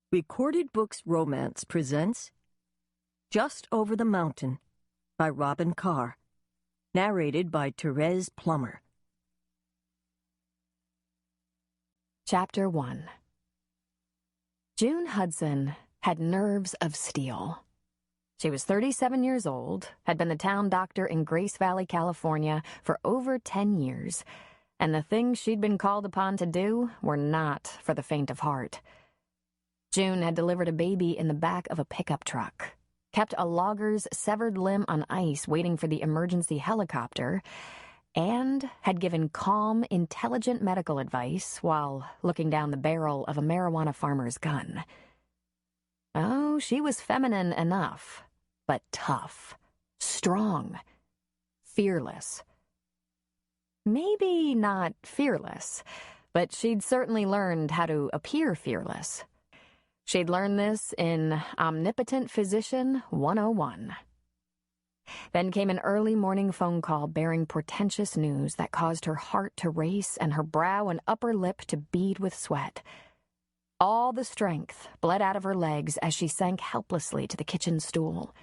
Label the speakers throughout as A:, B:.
A: Recorded Books Romance presents Just Over the Mountain by Robin Carr, narrated by Therese Plummer.
B: Chapter 1. June Hudson had nerves of steel. She was 37 years old, had been the town doctor in Grace Valley, California for over 10 years, and the things she'd been called upon to do were not for the faint of heart. June had delivered a baby in the back of a pickup truck, kept a logger's severed limb on ice waiting for the emergency helicopter, and had given calm, intelligent medical advice while looking down the barrel of a marijuana farmer's gun. Oh, she was feminine enough, but tough, strong, fearless. Maybe not fearless, but she'd certainly learned how to appear fearless. She'd learned this in Omnipotent Physician 101. Then came an early morning phone call bearing portentous news that caused her heart to race and her brow and upper lip to bead with sweat. All the strength bled out of her legs as she sank helplessly to the kitchen stool.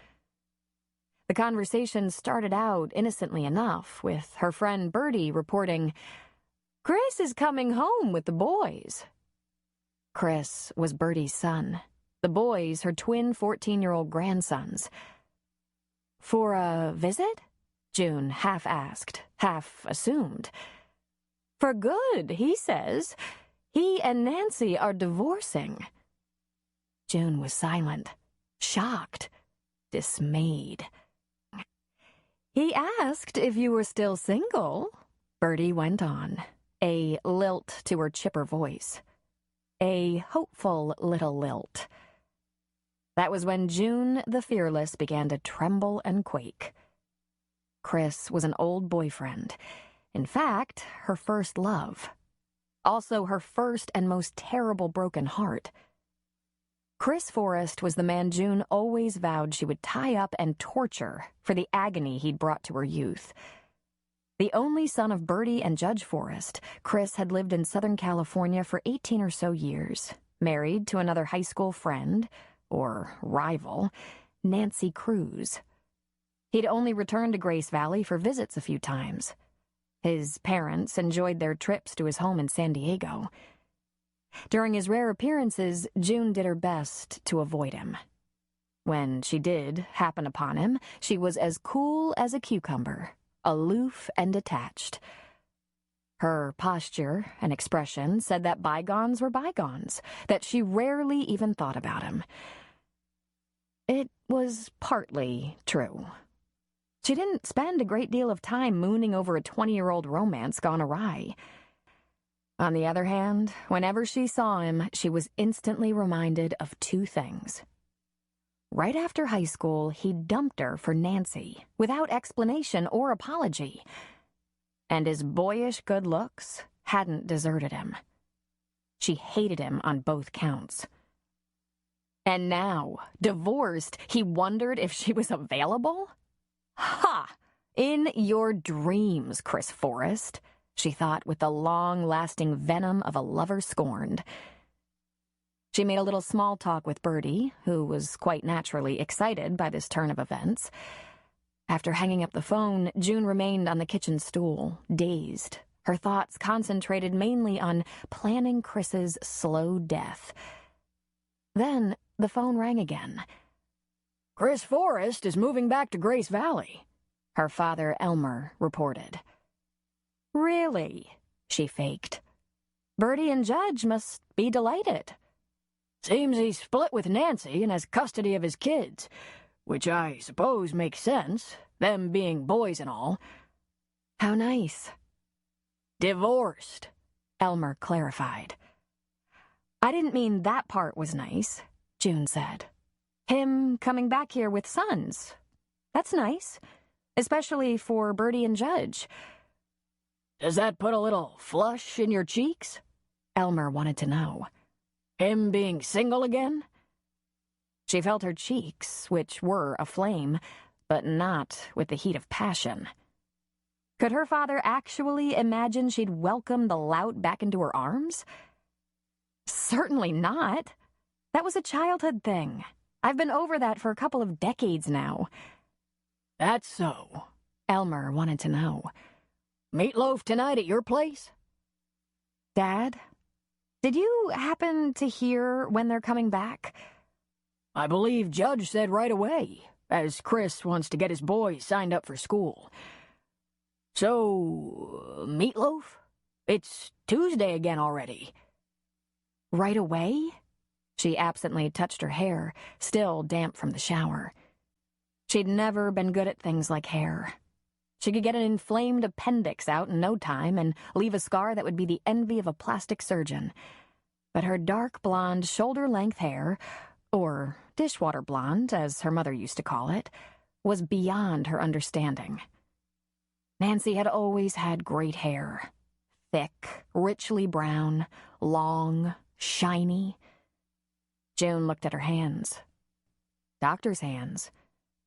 B: The conversation started out innocently enough, with her friend Bertie reporting, "Chris is coming home with the boys." Chris was Bertie's son. The boys, her twin 14-year-old grandsons. "For a visit?" June half asked, half assumed. "For good, he says. He and Nancy are divorcing." June was silent, shocked, dismayed. "He asked if you were still single," Bertie went on, a lilt to her chipper voice. A hopeful little lilt. That was when June the Fearless began to tremble and quake. Chris was an old boyfriend. In fact, her first love. Also her first and most terrible broken heart. Chris Forrest was the man June always vowed she would tie up and torture for the agony he'd brought to her youth. The only son of Bertie and Judge Forrest, Chris had lived in Southern California for 18 or so years, married to another high school friend, or rival, Nancy Cruz. He'd only returned to Grace Valley for visits a few times. His parents enjoyed their trips to his home in San Diego. During his rare appearances, June did her best to avoid him. When she did happen upon him, she was as cool as a cucumber, aloof and detached. Her posture and expression said that bygones were bygones, that she rarely even thought about him. It was partly true. She didn't spend a great deal of time mooning over a 20-year-old romance gone awry. On the other hand, whenever she saw him, she was instantly reminded of two things. Right after high school, he dumped her for Nancy, without explanation or apology. And his boyish good looks hadn't deserted him. She hated him on both counts. And now, divorced, he wondered if she was available? Ha! In your dreams, Chris Forrest, she thought with the long-lasting venom of a lover scorned. She made a little small talk with Bertie, who was quite naturally excited by this turn of events. After hanging up the phone, June remained on the kitchen stool, dazed, her thoughts concentrated mainly on planning Chris's slow death. Then the phone rang again. "Chris Forrest is moving back to Grace Valley," her father Elmer reported. "Really?" she faked. "Bertie and Judge must be delighted." "Seems he's split with Nancy and has custody of his kids, which I suppose makes sense, them being boys and all." "How nice." "Divorced," Elmer clarified. "I didn't mean that part was nice," June said. "Him coming back here with sons. That's nice, especially for Bertie and Judge." "Does that put a little flush in your cheeks?" Elmer wanted to know. "Him being single again?" She felt her cheeks, which were aflame, but not with the heat of passion. Could her father actually imagine she'd welcome the lout back into her arms? Certainly not. That was a childhood thing. I've been over that for a couple of decades now.
C: That's so.
B: Elmer wanted to know.
C: Meatloaf tonight at your place?
B: Dad, did you happen to hear when they're coming back?
C: I believe Judge said right away, as Chris wants to get his boys signed up for school. So, Meatloaf? It's Tuesday again already.
B: Right away? She absently touched her hair, still damp from the shower. She'd never been good at things like hair. She could get an inflamed appendix out in no time and leave a scar that would be the envy of a plastic surgeon. But her dark blonde, shoulder-length hair, or dishwater blonde, as her mother used to call it, was beyond her understanding. Nancy had always had great hair. Thick, richly brown, long, shiny. June looked at her hands. Doctor's hands.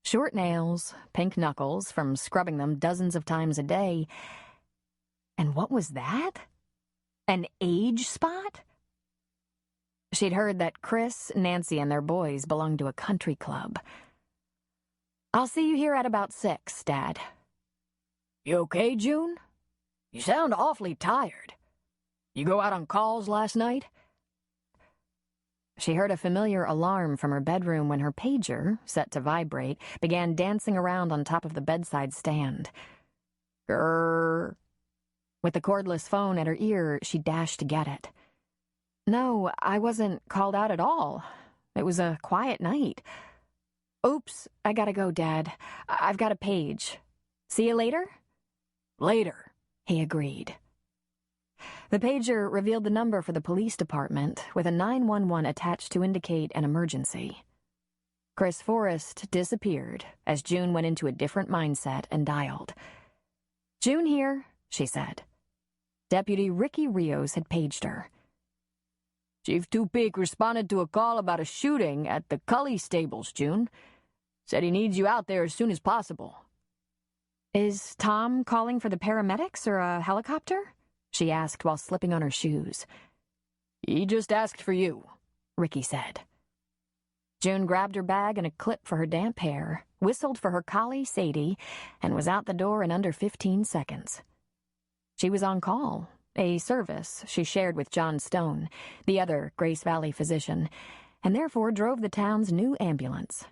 B: Short nails, pink knuckles from scrubbing them dozens of times a day. And what was that? An age spot? She'd heard that Chris, Nancy, and their boys belonged to a country club. I'll see you here at about 6, Dad.
C: You okay, June? You sound awfully tired. You go out on calls last night?
B: She heard a familiar alarm from her bedroom when her pager, set to vibrate, began dancing around on top of the bedside stand. Grrr. With the cordless phone at her ear, she dashed to get it. No, I wasn't called out at all. It was a quiet night. Oops, I gotta go, Dad. I've got a page. See you later?
C: Later,
B: he agreed. The pager revealed the number for the police department, with a 911 attached to indicate an emergency. Chris Forrest disappeared as June went into a different mindset and dialed. June here, she said. Deputy Ricky Rios had paged her.
C: Chief Tupik responded to a call about a shooting at the Cully stables, June. Said he needs you out there as soon as possible.
B: Is Tom calling for the paramedics or a helicopter? She asked while slipping on her shoes.
C: He just asked for you,
B: Ricky said. June grabbed her bag and a clip for her damp hair, whistled for her collie, Sadie, and was out the door in under 15 seconds. She was on call, a service she shared with John Stone, the other Grace Valley physician, and therefore drove the town's new ambulance.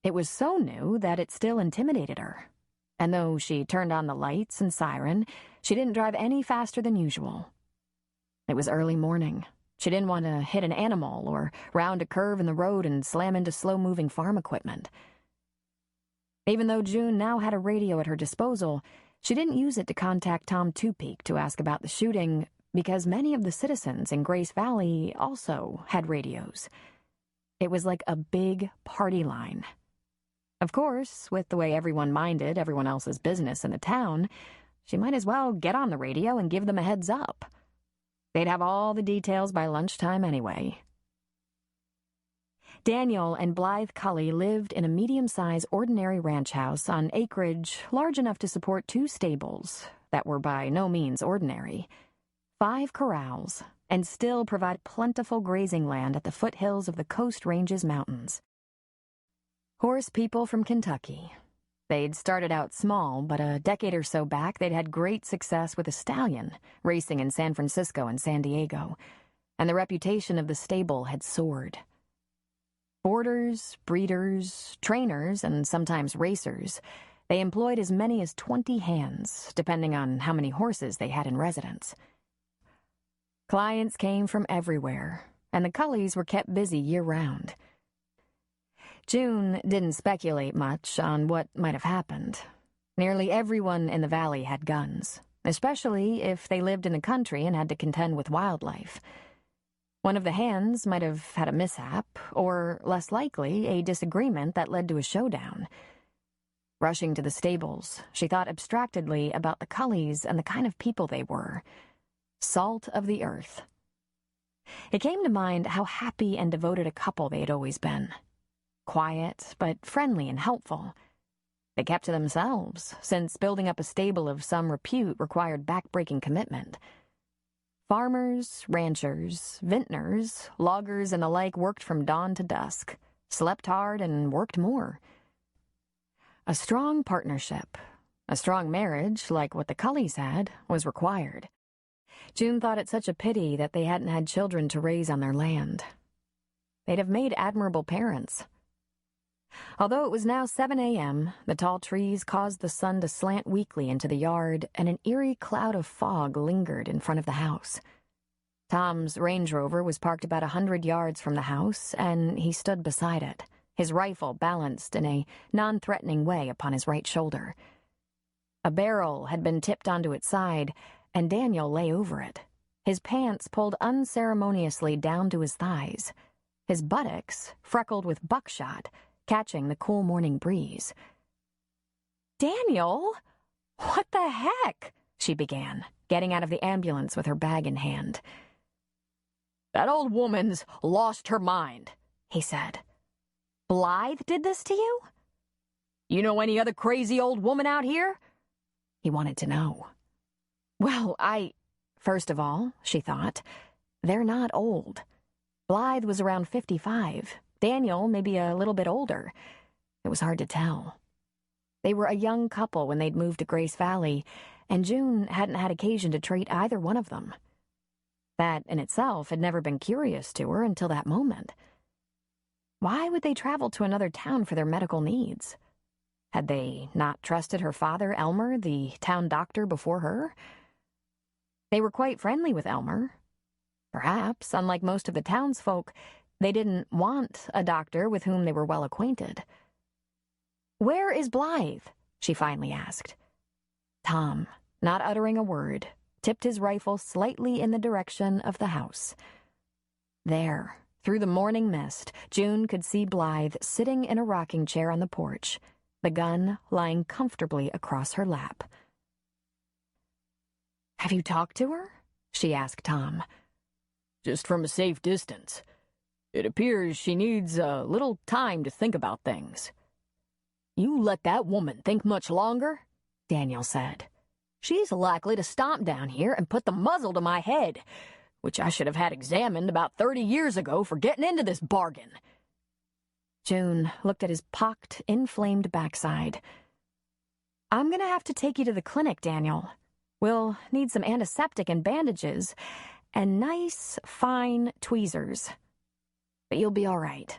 B: It was so new that it still intimidated her. And though she turned on the lights and siren, she didn't drive any faster than usual. It was early morning. She didn't want to hit an animal or round a curve in the road and slam into slow-moving farm equipment. Even though June now had a radio at her disposal, she didn't use it to contact Tom Tupik to ask about the shooting because many of the citizens in Grace Valley also had radios. It was like a big party line. Of course, with the way everyone minded everyone else's business in the town, she might as well get on the radio and give them a heads up. They'd have all the details by lunchtime anyway. Daniel and Blythe Cully lived in a medium-sized ordinary ranch house on acreage large enough to support 2 stables that were by no means ordinary, 5 corrals, and still provide plentiful grazing land at the foothills of the Coast Ranges Mountains. Horse people from Kentucky. They'd started out small, but a decade or so back they'd had great success with a stallion, racing in San Francisco and San Diego, and the reputation of the stable had soared. Boarders, breeders, trainers, and sometimes racers, they employed as many as 20 hands, depending on how many horses they had in residence. Clients came from everywhere, and the Cullys were kept busy year-round. June didn't speculate much on what might have happened. Nearly everyone in the valley had guns, especially if they lived in the country and had to contend with wildlife. One of the hands might have had a mishap, or, less likely, a disagreement that led to a showdown. Rushing to the stables, she thought abstractedly about the Cullys and the kind of people they were. Salt of the earth. It came to mind how happy and devoted a couple they had always been. Quiet, but friendly and helpful. They kept to themselves, since building up a stable of some repute required back-breaking commitment. Farmers, ranchers, vintners, loggers, and the like worked from dawn to dusk, slept hard, and worked more. A strong partnership, a strong marriage, like what the Cullys had, was required. June thought it such a pity that they hadn't had children to raise on their land. They'd have made admirable parents. Although it was now 7 a.m., the tall trees caused the sun to slant weakly into the yard, and an eerie cloud of fog lingered in front of the house. Tom's Range Rover was parked about 100 yards from the house, and he stood beside it, his rifle balanced in a non-threatening way upon his right shoulder. A barrel had been tipped onto its side, and Daniel lay over it, his pants pulled unceremoniously down to his thighs, his buttocks freckled with buckshot, catching the cool morning breeze. "Daniel, what the heck?" she began, getting out of the ambulance with her bag in hand.
C: "That old woman's lost her mind," he said.
B: "Blythe did this to you?"
C: "You know any other crazy old woman out here?"
B: He wanted to know. Well, First of all, she thought, they're not old. Blythe was around 55. Daniel maybe a little bit older. It was hard to tell. They were a young couple when they'd moved to Grace Valley, and June hadn't had occasion to treat either one of them. That in itself had never been curious to her until that moment. Why would they travel to another town for their medical needs? Had they not trusted her father, Elmer, the town doctor, before her? They were quite friendly with Elmer. Perhaps, unlike most of the townsfolk, they didn't want a doctor with whom they were well acquainted. "Where is Blythe?" she finally asked. Tom, not uttering a word, tipped his rifle slightly in the direction of the house. There, through the morning mist, June could see Blythe sitting in a rocking chair on the porch, the gun lying comfortably across her lap. "Have you talked to her?" she asked Tom.
C: "Just from a safe distance. It appears she needs a little time to think about things." "You let that woman think much longer?" Daniel said. "She's likely to stomp down here and put the muzzle to my head, which I should have had examined about 30 years ago for getting into this bargain."
B: June looked at his pocked, inflamed backside. "I'm gonna have to take you to the clinic, Daniel. We'll need some antiseptic and bandages, and nice, fine tweezers. But you'll be all right."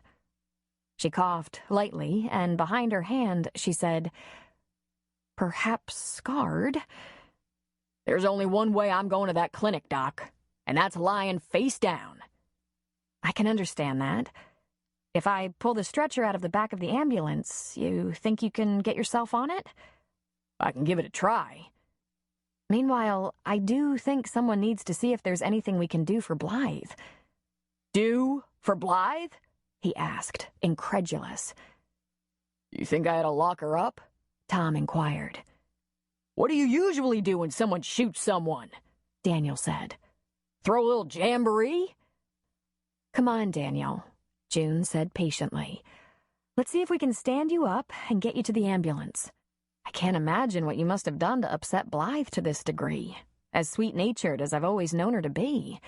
B: She coughed lightly, and behind her hand, she said, "Perhaps scarred."
C: "There's only one way I'm going to that clinic, Doc, and that's lying face down."
B: "I can understand that. If I pull the stretcher out of the back of the ambulance, you think you can get yourself on it?"
C: "I can give it a try."
B: "Meanwhile, I do think someone needs to see if there's anything we can do for Blythe."
C: "Do for Blythe?"
B: he asked, incredulous.
C: "You think I ought to lock her up?"
B: Tom inquired.
C: "What do you usually do when someone shoots someone?"
B: Daniel said.
C: "Throw a little jamboree?"
B: "Come on, Daniel," June said patiently. "Let's see if we can stand you up and get you to the ambulance. I can't imagine what you must have done to upset Blythe to this degree, as sweet-natured as I've always known her to be."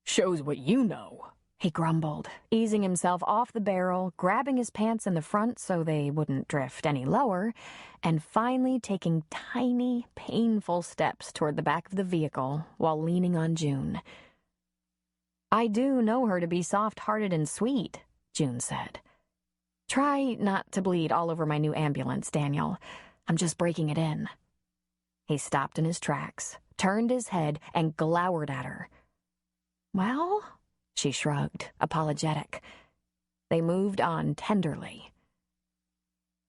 C: "Shows what you know,"
B: he grumbled, easing himself off the barrel, grabbing his pants in the front so they wouldn't drift any lower, and finally taking tiny, painful steps toward the back of the vehicle while leaning on June. "I do know her to be soft-hearted and sweet," June said. "Try not to bleed all over my new ambulance, Daniel. I'm just breaking it in." He stopped in his tracks, turned his head, and glowered at her. "Well?" She shrugged, apologetic. They moved on tenderly.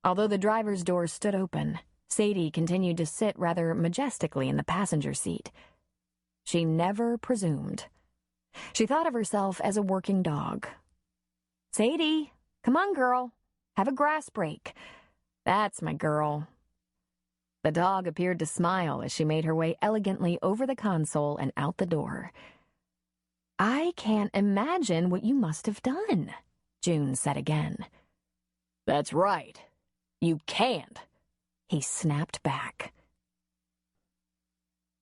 B: Although the driver's door stood open, Sadie continued to sit rather majestically in the passenger seat. She never presumed. She thought of herself as a working dog. "Sadie, come on, girl. Have a grass break. That's my girl." The dog appeared to smile as she made her way elegantly over the console and out the door. "I can't imagine what you must have done," June said again.
C: "That's right. You can't,"
B: he snapped back.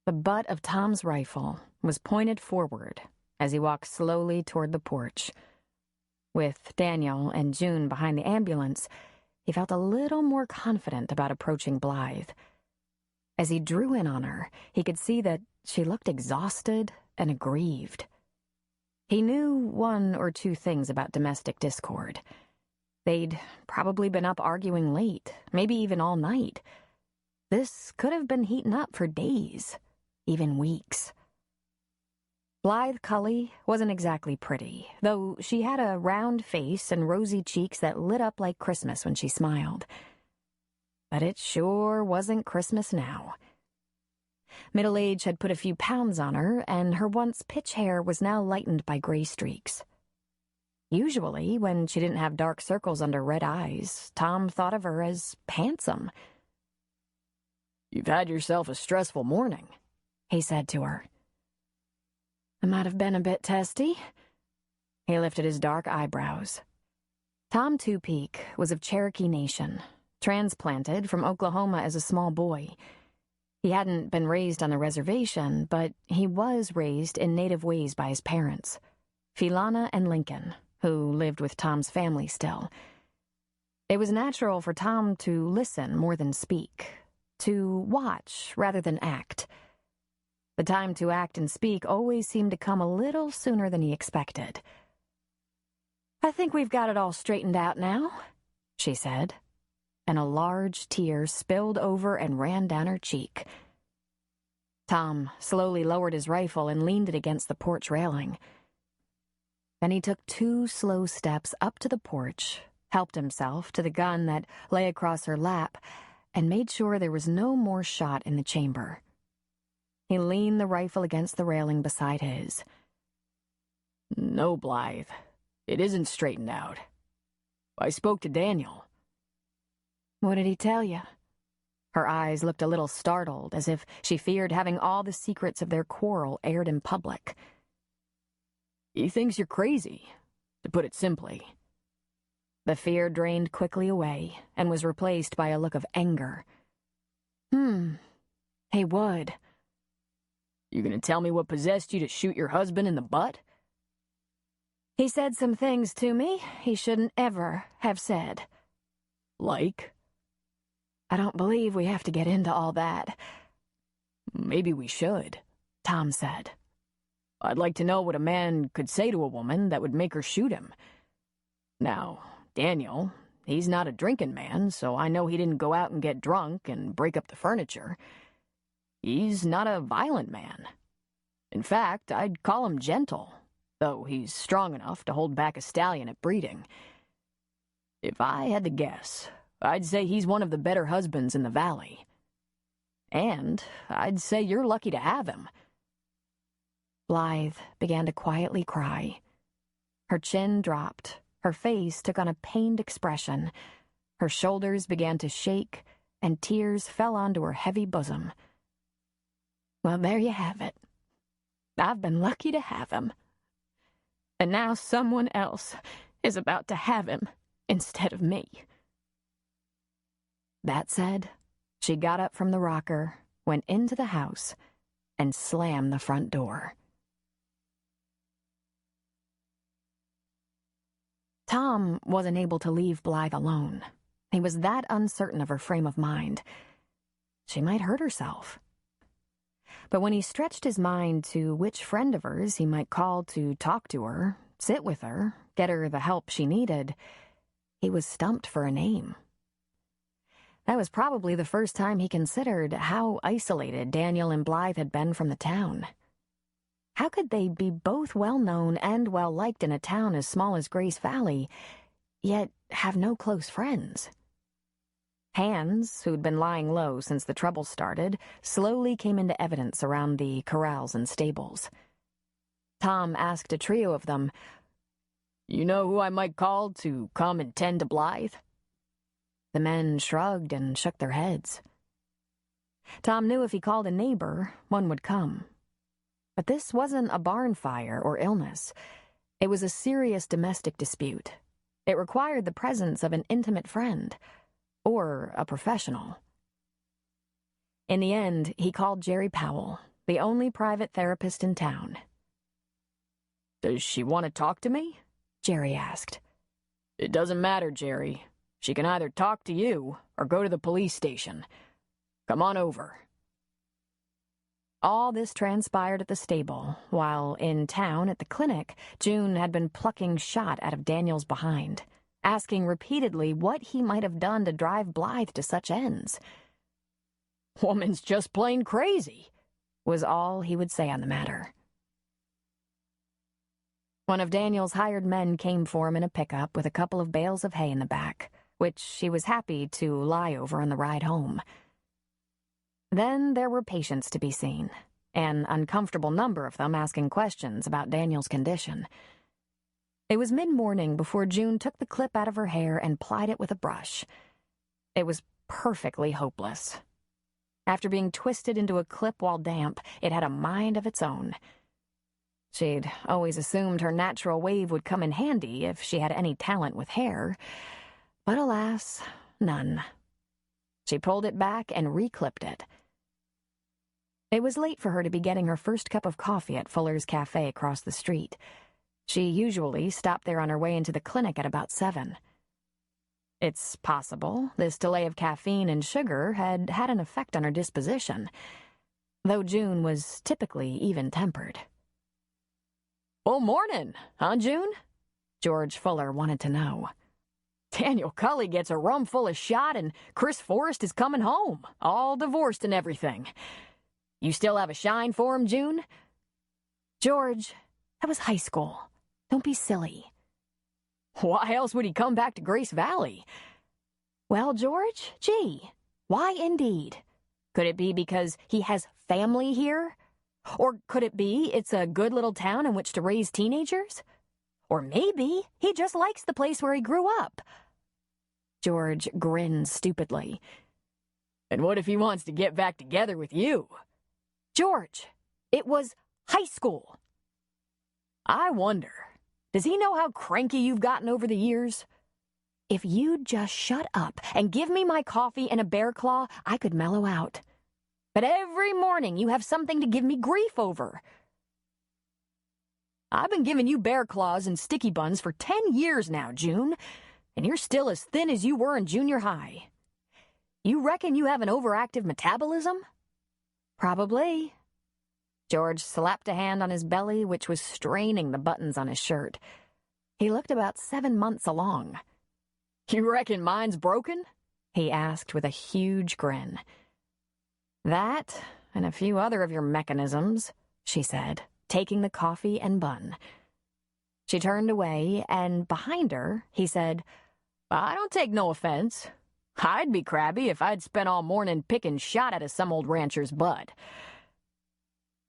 B: The butt of Tom's rifle was pointed forward as he walked slowly toward the porch. With Daniel and June behind the ambulance, he felt a little more confident about approaching Blythe. As he drew in on her, he could see that she looked exhausted and aggrieved. He knew one or two things about domestic discord. They'd probably been up arguing late, maybe even all night. This could have been heating up for days, even weeks. Blythe Cully wasn't exactly pretty, though she had a round face and rosy cheeks that lit up like Christmas when she smiled. But it sure wasn't Christmas now. Middle age had put a few pounds on her, and her once pitch hair was now lightened by gray streaks. Usually, when she didn't have dark circles under red eyes, Tom thought of her as handsome.
C: "You've had yourself a stressful morning,"
B: he said to her. "I might have been a bit testy." He lifted his dark eyebrows. Tom Two-Peak was of Cherokee Nation, transplanted from Oklahoma as a small boy. He hadn't been raised on the reservation, but he was raised in native ways by his parents, Philana and Lincoln, who lived with Tom's family still. It was natural for Tom to listen more than speak, to watch rather than act. The time to act and speak always seemed to come a little sooner than he expected. "I think we've got it all straightened out now," she said, and a large tear spilled over and ran down her cheek. Tom slowly lowered his rifle and leaned it against the porch railing. Then he took 2 slow steps up to the porch, helped himself to the gun that lay across her lap, and made sure there was no more shot in the chamber. He leaned the rifle against the railing beside his.
C: "No, Blythe, it isn't straightened out. I spoke to Daniel."
B: "What did he tell you?" Her eyes looked a little startled, as if she feared having all the secrets of their quarrel aired in public.
C: "He thinks you're crazy, to put it simply."
B: The fear drained quickly away and was replaced by a look of anger. He would.
C: "You gonna tell me what possessed you to shoot your husband in the butt?"
B: "He said some things to me he shouldn't ever have said."
C: "Like?"
B: "I don't believe we have to get into all that."
C: "Maybe we should,"
B: Tom said.
C: "I'd like to know what a man could say to a woman that would make her shoot him. Now, Daniel, he's not a drinking man, so I know he didn't go out and get drunk and break up the furniture. He's not a violent man. In fact, I'd call him gentle, though he's strong enough to hold back a stallion at breeding. If I had to guess, I'd say he's one of the better husbands in the valley. And I'd say you're lucky to have him."
B: Blythe began to quietly cry. Her chin dropped, her face took on a pained expression, her shoulders began to shake, and tears fell onto her heavy bosom. "Well, there you have it. I've been lucky to have him. And now someone else is about to have him instead of me." That said, she got up from the rocker, went into the house, and slammed the front door. Tom wasn't able to leave Blythe alone. He was that uncertain of her frame of mind. She might hurt herself. But when he stretched his mind to which friend of hers he might call to talk to her, sit with her, get her the help she needed, he was stumped for a name. That was probably the first time he considered how isolated Daniel and Blythe had been from the town. How could they be both well-known and well-liked in a town as small as Grace Valley, yet have no close friends? Hands, who'd been lying low since the trouble started, slowly came into evidence around the corrals and stables. Tom asked a trio of them,
C: "You know who I might call to come and tend to Blythe?"
B: The men shrugged and shook their heads. Tom knew if he called a neighbor, one would come. But this wasn't a barn fire or illness. It was a serious domestic dispute. It required the presence of an intimate friend, or a professional. In the end, he called Jerry Powell, the only private therapist in town.
C: Does she want to talk to me?
B: Jerry asked.
C: It doesn't matter, Jerry. She can either talk to you or go to the police station. Come on over.
B: All this transpired at the stable, while in town at the clinic, June had been plucking shot out of Daniel's behind, asking repeatedly what he might have done to drive Blythe to such ends.
C: Woman's just plain crazy,
B: was all he would say on the matter. One of Daniel's hired men came for him in a pickup with a couple of bales of hay in the back, which he was happy to lie over on the ride home. Then there were patients to be seen, an uncomfortable number of them asking questions about Daniel's condition. It was mid-morning before June took the clip out of her hair and plied it with a brush. It was perfectly hopeless. After being twisted into a clip while damp, it had a mind of its own. She'd always assumed her natural wave would come in handy if she had any talent with hair, but alas, none. She pulled it back and reclipped it. It was late for her to be getting her first cup of coffee at Fuller's Cafe across the street. She usually stopped there on her way into the clinic at about 7. It's possible this delay of caffeine and sugar had had an effect on her disposition, though June was typically even-tempered.
C: Well, morning, huh, June?
B: George Fuller wanted to know.
C: Daniel Cully gets a rum full of shot and Chris Forrest is coming home, all divorced and everything. You still have a shine for him, June?
B: George, that was high school. Don't be silly.
C: Why else would he come back to Grace Valley?
B: Well, George, gee, why indeed? Could it be because he has family here? Or could it be it's a good little town in which to raise teenagers? Or maybe he just likes the place where he grew up. George grinned stupidly.
C: And what if he wants to get back together with you?
B: George, it was high school.
C: I wonder, does he know how cranky you've gotten over the years?
B: If you'd just shut up and give me my coffee and a bear claw, I could mellow out. But every morning you have something to give me grief over.
C: I've been giving you bear claws and sticky buns for 10 years now, June, and you're still as thin as you were in junior high. You reckon you have an overactive metabolism?
B: Probably. George slapped a hand on his belly, which was straining the buttons on his shirt. He looked about 7 months along.
C: You reckon mine's broken?
B: He asked with a huge grin. That, and a few other of your mechanisms, she said, taking the coffee and bun. She turned away, and behind her, he said,
C: I don't take no offense. I'd be crabby if I'd spent all morning picking shot out of some old rancher's bud.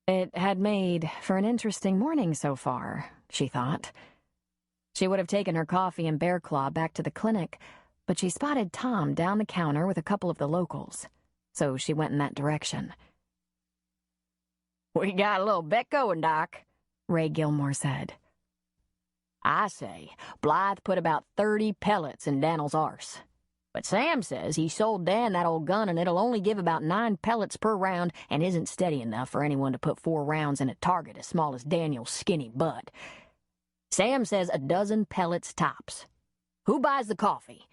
B: It had made for an interesting morning so far, she thought. She would have taken her coffee and bear claw back to the clinic, but she spotted Tom down the counter with a couple of the locals, so she went in that direction.
C: We got a little bet going, Doc,
B: Ray Gilmore said.
C: I say, Blythe put about 30 pellets in Daniel's arse. But Sam says he sold Dan that old gun and it'll only give about 9 pellets per round and isn't steady enough for anyone to put 4 rounds in a target as small as Daniel's skinny butt. Sam says a dozen pellets tops. Who buys the coffee?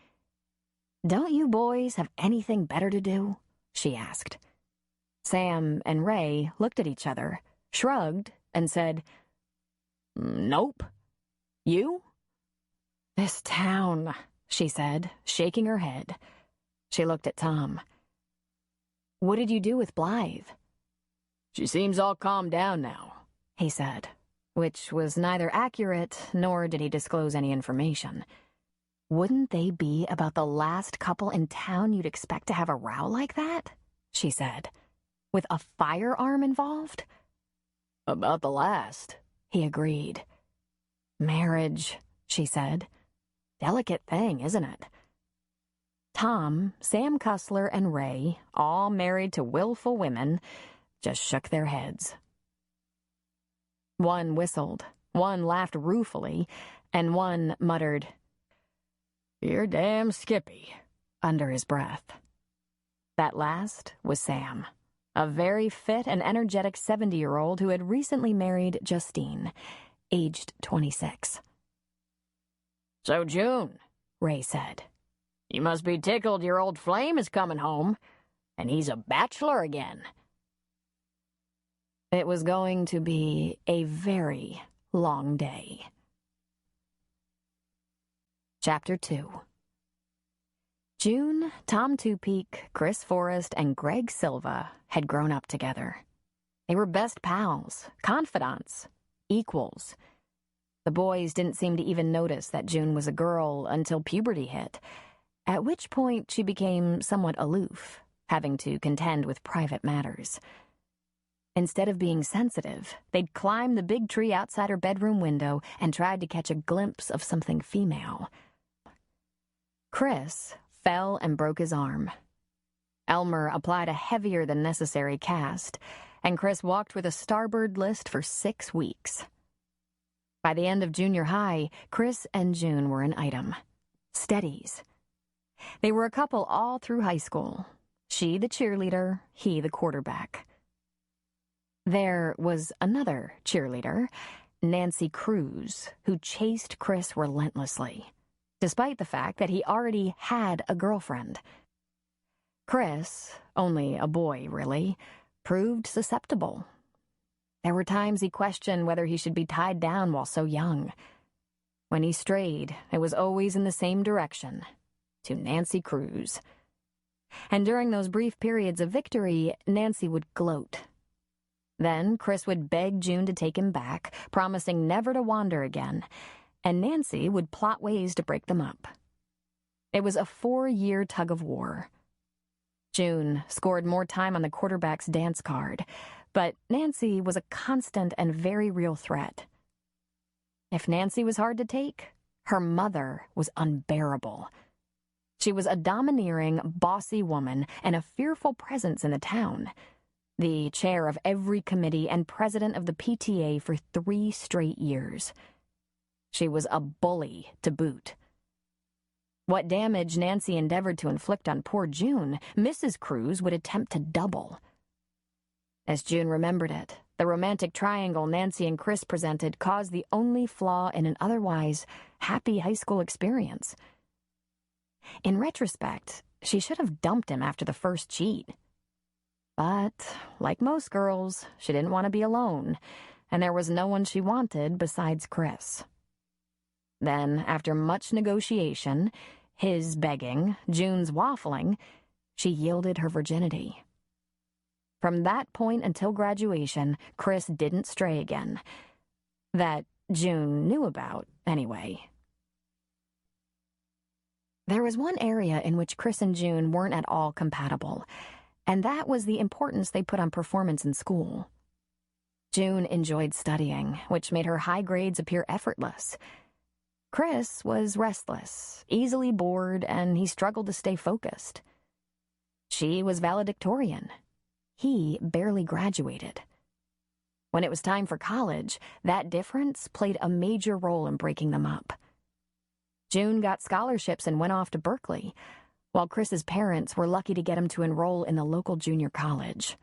B: Don't you boys have anything better to do? She asked. Sam and Ray looked at each other, shrugged, and said,
C: Nope. You?
B: This town, she said, shaking her head. She looked at Tom. What did you do with Blythe?
C: She seems all calmed down now,
B: he said, which was neither accurate nor did he disclose any information. Wouldn't they be about the last couple in town you'd expect to have a row like that? She said, with a firearm involved?
C: About the last,
B: he agreed. Marriage, she said. Delicate thing, isn't it? Tom, Sam Cussler, and Ray, all married to willful women, just shook their heads. One whistled, one laughed ruefully, and one muttered,
C: You're damn skippy,
B: under his breath. That last was Sam, a very fit and energetic 70-year-old who had recently married Justine, aged 26.
C: "So, June," Ray said, "you must be tickled your old flame is coming home, and he's a bachelor again."
B: It was going to be a very long day. Chapter 2. June, Tom Twopeak, Chris Forrest, and Greg Silva had grown up together. They were best pals, confidants, equals. The boys didn't seem to even notice that June was a girl until puberty hit, at which point she became somewhat aloof, having to contend with private matters. Instead of being sensitive, they'd climb the big tree outside her bedroom window and tried to catch a glimpse of something female. Chris fell and broke his arm. Elmer applied a heavier than necessary cast, and Chris walked with a starboard list for 6 weeks. By the end of junior high, Chris and June were an item. Steadies. They were a couple all through high school. She the cheerleader, he the quarterback. There was another cheerleader, Nancy Cruz, who chased Chris relentlessly, despite the fact that he already had a girlfriend. Chris, only a boy really, proved susceptible. There were times he questioned whether he should be tied down while so young. When he strayed, it was always in the same direction, to Nancy Cruz. And during those brief periods of victory, Nancy would gloat. Then Chris would beg June to take him back, promising never to wander again, and Nancy would plot ways to break them up. It was a 4-year tug-of-war. June scored more time on the quarterback's dance card, but Nancy was a constant and very real threat. If Nancy was hard to take, her mother was unbearable. She was a domineering, bossy woman and a fearful presence in the town, the chair of every committee and president of the PTA for 3 straight years. She was a bully to boot. What damage Nancy endeavored to inflict on poor June, Mrs. Cruz would attempt to double. As June remembered it, the romantic triangle Nancy and Chris presented caused the only flaw in an otherwise happy high school experience. In retrospect, she should have dumped him after the first cheat. But, like most girls, she didn't want to be alone, and there was no one she wanted besides Chris. Then, after much negotiation, his begging, June's waffling, she yielded her virginity. From that point until graduation, Chris didn't stray again. That June knew about, anyway. There was one area in which Chris and June weren't at all compatible, and that was the importance they put on performance in school. June enjoyed studying, which made her high grades appear effortless. Chris was restless, easily bored, and he struggled to stay focused. She was valedictorian. He barely graduated. When it was time for college, that difference played a major role in breaking them up. June got scholarships and went off to Berkeley, while Chris's parents were lucky to get him to enroll in the local junior college.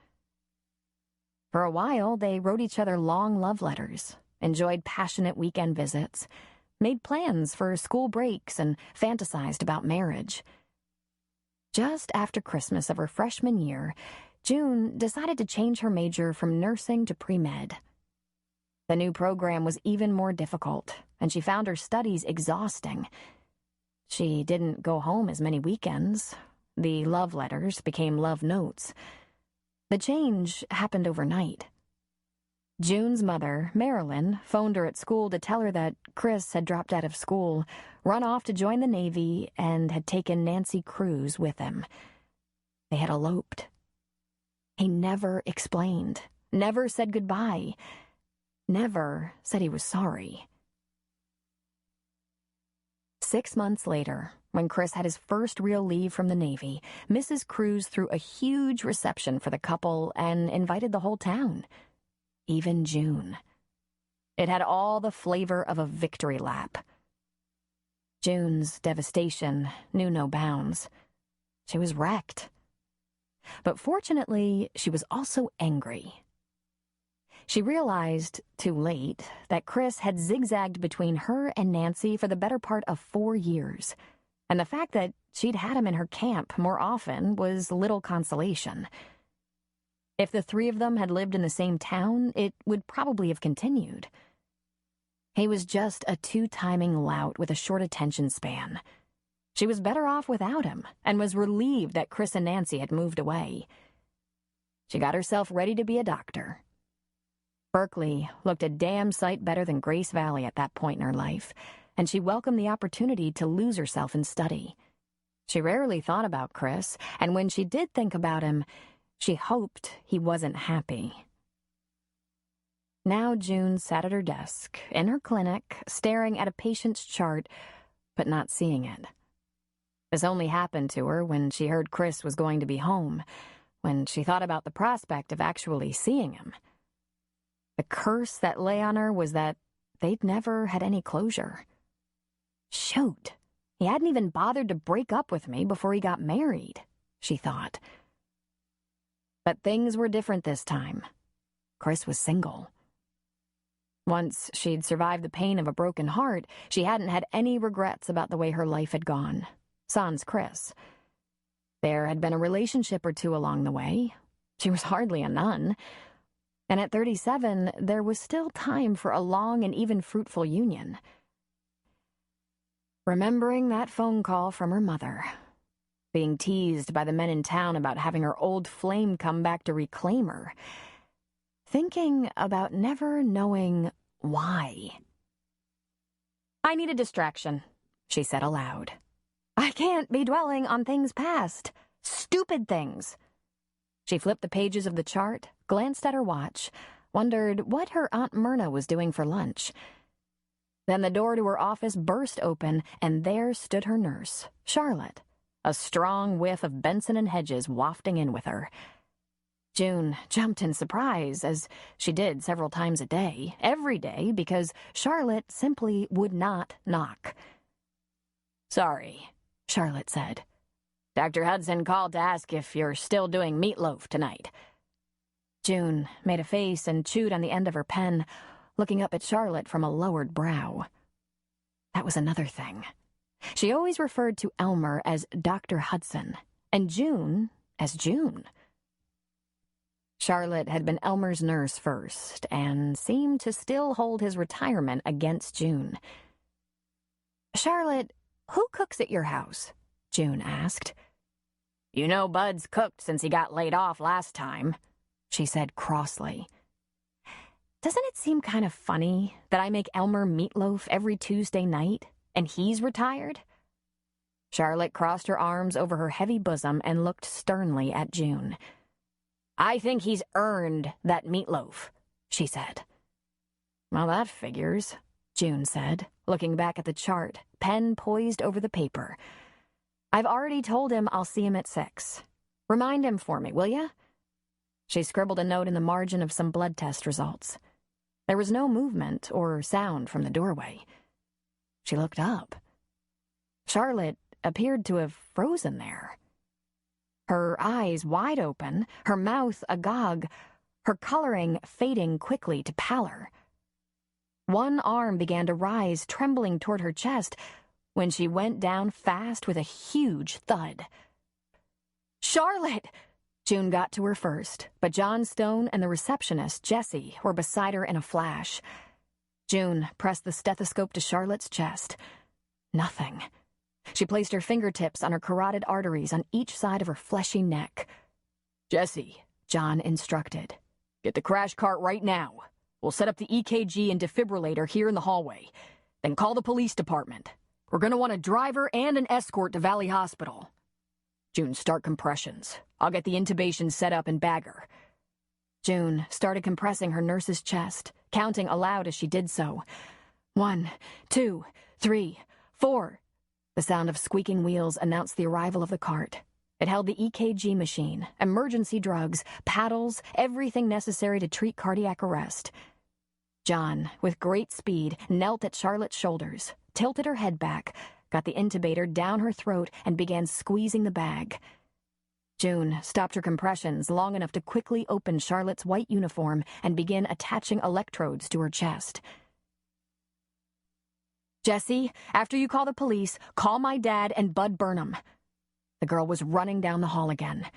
B: For a while, they wrote each other long love letters, enjoyed passionate weekend visits, made plans for school breaks, and fantasized about marriage. Just after Christmas of her freshman year, June decided to change her major from nursing to pre-med. The new program was even more difficult, and she found her studies exhausting. She didn't go home as many weekends. The love letters became love notes. The change happened overnight. June's mother, Marilyn, phoned her at school to tell her that Chris had dropped out of school, run off to join the Navy, and had taken Nancy Cruz with him. They had eloped. He never explained, never said goodbye, never said he was sorry. 6 months later, when Chris had his first real leave from the Navy, Mrs. Cruz threw a huge reception for the couple and invited the whole town. Even June. It had all the flavor of a victory lap. June's devastation knew no bounds. She was wrecked. But fortunately, she was also angry. She realized, too late, that Chris had zigzagged between her and Nancy for the better part of 4 years, and the fact that she'd had him in her camp more often was little consolation. If the three of them had lived in the same town, it would probably have continued. He was just a two-timing lout with a short attention span. She was better off without him, and was relieved that Chris and Nancy had moved away. She got herself ready to be a doctor. Berkeley looked a damn sight better than Grace Valley at that point in her life, and she welcomed the opportunity to lose herself in study. She rarely thought about Chris, and when she did think about him, she hoped he wasn't happy. Now June sat at her desk, in her clinic, staring at a patient's chart, but not seeing it. This only happened to her when she heard Chris was going to be home, when she thought about the prospect of actually seeing him. The curse that lay on her was that they'd never had any closure. Shoot, he hadn't even bothered to break up with me before he got married, she thought. But things were different this time. Chris was single. Once she'd survived the pain of a broken heart, she hadn't had any regrets about the way her life had gone. Sans Chris. There had been a relationship or two along the way. She was hardly a nun. And at 37, there was still time for a long and even fruitful union. Remembering that phone call from her mother, being teased by the men in town about having her old flame come back to reclaim her, thinking about never knowing why. "I need a distraction," she said aloud. "I can't be dwelling on things past. Stupid things." She flipped the pages of the chart, glanced at her watch, wondered what her Aunt Myrna was doing for lunch. Then the door to her office burst open, and there stood her nurse, Charlotte, a strong whiff of Benson and Hedges wafting in with her. June jumped in surprise, as she did several times a day, every day, because Charlotte simply would not knock. "Sorry," Charlotte said. "Dr. Hudson called to ask if you're still doing meatloaf tonight." June made a face and chewed on the end of her pen, looking up at Charlotte from a lowered brow. That was another thing. She always referred to Elmer as Dr. Hudson, and June as June. Charlotte had been Elmer's nurse first, and seemed to still hold his retirement against June. "Charlotte, who cooks at your house?" June asked. "You know Bud's cooked since he got laid off last time," she said crossly. "Doesn't it seem kind of funny that I make Elmer meatloaf every Tuesday night, and he's retired?" Charlotte crossed her arms over her heavy bosom and looked sternly at June. "I think he's earned that meatloaf," she said. "Well, that figures," June said, looking back at the chart, pen poised over the paper. "I've already told him I'll see him at 6. Remind him for me, will ya?" She scribbled a note in the margin of some blood test results. There was no movement or sound from the doorway. She looked up. Charlotte appeared to have frozen there. Her eyes wide open, her mouth agog, her coloring fading quickly to pallor. One arm began to rise, trembling toward her chest, when she went down fast with a huge thud. "Charlotte!" June got to her first, but John Stone and the receptionist, Jessie, were beside her in a flash. June pressed the stethoscope to Charlotte's chest. Nothing. She placed her fingertips on her carotid arteries on each side of her fleshy neck. "Jessie," John instructed, "get the crash cart right now. We'll set up the EKG and defibrillator here in the hallway. Then call the police department. We're going to want a driver and an escort to Valley Hospital. June, start compressions. I'll get the intubation set up and bag her." June started compressing her nurse's chest, counting aloud as she did so. 1, 2, 3, 4. The sound of squeaking wheels announced the arrival of the cart. It held the EKG machine, emergency drugs, paddles, everything necessary to treat cardiac arrest. John, with great speed, knelt at Charlotte's shoulders, tilted her head back, got the intubator down her throat, and began squeezing the bag. June stopped her compressions long enough to quickly open Charlotte's white uniform and begin attaching electrodes to her chest. "Jessie, after you call the police, call my dad and Bud Burnham." The girl was running down the hall again.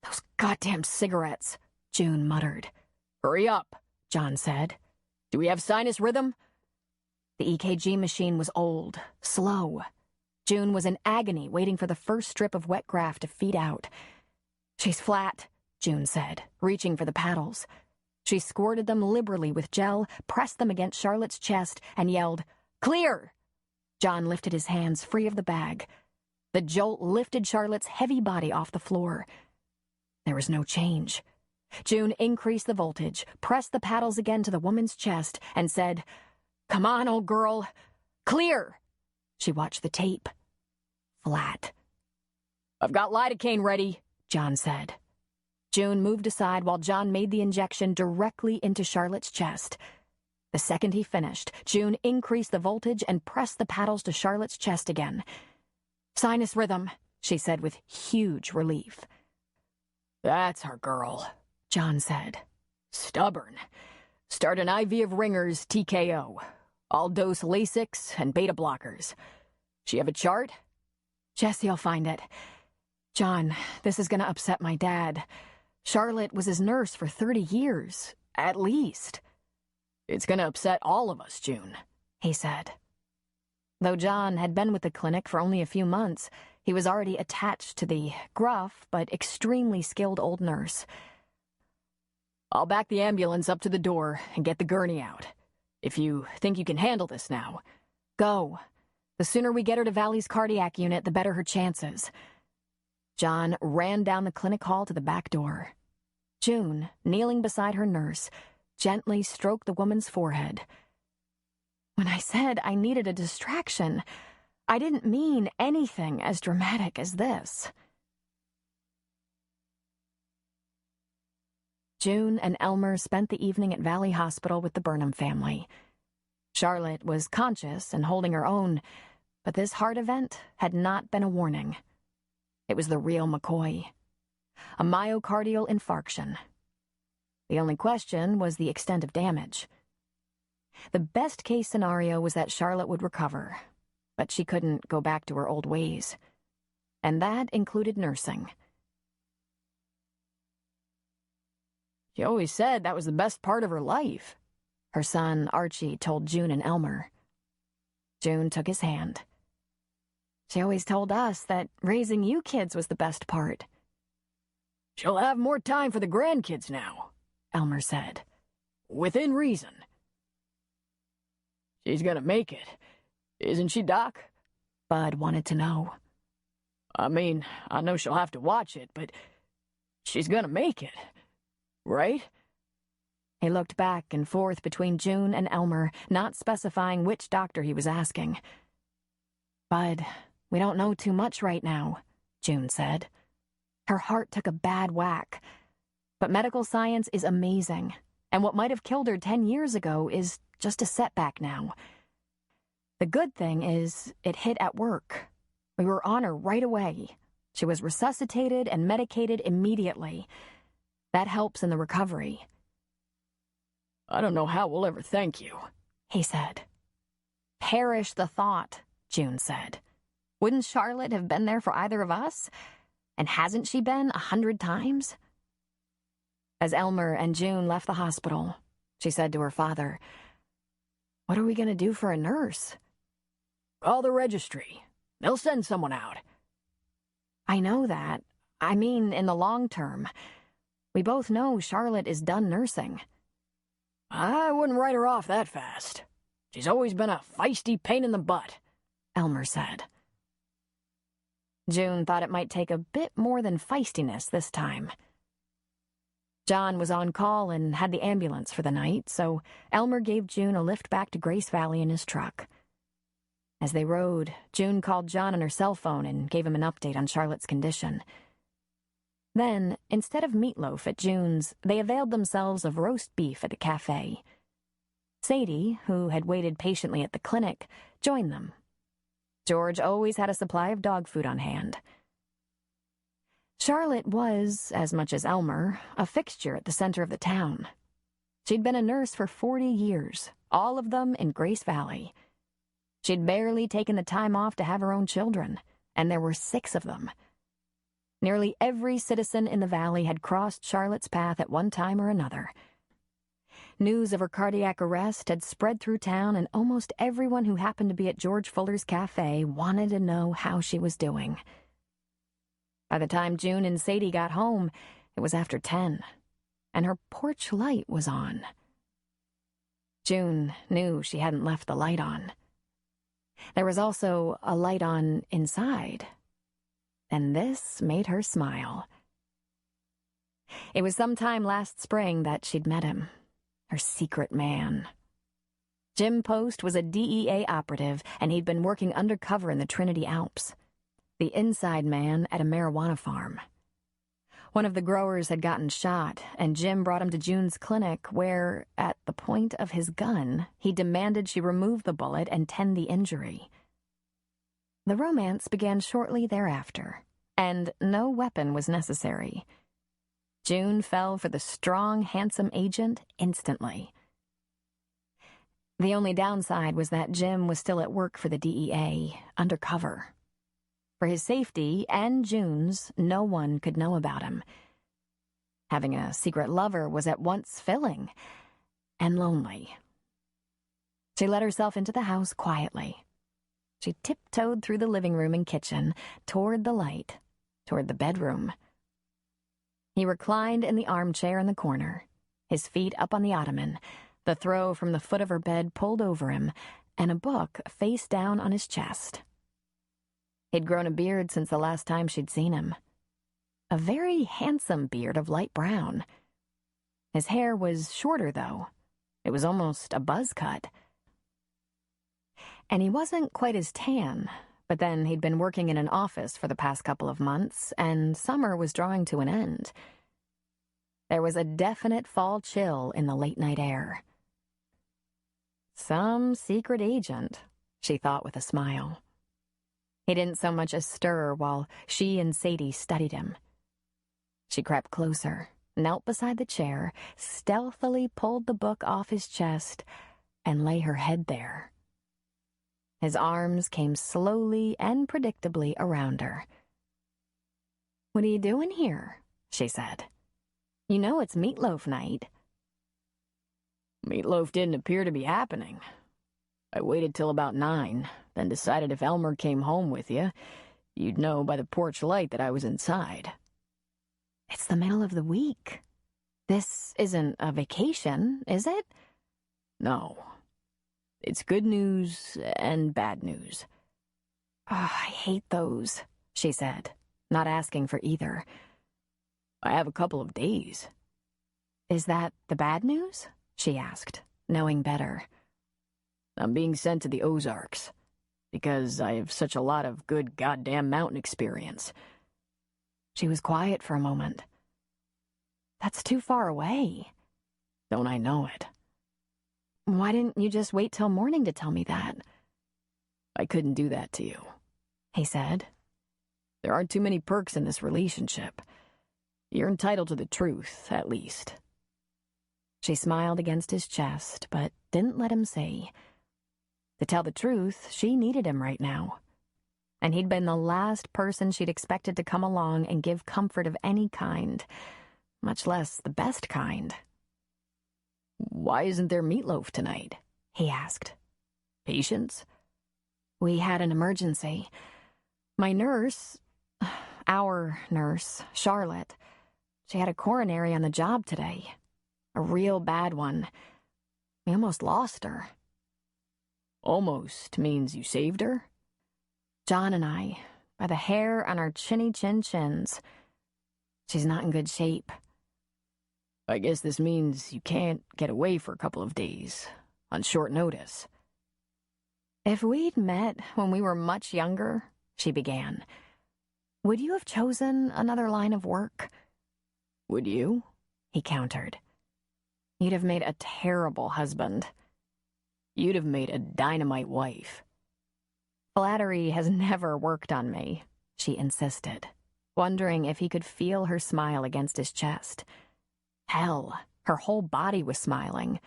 B: "Those goddamn cigarettes," June muttered.
C: "Hurry up,"
B: John said.
C: "Do we have sinus rhythm?"
B: The EKG machine was old, slow. June was in agony, waiting for the first strip of wet graft to feed out. "She's flat," June said, reaching for the paddles. She squirted them liberally with gel, pressed them against Charlotte's chest, and yelled, "Clear!" John lifted his hands free of the bag. The jolt lifted Charlotte's heavy body off the floor. There was no change. June increased the voltage, pressed the paddles again to the woman's chest, and said, "Come on, old girl. Clear!" She watched the tape. Flat.
C: "I've got lidocaine ready,"
B: John said. June moved aside while John made the injection directly into Charlotte's chest. The second he finished, June increased the voltage and pressed the paddles to Charlotte's chest again. "Sinus rhythm," she said with huge relief.
C: "That's her girl,"
B: John said.
C: "Stubborn. Start an IV of Ringer's TKO. I'll dose Lasix and beta blockers. She have a chart?"
B: "Jessie'll find it. John, this is going to upset my dad. Charlotte was his nurse for 30 years, at least."
C: "It's going to upset all of us, June,"
B: he said. Though John had been with the clinic for only a few months, he was already attached to the gruff but extremely skilled old nurse.
C: "I'll back the ambulance up to the door and get the gurney out. If you think you can handle this now."
B: "Go. The sooner we get her to Valley's cardiac unit, the better her chances." John ran down the clinic hall to the back door. June, kneeling beside her nurse, gently stroked the woman's forehead. "When I said I needed a distraction, I didn't mean anything as dramatic as this." June and Elmer spent the evening at Valley Hospital with the Burnham family. Charlotte was conscious and holding her own, but this heart event had not been a warning. It was the real McCoy. A myocardial infarction. The only question was the extent of damage. The best-case scenario was that Charlotte would recover, but she couldn't go back to her old ways. And that included nursing.
C: "She always said that was the best part of her life,"
B: her son Archie told June and Elmer. June took his hand. "She always told us that raising you kids was the best part."
C: "She'll have more time for the grandkids now,"
B: Elmer said.
C: "Within reason." "She's gonna make it, isn't she, Doc?"
B: Bud wanted to know.
C: "I mean, I know she'll have to watch it, but she's gonna make it, right?"
B: He looked back and forth between June and Elmer, not specifying which doctor he was asking. "Bud, we don't know too much right now," June said. Her heart took a bad whack. But medical science is amazing, and what might have killed her 10 years ago is just a setback now. The good thing is it hit at work. We were on her right away. She was resuscitated and medicated immediately. That helps in the recovery.
C: "I don't know how we'll ever thank you,"
B: he said. "Perish the thought," June said. "Wouldn't Charlotte have been there for either of us? And hasn't she been 100 times? As Elmer and June left the hospital, she said to her father, "What are we going to do for a nurse?"
C: "Call the registry. They'll send someone out."
B: "I know that. I mean, in the long term. We both know Charlotte is done nursing."
C: "I wouldn't write her off that fast. She's always been a feisty pain in the butt,"
B: Elmer said. June thought it might take a bit more than feistiness this time. John was on call and had the ambulance for the night, so Elmer gave June a lift back to Grace Valley in his truck. As they rode, June called John on her cell phone and gave him an update on Charlotte's condition. Then, instead of meatloaf at June's, they availed themselves of roast beef at a cafe. Sadie, who had waited patiently at the clinic, joined them. George always had a supply of dog food on hand. Charlotte was, as much as Elmer, a fixture at the center of the town. She'd been a nurse for 40 years, all of them in Grace Valley. She'd barely taken the time off to have her own children, and there were 6 of them. Nearly every citizen in the valley had crossed Charlotte's path at one time or another. News of her cardiac arrest had spread through town, and almost everyone who happened to be at George Fuller's cafe wanted to know how she was doing. By the time June and Sadie got home, it was after 10, and her porch light was on. June knew she hadn't left the light on. There was also a light on inside, and this made her smile. It was sometime last spring that she'd met him, her secret man. Jim Post was a DEA operative, and he'd been working undercover in the Trinity Alps. The inside man at a marijuana farm. One of the growers had gotten shot, and Jim brought him to June's clinic where, at the point of his gun, he demanded she remove the bullet and tend the injury. The romance began shortly thereafter, and no weapon was necessary. June fell for the strong, handsome agent instantly. The only downside was that Jim was still at work for the DEA, undercover. For his safety and June's, no one could know about him. Having a secret lover was at once filling and lonely. She let herself into the house quietly. She tiptoed through the living room and kitchen, toward the light, toward the bedroom. He reclined in the armchair in the corner, his feet up on the ottoman, the throw from the foot of her bed pulled over him, and a book face down on his chest. He'd grown a beard since the last time she'd seen him. A very handsome beard of light brown. His hair was shorter, though. It was almost a buzz cut. And he wasn't quite as tan, but then he'd been working in an office for the past couple of months, and summer was drawing to an end. There was a definite fall chill in the late-night air. Some secret agent, she thought with a smile. He didn't so much as stir while she and Sadie studied him. She crept closer, knelt beside the chair, stealthily pulled the book off his chest, and lay her head there. His arms came slowly and predictably around her. "What are you doing here?" she said. "You know it's meatloaf night."
C: Meatloaf didn't appear to be happening. I waited till about 9, then decided if Elmer came home with you, you'd know by the porch light that I was inside.
B: It's the middle of the week. This isn't a vacation, is it?
C: No. It's good news and bad news.
B: Oh, I hate those, she said, not asking for either.
C: I have a couple of days.
B: Is that the bad news? She asked, knowing better.
C: I'm being sent to the Ozarks, because I have such a lot of good goddamn mountain experience.
B: She was quiet for a moment. That's too far away.
C: Don't I know it?
B: Why didn't you just wait till morning to tell me that?
C: I couldn't do that to you,
B: he said.
C: There aren't too many perks in this relationship. You're entitled to the truth, at least.
B: She smiled against his chest, but didn't let him see. To tell the truth, she needed him right now. And he'd been the last person she'd expected to come along and give comfort of any kind, much less the best kind.
C: Why isn't there meatloaf tonight?
B: He asked.
C: Patients?
B: We had an emergency. My nurse, our nurse, Charlotte, she had a coronary on the job today. A real bad one. We almost lost her.
C: Almost means you saved her?
B: John and I, by the hair on our chins. She's not in good shape.
C: I guess this means you can't get away for a couple of days, on short notice.
B: If we'd met when we were much younger, she began, would you have chosen another line of work?
C: Would you?
B: He countered. You'd have made a terrible husband.
C: You'd have made a dynamite wife.
B: Flattery has never worked on me, she insisted. wondering if he could feel her smile against his chest. Hell, her whole body was smiling.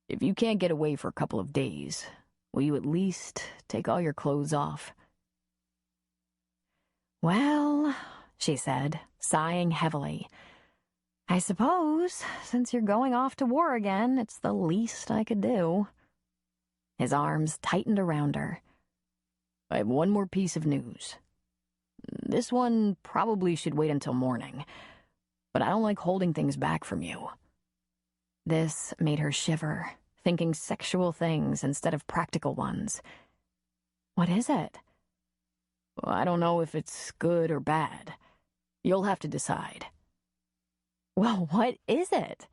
C: If you can't get away for a couple of days, will you at least take all your clothes off?
B: Well, she said, sighing heavily, I suppose, since you're going off to war again, it's the least I could do. His arms tightened around her.
C: I have one more piece of news. This one probably should wait until morning, but I don't like holding things back from you.
B: This made her shiver, thinking sexual things instead of practical ones. What is it?
C: Well, I don't know if it's good or bad. You'll have to decide.
B: Well, what is it?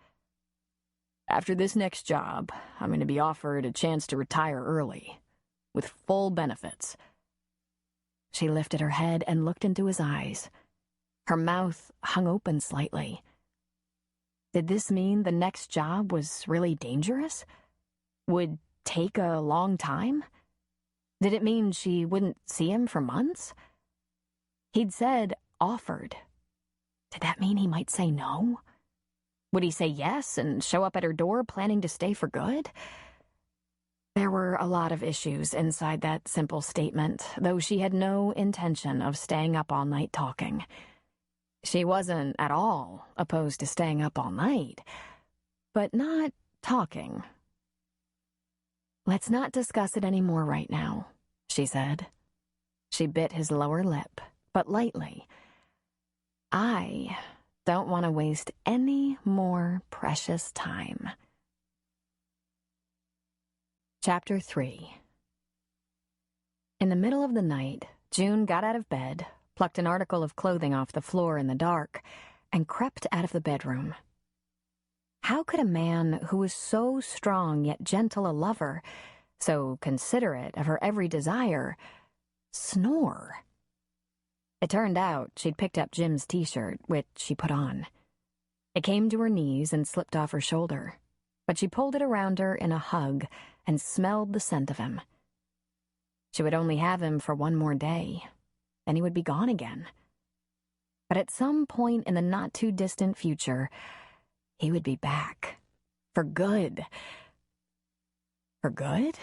C: After this next job, I'm going to be offered a chance to retire early, with full benefits.
B: She lifted her head and looked into his eyes. Her mouth hung open slightly. Did this mean the next job was really dangerous? Would take a long time? Did it mean she wouldn't see him for months? He'd said offered. Did that mean he might say no? Would he say yes and show up at her door planning to stay for good? There were a lot of issues inside that simple statement, though she had no intention of staying up all night talking. She wasn't at all opposed to staying up all night, but not talking. Let's not discuss it any more right now, she said. She bit his lower lip, but lightly. I don't want to waste any more precious time. Chapter 3. In the middle of the night, June got out of bed, plucked an article of clothing off the floor in the dark, and crept out of the bedroom. How could a man who was so strong yet gentle a lover, so considerate of her every desire, snore? It turned out she'd picked up Jim's t-shirt, which she put on. It came to her knees and slipped off her shoulder, but she pulled it around her in a hug and smelled the scent of him. She would only have him for one more day, then he would be gone again. But at some point in the not-too-distant future, he would be back. For good. For good?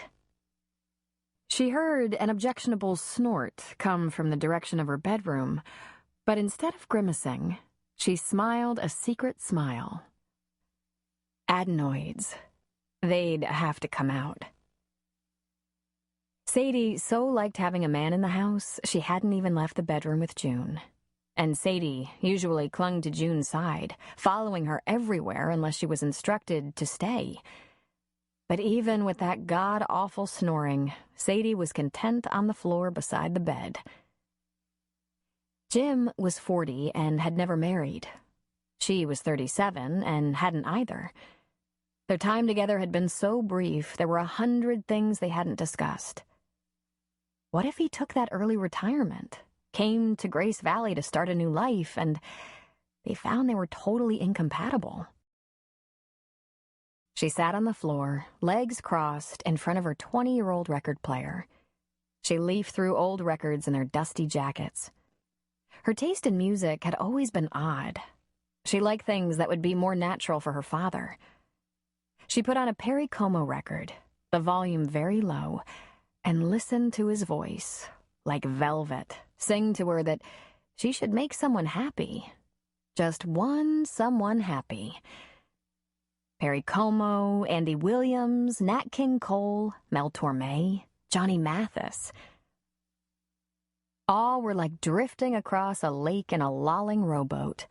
B: She heard an objectionable snort come from the direction of her bedroom, but instead of grimacing, she smiled a secret smile. Adenoids. They'd have to come out. Sadie so liked having a man in the house, she hadn't even left the bedroom with June. And Sadie usually clung to June's side, following her everywhere unless she was instructed to stay. But even with that god-awful snoring, Sadie was content on the floor beside the bed. Jim was 40 and had never married. She was 37 and hadn't either. Their time together had been so brief, there were 100 things they hadn't discussed. What if he took that early retirement, came to Grace Valley to start a new life, and they found they were totally incompatible? She sat on the floor, legs crossed, in front of her 20-year-old record player. She leafed through old records in their dusty jackets. Her taste in music had always been odd. She liked things that would be more natural for her father. She put on a Perry Como record, the volume very low, and listened to his voice, like velvet, sing to her that she should make someone happy. Just one someone happy. Perry Como, Andy Williams, Nat King Cole, Mel Torme, Johnny Mathis. All were like drifting across a lake in a lolling rowboat.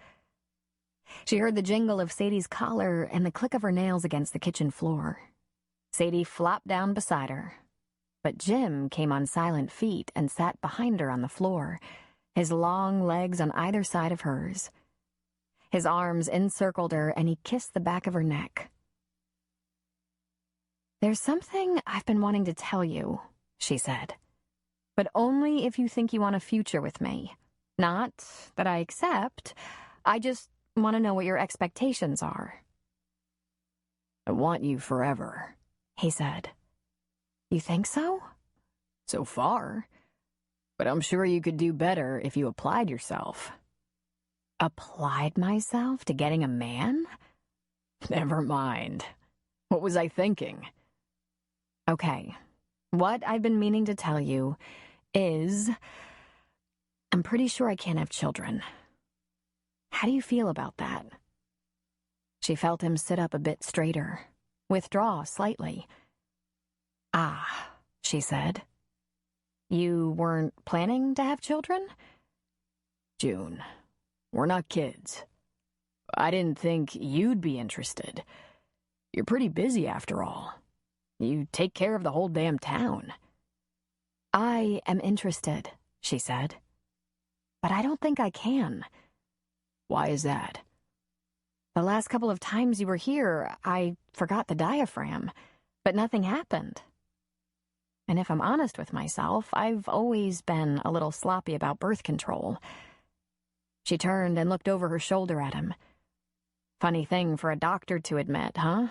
B: She heard the jingle of Sadie's collar and the click of her nails against the kitchen floor. Sadie flopped down beside her, but Jim came on silent feet and sat behind her on the floor, his long legs on either side of hers. His arms encircled her, and he kissed the back of her neck. "There's something I've been wanting to tell you," she said, "but only if you think you want a future with me. Not that I accept. I just want to know what your expectations are."
C: "I want you forever,"
B: he said. "You think so?"
C: "So far." But I'm sure you could do better if you applied yourself.
B: Applied myself to getting a man?
C: Never mind. What was I thinking?
B: Okay, what I've been meaning to tell you is I'm pretty sure I can't have children. How do you feel about that? She felt him sit up a bit straighter, withdraw slightly. Ah, she said. You weren't planning to have children?
C: June, we're not kids. I didn't think you'd be interested. You're pretty busy after all. You take care of the whole damn town.
B: I am interested, she said. But I don't think I can.
C: Why is that?
B: The last couple of times you were here, I forgot the diaphragm, but nothing happened. And if I'm honest with myself, I've always been a little sloppy about birth control. She turned and looked over her shoulder at him. Funny thing for a doctor to admit, huh?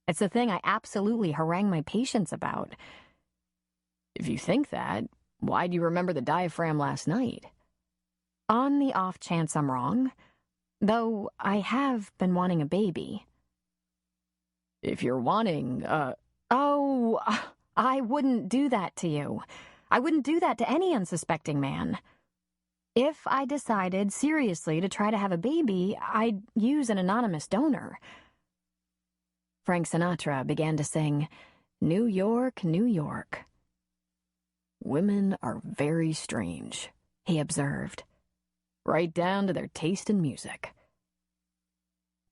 B: It's the thing I absolutely harangue my patients about.
C: If you think that, why do you remember the diaphragm last night?
B: On the off chance I'm wrong, though I have been wanting a baby.
C: If you're wanting,
B: Oh, I wouldn't do that to you. I wouldn't do that to any unsuspecting man. If I decided seriously to try to have a baby, I'd use an anonymous donor. Frank Sinatra began to sing, New York, New York.
C: Women are very strange, he observed, right down to their taste in music.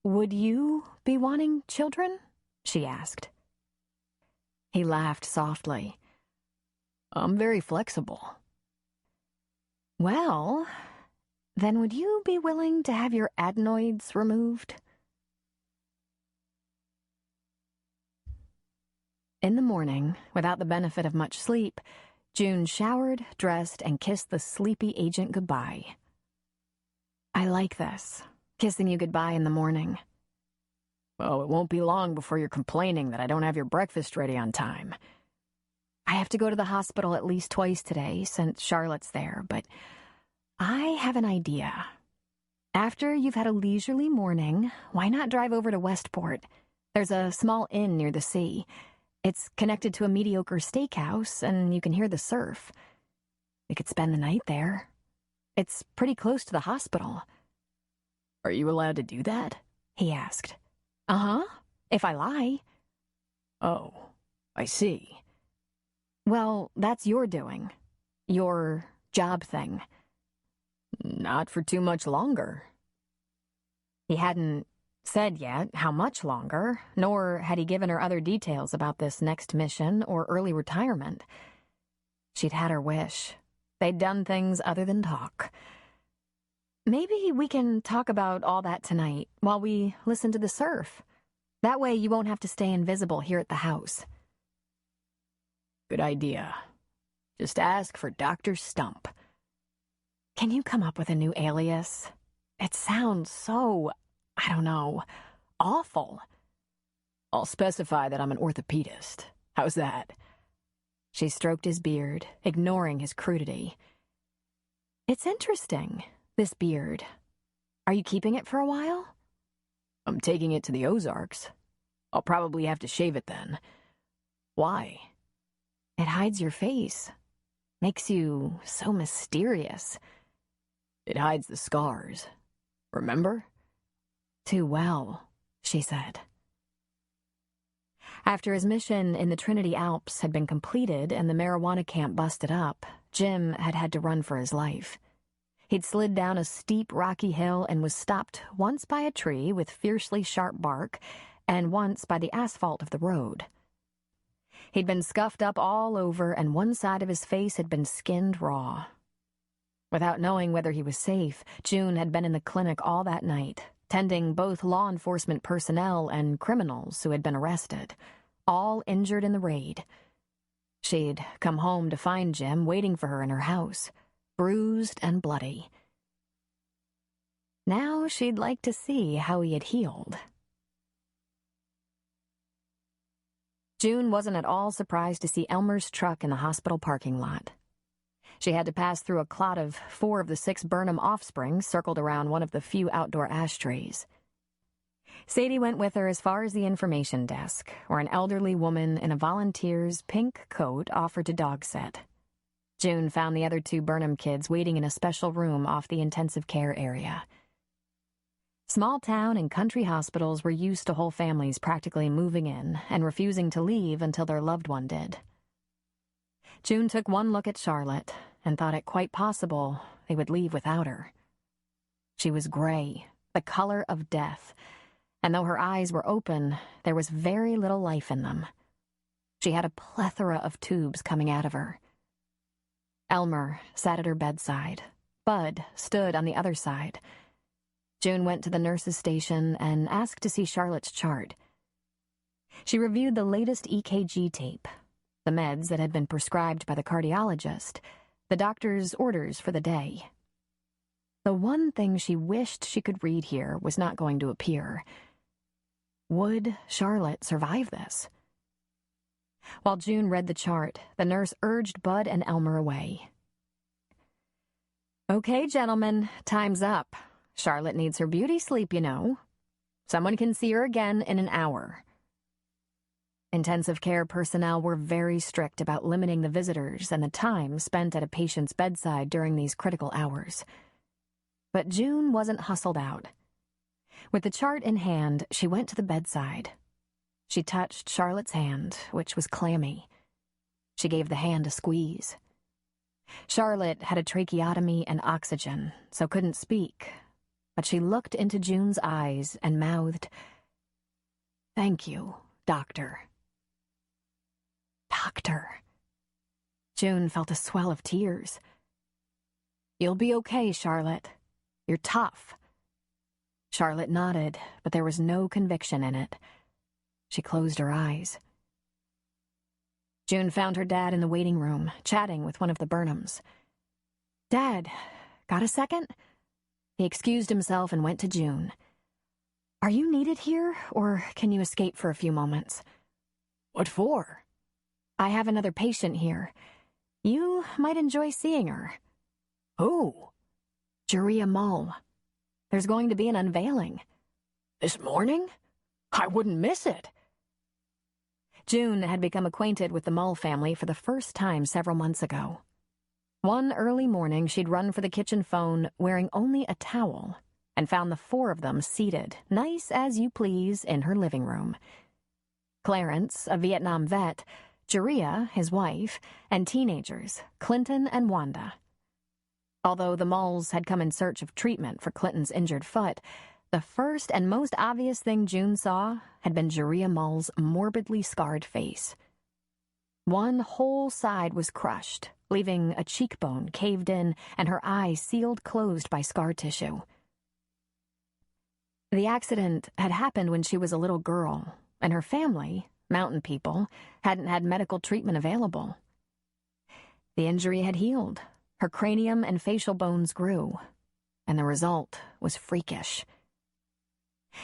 B: Would you be wanting children? She asked. He laughed softly.
C: I'm very flexible.
B: Well, then would you be willing to have your adenoids removed? In the morning, without the benefit of much sleep, June showered, dressed, and kissed the sleepy agent goodbye. I like this, kissing you goodbye in the morning.
C: Oh, it won't be long before you're complaining that I don't have your breakfast ready on time.
B: I have to go to the hospital at least twice today, since Charlotte's there, but I have an idea. After you've had a leisurely morning, why not drive over to Westport? There's a small inn near the sea. It's connected to a mediocre steakhouse, and you can hear the surf. We could spend the night there. It's pretty close to the hospital.
C: Are you allowed to do that?
B: He asked. Uh-huh, if I lie.
C: Oh, I see.
B: Well, that's your doing. Your job thing.
C: Not for too much longer.
B: He hadn't said yet how much longer, nor had he given her other details about this next mission or early retirement. She'd had her wish. They'd done things other than talk. Maybe we can talk about all that tonight while we listen to the surf. That way you won't have to stay invisible here at the house.
C: Good idea. Just ask for Dr. Stump.
B: Can you come up with a new alias? It sounds so, I don't know, awful.
C: I'll specify that I'm an orthopedist. How's that?
B: She stroked his beard, ignoring his crudity. It's interesting, this beard. Are you keeping it for a while?
C: I'm taking it to the Ozarks. I'll probably have to shave it then. Why?
B: It hides your face. Makes you so mysterious.
C: It hides the scars. Remember?
B: Too well, she said. After his mission in the Trinity Alps had been completed and the marijuana camp busted up, Jim had had to run for his life. He'd slid down a steep, rocky hill and was stopped once by a tree with fiercely sharp bark and once by the asphalt of the road. He'd been scuffed up all over, and one side of his face had been skinned raw. Without knowing whether he was safe, June had been in the clinic all that night, tending both law enforcement personnel and criminals who had been arrested, all injured in the raid. She'd come home to find Jim waiting for her in her house, bruised and bloody. Now she'd like to see how he had healed. June wasn't at all surprised to see Elmer's truck in the hospital parking lot. She had to pass through a clot of 4 of the 6 Burnham offspring circled around one of the few outdoor ashtrays. Sadie went with her as far as the information desk, where an elderly woman in a volunteer's pink coat offered to dog sit. June found the other 2 Burnham kids waiting in a special room off the intensive care area. Small town and country hospitals were used to whole families practically moving in and refusing to leave until their loved one did. June took one look at Charlotte and thought it quite possible they would leave without her. She was gray, the color of death, and though her eyes were open, there was very little life in them. She had a plethora of tubes coming out of her. Elmer sat at her bedside. Bud stood on the other side. June went to the nurse's station and asked to see Charlotte's chart. She reviewed the latest EKG tape, the meds that had been prescribed by the cardiologist, the doctor's orders for the day. The one thing she wished she could read here was not going to appear. Would Charlotte survive this? While June read the chart, the nurse urged Bud and Elmer away. "Okay, gentlemen, time's up. Charlotte needs her beauty sleep, you know. Someone can see her again in an hour." Intensive care personnel were very strict about limiting the visitors and the time spent at a patient's bedside during these critical hours. But June wasn't hustled out. With the chart in hand, she went to the bedside. She touched Charlotte's hand, which was clammy. She gave the hand a squeeze. Charlotte had a tracheotomy and oxygen, so couldn't speak, but she looked into June's eyes and mouthed, "Thank you, Doctor." Doctor. June felt a swell of tears. "You'll be okay, Charlotte. You're tough." Charlotte nodded, but there was no conviction in it. She closed her eyes. June found her dad in the waiting room, chatting with one of the Burnhams. "Dad, got a second?" He excused himself and went to June. "Are you needed here, or can you escape for a few moments?"
C: "What for?"
B: "I have another patient here. You might enjoy seeing her."
C: "Who?"
B: "Juria Mull. There's going to be an unveiling."
C: "This morning? I wouldn't miss it."
B: June had become acquainted with the Mull family for the first time several months ago. One early morning, she'd run for the kitchen phone wearing only a towel and found the 4 of them seated, nice as you please, in her living room. Clarence, a Vietnam vet, Juria, his wife, and teenagers, Clinton and Wanda. Although the Mulls had come in search of treatment for Clinton's injured foot, the first and most obvious thing June saw had been Juria Mull's morbidly scarred face. One whole side was crushed, leaving a cheekbone caved in and her eye sealed closed by scar tissue. The accident had happened when she was a little girl, and her family, mountain people, hadn't had medical treatment available. The injury had healed. Her cranium and facial bones grew, and the result was freakish.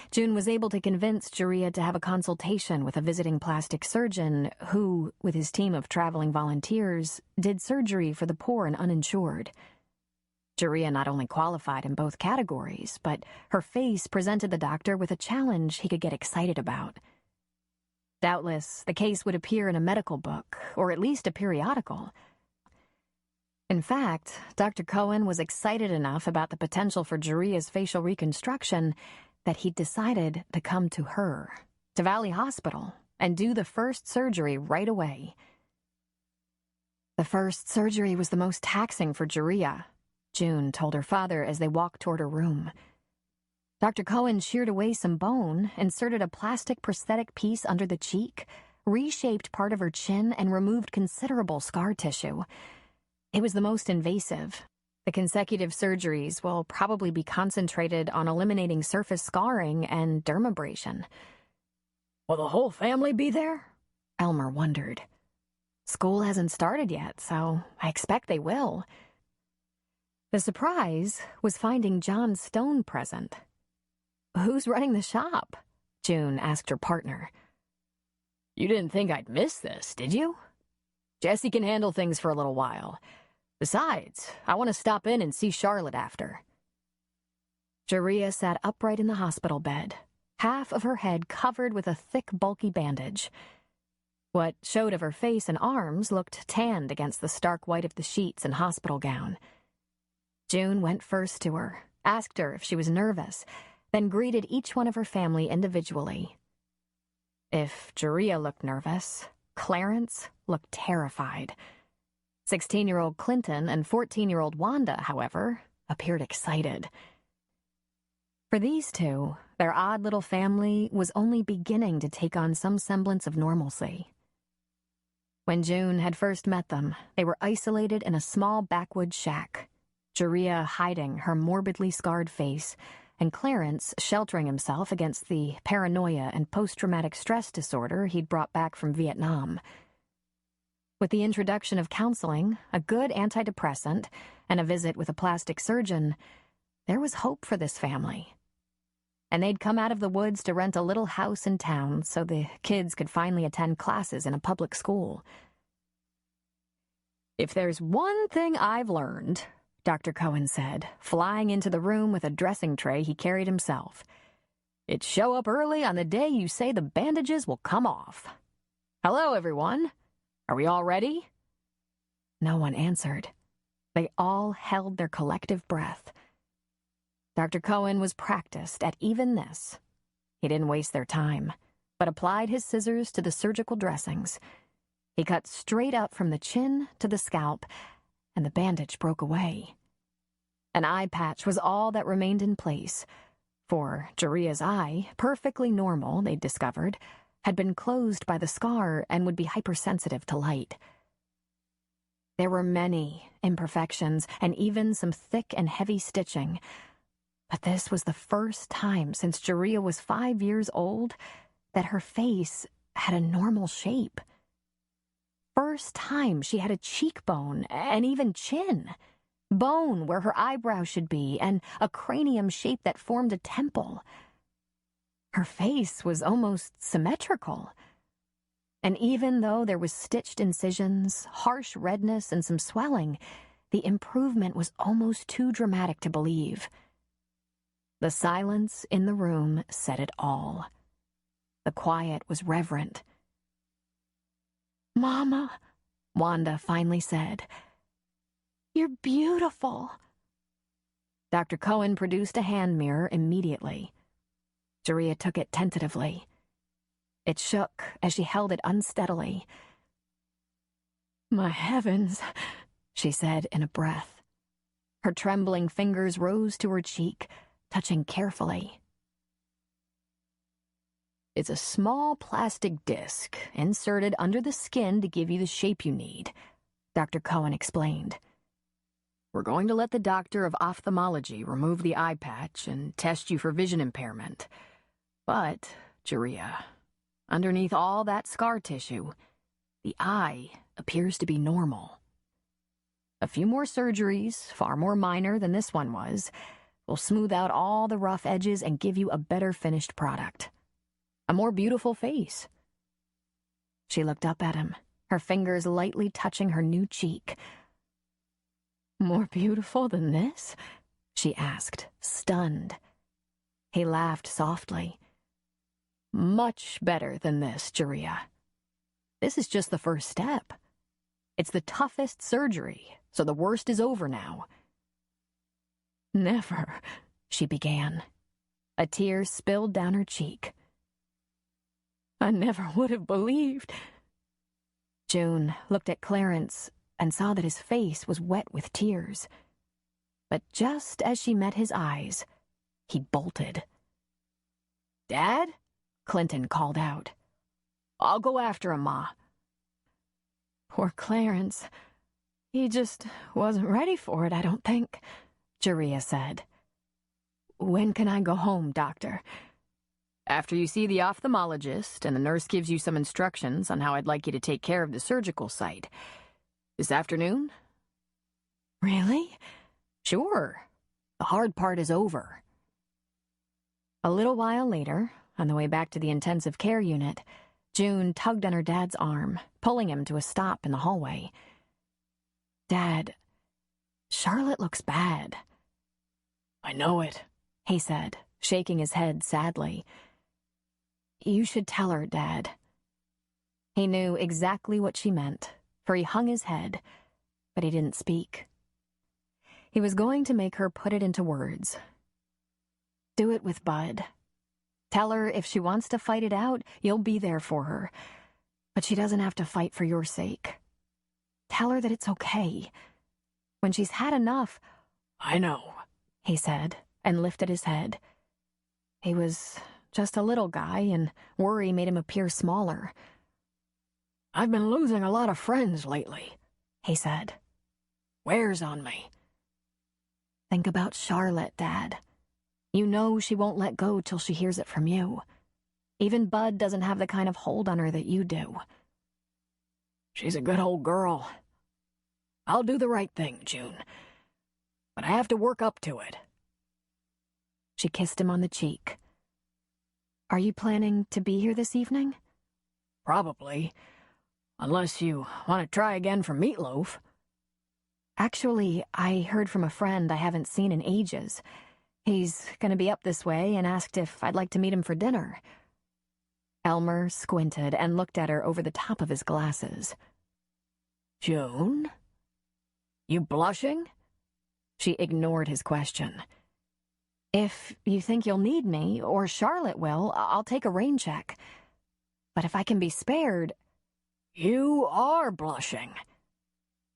B: June was able to convince Juria to have a consultation with a visiting plastic surgeon who, with his team of traveling volunteers, did surgery for the poor and uninsured. Juria not only qualified in both categories, but her face presented the doctor with a challenge he could get excited about. Doubtless, the case would appear in a medical book, or at least a periodical. In fact, Dr. Cohen was excited enough about the potential for Juria's facial reconstruction that he'd decided to come to her, to Valley Hospital, and do the first surgery right away. The first surgery was the most taxing for Juria, June told her father as they walked toward her room. Dr. Cohen sheared away some bone, inserted a plastic prosthetic piece under the cheek, reshaped part of her chin, and removed considerable scar tissue. It was the most invasive. The consecutive surgeries will probably be concentrated on eliminating surface scarring and dermabrasion.
C: "Will the whole family be there?"
B: Elmer wondered. "School hasn't started yet, so I expect they will." The surprise was finding John Stone present. "Who's running the shop?" June asked her partner.
C: "You didn't think I'd miss this, did you? Jesse can handle things for a little while.
B: Besides, I want to stop in and see Charlotte after. Jeria sat upright in the hospital bed, half of her head covered with a thick, bulky bandage. What showed of her face and arms looked tanned against the stark white of the sheets and hospital gown. June went first to her, asked her if she was nervous, then greeted each one of her family individually. If Jeria looked nervous, Clarence looked terrified. 16-year-old Clinton and 14-year-old Wanda, however, appeared excited. For these two, their odd little family was only beginning to take on some semblance of normalcy. When June had first met them, they were isolated in a small backwoods shack, Jeria hiding her morbidly scarred face, and Clarence sheltering himself against the paranoia and post-traumatic stress disorder he'd brought back from Vietnam. With the introduction of counseling, a good antidepressant, and a visit with a plastic surgeon, there was hope for this family. And they'd come out of the woods to rent a little house in town so the kids could finally attend classes in a public school. "If there's one thing I've learned," Dr. Cohen said, flying into the room with a dressing tray he carried himself, "it's show up early on the day you say the bandages will come off. Hello, everyone. Are we all ready?" No one answered. They all held their collective breath. Dr. Cohen was practiced at even this. He didn't waste their time, but applied his scissors to the surgical dressings. He cut straight up from the chin to the scalp, and the bandage broke away. An eye patch was all that remained in place, for Jeria's eye, perfectly normal, they'd discovered, had been closed by the scar and would be hypersensitive to light. There were many imperfections and even some thick and heavy stitching, but this was the first time since Jeria was 5 years old that her face had a normal shape. First time she had a cheekbone and even chin, bone where her eyebrow should be, and a cranium shape that formed a temple. Her face was almost symmetrical. And even though there was stitched incisions, harsh redness, and some swelling, the improvement was almost too dramatic to believe. The silence in the room said it all. The quiet was reverent. "Mama," Wanda finally said, "you're beautiful." Dr. Cohen produced a hand mirror immediately. Jeria took it tentatively. It shook as she held it unsteadily. "My heavens," she said in a breath. Her trembling fingers rose to her cheek, touching carefully. "It's a small plastic disc inserted under the skin to give you the shape you need," Dr. Cohen explained. "We're going to let the doctor of ophthalmology remove the eye patch and test you for vision impairment. But, Jeria, underneath all that scar tissue, the eye appears to be normal. A few more surgeries, far more minor than this one was, will smooth out all the rough edges and give you a better finished product. A more beautiful face." She looked up at him, her fingers lightly touching her new cheek. "More beautiful than this?" she asked, stunned. He laughed softly. "Much better than this, Jeria. This is just the first step. It's the toughest surgery, so the worst is over now." "Never," she began. A tear spilled down her cheek. "I never would have believed." June looked at Clarence and saw that his face was wet with tears. But just as she met his eyes, he bolted. "Dad?" Clinton called out. "I'll go after him, Ma." "Poor Clarence. He just wasn't ready for it, I don't think," Jeria said. "When can I go home, Doctor?" "After you see the ophthalmologist and the nurse gives you some instructions on how I'd like you to take care of the surgical site. This afternoon?" "Really?" "Sure. The hard part is over." A little while later, on the way back to the intensive care unit, June tugged on her dad's arm, pulling him to a stop in the hallway. "Dad, Charlotte looks bad.
C: I know it,
B: He said, shaking his head sadly. You should tell her, Dad. He knew exactly what she meant, for he hung his head, but he didn't speak. He was going to make her put it into words. Do it with Bud. Tell her if she wants to fight it out, you'll be there for her. But she doesn't have to fight for your sake. Tell her that it's okay. When she's had enough...
C: I know,
B: he said, and lifted his head. He was just a little guy, and worry made him appear smaller.
C: I've been losing a lot of friends lately,
B: he said.
C: Wears on me.
B: Think about Charlotte, Dad. You know she won't let go till she hears it from you. Even Bud doesn't have the kind of hold on her that you do.
C: She's a good old girl. I'll do the right thing, June. But I have to work up to it.
B: She kissed him on the cheek. Are you planning to be here this evening?
C: Probably. Unless you want to try again for meatloaf.
B: Actually, I heard from a friend I haven't seen in ages. He's gonna be up this way and asked if I'd like to meet him for dinner. Elmer squinted and looked at her over the top of his glasses.
C: June? You blushing?
B: She ignored his question. If you think you'll need me, or Charlotte will, I'll take a rain check. But if I can be spared...
C: You are blushing.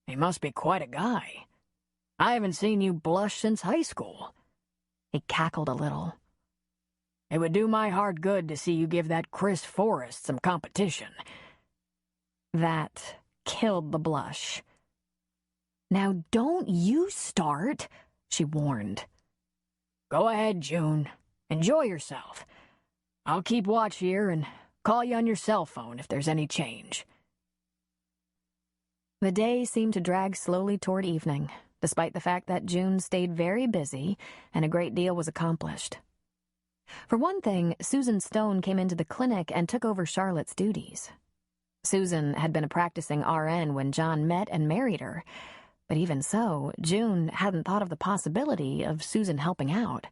C: He must be quite a guy. I haven't seen you blush since high school.
B: He cackled a little.
C: It would do my heart good to see you give that Chris Forrest some competition.
B: That killed the blush. Now don't you start, she warned.
C: Go ahead, June. Enjoy yourself. I'll keep watch here and call you on your cell phone if there's any change.
B: The day seemed to drag slowly toward evening, despite the fact that June stayed very busy and a great deal was accomplished. For one thing, Susan Stone came into the clinic and took over Charlotte's duties. Susan had been a practicing RN when John met and married her, but even so, June hadn't thought of the possibility of Susan helping out.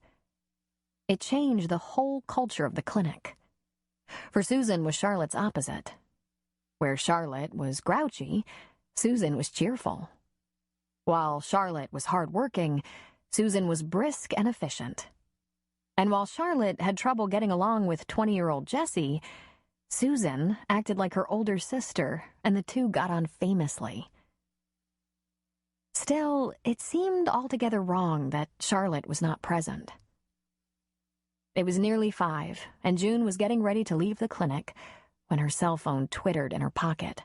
B: It changed the whole culture of the clinic. For Susan was Charlotte's opposite. Where Charlotte was grouchy, Susan was cheerful. While Charlotte was hard-working, Susan was brisk and efficient. And while Charlotte had trouble getting along with 20-year-old Jessie, Susan acted like her older sister, and the two got on famously. Still, it seemed altogether wrong that Charlotte was not present. It was nearly 5, and June was getting ready to leave the clinic when her cell phone twittered in her pocket.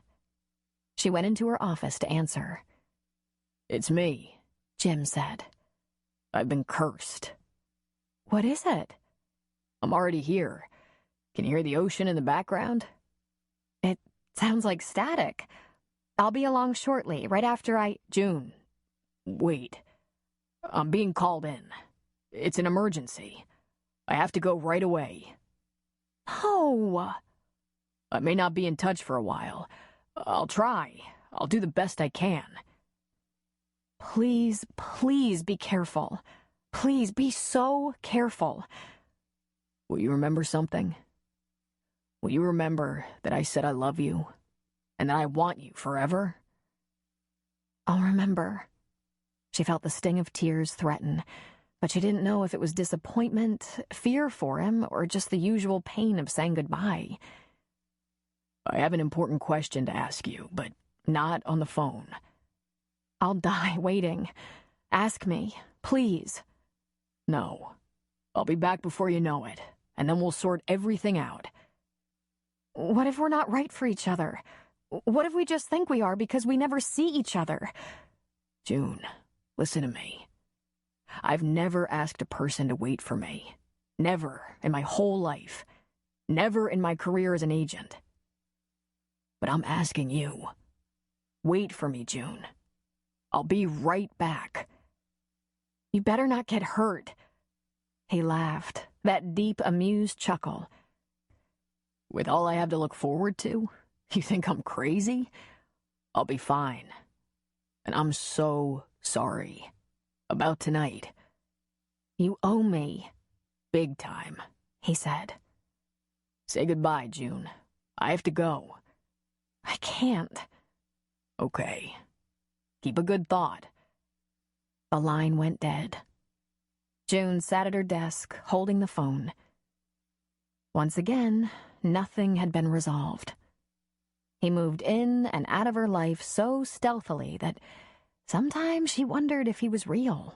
B: She went into her office to answer.
C: It's me,
B: Jim said.
C: I've been cursed.
B: What is it?
C: I'm already here. Can you hear the ocean in the background?
B: It sounds like static. I'll be along shortly, right after
C: June, wait. I'm being called in. It's an emergency. I have to go right away.
B: No!
C: I may not be in touch for a while. I'll try. I'll do the best I can.
B: Please, please be careful. Please be so careful.
C: Will you remember something? Will you remember that I said I love you and that I want you forever?
B: I'll remember. She felt the sting of tears threaten, but she didn't know if it was disappointment, fear for him, or just the usual pain of saying goodbye.
C: I have an important question to ask you, but not on the phone.
B: I'll die waiting. Ask me, please.
C: No. I'll be back before you know it, and then we'll sort everything out.
B: What if we're not right for each other? What if we just think we are because we never see each other?
C: June, listen to me. I've never asked a person to wait for me. Never in my whole life. Never in my career as an agent. But I'm asking you. Wait for me, June. I'll be right back.
B: You better not get hurt. He laughed, that deep, amused chuckle.
C: With all I have to look forward to, you think I'm crazy? I'll be fine. And I'm so Sorry. About tonight.
B: You owe me.
C: Big time,
B: He said.
C: Say goodbye, June. I have to go.
B: I can't.
C: Okay. Keep a good thought.
B: The line went dead. June sat at her desk, holding the phone. Once again, nothing had been resolved. He moved in and out of her life so stealthily that sometimes she wondered if he was real.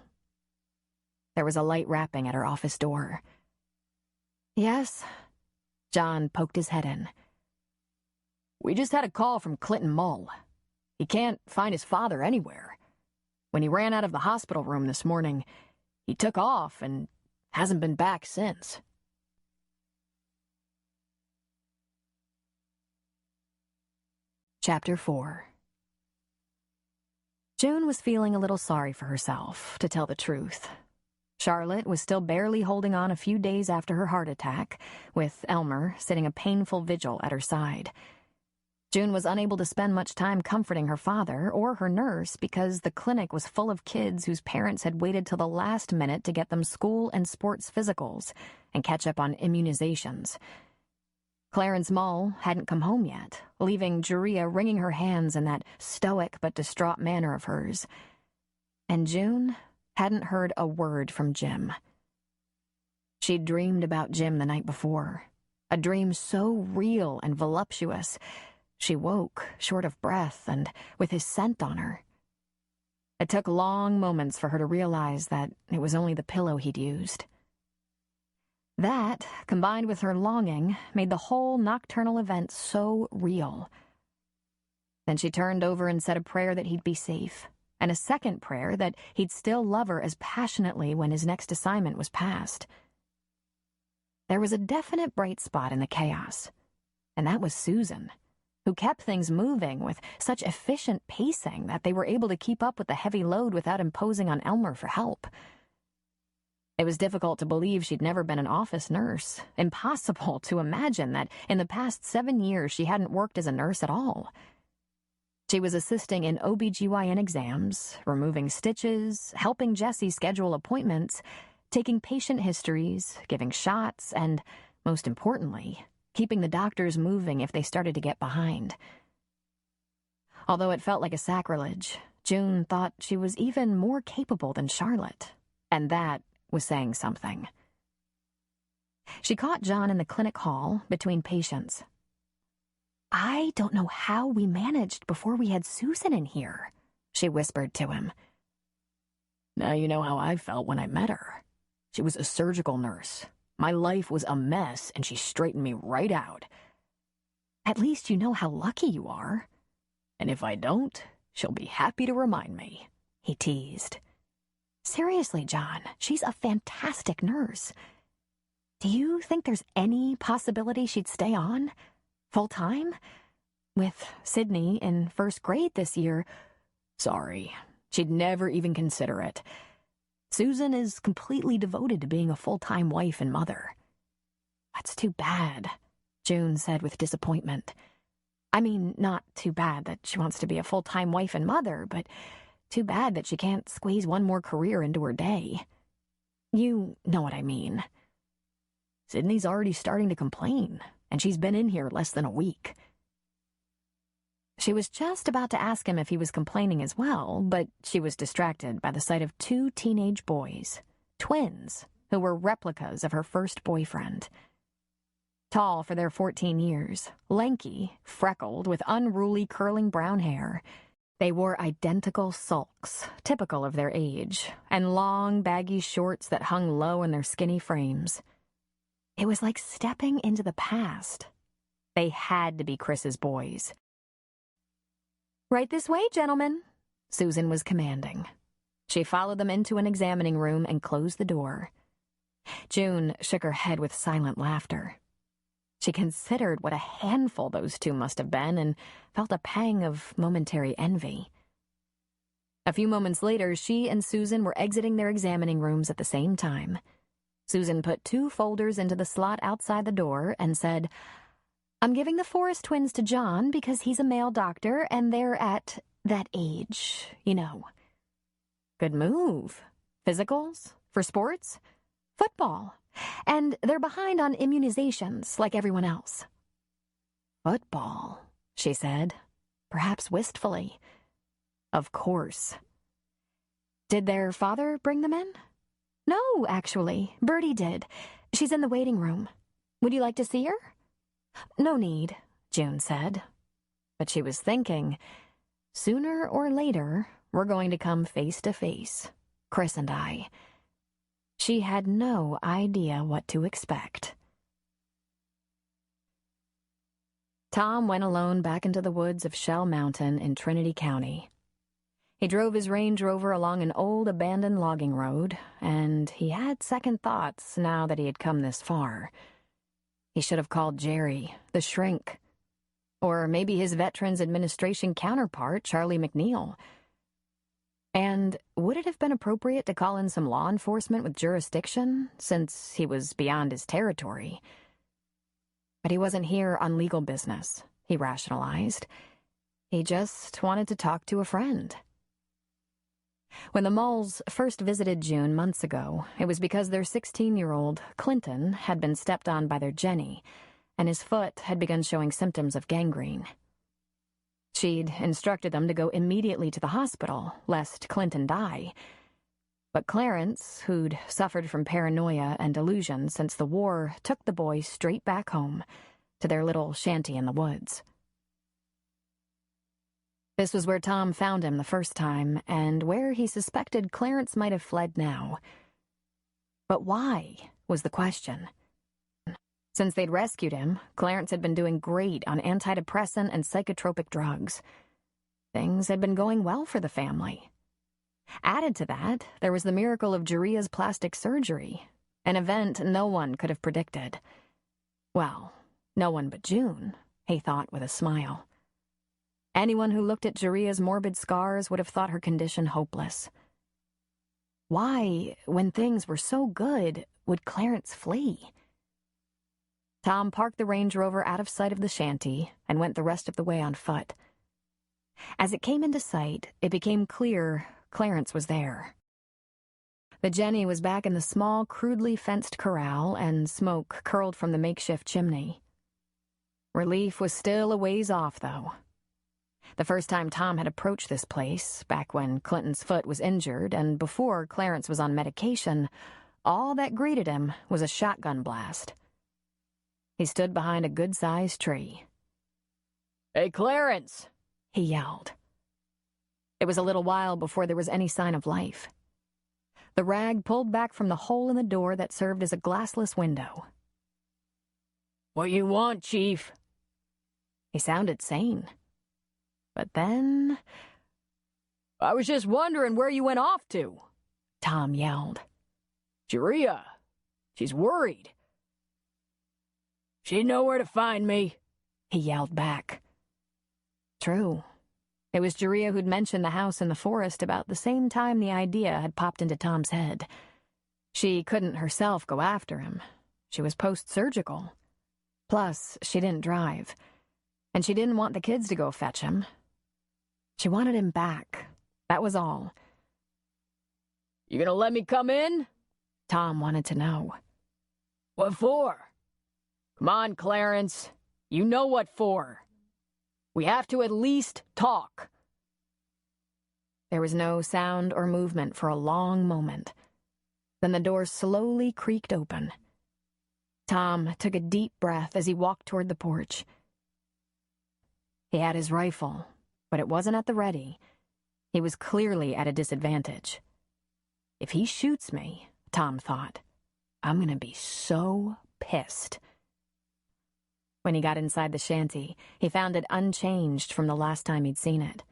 B: There was a light rapping at her office door. Yes? John poked his head in.
C: We just had a call from Clinton Mull. He can't find his father anywhere. When he ran out of the hospital room this morning, he took off and hasn't been back since.
B: Chapter 4. June was feeling a little sorry for herself, to tell the truth. Charlotte was still barely holding on a few days after her heart attack, with Elmer sitting a painful vigil at her side. June was unable to spend much time comforting her father or her nurse because the clinic was full of kids whose parents had waited till the last minute to get them school and sports physicals and catch up on immunizations. Clarence Mull hadn't come home yet, leaving Juria wringing her hands in that stoic but distraught manner of hers. And June hadn't heard a word from Jim. She'd dreamed about Jim the night before, a dream so real and voluptuous. She woke, short of breath and with his scent on her. It took long moments for her to realize that it was only the pillow he'd used. That, combined with her longing, made the whole nocturnal event so real. Then she turned over and said a prayer that he'd be safe, and a second prayer that he'd still love her as passionately when his next assignment was past. There was a definite bright spot in the chaos, and that was Susan, who kept things moving with such efficient pacing that they were able to keep up with the heavy load without imposing on Elmer for help. It was difficult to believe she'd never been an office nurse, impossible to imagine that in the past 7 years she hadn't worked as a nurse at all. She was assisting in OB/GYN exams, removing stitches, helping Jessie schedule appointments, taking patient histories, giving shots, and, most importantly, keeping the doctors moving if they started to get behind. Although it felt like a sacrilege, June thought she was even more capable than Charlotte, and that was saying something. She caught John in the clinic hall between patients. "I don't know how we managed before we had Susan in here," she whispered to him.
C: Now you know how I felt when I met her. She was a surgical nurse. My life was a mess, and she straightened me right out.
B: At least you know how lucky you are.
C: And if I don't, she'll be happy to remind me,
B: he teased. Seriously, John, she's a fantastic nurse. Do you think there's any possibility she'd stay on? Full-time? With Sydney in first grade this year.
C: Sorry, she'd never even consider it. Susan is completely devoted to being a full-time wife and mother.
B: That's too bad, June said with disappointment. I mean, not too bad that she wants to be a full-time wife and mother, but too bad that she can't squeeze one more career into her day. You know what I mean.
C: Sydney's already starting to complain, and she's been in here less than a week.
B: She was just about to ask him if he was complaining as well, but she was distracted by the sight of 2 teenage boys, twins, who were replicas of her first boyfriend. Tall for their 14 years, lanky, freckled, with unruly curling brown hair, they wore identical sulks, typical of their age, and long, baggy shorts that hung low in their skinny frames. It was like stepping into the past. They had to be Chris's boys. "Right this way, gentlemen," Susan was commanding. She followed them into an examining room and closed the door. June shook her head with silent laughter. She considered what a handful those 2 must have been and felt a pang of momentary envy. A few moments later, she and Susan were exiting their examining rooms at the same time. Susan put 2 folders into the slot outside the door and said, "I'm giving the Forrest twins to John because he's a male doctor and they're at that age, you know." Good move. Physicals? For sports? Football. And they're behind on immunizations like everyone else. Football, she said, perhaps wistfully. Of course. Did their father bring them in? No, actually. Bertie did. She's in the waiting room. Would you like to see her? No need, June said. But she was thinking, sooner or later, we're going to come face to face, Chris and I. She had no idea what to expect. Tom went alone back into the woods of Shell Mountain in Trinity County. He drove his Range Rover along an old abandoned logging road, and he had second thoughts now that he had come this far. He should have called Jerry, the shrink. Or maybe his Veterans Administration counterpart, Charlie McNeil. And would it have been appropriate to call in some law enforcement with jurisdiction, since he was beyond his territory? But he wasn't here on legal business, he rationalized. He just wanted to talk to a friend. When the Mulls first visited June months ago, it was because their 16-year-old, Clinton, had been stepped on by their Jenny, and his foot had begun showing symptoms of gangrene. She'd instructed them to go immediately to the hospital, lest Clinton die. But Clarence, who'd suffered from paranoia and delusion since the war, took the boy straight back home, to their little shanty in the woods. This was where Tom found him the first time, and where he suspected Clarence might have fled now. But why, was the question. Since they'd rescued him, Clarence had been doing great on antidepressant and psychotropic drugs. Things had been going well for the family. Added to that, there was the miracle of Jeria's plastic surgery, an event no one could have predicted. Well, no one but June, he thought with a smile. Anyone who looked at Jeria's morbid scars would have thought her condition hopeless. Why, when things were so good, would Clarence flee? Tom parked the Range Rover out of sight of the shanty and went the rest of the way on foot. As it came into sight, it became clear Clarence was there. The Jenny was back in the small, crudely fenced corral, and smoke curled from the makeshift chimney. Relief was still a ways off, though. The first time Tom had approached this place, back when Clinton's foot was injured and before Clarence was on medication, all that greeted him was a shotgun blast. He stood behind a good-sized tree.
C: "Hey, Clarence!"
B: he yelled. It was a little while before there was any sign of life. The rag pulled back from the hole in the door that served as a glassless window.
C: "What you want, Chief?"
B: He sounded sane. But then...
C: "I was just wondering where you went off to,"
B: Tom yelled.
C: "Jeria. She's worried. She'd know where to find me,"
B: he yelled back. True. It was Jeria who'd mentioned the house in the forest about the same time the idea had popped into Tom's head. She couldn't herself go after him. She was post-surgical. Plus, she didn't drive. And she didn't want the kids to go fetch him. She wanted him back. That was all.
C: "You gonna let me come in?"
B: Tom wanted to know.
C: "What for?" "Come on, Clarence. You know what for. We have to at least talk."
B: There was no sound or movement for a long moment. Then the door slowly creaked open. Tom took a deep breath as he walked toward the porch. He had his rifle, but it wasn't at the ready. He was clearly at a disadvantage. If he shoots me, Tom thought, I'm going to be so pissed. When he got inside the shanty, he found it unchanged from the last time he'd seen it.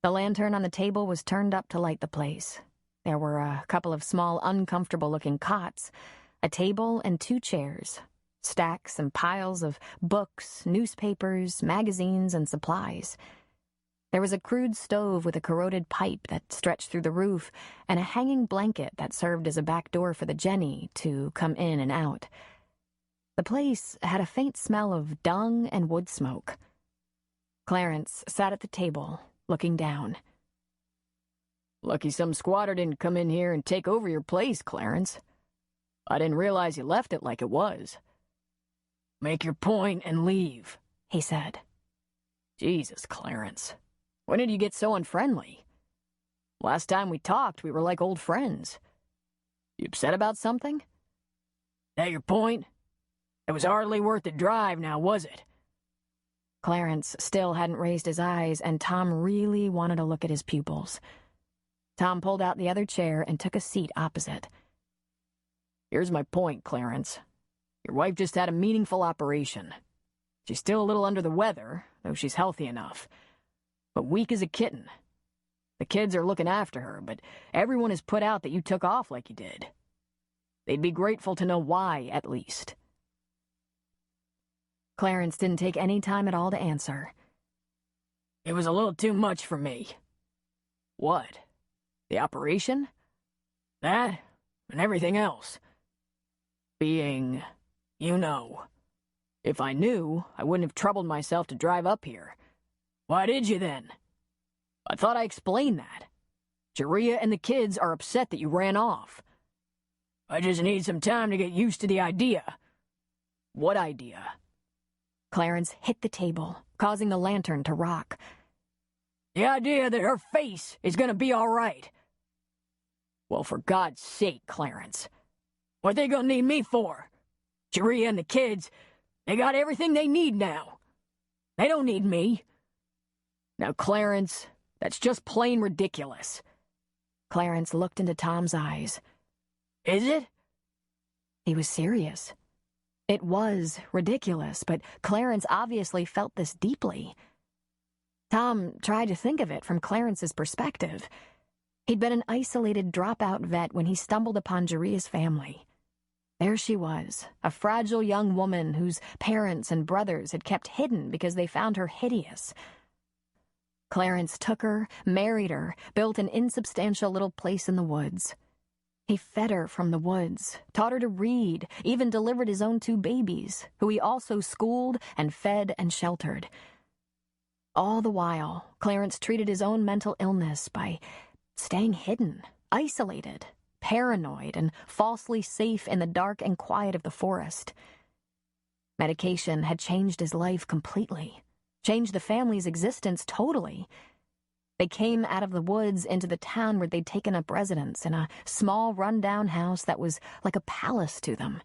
B: The lantern on the table was turned up to light the place. There were a couple of small, uncomfortable-looking cots, a table and 2 chairs, stacks and piles of books, newspapers, magazines, and supplies. There was a crude stove with a corroded pipe that stretched through the roof and a hanging blanket that served as a back door for the Jenny to come in and out. The place had a faint smell of dung and wood smoke. Clarence sat at the table, looking down.
C: Lucky some squatter didn't come in here and take over your place, Clarence. I didn't realize you left it like it was. Make your point and leave, he said. Jesus, Clarence. When did you get so unfriendly? Last time we talked, we were like old friends. You upset about something? That your point? It was hardly worth the drive now, was it?
B: Clarence still hadn't raised his eyes, and Tom really wanted to look at his pupils. Tom pulled out the other chair and took a seat opposite.
C: Here's my point, Clarence. Your wife just had a meaningful operation. She's still a little under the weather, though she's healthy enough. But weak as a kitten. The kids are looking after her, but everyone is put out that you took off like you did. They'd be grateful to know why, at least.
B: Clarence didn't take any time at all to answer.
C: It was a little too much for me. What? The operation? That, and everything else. Being, you know. If I knew, I wouldn't have troubled myself to drive up here. Why did you then? I thought I explained that. Sharia and the kids are upset that you ran off. I just need some time to get used to the idea. What idea?
B: Clarence hit the table, causing the lantern to rock.
C: The idea that her face is gonna be all right. Well, for God's sake, Clarence. What they gonna need me for? Sharia and the kids, they got everything they need now. They don't need me. Now, Clarence, that's just plain ridiculous.
B: Clarence looked into Tom's eyes.
C: Is it?
B: He was serious. It was ridiculous, but Clarence obviously felt this deeply. Tom tried to think of it from Clarence's perspective. He'd been an isolated dropout vet when he stumbled upon Jaria's family. There she was, a fragile young woman whose parents and brothers had kept hidden because they found her hideous. Clarence took her, married her, built an insubstantial little place in the woods. He fed her from the woods, taught her to read, even delivered his own 2 babies, who he also schooled and fed and sheltered. All the while, Clarence treated his own mental illness by staying hidden, isolated, paranoid, and falsely safe in the dark and quiet of the forest. Medication had changed his life completely, changed the family's existence totally. They came out of the woods into the town where they'd taken up residence in a small, run-down house that was like a palace to them.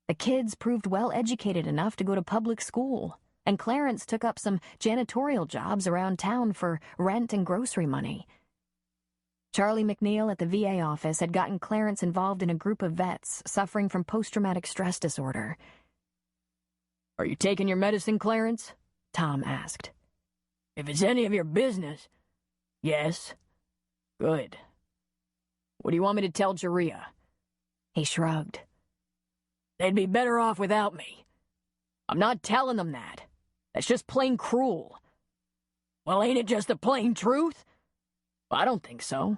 B: The kids proved well-educated enough to go to public school, and Clarence took up some janitorial jobs around town for rent and grocery money. Charlie McNeil at the VA office had gotten Clarence involved in a group of vets suffering from post-traumatic stress disorder.
C: Are you taking your medicine, Clarence? Tom asked. If it's any of your business. Yes. Good. What do you want me to tell Sharia?
B: He shrugged.
C: They'd be better off without me. I'm not telling them that. That's just plain cruel. Well, ain't it just the plain truth? I don't think so.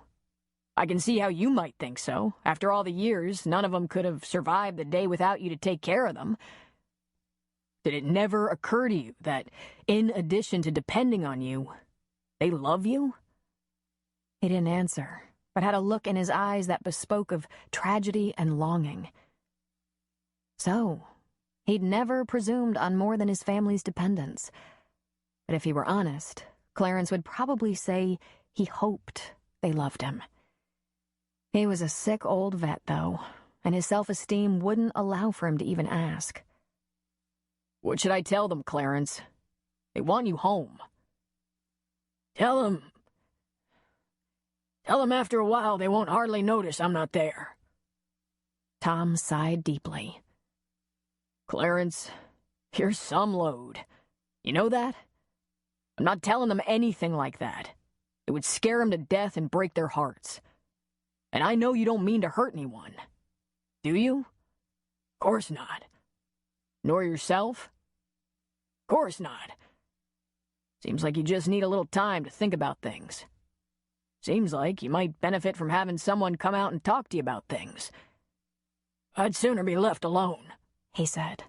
C: I can see how you might think so. After all the years, none of them could have survived the day without you to take care of them. Did it never occur to you that, in addition to depending on you, they love you?
B: He didn't answer, but had a look in his eyes that bespoke of tragedy and longing. So, he'd never presumed on more than his family's dependence. But if he were honest, Clarence would probably say he hoped they loved him. He was a sick old vet, though, and his self-esteem wouldn't allow for him to even ask.
C: What should I tell them, Clarence? They want you home. Tell them after a while they won't hardly notice I'm not there.
B: Tom sighed deeply.
C: Clarence, you're some load. You know that? I'm not telling them anything like that. It would scare them to death and break their hearts. And I know you don't mean to hurt anyone. Do you? Of course not. Nor yourself? Of course not. Seems like you just need a little time to think about things. Seems like you might benefit from having someone come out and talk to you about things. I'd sooner be left alone,
B: he said.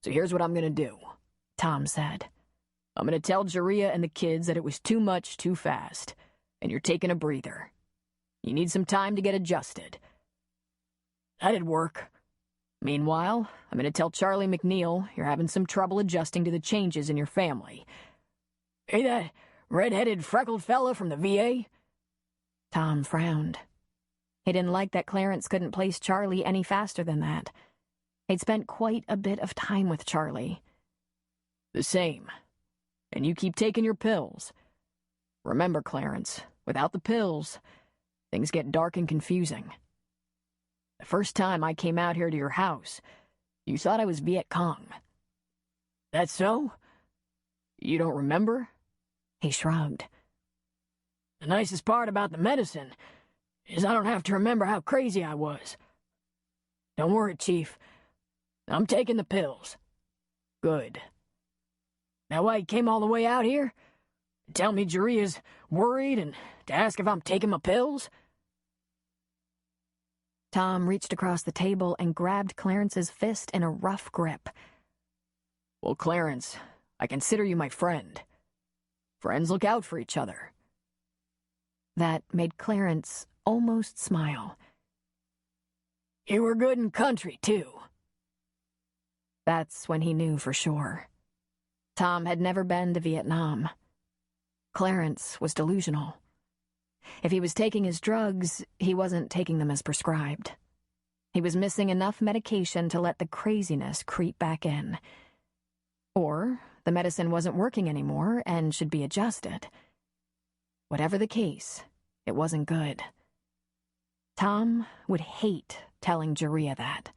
C: So here's what I'm gonna do,
B: Tom said.
C: I'm gonna tell Sharia and the kids that it was too much too fast. and you're taking a breather. You need some time to get adjusted. That'd work. Meanwhile, I'm going to tell Charlie McNeil you're having some trouble adjusting to the changes in your family. Hey, that red-headed, freckled fella from the VA?
B: Tom frowned. He didn't like that Clarence couldn't place Charlie any faster than that. He'd spent quite a bit of time with Charlie.
C: The same. And you keep taking your pills. Remember, Clarence, without the pills, things get dark and confusing. The first time I came out here to your house, you thought I was Viet Cong. That so? You don't remember?
B: He shrugged.
C: The nicest part about the medicine is I don't have to remember how crazy I was. Don't worry, Chief. I'm taking the pills. Good. That why you came all the way out here? To tell me Jaria's worried and to ask if I'm taking my pills?
B: Tom reached across the table and grabbed Clarence's fist in a rough grip.
C: Well, Clarence, I consider you my friend. Friends look out for each other.
B: That made Clarence almost smile.
C: You were good in country, too.
B: That's when he knew for sure. Tom had never been to Vietnam. Clarence was delusional. If he was taking his drugs, he wasn't taking them as prescribed. He was missing enough medication to let the craziness creep back in. Or the medicine wasn't working anymore and should be adjusted. Whatever the case, it wasn't good. Tom would hate telling Jaria that.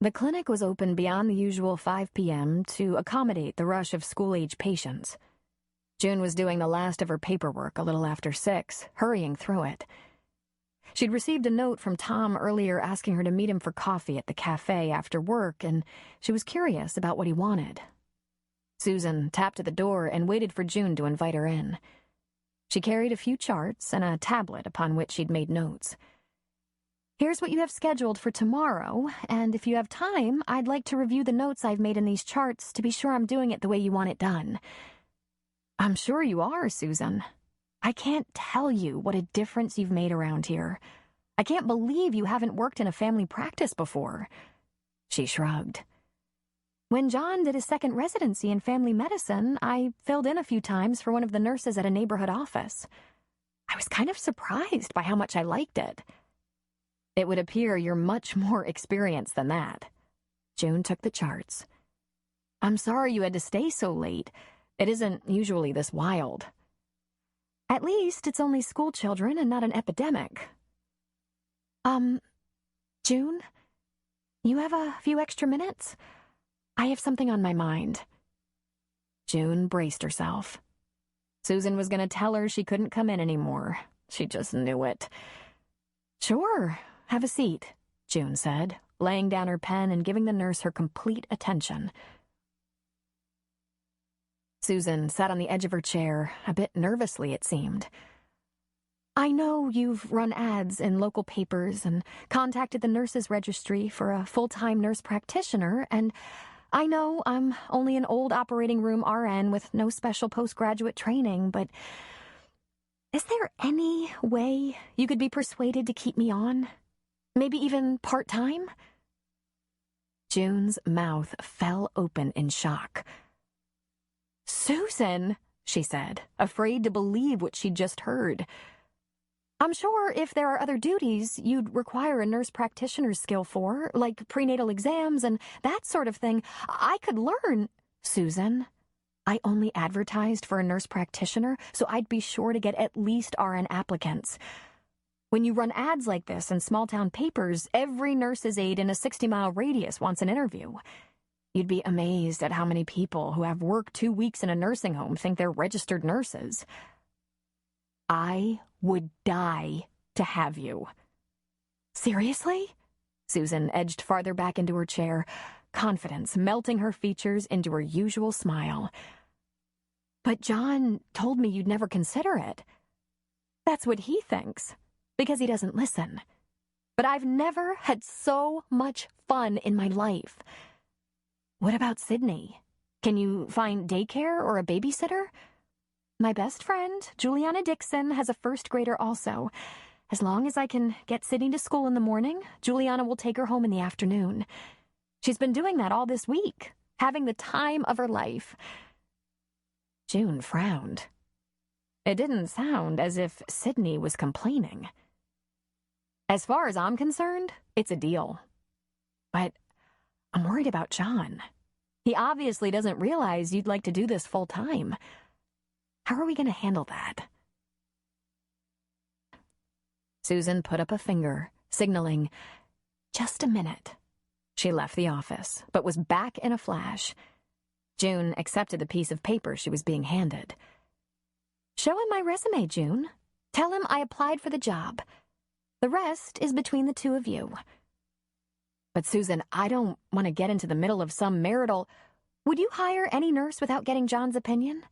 B: The clinic was open beyond the usual 5 p.m. to accommodate the rush of school-age patients. June was doing the last of her paperwork a little after 6, hurrying through it. She'd received a note from Tom earlier asking her to meet him for coffee at the cafe after work, and she was curious about what he wanted. Susan tapped at the door and waited for June to invite her in. She carried a few charts and a tablet upon which she'd made notes. Here's what you have scheduled for tomorrow, and if you have time, I'd like to review the notes I've made in these charts to be sure I'm doing it the way you want it done. I'm sure you are, Susan. I can't tell you what a difference you've made around here. I can't believe you haven't worked in a family practice before. She shrugged. When John did his second residency in family medicine, I filled in a few times for one of the nurses at a neighborhood office. I was kind of surprised by how much I liked it. It would appear you're much more experienced than that. June took the charts. I'm sorry you had to stay so late. It isn't usually this wild. At least it's only school children and not an epidemic. June? You have a few extra minutes? I have something on my mind. June braced herself. Susan was going to tell her she couldn't come in anymore. She just knew it. Sure, have a seat, June said, laying down her pen and giving the nurse her complete attention. Susan sat on the edge of her chair, a bit nervously it seemed. I know you've run ads in local papers and contacted the nurses' registry for a full-time nurse practitioner, and I know I'm only an old operating room RN with no special postgraduate training, but is there any way you could be persuaded to keep me on? Maybe even part-time? June's mouth fell open in shock. Susan, she said, afraid to believe what she'd just heard. I'm sure if there are other duties you'd require a nurse practitioner's skill for, like prenatal exams and that sort of thing, I could learn. Susan, I only advertised for a nurse practitioner, so I'd be sure to get at least RN applicants. When you run ads like this in small-town papers, every nurse's aide in a 60-mile radius wants an interview. You'd be amazed at how many people who have worked 2 weeks in a nursing home think they're registered nurses. I would die to have you. Seriously? Susan edged farther back into her chair, confidence melting her features into her usual smile. But John told me you'd never consider it. That's what he thinks, because he doesn't listen. But I've never had so much fun in my life. What about Sydney? Can you find daycare or a babysitter? My best friend, Juliana Dixon, has a first grader also. As long as I can get Sydney to school in the morning, Juliana will take her home in the afternoon. She's been doing that all this week, having the time of her life. June frowned. It didn't sound as if Sydney was complaining. As far as I'm concerned, it's a deal. But I'm worried about John. He obviously doesn't realize you'd like to do this full time. How are we going to handle that? Susan put up a finger, signaling, "Just a minute." She left the office, but was back in a flash. June accepted the piece of paper she was being handed. "Show him my resume, June. Tell him I applied for the job. The rest is between the two of you." "But Susan, I don't want to get into the middle of some marital—" "Would you hire any nurse without getting John's opinion?"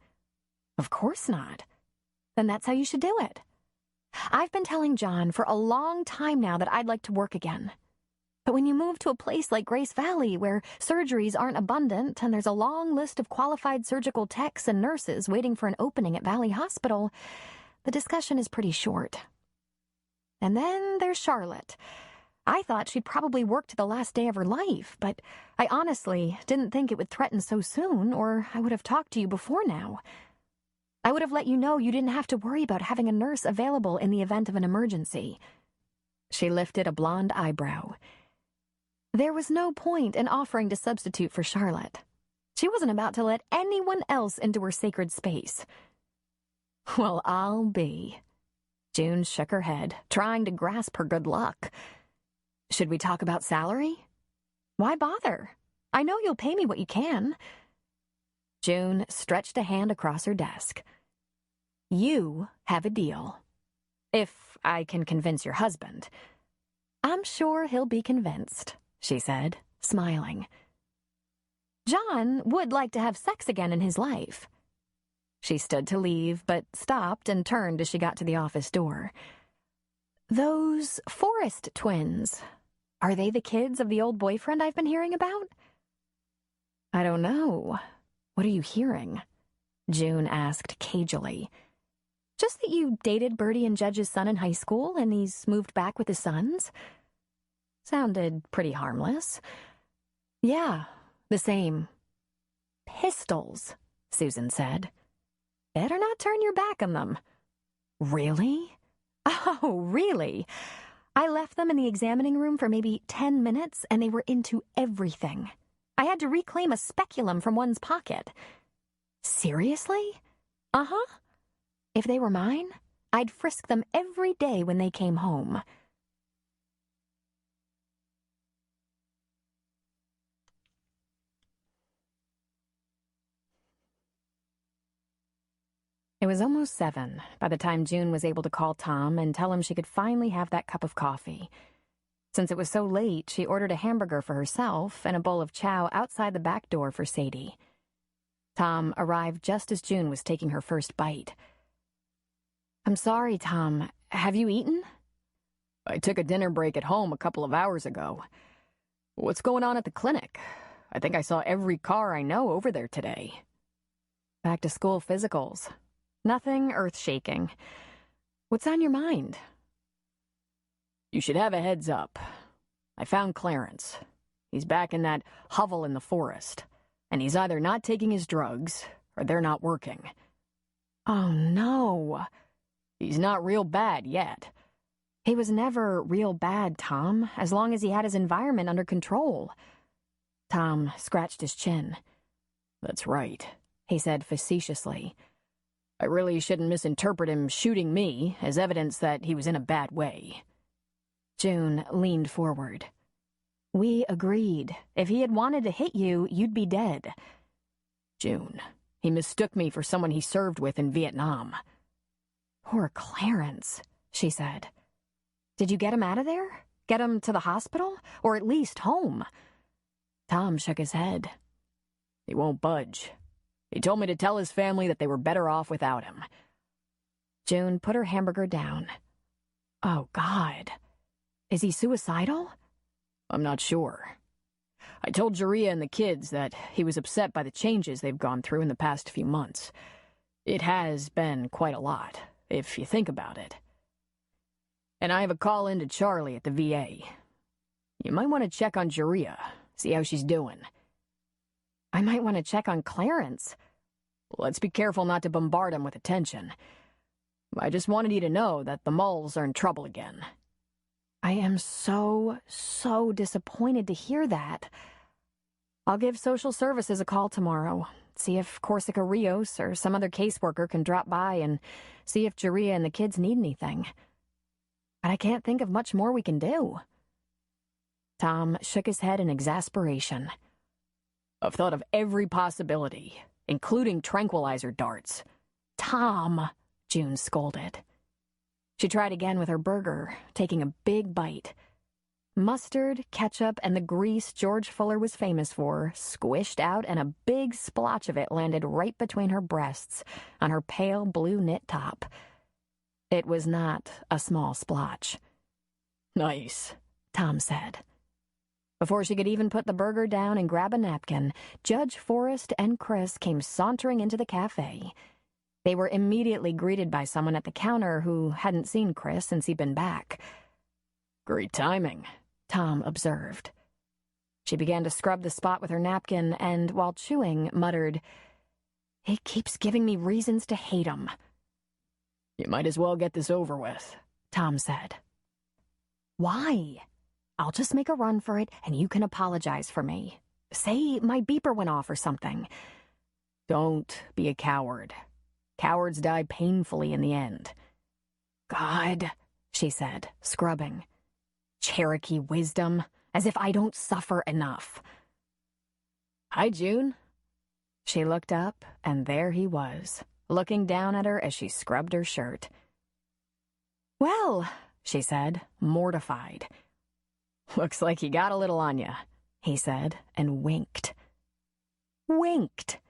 B: "Of course not." "Then that's how you should do it. I've been telling John for a long time now that I'd like to work again. But when you move to a place like Grace Valley, where surgeries aren't abundant and there's a long list of qualified surgical techs and nurses waiting for an opening at Valley Hospital, the discussion is pretty short. And then there's Charlotte. I thought she'd probably work to the last day of her life, but I honestly didn't think it would threaten so soon, or I would have talked to you before now. I would have let you know you didn't have to worry about having a nurse available in the event of an emergency." She lifted a blonde eyebrow. There was no point in offering to substitute for Charlotte. She wasn't about to let anyone else into her sacred space. "Well, I'll be." June shook her head, trying to grasp her good luck. "Should we talk about salary?" "Why bother? I know you'll pay me what you can." June stretched a hand across her desk. "You have a deal. If I can convince your husband." "I'm sure he'll be convinced," she said, smiling. "John would like to have sex again in his life." She stood to leave, but stopped and turned as she got to the office door. "Those Forrest twins, are they the kids of the old boyfriend I've been hearing about?" "I don't know. What are you hearing?" June asked cagily. "Just that you dated Bertie and Judge's son in high school and he's moved back with his sons." Sounded pretty harmless. "Yeah, the same." "Pistols," Susan said. "Better not turn your back on them." "Really?" "Oh, really? I left them in the examining room for maybe 10 minutes and they were into everything. I had to reclaim a speculum from one's pocket." "Seriously?" "Uh-huh. If they were mine, I'd frisk them every day when they came home." It was almost 7 by the time June was able to call Tom and tell him she could finally have that cup of coffee. Since it was so late, she ordered a hamburger for herself and a bowl of chow outside the back door for Sadie. Tom arrived just as June was taking her first bite. "I'm sorry, Tom. Have you eaten?"
C: I took a dinner break at home a couple of hours ago. What's going on at the clinic? I think I saw every car I know over there today."
B: "Back to school physicals. Nothing earth-shaking. What's on your mind?"
C: You should have a heads up. I found Clarence. He's back in that hovel in the forest, and he's either not taking his drugs or they're not working."
B: "Oh, no."
C: "He's not real bad yet."
B: "He was never real bad, Tom, as long as he had his environment under control." Tom scratched his chin.
C: "That's right," he said facetiously. "I really shouldn't misinterpret him shooting me as evidence that he was in a bad way."
B: June leaned forward. "We agreed. If he had wanted to hit you, you'd be dead."
C: "June, he mistook me for someone he served with in Vietnam."
B: "Poor Clarence," she said. "Did you get him out of there? Get him to the hospital? Or at least home?"
C: Tom shook his head. "He won't budge. He told me to tell his family that they were better off without him."
B: June put her hamburger down. "Oh, God. Is he suicidal?"
C: "I'm not sure. I told Jaria and the kids that he was upset by the changes they've gone through in the past few months. It has been quite a lot, if you think about it. And I have a call in to Charlie at the VA. You might want to check on Jaria, see how she's doing.
B: I might want to check on Clarence.
C: Let's be careful not to bombard him with attention. I just wanted you to know that the moles are in trouble again.
B: I am so disappointed to hear that. I'll give social services a call tomorrow, see if Corsica Rios or some other caseworker can drop by and see if Jaria and the kids need anything. But I can't think of much more we can do. Tom shook his head in exasperation.
C: I've thought of every possibility, including tranquilizer darts.
B: Tom, June scolded. She tried again with her burger, taking a big bite. Mustard, ketchup, and the grease George Fuller was famous for squished out, and a big splotch of it landed right between her breasts on her pale blue knit top. It was not a small splotch.
C: Nice,
B: Tom said. Before she could even put the burger down and grab a napkin, Judge Forrest and Chris came sauntering into the cafe. They were immediately greeted by someone at the counter who hadn't seen Chris since he'd been back.
C: Great timing,
B: Tom observed. She began to scrub the spot with her napkin and, while chewing, muttered, "He keeps giving me reasons to hate him."
C: You might as well get this over with,
B: Tom said. Why? I'll just make a run for it and you can apologize for me. Say my beeper went off or something.
C: Don't be a coward. Cowards die painfully in the end.
B: God, she said, scrubbing. Cherokee wisdom, as if I don't suffer enough.
C: Hi, June.
B: She looked up, and there he was, looking down at her as she scrubbed her shirt. Well, she said, mortified.
C: Looks like you got a little on you,
B: he said, and winked. Winked.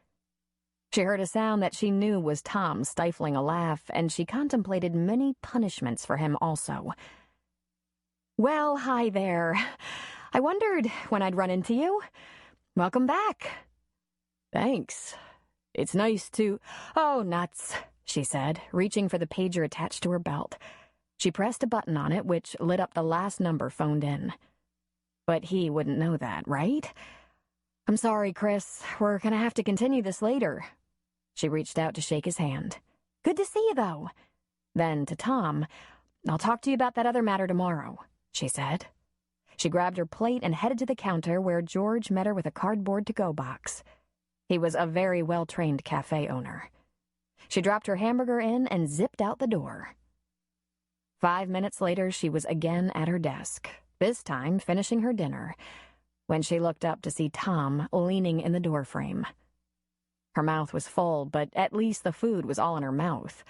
B: She heard a sound that she knew was Tom stifling a laugh, and she contemplated many punishments for him also. Well, hi there. I wondered when I'd run into you. Welcome back.
C: Thanks. It's nice to...
B: Oh, nuts, she said, reaching for the pager attached to her belt. She pressed a button on it, which lit up the last number phoned in. But he wouldn't know that, right? I'm sorry, Chris. We're gonna have to continue this later. She reached out to shake his hand. Good to see you, though. Then, to Tom, I'll talk to you about that other matter tomorrow, she said. She grabbed her plate and headed to the counter where George met her with a cardboard to-go box. He was a very well-trained cafe owner. She dropped her hamburger in and zipped out the door. 5 minutes later, she was again at her desk, this time finishing her dinner, when she looked up to see Tom leaning in the doorframe. Her mouth was full, but at least the food was all in her mouth.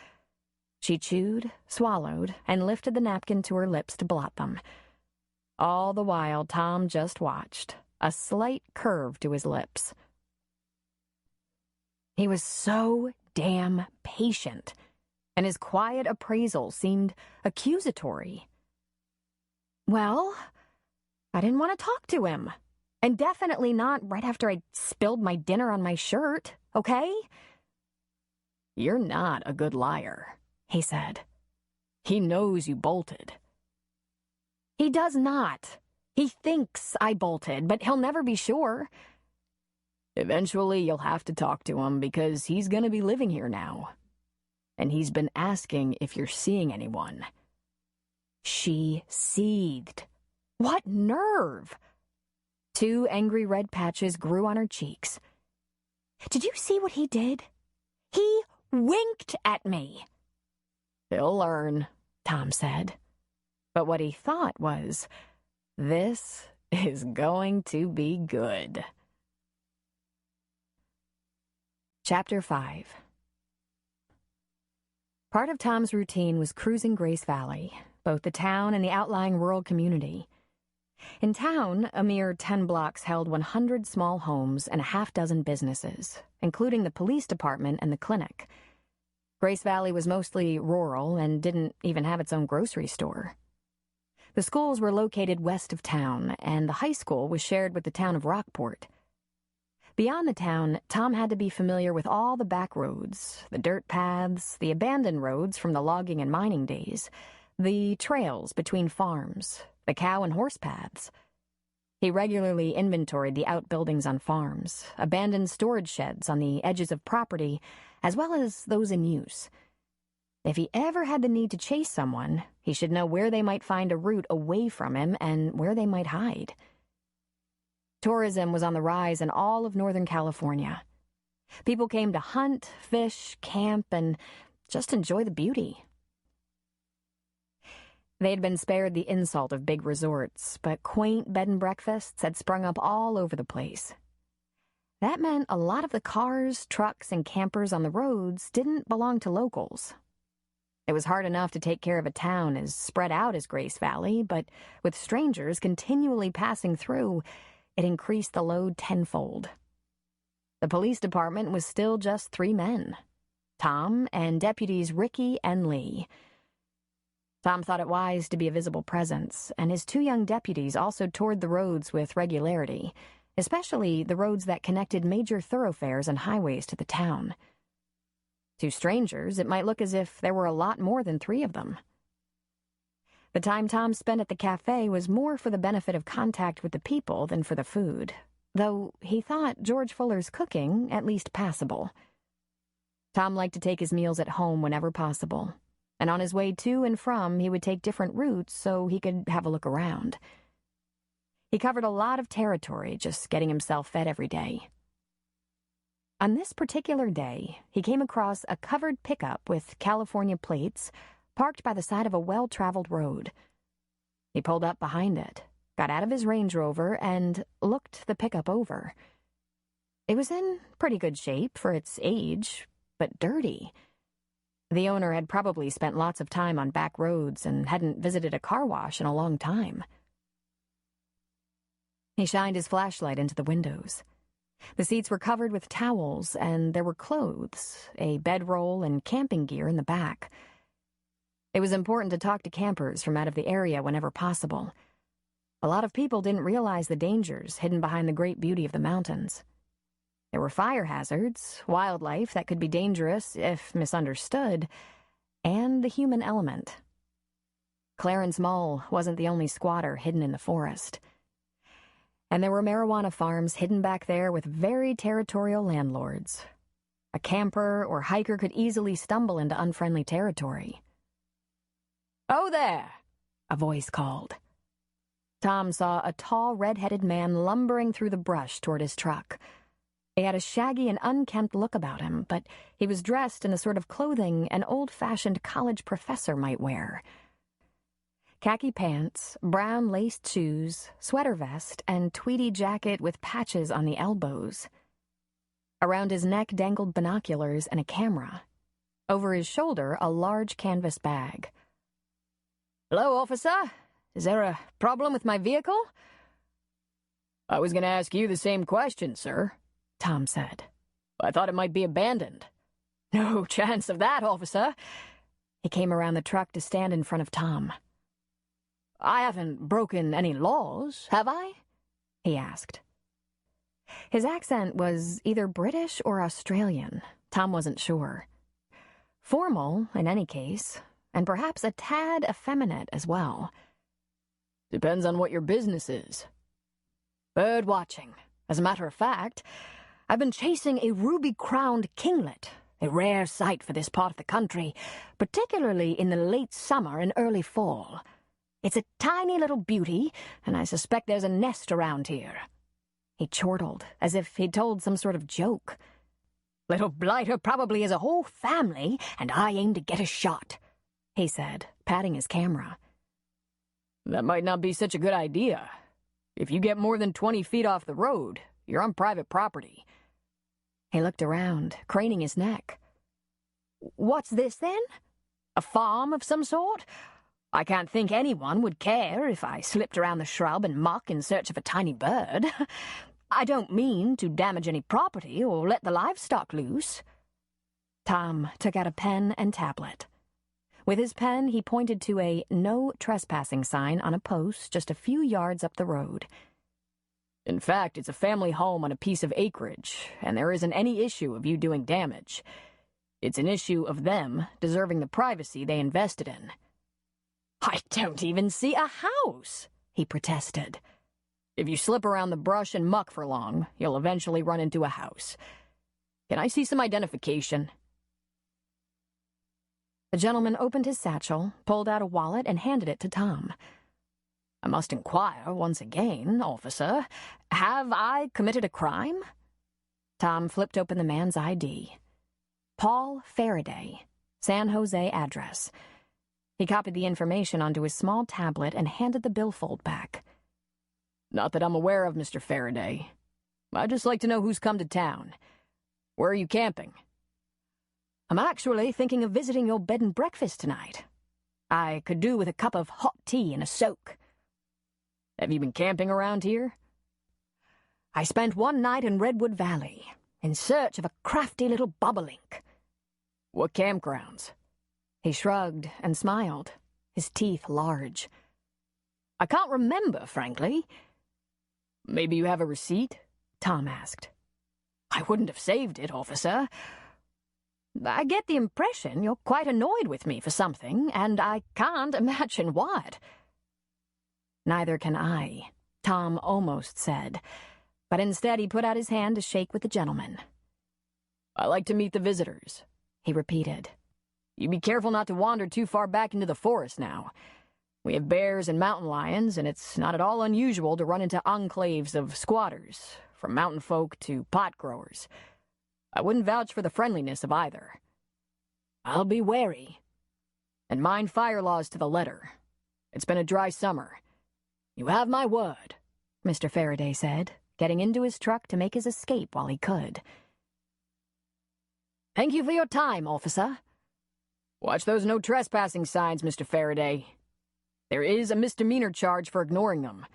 B: She chewed, swallowed, and lifted the napkin to her lips to blot them. All the while, Tom just watched, a slight curve to his lips. He was so damn patient, and his quiet appraisal seemed accusatory. Well, I didn't want to talk to him. And definitely not right after I'd spilled my dinner on my shirt, okay?
C: You're not a good liar,
B: he said.
C: He knows you bolted.
B: He does not. He thinks I bolted, but he'll never be sure.
C: Eventually, you'll have to talk to him because he's gonna be living here now. And he's been asking if you're seeing anyone.
B: She seethed. What nerve! 2 angry red patches grew on her cheeks. Did you see what he did? He winked at me.
C: He'll learn,
B: Tom said. But what he thought was, this is going to be good. Chapter 5. Part of Tom's routine was cruising Grace Valley, both the town and the outlying rural community. In town, a mere 10 blocks held 100 small homes and a half-dozen businesses, including the police department and the clinic. Grace Valley was mostly rural and didn't even have its own grocery store. The schools were located west of town, and the high school was shared with the town of Rockport. Beyond the town, Tom had to be familiar with all the back roads, the dirt paths, the abandoned roads from the logging and mining days, the trails between farms, the cow and horse paths. He regularly inventoried the outbuildings on farms, abandoned storage sheds on the edges of property, as well as those in use. If he ever had the need to chase someone, he should know where they might find a route away from him and where they might hide. Tourism was on the rise in all of Northern California. People came to hunt, fish, camp, and just enjoy the beauty. They had been spared the insult of big resorts, but quaint bed and breakfasts had sprung up all over the place. That meant a lot of the cars, trucks, and campers on the roads didn't belong to locals. It was hard enough to take care of a town as spread out as Grace Valley, but with strangers continually passing through, it increased the load tenfold. The police department was still just 3 men, Tom and deputies Ricky and Lee. Tom thought it wise to be a visible presence, and his 2 young deputies also toured the roads with regularity, especially the roads that connected major thoroughfares and highways to the town. To strangers, it might look as if there were a lot more than 3 of them. The time Tom spent at the cafe was more for the benefit of contact with the people than for the food, though he thought George Fuller's cooking at least passable. Tom liked to take his meals at home whenever possible, and on his way to and from he would take different routes so he could have a look around. He covered a lot of territory just getting himself fed every day. On this particular day, he came across a covered pickup with California plates parked by the side of a well-traveled road. He pulled up behind it, got out of his Range Rover, and looked the pickup over. It was in pretty good shape for its age, but dirty. The owner had probably spent lots of time on back roads and hadn't visited a car wash in a long time. He shined his flashlight into the windows. The seats were covered with towels, and there were clothes, a bedroll, and camping gear in the back. It was important to talk to campers from out of the area whenever possible. A lot of people didn't realize the dangers hidden behind the great beauty of the mountains. There were fire hazards, wildlife that could be dangerous if misunderstood, and the human element. Clarence Mull wasn't the only squatter hidden in the forest. And there were marijuana farms hidden back there with very territorial landlords. A camper or hiker could easily stumble into unfriendly territory. "Oh, there!" a voice called. Tom saw a tall, red-headed man lumbering through the brush toward his truck. He had a shaggy and unkempt look about him, but he was dressed in the sort of clothing an old-fashioned college professor might wear. Khaki pants, brown laced shoes, sweater vest, and tweedy jacket with patches on the elbows. Around his neck dangled binoculars and a camera. Over his shoulder, a large canvas bag. "Hello, officer. Is there a problem with my vehicle?" "I was going to ask you the same question, sir," Tom said. "I thought it might be abandoned." "No chance of that, officer." He came around the truck to stand in front of Tom. "I haven't broken any laws, have I?" he asked. His accent was either British or Australian. Tom wasn't sure. Formal, in any case, and perhaps a tad effeminate as well.
C: "Depends on what your business is."
B: "Bird watching. As a matter of fact, I've been chasing a ruby-crowned kinglet, a rare sight for this part of the country, particularly in the late summer and early fall. It's a tiny little beauty, and I suspect there's a nest around here." He chortled, as if he'd told some sort of joke. "Little blighter probably has a whole family, and I aim to get a shot," he said, patting his camera.
C: "That might not be such a good idea. If you get more than 20 feet off the road, you're on private property."
B: He looked around, craning his neck. "What's this, then? A farm of some sort? I can't think anyone would care if I slipped around the shrub and muck in search of a tiny bird. I don't mean to damage any property or let the livestock loose." Tom took out a pen and tablet. With his pen, he pointed to a "No Trespassing" sign on a post just a few yards up the road.
C: In fact, it's a family home on a piece of acreage, and there isn't any issue of you doing damage. It's an issue of them deserving the privacy they invested in. I don't even see a house, he protested. If you slip around the brush and muck for long, you'll eventually run into a house. Can I see some identification? The gentleman opened his satchel, pulled out a wallet, and handed it to Tom. I must inquire once again, officer, have I committed a crime? Tom flipped open the man's ID. Paul Faraday, San Jose address. He copied the information onto his small tablet and handed the billfold back. Not that I'm aware of, Mr. Faraday. I'd just like to know who's come to town. Where are you camping? I'm actually thinking of visiting your bed and breakfast tonight. I could do with a cup of hot tea and a soak. Have you been camping around here? I spent one night in Redwood Valley, in search of a crafty little bobolink. What campgrounds? He shrugged and smiled, his teeth large. I can't remember, frankly. Maybe you have a receipt? Tom asked. I wouldn't have saved it, officer. I get the impression you're quite annoyed with me for something, and I can't imagine what. Neither can I, Tom almost said, but instead he put out his hand to shake with the gentleman. I like to meet the visitors, he repeated. You be careful not to wander too far back into the forest now. We have bears and mountain lions, and it's not at all unusual to run into enclaves of squatters, from mountain folk to pot growers. I wouldn't vouch for the friendliness of either. I'll be wary. And mind fire laws to the letter. It's been a dry summer. You have my word, Mr. Faraday said, getting into his truck to make his escape while he could. Thank you for your time, officer. Watch those no trespassing signs, Mr. Faraday. There is a misdemeanor charge for ignoring them.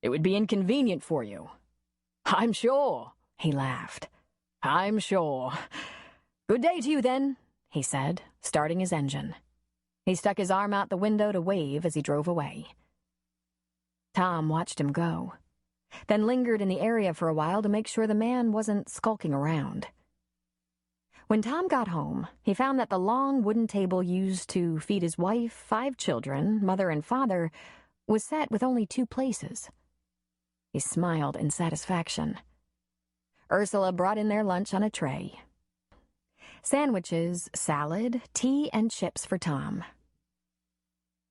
C: It would be inconvenient for you. I'm sure, he laughed. I'm sure. Good day to you, then, he said, starting his engine. He stuck his arm out the window to wave as he drove away. Tom watched him go, then lingered in the area for a while to make sure the man wasn't skulking around. When Tom got home, he found that the long wooden table used to feed his wife, 5 children, mother and father, was set with only 2 places. He smiled in satisfaction. Ursula brought in their lunch on a tray. Sandwiches, salad, tea, and chips for Tom.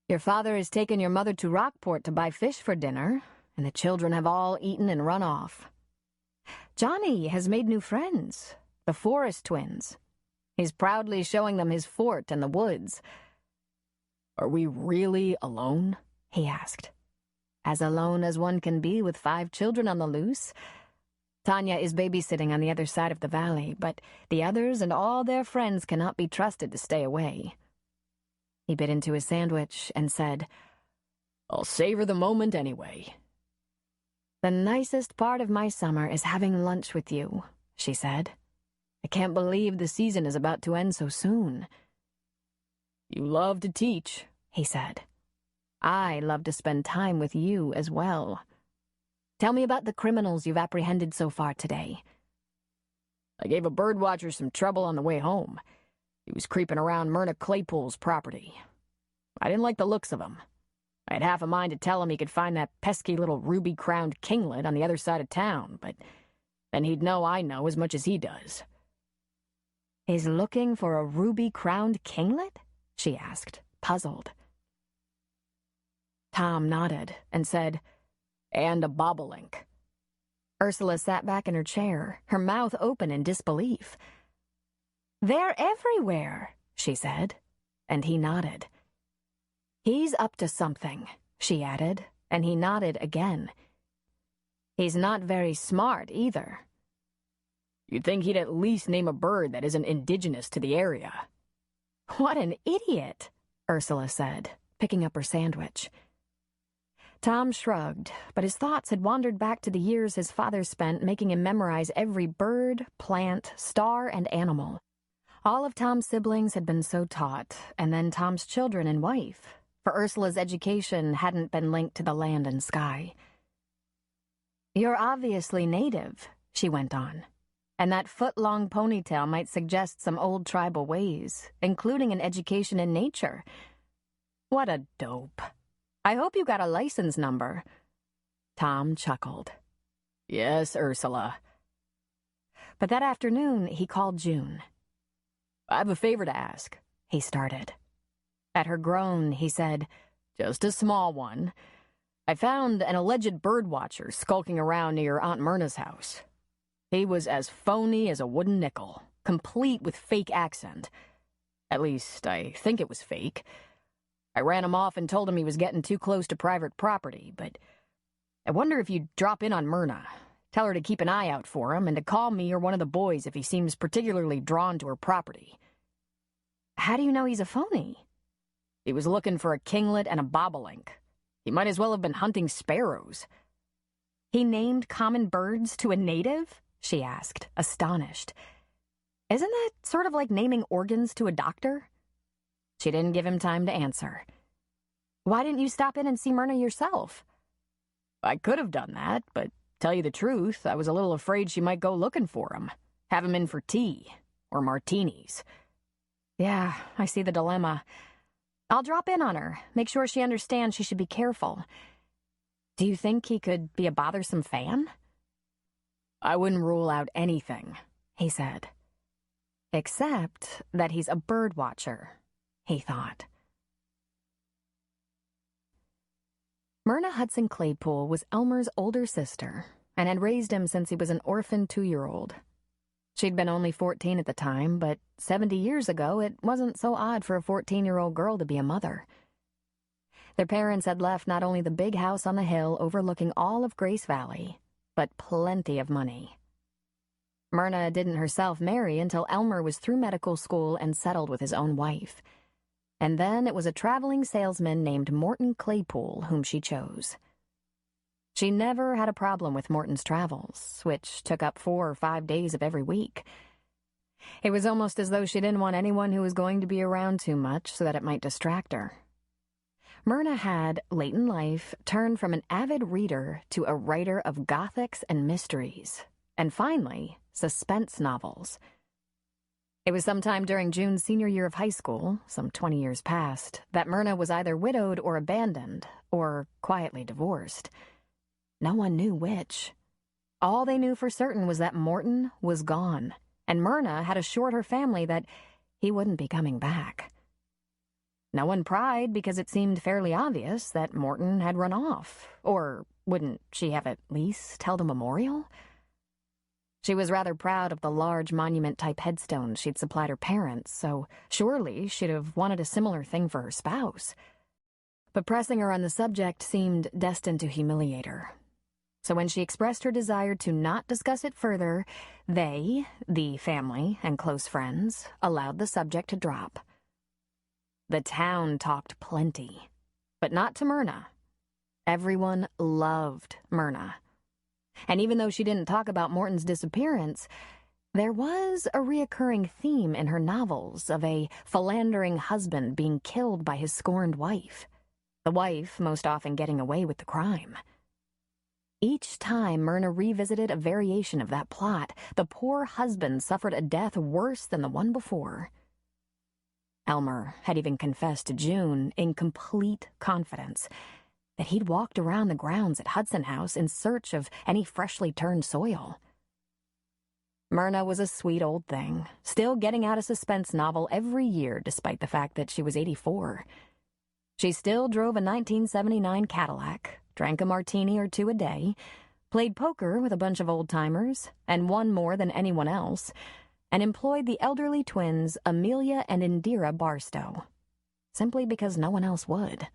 C: Your father has taken your mother to Rockport to buy fish for dinner, and the children have all eaten and run off. Johnny has made new friends, the Forest twins. He's proudly showing them his fort and the woods. Are we really alone? He asked. As alone as one can be with 5 children on the loose. Tanya is babysitting on the other side of the valley, but the others and all their friends cannot be trusted to stay away. He bit into his sandwich and said, I'll savor the moment anyway. The nicest part of my summer is having lunch with you, she said. I can't believe the season is about to end so soon. You love to teach, he said. I love to spend time with you as well. Tell me about the criminals you've apprehended so far today. I gave a birdwatcher some trouble on the way home. He was creeping around Myrna Claypool's property. I didn't like the looks of him. I had half a mind to tell him he could find that pesky little ruby-crowned kinglet on the other side of town, but then he'd know I know as much as he does. He's looking for a ruby-crowned kinglet? She asked, puzzled. Tom nodded and said, and a bobolink. Ursula sat back in her chair, her mouth open in disbelief. They're everywhere, she said, and he nodded. He's up to something, she added, and he nodded again. He's not very smart, either. You'd think he'd at least name a bird that isn't indigenous to the area. What an idiot, Ursula said, picking up her sandwich. Tom shrugged, but his thoughts had wandered back to the years his father spent making him memorize every bird, plant, star, and animal. All of Tom's siblings had been so taught, and then Tom's children and wife, for Ursula's education hadn't been linked to the land and sky.
B: "You're obviously native," she went on, "and that foot-long ponytail might suggest some old tribal ways, including an education in nature. What a dope. I hope you got a license number." Tom chuckled.
C: "Yes, Ursula."
B: But that afternoon, he called June.
C: "I have a favor to ask,"
B: he started. At her groan, he said,
C: "Just a small one. I found an alleged birdwatcher skulking around near Aunt Myrna's house. He was as phony as a wooden nickel, complete with fake accent. At least, I think it was fake. I ran him off and told him he was getting too close to private property, but I wonder if you'd drop in on Myrna. Tell her to keep an eye out for him and to call me or one of the boys if he seems particularly drawn to her property."
B: "How do you know he's a phony?"
C: "He was looking for a kinglet and a bobolink. He might as well have been hunting sparrows."
B: "He named common birds to a native?" she asked, astonished. "Isn't that sort of like naming organs to a doctor?" She didn't give him time to answer. "Why didn't you stop in and see Myrna yourself?"
C: "I could have done that, but tell you the truth, I was a little afraid she might go looking for him. Have him in for tea or martinis."
B: "Yeah, I see the dilemma. I'll drop in on her, make sure she understands she should be careful. Do you think he could be a bothersome fan?"
C: "I wouldn't rule out anything,"
B: he said. Except that he's a bird watcher, he thought. Myrna Hudson Claypool was Elmer's older sister and had raised him since he was an orphan 2-year-old. She'd been only 14 at the time, but 70 years ago it wasn't so odd for a 14-year-old girl to be a mother. Their parents had left not only the big house on the hill overlooking all of Grace Valley, but plenty of money. Myrna didn't herself marry until Elmer was through medical school and settled with his own wife. And then it was a traveling salesman named Morton Claypool whom she chose. She never had a problem with Morton's travels, which took up 4 or 5 days of every week. It was almost as though she didn't want anyone who was going to be around too much so that it might distract her. Myrna had, late in life, turned from an avid reader to a writer of gothics and mysteries, and finally, suspense novels. It was sometime during June's senior year of high school, some 20 years past, that Myrna was either widowed or abandoned, or quietly divorced. No one knew which. All they knew for certain was that Morton was gone, and Myrna had assured her family that he wouldn't be coming back. No one pried because it seemed fairly obvious that Morton had run off, or wouldn't she have at least held a memorial? She was rather proud of the large monument-type headstones she'd supplied her parents, so surely she'd have wanted a similar thing for her spouse. But pressing her on the subject seemed destined to humiliate her. So when she expressed her desire to not discuss it further, they, the family and close friends, allowed the subject to drop. The town talked plenty, but not to Myrna. Everyone loved Myrna. And even though she didn't talk about Morton's disappearance, there was a reoccurring theme in her novels of a philandering husband being killed by his scorned wife, the wife most often getting away with the crime. Each time Myrna revisited a variation of that plot, the poor husband suffered a death worse than the one before. Elmer had even confessed to June, in complete confidence, that he'd walked around the grounds at Hudson House in search of any freshly turned soil. Myrna was a sweet old thing, still getting out a suspense novel every year despite the fact that she was 84. She still drove a 1979 Cadillac, drank a martini or 2 a day, played poker with a bunch of old-timers, and won more than anyone else, and employed the elderly twins Amelia and Indira Barstow, simply because no one else would.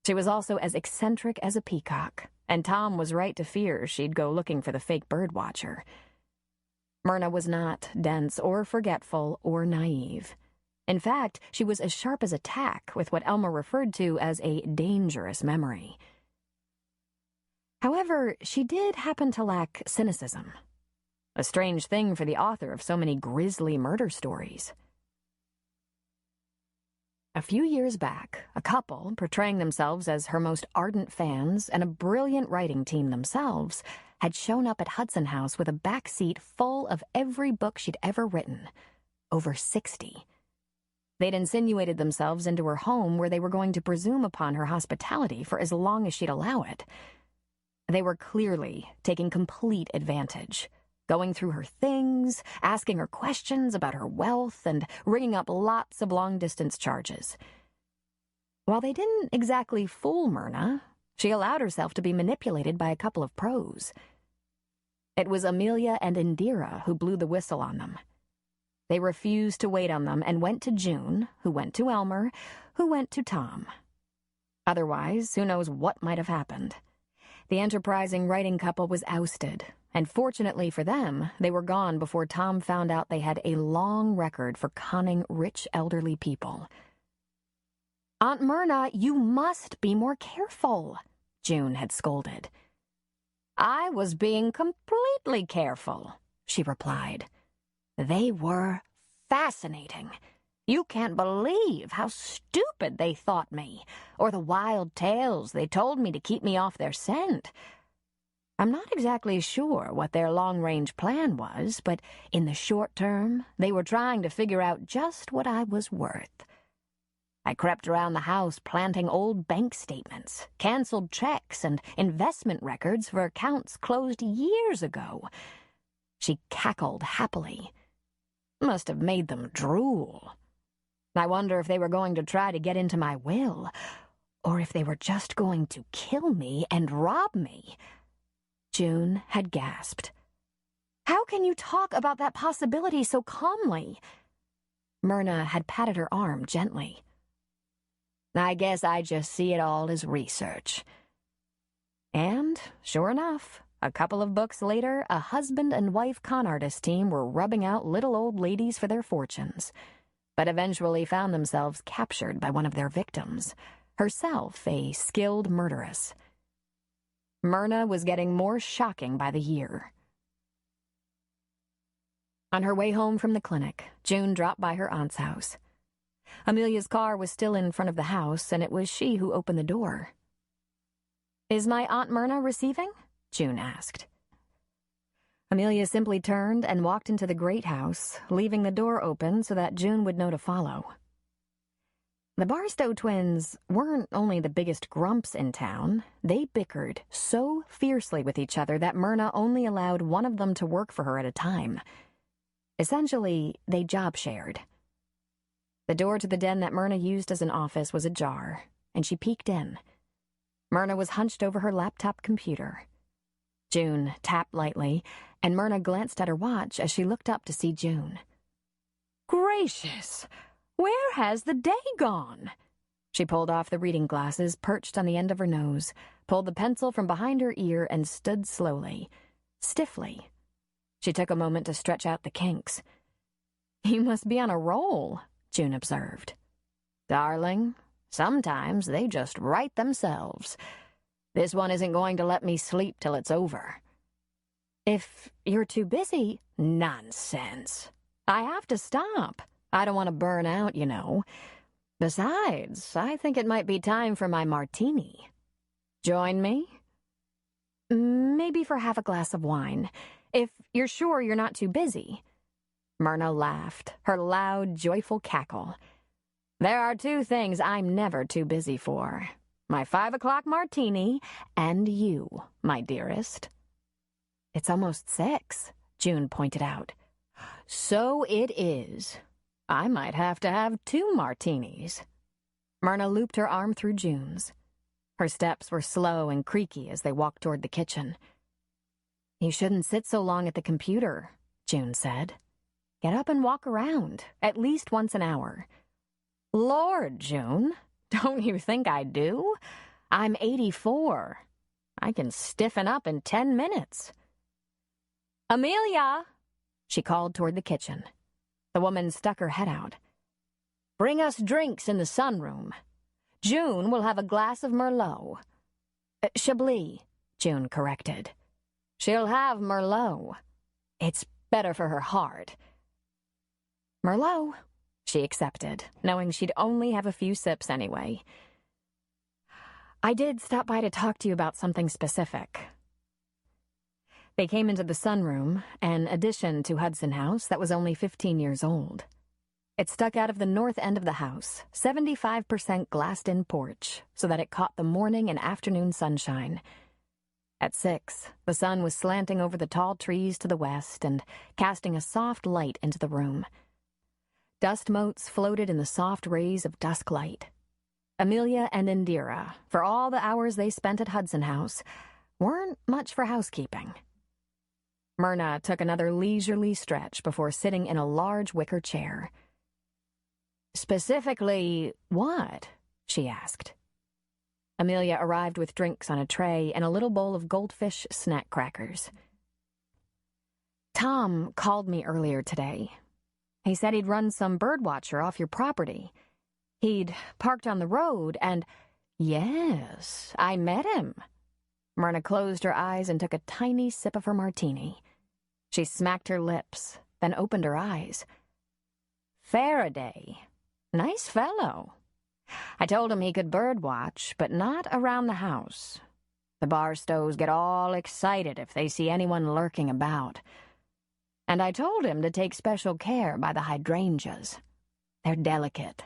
B: She was also as eccentric as a peacock, and Tom was right to fear she'd go looking for the fake birdwatcher. Myrna was not dense or forgetful or naive. In fact, she was as sharp as a tack with what Elmer referred to as a dangerous memory. However, she did happen to lack cynicism, a strange thing for the author of so many grisly murder stories. A few years back, a couple, portraying themselves as her most ardent fans and a brilliant writing team themselves, had shown up at Hudson House with a back seat full of every book she'd ever written. Over 60. They'd insinuated themselves into her home where they were going to presume upon her hospitality for as long as she'd allow it. They were clearly taking complete advantage, going through her things, asking her questions about her wealth, and ringing up lots of long-distance charges. While they didn't exactly fool Myrna, she allowed herself to be manipulated by a couple of pros. It was Amelia and Indira who blew the whistle on them. They refused to wait on them and went to June, who went to Elmer, who went to Tom. Otherwise, who knows what might have happened. The enterprising writing couple was ousted, and fortunately for them, they were gone before Tom found out they had a long record for conning rich elderly people. "Aunt Myrna, you must be more careful," June had scolded. "I was being completely careful," she replied. "They were fascinating. You can't believe how stupid they thought me, or the wild tales they told me to keep me off their scent. I'm not exactly sure what their long-range plan was, but in the short term, they were trying to figure out just what I was worth. I crept around the house planting old bank statements, canceled checks, and investment records for accounts closed years ago." She cackled happily. "Must have made them drool. I wonder if they were going to try to get into my will, or if they were just going to kill me and rob me." June had gasped. "How can you talk about that possibility so calmly?" Myrna had patted her arm gently. "I guess I just see it all as research." And, sure enough, a couple of books later, a husband and wife con artist team were rubbing out little old ladies for their fortunes, but eventually found themselves captured by one of their victims, herself a skilled murderess. Myrna was getting more shocking by the year. On her way home from the clinic, June dropped by her aunt's house. Amelia's car was still in front of the house, and it was she who opened the door. "Is my Aunt Myrna receiving?" June asked. Amelia simply turned and walked into the great house, leaving the door open so that June would know to follow. The Barstow twins weren't only the biggest grumps in town, they bickered so fiercely with each other that Myrna only allowed one of them to work for her at a time. Essentially, they job shared. The door to the den that Myrna used as an office was ajar, and she peeked in. Myrna was hunched over her laptop computer. June tapped lightly, and Myrna glanced at her watch as she looked up to see June. "Gracious! Where has the day gone?" She pulled off the reading glasses perched on the end of her nose, pulled the pencil from behind her ear, and stood slowly, stiffly. She took a moment to stretch out the kinks. "You must be on a roll," June observed. "Darling, sometimes they just write themselves. This one isn't going to let me sleep till it's over." "If you're too busy—" "Nonsense. I have to stop. I don't want to burn out, you know. Besides, I think it might be time for my martini. Join me?" "Maybe for half a glass of wine, if you're sure you're not too busy." Myrna laughed, her loud, joyful cackle. "There are two things I'm never too busy for. My 5 o'clock martini, and you, my dearest." "It's almost 6, June pointed out. "So it is. I might have to have 2 martinis." Myrna looped her arm through June's. Her steps were slow and creaky as they walked toward the kitchen. "You shouldn't sit so long at the computer," June said. "Get up and walk around, at least once an hour." "Lord, June, don't you think I do? I'm 84. I can stiffen up in 10 minutes. "Amelia!" she called toward the kitchen. The woman stuck her head out. "Bring us drinks in the sunroom. June will have a glass of Merlot." "Chablis," June corrected. "She'll have Merlot. It's better for her heart." "Merlot," She accepted, knowing she'd only have a few sips anyway. I did stop by to talk to you about something specific. They came into the sunroom, an addition to Hudson House that was only 15 years old. It stuck out of the north end of the house, 75% glassed-in porch, so that it caught the morning and afternoon sunshine. At 6, the sun was slanting over the tall trees to the west and casting a soft light into the room. Dust motes floated in the soft rays of dusk light. Amelia and Indira, for all the hours they spent at Hudson House, weren't much for housekeeping. Myrna took another leisurely stretch before sitting in a large wicker chair. "Specifically, what?" she asked. Amelia arrived with drinks on a tray and a little bowl of goldfish snack crackers. "Tom called me earlier today. He said he'd run some birdwatcher off your property. He'd parked on the road and—" "Yes, I met him." Myrna closed her eyes and took a tiny sip of her martini. She smacked her lips, then opened her eyes. "Faraday. Nice fellow. I told him he could birdwatch, but not around the house. The Barstows get all excited if they see anyone lurking about. And I told him to take special care by the hydrangeas. They're delicate."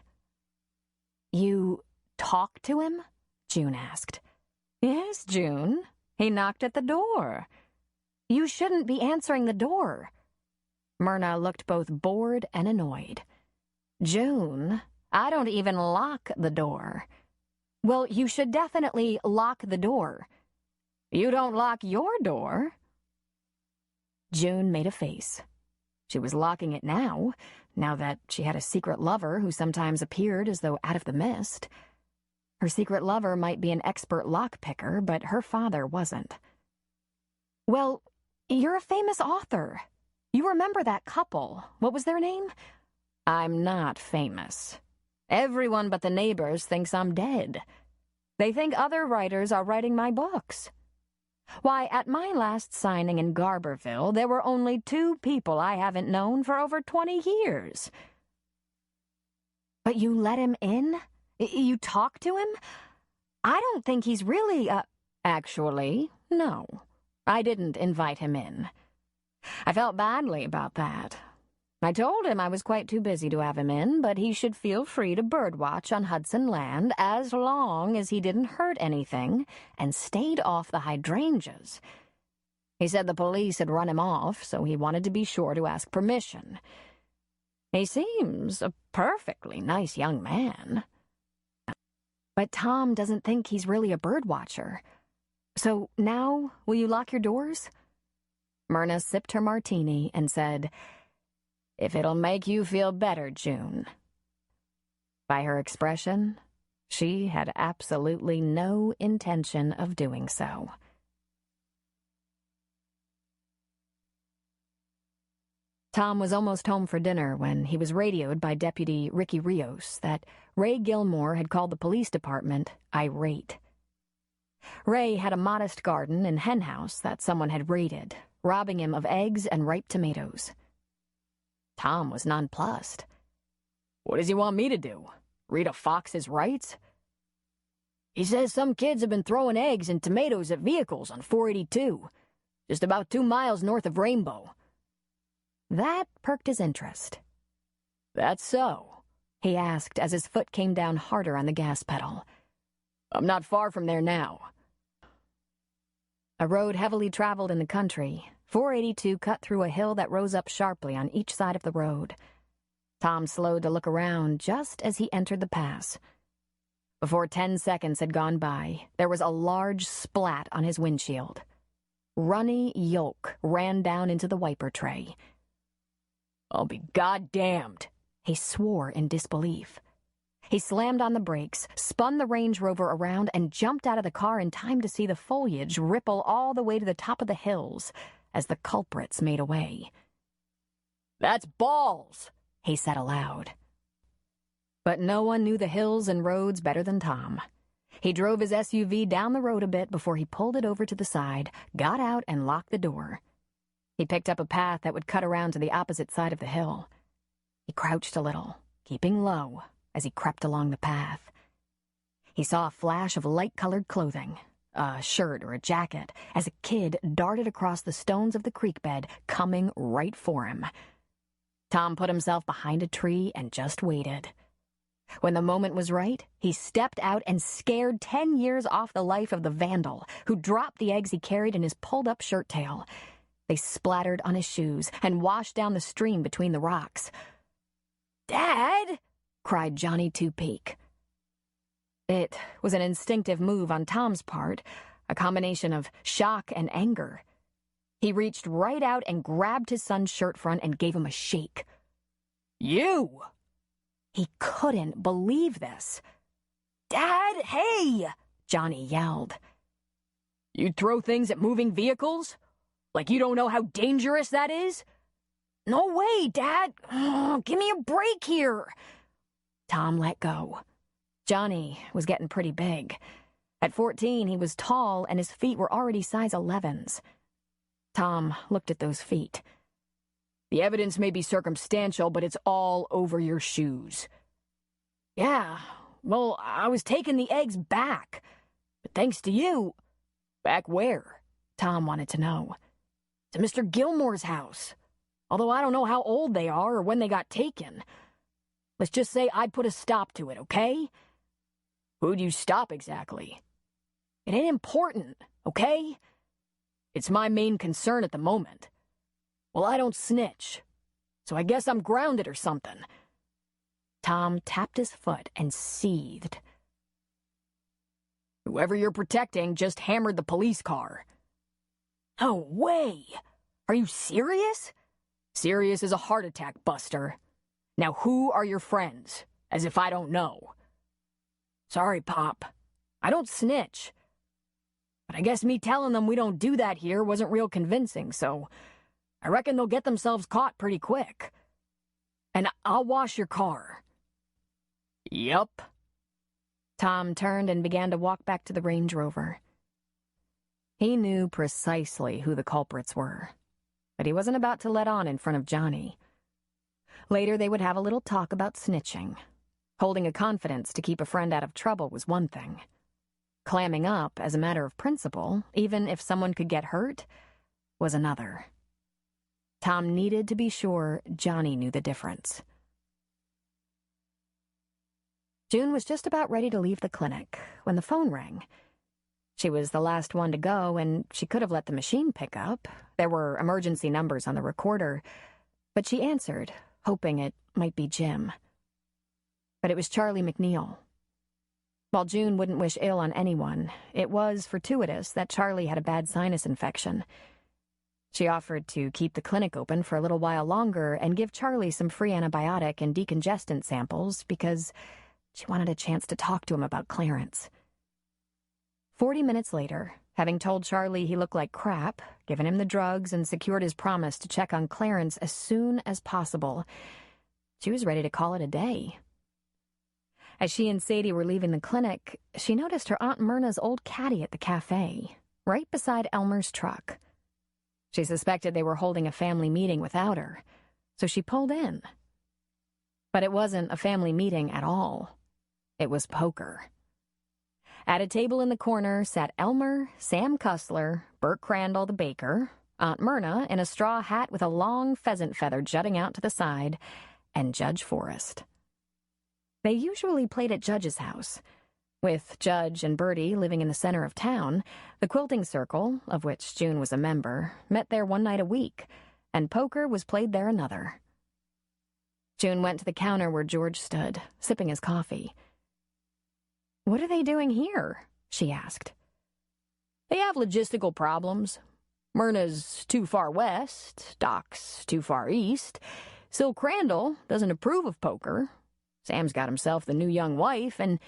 B: "You talked to him?" June asked. "Yes, June. He knocked at the door." "You shouldn't be answering the door." Myrna looked both bored and annoyed. "June, I don't even lock the door." "Well, you should definitely lock the door." "You don't lock your door." June made a face. She was locking it now that she had a secret lover who sometimes appeared as though out of the mist. Her secret lover might be an expert lockpicker, but her father wasn't. "Well, you're a famous author. You remember that couple. What was their name?" "I'm not famous. Everyone but the neighbors thinks I'm dead. They think other writers are writing my books. Why, at my last signing in Garberville, there were only 2 people I haven't known for over 20 years. "But you let him in? You talked to him? I don't think he's really a—" "Actually, no. I didn't invite him in. I felt badly about that. I told him I was quite too busy to have him in, but he should feel free to birdwatch on Hudson land as long as he didn't hurt anything and stayed off the hydrangeas. He said the police had run him off, so he wanted to be sure to ask permission. He seems a perfectly nice young man." "But Tom doesn't think he's really a birdwatcher. So now, will you lock your doors?" Myrna sipped her martini and said, "If it'll make you feel better, June." By her expression, she had absolutely no intention of doing so. Tom was almost home for dinner when he was radioed by Deputy Ricky Rios that Ray Gilmore had called the police department irate. Ray had a modest garden and henhouse that someone had raided, robbing him of eggs and ripe tomatoes. Tom was nonplussed. "What does he want me to do? Read a fox his rights?" "He says some kids have been throwing eggs and tomatoes at vehicles on 482, just about 2 miles north of Rainbow." That perked his interest. "That's so?" he asked as his foot came down harder on the gas pedal. "I'm not far from there now." A road heavily traveled in the country, 482 cut through a hill that rose up sharply on each side of the road. Tom slowed to look around just as he entered the pass. Before 10 seconds had gone by, there was a large splat on his windshield. Runny yolk ran down into the wiper tray. "I'll be goddamned," he swore in disbelief. He slammed on the brakes, spun the Range Rover around, and jumped out of the car in time to see the foliage ripple all the way to the top of the hills as the culprits made away. "That's balls," he said aloud. But no one knew the hills and roads better than Tom. He drove his SUV down the road a bit before he pulled it over to the side, got out, and locked the door. He picked up a path that would cut around to the opposite side of the hill. He crouched a little, keeping low as he crept along the path. He saw a flash of light-colored clothing, a shirt or a jacket, as a kid darted across the stones of the creek bed, coming right for him. Tom put himself behind a tree and just waited. When the moment was right, he stepped out and scared 10 years off the life of the vandal, who dropped the eggs he carried in his pulled-up shirt tail. They splattered on his shoes and washed down the stream between the rocks. "Dad!" cried Johnny Two-Peak. It was an instinctive move on Tom's part, a combination of shock and anger. He reached right out and grabbed his son's shirt front and gave him a shake. "You!" He couldn't believe this. "Dad, hey!" Johnny yelled. "You throw things at moving vehicles? Like you don't know how dangerous that is?" "No way, Dad! Give me a break here!" Tom let go. Johnny was getting pretty big. At 14, he was tall and his feet were already size 11s. Tom looked at those feet. "The evidence may be circumstantial, but it's all over your shoes." "Yeah, well, I was taking the eggs back. But thanks to you..." "Back where?" Tom wanted to know. "To Mr. Gilmore's house. Although I don't know how old they are or when they got taken. Let's just say I put a stop to it, okay?" "Who'd you stop exactly?" "It ain't important, okay? It's my main concern at the moment." "Well, I don't snitch, so I guess I'm grounded or something." Tom tapped his foot and seethed. "Whoever you're protecting just hammered the police car." "No way! Are you serious?" "Serious as a heart attack, Buster. Now who are your friends? As if I don't know." "Sorry, Pop. I don't snitch. But I guess me telling them we don't do that here wasn't real convincing, so I reckon they'll get themselves caught pretty quick. And I'll wash your car." "Yup." Tom turned and began to walk back to the Range Rover. He knew precisely who the culprits were, but he wasn't about to let on in front of Johnny. Later they would have a little talk about snitching. Holding a confidence to keep a friend out of trouble was one thing. Clamming up as a matter of principle, even if someone could get hurt, was another. Tom needed to be sure Johnny knew the difference. June was just about ready to leave the clinic when the phone rang. She was the last one to go, and she could have let the machine pick up. There were emergency numbers on the recorder, but she answered, hoping it might be Jim. But it was Charlie McNeil. While June wouldn't wish ill on anyone, it was fortuitous that Charlie had a bad sinus infection. She offered to keep the clinic open for a little while longer and give Charlie some free antibiotic and decongestant samples because she wanted a chance to talk to him about Clarence. 40 minutes later, having told Charlie he looked like crap, given him the drugs, and secured his promise to check on Clarence as soon as possible, she was ready to call it a day. As she and Sadie were leaving the clinic, she noticed her Aunt Myrna's old caddy at the cafe, right beside Elmer's truck. She suspected they were holding a family meeting without her, so she pulled in. But it wasn't a family meeting at all. It was poker. At a table in the corner sat Elmer, Sam Cussler, Bert Crandall the baker, Aunt Myrna in a straw hat with a long pheasant feather jutting out to the side, and Judge Forrest. They usually played at Judge's house. With Judge and Bertie living in the center of town, the quilting circle, of which June was a member, met there one night a week, and poker was played there another. June went to the counter where George stood, sipping his coffee. "What are they doing here?" she asked. "They have logistical problems. Myrna's too far west, Doc's too far east. Sil Crandall doesn't approve of poker. Sam's got himself the new young wife, and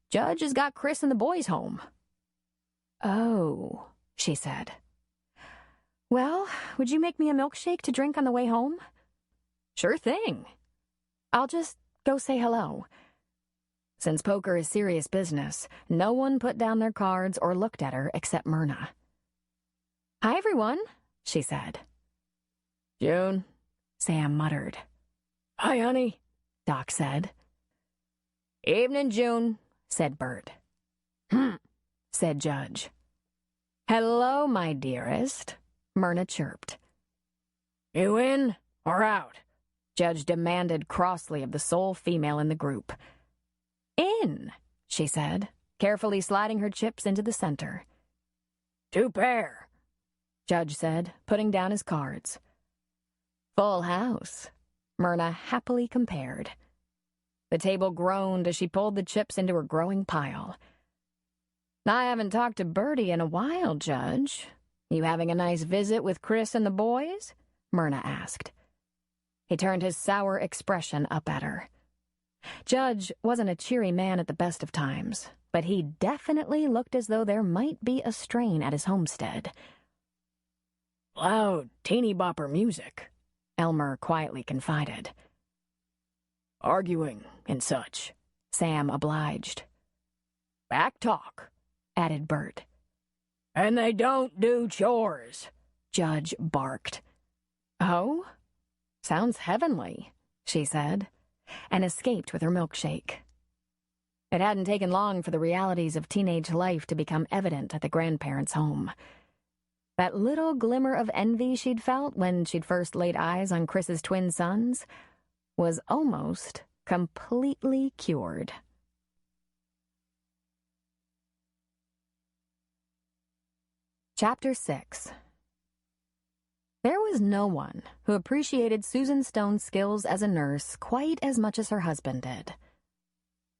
B: Judge has got Chris and the boys home." "Oh," she said. "Well, would you make me a milkshake to drink on the way home?" "Sure thing. I'll just go say hello." Since poker is serious business, no one put down their cards or looked at her except Myrna. "Hi, everyone," she said. "June," Sam muttered. "Hi, honey." Doc said.
C: "Evening, June," said Bert.
B: Said Judge. "Hello, my dearest," Myrna chirped.
C: "You in or out?"
B: Judge demanded crossly of the sole female in the group. "In," she said, carefully sliding her chips into the center.
C: "Two pair,"
B: Judge said, putting down his cards. "Full house," Myrna happily compared. The table groaned as she pulled the chips into her growing pile. "I haven't talked to Bertie in a while, Judge. You having a nice visit with Chris and the boys?" Myrna asked. He turned his sour expression up at her. Judge wasn't a cheery man at the best of times, but he definitely looked as though there might be a strain at his homestead.
C: "Loud, teeny-bopper music,"
B: Elmer quietly confided.
C: "Arguing and such,"
B: Sam obliged.
C: "Back talk,"
B: added Bert.
C: "And they don't do chores,"
B: Judge barked. "Oh? Sounds heavenly," she said, and escaped with her milkshake. It hadn't taken long for the realities of teenage life to become evident at the grandparents' home. That little glimmer of envy she'd felt when she'd first laid eyes on Chris's twin sons was almost completely cured. Chapter 6. There was no one who appreciated Susan Stone's skills as a nurse quite as much as her husband did.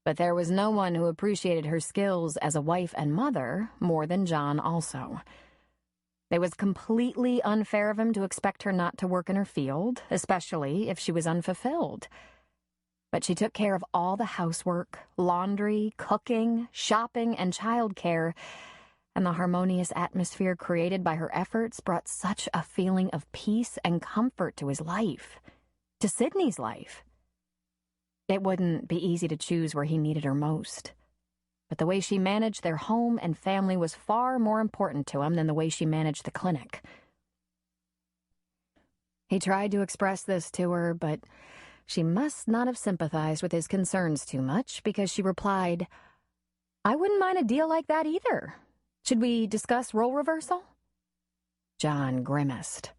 B: But there was no one who appreciated her skills as a wife and mother more than John also. It was completely unfair of him to expect her not to work in her field, especially if she was unfulfilled. But she took care of all the housework, laundry, cooking, shopping, and childcare, and the harmonious atmosphere created by her efforts brought such a feeling of peace and comfort to his life, to Sydney's life. It wouldn't be easy to choose where he needed her most, but the way she managed their home and family was far more important to him than the way she managed the clinic. He tried to express this to her, but she must not have sympathized with his concerns too much, because she replied, "I wouldn't mind a deal like that either. Should we discuss role reversal?" John grimaced.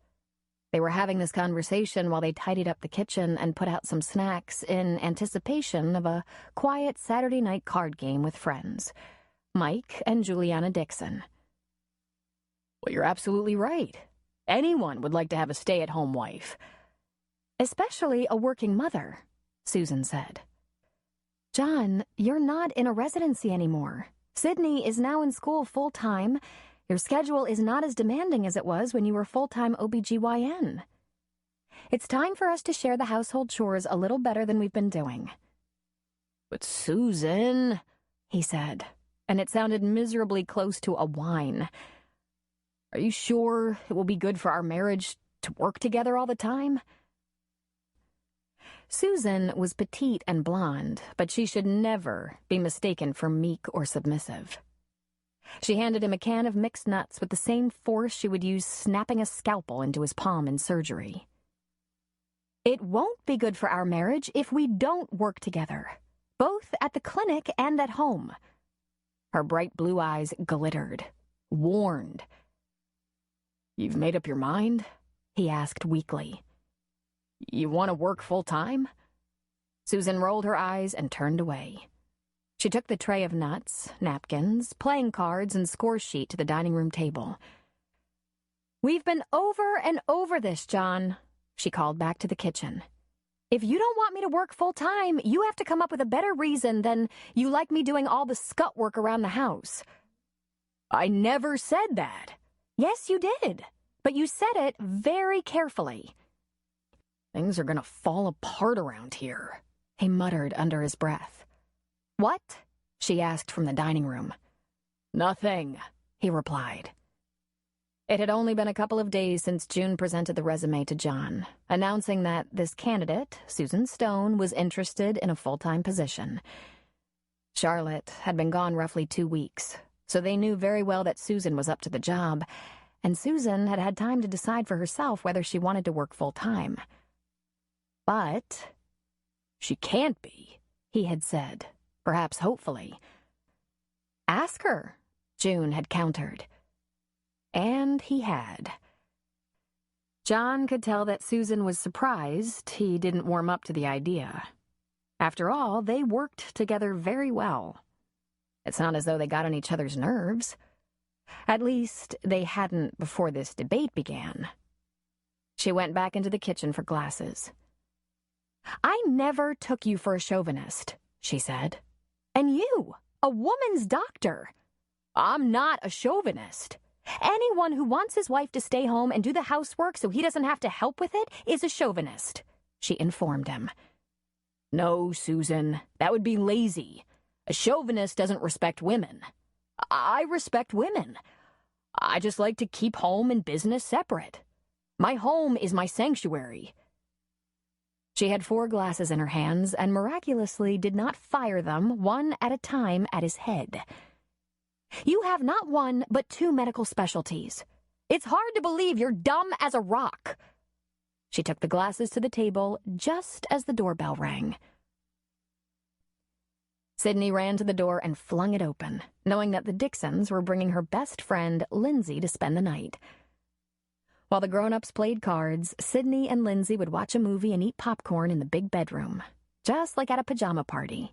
B: They were having this conversation while they tidied up the kitchen and put out some snacks in anticipation of a quiet Saturday night card game with friends, Mike and Juliana Dixon.
C: "Well, you're absolutely right. Anyone would like to have a stay-at-home wife."
B: "Especially a working mother," Susan said. "John, you're not in a residency anymore. Sydney is now in school full-time. Your schedule is not as demanding as it was when you were full-time OBGYN. It's time for us to share the household chores a little better than we've been doing."
C: "But Susan,"
B: he said, and it sounded miserably close to a whine.
C: "Are you sure it will be good for our marriage to work together all the time?"
B: Susan was petite and blonde, but she should never be mistaken for meek or submissive. She handed him a can of mixed nuts with the same force she would use snapping a scalpel into his palm in surgery. "It won't be good for our marriage if we don't work together, both at the clinic and at home." Her bright blue eyes glittered, warned.
C: "You've made up your mind?"
B: he asked weakly.
C: "You want to work full-time?"
B: Susan rolled her eyes and turned away. She took the tray of nuts, napkins, playing cards, and score sheet to the dining room table. "We've been over and over this, John," she called back to the kitchen. "If you don't want me to work full-time, you have to come up with a better reason than you like me doing all the scut work around the house."
C: "I never said that."
B: "Yes, you did, but you said it very carefully."
C: "Things are gonna fall apart around here,"
B: he muttered under his breath. "What?" she asked from the dining room.
C: "Nothing,"
B: he replied. It had only been a couple of days since June presented the resume to John, announcing that this candidate, Susan Stone, was interested in a full-time position. Charlotte had been gone roughly 2 weeks, so they knew very well that Susan was up to the job, and Susan had had time to decide for herself whether she wanted to work full-time. But
C: She can't be,
B: he had said, perhaps hopefully. Ask her, June had countered. And he had. John could tell that Susan was surprised he didn't warm up to the idea. After all, they worked together very well. It's not as though they got on each other's nerves. At least, they hadn't before this debate began. She went back into the kitchen for glasses. I never took you for a chauvinist, she said. And you, a woman's doctor. I'm not a chauvinist. Anyone who wants his wife to stay home and do the housework so he doesn't have to help with it is a chauvinist, she informed him. No, Susan, that would be lazy. A chauvinist doesn't respect women. I respect women. I just like to keep home and business separate. My home is my sanctuary. She had 4 glasses in her hands and miraculously did not fire them one at a time at his head. You have not 1, but 2 medical specialties. It's hard to believe you're dumb as a rock. She took the glasses to the table just as the doorbell rang. Sydney ran to the door and flung it open, knowing that the Dixons were bringing her best friend, Lindsay, to spend the night. While the grown-ups played cards, Sydney and Lindsay would watch a movie and eat popcorn in the big bedroom, just like at a pajama party.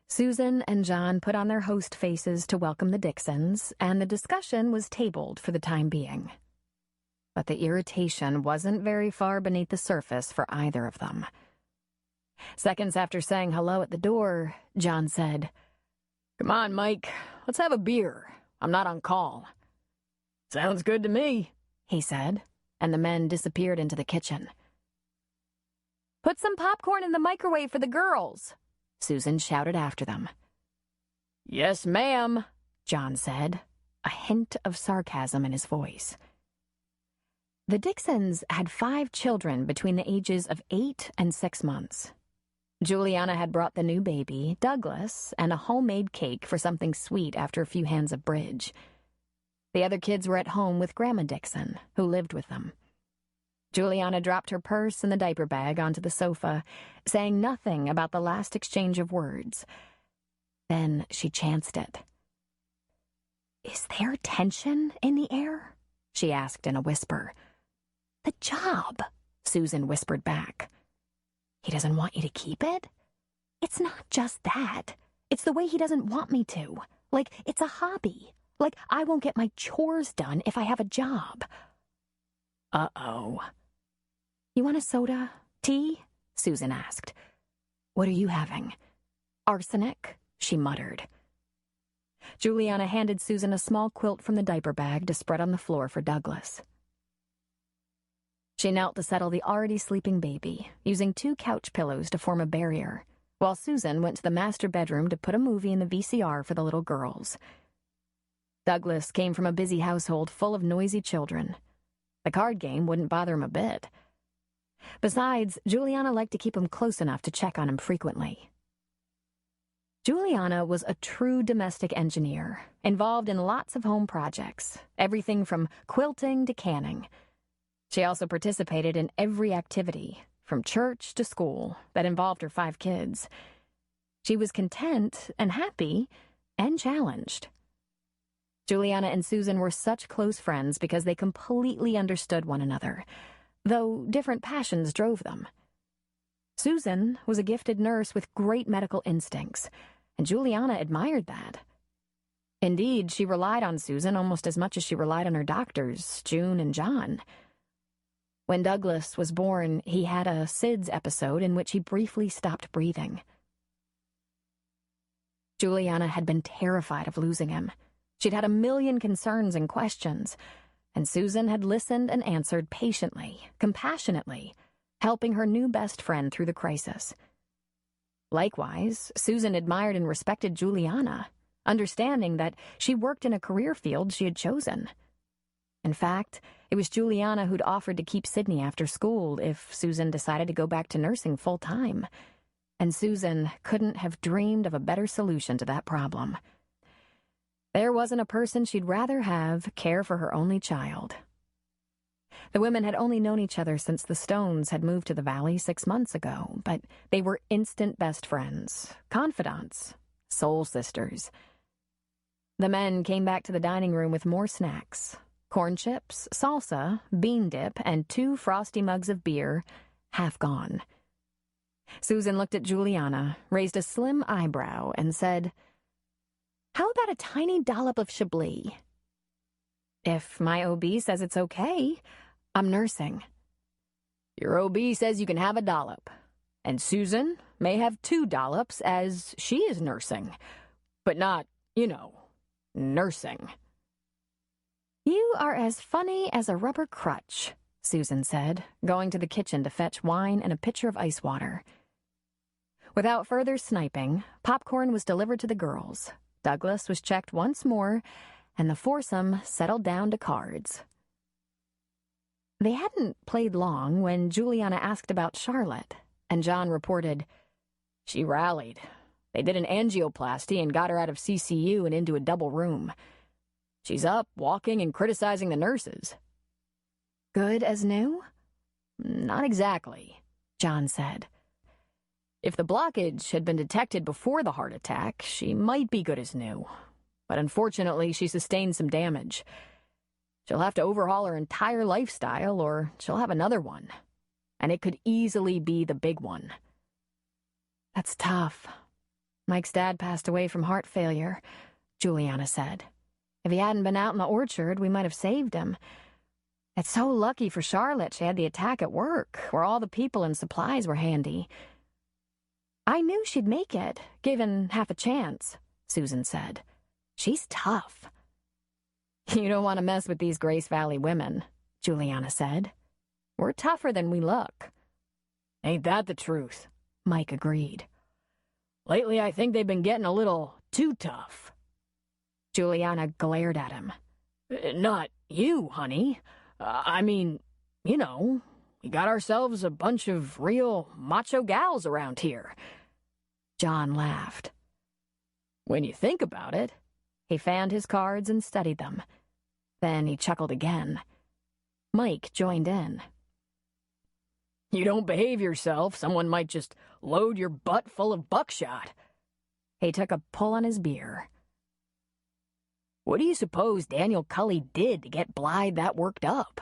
B: Susan and John put on their host faces to welcome the Dixons, and the discussion was tabled for the time being. But the irritation wasn't very far beneath the surface for either of them. Seconds after saying hello at the door, John said, Come on, Mike, let's have a beer. I'm not on call. Sounds good to me, he said, and the men disappeared into the kitchen. Put some popcorn in the microwave for the girls, Susan shouted after them. Yes, ma'am, John said, a hint of sarcasm in his voice. The Dixons had 5 children between the ages of 8 and 6 months. Juliana had brought the new baby, Douglas, and a homemade cake for something sweet after a few hands of bridge. The other kids were at home with Grandma Dixon, who lived with them. Juliana dropped her purse and the diaper bag onto the sofa, saying nothing about the last exchange of words. Then she chanced it. Is there tension in the air? She asked in a whisper. The job, Susan whispered back. He doesn't want you to keep it? It's not just that. It's the way he doesn't want me to. Like, it's a hobby. Like, I won't get my chores done if I have a job. Uh-oh. You want a soda? Tea? Susan asked. What are you having? Arsenic, she muttered. Juliana handed Susan a small quilt from the diaper bag to spread on the floor for Douglas. She knelt to settle the already sleeping baby, using 2 couch pillows to form a barrier, while Susan went to the master bedroom to put a movie in the VCR for the little girls. Douglas came from a busy household full of noisy children. The card game wouldn't bother him a bit. Besides, Juliana liked to keep him close enough to check on him frequently. Juliana was a true domestic engineer, involved in lots of home projects, everything from quilting to canning. She also participated in every activity, from church to school, that involved her 5 kids. She was content and happy and challenged. Juliana and Susan were such close friends because they completely understood one another, though different passions drove them. Susan was a gifted nurse with great medical instincts, and Juliana admired that. Indeed, she relied on Susan almost as much as she relied on her doctors, June and John. When Douglas was born, he had a SIDS episode in which he briefly stopped breathing. Juliana had been terrified of losing him. She'd had a million concerns and questions, and Susan had listened and answered patiently, compassionately, helping her new best friend through the crisis. Likewise, Susan admired and respected Juliana, understanding that she worked in a career field she had chosen. In fact, it was Juliana who'd offered to keep Sydney after school if Susan decided to go back to nursing full-time, and Susan couldn't have dreamed of a better solution to that problem. There wasn't a person she'd rather have care for her only child. The women had only known each other since the Stones had moved to the valley 6 months ago, but they were instant best friends, confidants, soul sisters. The men came back to the dining room with more snacks: corn chips, salsa, bean dip, and 2 frosty mugs of beer, half gone. Susan looked at Juliana, raised a slim eyebrow, and said, "How about a tiny dollop of Chablis?" "If my OB says it's okay. I'm nursing."
C: Your OB says you can have a dollop, and Susan may have 2 dollops as she is nursing, but not, nursing.
B: "You are as funny as a rubber crutch," Susan said, going to the kitchen to fetch wine and a pitcher of ice water. Without further sniping, popcorn was delivered to the girls. Douglas was checked once more, and the foursome settled down to cards. They hadn't played long when Juliana asked about Charlotte, and John reported,
C: "She rallied. They did an angioplasty and got her out of CCU and into a double room. She's up, walking, and criticizing the nurses."
B: "Good as new?"
C: "Not exactly,"
B: John said.
C: "If the blockage had been detected before the heart attack, she might be good as new. But unfortunately, she sustained some damage. She'll have to overhaul her entire lifestyle, or she'll have another one. And it could easily be the big one."
B: "That's tough. Mike's dad passed away from heart failure," Juliana said. "If he hadn't been out in the orchard, we might have saved him. It's so lucky for Charlotte she had the attack at work, where all the people and supplies were handy." "I knew she'd make it, given half a chance," Susan said. "She's tough."
C: "You don't want to mess with these Grace Valley women," Juliana said. "We're tougher than we look." "Ain't that the truth?" Mike agreed. "Lately, I think they've been getting a little too tough."
B: Juliana glared at him.
C: "Not you, honey. I mean, we got ourselves a bunch of real macho gals around here."
B: John laughed.
C: "When you think about it."
B: He fanned his cards and studied them. Then he chuckled again. Mike joined in.
C: "You don't behave yourself, someone might just load your butt full of buckshot."
B: He took a pull on his beer.
C: "What do you suppose Daniel Cully did to get Blythe that worked up?"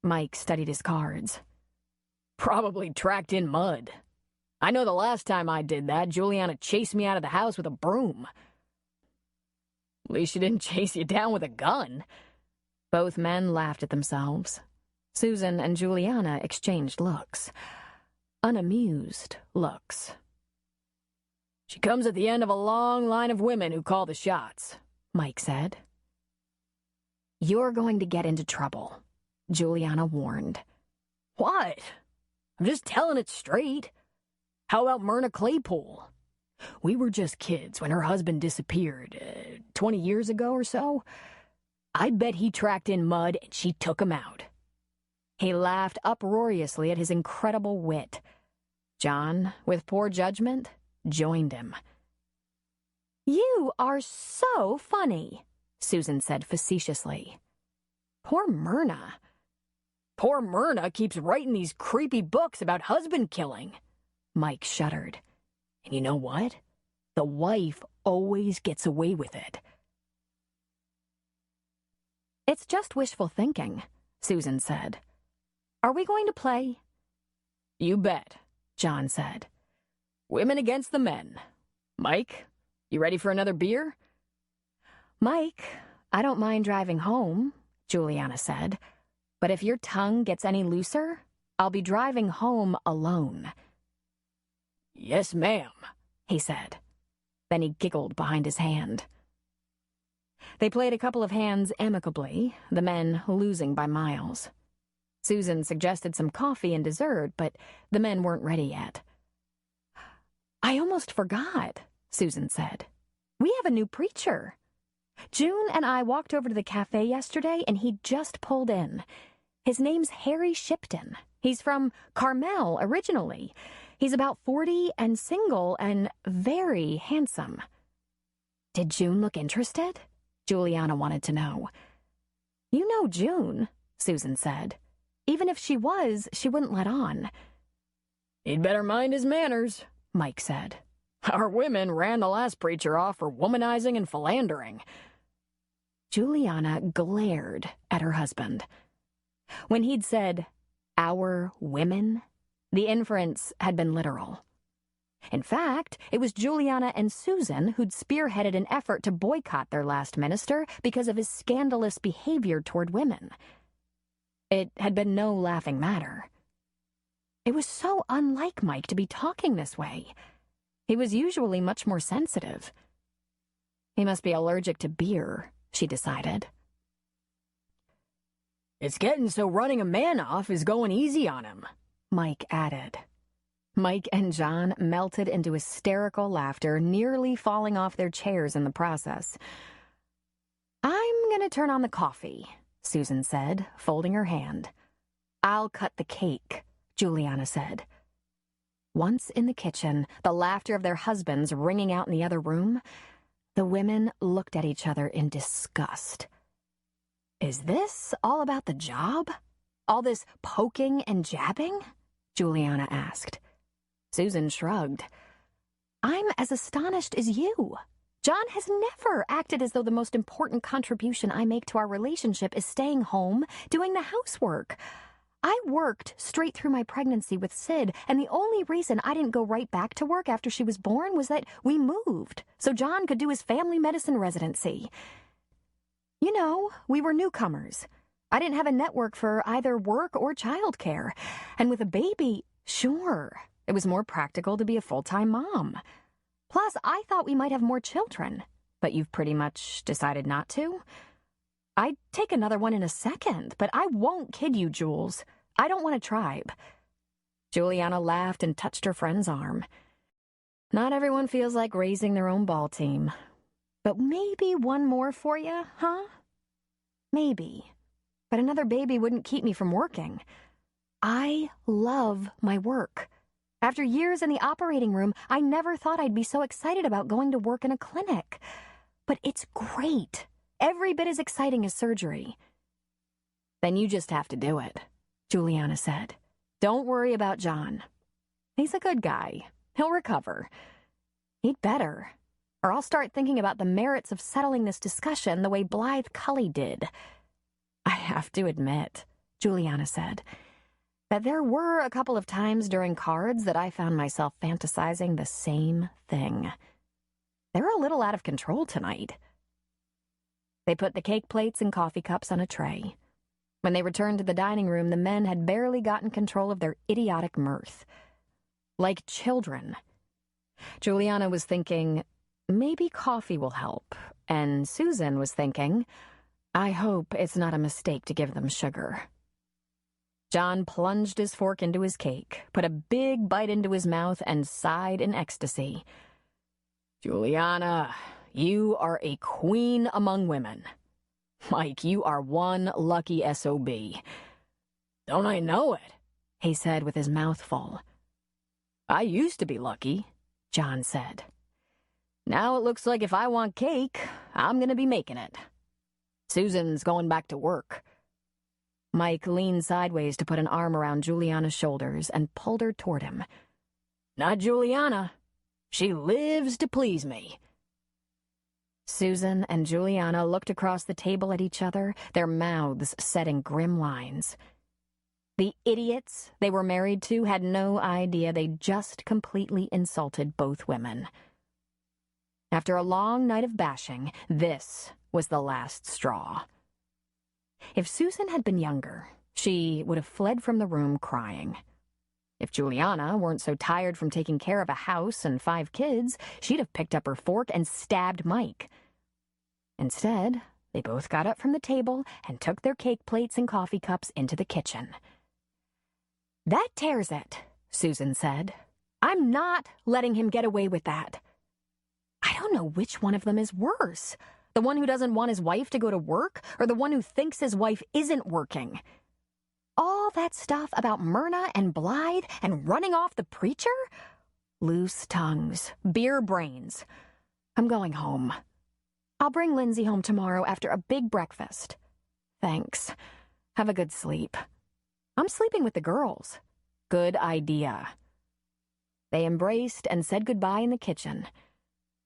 B: Mike studied his cards.
C: "Probably tracked in mud. I know the last time I did that, Juliana chased me out of the house with a broom." "At least she didn't chase you down with a gun."
B: Both men laughed at themselves. Susan and Juliana exchanged looks. Unamused looks.
C: "She comes at the end of a long line of women who call the shots,"
B: Mike said. "You're going to get into trouble," Juliana warned.
C: "What? I'm just telling it straight. How about Myrna Claypool? We were just kids when her husband disappeared, 20 years ago or so. I bet he tracked in mud and she took him out."
B: He laughed uproariously at his incredible wit. John, with poor judgment, joined him. "You are so funny," Susan said facetiously.
C: "Poor Myrna. Poor Myrna keeps writing these creepy books about husband killing." Mike shuddered. "And you know what? The wife always gets away with it."
B: "It's just wishful thinking," Susan said. "Are we going to play?"
C: "You bet," John said. "Women against the men. Mike, you ready for another beer?"
B: "Mike, I don't mind driving home," Juliana said. "But if your tongue gets any looser, I'll be driving home alone."
C: "Yes, ma'am,"
B: he said. Then he giggled behind his hand. They played a couple of hands amicably, the men losing by miles. Susan suggested some coffee and dessert, but the men weren't ready yet. "I almost forgot," Susan said. "We have a new preacher. June and I walked over to the cafe yesterday, and he just pulled in. His name's Harry Shipton. He's from Carmel originally. He's about 40 and single and very handsome." "Did June look interested?" Juliana wanted to know. "You know June," Susan said. even if she was, she wouldn't let on.
C: "He'd better mind his manners," Mike said. "Our women ran the last preacher off for womanizing and philandering."
B: Juliana glared at her husband. When he'd said, "our women," the inference had been literal. In fact, it was Juliana and Susan who'd spearheaded an effort to boycott their last minister because of his scandalous behavior toward women. It had been no laughing matter. It was so unlike Mike to be talking this way. He was usually much more sensitive. He must be allergic to beer, she decided.
C: "It's getting so running a man off is going easy on him,"
B: Mike added. Mike and John melted into hysterical laughter, nearly falling off their chairs in the process. "I'm going to turn on the coffee," Susan said, folding her hand. "I'll cut the cake," Juliana said. Once in the kitchen, the laughter of their husbands ringing out in the other room, the women looked at each other in disgust. "Is this all about the job? All this poking and jabbing?" Juliana asked. Susan shrugged. "I'm as astonished as you. John has never acted as though the most important contribution I make to our relationship is staying home, doing the housework. I worked straight through my pregnancy with Sid, and the only reason I didn't go right back to work after she was born was that we moved, so John could do his family medicine residency. You know, we were newcomers. I didn't have a network for either work or childcare, and with a baby, sure, it was more practical to be a full-time mom. Plus, I thought we might have more children, but you've pretty much decided not to. I'd take another one in a second, but I won't kid you, Jules. I don't want a tribe." Juliana laughed and touched her friend's arm. "Not everyone feels like raising their own ball team. But maybe one more for you, huh? Maybe. But another baby wouldn't keep me from working. I love my work. After years in the operating room, I never thought I'd be so excited about going to work in a clinic. But it's great. Every bit as exciting as surgery." "Then you just have to do it," Juliana said. "Don't worry about John. He's a good guy. He'll recover. He'd better, or I'll start thinking about the merits of settling this discussion the way Blythe Cully did." "I have to admit," Juliana said, "that there were a couple of times during cards that I found myself fantasizing the same thing. They're a little out of control tonight." They put the cake plates and coffee cups on a tray. When they returned to the dining room, the men had barely gotten control of their idiotic mirth. Like children. Juliana was thinking, maybe coffee will help, and Susan was thinking, I hope it's not a mistake to give them sugar. John plunged his fork into his cake, put a big bite into his mouth, and sighed in ecstasy. "Juliana, you are a queen among women. Mike, you are one lucky SOB. "Don't I know it?" he said with his mouth full. "I used to be lucky," John said. "Now it looks like if I want cake, I'm going to be making it. Susan's going back to work." Mike leaned sideways to put an arm around Juliana's shoulders and pulled her toward him. "Not Juliana. She lives to please me." Susan and Juliana looked across the table at each other, their mouths set in grim lines. The idiots they were married to had no idea they'd just completely insulted both women. After a long night of bashing, this was the last straw. If Susan had been younger, she would have fled from the room crying. If Juliana weren't so tired from taking care of a house and 5 kids, she'd have picked up her fork and stabbed Mike. Instead, they both got up from the table and took their cake plates and coffee cups into the kitchen. "That tears it," Susan said. "I'm not letting him get away with that." I don't know which one of them is worse. The one who doesn't want his wife to go to work, or the one who thinks his wife isn't working? All that stuff about Myrna and Blythe and running off the preacher? Loose tongues, beer brains. I'm going home. I'll bring Lindsay home tomorrow after a big breakfast. Thanks. Have a good sleep. I'm sleeping with the girls. Good idea. They embraced and said goodbye in the kitchen.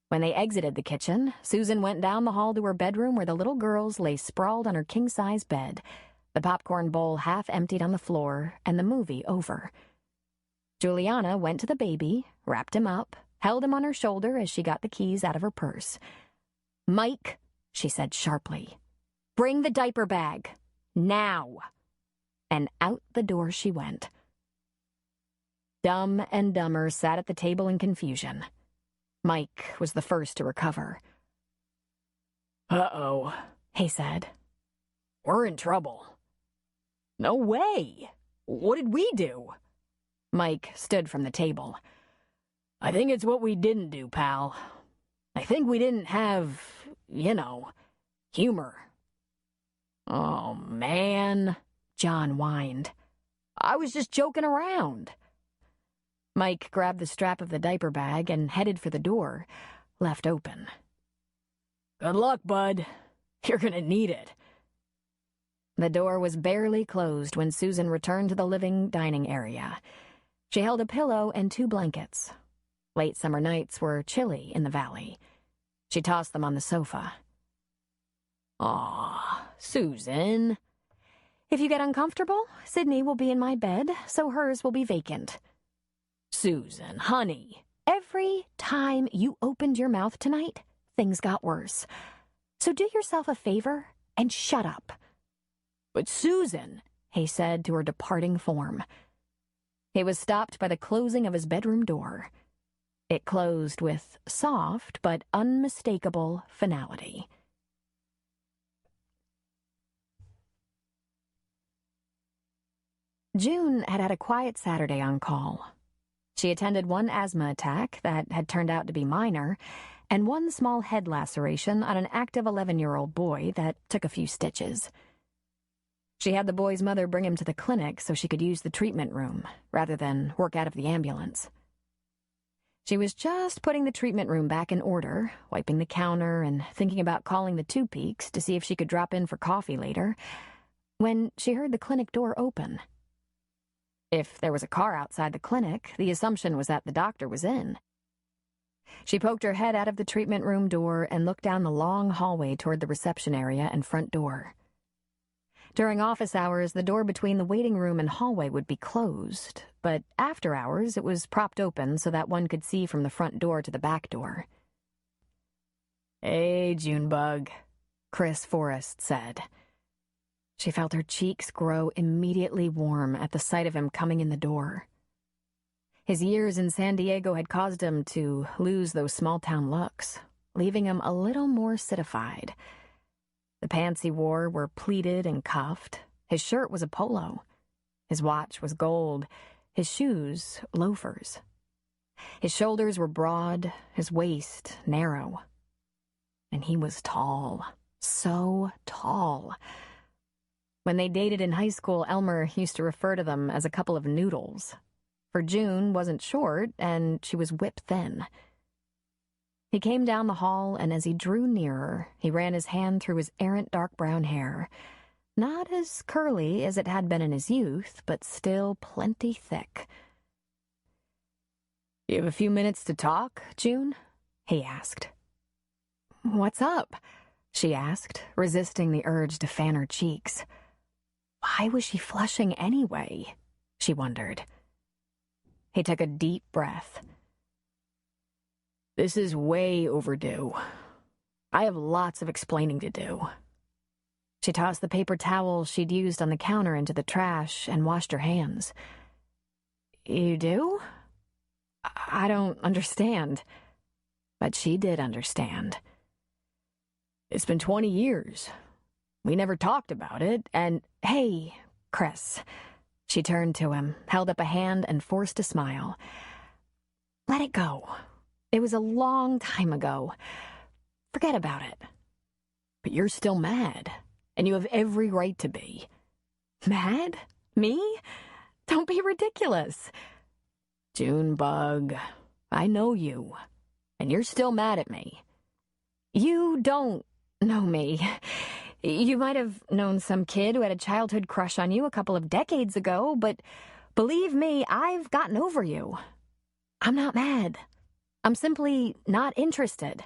B: When they exited the kitchen, Susan went down the hall to her bedroom where the little girls lay sprawled on her king-size bed, the popcorn bowl half emptied on the floor, and the movie over. Juliana went to the baby, wrapped him up, held him on her shoulder as she got the keys out of her purse. "Mike," she said sharply, "bring the diaper bag. Now." And out the door she went. Dumb and Dumber sat at the table in confusion. Mike was the first to recover.
C: "Uh-oh,"
B: he said.
C: "We're in trouble."
B: "No way! What did we do?" Mike stood from the table.
C: "I think it's what we didn't do, pal. I think we didn't have, humor."
B: "Oh, man," John whined. "I was just joking around." Mike grabbed the strap of the diaper bag and headed for the door, left open.
C: "Good luck, bud. You're gonna need it."
B: The door was barely closed when Susan returned to the living dining area. She held a pillow and 2 blankets. Late summer nights were chilly in the valley. She tossed them on the sofa.
C: "Aw, Susan."
B: "If you get uncomfortable, Sydney will be in my bed, so hers will be vacant."
C: "Susan, honey."
B: "Every time you opened your mouth tonight, things got worse. So do yourself a favor and shut up."
C: "But Susan,"
B: he said to her departing form. He was stopped by the closing of his bedroom door. It closed with soft but unmistakable finality. June had had a quiet Saturday on call. She attended one asthma attack that had turned out to be minor, and one small head laceration on an active 11-year-old boy that took a few stitches. She had the boy's mother bring him to the clinic so she could use the treatment room, rather than work out of the ambulance. She was just putting the treatment room back in order, wiping the counter and thinking about calling the Two Peaks to see if she could drop in for coffee later, when she heard the clinic door open. If there was a car outside the clinic, the assumption was that the doctor was in. She poked her head out of the treatment room door and looked down the long hallway toward the reception area and front door. During office hours, the door between the waiting room and hallway would be closed, but after hours it was propped open so that one could see from the front door to the back door.
C: "Hey, Junebug,"
B: Chris Forrest said. She felt her cheeks grow immediately warm at the sight of him coming in the door. His years in San Diego had caused him to lose those small-town looks, leaving him a little more citified. The pants he wore were pleated and cuffed. His shirt was a polo. His watch was gold. His shoes, loafers. His shoulders were broad, his waist narrow. And he was tall, so tall. When they dated in high school, Elmer used to refer to them as a couple of noodles. For June wasn't short, and she was whip-thin. He came down the hall, and as he drew nearer, he ran his hand through his errant dark brown hair. Not as curly as it had been in his youth, but still plenty thick.
C: "You have a few minutes to talk, June?"
B: he asked. "What's up?" she asked, resisting the urge to fan her cheeks. Why was she flushing anyway? She wondered. He took a deep breath.
C: "This is way overdue. I have lots of explaining to do."
B: She tossed the paper towel she'd used on the counter into the trash and washed her hands. "You do? I don't understand." But she did understand.
C: "It's been 20 years. We never talked about it, and..."
B: "Hey, Chris." She turned to him, held up a hand, and forced a smile. "Let it go. It was a long time ago. Forget about it."
C: "But you're still mad, and you have every right to be."
B: "Mad? Me? Don't be ridiculous."
C: "Junebug, I know you, and you're still mad at me."
B: "You don't know me. You might have known some kid who had a childhood crush on you a couple of decades ago, but believe me, I've gotten over you. I'm not mad. I'm simply not interested."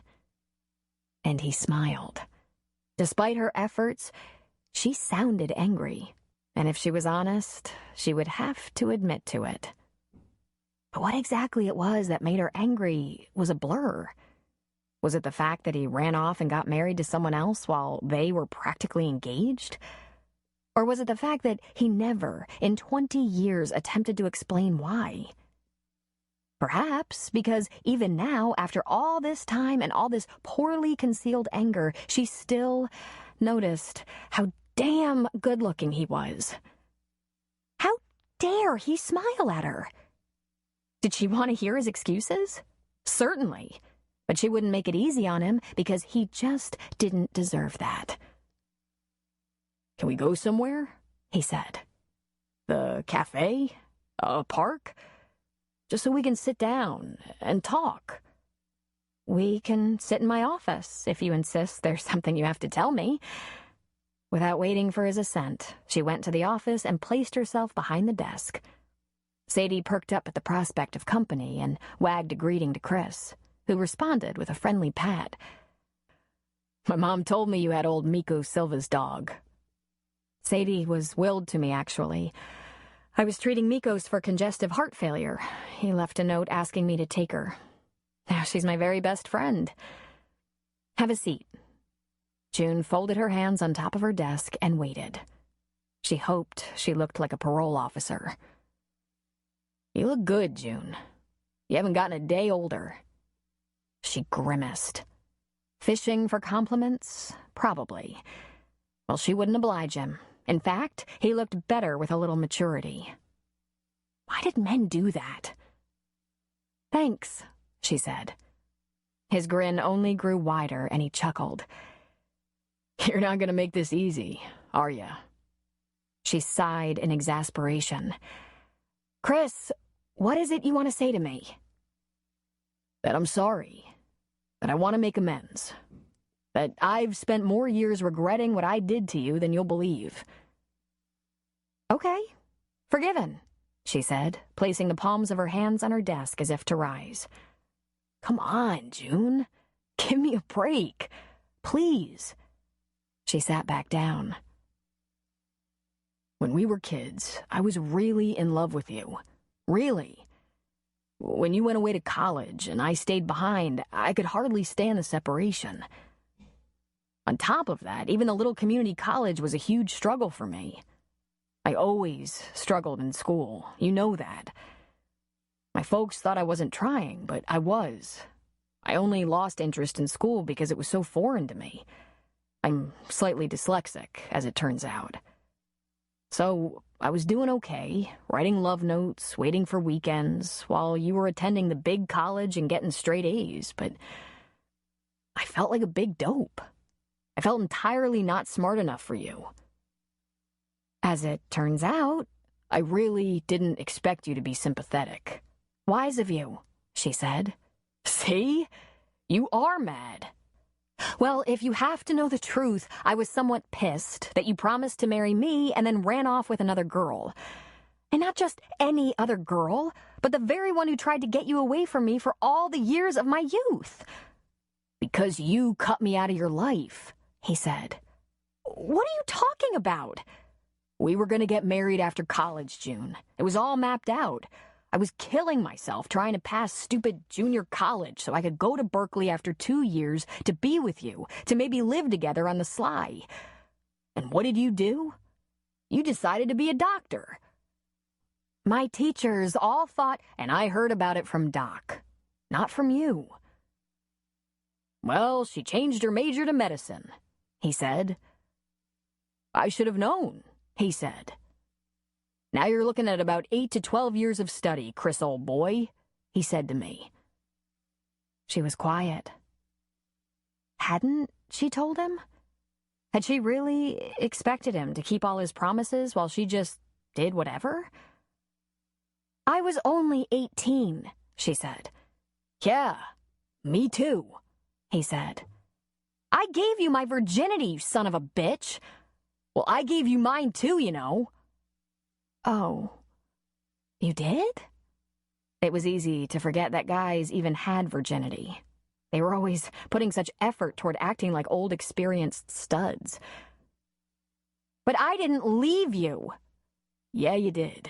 B: And he smiled. Despite her efforts, she sounded angry, and if she was honest, she would have to admit to it. But what exactly it was that made her angry was a blur. Was it the fact that he ran off and got married to someone else while they were practically engaged? Or was it the fact that he never, in 20 years, attempted to explain why? Perhaps because even now, after all this time and all this poorly concealed anger, she still noticed how damn good-looking he was. How dare he smile at her? Did she want to hear his excuses? Certainly. But she wouldn't make it easy on him because he just didn't deserve that.
C: "Can we go somewhere?"
B: he said.
C: "The cafe? A park? Just so we can sit down and talk."
B: "We can sit in my office if you insist there's something you have to tell me." Without waiting for his assent, she went to the office and placed herself behind the desk. Sadie perked up at the prospect of company and wagged a greeting to Chris, who responded with a friendly pat.
C: "My mom told me you had old Miko Silva's dog."
B: Sadie was willed to me, actually. I was treating Miko's for congestive heart failure. He left a note asking me to take her. Now she's my very best friend. Have a seat. June folded her hands on top of her desk and waited. She hoped she looked like a parole officer.
C: "You look good, June. You haven't gotten a day older."
B: She grimaced. Fishing for compliments? Probably. Well, she wouldn't oblige him. In fact, he looked better with a little maturity. Why did men do that? "Thanks," she said. His grin only grew wider, and he chuckled.
C: "You're not going to make this easy, are you?"
B: She sighed in exasperation. "Chris, what is it you want to say to me?"
C: "That I'm sorry. That I want to make amends. That I've spent more years regretting what I did to you than you'll believe."
B: "Okay, forgiven," she said, placing the palms of her hands on her desk as if to rise.
C: "Come on, June. Give me a break. Please."
B: She sat back down.
C: "When we were kids, I was really in love with you. Really. When you went away to college and I stayed behind, I could hardly stand the separation. On top of that, even the little community college was a huge struggle for me. I always struggled in school, you know that. My folks thought I wasn't trying, but I was. I only lost interest in school because it was so foreign to me. I'm slightly dyslexic, as it turns out. So I was doing okay, writing love notes, waiting for weekends, while you were attending the big college and getting straight A's, but I felt like a big dope. I felt entirely not smart enough for you.
B: As it turns out,
C: I really didn't expect you to be sympathetic."
B: "Wise of you," she said.
C: "See? You are mad."
B: "Well, if you have to know the truth, I was somewhat pissed that you promised to marry me and then ran off with another girl. And not just any other girl, but the very one who tried to get you away from me for all the years of my youth."
C: "Because you cut me out of your life,"
B: he said. "What are you talking about?"
C: "We were going to get married after college, June. It was all mapped out. I was killing myself trying to pass stupid junior college so I could go to Berkeley after 2 years to be with you, to maybe live together on the sly. And what did you do? You decided to be a doctor."
B: "My teachers all thought..."
C: "And I heard about it from Doc, not from you." "Well, she changed her major to medicine," he said. "I should have known," he said. "Now you're looking at about 8 to 12 years of study, Chris, old boy," he said to me.
B: She was quiet. Hadn't she told him? Had she really expected him to keep all his promises while she just did whatever? "I was only 18, she said.
C: "Yeah, me too,"
B: he said. I gave you my virginity, you son of a bitch.
C: Well, I gave you mine too, you know.
B: Oh, you did? It was easy to forget that guys even had virginity. They were always putting such effort toward acting like old, experienced studs. But I didn't leave you.
C: Yeah, you did.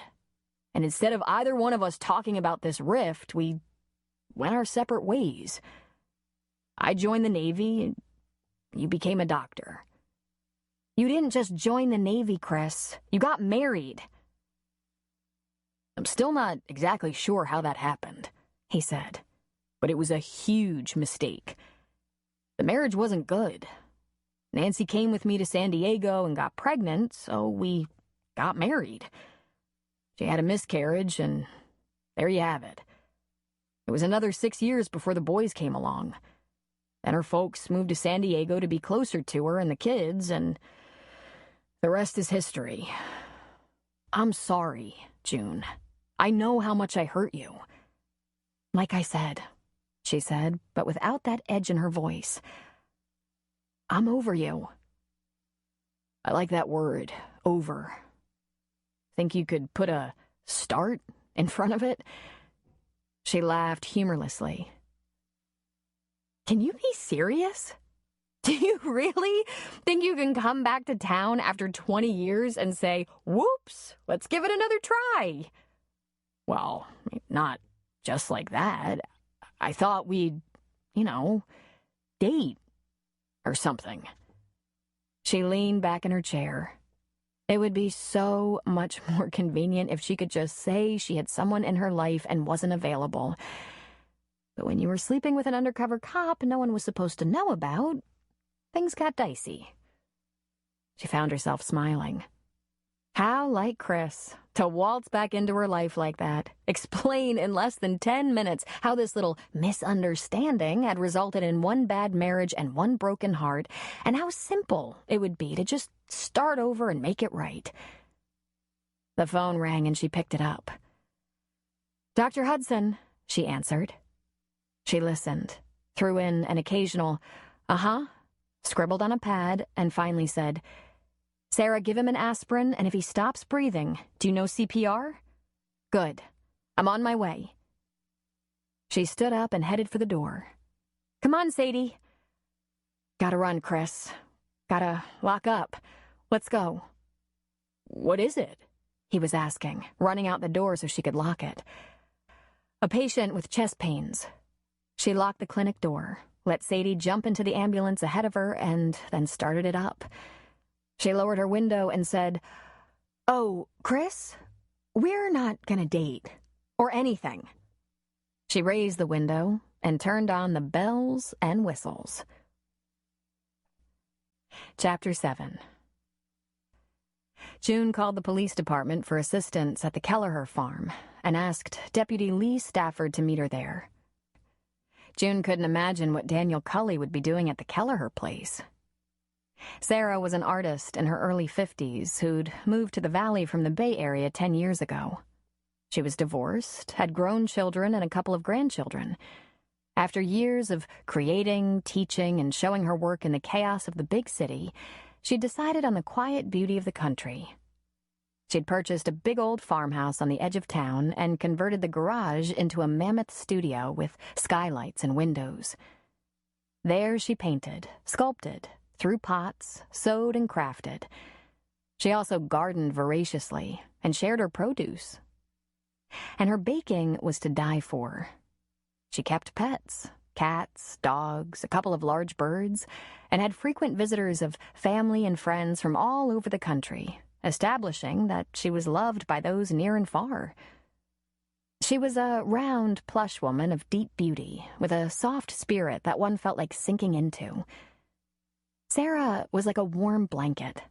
C: And instead of either one of us talking about this rift, we went our separate ways. I joined the Navy, and you became a doctor.
B: You didn't just join the Navy, Chris. You got married.
C: I'm still not exactly sure how that happened,
B: he said.
C: But it was a huge mistake. The marriage wasn't good. Nancy came with me to San Diego and got pregnant, so we got married. She had a miscarriage, and there you have it. It was another 6 years before the boys came along. Then her folks moved to San Diego to be closer to her and the kids, and the rest is history. I'm sorry, June. I know how much I hurt you.
B: Like I said, she said, but without that edge in her voice. I'm over you.
C: I like that word, over. Think you could put a start in front of it?
B: She laughed humorlessly. Can you be serious? Do you really think you can come back to town after 20 years and say, whoops, let's give it another try?
C: Well, not just like that. I thought we'd, date or something.
B: She leaned back in her chair. It would be so much more convenient if she could just say she had someone in her life and wasn't available. But when you were sleeping with an undercover cop no one was supposed to know about, things got dicey. She found herself smiling. How like Chris to waltz back into her life like that, explain in less than 10 minutes how this little misunderstanding had resulted in one bad marriage and one broken heart, and how simple it would be to just start over and make it right. The phone rang and she picked it up. Dr. Hudson, she answered. She listened, threw in an occasional, scribbled on a pad, and finally said, Sarah, give him an aspirin, and if he stops breathing, do you know CPR? Good. I'm on my way. She stood up and headed for the door. Come on, Sadie. Gotta run, Chris. Gotta lock up. Let's go.
C: What is it?
B: He was asking, running out the door so she could lock it. A patient with chest pains. She locked the clinic door, let Sadie jump into the ambulance ahead of her, and then started it up. She lowered her window and said, Oh, Chris, we're not gonna date. Or anything. She raised the window and turned on the bells and whistles. Chapter 7. June called the police department for assistance at the Kelleher farm and asked Deputy Lee Stafford to meet her there. June couldn't imagine what Daniel Cully would be doing at the Kelleher place. Sarah was an artist in her early 50s who'd moved to the valley from the Bay Area 10 years ago. She was divorced, had grown children and a couple of grandchildren. After years of creating, teaching, and showing her work in the chaos of the big city, she'd decided on the quiet beauty of the country. She'd purchased a big old farmhouse on the edge of town and converted the garage into a mammoth studio with skylights and windows. There she painted, sculpted, threw pots, sewed and crafted. She also gardened voraciously and shared her produce. And her baking was to die for. She kept pets, cats, dogs, a couple of large birds, and had frequent visitors of family and friends from all over the country, establishing that she was loved by those near and far. She was a round, plush woman of deep beauty, with a soft spirit that one felt like sinking into. Sarah was like a warm blanket.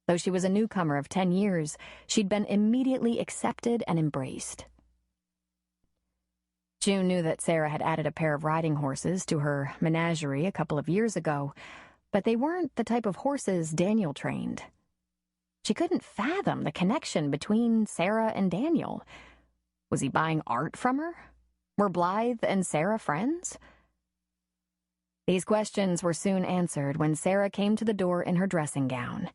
B: Though she was a newcomer of 10 years, she'd been immediately accepted and embraced. June knew that Sarah had added a pair of riding horses to her menagerie a couple of years ago, but they weren't the type of horses Daniel trained. She couldn't fathom the connection between Sarah and Daniel. Was he buying art from her? Were Blythe and Sarah friends? These questions were soon answered when Sarah came to the door in her dressing gown.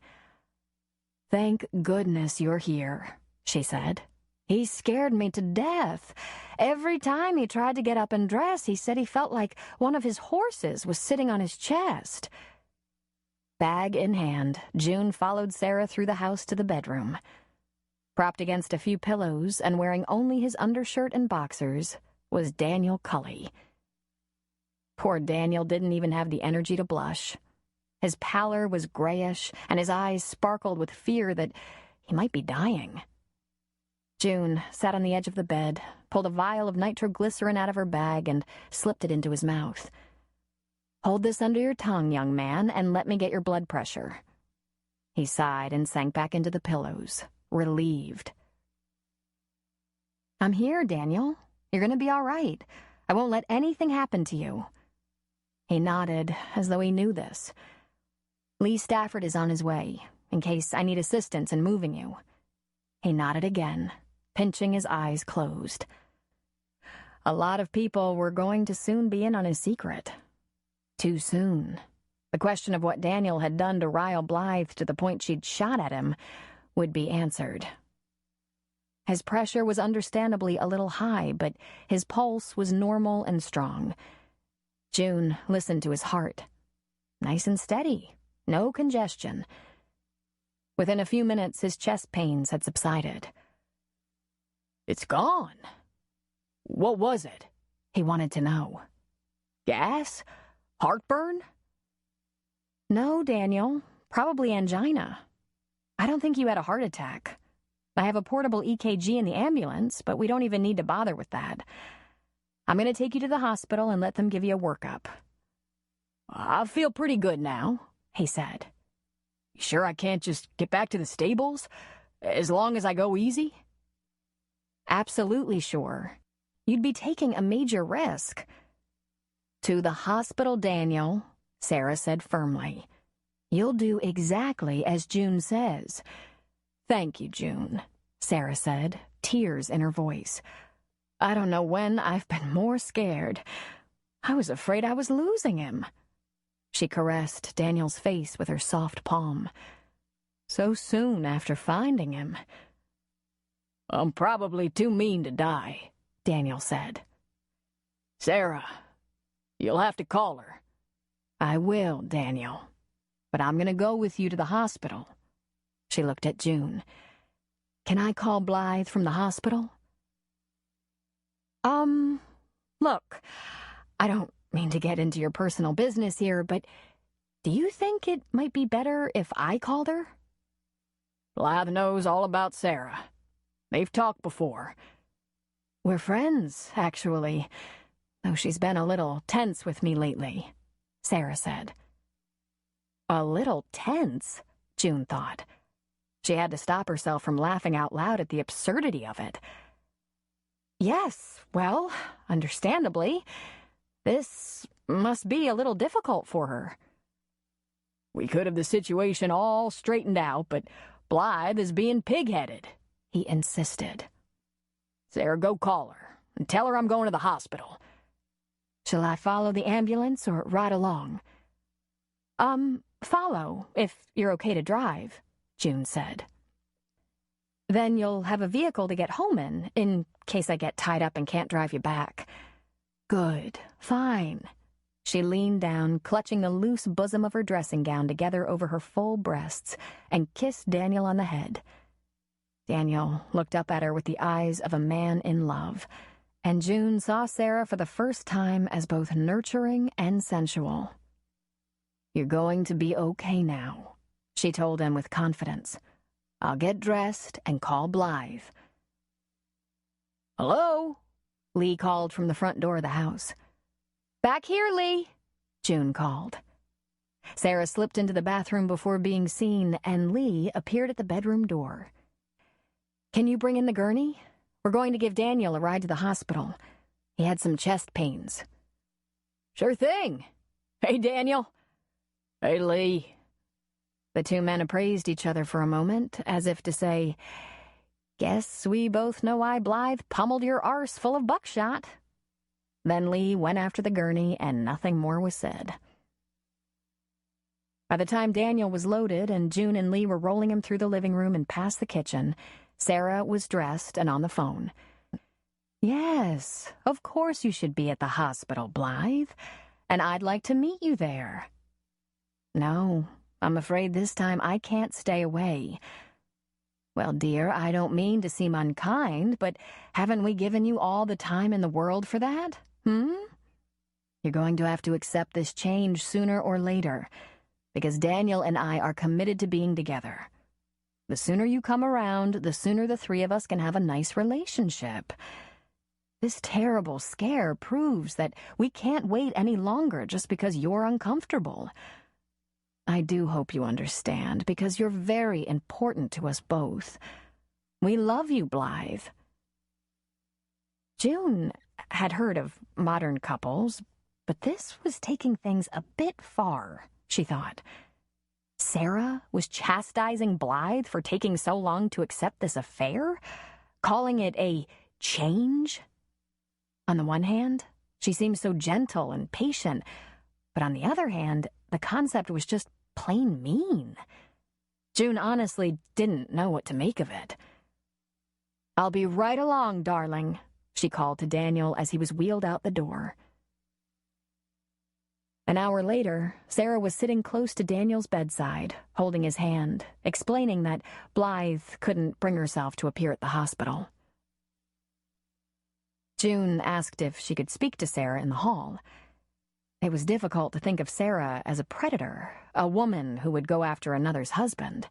B: "Thank goodness you're here," she said. "He scared me to death. Every time he tried to get up and dress, he said he felt like one of his horses was sitting on his chest." Bag in hand, June followed Sarah through the house to the bedroom. Propped against a few pillows and wearing only his undershirt and boxers was Daniel Cully. Poor Daniel didn't even have the energy to blush. His pallor was grayish, and his eyes sparkled with fear that he might be dying. June sat on the edge of the bed, pulled a vial of nitroglycerin out of her bag, and slipped it into his mouth. "Hold this under your tongue, young man, and let me get your blood pressure." He sighed and sank back into the pillows, relieved. "I'm here, Daniel. You're going to be all right. I won't let anything happen to you." He nodded, as though he knew this. "Lee Stafford is on his way, in case I need assistance in moving you." He nodded again, pinching his eyes closed. A lot of people were going to soon be in on his secret. Too soon. The question of what Daniel had done to rile Blythe to the point she'd shot at him would be answered. His pressure was understandably a little high, but his pulse was normal and strong. June listened to his heart. Nice and steady. No congestion. Within a few minutes, his chest pains had subsided.
C: "It's gone. What was it?"
B: He wanted to know.
C: "Gas? Heartburn?"
B: "No, Daniel. Probably angina. I don't think you had a heart attack. I have a portable EKG in the ambulance, but we don't even need to bother with that. I'm going to take you to the hospital and let them give you a workup."
C: "I feel pretty good now," he said. "You sure I can't just get back to the stables? As long as I go easy?"
B: "Absolutely sure. You'd be taking a major risk." "To the hospital, Daniel," Sarah said firmly. "You'll do exactly as June says." "Thank you, June," Sarah said, tears in her voice. "I don't know when I've been more scared. I was afraid I was losing him." She caressed Daniel's face with her soft palm. "So soon after finding him."
C: "I'm probably too mean to die," Daniel said. "Sarah, you'll have to call her."
B: "I will, Daniel. But I'm going to go with you to the hospital." She looked at June. "Can I call Blythe from the hospital?" Look, I don't mean to get into your personal business here, but do you think it might be better if I called her?"
C: "Blythe knows all about Sarah. They've talked before."
B: "We're friends, actually, though she's been a little tense with me lately," Sarah said. A little tense, June thought. She had to stop herself from laughing out loud at the absurdity of it. "Yes, well, understandably. This must be a little difficult for her."
C: "We could have the situation all straightened out, but Blythe is being pig-headed," he insisted. "Sarah, go call her and tell her I'm going to the hospital."
B: "Shall I follow the ambulance or ride along?" Follow, if you're okay to drive," June said. "Then you'll have a vehicle to get home in case I get tied up and can't drive you back." "Good, fine." She leaned down, clutching the loose bosom of her dressing gown together over her full breasts, and kissed Daniel on the head. Daniel looked up at her with the eyes of a man in love, and June saw Sarah for the first time as both nurturing and sensual. "You're going to be okay now," she told him with confidence. "I'll get dressed and call Blythe."
C: "Hello?"
B: Lee called from the front door of the house. "Back here, Lee," June called. Sarah slipped into the bathroom before being seen, and Lee appeared at the bedroom door. "Can you bring in the gurney? We're going to give Daniel a ride to the hospital. He had some chest pains."
C: "Sure thing. Hey, Daniel." "Hey, Lee."
B: The two men appraised each other for a moment, as if to say, "Guess we both know why Blythe pummeled your arse full of buckshot." Then Lee went after the gurney, and nothing more was said. By the time Daniel was loaded and June and Lee were rolling him through the living room and past the kitchen, Sarah was dressed and on the phone. "Yes, of course you should be at the hospital, Blythe, and I'd like to meet you there." "No, I'm afraid this time I can't stay away." "Well, dear, I don't mean to seem unkind, but haven't we given you all the time in the world for that? You're going to have to accept this change sooner or later, because Daniel and I are committed to being together. The sooner you come around, the sooner the three of us can have a nice relationship. This terrible scare proves that we can't wait any longer just because you're uncomfortable. I do hope you understand, because you're very important to us both. We love you, Blythe." June had heard of modern couples, but this was taking things a bit far, she thought. Sarah was chastising Blythe for taking so long to accept this affair, calling it a change. On the one hand, she seemed so gentle and patient, but on the other hand, the concept was just plain mean. June honestly didn't know what to make of it. "I'll be right along, darling," she called to Daniel as he was wheeled out the door. An hour later, Sarah was sitting close to Daniel's bedside, holding his hand, explaining that Blythe couldn't bring herself to appear at the hospital. June asked if she could speak to Sarah in the hall. It was difficult to think of Sarah as a predator, a woman who would go after another's husband.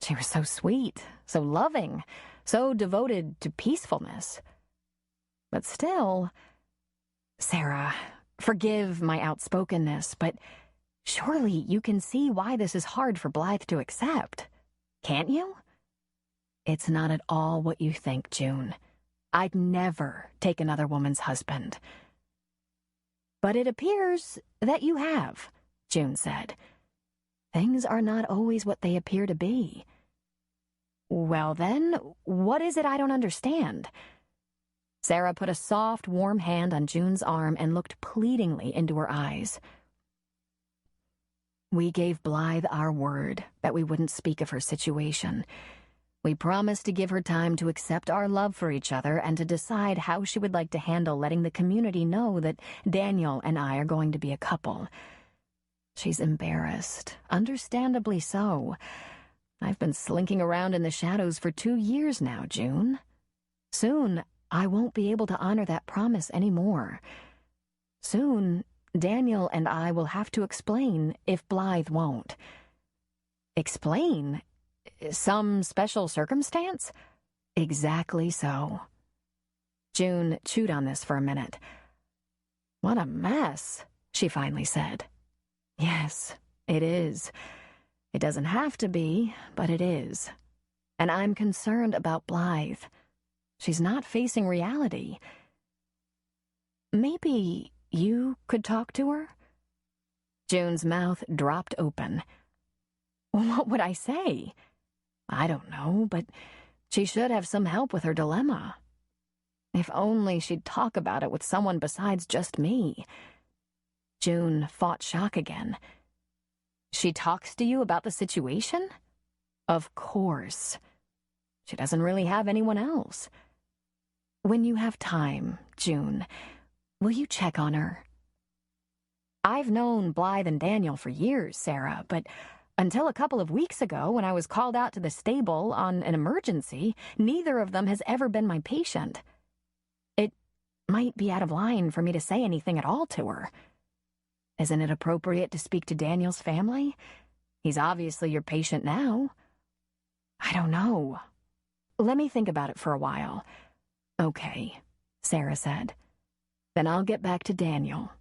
B: She was so sweet, so loving, so devoted to peacefulness. But still, "Sarah, forgive my outspokenness, but surely you can see why this is hard for Blythe to accept, can't you?" "It's not at all what you think, June. I'd never take another woman's husband." "But it appears that you have," June said. "Things are not always what they appear to be." "Well then, what is it I don't understand?" Sarah put a soft, warm hand on June's arm and looked pleadingly into her eyes. "We gave Blythe our word that we wouldn't speak of her situation. We promised to give her time to accept our love for each other and to decide how she would like to handle letting the community know that Daniel and I are going to be a couple. She's embarrassed, understandably so. I've been slinking around in the shadows for 2 years now, June. Soon, I won't be able to honor that promise anymore. Soon, Daniel and I will have to explain if Blythe won't." "Explain? Some special circumstance?" "Exactly so." June chewed on this for a minute. "What a mess," she finally said. "Yes, it is. It doesn't have to be, but it is. And I'm concerned about Blythe. She's not facing reality. Maybe you could talk to her?" June's mouth dropped open. "What would I say?" "I don't know, but she should have some help with her dilemma. If only she'd talk about it with someone besides just me." June fought shock again. "She talks to you about the situation?" "Of course. She doesn't really have anyone else." "When you have time, June, will you check on her?" "I've known Blythe and Daniel for years, Sarah, but until a couple of weeks ago when I was called out to the stable on an emergency, neither of them has ever been my patient. It might be out of line for me to say anything at all to her. Isn't it appropriate to speak to Daniel's family? He's obviously your patient now." "I don't know. Let me think about it for a while." "Okay," Sarah said. "Then I'll get back to Daniel.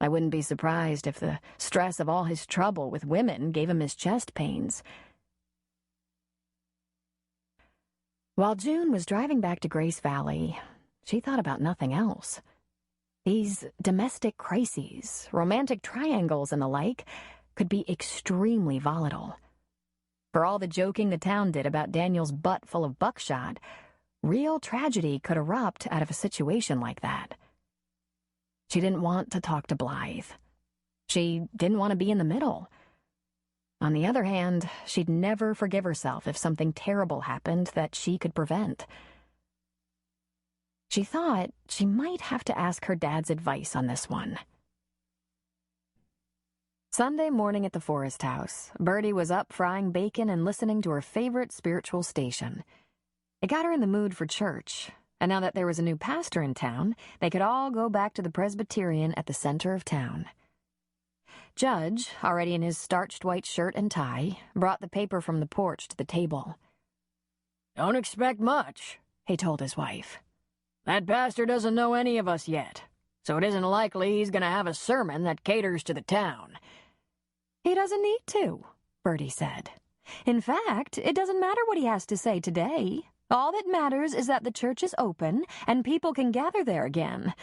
B: I wouldn't be surprised if the stress of all his trouble with women gave him his chest pains." While June was driving back to Grace Valley, she thought about nothing else. These domestic crises, romantic triangles and the like, could be extremely volatile. For all the joking the town did about Daniel's butt full of buckshot, real tragedy could erupt out of a situation like that. She didn't want to talk to Blythe. She didn't want to be in the middle. On the other hand, she'd never forgive herself if something terrible happened that she could prevent. She thought she might have to ask her dad's advice on this one. Sunday morning at the Forest House, Bertie was up frying bacon and listening to her favorite spiritual station. It got her in the mood for church, and now that there was a new pastor in town, they could all go back to the Presbyterian at the center of town. Judge, already in his starched white shirt and tie, brought the paper from the porch to the table.
C: Don't expect much,
B: he told his wife.
C: That pastor doesn't know any of us yet, so it isn't likely he's going to have a sermon that caters to the town.
B: He doesn't need to, Bertie said. In fact, it doesn't matter what he has to say today. All that matters is that the church is open and people can gather there again.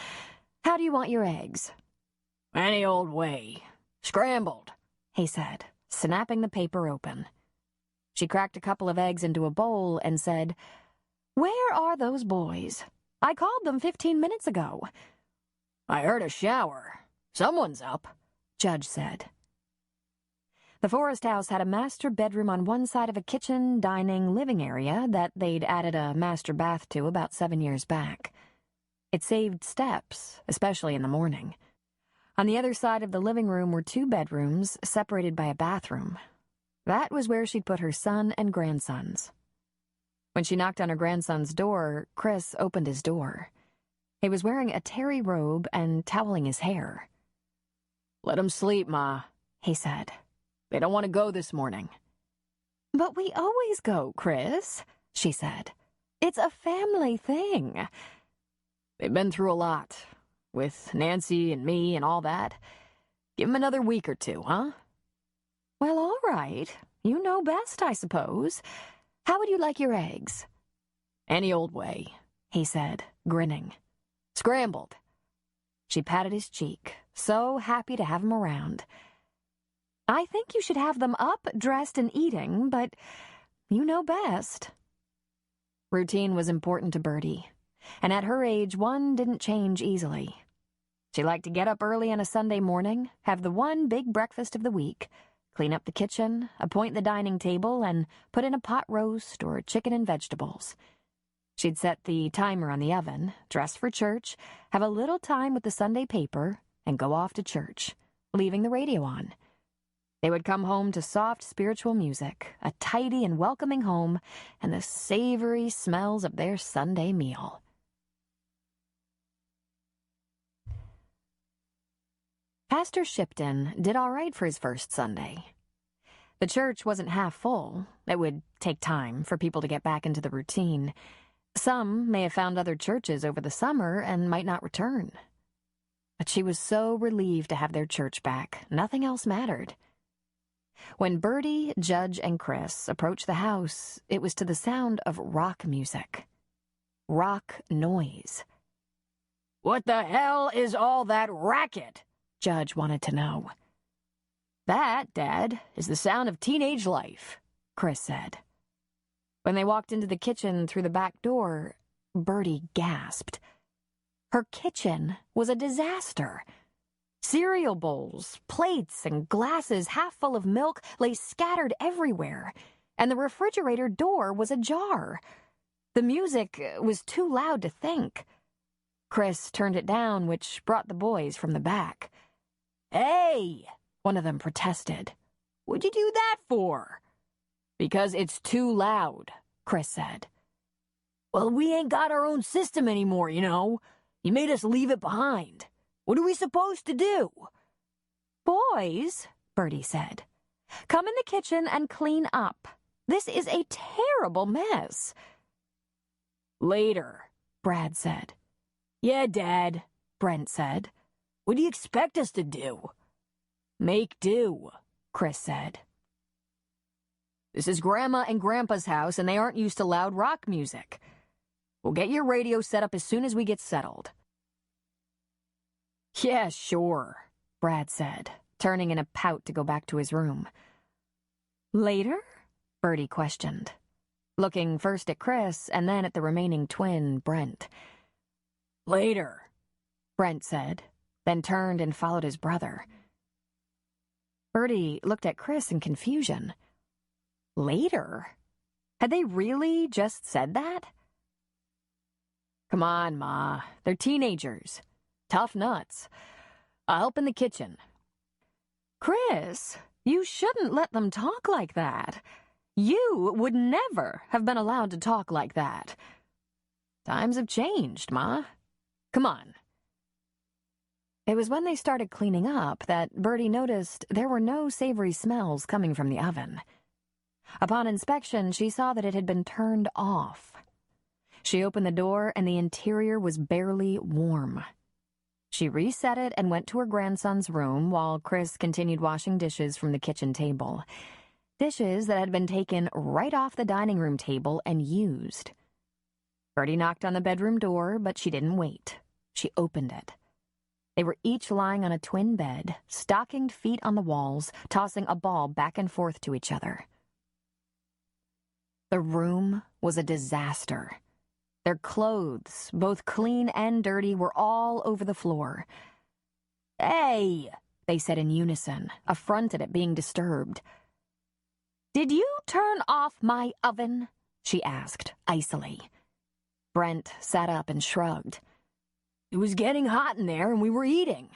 B: How do you want your eggs?
C: Any old way. Scrambled,
B: he said, snapping the paper open. She cracked a couple of eggs into a bowl and said, "Where are those boys? I called them 15 minutes ago."
C: I heard a shower. Someone's up,
B: Judge said. The Forest House had a master bedroom on one side of a kitchen, dining, living area that they'd added a master bath to about 7 years back. It saved steps, especially in the morning. On the other side of the living room were 2 bedrooms, separated by a bathroom. That was where she'd put her son and grandsons. When she knocked on her grandson's door, Chris opened his door. He was wearing a terry robe and toweling his hair.
C: "Let 'em sleep, Ma,"
B: he said.
C: "They don't want to go this morning."
B: "But we always go, Chris," she said. "It's a family thing."
C: "They've been through a lot, with Nancy and me and all that. Give 'em another week or 2, huh?"
B: "Well, all right. You know best, I suppose. How would you like your eggs?"
C: "Any old way,"
B: he said, grinning.
C: "Scrambled."
B: She patted his cheek, so happy to have him around. "I think you should have them up, dressed, and eating, but you know best." Routine was important to Bertie, and at her age, one didn't change easily. She liked to get up early on a Sunday morning, have the one big breakfast of the week, clean up the kitchen, appoint the dining table, and put in a pot roast or chicken and vegetables. She'd set the timer on the oven, dress for church, have a little time with the Sunday paper, and go off to church, leaving the radio on. They would come home to soft spiritual music, a tidy and welcoming home, and the savory smells of their Sunday meal. Pastor Shipton did all right for his first Sunday. The church wasn't half full. It would take time for people to get back into the routine. Some may have found other churches over the summer and might not return. But she was so relieved to have their church back. Nothing else mattered. When Bertie, Judge, and Chris approached the house, it was to the sound of rock music. Rock noise.
C: "What the hell is all that racket?"
B: Judge wanted to know.
C: "That, Dad, is the sound of teenage life,"
B: Chris said. When they walked into the kitchen through the back door, Bertie gasped. Her kitchen was a disaster. Cereal bowls, plates, and glasses half full of milk lay scattered everywhere, and the refrigerator door was ajar. The music was too loud to think. Chris turned it down, which brought the boys from the back.
C: "Hey!"
B: one of them protested.
C: "What'd you do that for?"
B: "Because it's too loud," Chris said.
C: "Well, we ain't got our own system anymore, you know. You made us leave it behind. What are we supposed to do?"
B: "Boys," Bertie said, "come in the kitchen and clean up. This is a terrible mess."
C: "Later,"
B: Brad said.
C: "Yeah, Dad,"
B: Brent said.
C: "What do you expect us to do?"
B: "Make do," Chris said.
C: "This is Grandma and Grandpa's house, and they aren't used to loud rock music. We'll get your radio set up as soon as we get settled."
B: "Yeah, sure," Brad said, turning in a pout to go back to his room. "Later?" Bertie questioned, looking first at Chris and then at the remaining twin, Brent.
C: "Later,"
B: Brent said, then turned and followed his brother. Bertie looked at Chris in confusion. Later? Had they really just said that?
C: Come on, Ma. They're teenagers. Tough nuts. I'll help in the kitchen.
B: Chris, you shouldn't let them talk like that. You would never have been allowed to talk like that.
C: Times have changed, Ma. Come on.
B: It was when they started cleaning up that Bertie noticed there were no savory smells coming from the oven. Upon inspection, she saw that it had been turned off. She opened the door, and the interior was barely warm. She reset it and went to her grandson's room while Chris continued washing dishes from the kitchen table. Dishes that had been taken right off the dining room table and used. Bertie knocked on the bedroom door, but she didn't wait. She opened it. They were each lying on a twin bed, stockinged feet on the walls, tossing a ball back and forth to each other. The room was a disaster. Their clothes, both clean and dirty, were all over the floor. "Hey," they said in unison, affronted at being disturbed. "Did you turn off my oven?" she asked, icily. Brent sat up and shrugged.
C: It was getting hot in there and we were eating.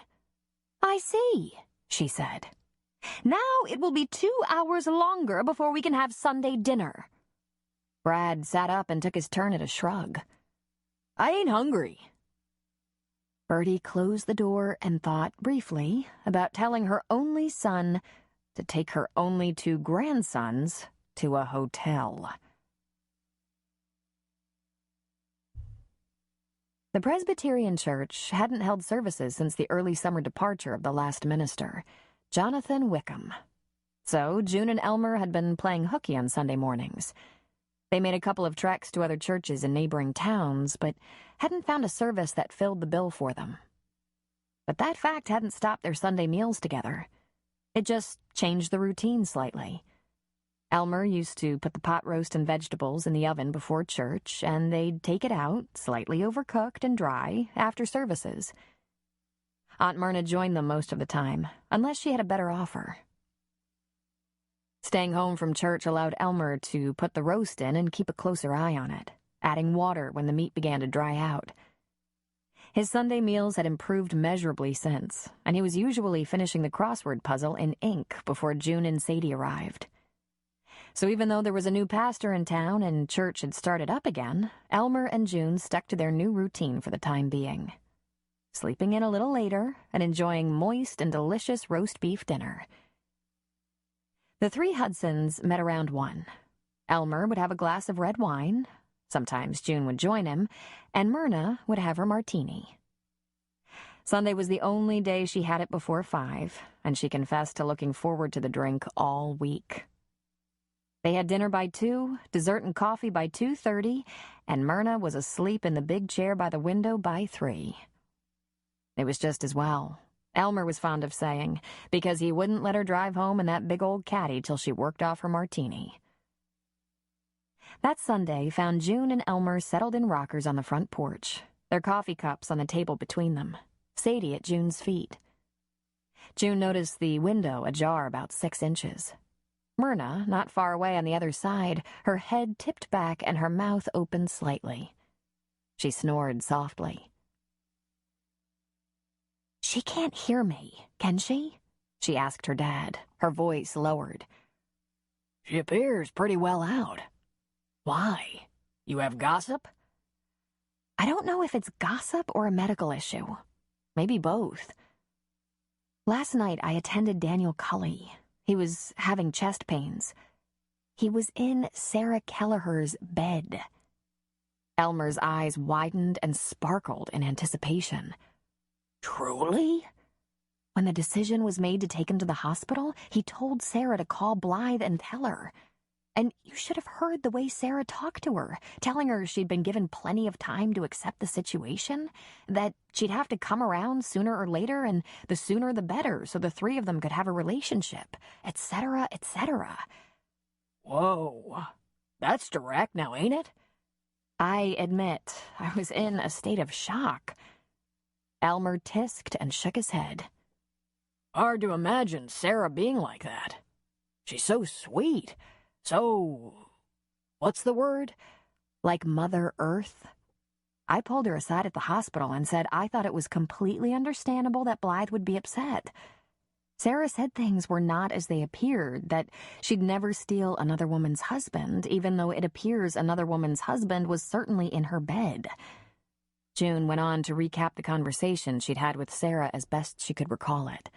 B: "I see," she said. "Now it will be 2 hours longer before we can have Sunday dinner." Brad sat up and took his turn at a shrug.
C: I ain't hungry.
B: Bertie closed the door and thought briefly about telling her only son to take her only 2 grandsons to a hotel. The Presbyterian Church hadn't held services since the early summer departure of the last minister, Jonathan Wickham. So June and Elmer had been playing hooky on Sunday mornings. They made a couple of treks to other churches in neighboring towns, but hadn't found a service that filled the bill for them. But that fact hadn't stopped their Sunday meals together. It just changed the routine slightly. Elmer used to put the pot roast and vegetables in the oven before church, and they'd take it out, slightly overcooked and dry, after services. Aunt Myrna joined them most of the time, unless she had a better offer. Staying home from church allowed Elmer to put the roast in and keep a closer eye on it, adding water when the meat began to dry out. His Sunday meals had improved measurably since, and he was usually finishing the crossword puzzle in ink before June and Sadie arrived. So even though there was a new pastor in town and church had started up again, Elmer and June stuck to their new routine for the time being. Sleeping in a little later and enjoying moist and delicious roast beef dinner. The 3 Hudsons met around 1. Elmer would have a glass of red wine, sometimes June would join him, and Myrna would have her martini. Sunday was the only day she had it before 5, and she confessed to looking forward to the drink all week. They had dinner by 2, dessert and coffee by 2:30, and Myrna was asleep in the big chair by the window by 3. It was just as well, Elmer was fond of saying, because he wouldn't let her drive home in that big old caddy till she worked off her martini. That Sunday found June and Elmer settled in rockers on the front porch, their coffee cups on the table between them, Sadie at June's feet. June noticed the window ajar about 6 inches. Myrna, not far away on the other side, her head tipped back and her mouth opened slightly. She snored softly. "She can't hear me, can she?" she asked her dad, her voice lowered.
C: She appears pretty well out. Why? You have gossip?
B: I don't know if it's gossip or a medical issue. Maybe both. Last night I attended Daniel Cully. He was having chest pains. He was in Sarah Kelleher's bed. Elmer's eyes widened and sparkled in anticipation.
C: Truly?
B: When the decision was made to take him to the hospital, he told Sarah to call Blythe and tell her. And you should have heard the way Sarah talked to her, telling her she'd been given plenty of time to accept the situation, that she'd have to come around sooner or later, and the sooner the better, so the 3 of them could have a relationship, etc., etc.
C: Whoa, that's direct now, ain't it?
B: I admit, I was in a state of shock. Elmer tisked and shook his head.
C: Hard to imagine Sarah being like that. She's so sweet. So... what's the word?
B: Like Mother Earth. I pulled her aside at the hospital and said I thought it was completely understandable that Blythe would be upset. Sarah said things were not as they appeared, that she'd never steal another woman's husband, even though it appears another woman's husband was certainly in her bed. June went on to recap the conversation she'd had with Sarah as best she could recall it.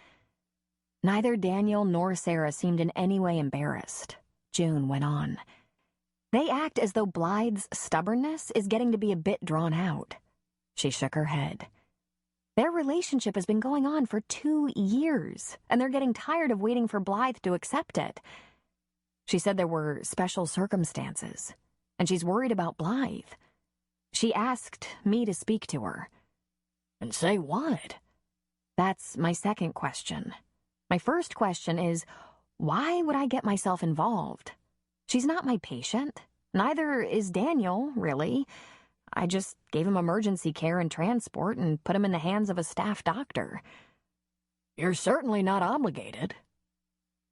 B: Neither Daniel nor Sarah seemed in any way embarrassed. June went on. They act as though Blythe's stubbornness is getting to be a bit drawn out. She shook her head. Their relationship has been going on for 2 years, and they're getting tired of waiting for Blythe to accept it. She said there were special circumstances, and she's worried about Blythe. She asked me to speak to her.
C: And say what?
B: That's my second question. My first question is, why would I get myself involved? She's not my patient. Neither is Daniel, really. I just gave him emergency care and transport and put him in the hands of a staff doctor.
C: You're certainly not obligated.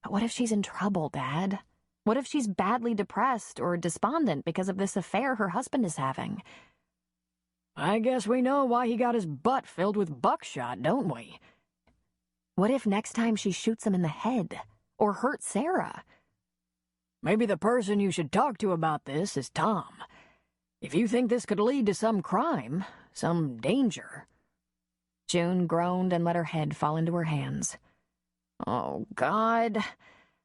B: But what if she's in trouble, Dad? What if she's badly depressed or despondent because of this affair her husband is having?
C: I guess we know why he got his butt filled with buckshot, don't we?
B: What if next time she shoots him in the head or hurts Sarah?
C: Maybe the person you should talk to about this is Tom. If you think this could lead to some crime, some danger.
B: June groaned and let her head fall into her hands. Oh, God.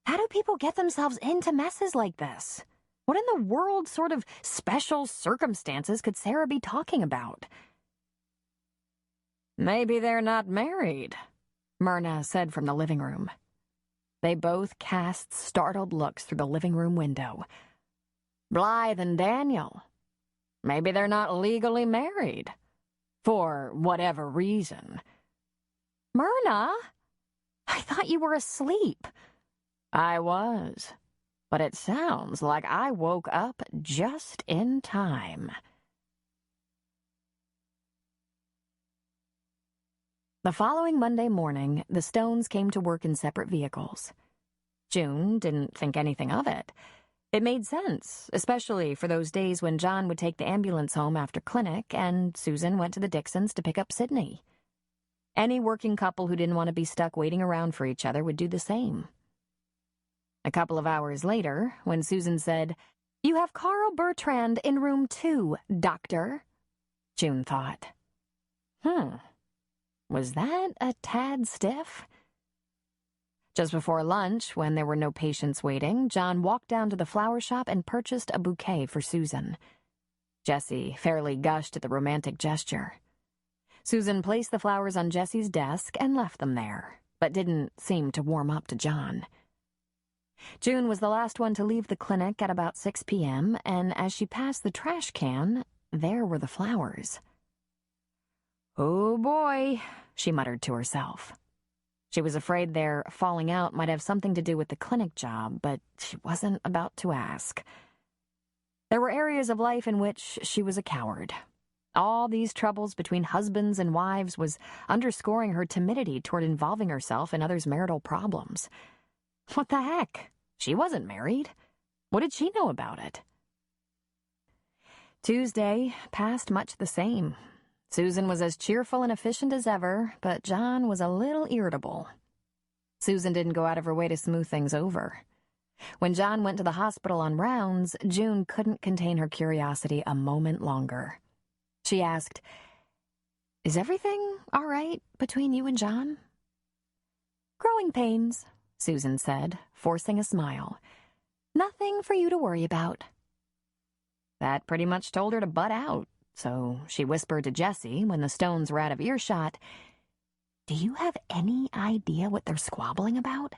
B: How do people get themselves into messes like this? What in the world sort of special circumstances could Sarah be talking about?
C: Maybe they're not married,
B: Myrna said from the living room. They both cast startled looks through the living room window.
C: Blythe and Daniel. Maybe they're not legally married. For whatever reason.
B: Myrna? I thought you were asleep.
C: I was. But it sounds like I woke up just in time.
B: The following Monday morning, the Stones came to work in separate vehicles. June didn't think anything of it. It made sense, especially for those days when John would take the ambulance home after clinic and Susan went to the Dixons to pick up Sydney. Any working couple who didn't want to be stuck waiting around for each other would do the same. A couple of hours later, when Susan said, "You have Carl Bertrand in room 2, doctor," June thought, was that a tad stiff? Just before lunch, when there were no patients waiting, John walked down to the flower shop and purchased a bouquet for Susan. Jessie fairly gushed at the romantic gesture. Susan placed the flowers on Jessie's desk and left them there, but didn't seem to warm up to John. June was the last one to leave the clinic at about 6 p.m., and as she passed the trash can, there were the flowers. "Oh, boy," she muttered to herself. She was afraid their falling out might have something to do with the clinic job, but she wasn't about to ask. There were areas of life in which she was a coward. All these troubles between husbands and wives was underscoring her timidity toward involving herself in others' marital problems. What the heck? She wasn't married. What did she know about it? Tuesday passed much the same. Susan was as cheerful and efficient as ever, but John was a little irritable. Susan didn't go out of her way to smooth things over. When John went to the hospital on rounds, June couldn't contain her curiosity a moment longer. She asked, "Is everything all right between you and John?" "Growing pains," Susan said, forcing a smile. "Nothing for you to worry about." That pretty much told her to butt out, so she whispered to Jessie when the Stones were out of earshot, "Do you have any idea what they're squabbling about?"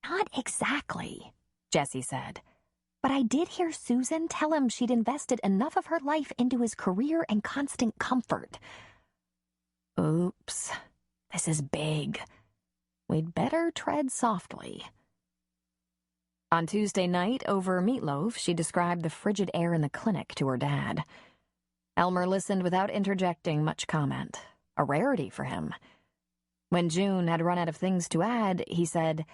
B: "Not exactly," Jessie said, "but I did hear Susan tell him she'd invested enough of her life into his career and constant comfort." "Oops, this is big. We'd better tread softly." On Tuesday night, over meatloaf, she described the frigid air in the clinic to her dad. Elmer listened without interjecting much comment. a rarity for him. When June had run out of things to add, he said,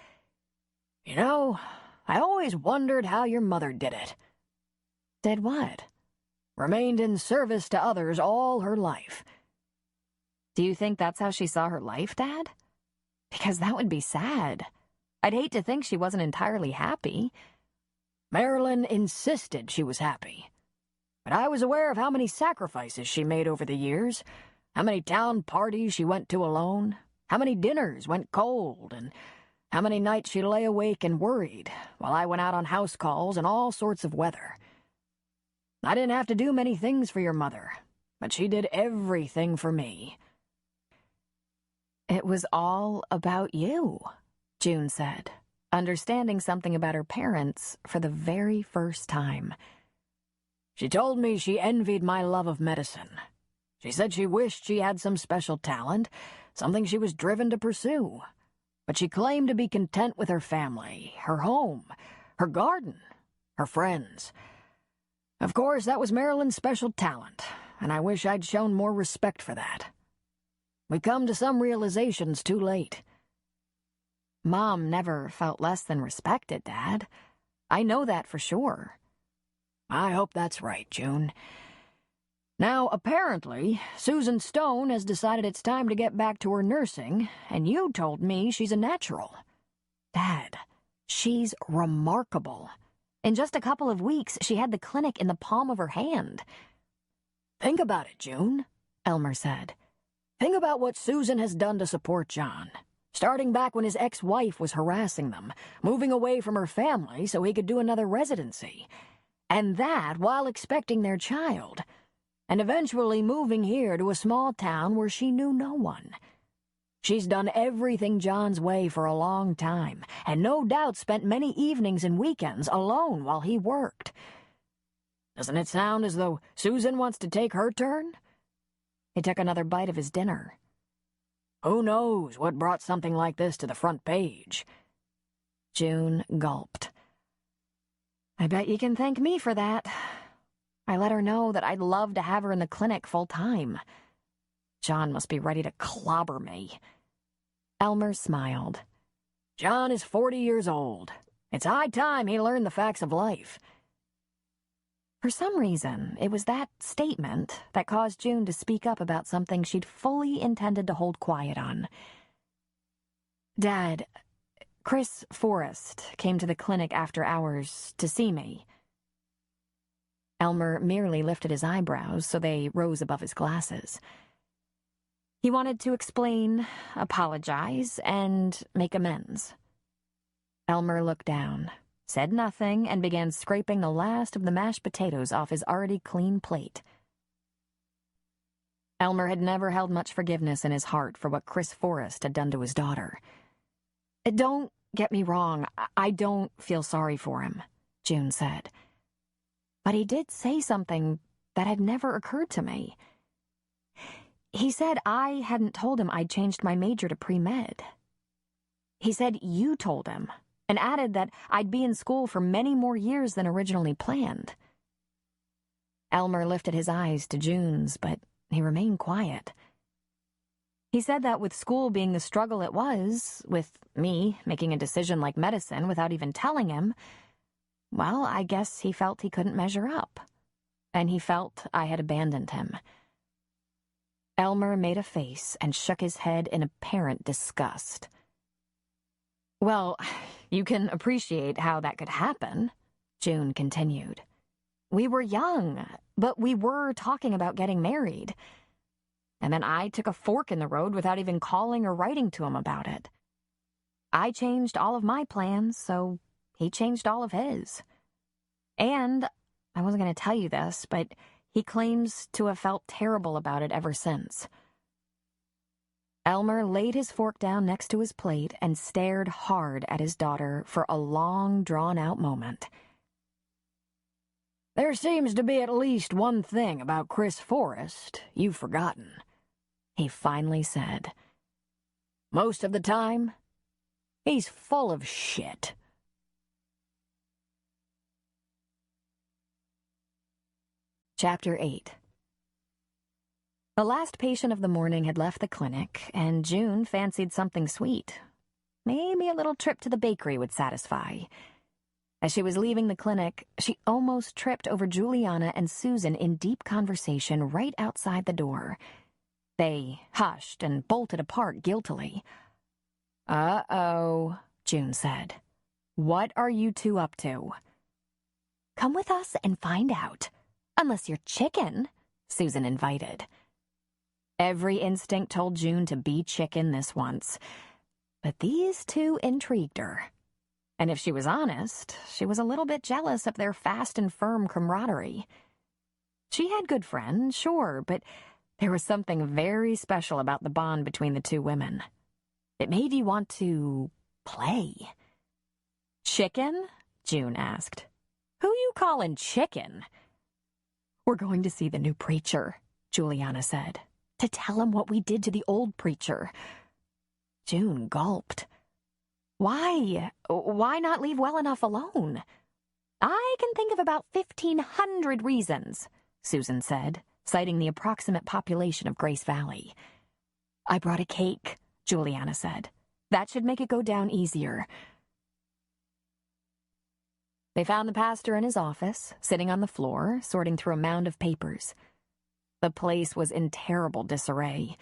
B: "You know, I always wondered how your mother did it." "Did what?" "Remained in service to others all her life." "Do you think that's how she saw her life, Dad? Because that would be sad. I'd hate to think she wasn't entirely happy." "Marilyn insisted she was happy. But I was aware of how many sacrifices she made over the years, how many town parties she went to alone, how many dinners went cold, and how many nights she lay awake and worried while I went out on house calls in all sorts of weather. I didn't have to do many things for your mother, but she did everything for me." "It was all about you," June said, understanding something about her parents for the very first time. "She told me she envied my love of medicine. She said she wished she had some special talent, something she was driven to pursue. But she claimed to be content with her family, her home, her garden, her friends. Of course, that was Marilyn's special talent, and I wish I'd shown more respect for that. We come to some realizations too late." "Mom never felt less than respected, Dad. I know that for sure." "I hope that's right, June. Now, apparently, Susan Stone has decided it's time to get back to her nursing, and you told me she's a natural." "Dad, she's remarkable. In just a couple of weeks, she had the clinic in the palm of her hand." "Think about it, June," Elmer said. "Think about what Susan has done to support John, starting back when his ex-wife was harassing them, moving away from her family so he could do another residency, and that while expecting their child, and eventually moving here to a small town where she knew no one. She's done everything John's way for a long time, and no doubt spent many evenings and weekends alone while he worked. Doesn't it sound as though Susan wants to take her turn?" He took another bite of his dinner. "Who knows what brought something like this to the front page?" June gulped. "I bet you can thank me for that. I let her know that I'd love to have her in the clinic full-time. John must be ready to clobber me." Elmer smiled. "John is 40 years old. It's high time he learned the facts of life." For some reason, it was that statement that caused June to speak up about something she'd fully intended to hold quiet on. "Dad, Chris Forrest came to the clinic after hours to see me." Elmer merely lifted his eyebrows so they rose above his glasses. "He wanted to explain, apologize, and make amends." Elmer looked down, said nothing, and began scraping the last of the mashed potatoes off his already clean plate. Elmer had never held much forgiveness in his heart for what Chris Forrest had done to his daughter. "Don't get me wrong, I don't feel sorry for him," June said. "But he did say something that had never occurred to me. He said I hadn't told him I'd changed my major to pre-med. He said you told him, and added that I'd be in school for many more years than originally planned." Elmer lifted his eyes to June's, but he remained quiet. "He said that with school being the struggle it was, with me making a decision like medicine without even telling him, well, I guess he felt he couldn't measure up, and he felt I had abandoned him." Elmer made a face and shook his head in apparent disgust. "Well, you can appreciate how that could happen," June continued. "We were young, but we were talking about getting married. And then I took a fork in the road without even calling or writing to him about it. I changed all of my plans, so he changed all of his. And I wasn't going to tell you this, but he claims to have felt terrible about it ever since." Elmer laid his fork down next to his plate and stared hard at his daughter for a long, drawn-out moment. "There seems to be at least one thing about Chris Forrest you've forgotten," he finally said. "Most of the time, he's full of shit." Chapter 8. The last patient of the morning had left the clinic, and June fancied something sweet. Maybe a little trip to the bakery would satisfy. As she was leaving the clinic, she almost tripped over Juliana and Susan in deep conversation right outside the door. They hushed and bolted apart guiltily. "Uh-oh," June said. "What are you two up to?" "Come with us and find out. Unless you're chicken," Susan invited. Every instinct told June to be chicken this once, but these two intrigued her. And if she was honest, she was a little bit jealous of their fast and firm camaraderie. She had good friends, sure, but there was something very special about the bond between the two women. It made you want to play. "Chicken?" June asked. "Who you callin' chicken?" "We're going to see the new preacher," Juliana said, "to tell him what we did to the old preacher." June gulped. Why not leave well enough alone? "I can think of about 1,500 reasons," Susan said, citing the approximate population of Grace Valley. "I brought a cake," Juliana said. "That should make it go down easier." They found the pastor in his office, sitting on the floor, sorting through a mound of papers. The place was in terrible disarray.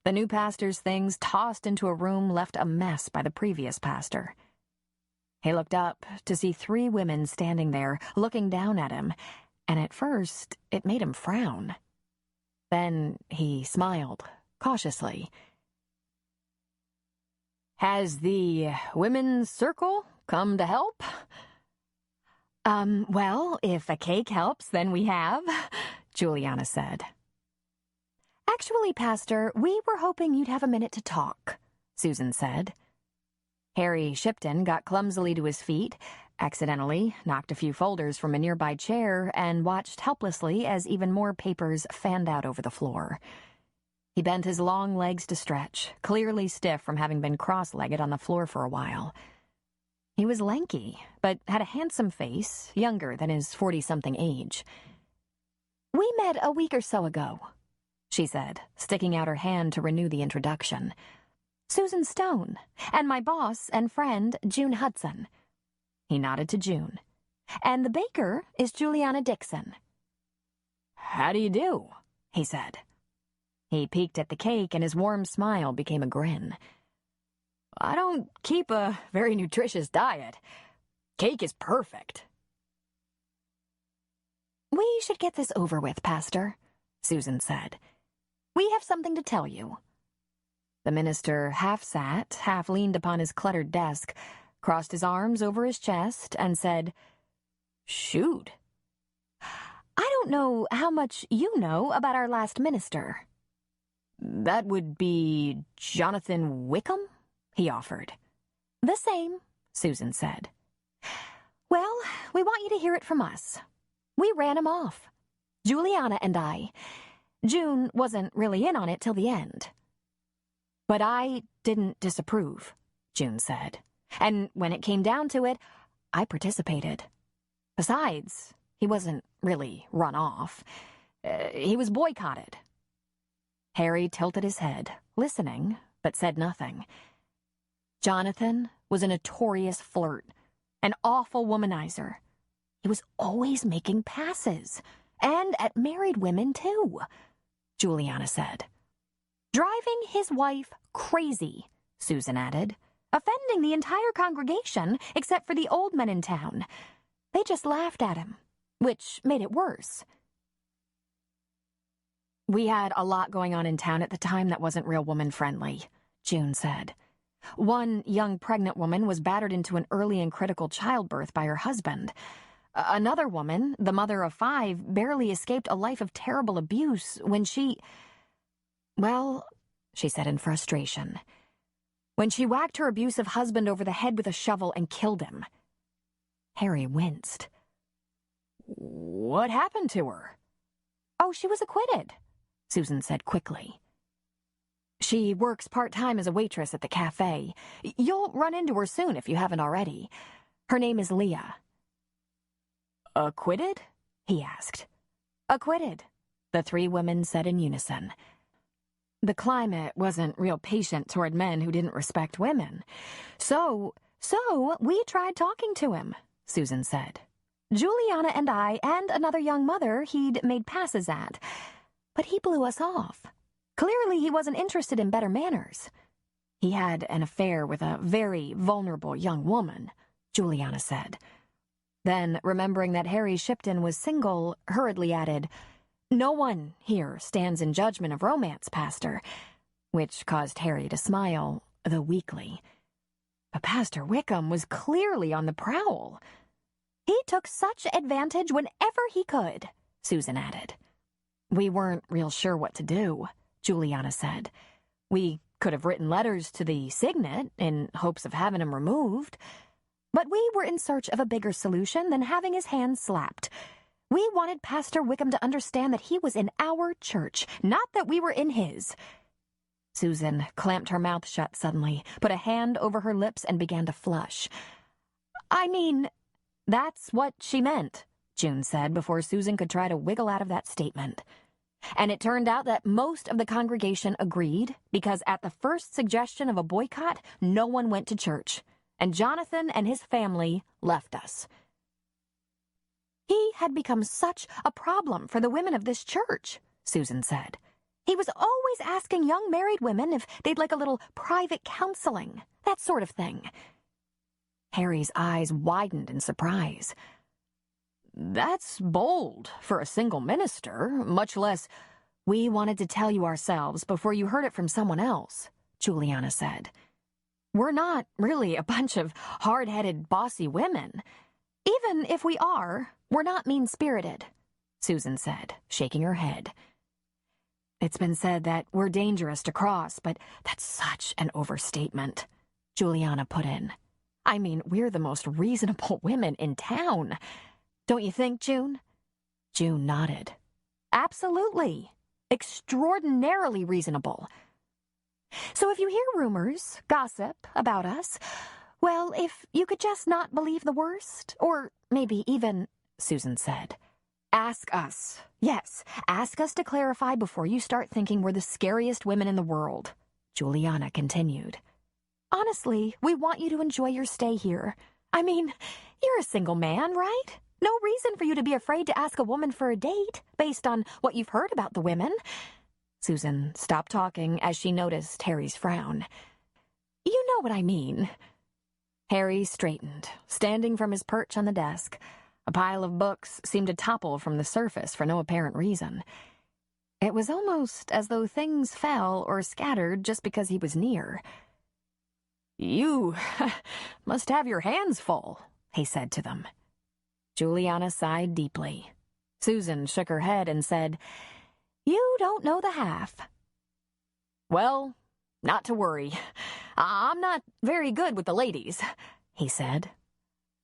B: The new pastor's things tossed into a room left a mess by the previous pastor. He looked up to see 3 women standing there, looking down at him, and at first it made him frown. Then he smiled, cautiously. "Has the women's circle come to help?" Well, if a cake helps, then we have," Juliana said. "Actually, Pastor, we were hoping you'd have a minute to talk," Susan said. Harry Shipton got clumsily to his feet, accidentally knocked a few folders from a nearby chair, and watched helplessly as even more papers fanned out over the floor. He bent his long legs to stretch, clearly stiff from having been cross-legged on the floor for a while. He was lanky, but had a handsome face, younger than his 40-something age. "We met a week or so ago," she said, sticking out her hand to renew the introduction. "Susan Stone, and my boss and friend, June Hudson." He nodded to June. "And the baker is Juliana Dixon." "How do you do?" he said. He peeked at the cake, and his warm smile became a grin. "I don't keep a very nutritious diet. Cake is perfect." "We should get this over with, Pastor," Susan said. "We have something to tell you." The minister half sat, half leaned upon his cluttered desk, crossed his arms over his chest, and said, "Shoot." "I don't know how much you know about our last minister." "That would be Jonathan Wickham?" he offered. "The same," Susan said. "Well, we want you to hear it from us. We ran him off. Juliana and I. June wasn't really in on it till the end." "But I didn't disapprove," June said. "And when it came down to it, I participated. Besides, he wasn't really run off. He was boycotted." Harry tilted his head, listening, but said nothing. Jonathan was a notorious flirt, an awful womanizer. He was always making passes, and at married women, too, Juliana said. "Driving his wife crazy," Susan added, "offending the entire congregation except for the old men in town. They just laughed at him, which made it worse." "We had a lot going on in town at the time that wasn't real woman-friendly," June said. "One young pregnant woman was battered into an early and critical childbirth by her husband. Another woman, the mother of 5, barely escaped a life of terrible abuse when she... Well, she said in frustration, when she whacked her abusive husband over the head with a shovel and killed him." Harry winced. "What happened to her?" "Oh, she was acquitted," Susan said quickly. "She works part-time as a waitress at the cafe. You'll run into her soon if you haven't already. Her name is Leah." "Acquitted?" he asked. "Acquitted," the 3 women said in unison. The climate wasn't real patient toward men who didn't respect women. So we tried talking to him, Susan said. Juliana and I and another young mother he'd made passes at. But he blew us off. Clearly he wasn't interested in better manners. He had an affair with a very vulnerable young woman, Juliana said. Then, remembering that Harry Shipton was single, hurriedly added, "No one here stands in judgment of romance, Pastor," which caused Harry to smile, though weakly. But Pastor Wickham was clearly on the prowl. "He took such advantage whenever he could," Susan added. "We weren't real sure what to do," Juliana said. "We could have written letters to the Signet in hopes of having him removed. But we were in search of a bigger solution than having his hand slapped. We wanted Pastor Wickham to understand that he was in our church, not that we were in his." Susan clamped her mouth shut suddenly, put a hand over her lips, and began to flush. "I mean, that's what she meant," June said before Susan could try to wiggle out of that statement. And it turned out that most of the congregation agreed, because at the first suggestion of a boycott, no one went to church, and Jonathan and his family left us. "He had become such a problem for the women of this church," Susan said. "He was always asking young married women if they'd like a little private counseling, that sort of thing." Harry's eyes widened in surprise. "That's bold for a single minister, much less—" "We wanted to tell you ourselves before you heard it from someone else," Juliana said. "We're not really a bunch of hard-headed, bossy women. Even if we are, we're not mean-spirited," Susan said, shaking her head. "It's been said that we're dangerous to cross, but that's such an overstatement," Juliana put in. "I mean, we're the most reasonable women in town. Don't you think, June?" June nodded. "Absolutely. Extraordinarily reasonable. So if you hear rumors, gossip about us, well, if you could just not believe the worst, or maybe even," Susan said, "ask us. Yes, ask us to clarify before you start thinking we're the scariest women in the world," Juliana continued. "Honestly, we want you to enjoy your stay here. I mean, you're a single man, right? No reason for you to be afraid to ask a woman for a date, based on what you've heard about the women." Susan stopped talking as she noticed Harry's frown. "You know what I mean." Harry straightened, standing from his perch on the desk. A pile of books seemed to topple from the surface for no apparent reason. It was almost as though things fell or scattered just because he was near. "You must have your hands full," he said to them. Juliana sighed deeply. Susan shook her head and said, "You don't know the half." "Well, not to worry. I'm not very good with the ladies," he said.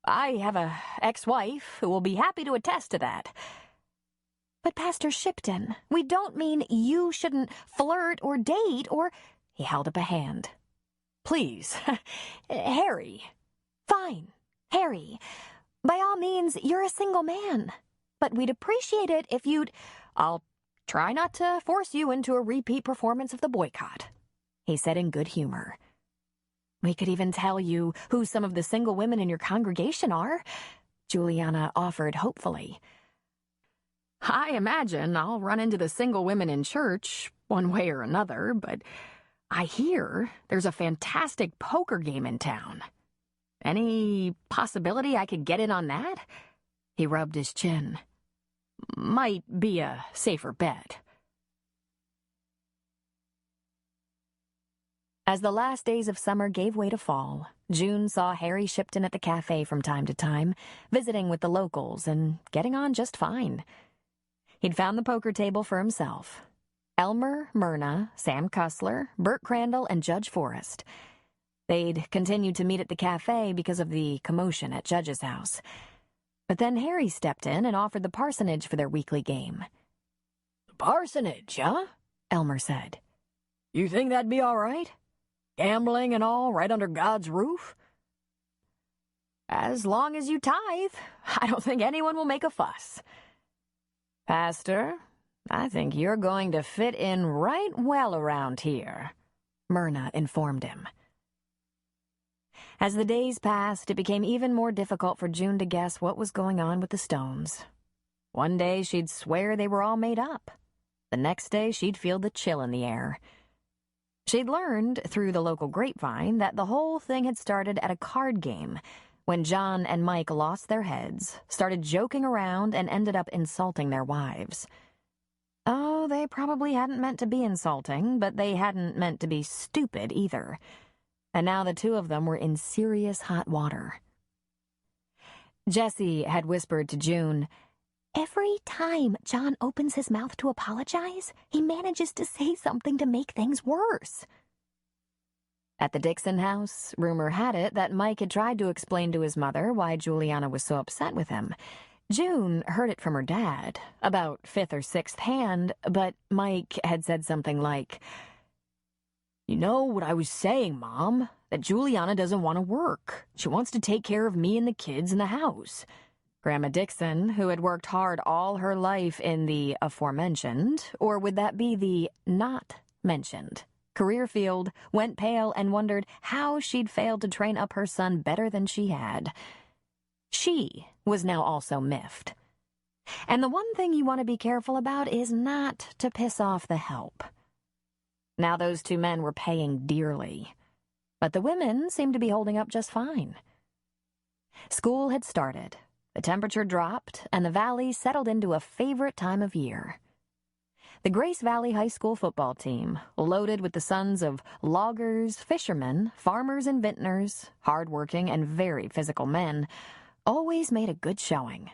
B: "I have a ex-wife who will be happy to attest to that." "But Pastor Shipton, we don't mean you shouldn't flirt or date or—" He held up a hand. "Please, Harry." "Fine, Harry. By all means, you're a single man. But we'd appreciate it if you'd—" "I'll try not to force you into a repeat performance of the boycott," he said in good humor. "We could even tell you who some of the single women in your congregation are," Juliana offered hopefully. "I imagine I'll run into the single women in church, one way or another, but I hear there's a fantastic poker game in town. Any possibility I could get in on that?" He rubbed his chin. "Might be a safer bet." As the last days of summer gave way to fall, June saw Harry Shipton at the cafe from time to time, visiting with the locals and getting on just fine. He'd found the poker table for himself. Elmer, Myrna, Sam Cussler, Bert Crandall, and Judge Forrest. They'd continued to meet at the cafe because of the commotion at Judge's house. But then Harry stepped in and offered the parsonage for their weekly game.
C: "The parsonage, huh?"
B: Elmer said.
C: "You think that'd be all right? Gambling and all right under God's roof?"
B: "As long as you tithe, I don't think anyone will make a fuss."
C: "Pastor,
B: I think you're going to fit in right well around here, Myrna informed him. As the days passed, it became even more difficult for June to guess what was going on with the stones. One day she'd swear they were all made up. The next day she'd feel the chill in the air. She'd learned, through the local grapevine, that the whole thing had started at a card game, when John and Mike lost their heads, started joking around, and ended up insulting their wives. Oh, they probably hadn't meant to be insulting, but they hadn't meant to be stupid either. And now the two of them were in serious hot water. Jessie had whispered to June, "Every time John opens his mouth to apologize, he manages to say something to make things worse." At the Dixon house, rumor had it that Mike had tried to explain to his mother why Juliana was so upset with him. June heard it from her dad, about fifth or sixth hand, but Mike had said something like, "You know what I was saying, Mom, that Juliana doesn't want to work. She wants to take care of me and the kids in the house." Grandma Dixon, who had worked hard all her life in the aforementioned, or would that be the not-mentioned, career field, went pale and wondered how she'd failed to train up her son better than she had. She was now also miffed. And the one thing you want to be careful about is not to piss off the help. Now those two men were paying dearly, but the women seemed to be holding up just fine. School had started. The temperature dropped, and the valley settled into a favorite time of year. The Grace Valley High School football team, loaded with the sons of loggers, fishermen, farmers and vintners, hard-working and very physical men, always made a good showing.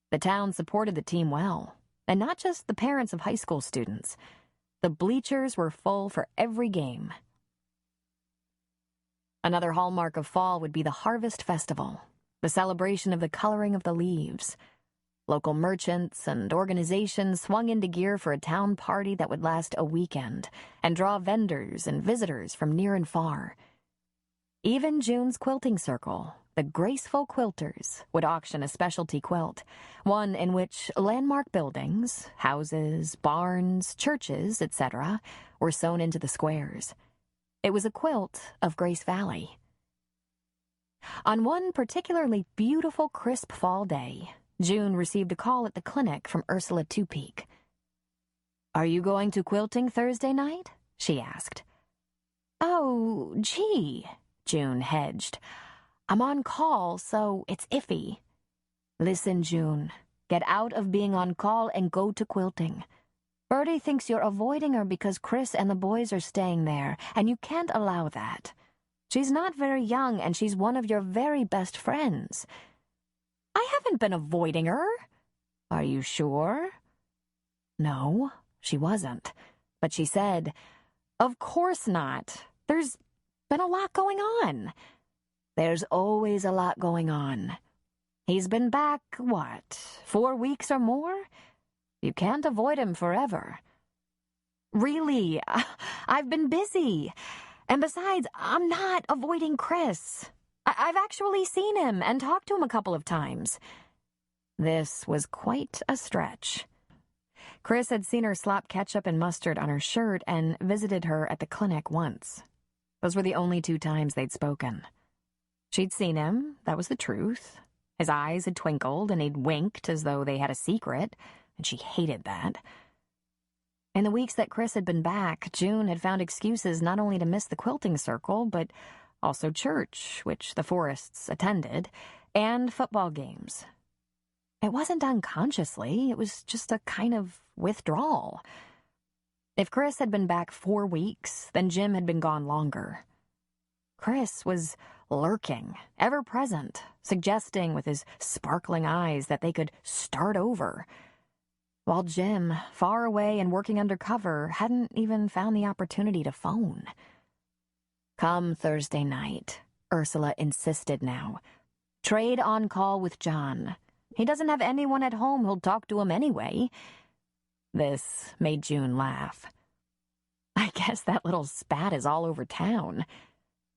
B: The town supported the team well, and not just the parents of high school students. The bleachers were full for every game. Another hallmark of fall would be the Harvest Festival, the celebration of the coloring of the leaves. Local merchants and organizations swung into gear for a town party that would last a weekend and draw vendors and visitors from near and far. Even June's quilting circle, the Graceful Quilters, would auction a specialty quilt, one in which landmark buildings, houses, barns, churches, etc., were sewn into the squares. It was a quilt of Grace Valley. On one particularly beautiful, crisp fall day, June received a call at the clinic from Ursula Twopeak. "Are you going to quilting Thursday night?" she asked. "Oh, gee," June hedged. "I'm on call, so it's iffy." "Listen, June, get out of being on call and go to quilting. Bertie thinks you're avoiding her because Chris and the boys are staying there, and you can't allow that. She's not very young, and she's one of your very best friends." "I haven't been avoiding her." "Are you sure?" No, she wasn't. But she said, "Of course not. There's been a lot going on." "There's always a lot going on. He's been back, 4 weeks or more? You can't avoid him forever." "Really, I've been busy. And besides, I'm not avoiding Chris. I've actually seen him and talked to him a couple of times." This was quite a stretch. Chris had seen her slop ketchup and mustard on her shirt and visited her at the clinic once. Those were the only 2 times they'd spoken. She'd seen him, that was the truth. His eyes had twinkled and he'd winked as though they had a secret, and she hated that. In the weeks that Chris had been back, June had found excuses not only to miss the quilting circle, but also church, which the Forests attended, and football games. It wasn't unconsciously, it was just a kind of withdrawal. If Chris had been back 4 weeks, then Jim had been gone longer. Chris was lurking, ever present, suggesting with his sparkling eyes that they could start over, while Jim, far away and working undercover, hadn't even found the opportunity to phone. "Come Thursday night," Ursula insisted now. "Trade on call with John. He doesn't have anyone at home who'll talk to him anyway." This made June laugh. "I guess that little spat is all over town."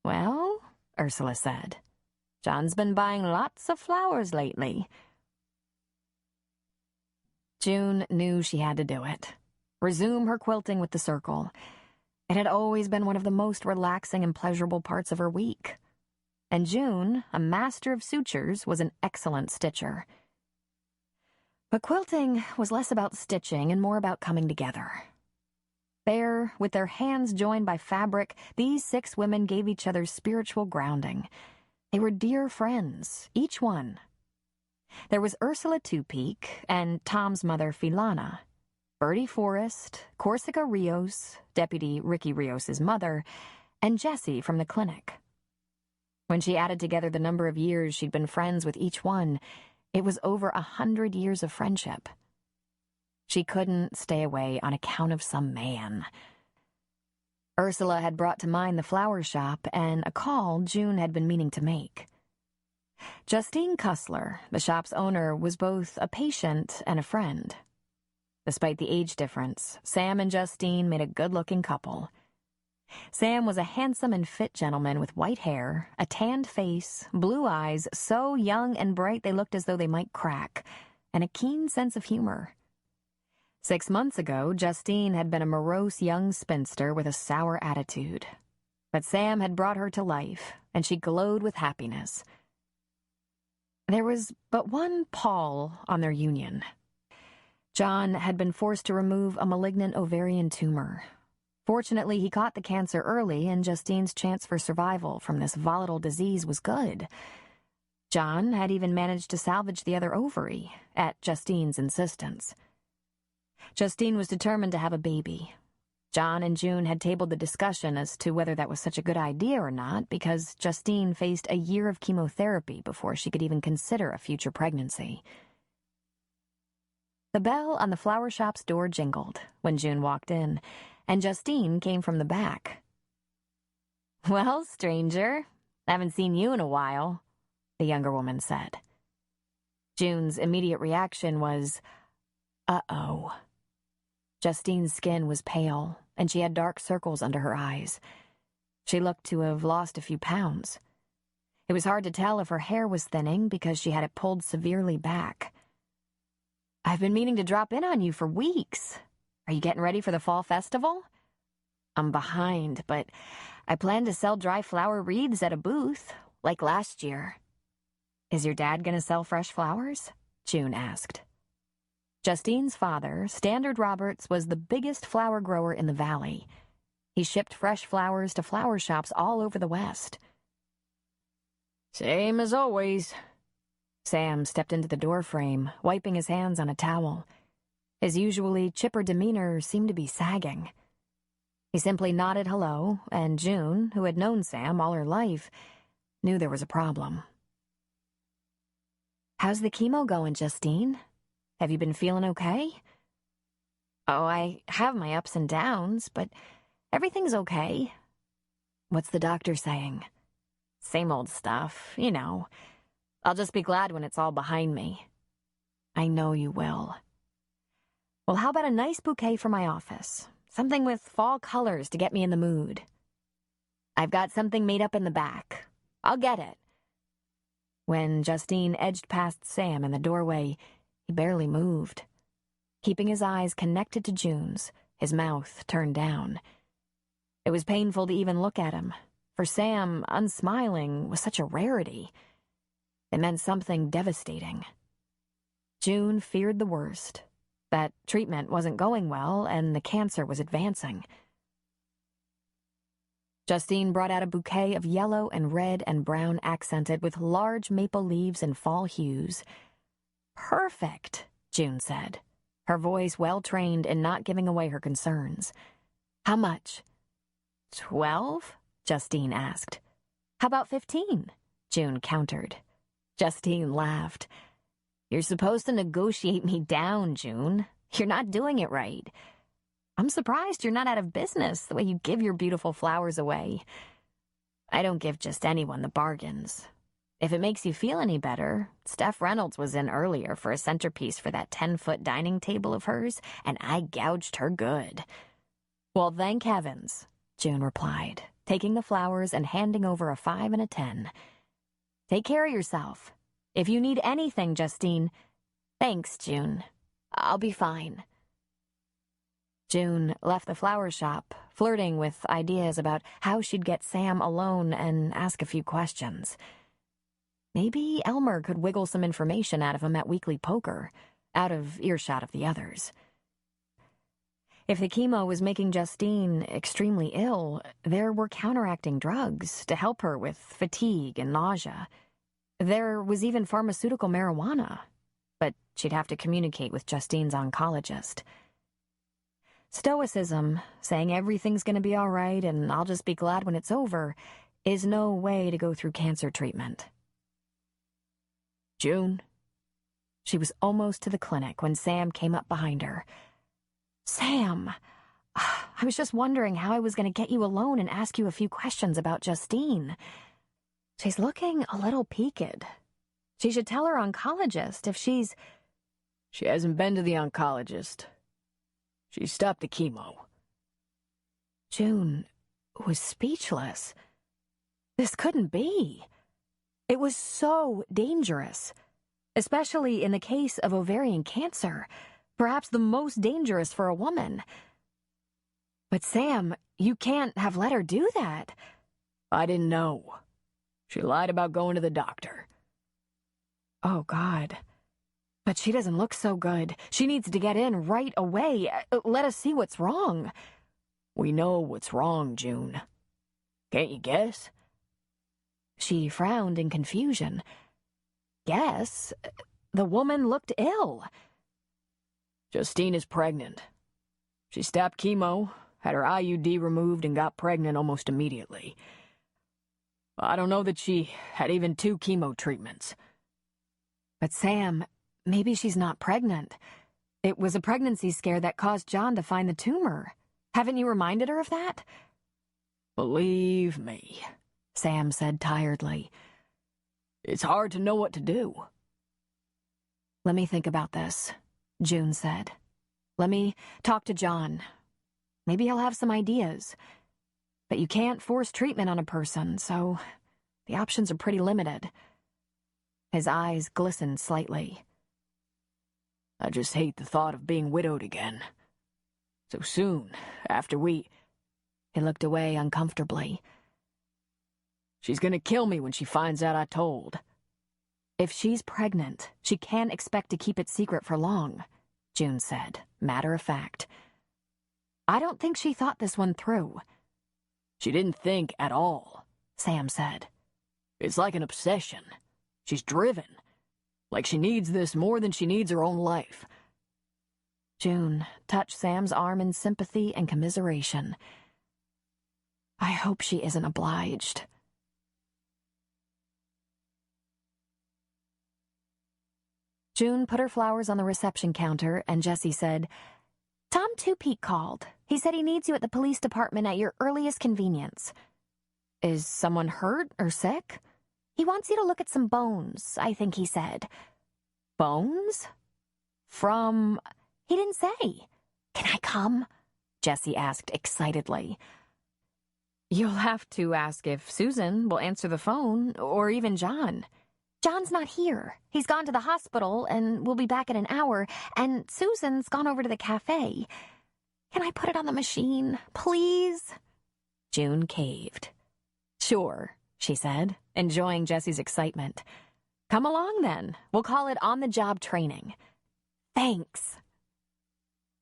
B: "Well," Ursula said, "John's been buying lots of flowers lately." June knew she had to do it. Resume her quilting with the circle. It had always been one of the most relaxing and pleasurable parts of her week. And June, a master of sutures, was an excellent stitcher. But quilting was less about stitching and more about coming together. There, with their hands joined by fabric, these 6 women gave each other spiritual grounding. They were dear friends, each one. There was Ursula Two-Peak and Tom's mother, Filana, Bertie Forrest, Corsica Rios, Deputy Ricky Rios's mother, and Jessie from the clinic. When she added together the number of years she'd been friends with each one, it was over 100 years of friendship. She couldn't stay away on account of some man. Ursula had brought to mind the flower shop and a call June had been meaning to make. Justine Cussler, the shop's owner, was both a patient and a friend. Despite the age difference, Sam and Justine made a good-looking couple. Sam was a handsome and fit gentleman with white hair, a tanned face, blue eyes so young and bright they looked as though they might crack, and a keen sense of humor. 6 months ago, Justine had been a morose young spinster with a sour attitude. But Sam had brought her to life, and she glowed with happiness. There was but one Paul on their union. John had been forced to remove a malignant ovarian tumor. Fortunately, he caught the cancer early, and Justine's chance for survival from this volatile disease was good. John had even managed to salvage the other ovary, at Justine's insistence. Justine was determined to have a baby. John and June had tabled the discussion as to whether that was such a good idea or not, because Justine faced a year of chemotherapy before she could even consider a future pregnancy. The bell on the flower shop's door jingled when June walked in, and Justine came from the back. "Well, stranger, haven't seen you in a while," the younger woman said. June's immediate reaction was, uh-oh. Justine's skin was pale, and she had dark circles under her eyes. She looked to have lost a few pounds. It was hard to tell if her hair was thinning because she had it pulled severely back. "I've been meaning to drop in on you for weeks. Are you getting ready for the fall festival?" "I'm behind, but I plan to sell dry flower wreaths at a booth, like last year." "Is your dad going to sell fresh flowers?" June asked. Justine's father, Standard Roberts, was the biggest flower grower in the valley. He shipped fresh flowers to flower shops all over the West.
C: "Same as always."
B: Sam stepped into the doorframe, wiping his hands on a towel. His usually chipper demeanor seemed to be sagging. He simply nodded hello, and June, who had known Sam all her life, knew there was a problem. "How's the chemo going, Justine? Have you been feeling okay?" "Oh, I have my ups and downs, but everything's okay." "What's the doctor saying?" "Same old stuff, you know. I'll just be glad when it's all behind me." "I know you will." "Well, how about a nice bouquet for my office? Something with fall colors to get me in the mood." "I've got something made up in the back. I'll get it." When Justine edged past Sam in the doorway, he barely moved. Keeping his eyes connected to June's, his mouth turned down. It was painful to even look at him. For Sam, unsmiling was such a rarity. It meant something devastating. June feared the worst, that treatment wasn't going well and the cancer was advancing. Justine brought out a bouquet of yellow and red and brown accented with large maple leaves and fall hues. "Perfect," June said, her voice well-trained in not giving away her concerns. "How much?" 12? Justine asked. "How about 15? June countered. Justine laughed. "You're supposed to negotiate me down, June. You're not doing it right. I'm surprised you're not out of business the way you give your beautiful flowers away. I don't give just anyone the bargains. If it makes you feel any better, Steph Reynolds was in earlier for a centerpiece for that 10-foot dining table of hers, and I gouged her good." "Well, thank heavens," June replied, taking the flowers and handing over a 5 and a 10. "Take care of yourself. If you need anything, Justine—" "Thanks, June. I'll be fine. June left the flower shop, flirting with ideas about how she'd get Sam alone and ask a few questions. Maybe Elmer could wiggle some information out of him at weekly poker, out of earshot of the others. If the chemo was making Justine extremely ill, there were counteracting drugs to help her with fatigue and nausea. There was even pharmaceutical marijuana, but she'd have to communicate with Justine's oncologist. Stoicism, saying everything's going to be all right and I'll just be glad when it's over, is no way to go through cancer treatment.
C: June?
B: She was almost to the clinic when Sam came up behind her. Sam, I was just wondering how I was going to get you alone and ask you a few questions about Justine. She's looking a little peaked. She should tell her oncologist if she's...
C: She hasn't been to the oncologist. She stopped the chemo.
B: June was speechless. This couldn't be. It was so dangerous, especially in the case of ovarian cancer, perhaps the most dangerous for a woman. But Sam, you can't have let her do that.
C: I didn't know. She lied about going to the doctor.
B: Oh, God. But she doesn't look so good. She needs to get in right away. Let us see what's wrong.
C: We know what's wrong, June. Can't you guess?
B: She frowned in confusion. Guess? The woman looked ill.
C: Justine is pregnant. She stopped chemo, had her IUD removed, and got pregnant almost immediately. I don't know that she had even 2 chemo treatments.
B: But Sam, maybe she's not pregnant. It was a pregnancy scare that caused John to find the tumor. Haven't you reminded her of that?
C: Believe me,
B: Sam said tiredly.
C: It's hard to know what to do.
B: Let me think about this, June said. Let me talk to John. Maybe he'll have some ideas. But you can't force treatment on a person, so the options are pretty limited. His eyes glistened slightly.
C: I just hate the thought of being widowed again. So soon, after we...
B: He looked away uncomfortably.
C: She's gonna kill me when she finds out I told.
B: If she's pregnant, she can't expect to keep it secret for long, June said, matter of fact. I don't think she thought this one through.
C: She didn't think at all,
B: Sam said.
C: It's like an obsession. She's driven. Like she needs this more than she needs her own life.
B: June touched Sam's arm in sympathy and commiseration. I hope she isn't obliged. June put her flowers on the reception counter, and Jessie said, Tom Tupeak called. He said he needs you at the police department at your earliest convenience. Is someone hurt or sick? He wants you to look at some bones, I think he said. Bones? From... He didn't say. Can I come? Jessie asked excitedly. You'll have to ask if Susan will answer the phone, or even John. John's not here. He's gone to the hospital and will be back in an hour, and Susan's gone over to the cafe. Can I put it on the machine, please? June caved. Sure, she said, enjoying Jessie's excitement. Come along then. We'll call it on-the-job training. Thanks.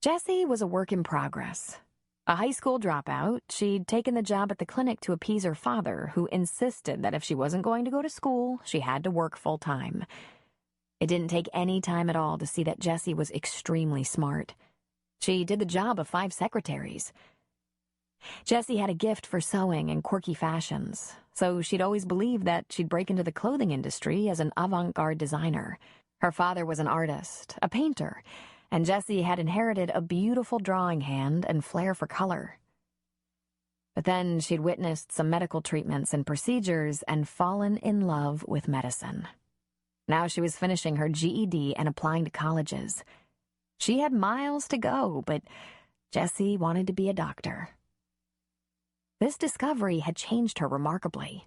B: Jessie was a work in progress. A high school dropout, she'd taken the job at the clinic to appease her father, who insisted that if she wasn't going to go to school, she had to work full-time. It didn't take any time at all to see that Jessie was extremely smart. She did the job of 5 secretaries. Jessie had a gift for sewing and quirky fashions, so she'd always believed that she'd break into the clothing industry as an avant-garde designer. Her father was an artist, a painter, and Jessie had inherited a beautiful drawing hand and flair for color. But then she'd witnessed some medical treatments and procedures and fallen in love with medicine. Now she was finishing her GED and applying to colleges. She had miles to go, but Jessie wanted to be a doctor. This discovery had changed her remarkably.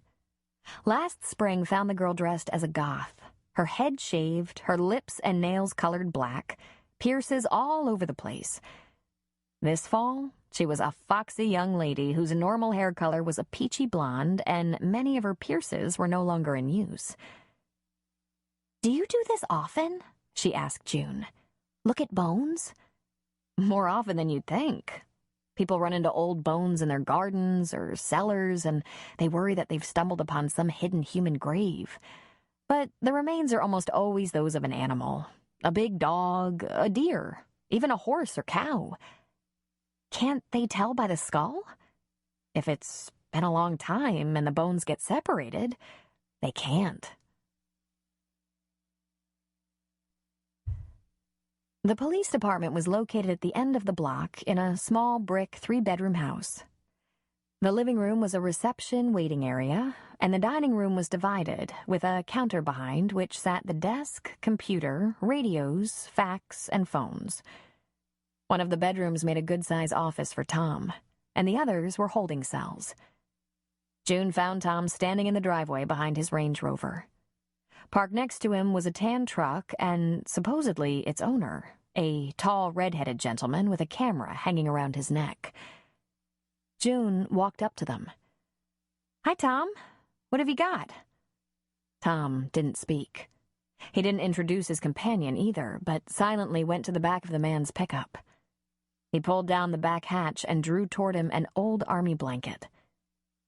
B: Last spring found the girl dressed as a goth, her head shaved, her lips and nails colored black, pierces all over the place. This fall, she was a foxy young lady whose normal hair color was a peachy blonde, and many of her pierces were no longer in use. "Do you do this often?" she asked June. "Look at bones?" "More often than you'd think. People run into old bones in their gardens or cellars, and they worry that they've stumbled upon some hidden human grave. But the remains are almost always those of an animal. A big dog, a deer, even a horse or cow. Can't they tell by the skull? If it's been a long time and the bones get separated, they can't." The police department was located at the end of the block in a small brick 3-bedroom house. The living room was a reception waiting area, and the dining room was divided, with a counter behind which sat the desk, computer, radios, fax, and phones. One of the bedrooms made a good-size office for Tom, and the others were holding cells. June found Tom standing in the driveway behind his Range Rover. Parked next to him was a tan truck and, supposedly, its owner, a tall, red-headed gentleman with a camera hanging around his neck. June walked up to them. "Hi, Tom. What have you got?" Tom didn't speak. He didn't introduce his companion either, but silently went to the back of the man's pickup. He pulled down the back hatch and drew toward him an old army blanket.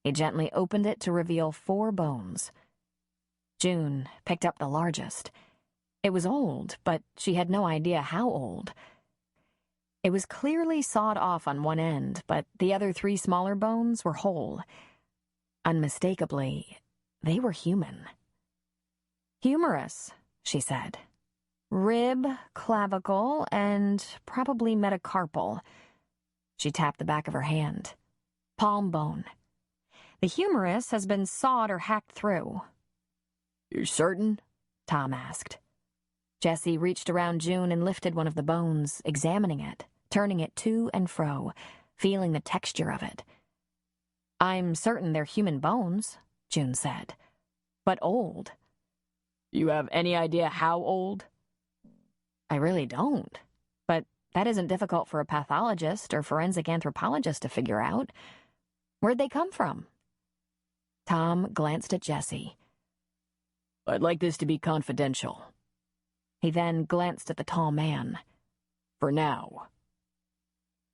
B: He gently opened it to reveal 4 bones. June picked up the largest. It was old, but she had no idea how old. It was clearly sawed off on one end, but the other 3 smaller bones were whole. Unmistakably, they were human. "Humerus," she said. "Rib, clavicle, and probably metacarpal." She tapped the back of her hand. "Palm bone. The humerus has been sawed or hacked through."
C: "You're certain?"
B: Tom asked. Jesse reached around June and lifted one of the bones, examining it, turning it to and fro, feeling the texture of it. "I'm certain they're human bones," June said. "But old."
C: "You have any idea how old?"
B: "I really don't. But that isn't difficult for a pathologist or forensic anthropologist to figure out. Where'd they come from?" Tom glanced at Jesse.
C: "I'd like this to be confidential."
B: He then glanced at the tall man.
C: "For now."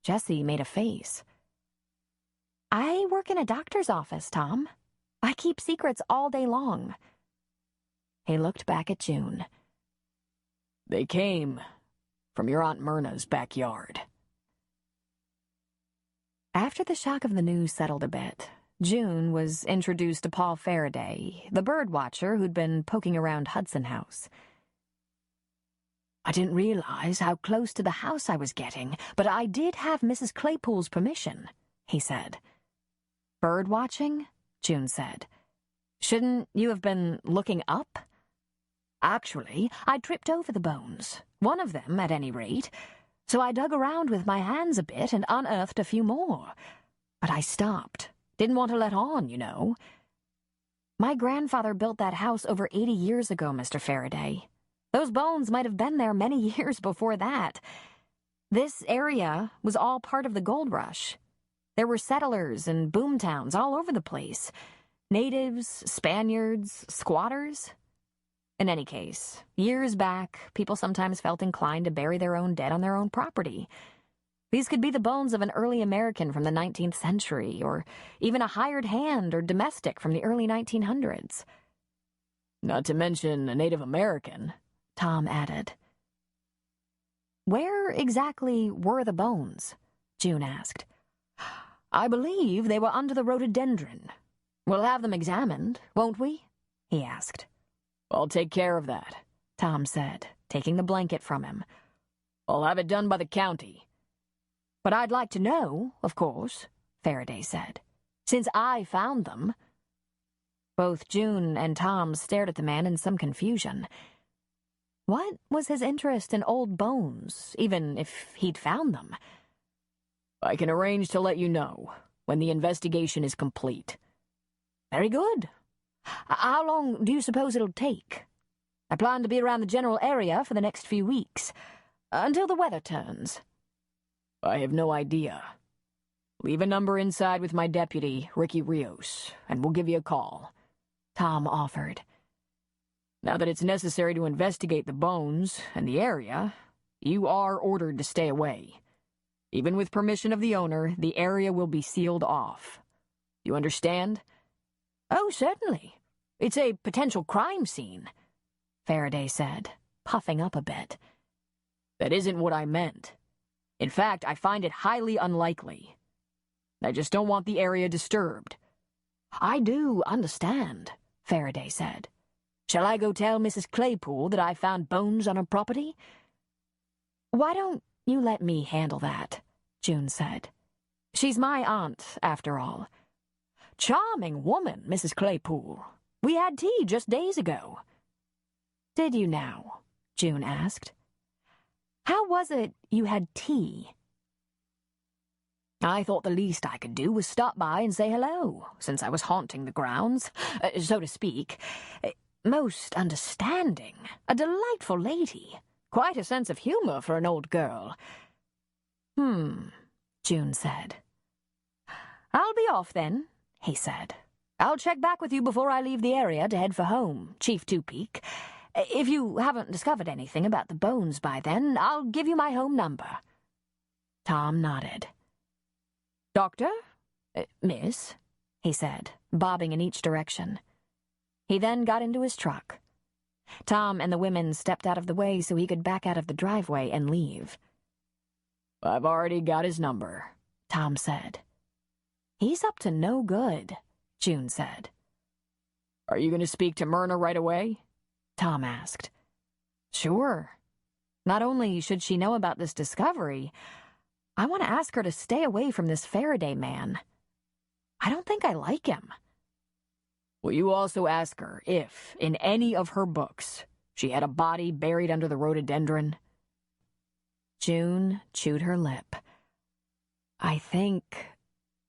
B: Jesse made a face. "I work in a doctor's office, Tom. I keep secrets all day long." He looked back at June.
C: "They came from your Aunt Myrna's backyard."
B: After the shock of the news settled a bit, June was introduced to Paul Faraday, the bird watcher who'd been poking around Hudson House. "I didn't realize how close to the house I was getting, but I did have Mrs. Claypool's permission," he said. "Bird watching?" June said. "Shouldn't you have been looking up?" "Actually, I tripped over the bones, one of them at any rate, so I dug around with my hands a bit and unearthed a few more. But I stopped. Didn't want to let on, you know. My grandfather built that house over 80 years ago, Mr. Faraday. Those bones might have been there many years before that. This area was all part of the gold rush. There were settlers and boomtowns all over the place. Natives, Spaniards, squatters. In any case, years back, people sometimes felt inclined to bury their own dead on their own property. These could be the bones of an early American from the 19th century, or even a hired hand or domestic from the early 1900s.
C: "Not to mention a Native American,"
B: Tom added. "Where exactly were the bones?" June asked. "I believe they were under the rhododendron. We'll have them examined, won't we?" he asked.
C: "I'll take care of that,"
B: Tom said, taking the blanket from him.
C: "I'll have it done by the county."
B: "But I'd like to know, of course," Faraday said, "since I found them." Both June and Tom stared at the man in some confusion. What was his interest in old bones, even if he'd found them?
C: "I can arrange to let you know when the investigation is complete."
B: "Very good. How long do you suppose it'll take?" "I plan to be around the general area for the next few weeks. Until the weather turns.
C: I have no idea. Leave a number inside with my deputy, Ricky Rios, and we'll give you a call,"
B: Tom offered.
C: "Now that it's necessary to investigate the bones and the area, you are ordered to stay away. Even with permission of the owner, the area will be sealed off. You understand?"
B: "Oh, certainly. It's a potential crime scene," Faraday said, puffing up a bit.
C: "That isn't what I meant. In fact, I find it highly unlikely. I just don't want the area disturbed."
B: "I do understand," Faraday said. "Shall I go tell Mrs. Claypool that I found bones on her property?" "Why don't you let me handle that?" June said. "She's my aunt, after all." "Charming woman, Mrs. Claypool. We had tea just days ago." "Did you now?" June asked. "How was it you had tea?"
C: "I thought the least I could do was stop by and say hello, since I was haunting the grounds, so to speak.
B: Most understanding. A delightful lady. Quite a sense of humor for an old girl." June said. "I'll be off then," he said. "I'll check back with you before I leave the area to head for home, Chief Two-Peak. If you haven't discovered anything about the bones by then, I'll give you my home number." Tom nodded. "Doctor? Miss?" he said, bobbing in each direction. He then got into his truck. Tom and the women stepped out of the way so he could back out of the driveway and leave.
C: "I've already got his number,"
B: Tom said. "He's up to no good," June said.
C: "Are you going to speak to Myrna right away?"
B: Tom asked. "Sure. Not only should she know about this discovery, I want to ask her to stay away from this Faraday man. I don't think I like him."
C: "Will you also ask her if, in any of her books, she had a body buried under the rhododendron?"
B: June chewed her lip. "I think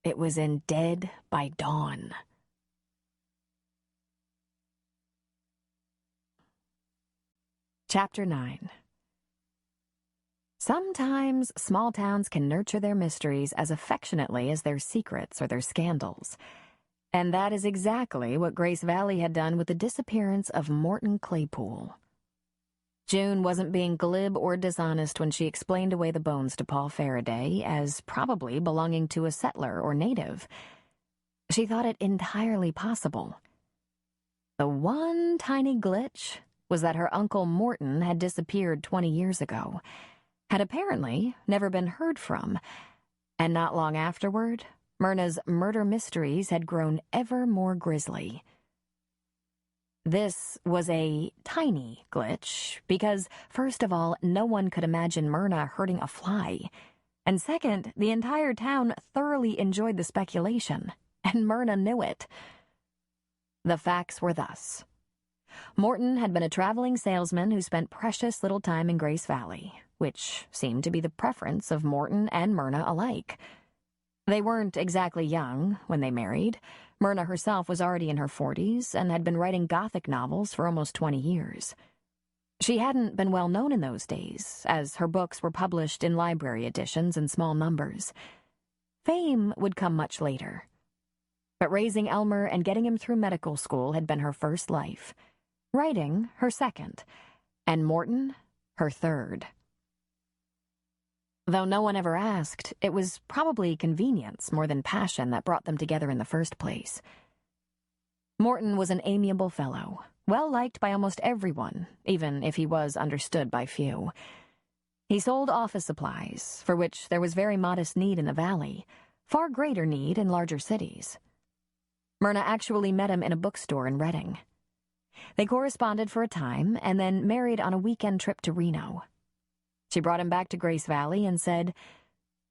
B: it was in Dead by Dawn." Chapter 9. Sometimes small towns can nurture their mysteries as affectionately as their secrets or their scandals. And that is exactly what Grace Valley had done with the disappearance of Morton Claypool. June wasn't being glib or dishonest when she explained away the bones to Paul Faraday as probably belonging to a settler or native. She thought it entirely possible. The one tiny glitch was that her Uncle Morton had disappeared 20 years ago, had apparently never been heard from, and not long afterward, Myrna's murder mysteries had grown ever more grisly. This was a tiny glitch because, first of all, no one could imagine Myrna hurting a fly, and second, the entire town thoroughly enjoyed the speculation, and Myrna knew it. The facts were thus. Morton had been a traveling salesman who spent precious little time in Grace Valley, which seemed to be the preference of Morton and Myrna alike. They weren't exactly young when they married. Myrna herself was already in her 40s and had been writing Gothic novels for almost 20 years. She hadn't been well known in those days, as her books were published in library editions in small numbers. Fame would come much later. But raising Elmer and getting him through medical school had been her first life, writing her second, and Morton her third. Though no one ever asked, it was probably convenience more than passion that brought them together in the first place. Morton was an amiable fellow, well-liked by almost everyone, even if he was understood by few. He sold office supplies, for which there was very modest need in the valley, far greater need in larger cities. Myrna actually met him in a bookstore in Reading. They corresponded for a time and then married on a weekend trip to Reno. She brought him back to Grace Valley and said,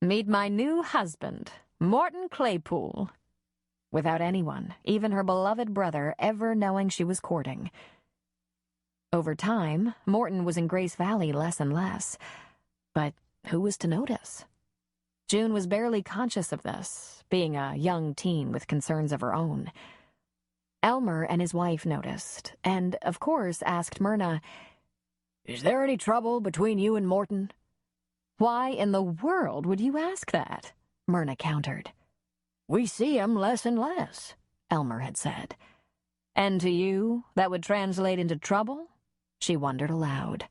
B: "Meet my new husband, Morton Claypool," without anyone, even her beloved brother, ever knowing she was courting. Over time, Morton was in Grace Valley less and less, but who was to notice? June was barely conscious of this, being a young teen with concerns of her own. Elmer and his wife noticed, and, of course, asked Myrna,
C: "Is there any trouble between you and Morton?
B: Why in the world would you ask that? Myrna countered.
C: We see him less and less,
B: Elmer had said. And to you, that would translate into trouble? She wondered aloud.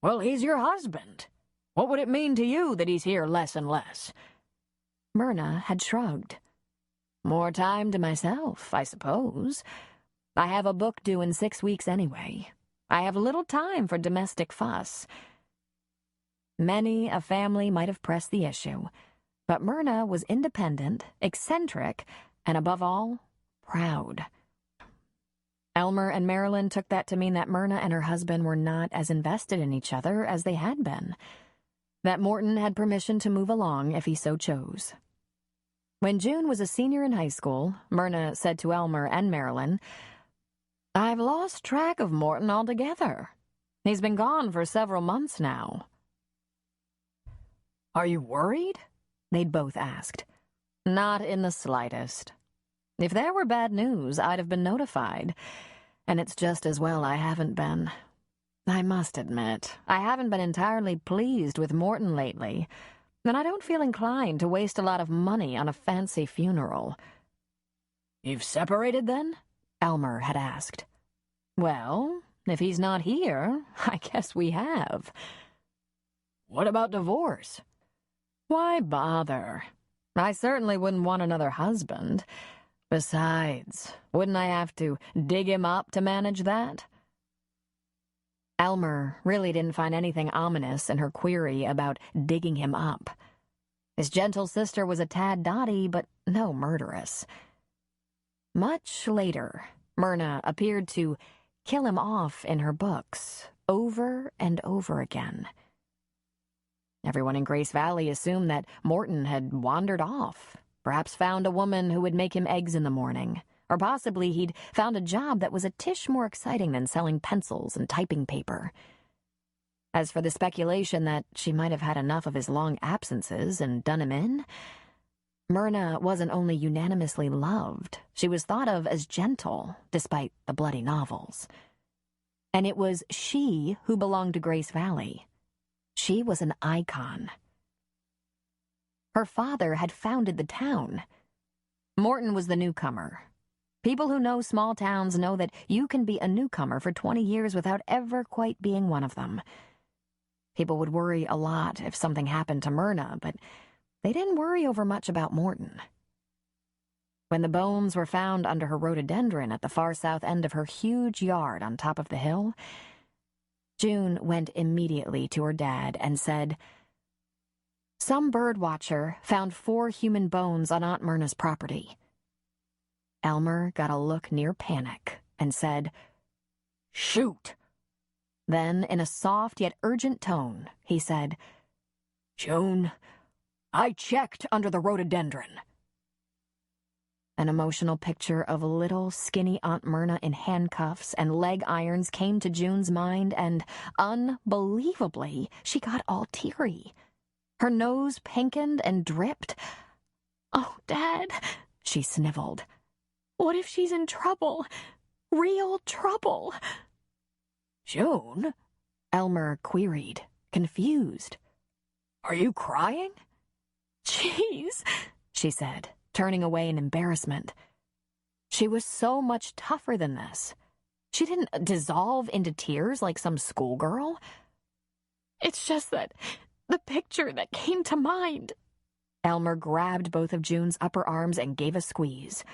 C: Well, he's your husband. What would it mean to you that he's here less and less?
B: Myrna had shrugged. More time to myself, I suppose. I have a book due in 6 weeks anyway. I have little time for domestic fuss. Many a family might have pressed the issue, but Myrna was independent, eccentric, and above all, proud. Elmer and Marilyn took that to mean that Myrna and her husband were not as invested in each other as they had been, that Morton had permission to move along if he so chose. When June was a senior in high school, Myrna said to Elmer and Marilyn, "I've lost track of Morton altogether. He's been gone for several months now."
C: Are you worried?
B: They'd both asked. Not in the slightest. If there were bad news, I'd have been notified, and it's just as well I haven't been. I must admit, I haven't been entirely pleased with Morton lately, and I don't feel inclined to waste a lot of money on a fancy funeral.
C: You've separated, then?
B: Elmer had asked. Well, if he's not here, I guess we have.
C: What about divorce?
B: Why bother? I certainly wouldn't want another husband. Besides, wouldn't I have to dig him up to manage that? Elmer really didn't find anything ominous in her query about digging him up. His gentle sister was a tad dotty, but no murderess. Much later, Myrna appeared to kill him off in her books, over and over again. Everyone in Grace Valley assumed that Morton had wandered off, perhaps found a woman who would make him eggs in the morning, or possibly he'd found a job that was a tish more exciting than selling pencils and typing paper. As for the speculation that she might have had enough of his long absences and done him in, Myrna wasn't only unanimously loved, she was thought of as gentle, despite the bloody novels. And it was she who belonged to Grace Valley. She was an icon. Her father had founded the town. Morton was the newcomer. People who know small towns know that you can be a newcomer for 20 years without ever quite being one of them. People would worry a lot if something happened to Myrna, but they didn't worry over much about Morton. When the bones were found under her rhododendron at the far south end of her huge yard on top of the hill, June went immediately to her dad and said, "Some bird watcher found 4 human bones on Aunt Myrna's property." Elmer got a look near panic and said,
C: "Shoot."
B: Then, in a soft yet urgent tone, he said,
C: "June, I checked under the rhododendron."
B: An emotional picture of little, skinny Aunt Myrna in handcuffs and leg irons came to June's mind, and, unbelievably, she got all teary. Her nose pinkened and dripped. "Oh, Dad," she sniveled. "What if she's in trouble? Real trouble?"
C: "June?"
B: Elmer queried, confused.
C: "Are you crying?"
B: "Jeez," she said, turning away in embarrassment. She was so much tougher than this. She didn't dissolve into tears like some schoolgirl. "It's just that the picture that came to mind." Elmer grabbed both of June's upper arms and gave a squeeze.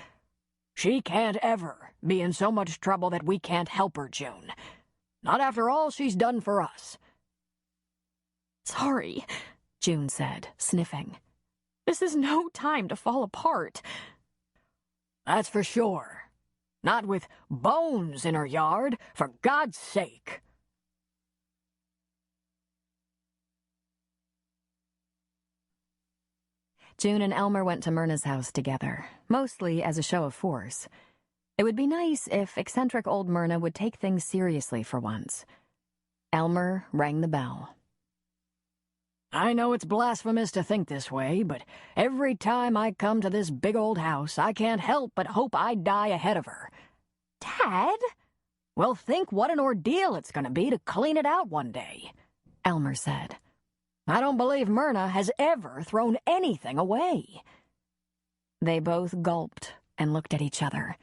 C: "She can't ever be in so much trouble that we can't help her, June. Not after all she's done for us."
B: "Sorry," June said, sniffing. "This is no time to fall apart."
C: "That's for sure. Not with bones in her yard, for God's sake."
B: June and Elmer went to Myrna's house together, mostly as a show of force. It would be nice if eccentric old Myrna would take things seriously for once. Elmer rang the bell.
C: "I know it's blasphemous to think this way, but every time I come to this big old house, I can't help but hope I die ahead of her."
B: "Dad?"
C: "Well, think what an ordeal it's going to be to clean it out one day,"
B: Elmer said.
C: I don't believe Myrna has ever thrown anything away."
B: They both gulped and looked at each other.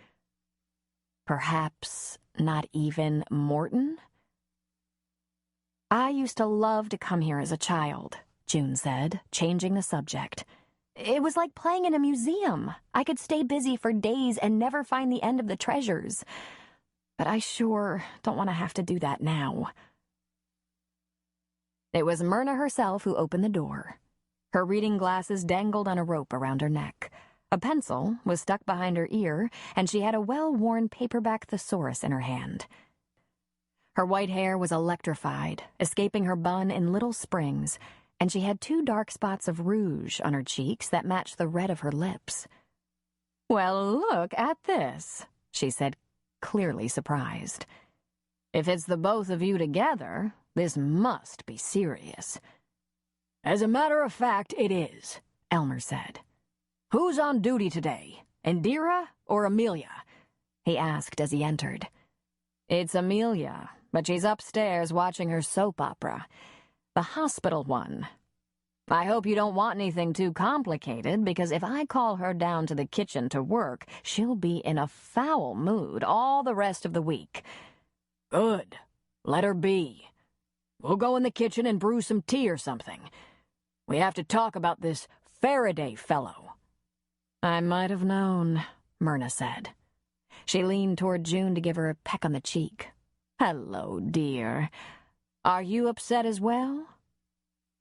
B: Perhaps not even Morton? "I used to love to come here as a child," June said, changing the subject. "It was like playing in a museum. I could stay busy for days and never find the end of the treasures. But I sure don't want to have to do that now." It was Myrna herself who opened the door. Her reading glasses dangled on a rope around her neck. A pencil was stuck behind her ear, and she had a well-worn paperback thesaurus in her hand. Her white hair was electrified, escaping her bun in little springs, and she had 2 dark spots of rouge on her cheeks that matched the red of her lips. "Well, look at this," she said, clearly surprised. "If it's the both of you together, this must be serious."
C: "As a matter of fact, it is," Elmer said. "Who's on duty today, Indira or Amelia?"
B: he asked as he entered. "It's Amelia, but she's upstairs watching her soap opera. The hospital one. I hope you don't want anything too complicated, because if I call her down to the kitchen to work, she'll be in a foul mood all the rest of the week."
C: "Good. Let her be. We'll go in the kitchen and brew some tea or something. We have to talk about this Faraday fellow."
B: "I might have known," Myrna said. She leaned toward June to give her a peck on the cheek. "Hello, dear. Are you upset as well?"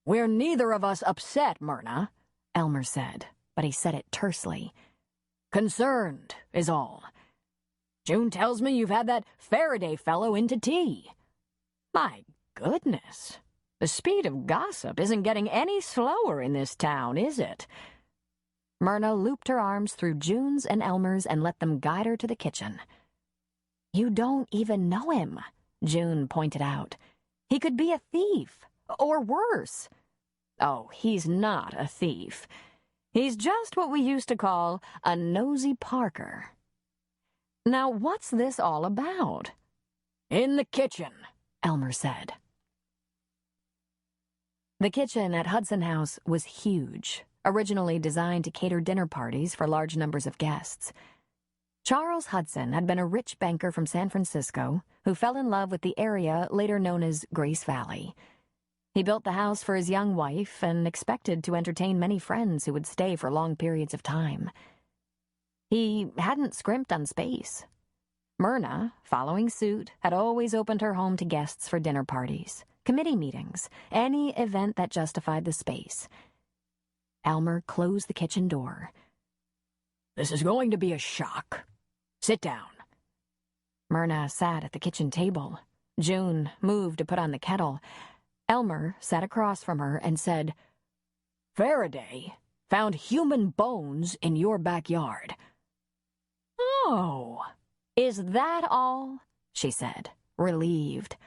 C: "We're neither of us upset, Myrna,"
B: Elmer said, but he said it tersely.
C: "Concerned is all. June tells me you've had that Faraday fellow in to tea."
B: My goodness. The speed of gossip isn't getting any slower in this town, is it? Myrna looped her arms through June's and Elmer's and let them guide her to the kitchen. "You don't even know him," June pointed out. "He could be a thief, or worse." "Oh, he's not a thief. He's just what we used to call a nosy Parker." "Now, what's this all about?"
C: "In the kitchen,"
B: Elmer said. The kitchen at Hudson House was huge, originally designed to cater dinner parties for large numbers of guests. Charles Hudson had been a rich banker from San Francisco who fell in love with the area later known as Grace Valley. He built the house for his young wife and expected to entertain many friends who would stay for long periods of time. He hadn't scrimped on space. Myrna, following suit, had always opened her home to guests for dinner parties, committee meetings, any event that justified the space. Elmer closed the kitchen door.
C: "This is going to be a shock. Sit down."
B: Myrna sat at the kitchen table. June moved to put on the kettle. Elmer sat across from her and said,
C: "Faraday found human bones in your backyard."
B: "Oh, is that all?" she said, relieved.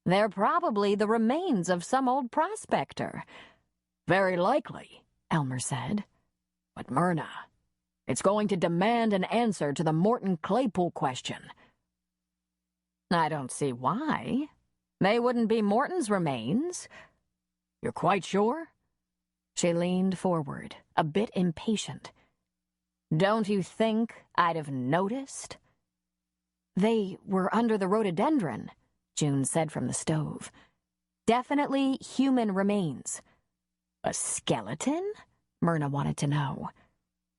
B: "They're probably the remains of some old prospector."
C: "Very likely," Elmer said. "But Myrna, it's going to demand an answer to the Morton Claypool question."
B: "I don't see why. They wouldn't be Morton's remains."
C: "You're quite sure?"
B: She leaned forward, a bit impatient. "Don't you think I'd have noticed?" "They were under the rhododendron," June said from the stove. "Definitely human remains." "A skeleton?" Myrna wanted to know.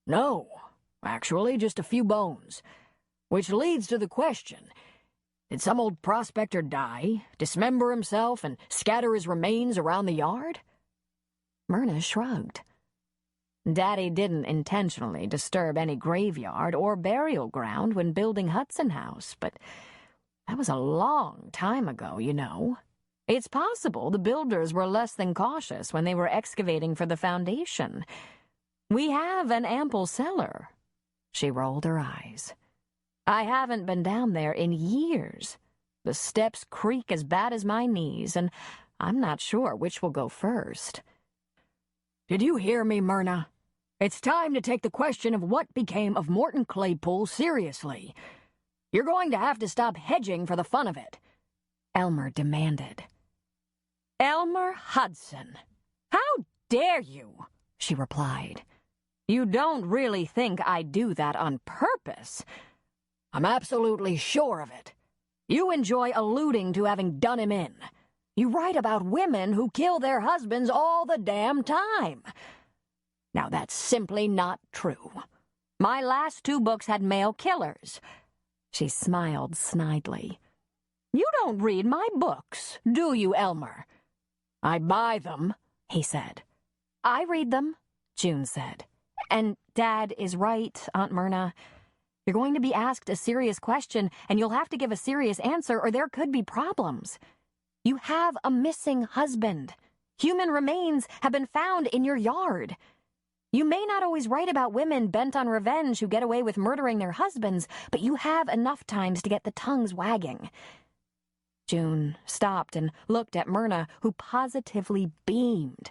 C: "No, actually just a few bones. Which leads to the question, did some old prospector die, dismember himself, and scatter his remains around the yard?"
B: Myrna shrugged. "Daddy didn't intentionally disturb any graveyard or burial ground when building Hudson House, but that was a long time ago, you know. It's possible the builders were less than cautious when they were excavating for the foundation. We have an ample cellar." She rolled her eyes. "I haven't been down there in years. The steps creak as bad as my knees, and I'm not sure which will go first."
C: "Did you hear me, Myrna? It's time to take the question of what became of Morton Claypool seriously. You're going to have to stop hedging for the fun of it," Elmer demanded.
B: "Elmer Hudson," dare you?" she replied. "You don't really think I do that on purpose?" "I'm absolutely sure of it. You enjoy alluding to having done him in. You write about women who kill their husbands all the damn time. Now that's simply not true. My last 2 books had male killers." She smiled snidely. "You don't read my books, do you, Elmer?" "I buy them," he said. "I read them," June said. "And Dad is right, Aunt Myrna. You're going to be asked a serious question, and you'll have to give a serious answer, or there could be problems. You have a missing husband. Human remains have been found in your yard. You may not always write about women bent on revenge who get away with murdering their husbands, but you have enough times to get the tongues wagging." June stopped and looked at Myrna, who positively beamed.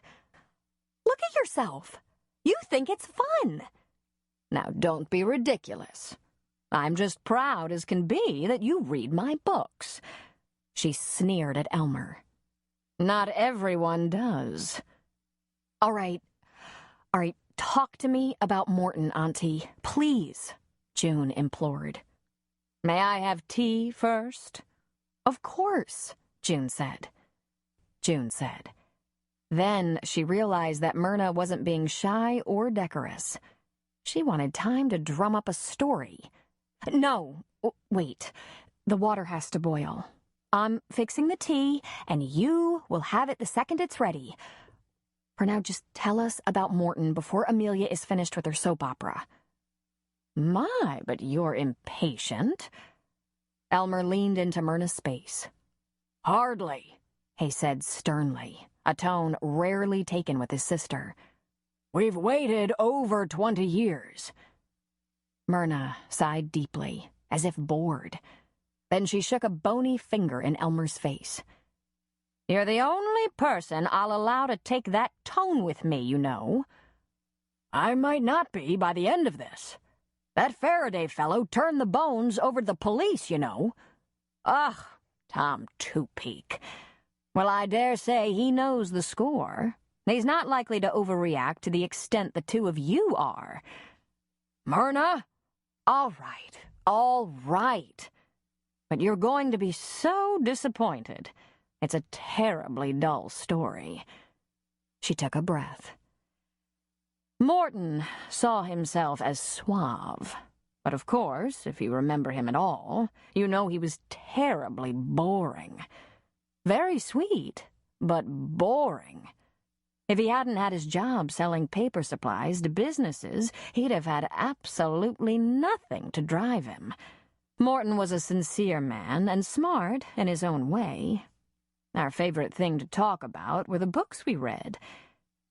B: "Look at yourself. You think it's fun." "Now, don't be ridiculous. I'm just proud as can be that you read my books." She sneered at Elmer. "Not everyone does." All right, talk to me about Morton, Auntie, please," June implored. "May I have tea first?" "Of course," June said. Then she realized that Myrna wasn't being shy or decorous. She wanted time to drum up a story. "No, wait. The water has to boil. I'm fixing the tea, and you will have it the second it's ready. For now, just tell us about Morton before Amelia is finished with her soap opera." "My, but you're impatient." Elmer leaned into Myrna's space. "Hardly," he said sternly, a tone rarely taken with his sister. "We've waited over 20 years. Myrna sighed deeply, as if bored. Then she shook a bony finger in Elmer's face. "You're the only person I'll allow to take that tone with me, you know." "I might not be by the end of this. That Faraday fellow turned the bones over to the police, you know." "Ugh, Tom Two-Peak. Well, I dare say he knows the score. He's not likely to overreact to the extent the 2 of you are." "Myrna?" All right. But you're going to be so disappointed. It's a terribly dull story." She took a breath. "Morton saw himself as suave. But of course, if you remember him at all, you know he was terribly boring. Very sweet, but boring. If he hadn't had his job selling paper supplies to businesses, he'd have had absolutely nothing to drive him. Morton was a sincere man and smart in his own way. Our favorite thing to talk about were the books we read.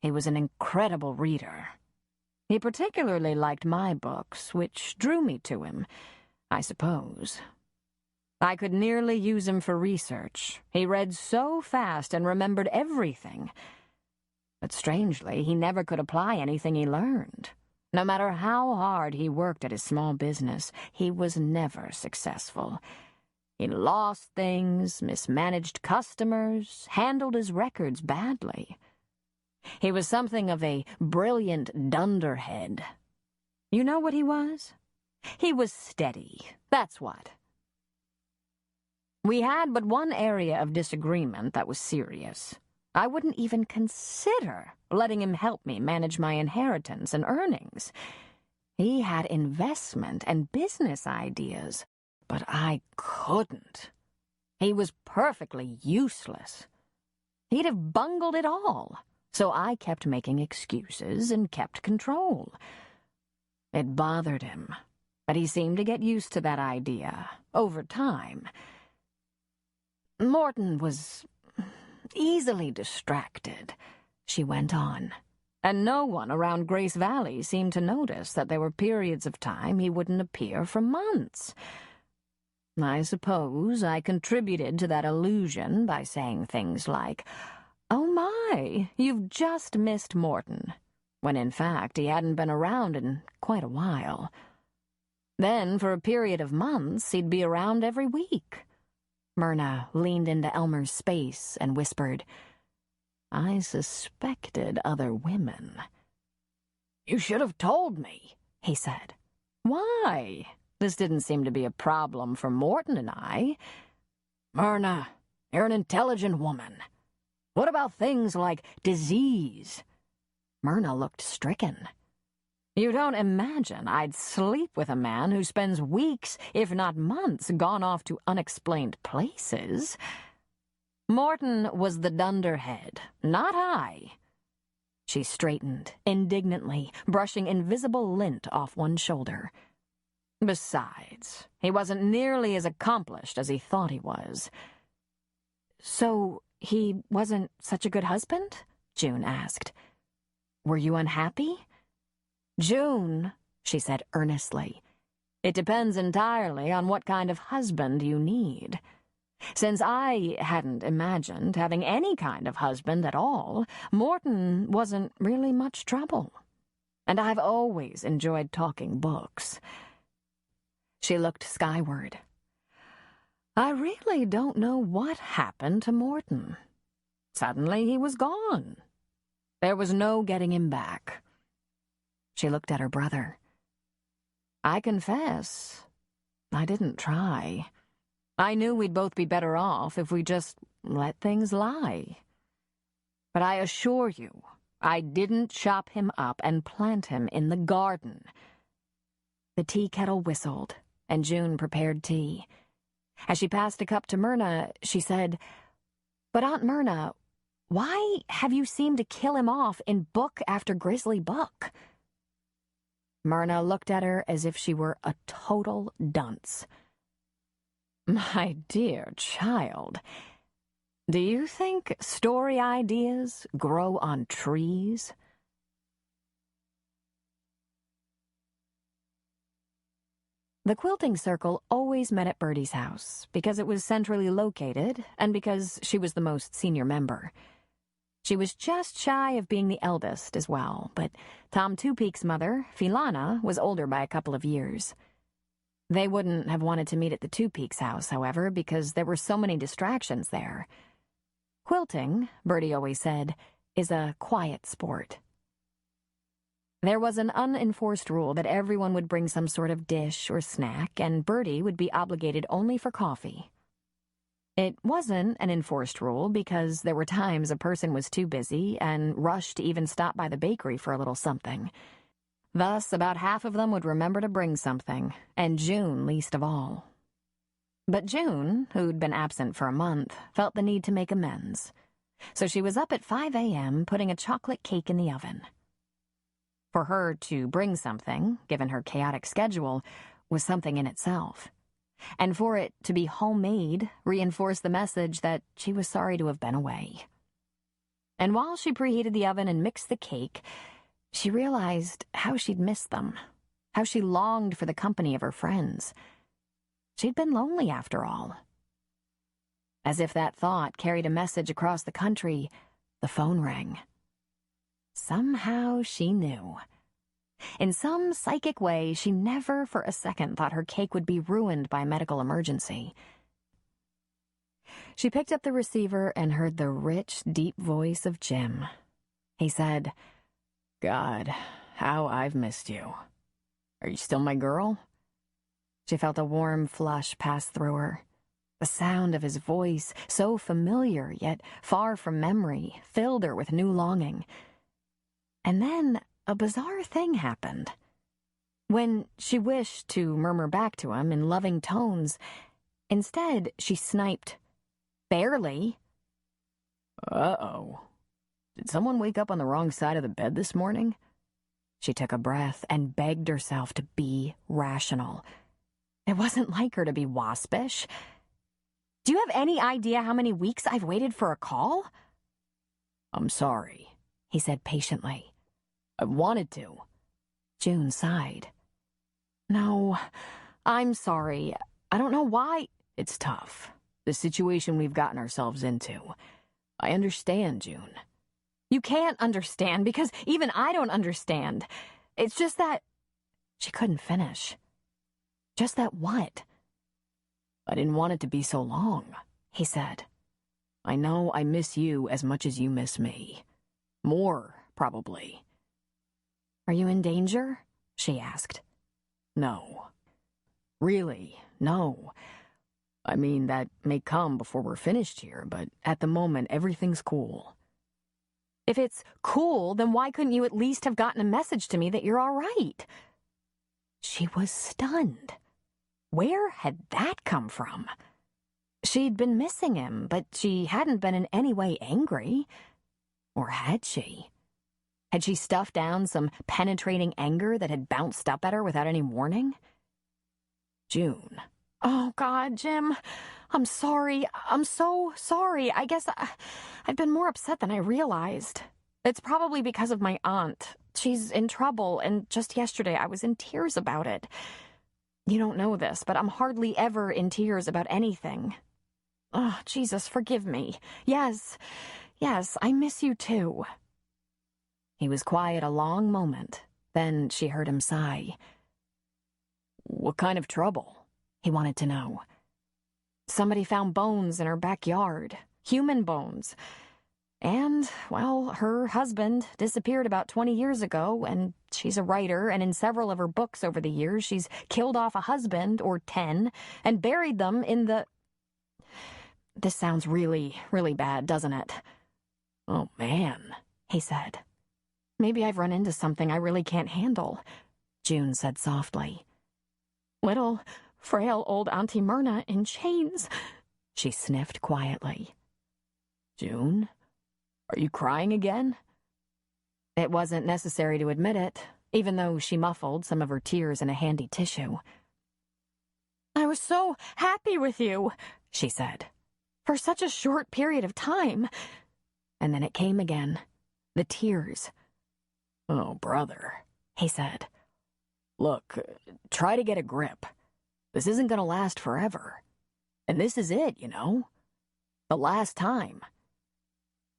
B: He was an incredible reader. He particularly liked my books, which drew me to him, I suppose. I could nearly use him for research. He read so fast and remembered everything. But strangely, he never could apply anything he learned. No matter how hard he worked at his small business, he was never successful. He lost things, mismanaged customers, handled his records badly. He was something of a brilliant dunderhead. You know what he was? He was steady, that's what. We had but one area of disagreement that was serious. I wouldn't even consider letting him help me manage my inheritance and earnings. He had investment and business ideas, but I couldn't. He was perfectly useless. He'd have bungled it all, so I kept making excuses and kept control. It bothered him, but he seemed to get used to that idea over time. Morton was easily distracted, she went on, and no one around Grace Valley seemed to notice that there were periods of time he wouldn't appear for months. I suppose I contributed to that illusion by saying things like, "Oh my, you've just missed Morton," when in fact he hadn't been around in quite a while. Then, for a period of months, he'd be around every week. Myrna leaned into Elmer's space and whispered,
C: I suspected other women.
B: You should have told me, he said.
C: Why? This didn't seem to be a problem for Morton and I.
B: Myrna, you're an intelligent woman. What about things like disease?
C: Myrna looked stricken. You don't imagine I'd sleep with a man who spends weeks, if not months, gone off to unexplained places. Morton was the dunderhead, not I. She straightened, indignantly, brushing invisible lint off one shoulder. Besides, he wasn't nearly as accomplished as he thought he was. So he wasn't such a good husband? June asked. Were you unhappy? June, she said earnestly, it depends entirely on what kind of husband you need. Since I hadn't imagined having any kind of husband at all, Morton wasn't really much trouble. And I've always enjoyed talking books. She looked skyward. I really don't know what happened to Morton. Suddenly he was gone. There was no getting him back. She looked at her brother. I confess, I didn't try. I knew we'd both be better off if we just let things lie. But I assure you, I didn't chop him up and plant him in the garden. The tea kettle whistled, and June prepared tea. As she passed a cup to Myrna, she said, But Aunt Myrna, why have you seemed to kill him off in book after grisly book? Myrna looked at her as if she were a total dunce. My dear child, do you think story ideas grow on trees? The quilting circle always met at Bertie's house because it was centrally located and because she was the most senior member. She was just shy of being the eldest as well, but Tom Two-Peak's mother, Philana, was older by a couple of years. They wouldn't have wanted to meet at the Two-Peaks' house, however, because there were so many distractions there. Quilting, Bertie always said, is a quiet sport. There was an unenforced rule that everyone would bring some sort of dish or snack, and Bertie would be obligated only for coffee. It wasn't an enforced rule because there were times a person was too busy and rushed to even stop by the bakery for a little something. Thus, about half of them would remember to bring something, and June least of all. But June, who'd been absent for a month, felt the need to make amends. So she was up at 5 a.m. putting a chocolate cake in the oven. For her to bring something, given her chaotic schedule, was something in itself. And for it to be homemade reinforced the message that she was sorry to have been away. And while she preheated the oven and mixed the cake, she realized how she'd missed them, how she longed for the company of her friends. She'd been lonely after all. As if that thought carried a message across the country, the phone rang. Somehow she knew. In some psychic way, she never for a second thought her cake would be ruined by a medical emergency. She picked up the receiver and heard the rich, deep voice of Jim. He said, God, how I've missed you. Are you still my girl? She felt a warm flush pass through her. The sound of his voice, so familiar yet far from memory, filled her with new longing. And then a bizarre thing happened. When she wished to murmur back to him in loving tones, instead she sniped, Barely. Uh-oh. Did someone wake up on the wrong side of the bed this morning?
B: She took a breath and begged herself to be rational. It wasn't like her to be waspish. Do you have any idea how many weeks I've waited for a call?
C: I'm sorry,
B: he said patiently.
C: I wanted to.
B: June sighed. No, I'm sorry. I don't know why.
C: It's tough, the situation we've gotten ourselves into. I understand, June.
B: You can't understand because even I don't understand. It's just that... She couldn't finish. Just that what?
C: I didn't want it to be so long,
B: he said.
C: I know I miss you as much as you miss me. More, probably.
B: Are you in danger? She asked.
C: No. Really, no. I mean, that may come before we're finished here, but at the moment, everything's cool.
B: If it's cool, then why couldn't you at least have gotten a message to me that you're all right? She was stunned. Where had that come from? She'd been missing him, but she hadn't been in any way angry. Or had she? Had she stuffed down some penetrating anger that had bounced up at her without any warning?
C: June.
B: Oh, God, Jim. I'm sorry. I'm so sorry. I guess I've been more upset than I realized. It's probably because of my aunt. She's in trouble, and just yesterday I was in tears about it. You don't know this, but I'm hardly ever in tears about anything. Oh, Jesus, forgive me. Yes, I miss you too.
C: He was quiet a long moment. Then she heard him sigh. What kind of trouble? He wanted to know.
B: Somebody found bones in her backyard. Human bones. And, well, her husband disappeared about 20 years ago, and she's a writer, and in several of her books over the years, she's killed off a husband, or 10, and buried them in the... This sounds really, really bad, doesn't it?
C: Oh, man,
B: he said. Maybe I've run into something I really can't handle,
C: June said softly.
B: Little, frail old Auntie Myrna in chains,
C: she sniffed quietly. June? Are you crying again?
B: It wasn't necessary to admit it, even though she muffled some of her tears in a handy tissue. I was so happy with you, she said, for such a short period of time. And then it came again, the tears.
C: Oh, brother,
B: he said.
C: Look, try to get a grip. This isn't going to last forever. And this is it, you know? The last time.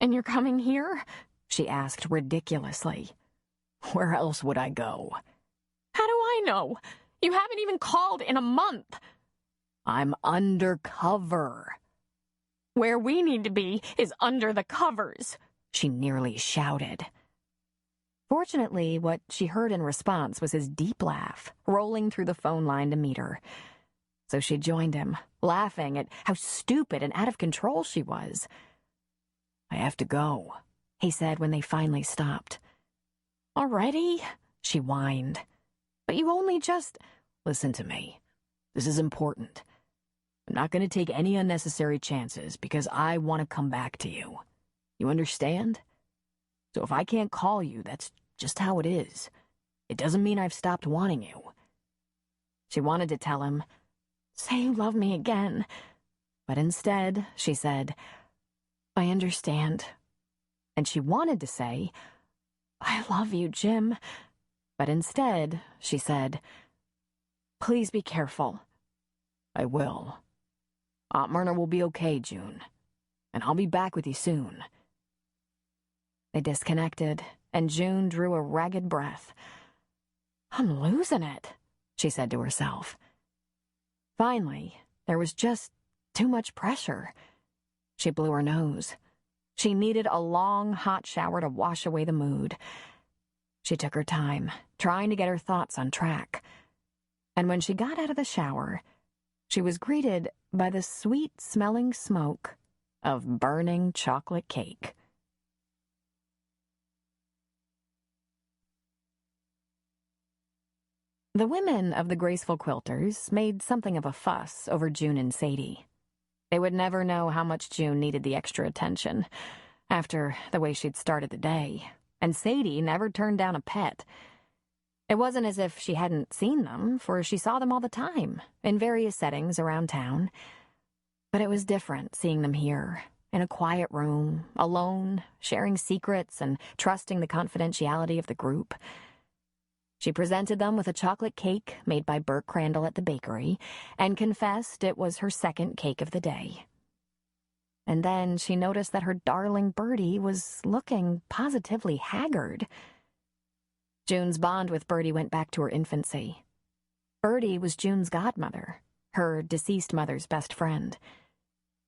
B: And you're coming here?
C: She asked ridiculously. Where else would I go?
B: How do I know? You haven't even called in a month.
C: I'm undercover.
B: Where we need to be is under the covers,
C: she nearly shouted.
B: Fortunately, what she heard in response was his deep laugh, rolling through the phone line to meet her. So she joined him, laughing at how stupid and out of control she was.
C: I have to go, he said when they finally stopped.
B: Already? She whined. But you only just...
C: Listen to me. This is important. I'm not going to take any unnecessary chances because I want to come back to you. You understand? So if I can't call you, that's just how it is. It doesn't mean I've stopped wanting you.
B: She wanted to tell him, say you love me again.
C: But instead, she said,
B: I understand. And she wanted to say, I love you, Jim.
C: But instead, she said,
B: please be careful.
C: I will. Aunt Myrna will be okay, June. And I'll be back with you soon.
B: They disconnected, and June drew a ragged breath. I'm losing it, she said to herself. Finally, there was just too much pressure. She blew her nose. She needed a long, hot shower to wash away the mood. She took her time, trying to get her thoughts on track. And when she got out of the shower, she was greeted by the sweet-smelling smoke of burning chocolate cake. The women of the Graceful Quilters made something of a fuss over June and Sadie. They would never know how much June needed the extra attention, after the way she'd started the day, and Sadie never turned down a pet. It wasn't as if she hadn't seen them, for she saw them all the time, in various settings around town. But it was different seeing them here, in a quiet room, alone, sharing secrets and trusting the confidentiality of the group. She presented them with a chocolate cake made by Bert Crandall at the bakery, and confessed it was her second cake of the day. And then she noticed that her darling Bertie was looking positively haggard. June's bond with Bertie went back to her infancy. Bertie was June's godmother, her deceased mother's best friend.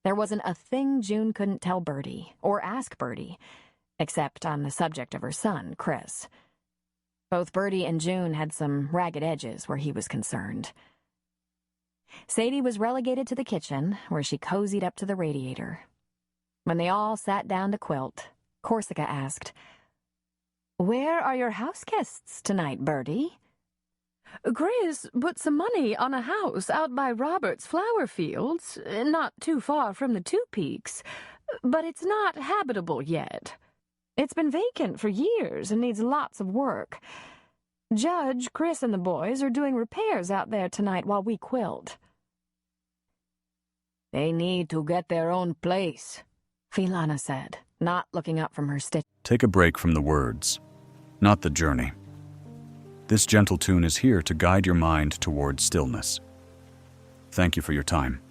B: There wasn't a thing June couldn't tell Bertie, or ask Bertie, except on the subject of her son, Chris. Both Bertie and June had some ragged edges where he was concerned. Sadie was relegated to the kitchen, where she cozied up to the radiator. When they all sat down to quilt, Corsica asked, "Where are your house guests tonight, Bertie?"
C: Chris put some money on a house out by Robert's flower fields, not too far from the Two Peaks, but it's not habitable yet. It's been vacant for years and needs lots of work. Judge, Chris, and the boys are doing repairs out there tonight while we quilt."
D: "They need to get their own place,"
B: Filana said, not looking up from her stitch.
E: Take a break from the words, not the journey. This gentle tune is here to guide your mind towards stillness. Thank you for your time.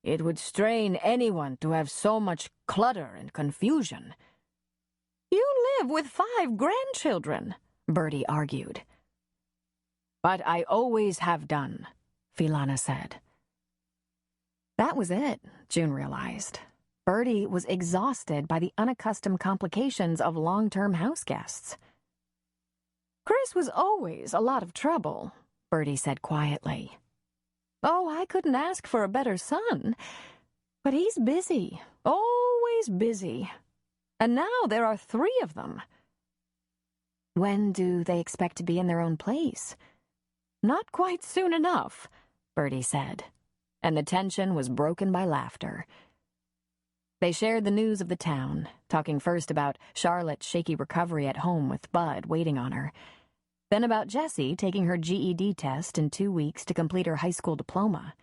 D: It would strain anyone to have so much clutter and confusion.
C: "You live with 5 grandchildren,"
B: Bertie argued.
D: "But I always have done,"
B: Filana said. That was it, June realized. Bertie was exhausted by the unaccustomed complications of long-term house guests.
C: "Chris was always a lot of trouble,"
B: Bertie said quietly.
C: "Oh, I couldn't ask for a better son. But he's busy, always busy. And now there are 3 of them."
B: "When do they expect to be in their own place?"
C: "Not quite soon enough,"
B: Bertie said, and the tension was broken by laughter. They shared the news of the town, talking first about Charlotte's shaky recovery at home with Bud waiting on her, then about Jessie taking her GED test in 2 weeks to complete her high school diploma.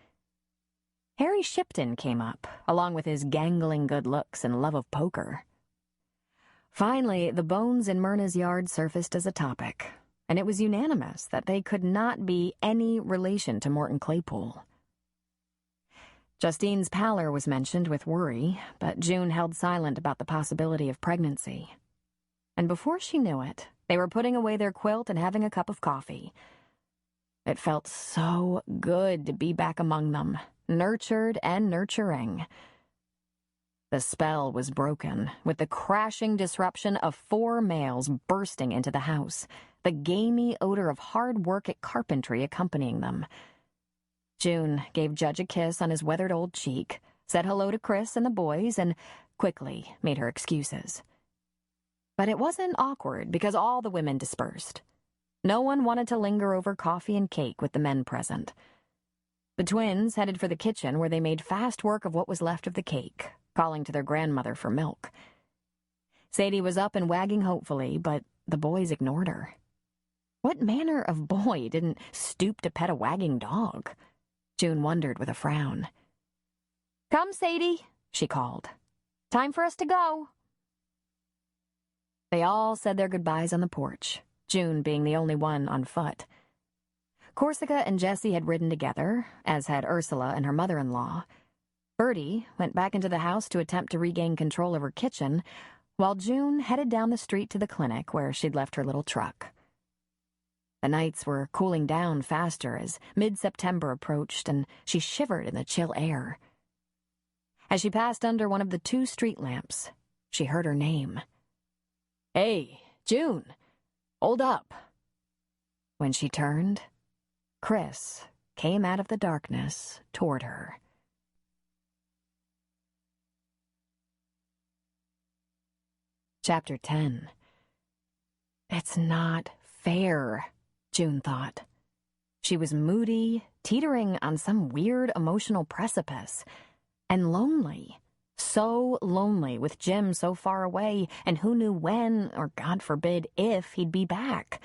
B: Harry Shipton came up, along with his gangling good looks and love of poker. Finally, the bones in Myrna's yard surfaced as a topic, and it was unanimous that they could not be any relation to Morton Claypool. Justine's pallor was mentioned with worry, but June held silent about the possibility of pregnancy. And before she knew it, they were putting away their quilt and having a cup of coffee. It felt so good to be back among them, nurtured and nurturing. The spell was broken, with the crashing disruption of 4 males bursting into the house, the gamey odor of hard work at carpentry accompanying them. June gave Judge a kiss on his weathered old cheek, said hello to Chris and the boys, and quickly made her excuses. But it wasn't awkward because all the women dispersed. No one wanted to linger over coffee and cake with the men present. The twins headed for the kitchen where they made fast work of what was left of the cake, calling to their grandmother for milk. Sadie was up and wagging hopefully, but the boys ignored her. What manner of boy didn't stoop to pet a wagging dog? June wondered with a frown. "Come, Sadie," she called. "Time for us to go." They all said their goodbyes on the porch, June being the only one on foot. Corsica and Jessie had ridden together, as had Ursula and her mother-in-law. Bertie went back into the house to attempt to regain control of her kitchen, while June headed down the street to the clinic where she'd left her little truck. The nights were cooling down faster as mid-September approached, and she shivered in the chill air. As she passed under one of the 2 street lamps, she heard her name.
D: "Hey, June, hold up."
B: When she turned, Chris came out of the darkness toward her. Chapter 10. It's not fair, June thought. She was moody, teetering on some weird emotional precipice, and lonely. So lonely with Jim so far away, and who knew when, or God forbid, if he'd be back.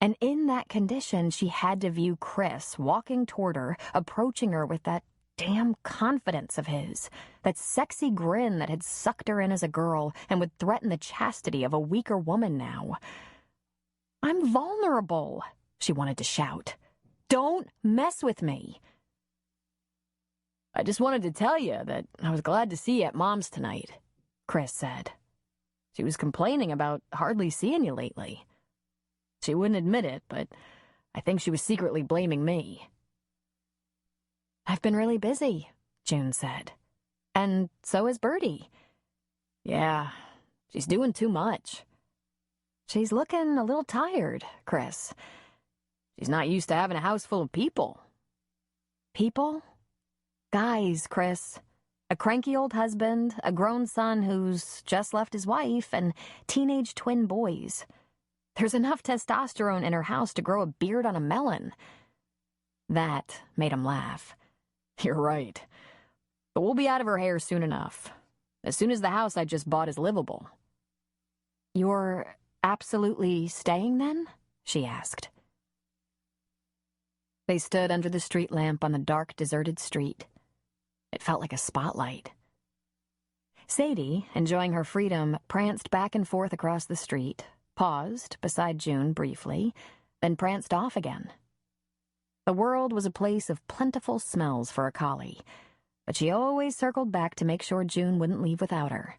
B: And in that condition, she had to view Chris walking toward her, approaching her with that damn confidence of his, that sexy grin that had sucked her in as a girl and would threaten the chastity of a weaker woman now. I'm vulnerable, she wanted to shout. Don't mess with me.
C: I just wanted to tell you that I was glad to see you at Mom's tonight, Chris said. She was complaining about hardly seeing you lately. She wouldn't admit it, but I think she was secretly blaming me.
B: I've been really busy, June said. And so is Bertie.
C: Yeah, she's doing too much.
B: She's looking a little tired, Chris.
C: She's not used to having a house full of people.
B: People? Guys, Chris. A cranky old husband, a grown son who's just left his wife, and teenage twin boys. There's enough testosterone in her house to grow a beard on a melon. That made him laugh.
C: You're right. But we'll be out of her hair soon enough. As soon as the house I just bought is livable.
B: You're absolutely staying then? She asked. They stood under the street lamp on the dark, deserted street. It felt like a spotlight. Sadie, enjoying her freedom, pranced back and forth across the street, paused beside June briefly, then pranced off again. The world was a place of plentiful smells for a collie, but she always circled back to make sure June wouldn't leave without her.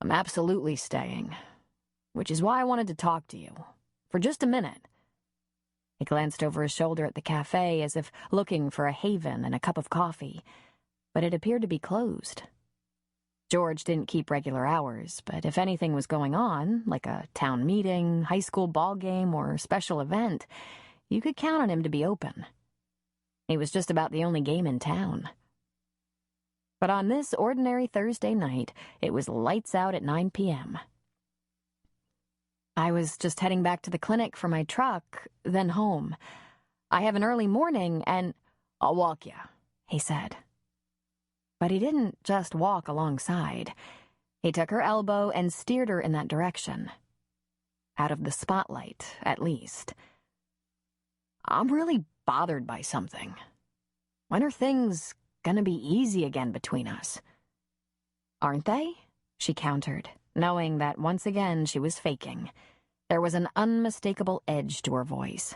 C: I'm absolutely staying, which is why I wanted to talk to you, for just a minute.
B: He glanced over his shoulder at the cafe as if looking for a haven and a cup of coffee, but it appeared to be closed. George didn't keep regular hours, but if anything was going on, like a town meeting, high school ball game, or special event, you could count on him to be open. He was just about the only game in town. But on this ordinary Thursday night, it was lights out at 9 p.m. I was just heading back to the clinic for my truck, then home. I have an early morning and...
C: I'll walk you,
B: he said. But he didn't just walk alongside. He took her elbow and steered her in that direction. Out of the spotlight, at least.
C: I'm really bothered by something. When are things gonna be easy again between us?
B: Aren't they? She countered, knowing that once again she was faking. There was an unmistakable edge to her voice.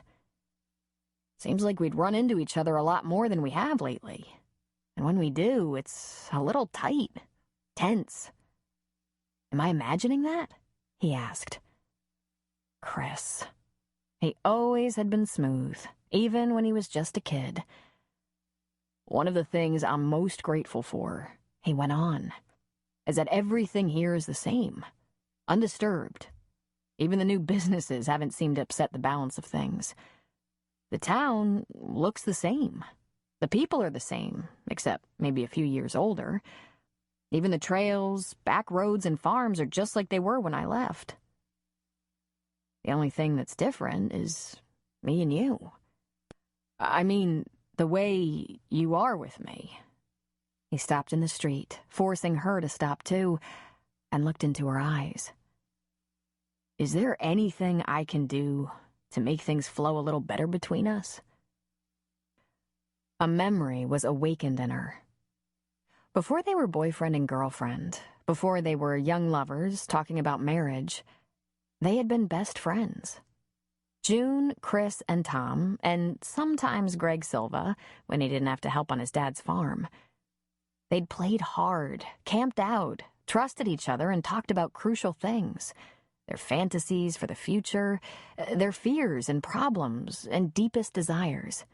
C: Seems like we'd run into each other a lot more than we have lately. And when we do, it's a little tight, tense.
B: Am I imagining that? He asked. Chris. He always had been smooth, even when he was just a kid.
C: One of the things I'm most grateful for, he went on, is that everything here is the same, undisturbed. Even the new businesses haven't seemed to upset the balance of things. The town looks the same. The people are the same, except maybe a few years older. Even the trails, back roads, and farms are just like they were when I left. The only thing that's different is me and you. I mean, the way you are with me.
B: He stopped in the street, forcing her to stop too, and looked into her eyes.
C: Is there anything I can do to make things flow a little better between us?
B: A memory was awakened in her. Before they were boyfriend and girlfriend, before they were young lovers talking about marriage, they had been best friends. June, Chris, and Tom, and sometimes Greg Silva, when he didn't have to help on his dad's farm. They'd played hard, camped out, trusted each other, and talked about crucial things. Their fantasies for the future, their fears and problems, and deepest desires.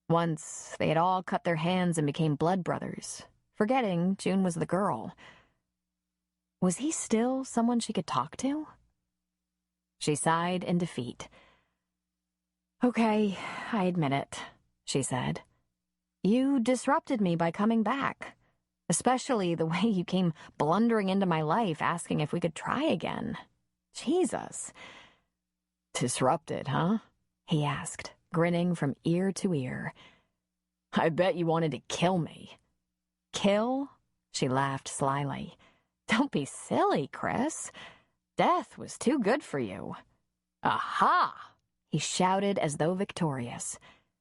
B: Once, they had all cut their hands and became blood brothers, forgetting June was the girl. Was he still someone she could talk to? She sighed in defeat. "Okay, I admit it," she said. "You disrupted me by coming back, especially the way you came blundering into my life asking if we could try again. Jesus. Disrupted, huh? He asked, grinning from ear to ear. I bet you wanted to kill me. Kill? She laughed slyly. Don't be silly, Chris. Death was too good for you. Aha! He shouted as though victorious.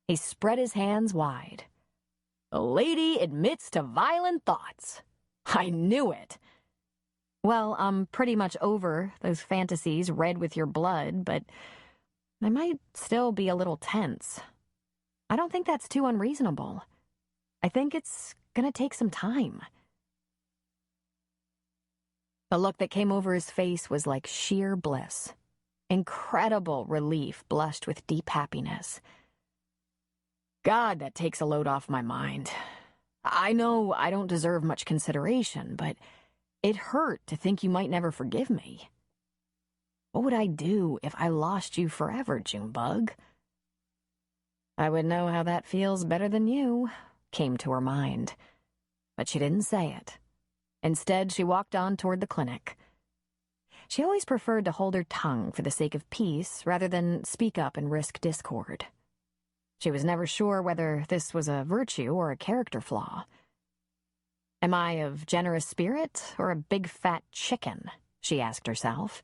B: He spread his hands wide. A lady admits to violent thoughts. I knew it. Well, I'm pretty much over those fantasies read with your blood, but I might still be a little tense. I don't think that's too unreasonable. I think it's gonna take some time. The look that came over his face was like sheer bliss. Incredible relief blushed with deep happiness. God, that takes a load off my mind. I know I don't deserve much consideration, but it hurt to think you might never forgive me. What would I do if I lost you forever, Junebug? I would know how that feels better than you, came to her mind. But she didn't say it. Instead, she walked on toward the clinic. She always preferred to hold her tongue for the sake of peace rather than speak up and risk discord. She was never sure whether this was a virtue or a character flaw. Am I of generous spirit or a big fat chicken? She asked herself.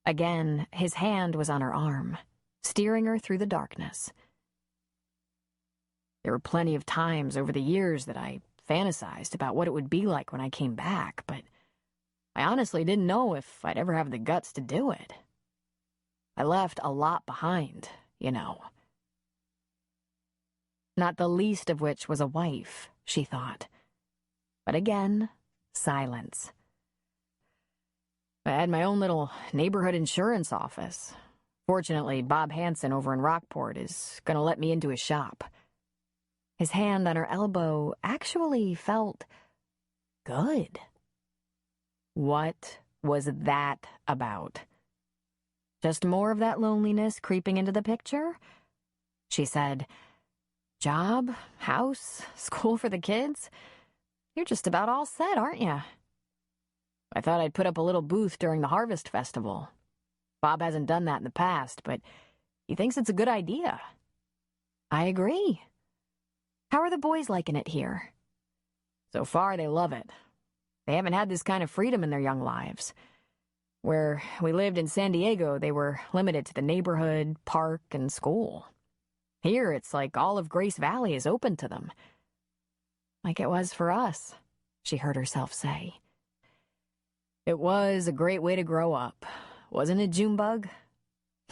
B: Again, his hand was on her arm, steering her through the darkness. There were plenty of times over the years that I fantasized about what it would be like when I came back, but I honestly didn't know if I'd ever have the guts to do it. I left a lot behind, you know. Not the least of which was a wife, she thought. But again, silence. I had my own little neighborhood insurance office. Fortunately, Bob Hansen over in Rockport is going to let me into his shop. His hand on her elbow actually felt good. What was that about? Just more of that loneliness creeping into the picture? She said, Job, house, school for the kids? You're just about all set, aren't you? I thought I'd put up a little booth during the Harvest Festival. Bob hasn't done that in the past, but he thinks it's a good idea. I agree. How are the boys liking it here? So far, they love it. They haven't had this kind of freedom in their young lives. Where we lived in San Diego, they were limited to the neighborhood, park, and school. Here, it's like all of Grace Valley is open to them. Like it was for us, she heard herself say. It was a great way to grow up, wasn't it, Junebug?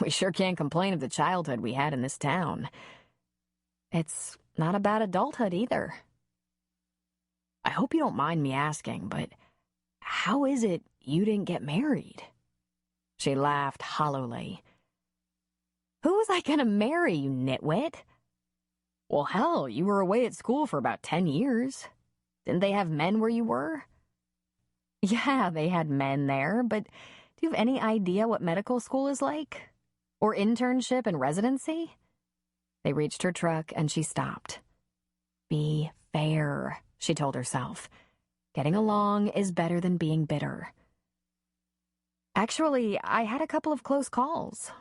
B: We sure can't complain of the childhood we had in this town. It's not a bad adulthood either. I hope you don't mind me asking, but how is it you didn't get married? She laughed hollowly. Who was I gonna marry, you nitwit? Well, hell, you were away at school for about 10 years. Didn't they have men where you were? Yeah, they had men there, but do you have any idea what medical school is like? Or internship and residency? They reached her truck and she stopped. Be fair, she told herself. Getting along is better than being bitter. Actually, I had a couple of close calls,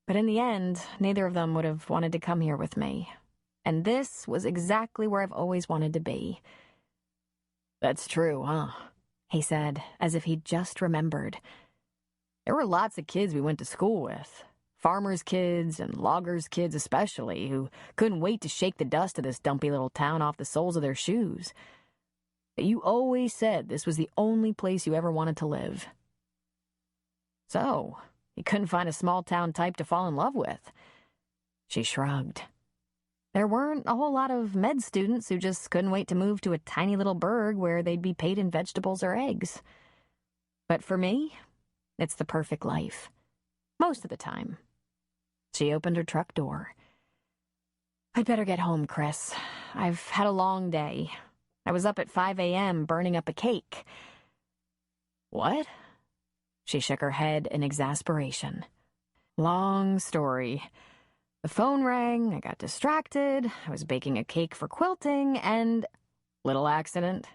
B: but in the end, neither of them would have wanted to come here with me. And this was exactly where I've always wanted to be. That's true, huh? He said, as if he'd just remembered. There were lots of kids we went to school with. Farmers' kids and loggers' kids especially, who couldn't wait to shake the dust of this dumpy little town off the soles of their shoes. But you always said this was the only place you ever wanted to live. So, you couldn't find a small-town type to fall in love with. She shrugged. There weren't a whole lot of med students who just couldn't wait to move to a tiny little burg where they'd be paid in vegetables or eggs. But for me, it's the perfect life. Most of the time. She opened her truck door. I'd better get home, Chris. I've had a long day. I was up at 5 a.m. burning up a cake. What? She shook her head in exasperation. Long story. The phone rang, I got distracted, I was baking a cake for quilting, and... little accident.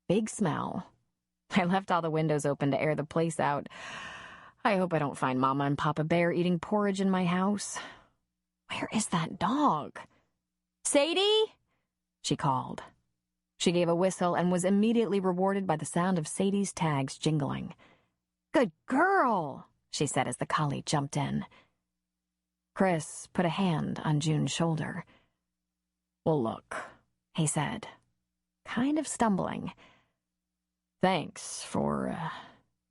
B: Big smell. I left all the windows open to air the place out. I hope I don't find Mama and Papa Bear eating porridge in my house. Where is that dog? Sadie? She called. She gave a whistle and was immediately rewarded by the sound of Sadie's tags jingling. Good girl, she said as the collie jumped in. Chris put a hand on June's shoulder. Well, look, he said, kind of stumbling. Thanks for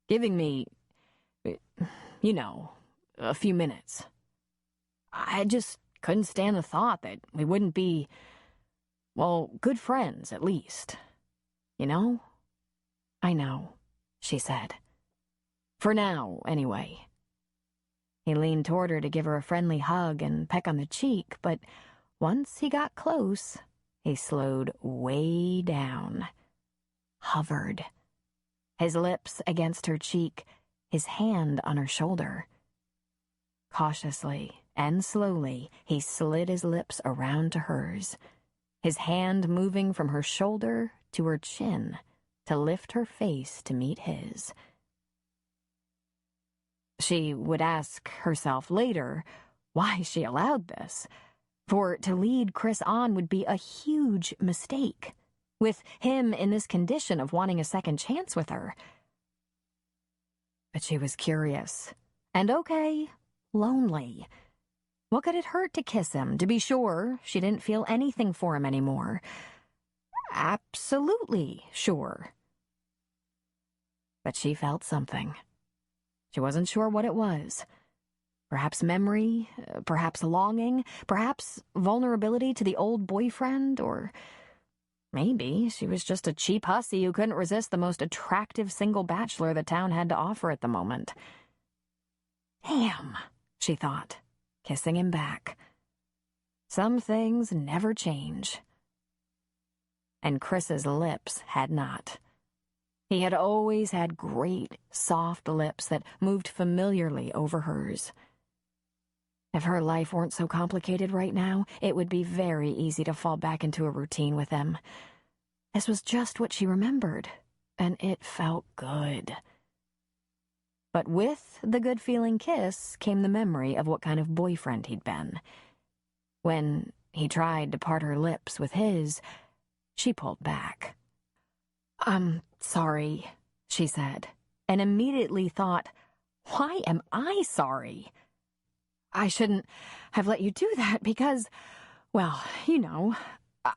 B: giving me, a few minutes. I just couldn't stand the thought that we wouldn't be, well, good friends, at least. You know? I know, she said. For now, anyway. He leaned toward her to give her a friendly hug and peck on the cheek, but once he got close, he slowed way down. Hovered. His lips against her cheek, his hand on her shoulder. Cautiously and slowly, he slid his lips around to hers, his hand moving from her shoulder to her chin to lift her face to meet his. She would ask herself later why she allowed this, for to lead Chris on would be a huge mistake, with him in this condition of wanting a second chance with her. But she was curious, and lonely. What could it hurt to kiss him? To be sure, she didn't feel anything for him anymore. Absolutely sure. But she felt something. She wasn't sure what it was. Perhaps memory, perhaps longing, perhaps vulnerability to the old boyfriend, or maybe she was just a cheap hussy who couldn't resist the most attractive single bachelor the town had to offer at the moment. Damn, she thought, kissing him back. Some things never change. And Chris's lips had not. He had always had great, soft lips that moved familiarly over hers. If her life weren't so complicated right now, it would be very easy to fall back into a routine with him. This was just what she remembered, and it felt good. But with the good-feeling kiss came the memory of what kind of boyfriend he'd been. When he tried to part her lips with his, she pulled back. I'm sorry, she said, and immediately thought, why am I sorry? I shouldn't have let you do that because, well,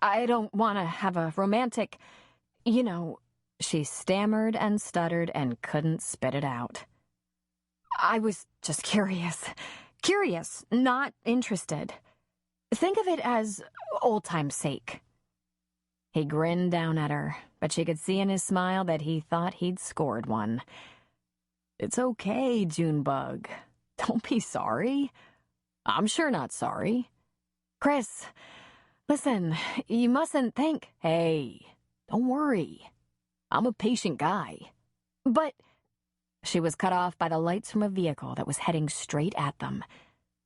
B: I don't want to have a romantic, she stammered and stuttered and couldn't spit it out. I was just curious, not interested. Think of it as old time's sake. He grinned down at her, but she could see in his smile that he thought he'd scored one. It's okay, Junebug. Don't be sorry. I'm sure not sorry. Chris, listen, you mustn't think... Hey, don't worry. I'm a patient guy. But... She was cut off by the lights from a vehicle that was heading straight at them.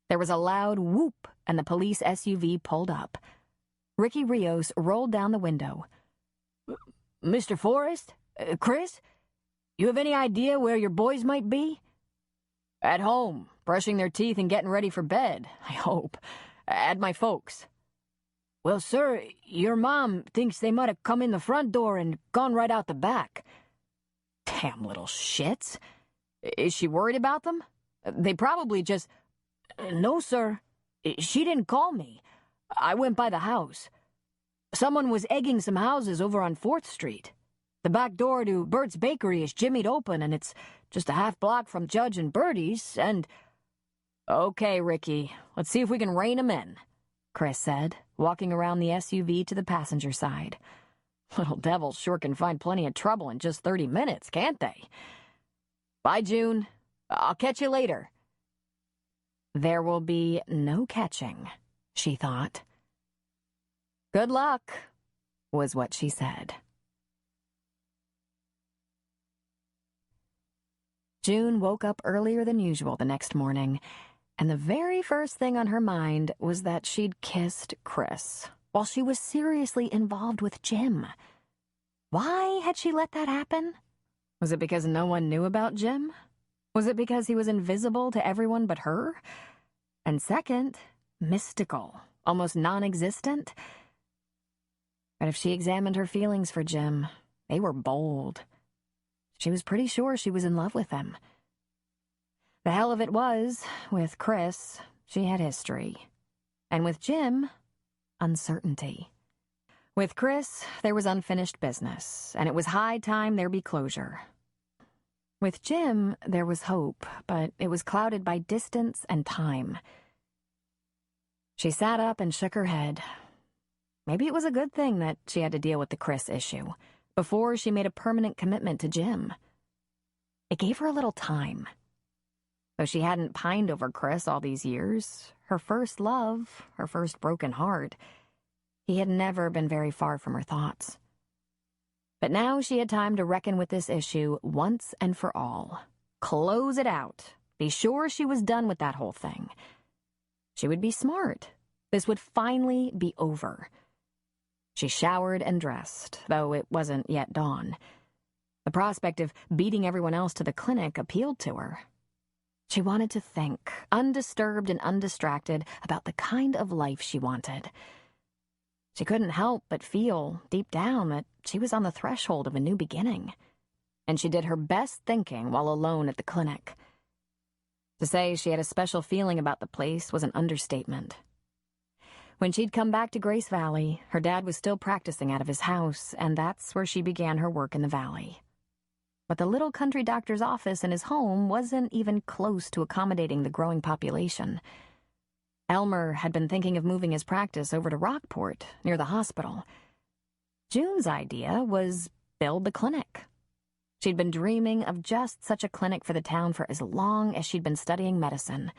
B: There was a loud whoop, and the police SUV pulled up. Ricky Rios rolled down the window. Mr. Forrest? Chris? You have any idea where your boys might be? At home, brushing their teeth and getting ready for bed, I hope. At my folks. Well, sir, your mom thinks they might have come in the front door and gone right out the back. Damn little shits. Is she worried about them? They probably just... No, sir. She didn't call me. I went by the house. Someone was egging some houses over on 4th Street. The back door to Bert's Bakery is jimmied open, and it's just a half block from Judge and Bertie's, and... Okay, Ricky, let's see if we can rein 'em in, Chris said, walking around the SUV to the passenger side. Little devils sure can find plenty of trouble in just 30 minutes, can't they? Bye, June. I'll catch you later. There will be no catching, she thought. Good luck, was what she said. June woke up earlier than usual the next morning, and the very first thing on her mind was that she'd kissed Chris while she was seriously involved with Jim. Why had she let that happen? Was it because no one knew about Jim? Was it because he was invisible to everyone but her? And second, mystical, almost non-existent? But if she examined her feelings for Jim, they were bold. She was pretty sure she was in love with him. The hell of it was, with Chris, she had history. And with Jim, uncertainty. With Chris, there was unfinished business, and it was high time there be closure. With Jim, there was hope, but it was clouded by distance and time. She sat up and shook her head. Maybe it was a good thing that she had to deal with the Chris issue before she made a permanent commitment to Jim. It gave her a little time. Though she hadn't pined over Chris all these years, her first love, her first broken heart, he had never been very far from her thoughts. But now she had time to reckon with this issue once and for all. Close it out. Be sure she was done with that whole thing. She would be smart. This would finally be over. She showered and dressed, though it wasn't yet dawn. The prospect of beating everyone else to the clinic appealed to her. She wanted to think, undisturbed and undistracted, about the kind of life she wanted. She couldn't help but feel, deep down, that she was on the threshold of a new beginning. And she did her best thinking while alone at the clinic. To say she had a special feeling about the place was an understatement. When she'd come back to Grace Valley, her dad was still practicing out of his house, and that's where she began her work in the valley. But the little country doctor's office in his home wasn't even close to accommodating the growing population. Elmer had been thinking of moving his practice over to Rockport, near the hospital. June's idea was build the clinic. She'd been dreaming of just such a clinic for the town for as long as she'd been studying medicine.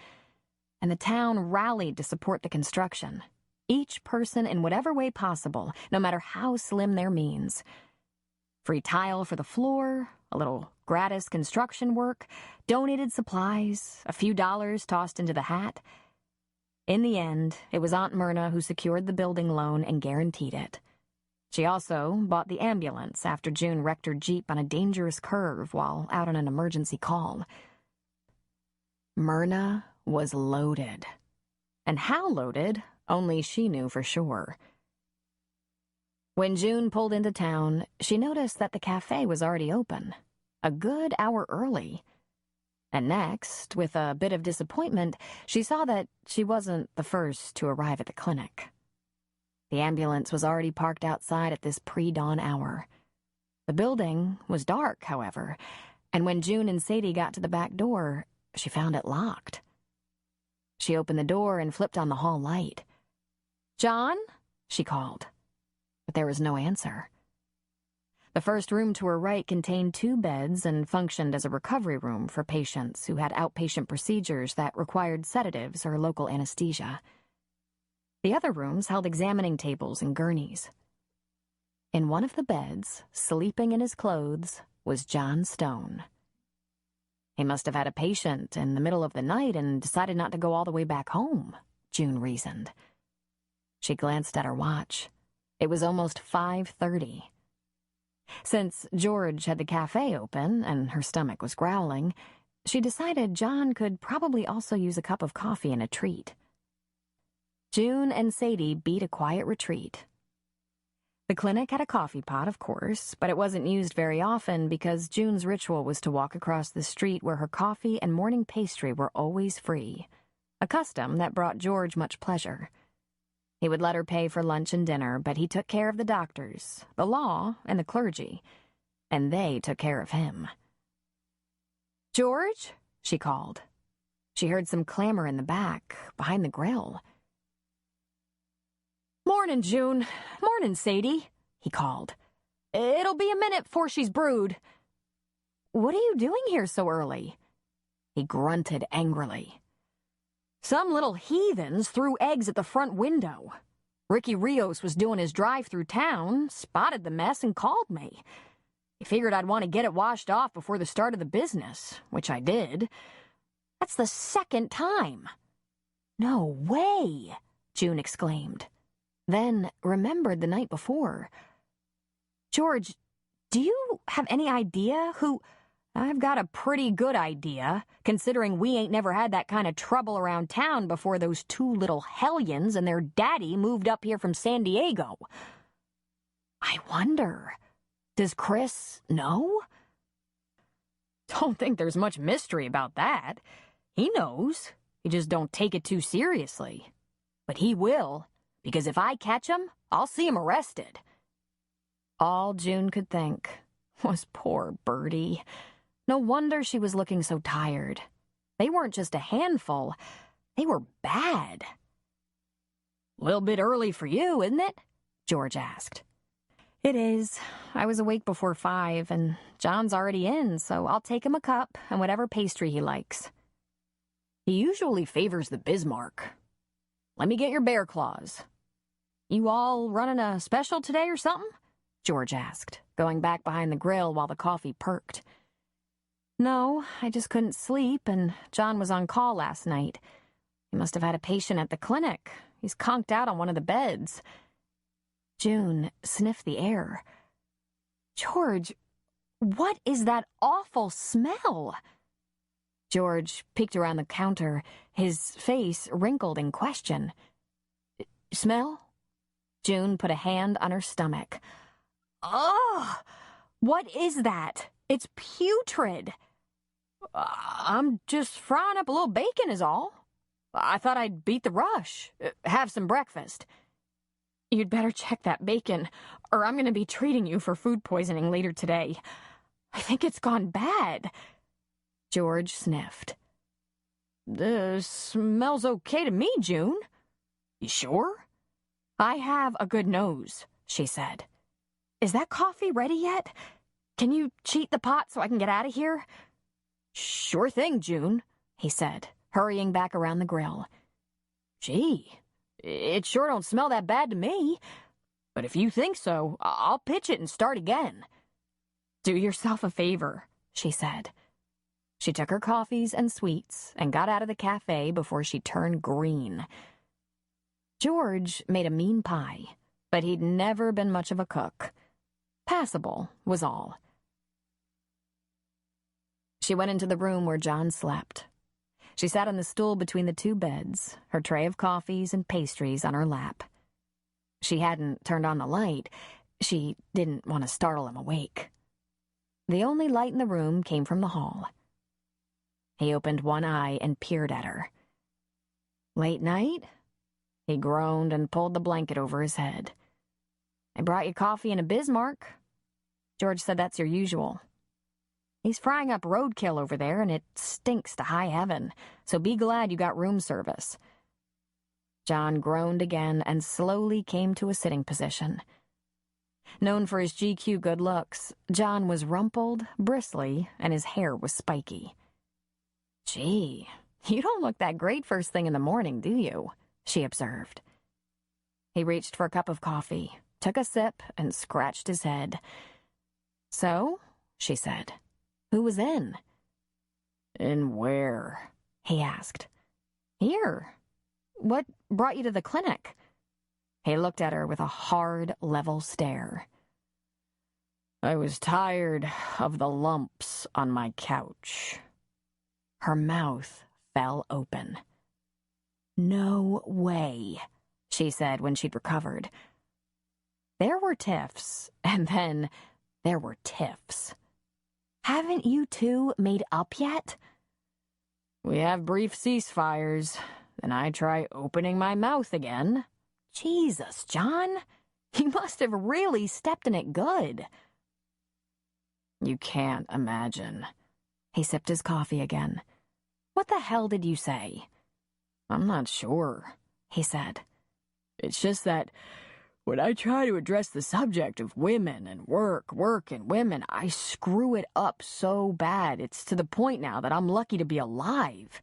B: And the town rallied to support the construction. Each person in whatever way possible, no matter how slim their means. Free tile for the floor, a little gratis construction work, donated supplies, a few dollars tossed into the hat. In the end, it was Aunt Myrna who secured the building loan and guaranteed it. She also bought the ambulance after June wrecked her Jeep on a dangerous curve while out on an emergency call. Myrna was loaded. And how loaded, only she knew for sure. When June pulled into town, she noticed that the cafe was already open, a good hour early. And next, with a bit of disappointment, she saw that she wasn't the first to arrive at the clinic. The ambulance was already parked outside at this pre-dawn hour. The building was dark, however, and when June and Sadie got to the back door, she found it locked. She opened the door and flipped on the hall light. "John?" she called. But there was no answer. The first room to her right contained 2 beds and functioned as a recovery room for patients who had outpatient procedures that required sedatives or local anesthesia. The other rooms held examining tables and gurneys. In one of the beds, sleeping in his clothes, was John Stone. He must have had a patient in the middle of the night and decided not to go all the way back home, June reasoned. She glanced at her watch. It was almost 5:30. Since George had the cafe open and her stomach was growling, she decided John could probably also use a cup of coffee and a treat. June and Sadie beat a quiet retreat. The clinic had a coffee pot, of course, but it wasn't used very often because June's ritual was to walk across the street where her coffee and morning pastry were always free, a custom that brought George much pleasure. He would let her pay for lunch and dinner, but he took care of the doctors, the law, and the clergy, and they took care of him. "George?" she called. She heard some clamor in the back, behind the grill. "Morning, June. Morning, Sadie," he called. "It'll be a minute before she's brewed." "What are you doing here so early?" He grunted angrily. "Some little heathens threw eggs at the front window. Ricky Rios was doing his drive through town, spotted the mess, and called me. He figured I'd want to get it washed off before the start of the business, which I did. That's the 2nd time." "No way," June exclaimed. Then remembered the night before. "George, do you have any idea who—" I've got a pretty good idea, considering we ain't never had that kind of trouble around town before those two little hellions and their daddy moved up here from San Diego. I wonder, does Chris know? Don't think there's much mystery about that. He knows. He just don't take it too seriously. But he will, because if I catch him, I'll see him arrested. All June could think was poor Bertie. No wonder she was looking so tired. They weren't just a handful. They were bad. "A little bit early for you, isn't it?" George asked. "It is. I was awake before 5, and John's already in, so I'll take him a cup and whatever pastry he likes." "He usually favors the Bismarck. Let me get your bear claws." "You all running a special today or something?" George asked, going back behind the grill while the coffee perked. "No, I just couldn't sleep, and John was on call last night. He must have had a patient at the clinic. He's conked out on one of the beds." June sniffed the air. "George, what is that awful smell?" George peeked around the counter, his face wrinkled in question. "Smell?" June put a hand on her stomach. "Ugh! What is that? It's putrid." "I'm just frying up a little bacon is all. I thought I'd beat the rush. Have some breakfast." "You'd better check that bacon, or I'm going to be treating you for food poisoning later today. I think it's gone bad." George sniffed. "The smell's okay to me, June." "You sure?" "I have a good nose," she said. "Is that coffee ready yet? Can you cheat the pot so I can get out of here?" "Sure thing, June," he said, hurrying back around the grill. "Gee, it sure don't smell that bad to me. But if you think so, I'll pitch it and start again." "Do yourself a favor," she said. She took her coffees and sweets and got out of the cafe before she turned green. George made a mean pie, but he'd never been much of a cook. Passable was all. She went into the room where John slept. She sat on the stool between the two beds, her tray of coffees and pastries on her lap. She hadn't turned on the light. She didn't want to startle him awake. The only light in the room came from the hall. He opened one eye and peered at her. "Late night?" He groaned and pulled the blanket over his head. "I brought you coffee and a Bismarck." George said that's your usual. "He's frying up roadkill over there, and it stinks to high heaven, so be glad you got room service." John groaned again and slowly came to a sitting position. Known for his GQ good looks, John was rumpled, bristly, and his hair was spiky. "Gee, you don't look that great first thing in the morning, do you?" she observed. He reached for a cup of coffee, took a sip, and scratched his head. "So," she said, "who was in?" "In where?" he asked. "Here. What brought you to the clinic?" He looked at her with a hard, level stare. "I was tired of the lumps on my couch." Her mouth fell open. "No way," she said when she'd recovered. There were tiffs, and then there were tiffs. "Haven't you two made up yet?" "We have brief ceasefires, then I try opening my mouth again." "Jesus, John, you must have really stepped in it good." "You can't imagine." He sipped his coffee again. "What the hell did you say?" "I'm not sure," he said. "It's just that when I try to address the subject of women and work and women, I screw it up so bad. It's to the point now that I'm lucky to be alive."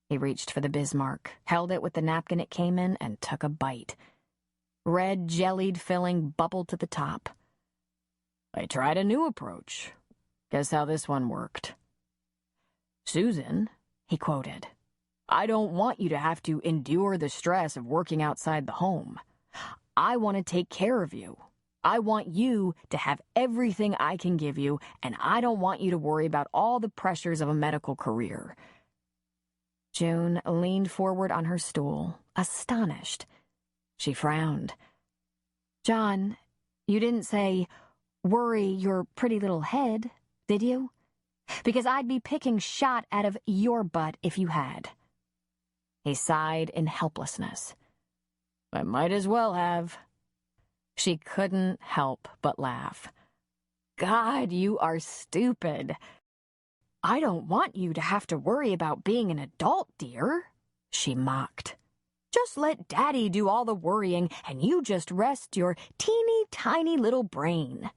B: He reached for the Bismarck, held it with the napkin it came in, and took a bite. Red jellied filling bubbled to the top. "I tried a new approach. Guess how this one worked." "Susan," he quoted, "I don't want you to have to endure the stress of working outside the home. I want to take care of you. I want you to have everything I can give you, and I don't want you to worry about all the pressures of a medical career." June leaned forward on her stool, astonished. She frowned. "John, you didn't say, 'Worry your pretty little head,' did you? Because I'd be picking shot out of your butt if you had." He sighed in helplessness. "I might as well have." She couldn't help but laugh. "God, you are stupid." "I don't want you to have to worry about being an adult, dear," she mocked. "Just let Daddy do all the worrying, and you just rest your teeny tiny little brain."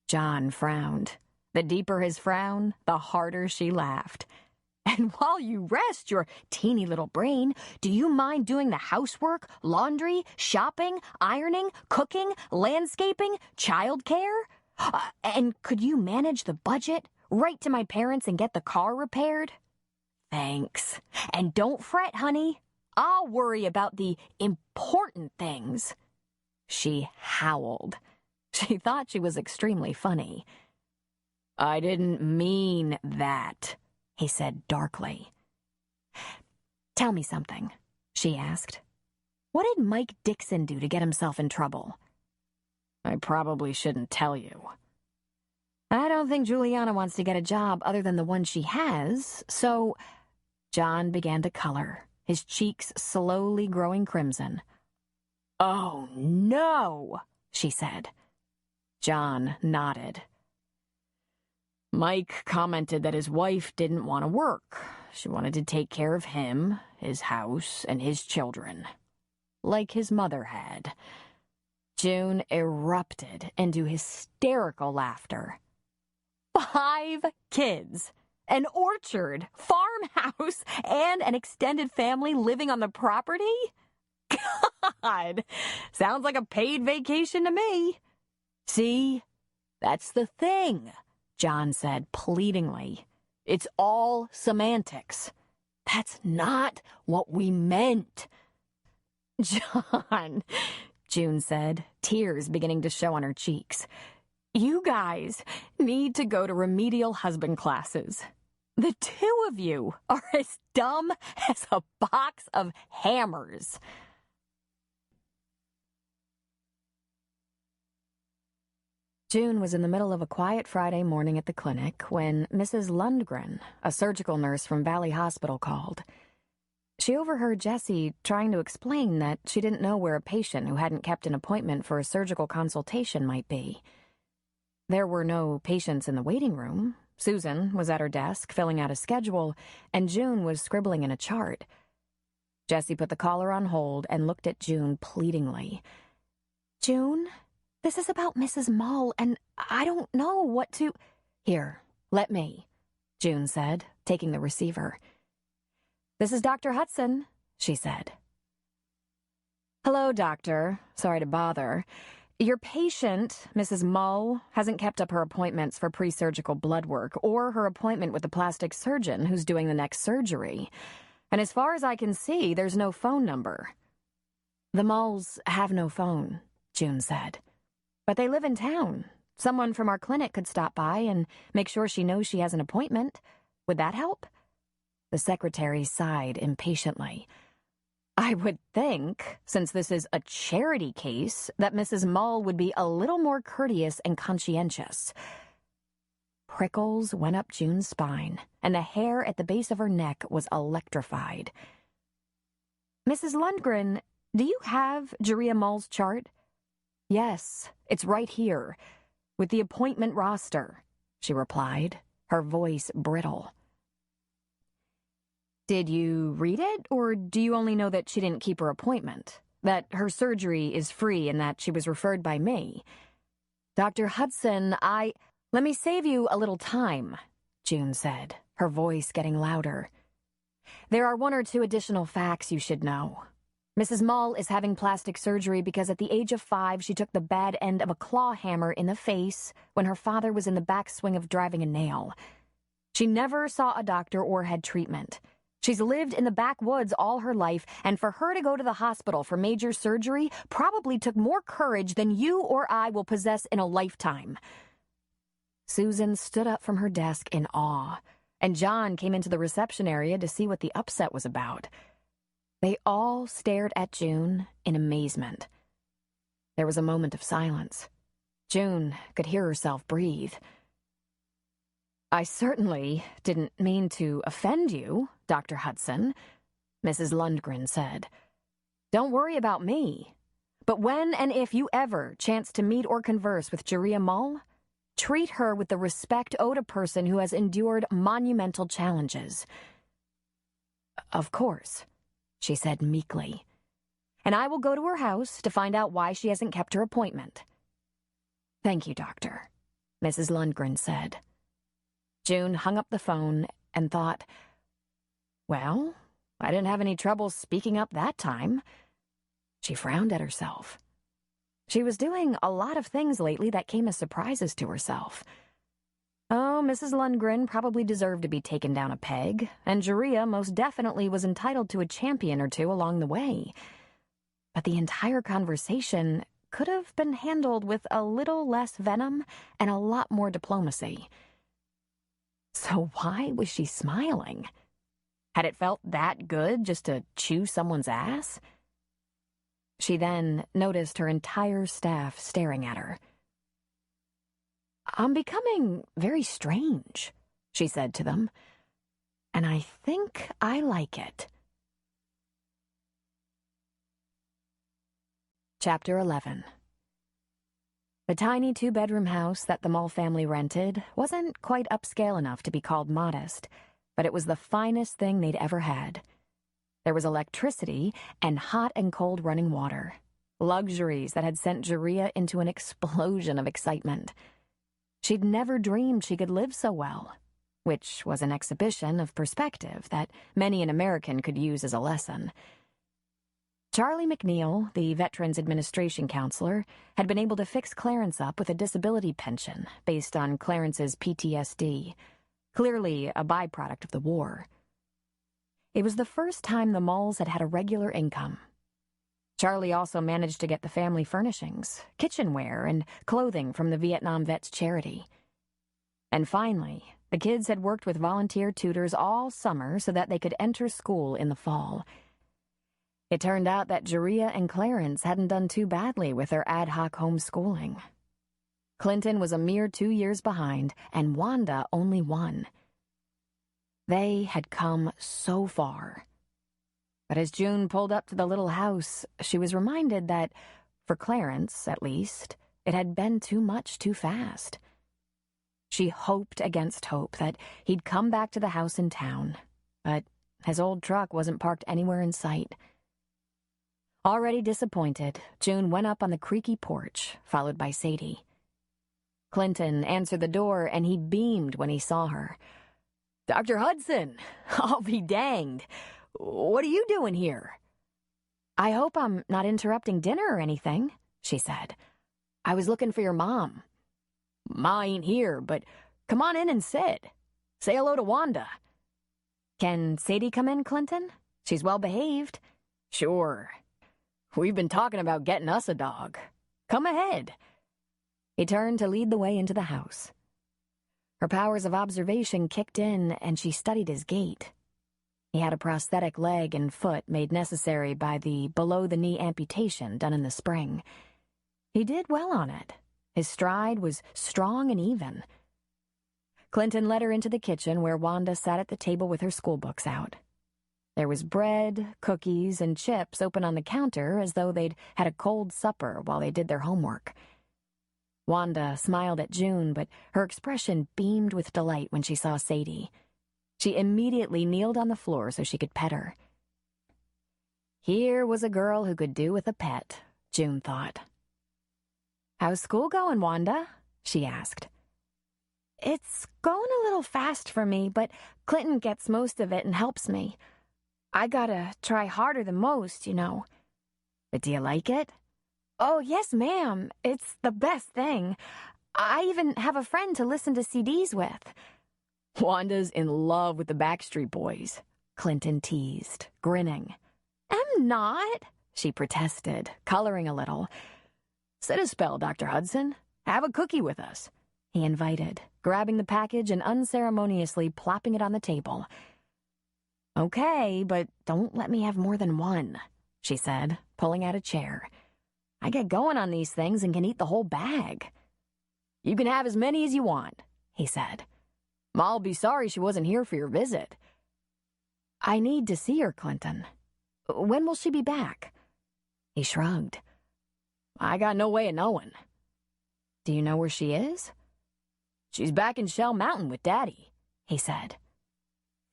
B: John frowned. The deeper his frown, the harder she laughed. "And while you rest your teeny little brain, do you mind doing the housework, laundry, shopping, ironing, cooking, landscaping, childcare? And could you manage the budget, write to my parents and get the car repaired?" "Thanks. And don't fret, honey. I'll worry about the important things." She howled. She thought she was extremely funny. "I didn't mean that," he said darkly. "Tell me something," she asked. "What did Mike Dixon do to get himself in trouble?" "I probably shouldn't tell you." "I don't think Juliana wants to get a job other than the one she has, so—" John began to color, his cheeks slowly growing crimson. "Oh, no," she said. John nodded. "Mike commented that his wife didn't want to work. She wanted to take care of him, his house, and his children. Like his mother had." June erupted into hysterical laughter. 5 kids, an orchard, farmhouse, and an extended family living on the property? God, sounds like a paid vacation to me. "See, that's the thing," John said pleadingly. "It's all semantics. That's not what we meant." "John," June said, tears beginning to show on her cheeks, "you guys need to go to remedial husband classes. The two of you are as dumb as a box of hammers." June was in the middle of a quiet Friday morning at the clinic when Mrs. Lundgren, a surgical nurse from Valley Hospital, called. She overheard Jessie trying to explain that she didn't know where a patient who hadn't kept an appointment for a surgical consultation might be. There were no patients in the waiting room. Susan was at her desk filling out a schedule, and June was scribbling in a chart. Jessie put the caller on hold and looked at June pleadingly. "June, this is about Mrs. Mull, and I don't know what to—" "Here, let me," June said, taking the receiver. "This is Dr. Hudson," she said. "Hello, doctor. Sorry to bother. Your patient, Mrs. Mull, hasn't kept up her appointments for pre-surgical blood work or her appointment with the plastic surgeon who's doing the next surgery. And as far as I can see, there's no phone number." "The Mulls have no phone," June said. "But they live in town. Someone from our clinic could stop by and make sure she knows she has an appointment. Would that help?" The secretary sighed impatiently. "I would think, since this is a charity case, that Mrs. Mull would be a little more courteous and conscientious." Prickles went up June's spine, and the hair at the base of her neck was electrified. "Mrs. Lundgren, do you have Jeria Mull's chart?" "Yes, it's right here, with the appointment roster," she replied, her voice brittle. "Did you read it, or do you only know that she didn't keep her appointment? That her surgery is free and that she was referred by me?" "Dr. Hudson, Let me save you a little time," June said, her voice getting louder. "There are 1 or 2 additional facts you should know. Mrs. Mull is having plastic surgery because at the age of 5 she took the bad end of a claw hammer in the face when her father was in the backswing of driving a nail. She never saw a doctor or had treatment. She's lived in the backwoods all her life, and for her to go to the hospital for major surgery probably took more courage than you or I will possess in a lifetime." Susan stood up from her desk in awe, and John came into the reception area to see what the upset was about. They all stared at June in amazement. There was a moment of silence. June could hear herself breathe. "I certainly didn't mean to offend you, Dr. Hudson," Mrs. Lundgren said. "Don't worry about me. But when and if you ever chance to meet or converse with Jeria Mull, treat her with the respect owed a person who has endured monumental challenges." "Of course," she said meekly. "And I will go to her house to find out why she hasn't kept her appointment." "Thank you, Doctor," Mrs. Lundgren said. June hung up the phone and thought, "Well, I didn't have any trouble speaking up that time." She frowned at herself. She was doing a lot of things lately that came as surprises to herself. Oh, Mrs. Lundgren probably deserved to be taken down a peg, and Jeria most definitely was entitled to a champion or two along the way. But the entire conversation could have been handled with a little less venom and a lot more diplomacy. So why was she smiling? Had it felt that good just to chew someone's ass? She then noticed her entire staff staring at her. "I'm becoming very strange," she said to them, "and I think I like it." Chapter 11. The tiny two-bedroom house that the Mull family rented wasn't quite upscale enough to be called modest, but it was the finest thing they'd ever had. There was electricity and hot and cold running water, luxuries that had sent Jeria into an explosion of excitement. She'd never dreamed she could live so well, which was an exhibition of perspective that many an American could use as a lesson. Charlie McNeil, the Veterans Administration counselor, had been able to fix Clarence up with a disability pension based on Clarence's PTSD, clearly a byproduct of the war. It was the first time the Mulls had had a regular income. Charlie also managed to get the family furnishings, kitchenware, and clothing from the Vietnam Vets Charity. And finally, the kids had worked with volunteer tutors all summer so that they could enter school in the fall. It turned out that Jeria and Clarence hadn't done too badly with their ad hoc homeschooling. Clinton was a mere 2 years behind, and Wanda only 1. They had come so far. But as June pulled up to the little house, she was reminded that, for Clarence, at least, it had been too much too fast. She hoped against hope that he'd come back to the house in town, but his old truck wasn't parked anywhere in sight. Already disappointed, June went up on the creaky porch, followed by Sadie. Clinton answered the door, and he beamed when he saw her. "Dr. Hudson, I'll be danged. What are you doing here?" "I hope I'm not interrupting dinner or anything," she said. "I was looking for your mom." "Ma ain't here, but come on in and sit. Say hello to Wanda." "Can Sadie come in, Clinton? She's well behaved." "Sure. We've been talking about getting us a dog. Come ahead." He turned to lead the way into the house. Her powers of observation kicked in, and she studied his gait. He had a prosthetic leg and foot made necessary by the below-the-knee amputation done in the spring. He did well on it. His stride was strong and even. Clinton led her into the kitchen where Wanda sat at the table with her schoolbooks out. There was bread, cookies, and chips open on the counter as though they'd had a cold supper while they did their homework. Wanda smiled at June, but her expression beamed with delight when she saw Sadie. She immediately kneeled on the floor so she could pet her. Here was a girl who could do with a pet, June thought. "How's school going, Wanda?" she asked. "It's going a little fast for me, but Clinton gets most of it and helps me. I gotta try harder than most, you know." "But do you like it?" "Oh, yes, ma'am. It's the best thing. I even have a friend to listen to CDs with." "Wanda's in love with the Backstreet Boys. Clinton teased, grinning. I'm not, she protested, coloring a little.
C: Sit a spell, Dr. Hudson. Have a cookie with us,
B: he invited, grabbing the package and unceremoniously plopping it on the table. Okay, but don't let me have more than one, she said, pulling out a chair. I get going on these things and can eat the whole bag.
C: You can have as many as you want, he said. Ma'll be sorry she wasn't here for your visit.
B: I need to see her, Clinton. When will she be back? He shrugged.
C: I got no way of knowing.
B: Do you know where she is?
C: She's back in Shell Mountain with Daddy, he said.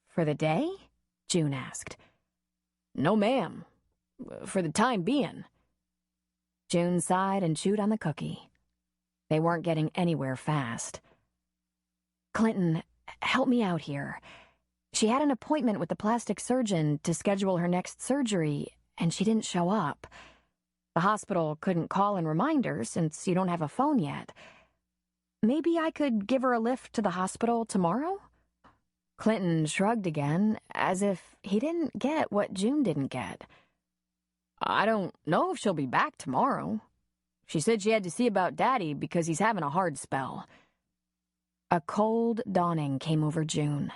B: For the day? June asked.
C: No, ma'am. For the time being.
B: June sighed and chewed on the cookie. They weren't getting anywhere fast. Clinton, help me out here. She had an appointment with the plastic surgeon to schedule her next surgery, and she didn't show up. The hospital couldn't call and remind her since you don't have a phone yet. Maybe I could give her a lift to the hospital tomorrow? Clinton shrugged again, as if he didn't get what June didn't get.
C: I don't know if she'll be back tomorrow. She said she had to see about Daddy because he's having a hard spell.
B: A cold dawning came over June.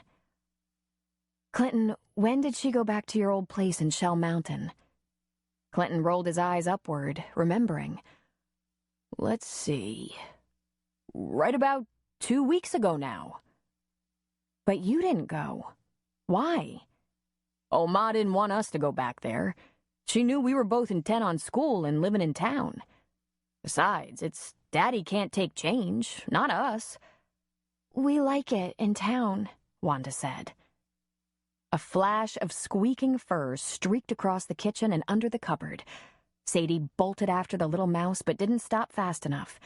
B: Clinton, when did she go back to your old place in Shell Mountain? Clinton rolled his eyes upward, remembering.
C: Let's see. Right about 2 weeks ago now.
B: But you didn't go. Why?
C: Oh, Ma didn't want us to go back there. She knew we were both intent on school and living in town. Besides, it's Daddy can't take change, not us.
B: We like it in town, Wanda said. A flash of squeaking fur streaked across the kitchen and under the cupboard. Sadie bolted after the little mouse but didn't stop fast enough.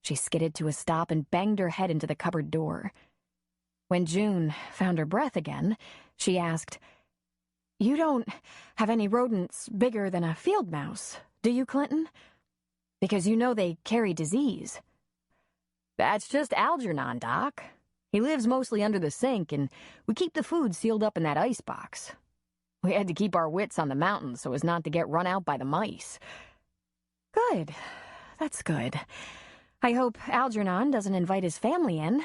B: She skidded to a stop and banged her head into the cupboard door. When June found her breath again, she asked, You don't have any rodents bigger than a field mouse, do you, Clinton? Because you know they carry disease.
C: That's just Algernon, Doc. He lives mostly under the sink, and we keep the food sealed up in that ice box. We had to keep our wits on the mountain so as not to get run out by the mice.
B: Good. That's good. I hope Algernon doesn't invite his family in.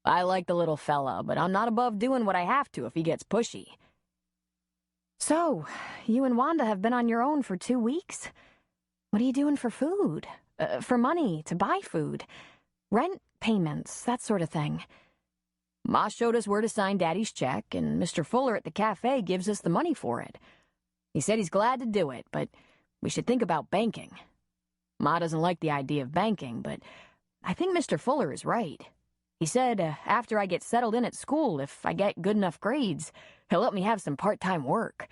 C: I like the little fella, but I'm not above doing what I have to if he gets pushy.
B: So, you and Wanda have been on your own for 2 weeks? What are you doing for food? For money to buy food? Rent payments, that sort of thing.
C: Ma showed us where to sign Daddy's check, and Mr. Fuller at the cafe gives us the money for it. He said he's glad to do it, but we should think about banking. Ma doesn't like the idea of banking, but I think Mr. Fuller is right. He said after I get settled in at school, if I get good enough grades, he'll let me have some part-time work.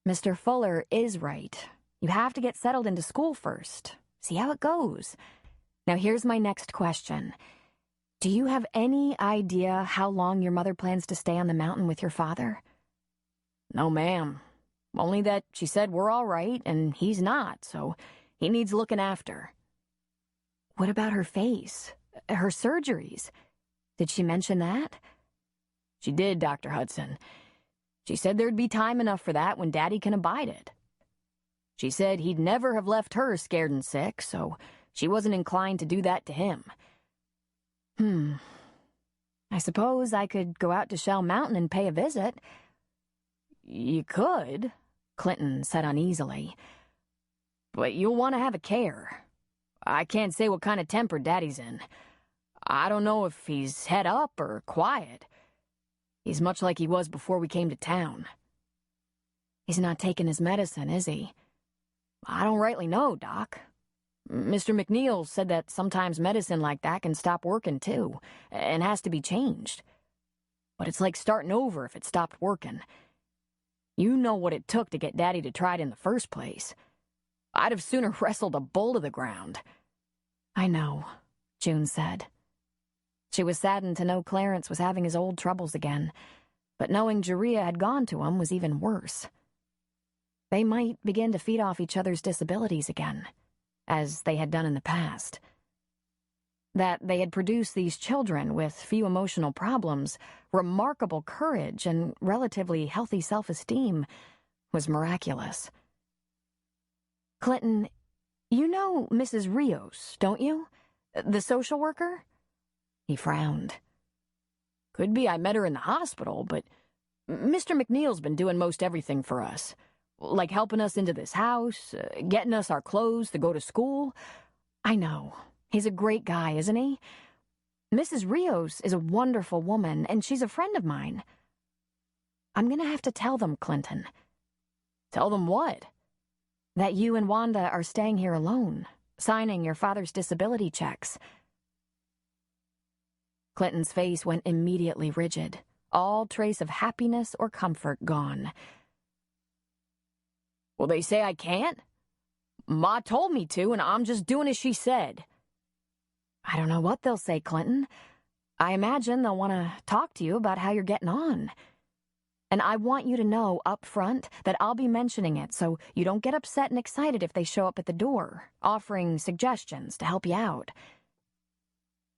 B: Mr. Fuller is right. You have to get settled into school first. See how it goes. Now here's my next question. Do you have any idea how long your mother plans to stay on the mountain with your father?
C: No, ma'am. Only that she said we're all right, and he's not, so he needs looking after.
B: What about her face? Her surgeries? Did she mention that?
C: She did, Dr. Hudson. She said there'd be time enough for that when Daddy can abide it. She said he'd never have left her scared and sick, so she wasn't inclined to do that to him.
B: I suppose I could go out to Shell Mountain and pay a visit.
C: You could, Clinton said uneasily. But you'll want to have a care. I can't say what kind of temper Daddy's in. I don't know if he's head up or quiet. He's much like he was before we came to town.
B: He's not taking his medicine, is he?
C: I don't rightly know, Doc. Mr. McNeil said that sometimes medicine like that can stop working, too, and has to be changed. But it's like starting over if it stopped working. You know what it took to get Daddy to try it in the first place. I'd have sooner wrestled a bull to the ground.
B: I know, June said. She was saddened to know Clarence was having his old troubles again, but knowing Jeria had gone to him was even worse. They might begin to feed off each other's disabilities again, as they had done in the past. that they had produced these children with few emotional problems, remarkable courage, and relatively healthy self-esteem was miraculous. "Clinton, you know Mrs. Rios, don't you? The social worker?" He frowned.
C: Could be I met her in the hospital, but Mr. McNeil's been doing most everything for us. Like helping us into this house, getting us our clothes to go to school.
B: "I know. He's a great guy, isn't he? Mrs. Rios is a wonderful woman, and she's a friend of mine. I'm going to have to tell them, Clinton."
C: Tell them what?
B: "That you and Wanda are staying here alone, signing your father's disability checks." Clinton's face went immediately rigid, all trace of happiness or comfort gone.
C: "Well, they say I can't? Ma told me to, and I'm just doing as she said."
B: "I don't know what they'll say, Clinton. I imagine they'll want to talk to you about how you're getting on. And I want you to know up front that I'll be mentioning it so you don't get upset and excited if they show up at the door, offering suggestions to help you out."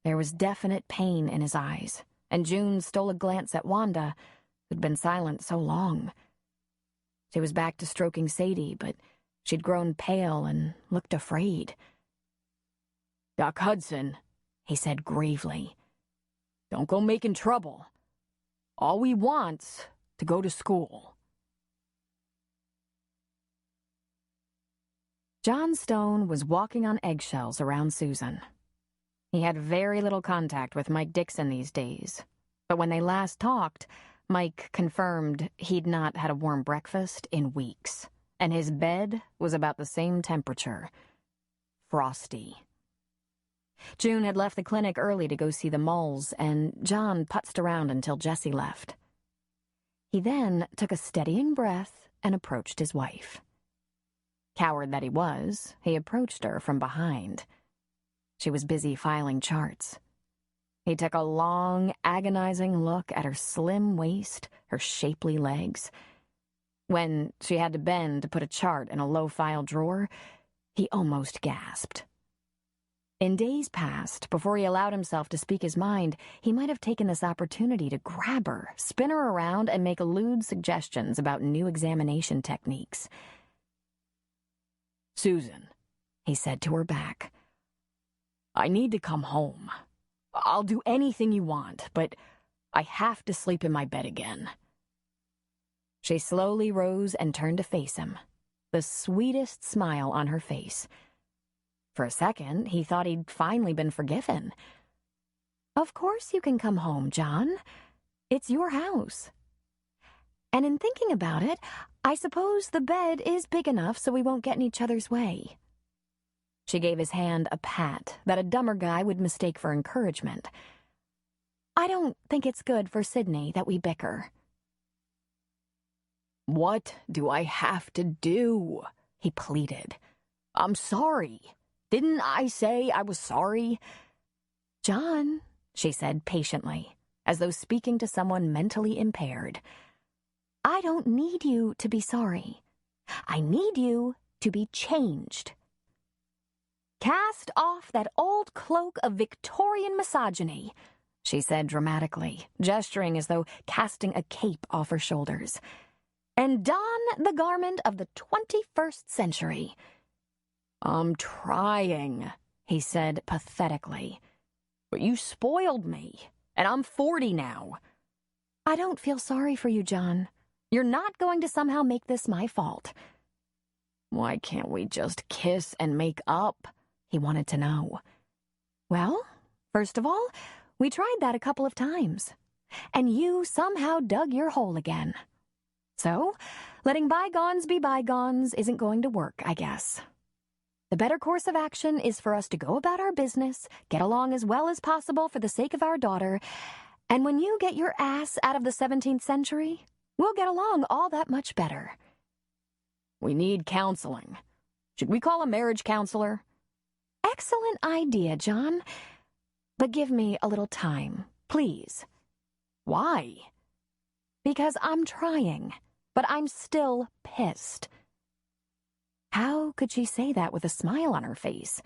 B: There was definite pain in his eyes, and June stole a glance at Wanda, who'd been silent so long. She was back to stroking Sadie, but she'd grown pale and looked afraid.
C: "Doc Hudson,"
B: he said gravely,
C: "don't go making trouble. All we want's to go to school."
B: John Stone was walking on eggshells around Susan. He had very little contact with Mike Dixon these days, but when they last talked, Mike confirmed he'd not had a warm breakfast in weeks, and his bed was about the same temperature. Frosty. June had left the clinic early to go see the moles, and John putzed around until Jessie left. He then took a steadying breath and approached his wife. Coward that he was, he approached her from behind. She was busy filing charts. He took a long, agonizing look at her slim waist, her shapely legs. When she had to bend to put a chart in a low-file drawer, he almost gasped. In days past, before he allowed himself to speak his mind, he might have taken this opportunity to grab her, spin her around, and make lewd suggestions about new examination techniques.
C: "Susan,"
B: he said to her back,
C: "I need to come home. I'll do anything you want, but I have to sleep in my bed again."
B: She slowly rose and turned to face him, the sweetest smile on her face. For a second, he thought he'd finally been forgiven. "Of course you can come home, John. It's your house. And in thinking about it, I suppose the bed is big enough so we won't get in each other's way." She gave his hand a pat that a dumber guy would mistake for encouragement. "I don't think it's good for Sydney that we bicker."
C: "What do I have to do?" he pleaded. "I'm sorry. Didn't I say I was sorry?"
B: "John," she said patiently, as though speaking to someone mentally impaired, "I don't need you to be sorry. I need you to be changed. Cast off that old cloak of Victorian misogyny," she said dramatically, gesturing as though casting a cape off her shoulders, "and don the garment of the 21st century.
C: "I'm trying," he said pathetically. "But you spoiled me, and I'm 40 now."
B: "I don't feel sorry for you, John. You're not going to somehow make this my fault."
C: "Why can't we just kiss and make up?"
B: he wanted to know. "Well, first of all, we tried that a couple of times, and you somehow dug your hole again. So, letting bygones be bygones isn't going to work, I guess. The better course of action is for us to go about our business, get along as well as possible for the sake of our daughter, and when you get your ass out of the 17th century, we'll get along all that much better."
C: "We need counseling. Should we call a marriage counselor?"
B: "Excellent idea, John. But give me a little time, please."
C: "Why?"
B: "Because I'm trying, but I'm still pissed." How could she say that with a smile on her face?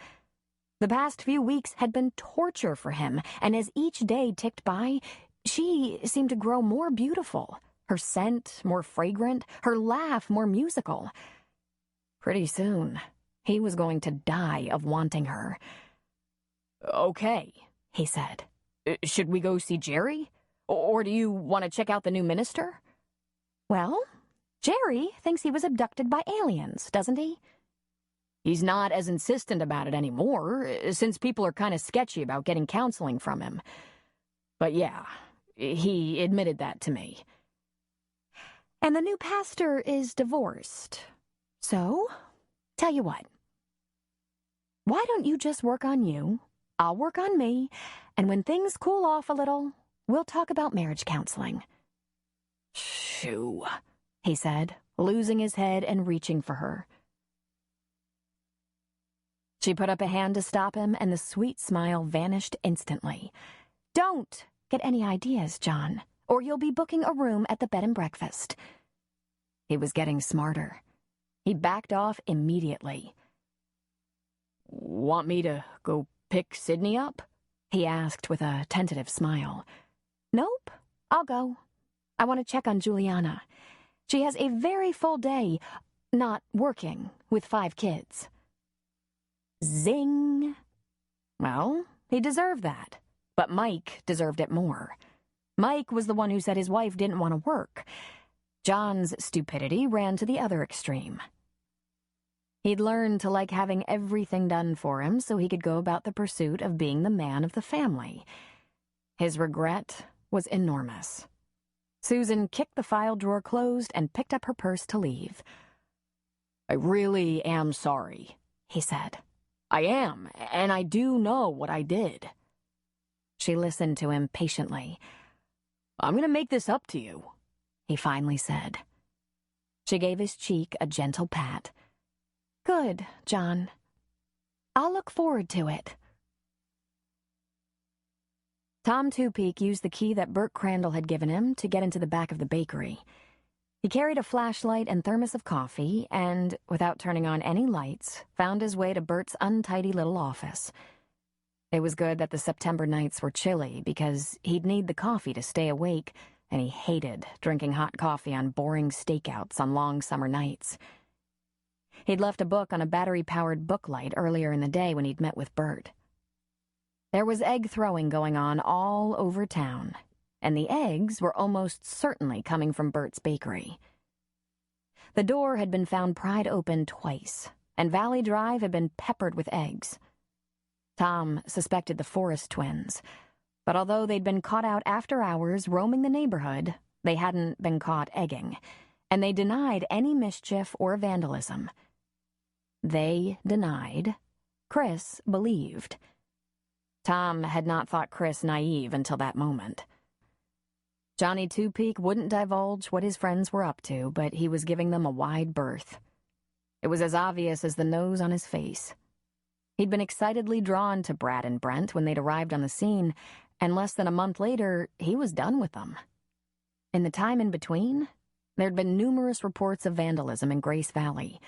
B: The past few weeks had been torture for him, and as each day ticked by, she seemed to grow more beautiful, her scent more fragrant, her laugh more musical. Pretty soon, he was going to die of wanting her.
C: "Okay,"
B: he said.
C: "Should we go see Jerry? Or do you want to check out the new minister?"
B: Well, Jerry thinks he was abducted by aliens, doesn't he?
C: He's not as insistent about it anymore, since people are kind of sketchy about getting counseling from him. But yeah, he admitted that to me.
B: And the new pastor is divorced. So, tell you what. Why don't you just work on you, I'll work on me, and when things cool off a little, we'll talk about marriage counseling.
C: "Shoo,"
B: he said, losing his head and reaching for her. She put up a hand to stop him, and the sweet smile vanished instantly. Don't get any ideas, John, or you'll be booking a room at the bed and breakfast. He was getting smarter. He backed off immediately.
C: "Want me to go pick Sydney up?"
B: he asked with a tentative smile. Nope, I'll go. I want to check on Juliana. She has a very full day, not working, with 5 kids. Zing! Well, he deserved that, but Mike deserved it more. Mike was the one who said his wife didn't want to work. John's stupidity ran to the other extreme. He'd learned to like having everything done for him so he could go about the pursuit of being the man of the family. His regret was enormous. Susan kicked the file drawer closed and picked up her purse to leave.
C: "I really am sorry,"
B: he said.
C: "I am, and I do know what I did."
B: She listened to him patiently.
C: "I'm going to make this up to you,"
B: he finally said. She gave his cheek a gentle pat. Good, John. I'll look forward to it. Tom Twopeak used the key that Bert Crandall had given him to get into the back of the bakery. He carried a flashlight and thermos of coffee and, without turning on any lights, found his way to Bert's untidy little office. It was good that the September nights were chilly because he'd need the coffee to stay awake, and he hated drinking hot coffee on boring stakeouts on long summer nights. He'd left a book on a battery-powered booklight earlier in the day when he'd met with Bert. There was egg throwing going on all over town, and the eggs were almost certainly coming from Bert's bakery. The door had been found pried open twice, and Valley Drive had been peppered with eggs. Tom suspected the Forrest twins, but although they'd been caught out after hours roaming the neighborhood, they hadn't been caught egging, and they denied any mischief or vandalism. They denied. Chris believed. Tom had not thought Chris naive until that moment. Johnny Twopeak wouldn't divulge what his friends were up to, but he was giving them a wide berth. It was as obvious as the nose on his face. He'd been excitedly drawn to Brad and Brent when they'd arrived on the scene, and less than a month later, he was done with them. In the time in between, there'd been numerous reports of vandalism in Grace Valley,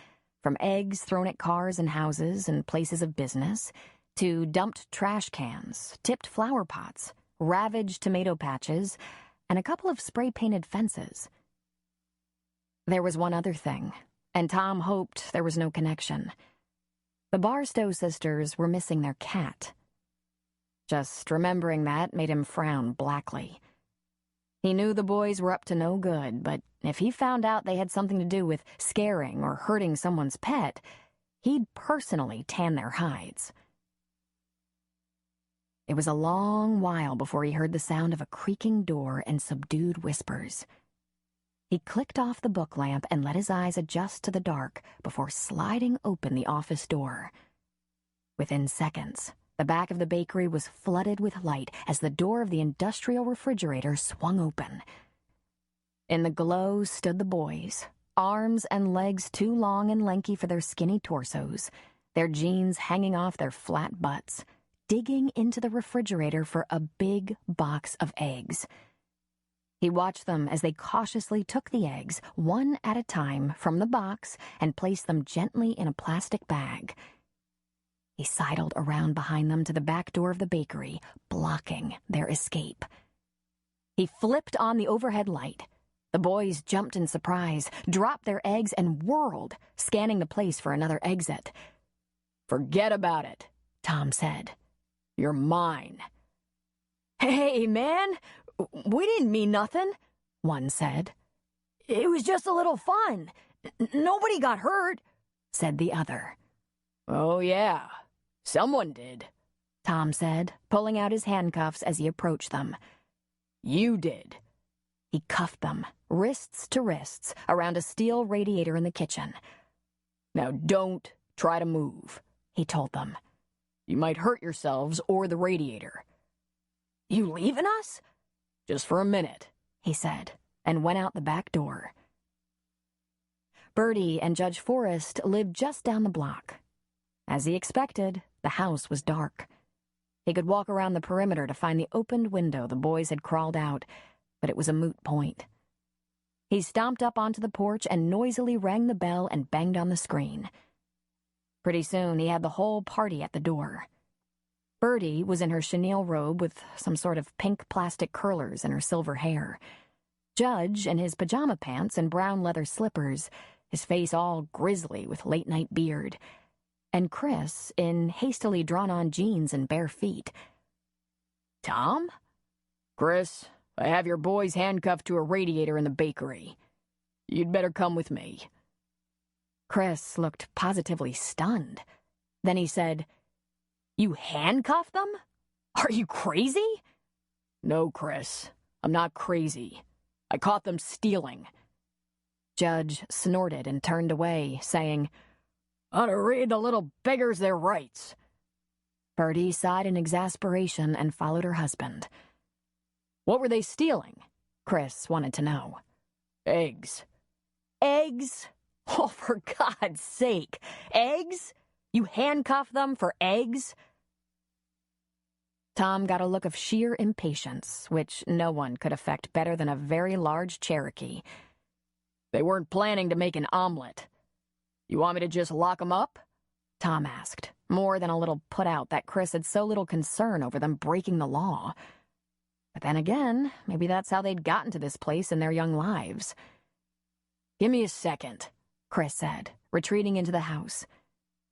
B: from eggs thrown at cars and houses and places of business, to dumped trash cans, tipped flower pots, ravaged tomato patches, and a couple of spray-painted fences. There was one other thing, and Tom hoped there was no connection. The Barstow sisters were missing their cat. Just remembering that made him frown blackly. He knew the boys were up to no good, but if he found out they had something to do with scaring or hurting someone's pet, he'd personally tan their hides. It was a long while before he heard the sound of a creaking door and subdued whispers. He clicked off the book lamp and let his eyes adjust to the dark before sliding open the office door. Within seconds, the back of the bakery was flooded with light as the door of the industrial refrigerator swung open. In the glow stood the boys, arms and legs too long and lanky for their skinny torsos, their jeans hanging off their flat butts, digging into the refrigerator for a big box of eggs. He watched them as they cautiously took the eggs, one at a time, from the box and placed them gently in a plastic bag. He sidled around behind them to the back door of the bakery, blocking their escape. He flipped on the overhead light. The boys jumped in surprise, dropped their eggs, and whirled, scanning the place for another exit.
C: "Forget about it," Tom said. "You're mine."
D: "Hey, man, we didn't mean nothing,"
B: one said.
D: "It was just a little fun. Nobody got hurt,"
B: said the other.
C: "Oh, yeah, someone did,"
B: Tom said, pulling out his handcuffs as he approached them.
C: "You did."
B: He cuffed them, wrists to wrists, around a steel radiator in the kitchen.
C: "Now don't try to move,"
B: he told them.
C: "You might hurt yourselves or the radiator."
D: "You leaving us?"
C: "Just for a minute,"
B: he said, and went out the back door. Bertie and Judge Forrest lived just down the block. As he expected, the house was dark. He could walk around the perimeter to find the opened window the boys had crawled out, but it was a moot point. He stomped up onto the porch and noisily rang the bell and banged on the screen. Pretty soon, he had the whole party at the door. Bertie was in her chenille robe with some sort of pink plastic curlers in her silver hair. Judge in his pajama pants and brown leather slippers, his face all grisly with late-night beard. And Chris in hastily drawn-on jeans and bare feet.
C: "Tom? Chris, I have your boys handcuffed to a radiator in the bakery. You'd better come with me."
B: Chris looked positively stunned. Then he said, "You handcuffed them? Are you crazy?"
C: "No, Chris, I'm not crazy. I caught them stealing."
B: Judge snorted and turned away, saying,
C: "Ought to read the little beggars their rights."
B: Bertie sighed in exasperation and followed her husband.
C: "What were they stealing?"
B: Chris wanted to know.
C: "Eggs."
D: "Eggs? Oh, for God's sake. Eggs? You handcuff them for eggs?"
B: Tom got a look of sheer impatience, which no one could affect better than a very large Cherokee.
C: "They weren't planning to make an omelet. You want me to just lock them up?"
B: Tom asked, more than a little put out that Chris had so little concern over them breaking the law. But then again, maybe that's how they'd gotten to this place in their young lives.
C: "Give me a second,"
B: Chris said, retreating into the house.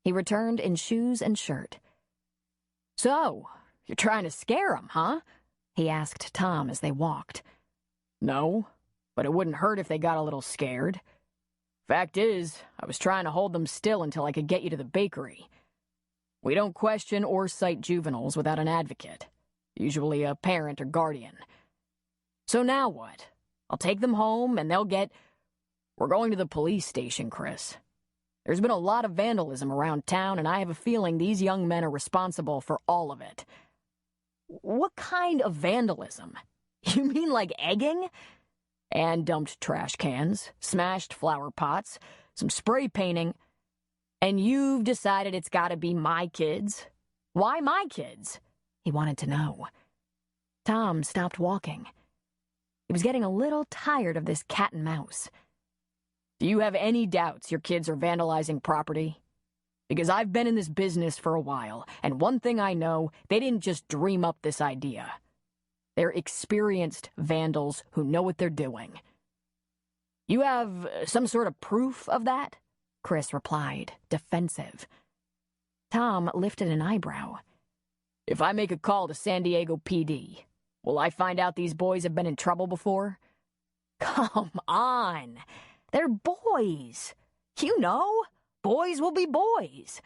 B: He returned in shoes and shirt.
C: "So, you're trying to scare them, huh?"
B: he asked Tom as they walked.
C: "No, but it wouldn't hurt if they got a little scared. Fact is, I was trying to hold them still until I could get you to the bakery. We don't question or cite juveniles without an advocate, usually a parent or guardian. So now what? I'll take them home and they'll get... We're going to the police station, Chris. There's been a lot of vandalism around town, and I have a feeling these young men are responsible for all of it."
D: "What kind of vandalism? You mean like egging?"
C: "And dumped trash cans, smashed flower pots, some spray painting.
D: And you've decided it's gotta be my kids? Why my kids?"
B: he wanted to know. Tom stopped walking. He was getting a little tired of this cat and mouse.
C: "Do you have any doubts your kids are vandalizing property? Because I've been in this business for a while, and one thing I know, they didn't just dream up this idea. They're experienced vandals who know what they're doing." "You have some sort of proof of that?"
B: Chris replied, defensive. Tom lifted an eyebrow.
C: "If I make a call to San Diego PD, will I find out these boys have been in trouble before?"
D: "Come on. They're boys. You know, boys will be boys."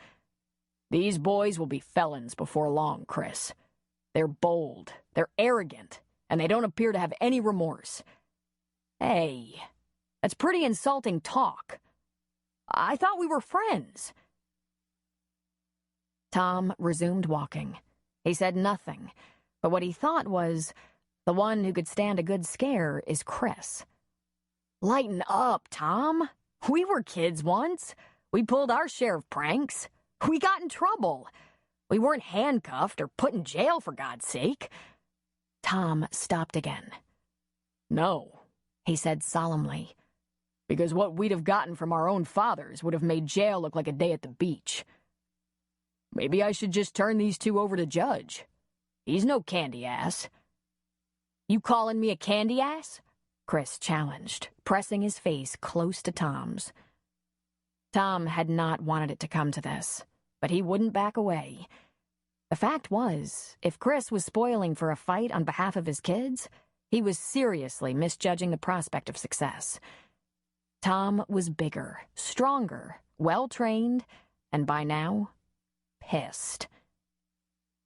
C: "These boys will be felons before long, Chris. They're bold, they're arrogant, and they don't appear to have any remorse."
D: "Hey, that's pretty insulting talk. I thought we were friends."
B: Tom resumed walking. He said nothing, but what he thought was, the one who could stand a good scare is Chris.
D: "Lighten up, Tom. We were kids once. We pulled our share of pranks. We got in trouble. We weren't handcuffed or put in jail, for God's sake."
B: Tom stopped again.
C: "No,"
B: he said solemnly.
C: "because what we'd have gotten from our own fathers would have made jail look like a day at the beach. maybe I should just turn these two over to Judge. He's no candy ass."
D: "You calling me a candy ass?" Chris challenged, pressing his face close to Tom's. Tom had not wanted it to come to this, but he wouldn't back away. The fact was, if Chris was spoiling for a fight on behalf of his kids, he was seriously misjudging the prospect of success. Tom was bigger, stronger, well-trained, and by now, pissed.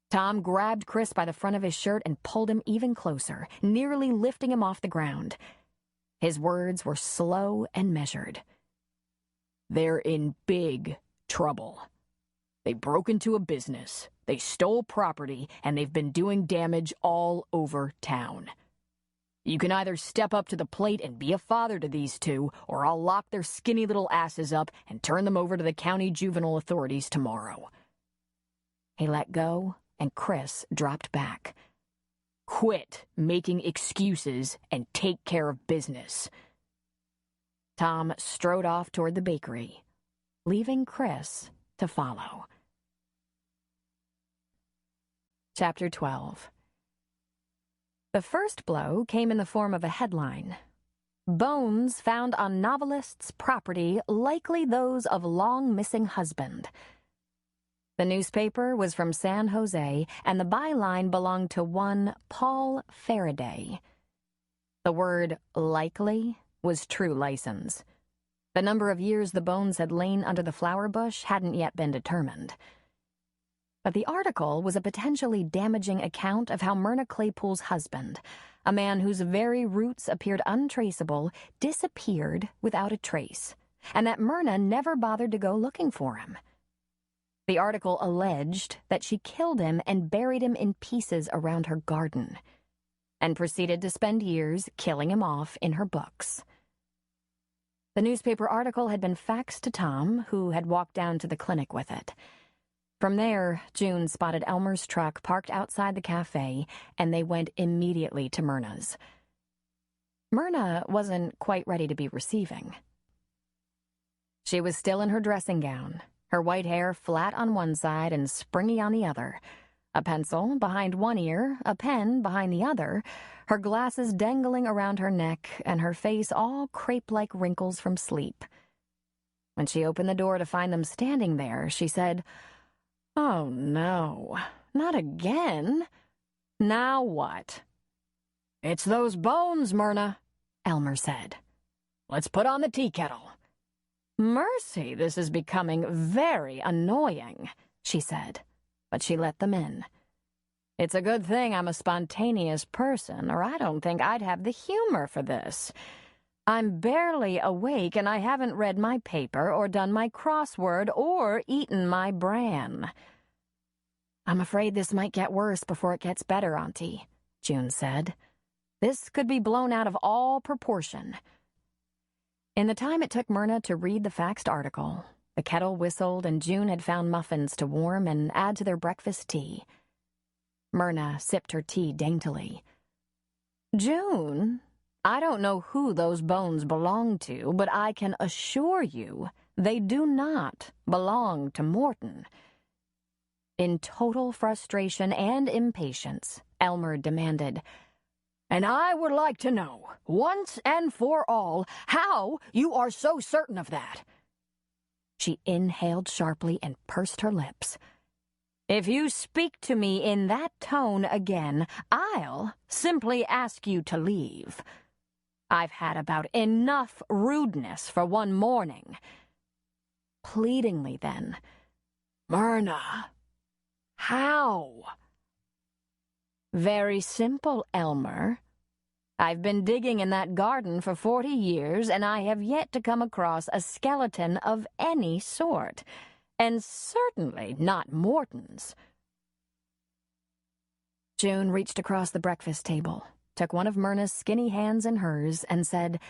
D: Tom grabbed Chris by the front of his shirt and pulled him even closer, nearly lifting him off the ground. His words were slow and measured.
C: "They're in big trouble. They broke into a business, they stole property, and they've been doing damage all over town. You can either step up to the plate and be a father to these two, or I'll lock their skinny little asses up and turn them over to the county juvenile authorities tomorrow."
D: He let go, and Chris dropped back.
C: "Quit making excuses and take care of business."
D: Tom strode off toward the bakery, leaving Chris to follow. Chapter 12. The first blow came in the form of a headline. "Bones found on novelist's property, likely those of long-missing husband." The newspaper was from San Jose, and the byline belonged to one Paul Faraday. The word likely was true license. The number of years the bones had lain under the flower bush hadn't yet been determined. But the article was a potentially damaging account of how Myrna Claypool's husband, a man whose very roots appeared untraceable, disappeared without a trace, and that Myrna never bothered to go looking for him. The article alleged that she killed him and buried him in pieces around her garden, and proceeded to spend years killing him off in her books. The newspaper article had been faxed to Tom, who had walked down to the clinic with it. From there, June spotted Elmer's truck parked outside the cafe, and they went immediately to Myrna's. Myrna wasn't quite ready to be receiving. She was still in her dressing gown, her white hair flat on one side and springy on the other, a pencil behind one ear, a pen behind the other, her glasses dangling around her neck, and her face all crepe-like wrinkles from sleep. When she opened the door to find them standing there, she said, "Oh, no, not again. Now what?"
C: "It's those bones, Myrna,"
D: Elmer said.
C: "Let's put on the tea kettle."
D: "Mercy, this is becoming very annoying," she said, but she let them in. "It's a good thing I'm a spontaneous person, or I don't think I'd have the humor for this. I'm barely awake, and I haven't read my paper or done my crossword or eaten my bran." "I'm afraid this might get worse before it gets better, Auntie," June said. "This could be blown out of all proportion." In the time it took Myrna to read the faxed article, the kettle whistled and June had found muffins to warm and add to their breakfast tea. Myrna sipped her tea daintily. "June, I don't know who those bones belong to, but I can assure you they do not belong to Morton." In total frustration and impatience, Elmer demanded,
C: "And I would like to know, once and for all, how you are so certain of that."
D: She inhaled sharply and pursed her lips. "If you speak to me in that tone again, I'll simply ask you to leave. I've had about enough rudeness for one morning." Pleadingly then,
C: "Myrna, how?"
D: "Very simple, Elmer. I've been digging in that garden for 40 years, and I have yet to come across a skeleton of any sort, and certainly not Morton's." June reached across the breakfast table, took one of Myrna's skinny hands in hers, and said,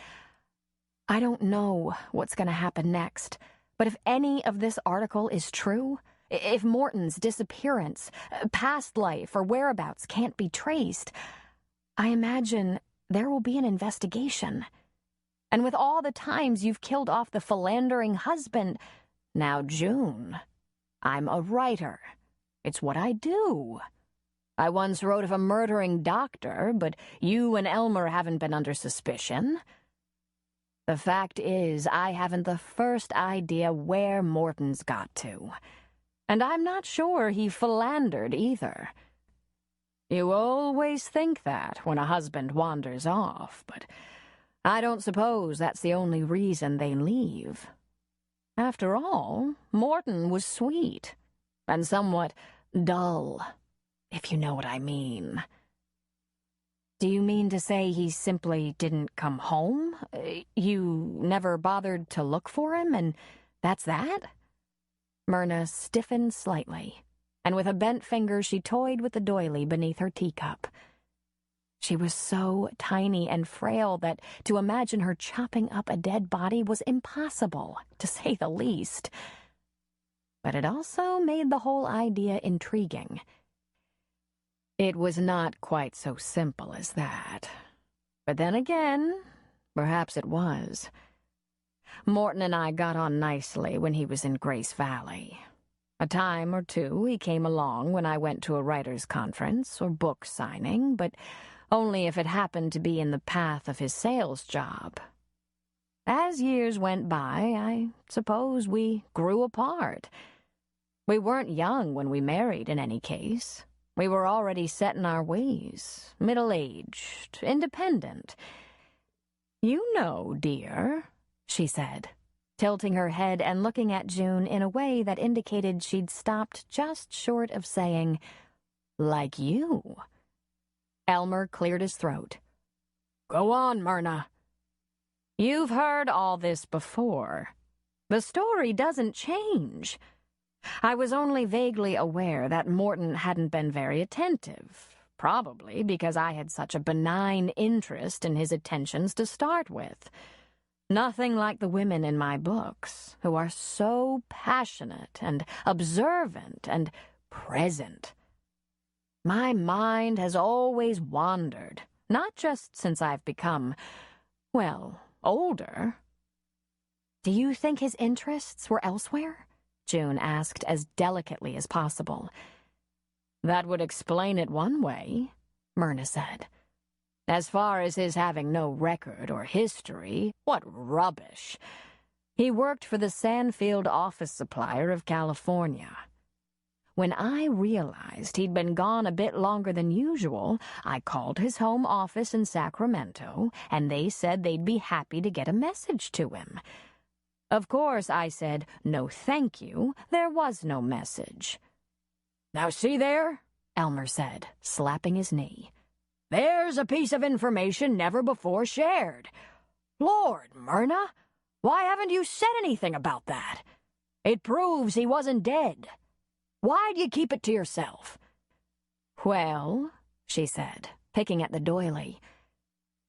D: "I don't know what's going to happen next, but if any of this article is true, if Morton's disappearance, past life, or whereabouts can't be traced, I imagine there will be an investigation. And with all the times you've killed off the philandering husband—" "Now, June,
B: I'm a writer. It's what I do. I once wrote of a murdering doctor, but you and Elmer haven't been under suspicion. The fact is, I haven't the first idea where Morton's got to. And I'm not sure he philandered either. You always think that when a husband wanders off, but I don't suppose that's the only reason they leave. After all, Morton was sweet, and somewhat dull, if you know what I mean. Do you mean to say he simply didn't come home? You never bothered to look for him, and that's that? Myrna stiffened slightly, and with a bent finger she toyed with the doily beneath her teacup. She was so tiny and frail that to imagine her chopping up a dead body was impossible, to say the least. But it also made the whole idea intriguing. It was not quite so simple as that. But then again, perhaps it was. Morton and I got on nicely when he was in Grace Valley. A time or two he came along when I went to a writer's conference or book signing, but only if it happened to be in the path of his sales job. As years went by, I suppose we grew apart. We weren't young when we married, in any case. We were already set in our ways, middle-aged, independent. You know, dear, she said, tilting her head and looking at June in a way that indicated she'd stopped just short of saying, like you. Elmer cleared his throat. Go on, Myrna. You've heard all this before. The story doesn't change. I was only vaguely aware that Morton hadn't been very attentive, probably because I had such a benign interest in his attentions to start with. Nothing like the women in my books, who are so passionate and observant and present. My mind has always wandered, not just since I've become, well, older. Do you think his interests were elsewhere? June asked as delicately as possible. That would explain it one way, Myrna said. As far as his having no record or history, what rubbish. He worked for the Sandfield office supplier of California. When I realized he'd been gone a bit longer than usual, I called his home office in Sacramento, and they said they'd be happy to get a message to him. Of course, I said, no thank you, there was no message. Now see there, Elmer said, slapping his knee. There's a piece of information never before shared. Lord, Myrna, why haven't you said anything about that? It proves he wasn't dead. Why'd you keep it to yourself? Well, she said, picking at the doily,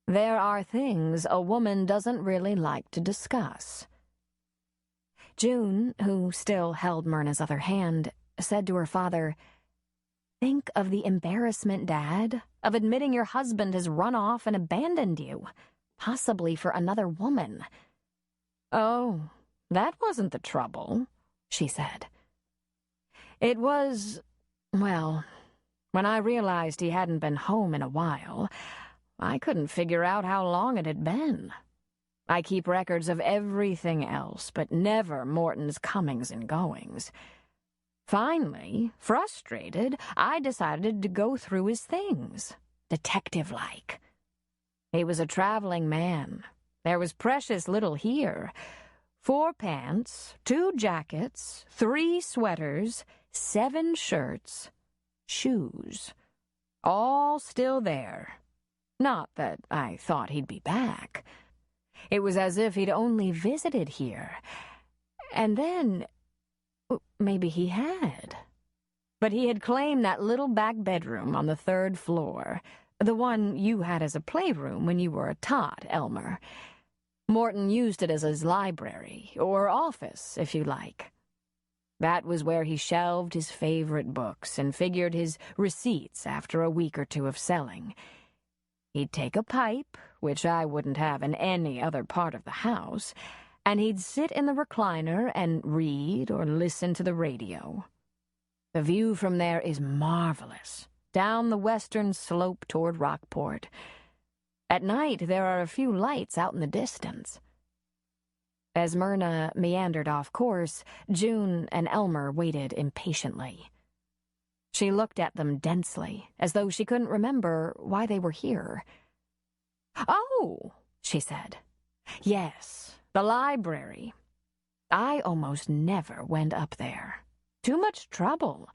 B: there are things a woman doesn't really like to discuss. June, who still held Myrna's other hand, said to her father, Think of the embarrassment, Dad, of admitting your husband has run off and abandoned you, possibly for another woman. Oh, that wasn't the trouble, she said. It was, well, when I realized he hadn't been home in a while, I couldn't figure out how long it had been. I keep records of everything else, but never Morton's comings and goings. Finally, frustrated, I decided to go through his things, detective-like. He was a traveling man. There was precious little here. 4 pants, 2 jackets, 3 sweaters, 7 shirts, shoes. All still there. Not that I thought he'd be back. It was as if he'd only visited here. And then, maybe he had. But he had claimed that little back bedroom on the 3rd floor, the one you had as a playroom when you were a tot, Elmer. Morton used it as his library, or office, if you like. That was where he shelved his favorite books and figured his receipts after a week or 2 of selling. He'd take a pipe, which I wouldn't have in any other part of the house, and he'd sit in the recliner and read or listen to the radio. The view from there is marvelous, down the western slope toward Rockport. At night, there are a few lights out in the distance. As Myrna meandered off course, June and Elmer waited impatiently. She looked at them densely, as though she couldn't remember why they were here. "Oh," she said. "Yes, the library. I almost never went up there. Too much trouble.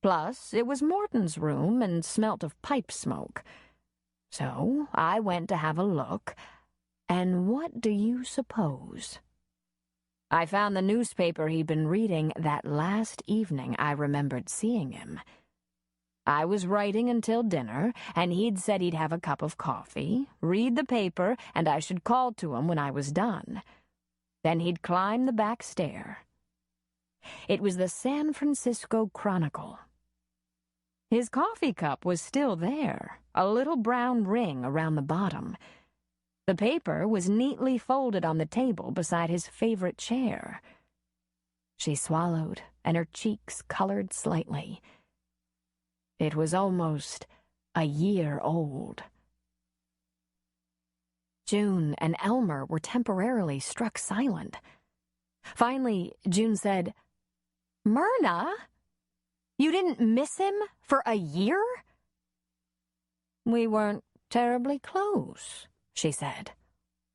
B: Plus, it was Morton's room and smelt of pipe smoke. So I went to have a look, and what do you suppose? I found the newspaper he'd been reading that last evening I remembered seeing him. I was writing until dinner, and he'd said he'd have a cup of coffee, read the paper, and I should call to him when I was done. Then he'd climb the back stair. It was the San Francisco Chronicle. His coffee cup was still there, a little brown ring around the bottom. The paper was neatly folded on the table beside his favorite chair. She swallowed, and her cheeks colored slightly. It was almost a year old. June and Elmer were temporarily struck silent. Finally, June said, "Myrna, you didn't miss him for a year?" "We weren't terribly close," she said,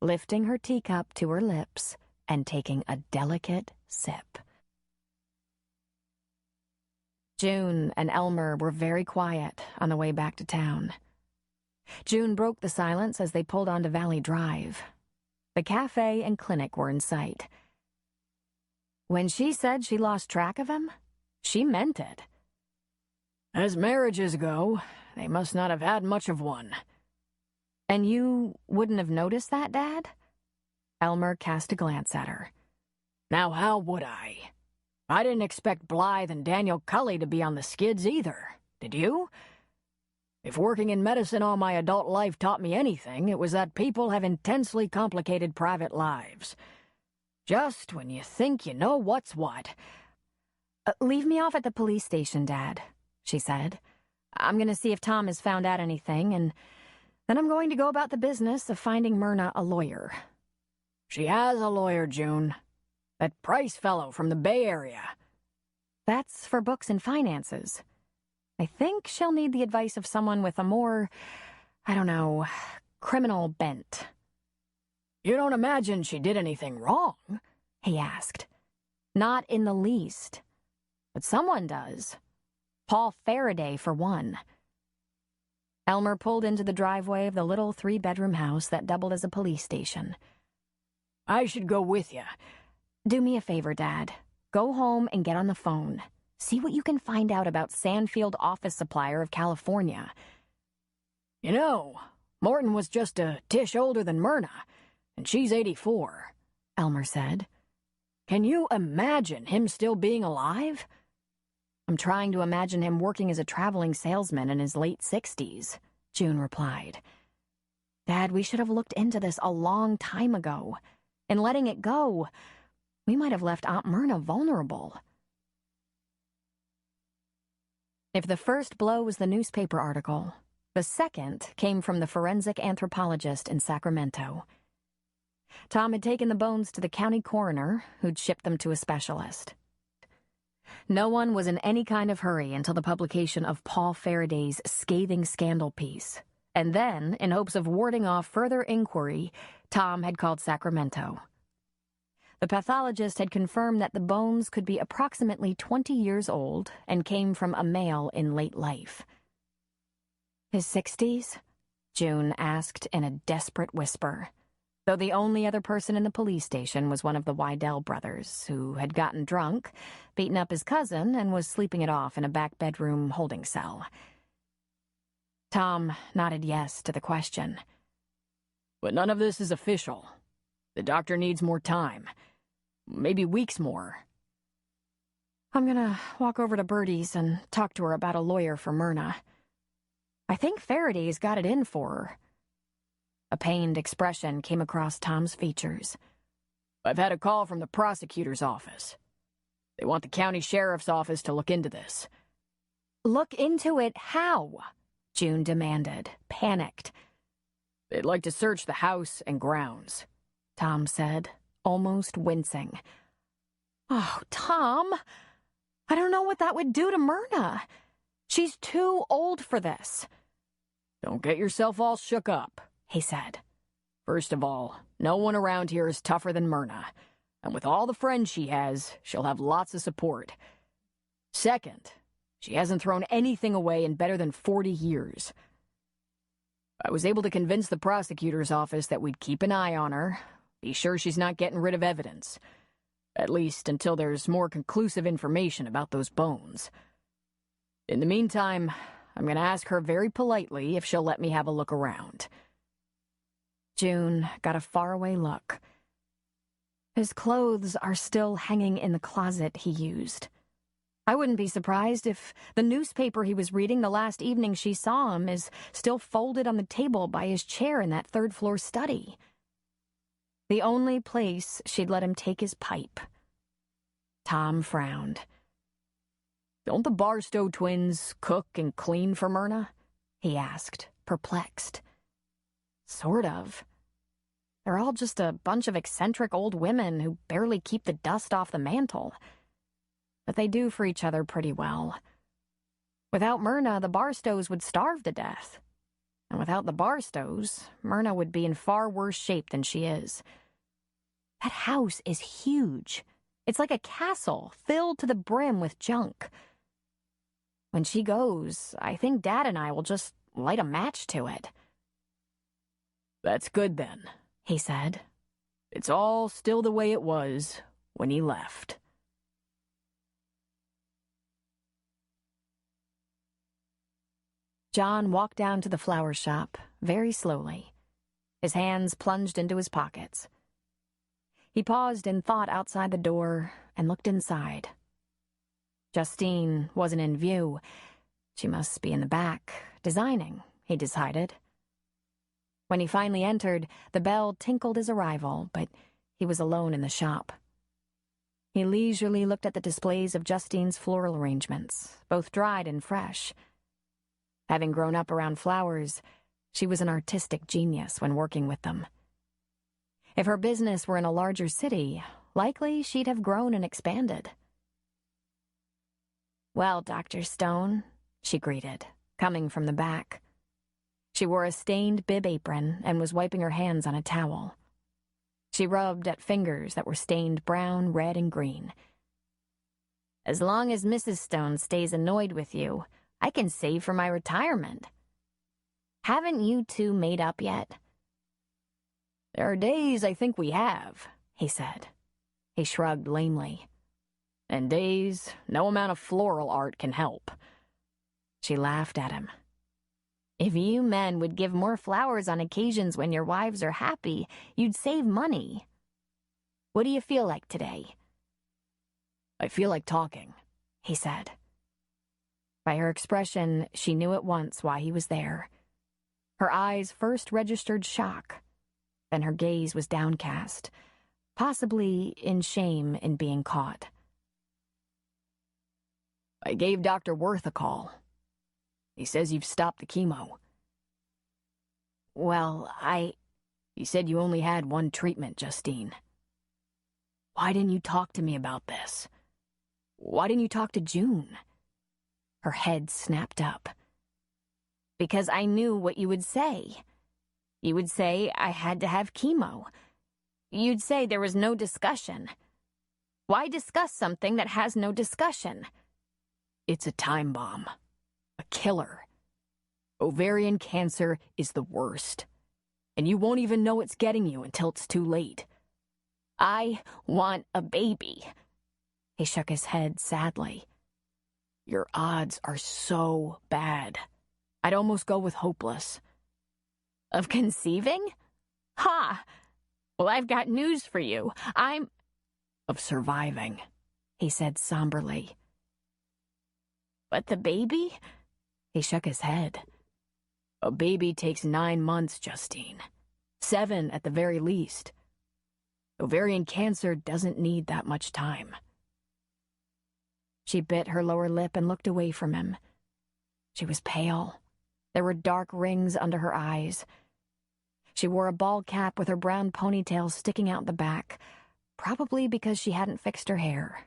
B: lifting her teacup to her lips and taking a delicate sip. June and Elmer were very quiet on the way back to town. June broke the silence as they pulled onto Valley Drive. The cafe and clinic were in sight. When she said she lost track of him, she meant it.
C: As marriages go, they must not have had much of one.
B: "And you wouldn't have noticed that, Dad?" Elmer cast a glance at her.
C: Now how would I? I didn't expect Blythe and Daniel Cully to be on the skids either, did you? If working in medicine all my adult life taught me anything, it was that people have intensely complicated private lives. Just when you think you know what's what.
B: Leave me off at the police station, Dad," she said. "I'm going to see if Tom has found out anything, and then I'm going to go about the business of finding Myrna a lawyer."
C: She has a lawyer, June. That Price fellow from the Bay Area.
B: That's for books and finances. I think she'll need the advice of someone with a more, criminal bent.
C: You don't imagine she did anything wrong?
B: He asked. Not in the least. But someone does. Paul Faraday, for one. Elmer pulled into the driveway of the little 3-bedroom house that doubled as a police station.
C: I should go with you.
B: Do me a favor, Dad. Go home and get on the phone. See what you can find out about Sandfield Office Supplier of California.
C: You know, Morton was just a tish older than Myrna, and she's 84,
B: Elmer said.
C: Can you imagine him still being alive?
B: I'm trying to imagine him working as a traveling salesman in his late 60s, June replied. Dad, we should have looked into this a long time ago. And letting it go, we might have left Aunt Myrna vulnerable. If the first blow was the newspaper article, the second came from the forensic anthropologist in Sacramento. Tom had taken the bones to the county coroner, who'd shipped them to a specialist. No one was in any kind of hurry until the publication of Paul Faraday's scathing scandal piece, and then, in hopes of warding off further inquiry, Tom had called Sacramento. The pathologist had confirmed that the bones could be approximately 20 years old and came from a male in late life. His 60s? June asked in a desperate whisper, though the only other person in the police station was one of the Wydell brothers, who had gotten drunk, beaten up his cousin, and was sleeping it off in a back bedroom holding cell. Tom nodded yes to the question.
C: But none of this is official. The doctor needs more time. Maybe weeks more.
B: I'm gonna walk over to Birdie's and talk to her about a lawyer for Myrna. I think Faraday's got it in for her. A pained expression came across Tom's features.
C: I've had a call from the prosecutor's office. They want the county sheriff's office to look into this.
B: Look into it how? June demanded, panicked.
C: They'd like to search the house and grounds,
B: Tom said, almost wincing. Oh, Tom, I don't know what that would do to Myrna. She's too old for this.
C: Don't get yourself all shook up,
B: he said.
C: First of all, no one around here is tougher than Myrna, and with all the friends she has, she'll have lots of support. Second, she hasn't thrown anything away in better than 40 years. I was able to convince the prosecutor's office that we'd keep an eye on her, be sure she's not getting rid of evidence, at least until there's more conclusive information about those bones. In the meantime, I'm going to ask her very politely if she'll let me have a look around.
B: June got a faraway look. His clothes are still hanging in the closet he used. I wouldn't be surprised if the newspaper he was reading the last evening she saw him is still folded on the table by his chair in that third-floor study. The only place she'd let him take his pipe. Tom frowned.
C: Don't the Barstow twins cook and clean for Myrna?
B: He asked, perplexed. Sort of. They're all just a bunch of eccentric old women who barely keep the dust off the mantel. But they do for each other pretty well. Without Myrna, the Barstows would starve to death. And without the Barstows, Myrna would be in far worse shape than she is. That house is huge. It's like a castle filled to the brim with junk. When she goes, I think Dad and I will just light a match to it.
C: That's good then,
B: he said.
C: It's all still the way it was when he left.
B: John walked down to the flower shop, very slowly. His hands plunged into his pockets. He paused in thought outside the door and looked inside. Justine wasn't in view. She must be in the back, designing, he decided. When he finally entered, the bell tinkled his arrival, but he was alone in the shop. He leisurely looked at the displays of Justine's floral arrangements, both dried and fresh. Having grown up around flowers, she was an artistic genius when working with them. If her business were in a larger city, likely she'd have grown and expanded. "Well, Dr. Stone," she greeted, coming from the back. She wore a stained bib apron and was wiping her hands on a towel. She rubbed at fingers that were stained brown, red, and green. "As long as Mrs. Stone stays annoyed with you, I can save for my retirement. Haven't you two made up yet?"
C: "There are days I think we have,"
B: he said. He shrugged lamely.
C: "And days no amount of floral art can help."
B: She laughed at him. "If you men would give more flowers on occasions when your wives are happy, you'd save money. What do you feel like today?"
C: "I feel like talking,"
B: he said. By her expression, she knew at once why he was there. Her eyes first registered shock, then her gaze was downcast, possibly in shame in being caught.
C: "I gave Dr. Worth a call. He says you've stopped the chemo."
B: "Well,
C: He said you only had one treatment, Justine. Why didn't you talk to me about this? Why didn't you talk to June?"
B: Her head snapped up. "Because I knew what you would say. You would say I had to have chemo. You'd say there was no discussion. Why discuss something that has no discussion?"
C: "It's a time bomb. A killer. Ovarian cancer is the worst. And you won't even know it's getting you until it's too late."
B: "I want a baby." He shook his head sadly.
C: "Your odds are so bad. I'd almost go with hopeless."
B: "Of conceiving? Ha! Well, I've got news for you.
C: Of surviving,"
B: he said somberly. "But the baby?" He shook his head.
C: "A baby takes 9 months, Justine. 7 at the very least. Ovarian cancer doesn't need that much time.
B: She bit her lower lip and looked away from him. She was pale. There were dark rings under her eyes. She wore a bald cap with her brown ponytail sticking out the back, probably because she hadn't fixed her hair.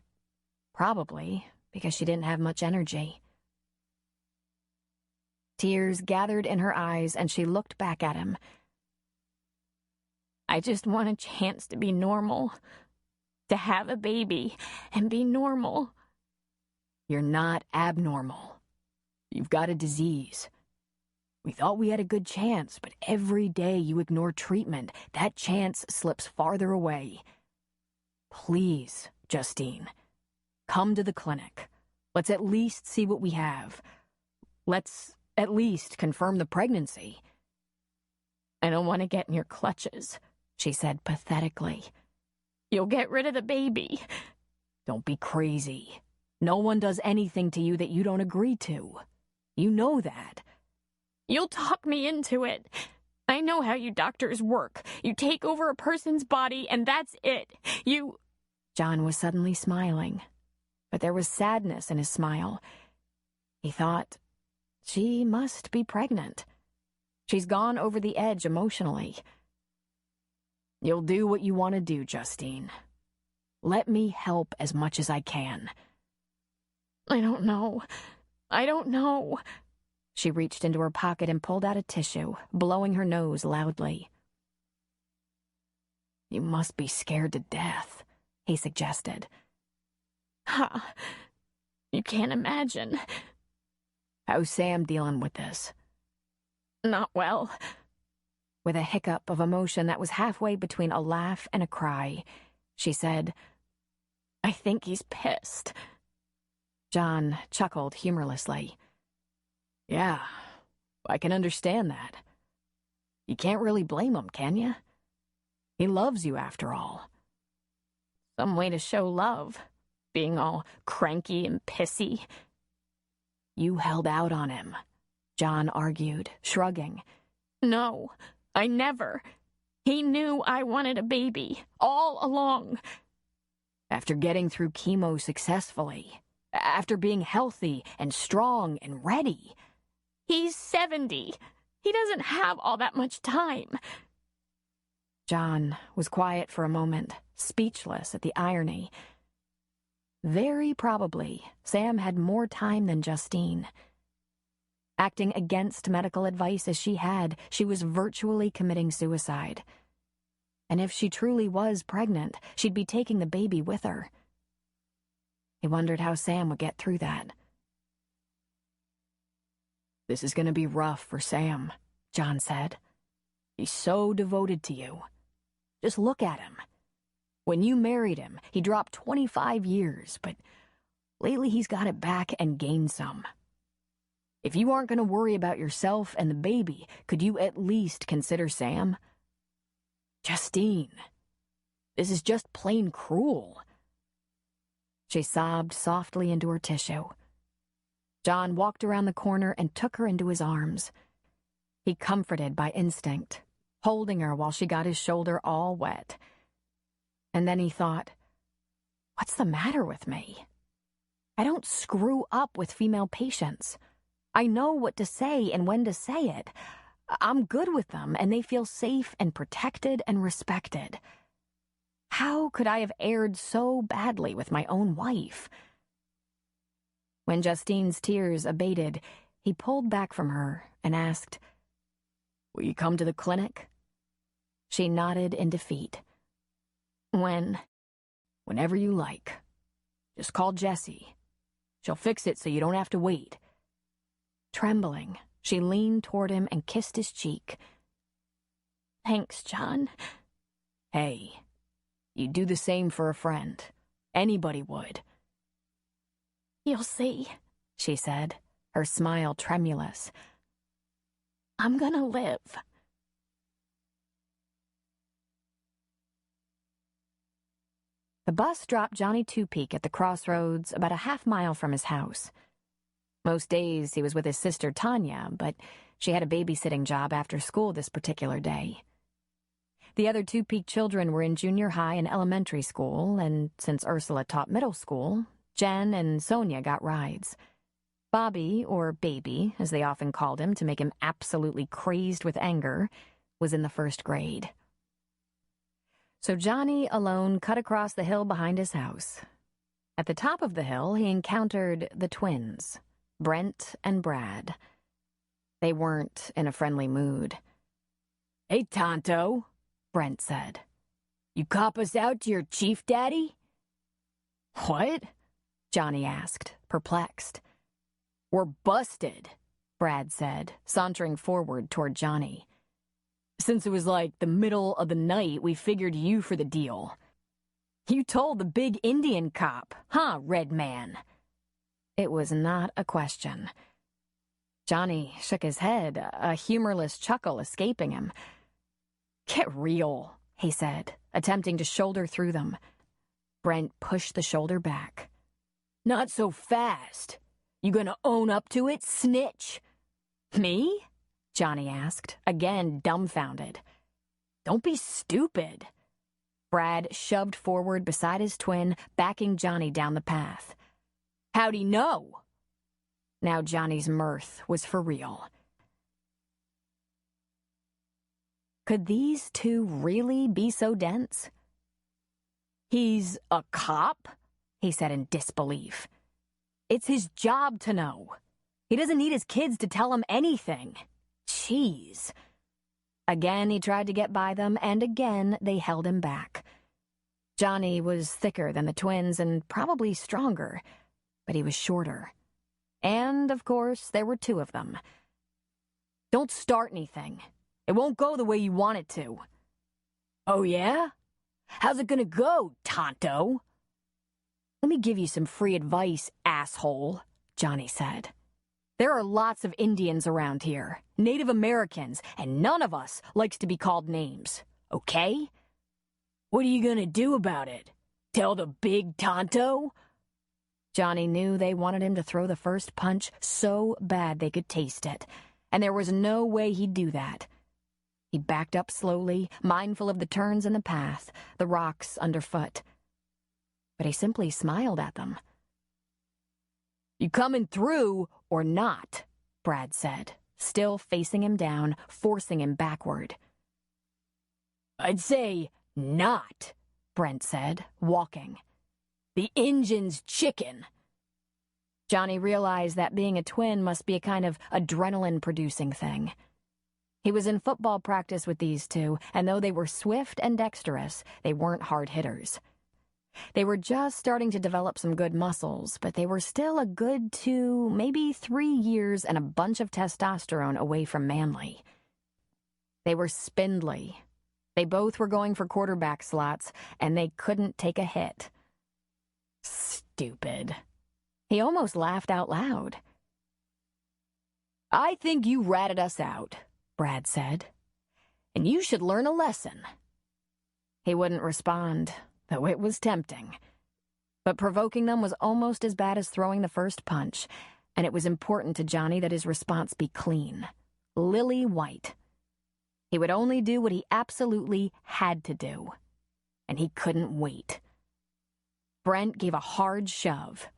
B: Probably because she didn't have much energy. Tears gathered in her eyes, and she looked back at him.
D: I just want a chance to be normal. To have a baby and be normal.
C: You're not abnormal. You've got a disease. We thought we had a good chance, but every day you ignore treatment, that chance slips farther away. Please, Justine, come to the clinic. Let's at least see what we have. Let's at least confirm the pregnancy.
D: I don't want to get in your clutches,
B: she said pathetically.
D: You'll get rid of the baby.
C: Don't be crazy. No one does anything to you that you don't agree to. You know that.
D: You'll talk me into it. I know how you doctors work. You take over a person's body, and that's it.
B: John was suddenly smiling, but there was sadness in his smile. He thought, she must be pregnant. She's gone over the edge emotionally.
C: You'll do what you want to do, Justine. Let me help as much as I can.
D: I don't know.
B: She reached into her pocket and pulled out a tissue, blowing her nose loudly.
C: You must be scared to death, he suggested.
D: Ha! You can't imagine.
C: How's Sam dealing with this?
D: Not well.
B: With a hiccup of emotion that was halfway between a laugh and a cry, she said,
D: I think he's pissed.
B: John chuckled humorlessly.
C: Yeah, I can understand that. You can't really blame him, can you? He loves you after all.
D: Some way to show love, being all cranky and pissy.
C: You held out on him, John argued, shrugging.
D: No, I never. He knew I wanted a baby, all along.
C: After getting through chemo successfully, after being healthy and strong and ready.
D: He's 70. He doesn't have all that much time.
B: John was quiet for a moment, speechless at the irony. Very probably, Sam had more time than Justine. Acting against medical advice as she had, she was virtually committing suicide. And if she truly was pregnant, she'd be taking the baby with her. He wondered how Sam would get through that.
C: This is going to be rough for Sam, John said. He's so devoted to you. Just look at him. When you married him, he dropped 25 years, but lately he's got it back and gained some. If you aren't going to worry about yourself and the baby, could you at least consider Sam? Justine, this is just plain cruel.
B: She sobbed softly into her tissue. John walked around the corner and took her into his arms. He comforted by instinct, holding her while she got his shoulder all wet. And then he thought, what's the matter with me? I don't screw up with female patients. I know what to say and when to say it. I'm good with them, and they feel safe and protected and respected. How could I have erred so badly with my own wife? When Justine's tears abated, he pulled back from her and asked,
C: Will you come to the clinic?
B: She nodded in defeat.
D: When?
C: Whenever you like. Just call Jessie. She'll fix it so you don't have to wait.
B: Trembling, she leaned toward him and kissed his cheek.
D: Thanks, John.
C: Hey, you'd do the same for a friend. Anybody would.
D: You'll see,
B: she said, her smile tremulous.
D: I'm gonna live.
B: The bus dropped Johnny Two-Peak at the crossroads about a half-mile from his house. Most days he was with his sister Tanya, but she had a babysitting job after school this particular day. The other two Peak children were in junior high and elementary school, and since Ursula taught middle school, Jen and Sonia got rides. Bobby, or Baby, as they often called him to make him absolutely crazed with anger, was in the first grade. So Johnny alone cut across the hill behind his house. At the top of the hill, he encountered the twins, Brent and Brad. They weren't in a friendly mood.
C: "Hey, Tonto,"
B: Brent said.
C: "You cop us out to your chief daddy?"
B: "What?" Johnny asked, perplexed.
C: "We're busted,"
B: Brad said, sauntering forward toward Johnny.
C: "Since it was like the middle of the night, we figured you for the deal. You told the big Indian cop, huh, Red Man?"
B: It was not a question. Johnny shook his head, a humorless chuckle escaping him.
C: "Get real,"
B: he said, attempting to shoulder through them. Brent pushed the shoulder back.
C: "Not so fast. You gonna own up to it, snitch?"
B: "Me?" Johnny asked, again dumbfounded.
C: "Don't be stupid."
B: Brad shoved forward beside his twin, backing Johnny down the path.
C: "How'd he know?"
B: Now Johnny's mirth was for real. Could these two really be so dense?
C: "He's a cop?"
B: he said in disbelief.
C: "It's his job to know. He doesn't need his kids to tell him anything. Jeez."
B: Again he tried to get by them, and again they held him back. Johnny was thicker than the twins and probably stronger, but he was shorter. And, of course, there were two of them.
C: "Don't start anything. It won't go the way you want it to." "Oh, yeah? How's it gonna go, Tonto?"
B: "Let me give you some free advice, asshole," Johnny said.
C: "There are lots of Indians around here, Native Americans, and none of us likes to be called names, okay? What are you gonna do about it? Tell the big Tonto?"
B: Johnny knew they wanted him to throw the first punch so bad they could taste it, and there was no way he'd do that. He backed up slowly, mindful of the turns in the path, the rocks underfoot. But he simply smiled at them.
C: "You coming through or not?"
B: Brad said, still facing him down, forcing him backward.
C: "I'd say not,"
B: Brent said, walking.
C: "The engine's chicken."
B: Johnny realized that being a twin must be a kind of adrenaline-producing thing. He was in football practice with these two, and though they were swift and dexterous, they weren't hard hitters. They were just starting to develop some good muscles, but they were still a good 2, maybe 3 years and a bunch of testosterone away from manly. They were spindly. They both were going for quarterback slots, and they couldn't take a hit. Stupid. He almost laughed out loud.
C: "I think you ratted us out," Brad said, "and you should learn a lesson."
B: He wouldn't respond, though it was tempting. But provoking them was almost as bad as throwing the first punch, and it was important to Johnny that his response be clean, lily white. He would only do what he absolutely had to do, and he couldn't wait. Brent gave a hard shove.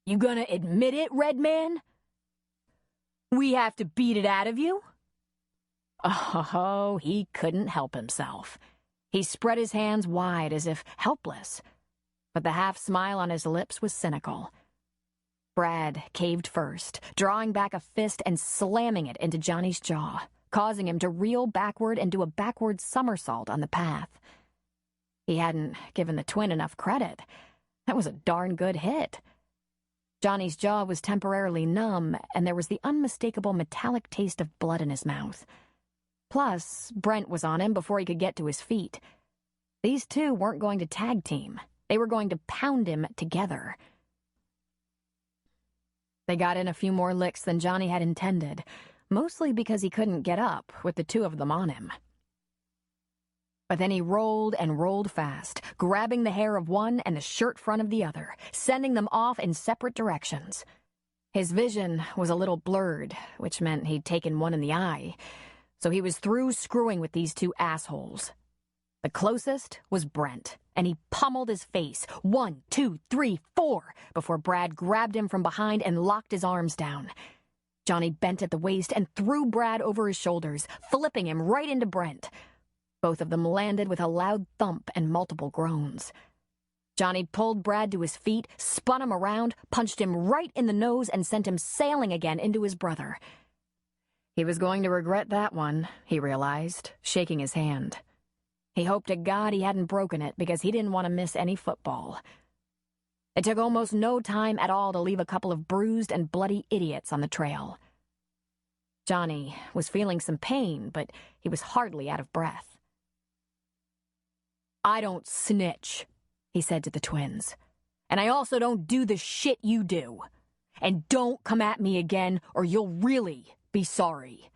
C: "You gonna admit it, Red Man? We have to beat it out of you?"
B: Oh, he couldn't help himself. He spread his hands wide as if helpless, but the half-smile on his lips was cynical. Brad caved first, drawing back a fist and slamming it into Johnny's jaw, causing him to reel backward and do a backward somersault on the path. He hadn't given the twin enough credit. That was a darn good hit. Johnny's jaw was temporarily numb, and there was the unmistakable metallic taste of blood in his mouth. Plus, Brent was on him before he could get to his feet. These two weren't going to tag team. They were going to pound him together. They got in a few more licks than Johnny had intended, mostly because he couldn't get up with the two of them on him. But then he rolled and rolled fast, grabbing the hair of one and the shirt front of the other, sending them off in separate directions. His vision was a little blurred, which meant he'd taken one in the eye, so he was through screwing with these two assholes, The closest was Brent, and he pummeled his face 1, 2, 3, 4 before Brad grabbed him from behind and locked his arms down. Johnny bent at the waist and threw Brad over his shoulders, flipping him right into Brent. Both of them landed with a loud thump and multiple groans. Johnny pulled Brad to his feet, spun him around, punched him right in the nose, and sent him sailing again into his brother. He was going to regret that one, he realized, shaking his hand. He hoped to God he hadn't broken it because he didn't want to miss any football. It took almost no time at all to leave a couple of bruised and bloody idiots on the trail. Johnny was feeling some pain, but he was hardly out of breath. "I don't snitch," he said to the twins. "And I also don't do the shit you do. And don't come at me again or you'll really be sorry.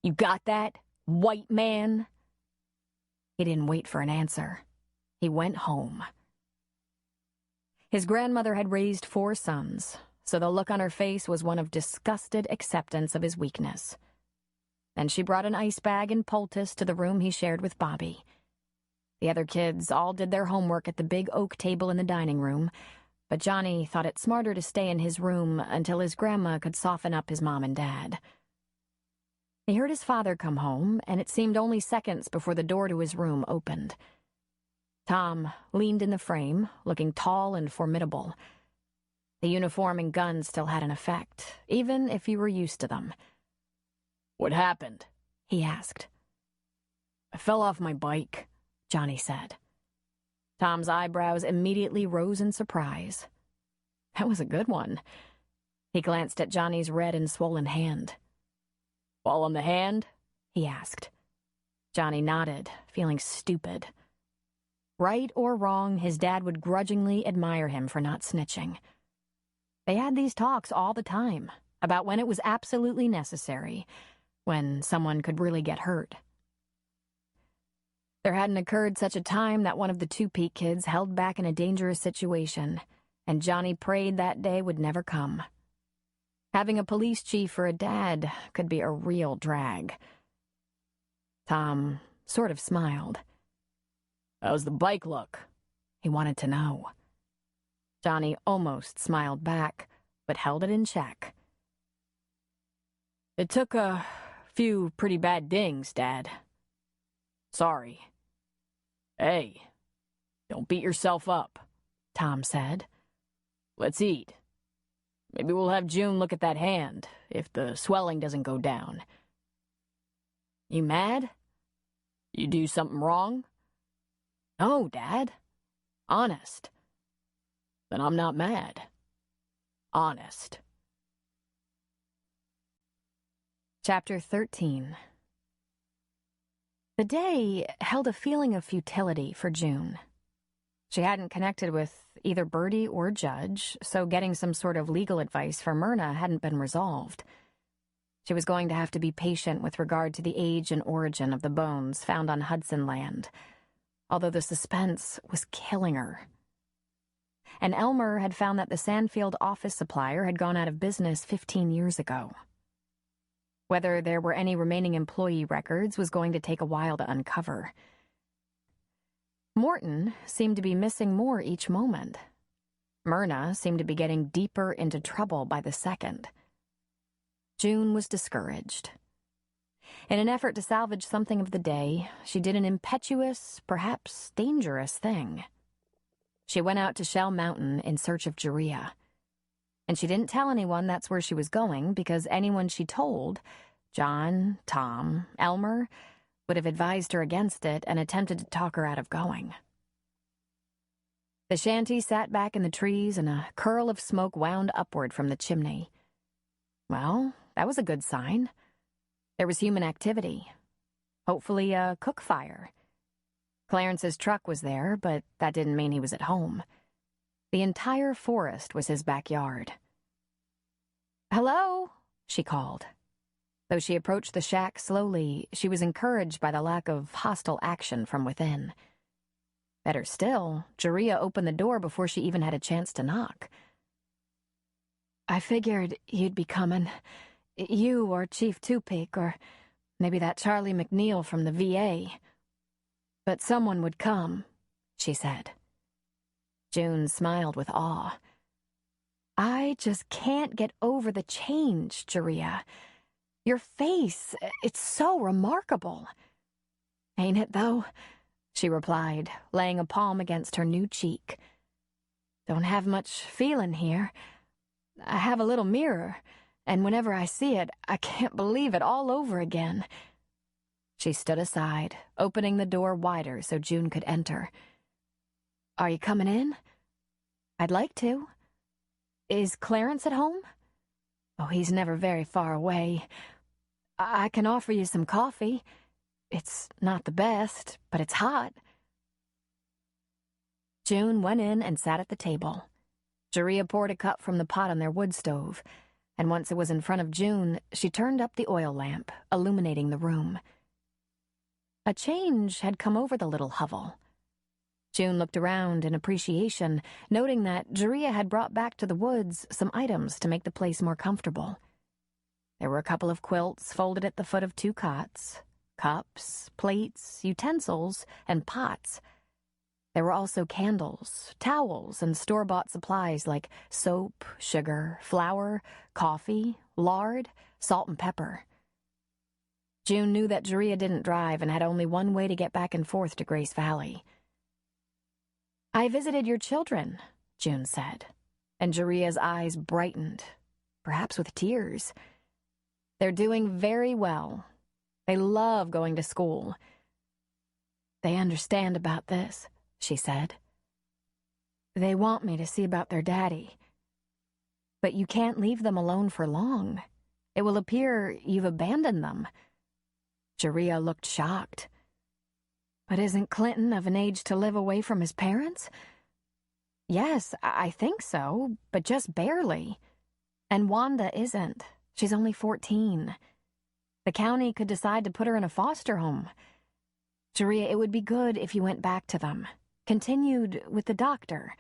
B: You got that, white man?" He didn't wait for an answer. He went home. His grandmother had raised 4 sons, so the look on her face was one of disgusted acceptance of his weakness. Then she brought an ice bag and poultice to the room he shared with Bobby. The other kids all did their homework at the big oak table in the dining room, but Johnny thought it smarter to stay in his room until his grandma could soften up his mom and dad. He heard his father come home, and it seemed only seconds before the door to his room opened. Tom leaned in the frame, looking tall and formidable. The uniform and gun still had an effect, even if you were used to them.
C: "What happened?"
B: he asked.
C: "I fell off my bike,"
B: Johnny said. Tom's eyebrows immediately rose in surprise. That was a good one. He glanced at Johnny's red and swollen hand.
C: "Fall on the hand?"
B: he asked. Johnny nodded, feeling stupid. Right or wrong, his dad would grudgingly admire him for not snitching. They had these talks all the time, about when it was absolutely necessary, when someone could really get hurt. There hadn't occurred such a time that one of the Two Peak kids held back in a dangerous situation, and Johnny prayed that day would never come. Having a police chief for a dad could be a real drag. Tom sort of smiled.
C: "How's the bike look?"
B: He wanted to know. Johnny almost smiled back, but held it in check.
C: "It took a few pretty bad dings, Dad. Sorry." "Hey, don't beat yourself up,"
B: Tom said.
C: "Let's eat. Maybe we'll have June look at that hand, if the swelling doesn't go down." "You mad? You do something wrong?"
B: "No, Dad. Honest."
C: "Then I'm not mad. Honest."
B: Chapter 13. The day held a feeling of futility for June. She hadn't connected with either Bertie or Judge, so getting some sort of legal advice from Myrna hadn't been resolved. She was going to have to be patient with regard to the age and origin of the bones found on Hudson land, although the suspense was killing her. And Elmer had found that the Sandfield office supplier had gone out of business 15 years ago. Whether there were any remaining employee records was going to take a while to uncover. Morton seemed to be missing more each moment. Myrna seemed to be getting deeper into trouble by the second. June was discouraged. In an effort to salvage something of the day, she did an impetuous, perhaps dangerous thing. She went out to Shell Mountain in search of Jeria. And she didn't tell anyone that's where she was going because anyone she told, John, Tom, Elmer, would have advised her against it and attempted to talk her out of going. The shanty sat back in the trees and a curl of smoke wound upward from the chimney. Well, that was a good sign. There was human activity. Hopefully a cook fire. Clarence's truck was there, but that didn't mean he was at home. The entire forest was his backyard. "Hello," she called. Though she approached the shack slowly, she was encouraged by the lack of hostile action from within. Better still, Jeria opened the door before she even had a chance to knock. "I figured you'd be coming. You or Chief Two Peak, or maybe that Charlie McNeil from the VA. But someone would come, she said. June smiled with awe. I just can't get over the change, Jeria. Your face, it's so remarkable. Ain't it, though? She replied, laying a palm against her new cheek. Don't have much feeling here. I have a little mirror, and whenever I see it, I can't believe it all over again. She stood aside, opening the door wider so June could enter. Are you coming in? I'd like to. Is Clarence at home? Oh, he's never very far away. I can offer you some coffee. It's not the best, but it's hot. June went in and sat at the table. Jeria poured a cup from the pot on their wood stove, and once it was in front of June, she turned up the oil lamp, illuminating the room. A change had come over the little hovel. June looked around in appreciation, noting that Jeria had brought back to the woods some items to make the place more comfortable. There were a couple of quilts folded at the foot of 2 cots, cups, plates, utensils, and pots. There were also candles, towels, and store-bought supplies like soap, sugar, flour, coffee, lard, salt, and pepper. June knew that Jeria didn't drive and had only one way to get back and forth to Grace Valley. I visited your children, June said, and Jeria's eyes brightened, perhaps with tears. They're doing very well. They love going to school. They understand about this, she said. They want me to see about their daddy. But you can't leave them alone for long. It will appear you've abandoned them. Jeria looked shocked. But isn't Clinton of an age to live away from his parents? Yes, I think so, but just barely. And Wanda isn't. She's only 14. The county could decide to put her in a foster home. Jeria, it would be good if you went back to them. Continued with the doctor.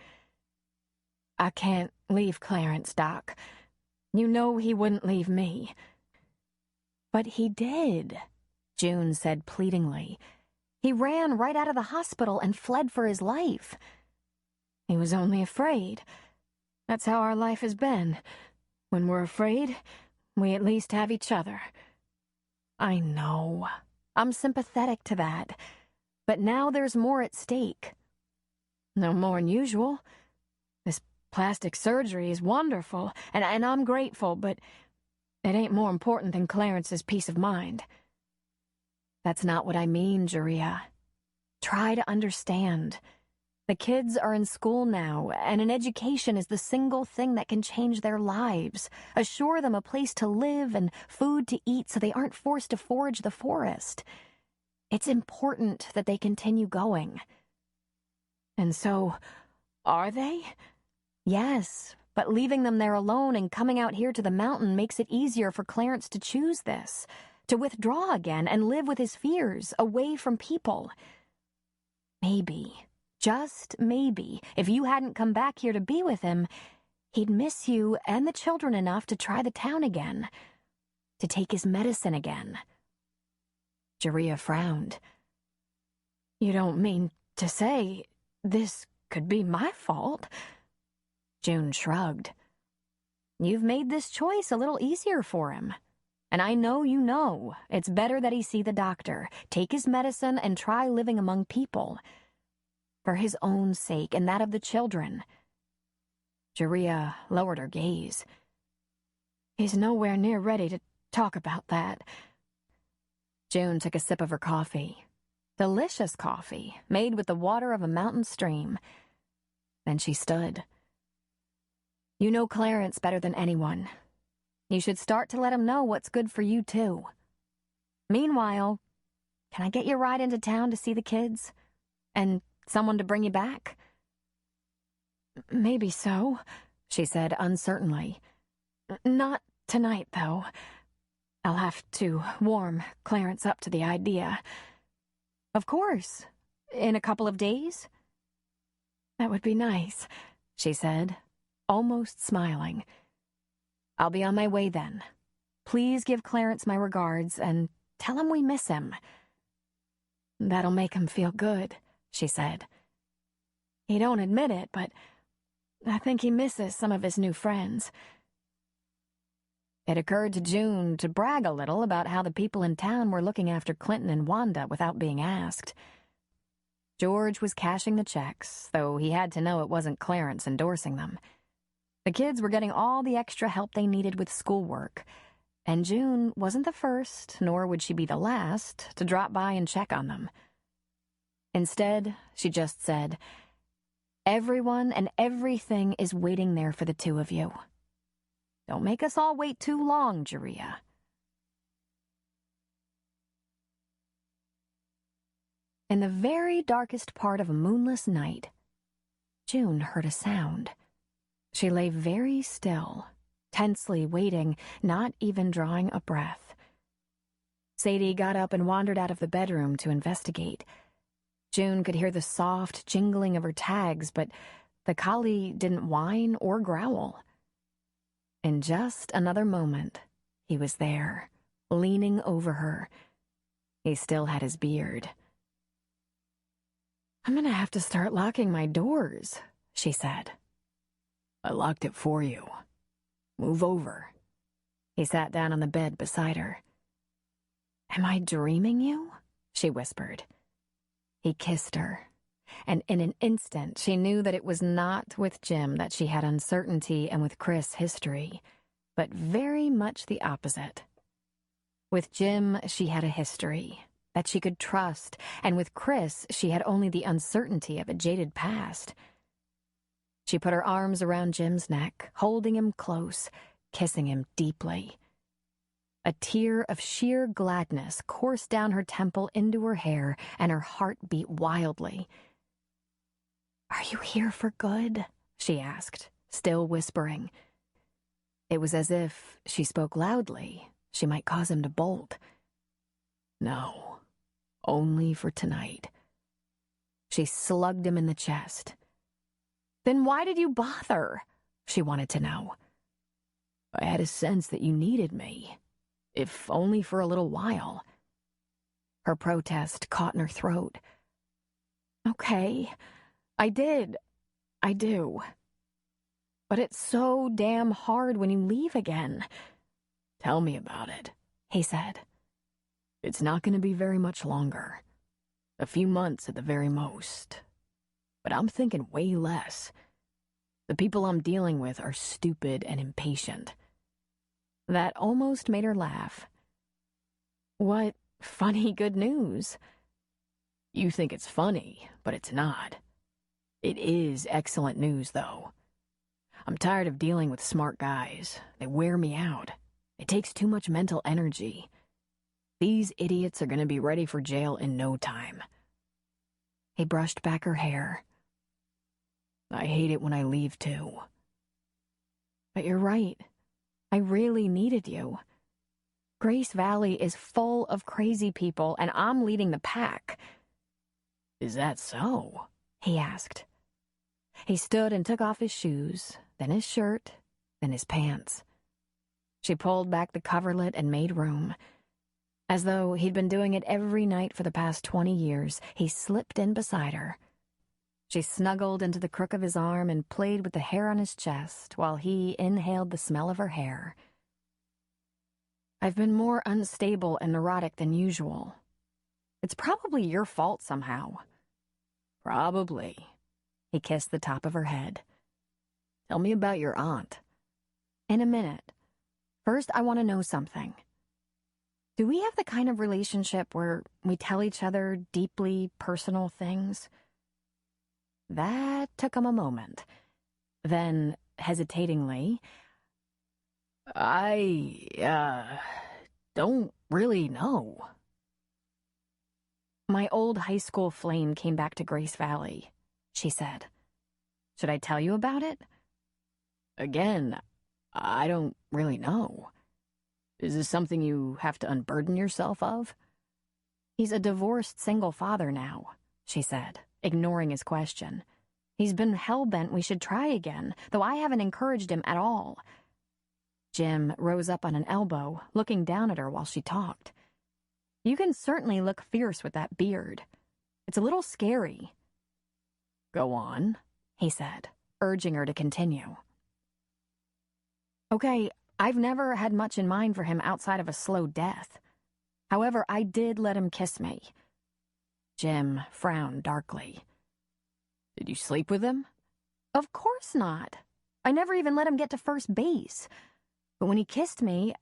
B: I can't leave Clarence, Doc. You know he wouldn't leave me. But he did, June said pleadingly. He ran right out of the hospital and fled for his life. He was only afraid. That's how our life has been. When we're afraid, we at least have each other. I know. I'm sympathetic to that. But now there's more at stake. No more than usual. This plastic surgery is wonderful, and I'm grateful, but it ain't more important than Clarence's peace of mind. That's not what I mean, Jeria. Try to understand. The kids are in school now, and an education is the single thing that can change their lives. Assure them a place to live and food to eat so they aren't forced to forage the forest. It's important that they continue going. And so, are they? Yes, but leaving them there alone and coming out here to the mountain makes it easier for Clarence to choose this, to withdraw again and live with his fears, away from people. Maybe, just maybe, if you hadn't come back here to be with him, he'd miss you and the children enough to try the town again, to take his medicine again. Jeria frowned. You don't mean to say this could be my fault? June shrugged. You've made this choice a little easier for him. And I know you know it's better that he see the doctor, take his medicine, and try living among people. For his own sake and that of the children. Jeria lowered her gaze. He's nowhere near ready to talk about that. June took a sip of her coffee. Delicious coffee, made with the water of a mountain stream. Then she stood. You know Clarence better than anyone. You should start to let him know what's good for you, too. Meanwhile, can I get you a ride into town to see the kids? And someone to bring you back? Maybe so, she said uncertainly. Not tonight, though. I'll have to warm Clarence up to the idea. Of course. In a couple of days? That would be nice, she said, almost smiling. I'll be on my way then. Please give Clarence my regards and tell him we miss him.
D: That'll make him feel good, she said. He don't admit it, but I think he misses some of his new friends.
B: It occurred to June to brag a little about how the people in town were looking after Clinton and Wanda without being asked. George was cashing the checks, though he had to know it wasn't Clarence endorsing them. The kids were getting all the extra help they needed with schoolwork, and June wasn't the first, nor would she be the last, to drop by and check on them. Instead, she just said, "Everyone and everything is waiting there for the two of you. Don't make us all wait too long, Jeria." In the very darkest part of a moonless night, June heard a sound. She lay very still, tensely waiting, not even drawing a breath. Sadie got up and wandered out of the bedroom to investigate. June could hear the soft jingling of her tags, but the collie didn't whine or growl. In just another moment, he was there, leaning over her. He still had his beard. "I'm gonna have to start locking my doors," she said.
C: "I locked it for you. Move over."
B: He sat down on the bed beside her. "Am I dreaming you?" she whispered. He kissed her, and in an instant she knew that it was not with Jim that she had uncertainty and with Chris history, but very much the opposite. With Jim she had a history that she could trust, and with Chris she had only the uncertainty of a jaded past. She put her arms around Jim's neck, holding him close, kissing him deeply. A tear of sheer gladness coursed down her temple into her hair, and her heart beat wildly. "Are you here for good?" she asked, still whispering. It was as if she spoke loudly. She might cause him to bolt.
C: "No, only for tonight."
B: She slugged him in the chest. "Then why did you bother?" she wanted to know.
C: "I had a sense that you needed me, if only for a little while."
B: Her protest caught in her throat. "Okay, I did. I do. But it's so damn hard when you leave again."
C: "Tell me about it,"
B: he said.
C: "It's not going to be very much longer. A few months at the very most. But I'm thinking way less. The people I'm dealing with are stupid and impatient."
B: That almost made her laugh. "What funny good news."
C: You think it's funny, but it's not. It is excellent news, though. I'm tired of dealing with smart guys. They wear me out. It takes too much mental energy. These idiots are going to be ready for jail in no time."
B: He brushed back her hair.
C: "I hate it when I leave, too."
B: "But you're right. I really needed you. Grace Valley is full of crazy people, and I'm leading the pack."
C: "Is that so?"
B: he asked. He stood and took off his shoes, then his shirt, then his pants. She pulled back the coverlet and made room. As though he'd been doing it every night for the past 20 years, he slipped in beside her. She snuggled into the crook of his arm and played with the hair on his chest while he inhaled the smell of her hair. "I've been more unstable and neurotic than usual. It's probably your fault somehow."
C: "Probably."
B: He kissed the top of her head.
C: "Tell me about your aunt."
B: "In a minute. First, I want to know something. Do we have the kind of relationship where we tell each other deeply personal things?" That took him a moment. Then, hesitatingly,
C: I don't really know."
B: "My old high school flame came back to Grace Valley," she said. "Should I tell you about it?"
C: "Again, I don't really know. Is this something you have to unburden yourself of?"
B: "He's a divorced single father now," she said, ignoring his question. "He's been hell-bent we should try again, though I haven't encouraged him at all." Jim rose up on an elbow, looking down at her while she talked. You can certainly look fierce with that beard. It's a little scary.
C: Go on,
B: he said, urging her to continue. Okay, I've never had much in mind for him outside of a slow death. However, I did let him kiss me. Jim frowned darkly.
C: Did you sleep with him?
B: Of course not. I never even let him get to first base. But when he kissed me,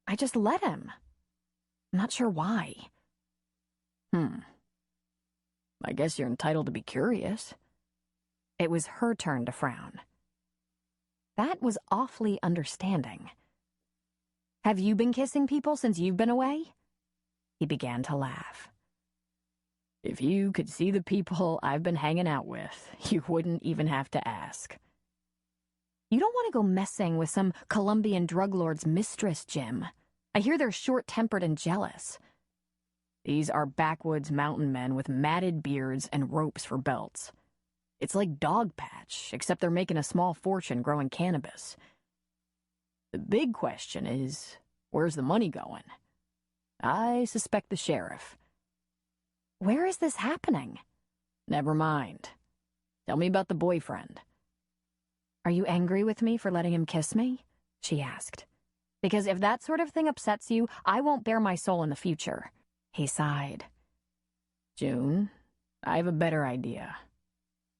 B: I just let him. I'm not sure why.
C: I guess you're entitled to be curious.
B: It was her turn to frown. That was awfully understanding. Have you been kissing people since you've been away? He began to laugh.
C: If you could see the people I've been hanging out with, you wouldn't even have to ask.
B: You don't want to go messing with some Colombian drug lord's mistress, Jim. I hear they're short-tempered and jealous.
C: These are backwoods mountain men with matted beards and ropes for belts. It's like Dogpatch, except they're making a small fortune growing cannabis. The big question is, where's the money going? I suspect the sheriff.
B: Where is this happening?
C: Never mind. Tell me about the boyfriend.
B: Are you angry with me for letting him kiss me? She asked. Because if that sort of thing upsets you, I won't bare my soul in the future. He sighed.
C: June, I have a better idea.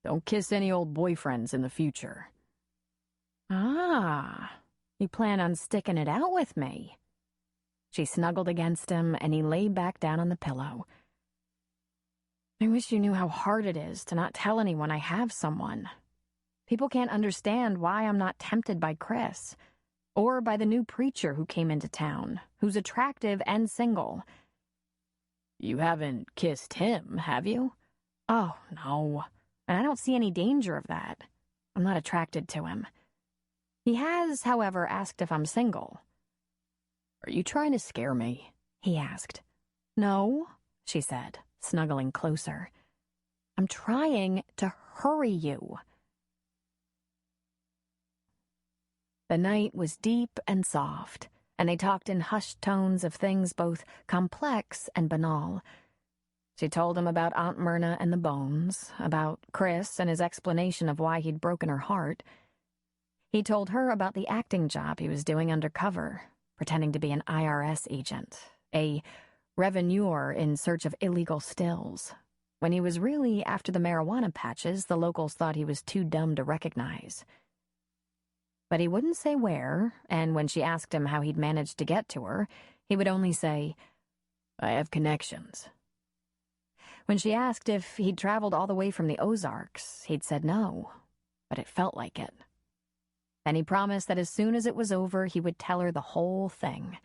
C: Don't kiss any old boyfriends in the future.
B: Ah, you plan on sticking it out with me? She snuggled against him, and he lay back down on the pillow. I wish you knew how hard it is to not tell anyone I have someone. People can't understand why I'm not tempted by Chris, or by the new preacher who came into town, who's attractive and single.
C: You haven't kissed him, have you?
B: Oh, no. And I don't see any danger of that. I'm not attracted to him. He has, however, asked if I'm single.
C: Are you trying to scare me?
B: He asked. No, she said, snuggling closer. I'm trying to hurry you. The night was deep and soft, and they talked in hushed tones of things both complex and banal. She told him about Aunt Myrna and the bones, about Chris and his explanation of why he'd broken her heart. He told her about the acting job he was doing undercover, pretending to be an IRS agent, a revenuer in search of illegal stills, when he was really after the marijuana patches the locals thought he was too dumb to recognize. But he wouldn't say where, and when she asked him how he'd managed to get to her, he would only say,
C: I have connections.
B: When she asked if he'd traveled all the way from the Ozarks, he'd said no, but it felt like it. Then he promised that as soon as it was over, he would tell her the whole thing.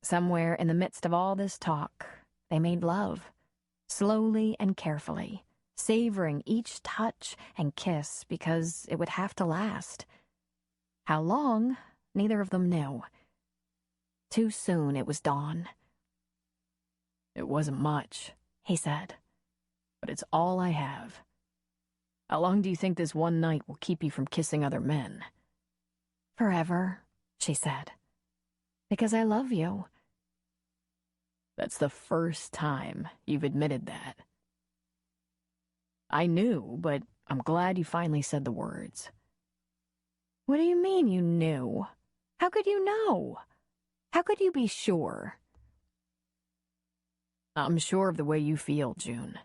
B: Somewhere in the midst of all this talk, they made love, slowly and carefully, savoring each touch and kiss because it would have to last. How long, neither of them knew. Too soon it was dawn.
C: It wasn't much,
B: he said,
C: but it's all I have. How long do you think this one night will keep you from kissing other men?
B: Forever, she said, because I love you.
C: That's the first time you've admitted that. I knew, but I'm glad you finally said the words.
B: What do you mean you knew? How could you know? How could you be sure?
C: I'm sure of the way you feel, June.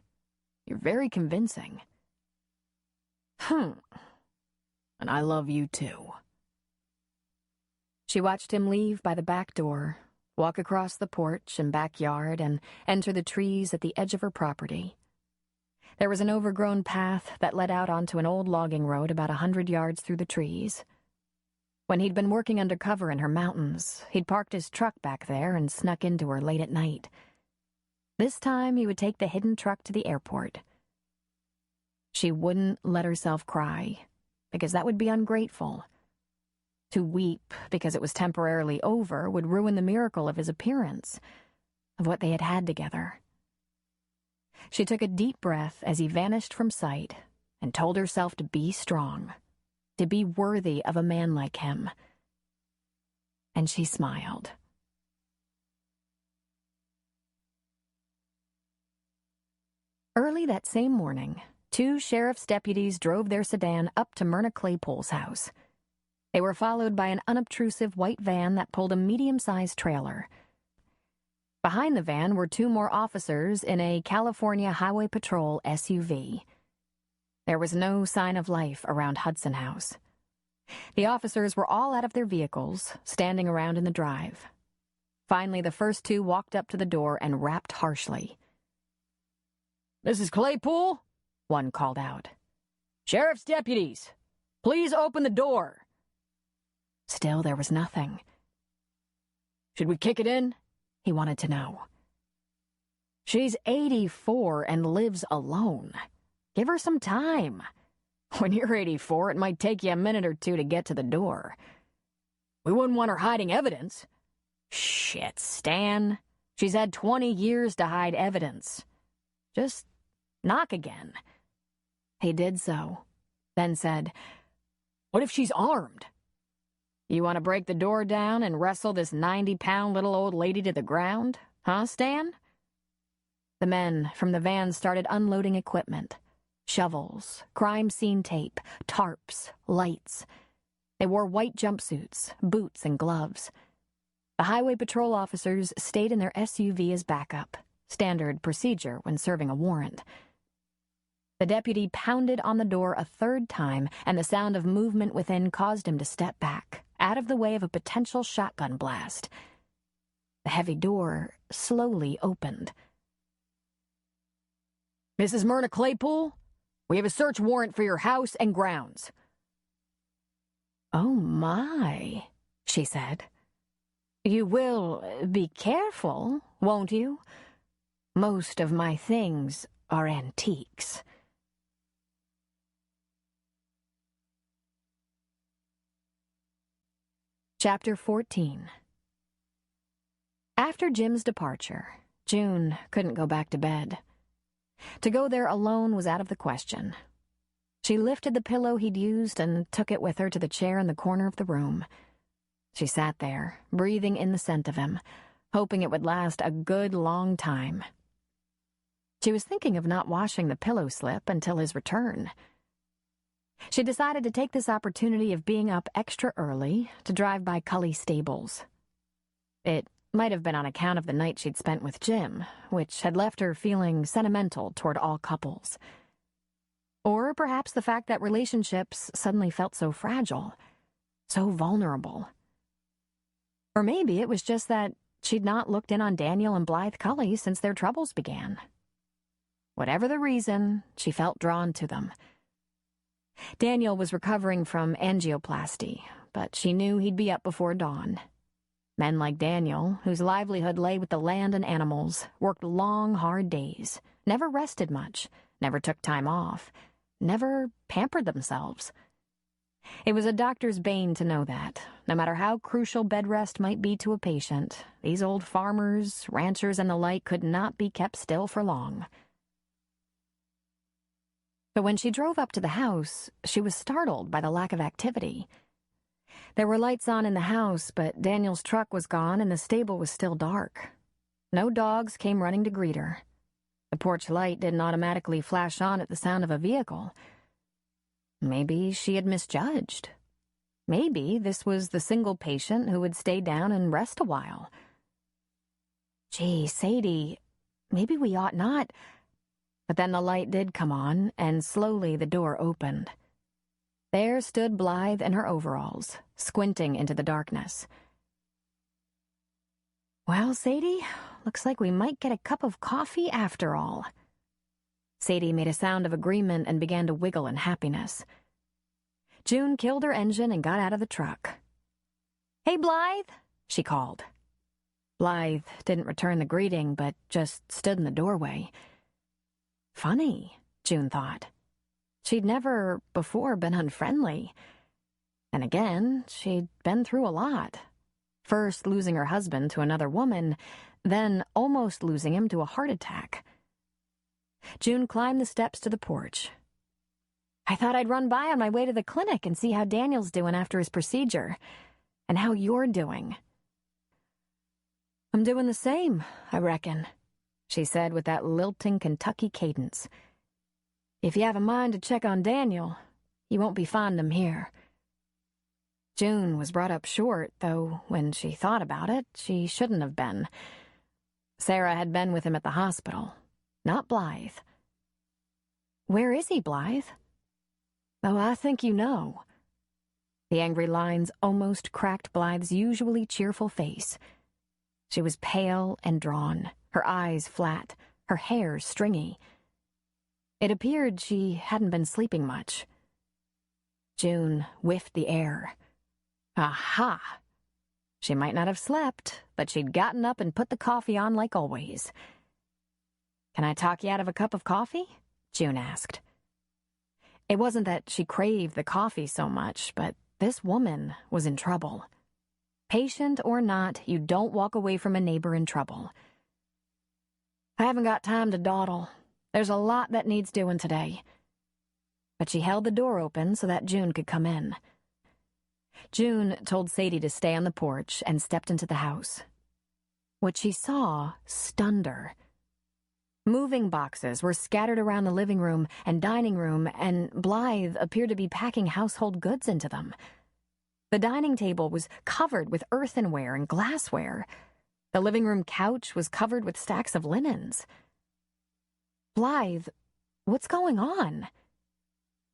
C: You're very convincing. And I love you too.
B: She watched him leave by the back door, walk across the porch and backyard, and enter the trees at the edge of her property. There was an overgrown path that led out onto an old logging road about 100 yards through the trees. When he'd been working undercover in her mountains, he'd parked his truck back there and snuck into her late at night. This time he would take the hidden truck to the airport. She wouldn't let herself cry, because that would be ungrateful. To weep because it was temporarily over would ruin the miracle of his appearance, of what they had had together. She took a deep breath as he vanished from sight and told herself to be strong, to be worthy of a man like him. And she smiled. Early that same morning, 2 sheriff's deputies drove their sedan up to Myrna Claypool's house. They were followed by an unobtrusive white van that pulled a medium-sized trailer. Behind the van were 2 more officers in a California Highway Patrol SUV. There was no sign of life around Hudson House. The officers were all out of their vehicles, standing around in the drive. Finally, the first 2 walked up to the door and rapped harshly.
C: "Mrs. Claypool?" one called out. "Sheriff's deputies, please open the door."
B: Still, there was nothing.
C: "Should we kick it in?"
B: He wanted to know.
C: "She's 84 and lives alone. Give her some time. When you're 84, it might take you a minute or 2 to get to the door. We wouldn't want her hiding evidence." "Shit, Stan. She's had 20 years to hide evidence. Just knock again."
B: He did so, then said,
C: "What if she's armed? You want to break the door down and wrestle this 90-pound little old lady to the ground? Huh, Stan?"
B: The men from the van started unloading equipment. Shovels, crime scene tape, tarps, lights. They wore white jumpsuits, boots, and gloves. The highway patrol officers stayed in their SUV as backup, standard procedure when serving a warrant. The deputy pounded on the door a 3rd time, and the sound of movement within caused him to step back, out of the way of a potential shotgun blast. The heavy door slowly opened.
C: "Mrs. Myrna Claypool, we have a search warrant for your house and grounds."
B: "Oh, my," she said. "You will be careful, won't you? Most of my things are antiques." Chapter 14. After Jim's departure, June couldn't go back to bed. To go there alone was out of the question. She lifted the pillow he'd used and took it with her to the chair in the corner of the room. She sat there, breathing in the scent of him, hoping it would last a good long time. She was thinking of not washing the pillow slip until his return. She decided to take this opportunity of being up extra early to drive by Cully's stables. It might have been on account of the night she'd spent with Jim, which had left her feeling sentimental toward all couples. Or perhaps the fact that relationships suddenly felt so fragile, so vulnerable. Or maybe it was just that she'd not looked in on Daniel and Blythe Cully since their troubles began. Whatever the reason, she felt drawn to them. Daniel was recovering from angioplasty, but she knew he'd be up before dawn. Men like Daniel, whose livelihood lay with the land and animals, worked long, hard days, never rested much, never took time off, never pampered themselves. It was a doctor's bane to know that, no matter how crucial bed rest might be to a patient, these old farmers, ranchers, and the like could not be kept still for long. But when she drove up to the house, she was startled by the lack of activity. There were lights on in the house, but Daniel's truck was gone and the stable was still dark. No dogs came running to greet her. The porch light didn't automatically flash on at the sound of a vehicle. Maybe she had misjudged. Maybe this was the single patient who would stay down and rest a while. "Gee, Sadie, maybe we ought not..." But then the light did come on, and slowly the door opened. There stood Blythe in her overalls, squinting into the darkness. "Well, Sadie, looks like we might get a cup of coffee after all." Sadie made a sound of agreement and began to wiggle in happiness. June killed her engine and got out of the truck. "Hey, Blythe," she called. Blythe didn't return the greeting, but just stood in the doorway. Funny, June thought. She'd never before been unfriendly. And again, she'd been through a lot. First losing her husband to another woman, then almost losing him to a heart attack. June climbed the steps to the porch. "I thought I'd run by on my way to the clinic and see how Daniel's doing after his procedure, and how you're doing." "I'm doing the same, I reckon," she said with that lilting Kentucky cadence. "If you have a mind to check on Daniel, you won't be finding him here." June was brought up short, though when she thought about it, she shouldn't have been. Sarah had been with him at the hospital, not Blythe. "Where is he, Blythe?" "Oh, I think you know." The angry lines almost cracked Blythe's usually cheerful face. She was pale and drawn, her eyes flat, her hair stringy. It appeared she hadn't been sleeping much. June whiffed the air. Aha! She might not have slept, but she'd gotten up and put the coffee on like always. "Can I talk you out of a cup of coffee?" June asked. It wasn't that she craved the coffee so much, but this woman was in trouble. Patient or not, you don't walk away from a neighbor in trouble. "I haven't got time to dawdle. There's a lot that needs doing today." But she held the door open so that June could come in. June told Sadie to stay on the porch and stepped into the house. What she saw stunned her. Moving boxes were scattered around the living room and dining room, and Blythe appeared to be packing household goods into them. The dining table was covered with earthenware and glassware. The living room couch was covered with stacks of linens. "Blythe, what's going on?"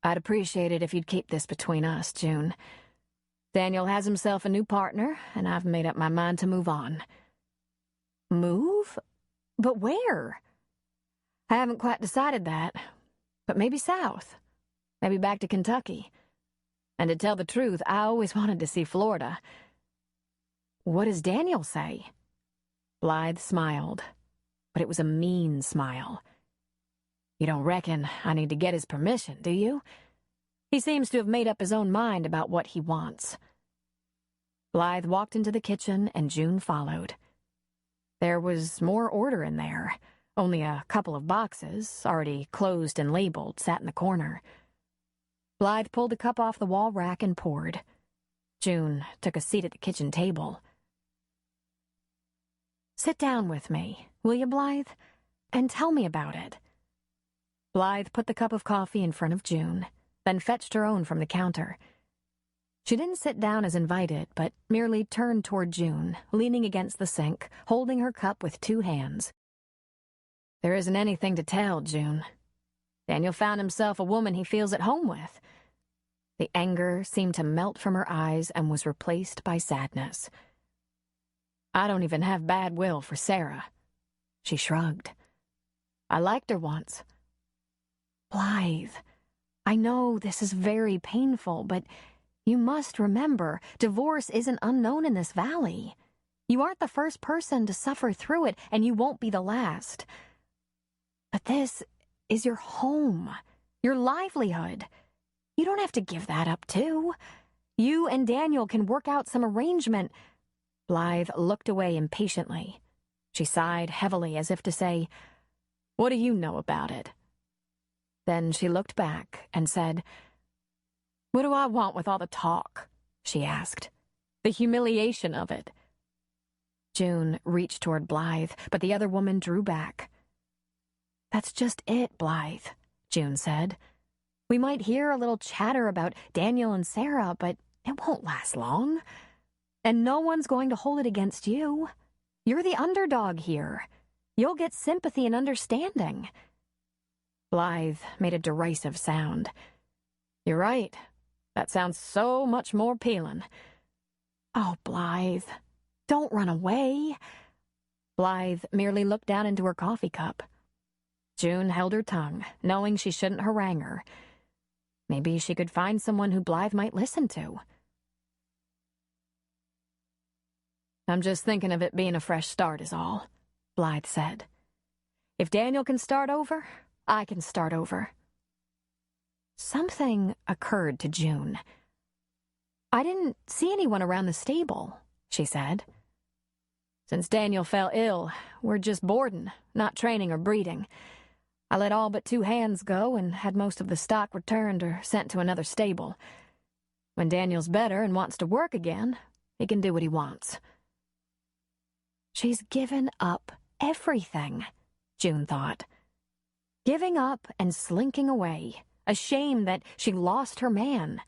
B: "I'd appreciate it if you'd keep this between us, June. Daniel has himself a new partner, and I've made up my mind to move on." "Move? But where?" "I haven't quite decided that, but maybe south. Maybe back to Kentucky. And to tell the truth, I always wanted to see Florida." "What does Daniel say?" Blythe smiled, but it was a mean smile. "You don't reckon I need to get his permission, do you? He seems to have made up his own mind about what he wants." Blythe walked into the kitchen, and June followed. There was more order in there. Only a couple of boxes, already closed and labeled, sat in the corner. Blythe pulled a cup off the wall rack and poured. June took a seat at the kitchen table. "Sit down with me, will you, Blythe? And tell me about it." Blythe put the cup of coffee in front of June, then fetched her own from the counter. She didn't sit down as invited, but merely turned toward June, leaning against the sink, holding her cup with two hands. "There isn't anything to tell, June. Daniel found himself a woman he feels at home with." The anger seemed to melt from her eyes and was replaced by sadness. "I don't even have bad will for Sarah." She shrugged. "I liked her once." "Blythe, I know this is very painful, but you must remember, divorce isn't unknown in this valley. You aren't the first person to suffer through it, and you won't be the last. But this is your home, your livelihood. You don't have to give that up, too. You and Daniel can work out some arrangement." Blythe looked away impatiently. She sighed heavily as if to say, "What do you know about it?" Then she looked back and said, "What do I want with all the talk?" she asked. "The humiliation of it." June reached toward Blythe, but the other woman drew back. "That's just it, Blythe," June said. "We might hear a little chatter about Daniel and Sarah, but it won't last long. And no one's going to hold it against you. You're the underdog here. You'll get sympathy and understanding." Blythe made a derisive sound. "You're right. That sounds so much more appealing." "Oh, Blythe, don't run away." Blythe merely looked down into her coffee cup. June held her tongue, knowing she shouldn't harangue her. Maybe she could find someone who Blythe might listen to. "I'm just thinking of it being a fresh start is all," Blythe said. "If Daniel can start over, I can start over." Something occurred to June. "I didn't see anyone around the stable," she said. "Since Daniel fell ill, we're just boarding, not training or breeding. I let all but 2 hands go and had most of the stock returned or sent to another stable. When Daniel's better and wants to work again, he can do what he wants." "She's given up everything," June thought. Giving up and slinking away, ashamed that she lost her man.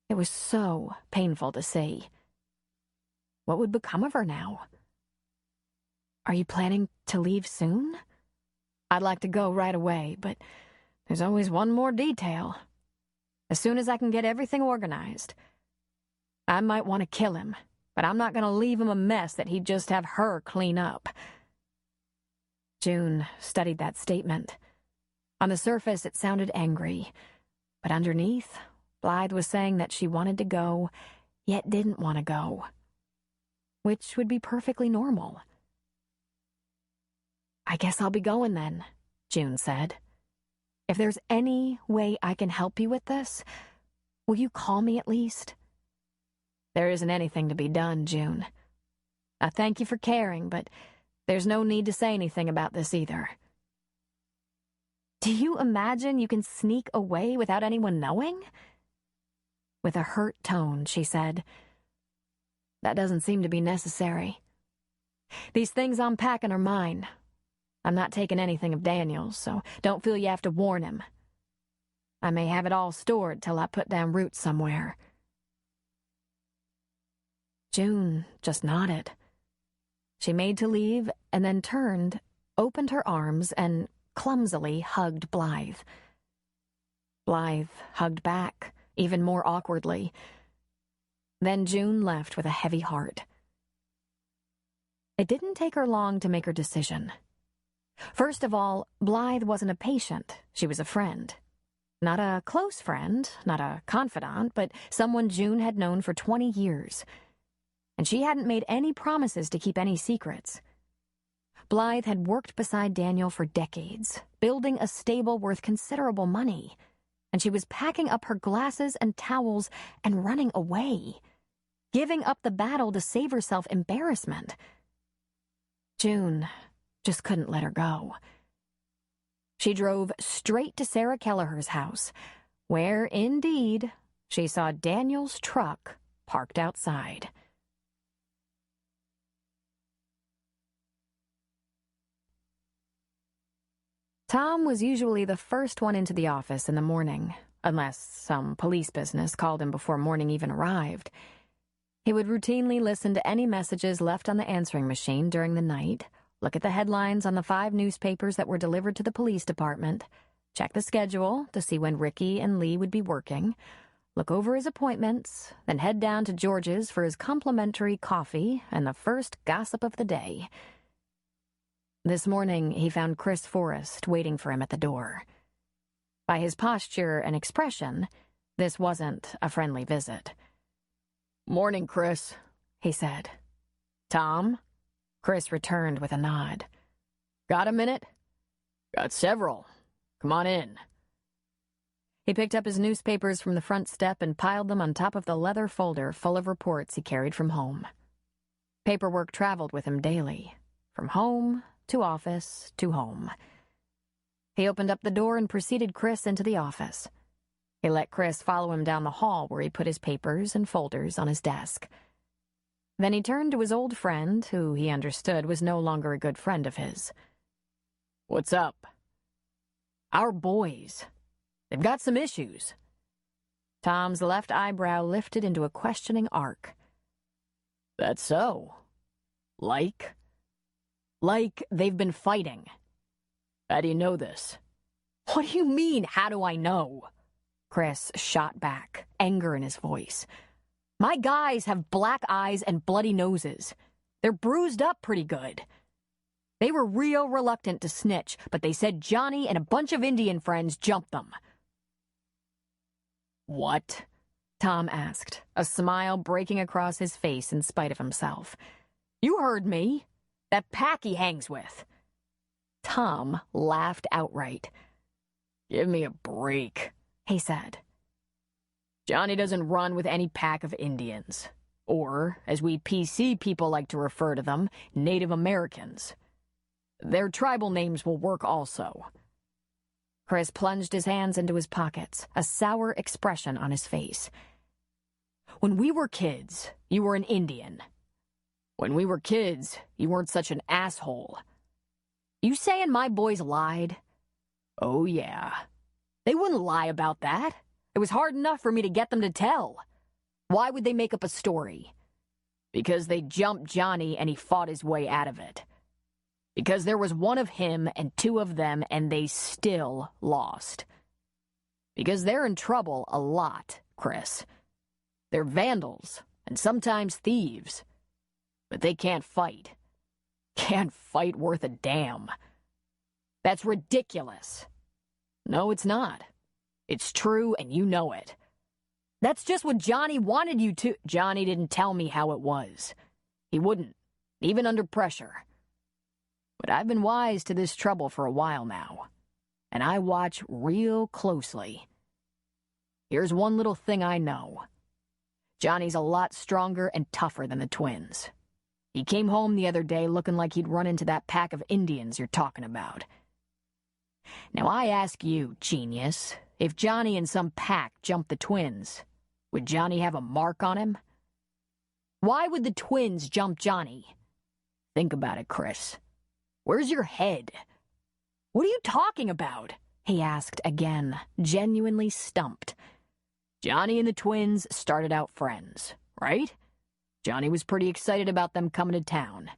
B: It was so painful to see. What would become of her now? Are you planning to leave soon? I'd like to go right away, but there's always one more detail. As soon as I can get everything organized. I might want to kill him, but I'm not going to leave him a mess that he'd just have her clean up. June studied that statement. On the surface, it sounded angry, but underneath, Blythe was saying that she wanted to go, yet didn't want to go, which would be perfectly normal. I guess I'll be going then, June said. If there's any way I can help you with this, will you call me at least? There isn't anything to be done, June. I thank you for caring, but there's no need to say anything about this either. Do you imagine you can sneak away without anyone knowing? With a hurt tone, she said, That doesn't seem to be necessary. These things I'm packing are mine. I'm not taking anything of Daniel's, so don't feel you have to warn him. I may have it all stored till I put down roots somewhere. June just nodded. She made to leave and then turned, opened her arms, and clumsily hugged Blythe. Blythe hugged back, even more awkwardly. Then June left with a heavy heart. It didn't take her long to make her decision. First of all, Blythe wasn't a patient, she was a friend. Not a close friend, not a confidant, but someone June had known for 20 years. And she hadn't made any promises to keep any secrets. Blythe had worked beside Daniel for decades, building a stable worth considerable money, and she was packing up her glasses and towels and running away, giving up the battle to save herself embarrassment. June just couldn't let her go. She drove straight to Sarah Kelleher's house, where, indeed, she saw Daniel's truck parked outside. Tom was usually the first one into the office in the morning, unless some police business called him before morning even arrived. He would routinely listen to any messages left on the answering machine during the night, look at the headlines on the 5 newspapers that were delivered to the police department, check the schedule to see when Ricky and Lee would be working, look over his appointments, then head down to George's for his complimentary coffee and the first gossip of the day. This morning, he found Chris Forrest waiting for him at the door. By his posture and expression, this wasn't a friendly visit.
C: "Morning, Chris,"
B: he said. "Tom?" Chris returned with a nod.
C: "Got a minute?"
B: "Got several. Come on in." He picked up his newspapers from the front step and piled them on top of the leather folder full of reports he carried from home. Paperwork traveled with him daily, from home to office to home. He opened up the door and preceded Chris into the office. He let Chris follow him down the hall where he put his papers and folders on his desk. Then he turned to his old friend, who he understood was no longer a good friend of his.
C: "What's up?"
B: "Our boys. They've got some issues." Tom's left eyebrow lifted into a questioning arc.
C: "That's so? Like?"
B: "Like they've been fighting."
C: "How do you know this?"
B: "What do you mean, how do I know?" Chris shot back, anger in his voice. "My guys have black eyes and bloody noses. They're bruised up pretty good. They were real reluctant to snitch, but they said Johnny and a bunch of Indian friends jumped them."
C: "What?"
B: Tom asked, a smile breaking across his face in spite of himself. "You heard me. That pack he hangs with." Tom laughed outright.
C: "Give me a break,"
B: he said.
C: "Johnny doesn't run with any pack of Indians. Or, as we PC people like to refer to them, Native Americans. Their tribal names will work also."
B: Chris plunged his hands into his pockets, a sour expression on his face.
C: "When we were kids, you were an Indian. When we were kids, you weren't such an asshole. You saying my boys lied? Oh, yeah. They wouldn't lie about that. It was hard enough for me to get them to tell. Why would they make up a story? Because they jumped Johnny and he fought his way out of it. Because there was one of him and two of them and they still lost. Because they're in trouble a lot, Chris. They're vandals and sometimes thieves. But they can't fight. Can't fight worth a damn. That's ridiculous. No, it's not. It's true and you know it. That's just what Johnny wanted you to. Johnny didn't tell me how it was. He wouldn't, even under pressure. But I've been wise to this trouble for a while now, and I watch real closely. Here's one little thing I know. Johnny's a lot stronger and tougher than the twins. He came home the other day looking like he'd run into that pack of Indians you're talking about. Now I ask you, genius, if Johnny and some pack jumped the twins, would Johnny have a mark on him? Why would the twins jump Johnny? Think about it, Chris. Where's your head? What are you talking about? He asked again, genuinely stumped. Johnny and the twins started out friends, right? Johnny was pretty excited about them coming to town.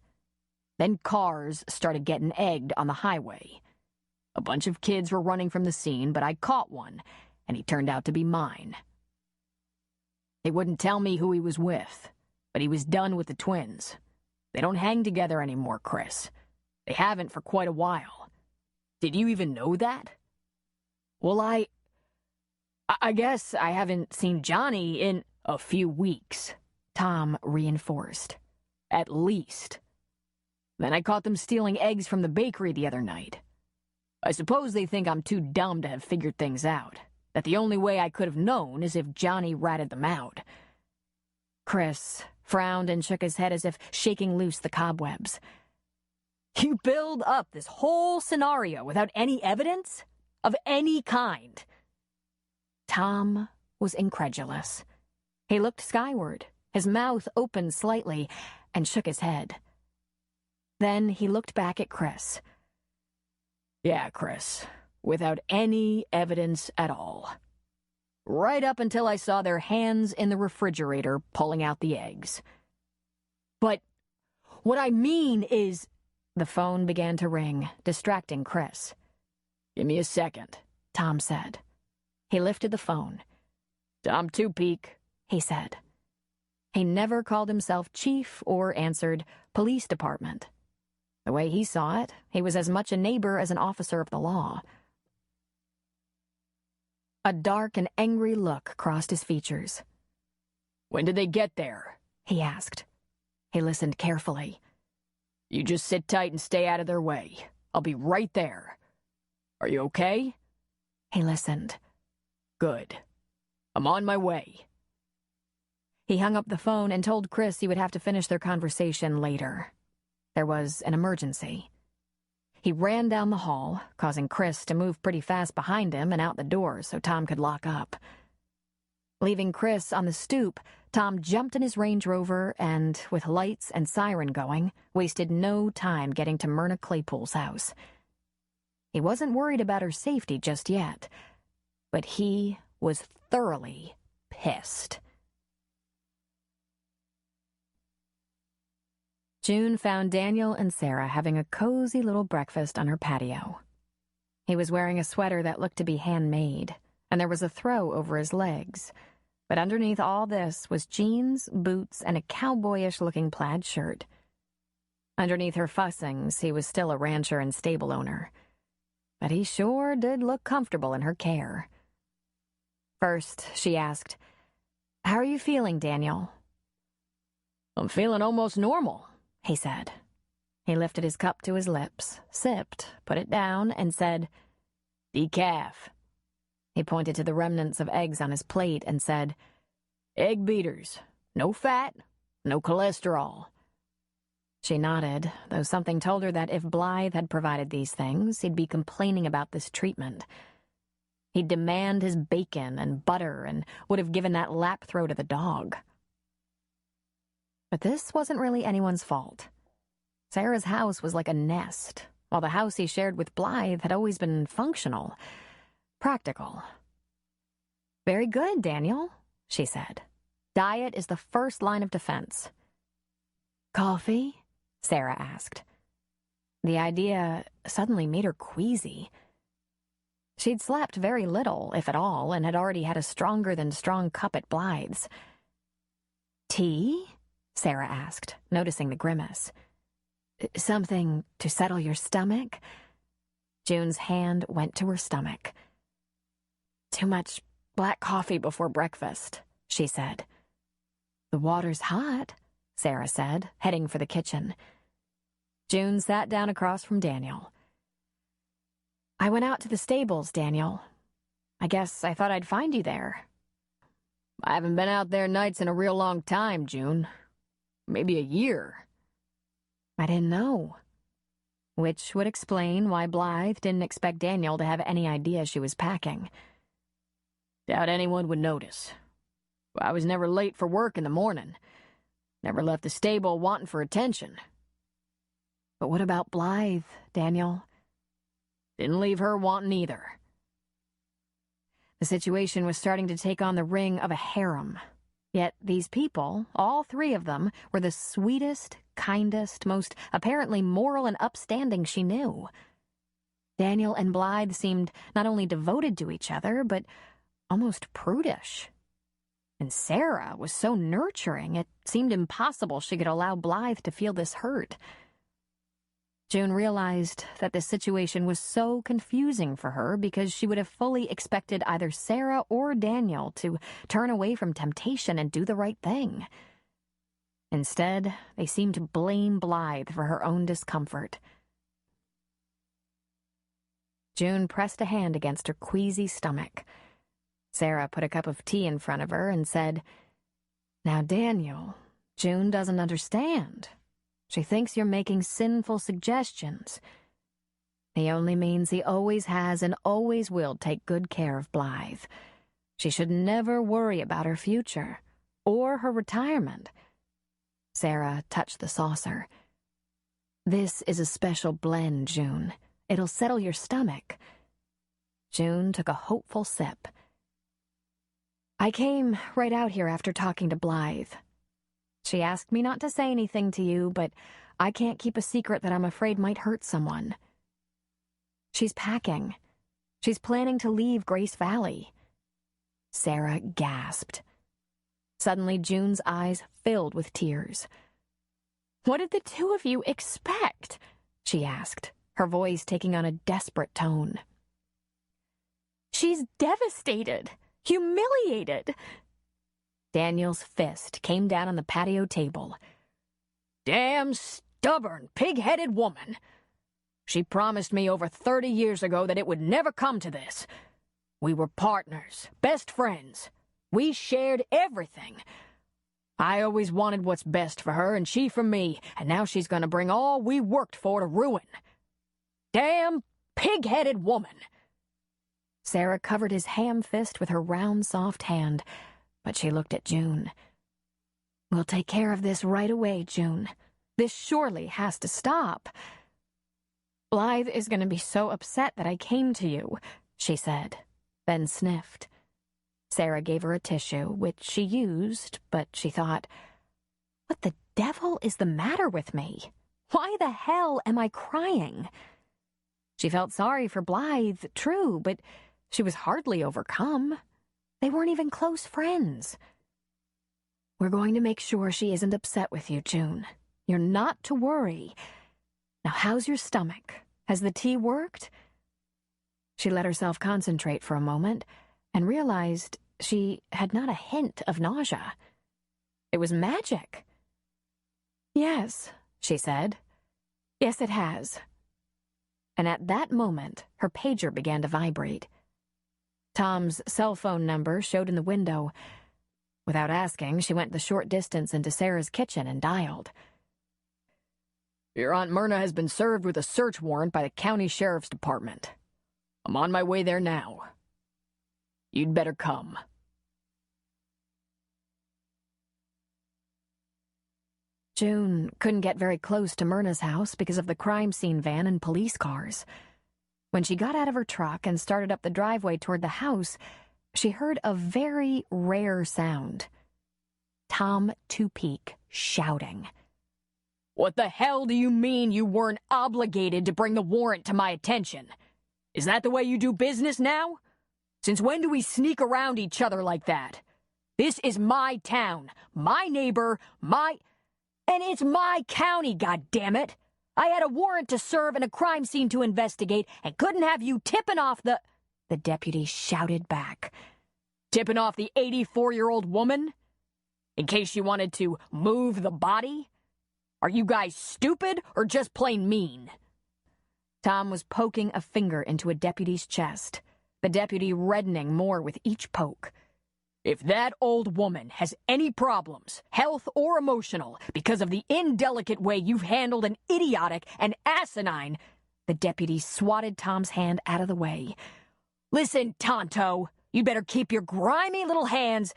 C: Then cars started getting egged on the highway. A bunch of kids were running from the scene, but I caught one, and he turned out to be mine. He wouldn't tell me who he was with, but he was done with the twins. They don't hang together anymore, Chris. They haven't for quite a while. Did you even know that? Well, I guess I haven't seen Johnny in a few weeks, Tom reinforced. At least. Then I caught them stealing eggs from the bakery the other night. I suppose they think I'm too dumb to have figured things out, that the only way I could have known is if Johnny ratted them out. Chris frowned and shook his head as if shaking loose the cobwebs. You build up this whole scenario without any evidence? Of any kind? Tom was incredulous. He looked skyward, his mouth opened slightly, and shook his head. Then he looked back at Chris. Yeah, Chris, without any evidence at all. Right up until I saw their hands in the refrigerator pulling out the eggs. But what I mean is... The phone began to ring, distracting Chris. Give me a second, Tom said. He lifted the phone. Tom Two-Peak, he said. He never called himself chief or answered police department. The way he saw it, he was as much a neighbor as an officer of the law. A dark and angry look crossed his features. When did they get there? He asked. He listened carefully. You just sit tight and stay out of their way. I'll be right there. Are you okay? He listened. Good. I'm on my way. He hung up the phone and told Chris he would have to finish their conversation later. There was an emergency. He ran down the hall, causing Chris to move pretty fast behind him and out the door so Tom could lock up. Leaving Chris on the stoop, Tom jumped in his Range Rover and, with lights and siren going, wasted no time getting to Myrna Claypool's house. He wasn't worried about her safety just yet, but he was thoroughly pissed. June found Daniel and Sarah having a cozy little breakfast on her patio. He was wearing a sweater that looked to be handmade, and there was a throw over his legs. But underneath all this was jeans, boots, and a cowboyish-looking plaid shirt. Underneath her fussings, he was still a rancher and stable owner. But he sure did look comfortable in her care. First, she asked, "How are you feeling, Daniel?" "I'm feeling almost normal," he said. He lifted his cup to his lips, sipped, put it down, and said, "Decaf." He pointed to the remnants of eggs on his plate and said, "Egg beaters. No fat, no cholesterol." She nodded, though something told her that if Blythe had provided these things, he'd be complaining about this treatment. He'd demand his bacon and butter and would have given that lap throw to the dog. But this wasn't really anyone's fault. Sarah's house was like a nest,
B: while the house he shared with Blythe had always been functional, practical. "Very good, Daniel," she said. "Diet is the first line of defense." "Coffee?" Sarah asked. The idea suddenly made her queasy. She'd slept very little, if at all, and had already had a stronger-than-strong cup at Blythe's. "Tea?" Sarah asked, noticing the grimace. "Something to settle your stomach?" June's hand went to her stomach. "Too much black coffee before breakfast," she said. "The water's hot," Sarah said, heading for the kitchen. June sat down across from Daniel. "I went out to the stables, Daniel. I guess I thought I'd find you there."
C: I haven't been out there nights in a real long time, June. Maybe a year.
B: I didn't know. Which would explain why Blythe didn't expect Daniel to have any idea she was packing.
C: Doubt anyone would notice. I was never late for work in the morning. Never left the stable wanting for attention.
B: But what about Blythe, Daniel?
C: Didn't leave her wanting either.
B: The situation was starting to take on the ring of a harem. Yet these people, all three of them, were the sweetest, kindest, most apparently moral and upstanding she knew. Daniel and Blythe seemed not only devoted to each other, but almost prudish. And Sarah was so nurturing, it seemed impossible she could allow Blythe to feel this hurt. June realized that this situation was so confusing for her because she would have fully expected either Sarah or Daniel to turn away from temptation and do the right thing. Instead, they seemed to blame Blythe for her own discomfort. June pressed a hand against her queasy stomach. Sarah put a cup of tea in front of her and said, "Now, Daniel, June doesn't understand. She thinks you're making sinful suggestions. He only means he always has and always will take good care of Blythe. She should never worry about her future, or her retirement." Sarah touched the saucer. "This is a special blend, June. It'll settle your stomach." June took a hopeful sip. "I came right out here after talking to Blythe. She asked me not to say anything to you, but I can't keep a secret that I'm afraid might hurt someone. She's packing. She's planning to leave Grace Valley." Sarah gasped. Suddenly, June's eyes filled with tears. "What did the two of you expect?" she asked, her voice taking on a desperate tone. "She's devastated, humiliated." Daniel's fist came down on the patio table.
C: Damn stubborn, pig-headed woman. She promised me over 30 years ago that it would never come to this. We were partners, best friends. We shared everything. I always wanted what's best for her and she for me, and now she's gonna bring all we worked for to ruin. Damn pig-headed woman.
B: Sarah covered his ham fist with her round, soft hand, but she looked at June. "We'll take care of this right away, June. This surely has to stop." "Blythe is going to be so upset that I came to you," she said, then sniffed. Sarah gave her a tissue, which she used, but she thought, "What the devil is the matter with me? Why the hell am I crying?" She felt sorry for Blythe, true, but she was hardly overcome. They weren't even close friends. "We're going to make sure she isn't upset with you, June. You're not to worry. Now, how's your stomach? Has the tea worked?" She let herself concentrate for a moment and realized she had not a hint of nausea. It was magic. "Yes," she said. "Yes, it has." And at that moment, her pager began to vibrate. Tom's cell phone number showed in the window. Without asking, she went the short distance into Sarah's kitchen and dialed.
C: "Your Aunt Myrna has been served with a search warrant by the county sheriff's department. I'm on my way there now. You'd better come."
B: June couldn't get very close to Myrna's house because of the crime scene van and police cars. When she got out of her truck and started up the driveway toward the house, she heard a very rare sound. Tom Two-Peak shouting.
C: What the hell do you mean you weren't obligated to bring the warrant to my attention? Is that the way you do business now? Since when do we sneak around each other like that? This is my town, my neighbor, and it's my county, goddammit! I had a warrant to serve and a crime scene to investigate and couldn't have you tipping off the deputy shouted back. Tipping off the 84-year-old woman? In case she wanted to move the body? Are you guys stupid or just plain mean?
B: Tom was poking a finger into a deputy's chest, the deputy reddening more with each poke.
C: If that old woman has any problems, health or emotional, because of the indelicate way you've handled an idiotic and asinine...
B: The deputy swatted Tom's hand out of the way.
C: Listen, Tonto, you'd better keep your grimy little hands...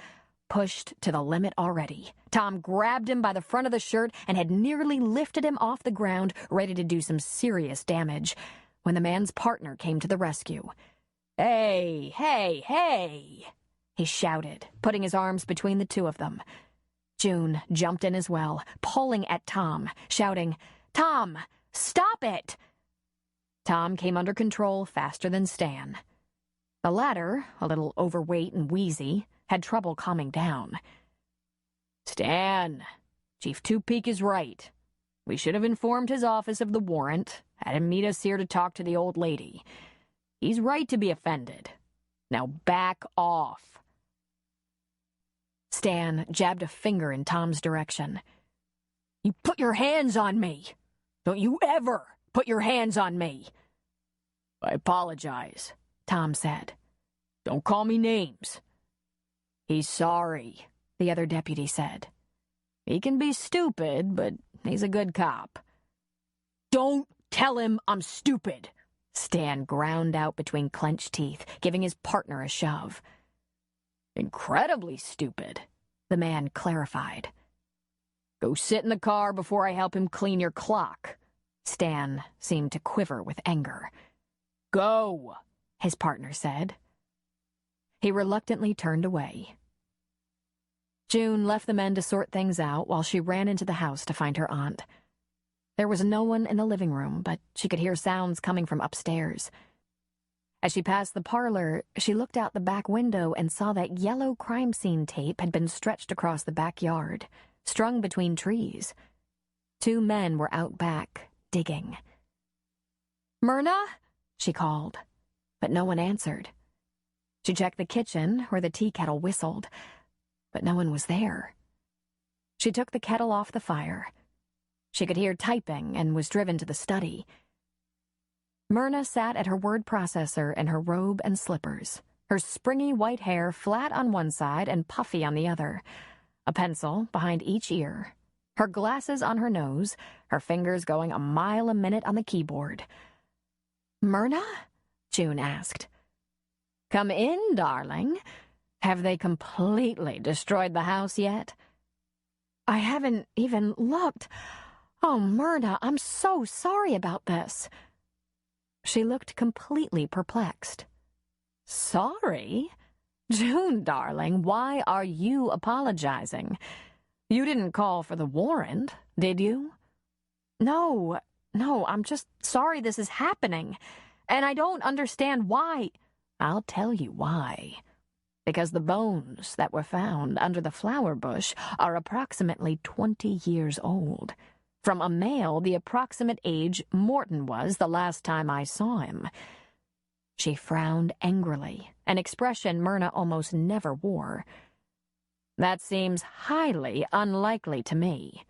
B: Pushed to the limit already, Tom grabbed him by the front of the shirt and had nearly lifted him off the ground, ready to do some serious damage, when the man's partner came to the rescue.
C: Hey, hey, hey!
B: He shouted, putting his arms between the two of them. June jumped in as well, pulling at Tom, shouting, "Tom, stop it!" Tom came under control faster than Stan. The latter, a little overweight and wheezy, had trouble calming down.
C: Stan, Chief Two-Peak is right. We should have informed his office of the warrant, had him meet us here to talk to the old lady. He's right to be offended. Now back off.
B: Stan jabbed a finger in Tom's direction.
C: You put your hands on me! Don't you ever put your hands on me! I apologize, Tom said. Don't call me names. He's sorry, the other deputy said. He can be stupid, but he's a good cop. Don't tell him I'm stupid,
B: Stan ground out between clenched teeth, giving his partner a shove.
C: Incredibly stupid,
B: the man clarified.
C: Go sit in the car before I help him clean your clock.
B: Stan seemed to quiver with anger.
C: Go,
B: his partner said. He reluctantly turned away. June left the men to sort things out while she ran into the house to find her aunt. There was no one in the living room, but she could hear sounds coming from upstairs. As she passed the parlor, she looked out the back window and saw that yellow crime scene tape had been stretched across the backyard, strung between trees. 2 men were out back, digging. "Myrna?" she called, but no one answered. She checked the kitchen, where the tea kettle whistled, but no one was there. She took the kettle off the fire. She could hear typing and was driven to the study. Myrna sat at her word processor in her robe and slippers, her springy white hair flat on one side and puffy on the other, a pencil behind each ear, her glasses on her nose, her fingers going a mile a minute on the keyboard. "Myrna?" June asked. "Come in, darling. Have they completely destroyed the house yet?" "I haven't even looked. Oh, Myrna, I'm so sorry about this." She looked completely perplexed. "Sorry? June, darling, why are you apologizing? You didn't call for the warrant, did you?" No, I'm just sorry this is happening, and I don't understand why." "I'll tell you why. Because the bones that were found under the flower bush are approximately 20 years old. From a male the approximate age Morton was the last time I saw him." She frowned angrily, an expression Myrna almost never wore. "That seems highly unlikely to me."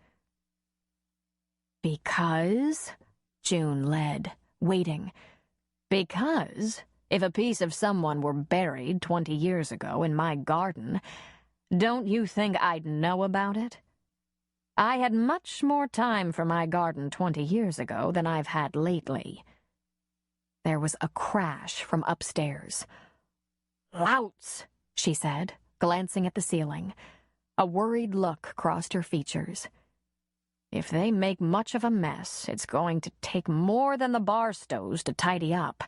B: "Because?" June led, waiting. "Because if a piece of someone were buried 20 years ago in my garden, don't you think I'd know about it? I had much more time for my garden 20 years ago than I've had lately." There was a crash from upstairs. "Louts," she said, glancing at the ceiling. A worried look crossed her features. If they make much of a mess, it's going to take more than the Barstows to tidy up.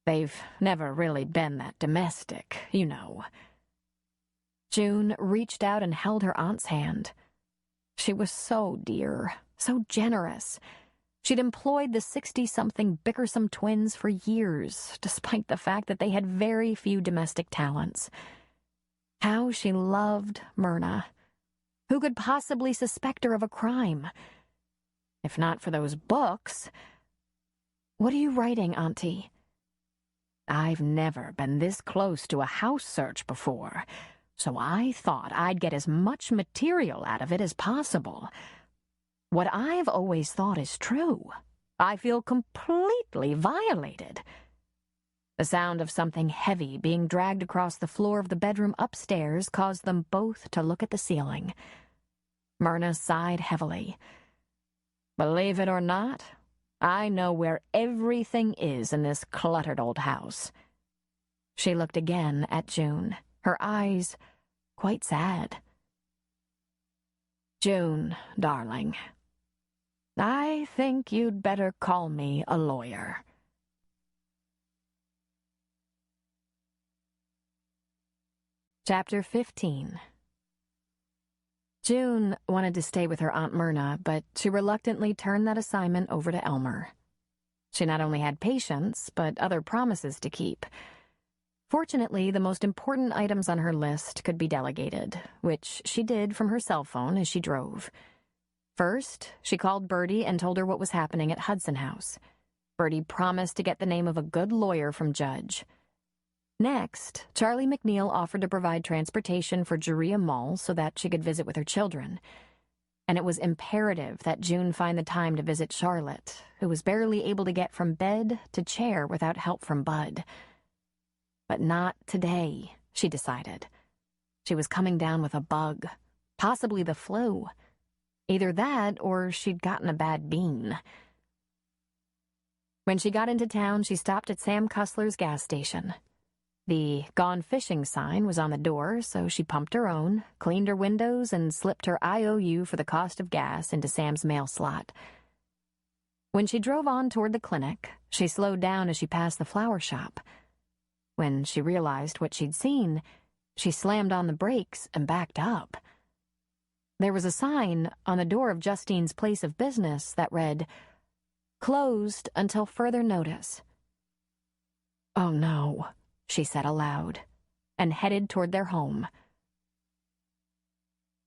B: They've never really been that domestic, you know. June reached out and held her aunt's hand. She was so dear, so generous. She'd employed the 60-something Bickersome twins for years, despite the fact that they had very few domestic talents. How she loved Myrna. Who could possibly suspect her of a crime? If not for those books. What are you writing, Auntie? I've never been this close to a house search before, so I thought I'd get as much material out of it as possible. What I've always thought is true. I feel completely violated. The sound of something heavy being dragged across the floor of the bedroom upstairs caused them both to look at the ceiling. Myrna sighed heavily. Believe it or not, I know where everything is in this cluttered old house. She looked again at June, her eyes quite sad. June, darling, I think you'd better call me a lawyer. Chapter 15. June wanted to stay with her Aunt Myrna, but she reluctantly turned that assignment over to Elmer. She not only had patience, but other promises to keep. Fortunately, the most important items on her list could be delegated, which she did from her cell phone as she drove. First, she called Bertie and told her what was happening at Hudson House. Bertie promised to get the name of a good lawyer from Judge. Next, Charlie McNeil offered to provide transportation for Jeria Mall so that she could visit with her children. And it was imperative that June find the time to visit Charlotte, who was barely able to get from bed to chair without help from Bud. But not today, she decided. She was coming down with a bug, possibly the flu. Either that or she'd gotten a bad bean. When she got into town, she stopped at Sam Cussler's gas station. The Gone Fishing sign was on the door, so she pumped her own, cleaned her windows, and slipped her IOU for the cost of gas into Sam's mail slot. When she drove on toward the clinic, she slowed down as she passed the flower shop. When she realized what she'd seen, she slammed on the brakes and backed up. There was a sign on the door of Justine's place of business that read, "Closed until further notice." "Oh no," she said aloud, and headed toward their home.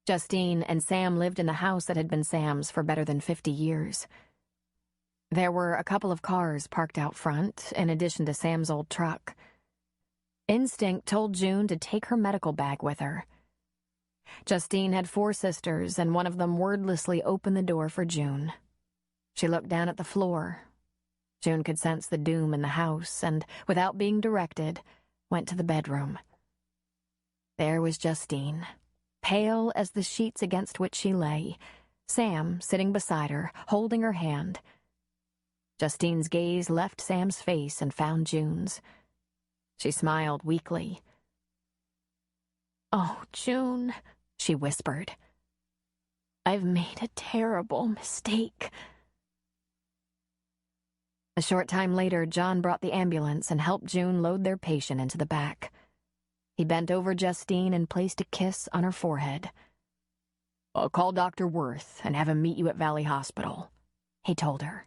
B: Justine and Sam lived in the house that had been Sam's for better than 50 years. There were a couple of cars parked out front, in addition to Sam's old truck. Instinct told June to take her medical bag with her. Justine had 4 sisters, and one of them wordlessly opened the door for June. She looked down at the floor. June could sense the doom in the house, and, without being directed, went to the bedroom. There was Justine, pale as the sheets against which she lay, Sam sitting beside her, holding her hand. Justine's gaze left Sam's face and found June's. She smiled weakly. "Oh, June," she whispered. "I've made a terrible mistake." A short time later, John brought the ambulance and helped June load their patient into the back. He bent over Justine and placed a kiss on her forehead. "I'll call Dr. Worth and have him meet you at Valley Hospital," he told her.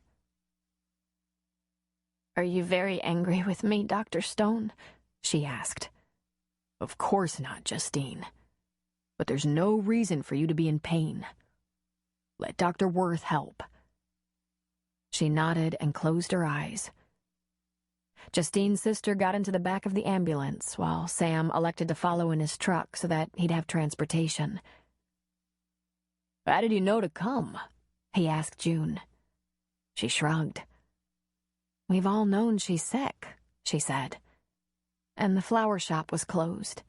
B: "Are you very angry with me, Dr. Stone?" she asked. "Of course not, Justine. But there's no reason for you to be in pain. Let Dr. Worth help." She nodded and closed her eyes. Justine's sister got into the back of the ambulance, while Sam elected to follow in his truck so that he'd have transportation. "How did you know to come?" he asked June. She shrugged. "We've all known she's sick," she said. And the flower shop was closed.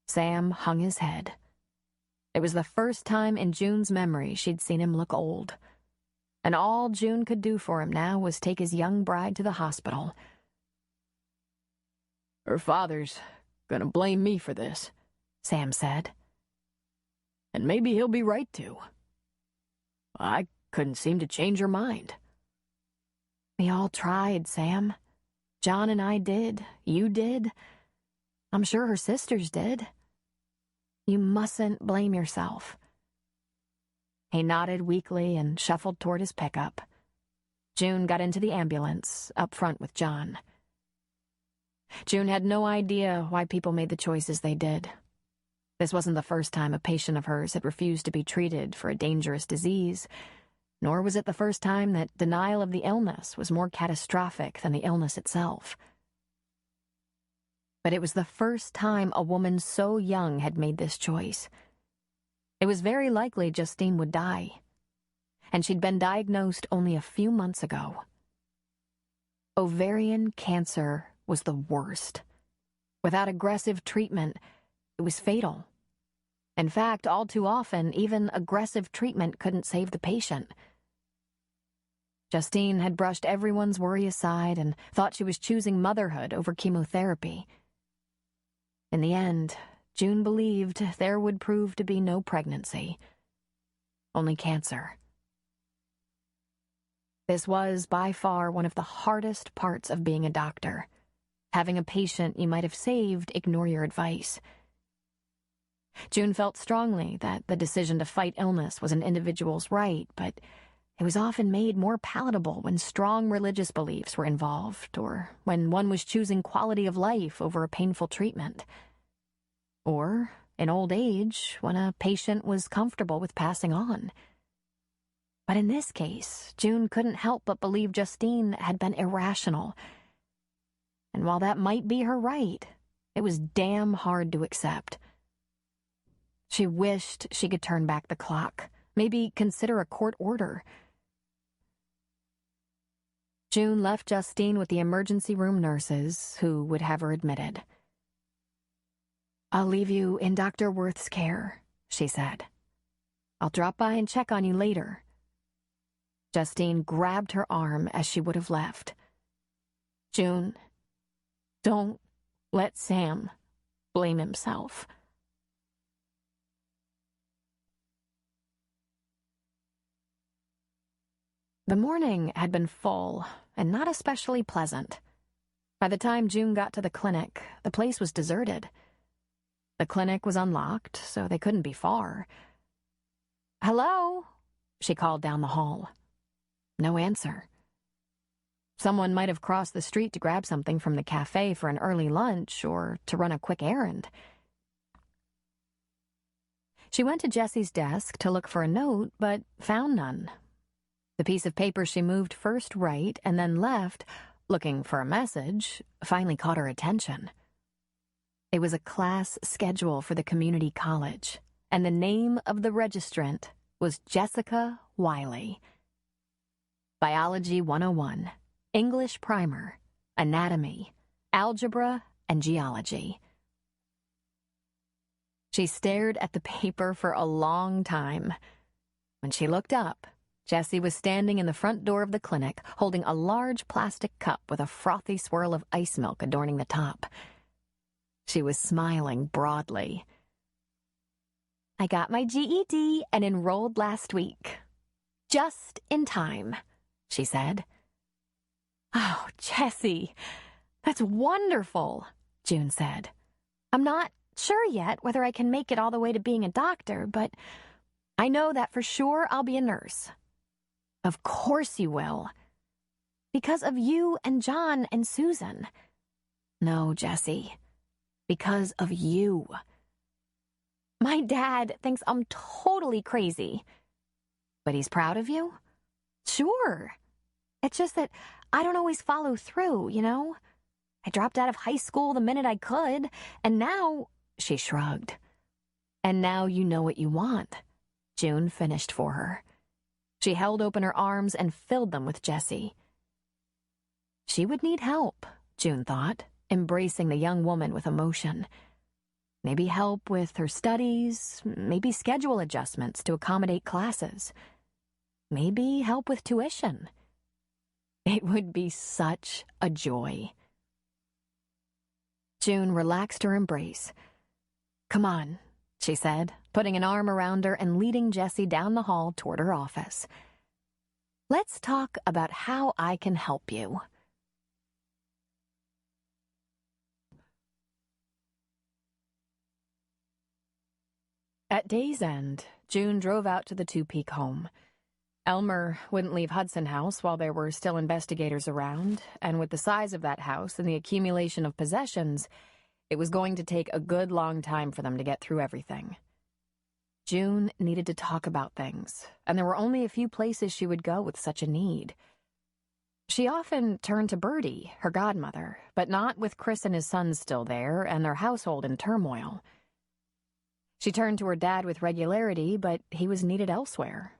B: Sam hung his head. It was the first time in June's memory she'd seen him look old. And all June could do for him now was take his young bride to the hospital. "Her father's gonna blame me for this," Sam said. "And maybe he'll be right to.
C: I couldn't seem to change her mind.
B: We all tried, Sam. John and I did. You did. I'm sure her sisters did. You mustn't blame yourself. He nodded weakly and shuffled toward his pickup. June got into the ambulance, up front with John. June had no idea why people made the choices they did. This wasn't the first time a patient of hers had refused to be treated for a dangerous disease, nor was it the first time that denial of the illness was more catastrophic than the illness itself. But it was the first time a woman so young had made this choice. It was very likely Justine would die, and she'd been diagnosed only a few months ago. Ovarian cancer was the worst. Without aggressive treatment, it was fatal. In fact, all too often, even aggressive treatment couldn't save the patient. Justine had brushed everyone's worry aside and thought she was choosing motherhood over chemotherapy. In the end, June believed there would prove to be no pregnancy, only cancer. This was by far one of the hardest parts of being a doctor. Having a patient you might have saved ignore your advice. June felt strongly that the decision to fight illness was an individual's right, but it was often made more palatable when strong religious beliefs were involved, or when one was choosing quality of life over a painful treatment. Or, in old age, when a patient was comfortable with passing on. But in this case, June couldn't help but believe Justine had been irrational. And while that might be her right, it was damn hard to accept. She wished she could turn back the clock, maybe consider a court order. June left Justine with the emergency room nurses, who would have her admitted. "I'll leave you in Dr. Worth's care," she said. "I'll drop by and check on you later." Justine grabbed her arm as she would have left. "June, don't let Sam blame himself." The morning had been full and not especially pleasant. By the time June got to the clinic, the place was deserted. The clinic was unlocked, so they couldn't be far. "Hello?" she called down the hall. No answer. Someone might have crossed the street to grab something from the cafe for an early lunch or to run a quick errand. She went to Jessie's desk to look for a note, but found none. The piece of paper she moved first right and then left, looking for a message, finally caught her attention. It was a class schedule for the community college, and the name of the registrant was Jessica Wiley. Biology 101, English primer, anatomy, algebra, and geology. She stared at the paper for a long time. When she looked up, Jessie was standing in the front door of the clinic, holding a large plastic cup with a frothy swirl of ice milk adorning the top. She was smiling broadly. "I got my GED and enrolled last week. Just in time," she said. "Oh, Jessie, that's wonderful," June said. "I'm not sure yet whether I can make it all the way to being a doctor, but I know that for sure I'll be a nurse." "Of course you will." "Because of you and John and Susan." "No, Jessie. Because of you." "My dad thinks I'm totally crazy." "But he's proud of you?" "Sure. It's just that I don't always follow through, you know? I dropped out of high school the minute I could, and now—" She shrugged. "And now you know what you want," June finished for her. She held open her arms and filled them with Jessie. She would need help, June thought, embracing the young woman with emotion. Maybe help with her studies, maybe schedule adjustments to accommodate classes. Maybe help with tuition. It would be such a joy. June relaxed her embrace. "Come on, she said, putting an arm around her and leading Jessie down the hall toward her office. Let's talk about how I can help you. At day's end, June drove out to the Two-Peak home. Elmer wouldn't leave Hudson House while there were still investigators around, and with the size of that house and the accumulation of possessions, it was going to take a good long time for them to get through everything. June needed to talk about things, and there were only a few places she would go with such a need. She often turned to Bertie, her godmother, but not with Chris and his sons still there and their household in turmoil. She turned to her dad with regularity, but he was needed elsewhere.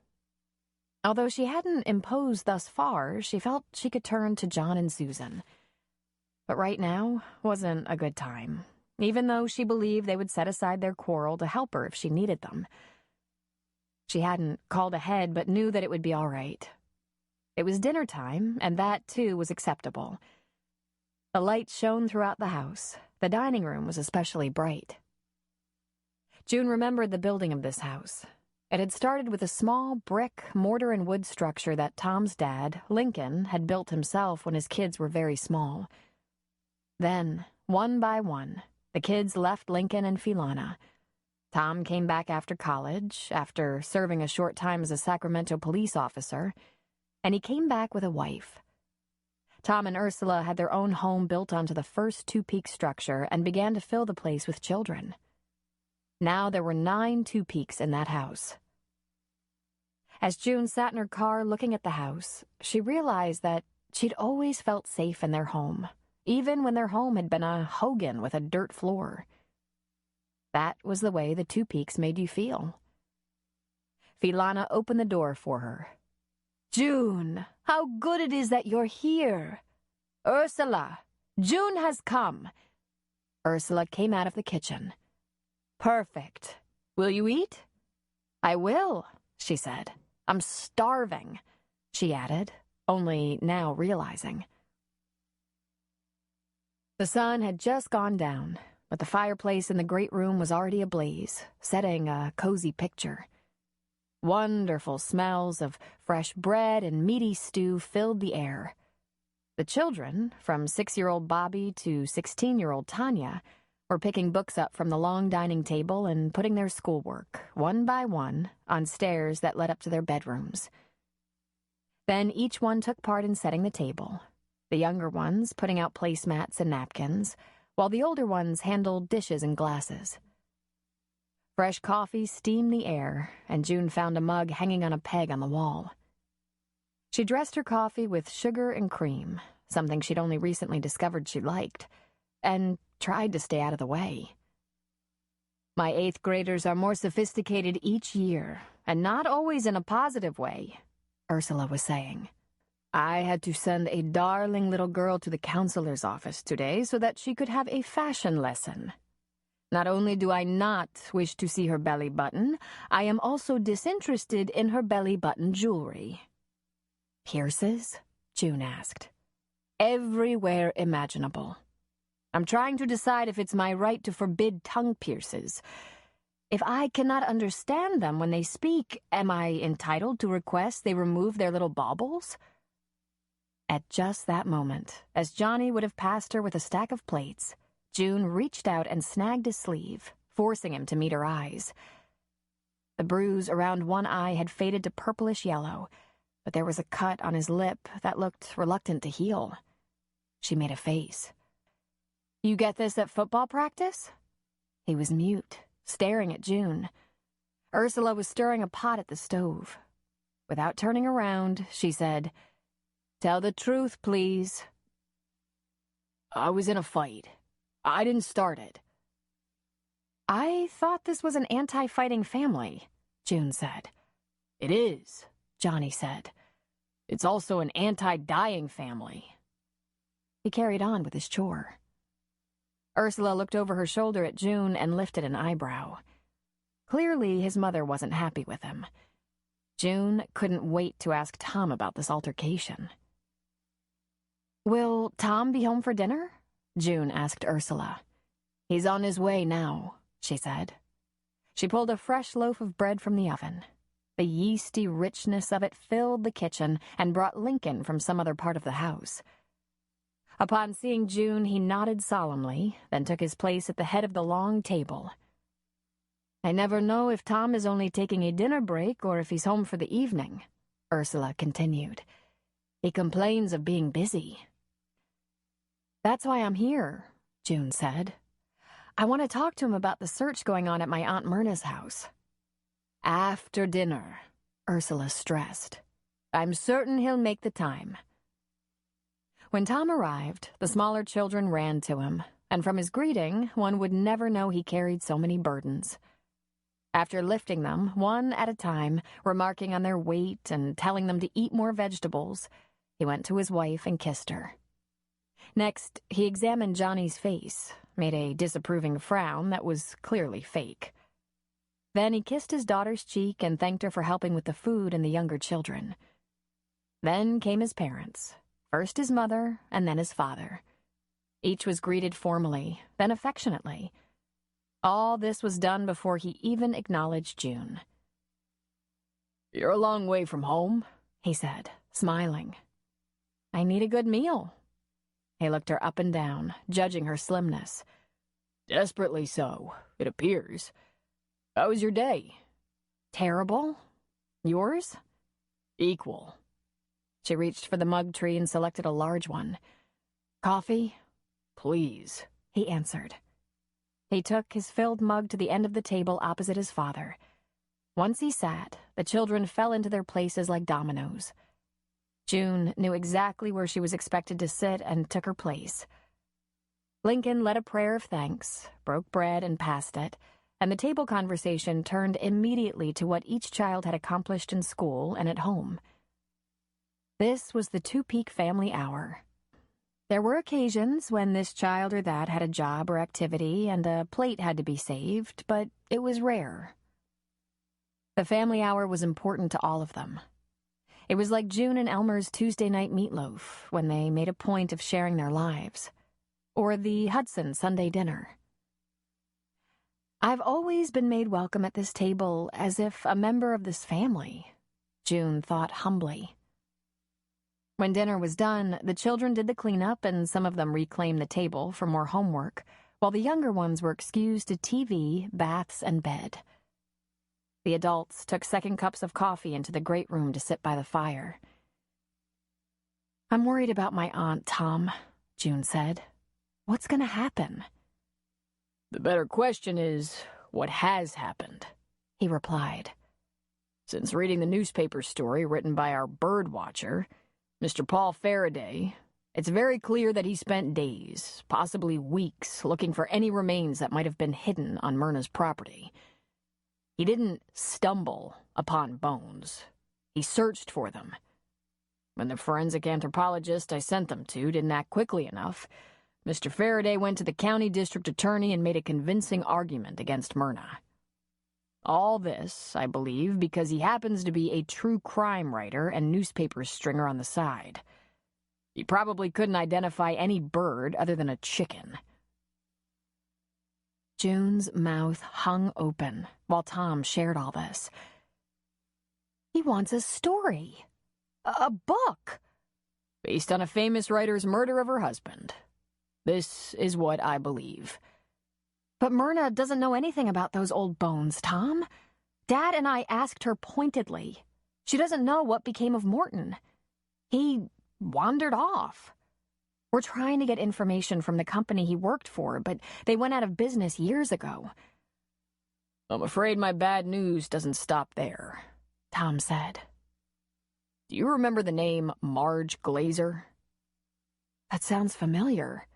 B: Although she hadn't imposed thus far, she felt she could turn to John and Susan. But right now wasn't a good time, even though she believed they would set aside their quarrel to help her if she needed them. She hadn't called ahead, but knew that it would be all right. It was dinner time, and that, too, was acceptable. The lights shone throughout the house. The dining room was especially bright. June remembered the building of this house. It had started with a small brick, mortar and wood structure that Tom's dad, Lincoln, had built himself when his kids were very small. Then, one by one, the kids left Lincoln and Philana. Tom came back after college, after serving a short time as a Sacramento police officer, and he came back with a wife. Tom and Ursula had their own home built onto the first Two-Peak structure and began to fill the place with children. Now there were 9 Two-Peaks in that house. As June sat in her car looking at the house, she realized that she'd always felt safe in their home, even when their home had been a hogan with a dirt floor. That was the way the Two-Peaks made you feel. Philana opened the door for her. "June, how good it is that you're here. Ursula, June has come." Ursula came out of the kitchen. "Perfect. Will you eat?" "I will," she said. "I'm starving," she added, only now realizing. The sun had just gone down, but the fireplace in the great room was already ablaze, setting a cozy picture. Wonderful smells of fresh bread and meaty stew filled the air. The children, from 6-year-old Bobby to 16-year-old Tanya, were picking books up from the long dining table and putting their schoolwork, one by one, on stairs that led up to their bedrooms. Then each one took part in setting the table, the younger ones putting out placemats and napkins, while the older ones handled dishes and glasses. Fresh coffee steamed the air, and June found a mug hanging on a peg on the wall. She dressed her coffee with sugar and cream, something she'd only recently discovered she liked, and tried to stay out of the way. "My 8th graders are more sophisticated each year, and not always in a positive way," Ursula was saying. "I had to send a darling little girl to the counselor's office today so that she could have a fashion lesson. Not only do I not wish to see her belly button, I am also disinterested in her belly button jewelry." "Pierces?" June asked. "Everywhere imaginable. I'm trying to decide if it's my right to forbid tongue pierces. If I cannot understand them when they speak, am I entitled to request they remove their little baubles?" At just that moment, as Johnny would have passed her with a stack of plates, June reached out and snagged his sleeve, forcing him to meet her eyes. The bruise around one eye had faded to purplish yellow, but there was a cut on his lip that looked reluctant to heal. She made a face. "You get this at football practice?" He was mute, staring at June. Ursula was stirring a pot at the stove. Without turning around, she said, "Tell the truth, please." "I was in a fight. I didn't start it." "I thought this was an anti-fighting family," June said. "It is," Johnny said. "It's also an anti-dying family." He carried on with his chore. Ursula looked over her shoulder at June and lifted an eyebrow. Clearly, his mother wasn't happy with him. June couldn't wait to ask Tom about this altercation. "Will Tom be home for dinner?" June asked Ursula. "He's on his way now," she said. She pulled a fresh loaf of bread from the oven. The yeasty richness of it filled the kitchen and brought Lincoln from some other part of the house. Upon seeing June, he nodded solemnly, then took his place at the head of the long table. "I never know if Tom is only taking a dinner break or if he's home for the evening," Ursula continued. "He complains of being busy." "That's why I'm here," June said. "I want to talk to him about the search going on at my Aunt Myrna's house." "After dinner," Ursula stressed. "I'm certain he'll make the time." When Tom arrived, the smaller children ran to him, and from his greeting, one would never know he carried so many burdens. After lifting them, one at a time, remarking on their weight and telling them to eat more vegetables, he went to his wife and kissed her. Next, he examined Johnny's face, made a disapproving frown that was clearly fake. Then he kissed his daughter's cheek and thanked her for helping with the food and the younger children. Then came his parents, first his mother and then his father. Each was greeted formally, then affectionately. All this was done before he even acknowledged June. "You're a long way from home," he said, smiling. "I need a good meal." He looked her up and down, judging her slimness. "Desperately so, it appears. How was your day?" "Terrible. Yours?" "Equal." She reached for the mug tree and selected a large one. "Coffee?" "Please," he answered. He took his filled mug to the end of the table opposite his father. Once he sat, the children fell into their places like dominoes. June knew exactly where she was expected to sit and took her place. Lincoln led a prayer of thanks, broke bread and passed it, and the table conversation turned immediately to what each child had accomplished in school and at home. This was the Two-Peak Family Hour. There were occasions when this child or that had a job or activity and a plate had to be saved, but it was rare. The family hour was important to all of them. It was like June and Elmer's Tuesday night meatloaf, when they made a point of sharing their lives, or the Hudson Sunday dinner. "I've always been made welcome at this table as if a member of this family," June thought humbly. When dinner was done, the children did the cleanup and some of them reclaimed the table for more homework, while the younger ones were excused to TV, baths, and bed. The adults took second cups of coffee into the great room to sit by the fire. "I'm worried about my aunt, Tom," June said. "What's going to happen?" "The better question is, what has happened?" he replied. "Since reading the newspaper story written by our bird watcher, Mr. Paul Faraday, it's very clear that he spent days, possibly weeks, looking for any remains that might have been hidden on Myrna's property. He didn't stumble upon bones. He searched for them. When the forensic anthropologist I sent them to didn't act quickly enough, Mr. Faraday went to the county district attorney and made a convincing argument against Myrna. All this, I believe, because he happens to be a true crime writer and newspaper stringer on the side. He probably couldn't identify any bird other than a chicken." June's mouth hung open while Tom shared all this. "He wants a story. A book." "Based on a famous writer's murder of her husband. This is what I believe." "But Myrna doesn't know anything about those old bones, Tom. Dad and I asked her pointedly. She doesn't know what became of Morton. He wandered off. We're trying to get information from the company he worked for, but they went out of business years ago." "I'm afraid my bad news doesn't stop there," Tom said. "Do you remember the name Marge Glazer?" "That sounds familiar."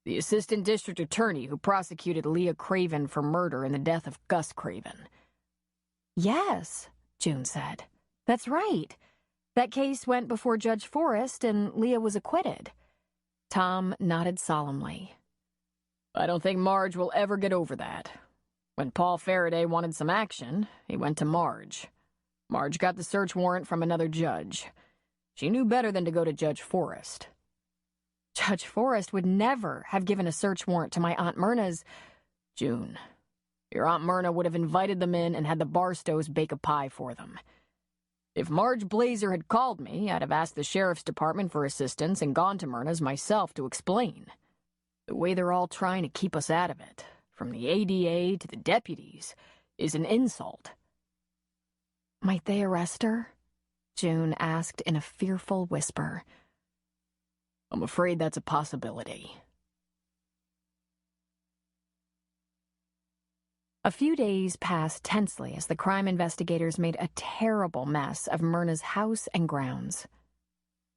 B: "The assistant district attorney who prosecuted Leah Craven for murder in the death of Gus Craven." "Yes," June said. "That's right. That case went before Judge Forrest and Leah was acquitted." Tom nodded solemnly. "I don't think Marge will ever get over that. When Paul Faraday wanted some action, he went to Marge. Marge got the search warrant from another judge. She knew better than to go to Judge Forrest." "Judge Forrest would never have given a search warrant to my Aunt Myrna's—" "June,
C: Your Aunt Myrna would have invited them in and had the Barstows bake a pie for them. If Marge Blazer had called me, I'd have asked the sheriff's department for assistance and gone to Myrna's myself to explain. The way they're all trying to keep us out of it, from the ADA to the deputies, is an insult.
B: Might they arrest her? June asked in a fearful whisper.
C: I'm afraid that's a possibility.
B: A few days passed tensely as the crime investigators made a terrible mess of Myrna's house and grounds.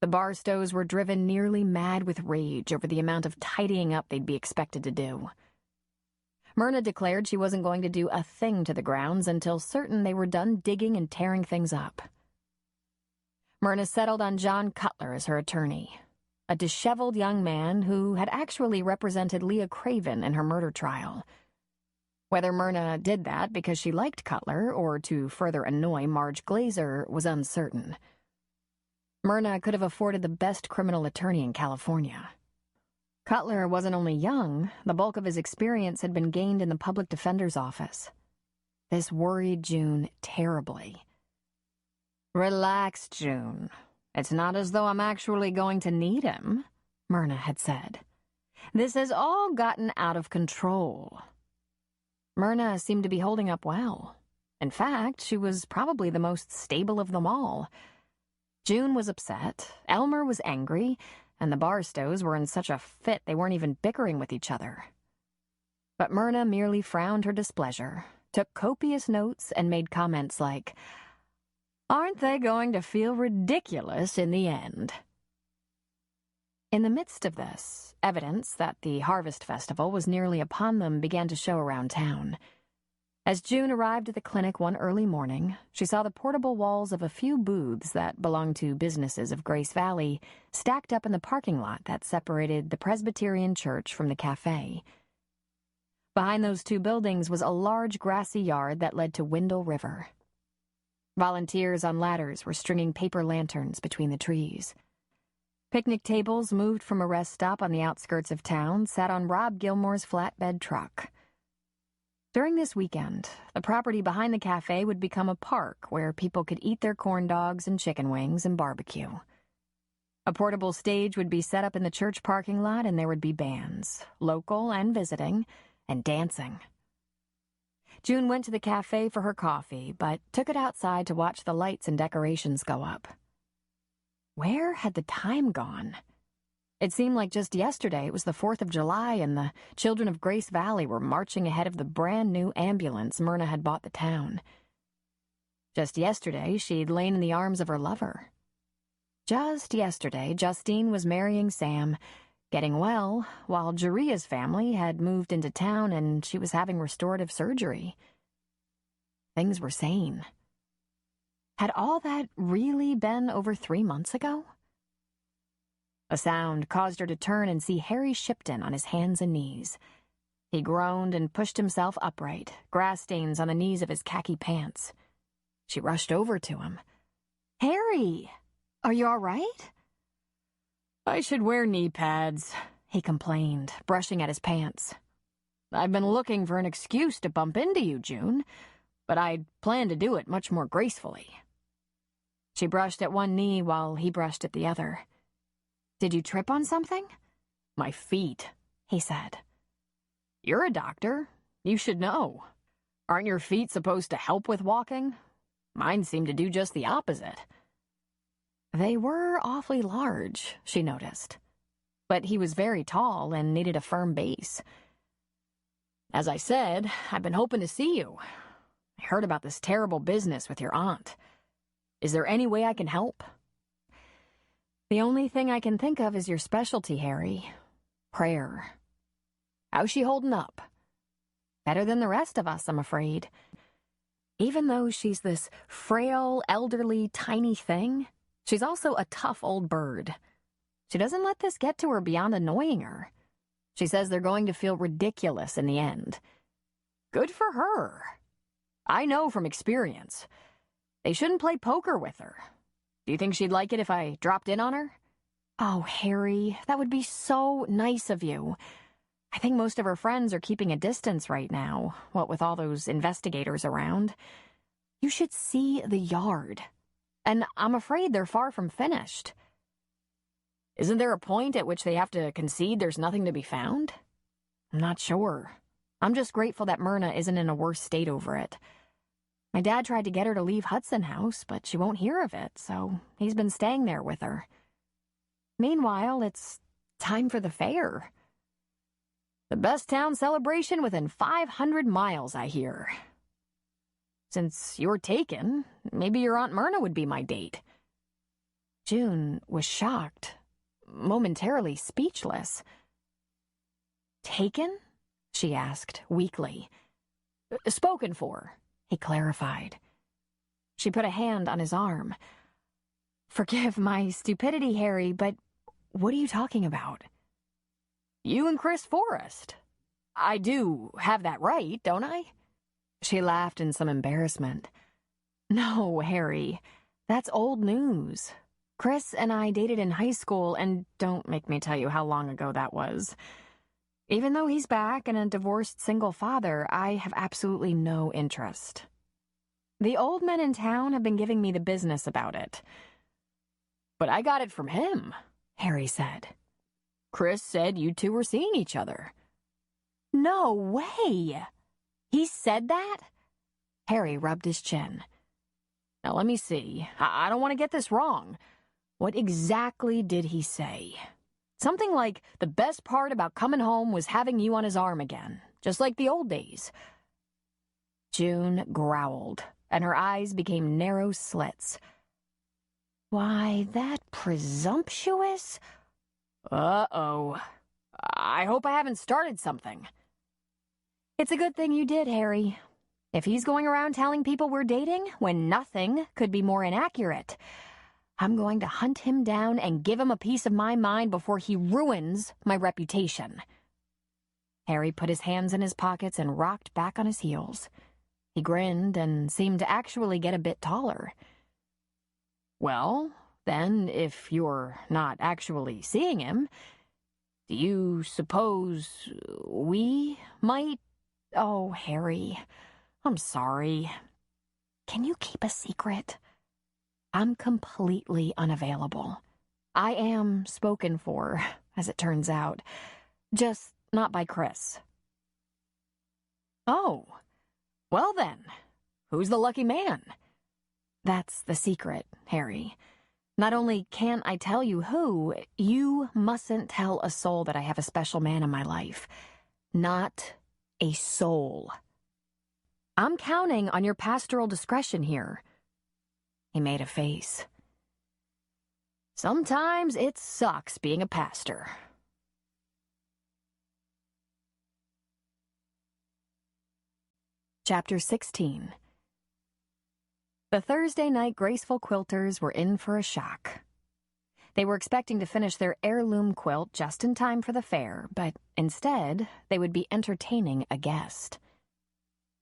B: The Barstows were driven nearly mad with rage over the amount of tidying up they'd be expected to do. Myrna declared she wasn't going to do a thing to the grounds until certain they were done digging and tearing things up. Myrna settled on John Cutler as her attorney, a disheveled young man who had actually represented Leah Craven in her murder trial. Whether Myrna did that because she liked Cutler or to further annoy Marge Blazer was uncertain. Myrna could have afforded the best criminal attorney in California. Cutler wasn't only young, the bulk of his experience had been gained in the public defender's office. This worried June terribly.
D: Relax, June. It's not as though I'm actually going to need him, Myrna had said. This has all gotten out of control.
B: Myrna seemed to be holding up well. In fact, she was probably the most stable of them all. June was upset, Elmer was angry, and the Barstows were in such a fit they weren't even bickering with each other. But Myrna merely frowned her displeasure, took copious notes, and made comments like,
D: "Aren't they going to feel ridiculous in the end?"
B: In the midst of this, evidence that the Harvest Festival was nearly upon them began to show around town. As June arrived at the clinic one early morning, she saw the portable walls of a few booths that belonged to businesses of Grace Valley stacked up in the parking lot that separated the Presbyterian Church from the cafe. Behind those two buildings was a large grassy yard that led to Windle River. Volunteers on ladders were stringing paper lanterns between the trees. Picnic tables moved from a rest stop on the outskirts of town sat on Rob Gilmore's flatbed truck. During this weekend, the property behind the cafe would become a park where people could eat their corn dogs and chicken wings and barbecue. A portable stage would be set up in the church parking lot, and there would be bands, local and visiting, and dancing. June went to the cafe for her coffee, but took it outside to watch the lights and decorations go up. Where had the time gone? It seemed like just yesterday it was the 4th of July and the children of Grace Valley were marching ahead of the brand-new ambulance Myrna had bought the town. Just yesterday, she'd lain in the arms of her lover. Just yesterday, Justine was marrying Sam, getting well, while Jaria's family had moved into town and she was having restorative surgery. Things were sane. Had all that really been over 3 months ago? A sound caused her to turn and see Harry Shipton on his hands and knees. He groaned and pushed himself upright, grass stains on the knees of his khaki pants. She rushed over to him. "Harry, are you all right?"
C: "I should wear knee pads,"
B: he complained, brushing at his pants.
C: "I've been looking for an excuse to bump into you, June, but I'd planned to do it much more gracefully."
B: She brushed at one knee while he brushed at the other. "Did you trip on something?"
C: "My feet,"
B: he said.
C: "You're a doctor. You should know. Aren't your feet supposed to help with walking? Mine seem to do just the opposite."
B: They were awfully large, she noticed. But he was very tall and needed a firm base.
C: "As I said, I've been hoping to see you. I heard about this terrible business with your aunt. Is there any way I can help?"
B: "The only thing I can think of is your specialty, Harry. Prayer."
C: "How's she holding up?"
B: "Better than the rest of us, I'm afraid. Even though she's this frail, elderly, tiny thing, she's also a tough old bird. She doesn't let this get to her beyond annoying her. She says they're going to feel ridiculous in the end."
C: "Good for her. I know from experience. They shouldn't play poker with her. Do you think she'd like it if I dropped in on her?"
B: "Oh, Harry, that would be so nice of you. I think most of her friends are keeping a distance right now, what with all those investigators around. You should see the yard. And I'm afraid they're far from finished. Isn't there a point at which they have to concede there's nothing to be found? I'm not sure. I'm just grateful that Myrna isn't in a worse state over it. My dad tried to get her to leave Hudson House, but she won't hear of it, so he's been staying there with her. Meanwhile, it's time for the fair. The best town celebration within 500 miles, I hear. Since you're taken, maybe your Aunt Myrna would be my date. June was shocked, momentarily speechless. Taken? She asked, weakly. Spoken for, he clarified. She put a hand on his arm. Forgive my stupidity, Harry, but what are you talking about? You and Chris Forrest. I do have that right, don't I? She laughed in some embarrassment. No, Harry, that's old news. Chris and I dated in high school, and don't make me tell you how long ago that was. Even though he's back and a divorced single father, I have absolutely no interest. The old men in town have been giving me the business about it. But I got it from him, Harry said. Chris said you two were seeing each other. No way! He said that? Harry rubbed his chin. Now let me see. I don't want to get this wrong. What exactly did he say? Something like, the best part about coming home was having you on his arm again, just like the old days. June growled, and her eyes became narrow slits. Why, that presumptuous? Uh-oh. I hope I haven't started something. It's a good thing you did, Harry. If he's going around telling people we're dating when nothing could be more inaccurate, I'm going to hunt him down and give him a piece of my mind before he ruins my reputation. Harry put his hands in his pockets and rocked back on his heels. He grinned and seemed to actually get a bit taller. Well, then, if you're not actually seeing him, do you suppose we might? Oh, Harry, I'm sorry. Can you keep a secret? I'm completely unavailable. I am spoken for, as it turns out, just not by Chris. Oh, well then, who's the lucky man? That's the secret, Harry. Not only can't I tell you who, you mustn't tell a soul that I have a special man in my life. Not a soul. I'm counting on your pastoral discretion here. He made a face. Sometimes it sucks being a pastor. Chapter 16. The Thursday night graceful quilters were in for a shock. They were expecting to finish their heirloom quilt just in time for the fair, but instead, they would be entertaining a guest.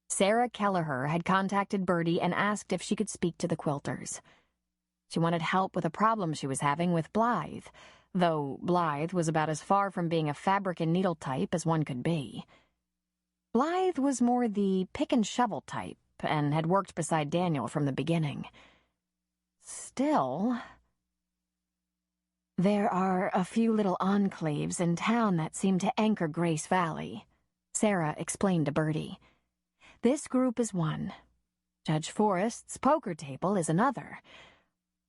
B: Sarah Kelleher had contacted Bertie and asked if she could speak to the quilters. She wanted help with a problem she was having with Blythe, though Blythe was about as far from being a fabric and needle type as one could be. Blythe was more the pick-and-shovel type and had worked beside Daniel from the beginning. Still, there are a few little enclaves in town that seem to anchor Grace Valley, Sarah explained to Bertie. This group is one. Judge Forrest's poker table is another.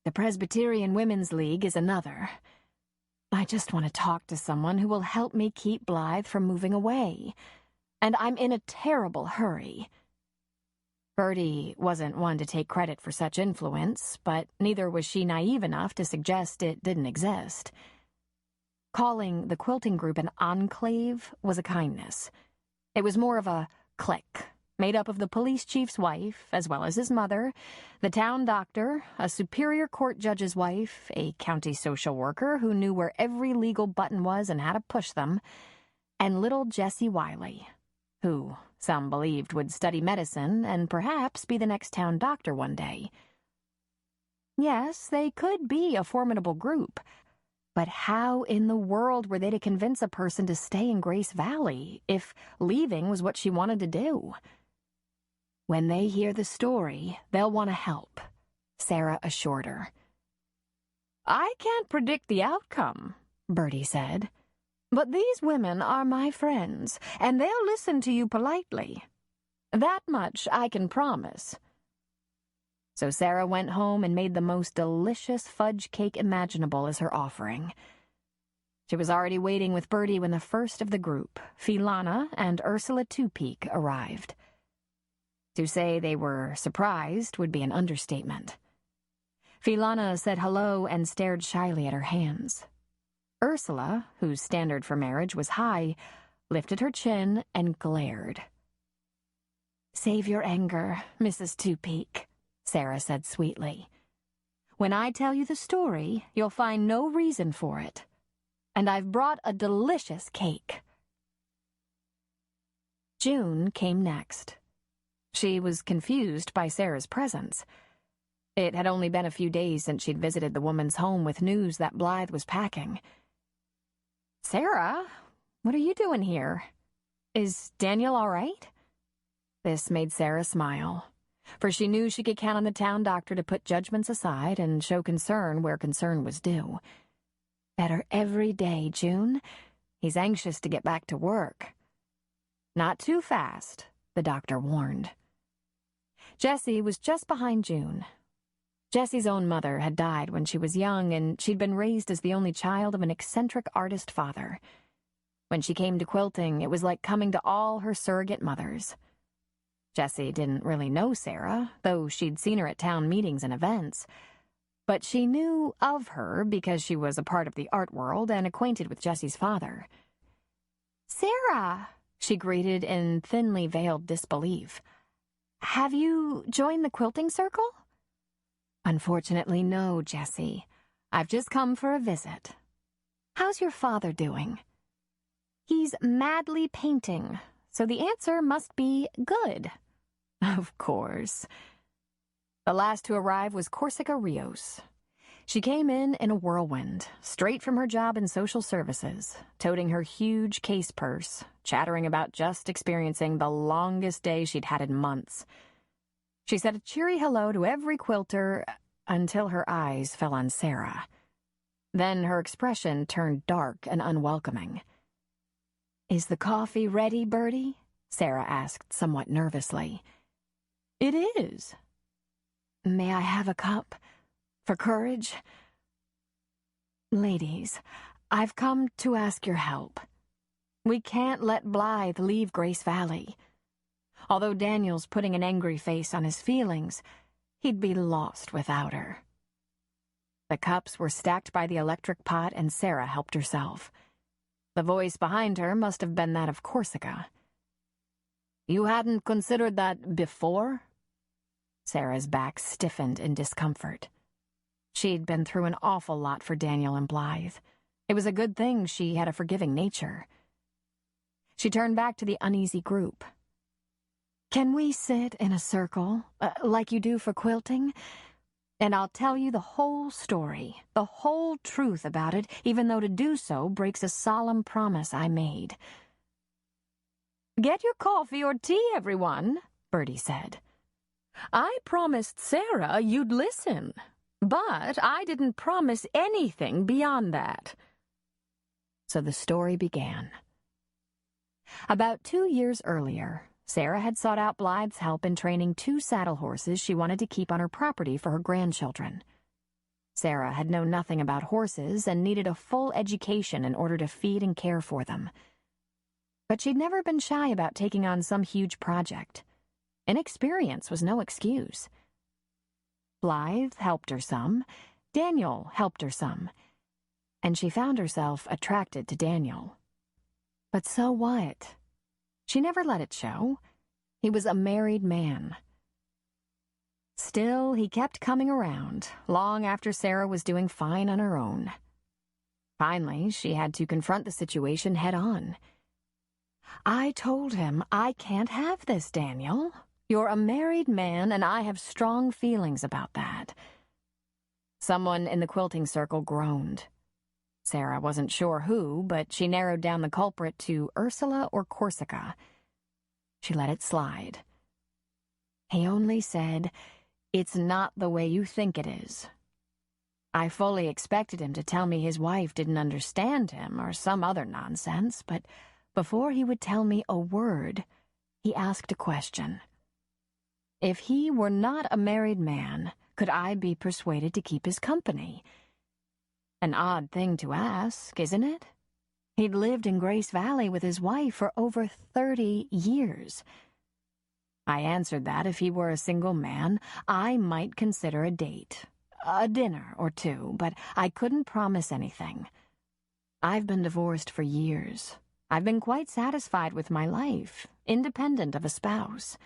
B: The Presbyterian Women's League is another. I just want to talk to someone who will help me keep Blythe from moving away. And I'm in a terrible hurry. Bertie wasn't one to take credit for such influence, but neither was she naive enough to suggest it didn't exist. Calling the quilting group an enclave was a kindness. It was more of a clique, made up of the police chief's wife, as well as his mother, the town doctor, a superior court judge's wife, a county social worker who knew where every legal button was and how to push them, and little Jessie Wiley, who some believed would study medicine and perhaps be the next town doctor one day. Yes, they could be a formidable group, But how in the world were they to convince a person to stay in Grace Valley if leaving was what she wanted to do? When they hear the story, they'll want to help, Sarah assured her. I can't predict the outcome, Bertie said. But these women are my friends, and they'll listen to you politely. That much I can promise. So Sarah went home and made the most delicious fudge cake imaginable as her offering. She was already waiting with Bertie when the first of the group, Philana and Ursula Two-Peak, arrived. To say they were surprised would be an understatement. Philana said hello and stared shyly at her hands. Ursula, whose standard for marriage was high, lifted her chin and glared. Save your anger, Mrs. Two-Peak, Sarah said sweetly. When I tell you the story, you'll find no reason for it. And I've brought a delicious cake. June came next. She was confused by Sarah's presence. It had only been a few days since she'd visited the woman's home with news that Blythe was packing. Sarah, what are you doing here? Is Daniel all right? This made Sarah smile, for she knew she could count on the town doctor to put judgments aside and show concern where concern was due. Better every day, June. He's anxious to get back to work. Not too fast, the doctor warned. Jessie was just behind June. Jessie's own mother had died when she was young, and she'd been raised as the only child of an eccentric artist father. When she came to quilting, it was like coming to all her surrogate mothers. Jessie didn't really know Sarah, though she'd seen her at town meetings and events. But she knew of her because she was a part of the art world and acquainted with Jessie's father. Sarah, she greeted in thinly veiled disbelief. Have you joined the quilting circle? Unfortunately, no, Jessie. I've just come for a visit. How's your father doing? He's madly painting, so the answer must be good. Of course. The last to arrive was Corsica Rios. She came in a whirlwind, straight from her job in social services, toting her huge case purse, chattering about just experiencing the longest day she'd had in months. She said a cheery hello to every quilter until her eyes fell on Sarah. Then her expression turned dark and unwelcoming. Is the coffee ready, Bertie? Sarah asked somewhat nervously. It is. May I have a cup? For courage? Ladies, I've come to ask your help. We can't let Blythe leave Grace Valley. Although Daniel's putting an angry face on his feelings, he'd be lost without her. The cups were stacked by the electric pot, and Sarah helped herself. The voice behind her must have been that of Corsica. You hadn't considered that before? Sarah's back stiffened in discomfort. She'd been through an awful lot for Daniel and Blythe. It was a good thing she had a forgiving nature. She turned back to the uneasy group. Can we sit in a circle, like you do for quilting? And I'll tell you the whole story, the whole truth about it, even though to do so breaks a solemn promise I made. Get your coffee or tea, everyone, Bertie said. I promised Sarah you'd listen, but I didn't promise anything beyond that. So the story began. About 2 years earlier, Sarah had sought out Blythe's help in training 2 saddle horses she wanted to keep on her property for her grandchildren. Sarah had known nothing about horses and needed a full education in order to feed and care for them. But she'd never been shy about taking on some huge project. Inexperience was no excuse. Blythe helped her some, Daniel helped her some, and she found herself attracted to Daniel. But so what? She never let it show. He was a married man. Still, he kept coming around, long after Sarah was doing fine on her own. Finally, she had to confront the situation head on. I told him, I can't have this, Daniel. You're a married man, and I have strong feelings about that. Someone in the quilting circle groaned. Sarah wasn't sure who, but she narrowed down the culprit to Ursula or Corsica. She let it slide. He only said, "It's not the way you think it is." I fully expected him to tell me his wife didn't understand him or some other nonsense, but before he would tell me a word, he asked a question. If he were not a married man, could I be persuaded to keep his company? An odd thing to ask, isn't it? He'd lived in Grace Valley with his wife for over 30 years. I answered that if he were a single man, I might consider a date, a dinner or two, but I couldn't promise anything. I've been divorced for years. I've been quite satisfied with my life, independent of a spouse.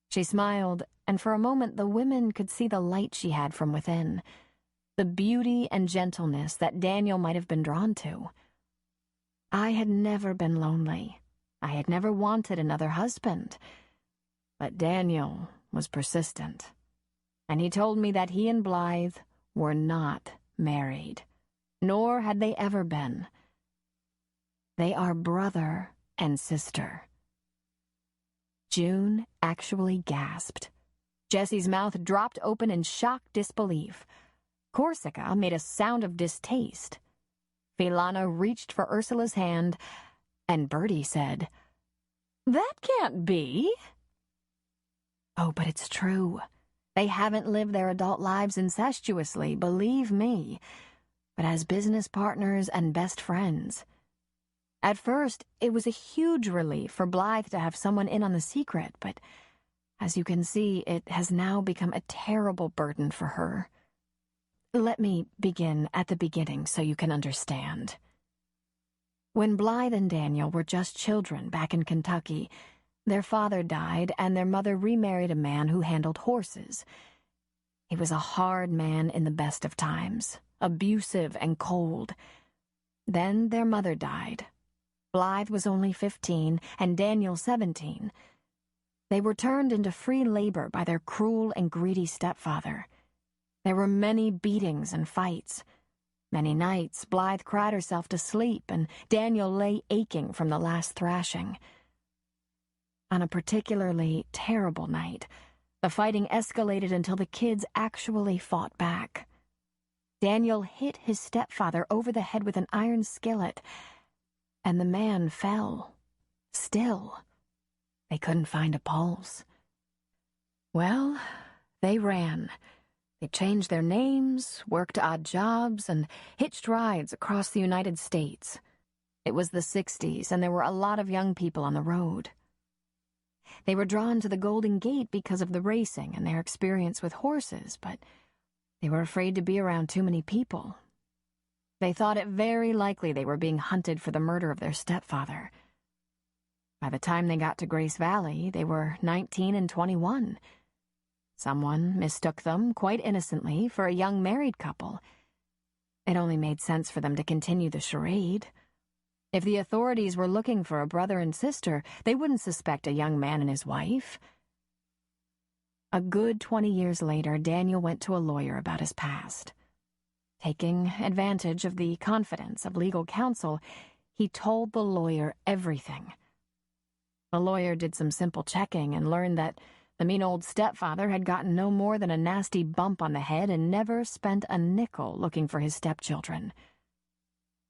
B: She smiled, and for a moment the women could see the light she had from within, the beauty and gentleness that Daniel might have been drawn to. I had never been lonely. I had never wanted another husband. But Daniel was persistent, and he told me that he and Blythe were not married, nor had they ever been. They are brother and sister. June actually gasped. Jessie's mouth dropped open in shocked disbelief. Corsica made a sound of distaste. Philana reached for Ursula's hand, and Bertie said, "That can't be." "Oh, but it's true. They haven't lived their adult lives incestuously, believe me, but as business partners and best friends. At first, it was a huge relief for Blythe to have someone in on the secret, but as you can see, it has now become a terrible burden for her. Let me begin at the beginning so you can understand. When Blythe and Daniel were just children back in Kentucky, their father died and their mother remarried a man who handled horses. He was a hard man in the best of times, abusive and cold. Then their mother died. Blythe was only 15 and Daniel 17. They were turned into free labor by their cruel and greedy stepfather. There were many beatings and fights. Many nights, Blythe cried herself to sleep, and Daniel lay aching from the last thrashing. On a particularly terrible night, the fighting escalated until the kids actually fought back. Daniel hit his stepfather over the head with an iron skillet, and the man fell. Still. They couldn't find a pulse. Well, they ran. They changed their names, worked odd jobs, and hitched rides across the United States. It was the 60s, and there were a lot of young people on the road. They were drawn to the Golden Gate because of the racing and their experience with horses, but they were afraid to be around too many people. They thought it very likely they were being hunted for the murder of their stepfather. By the time they got to Grace Valley, they were 19 and 21. Someone mistook them, quite innocently, for a young married couple. It only made sense for them to continue the charade. If the authorities were looking for a brother and sister, they wouldn't suspect a young man and his wife. A good 20 years later, Daniel went to a lawyer about his past. Taking advantage of the confidence of legal counsel, he told the lawyer everything. The lawyer did some simple checking and learned that the mean old stepfather had gotten no more than a nasty bump on the head and never spent a nickel looking for his stepchildren.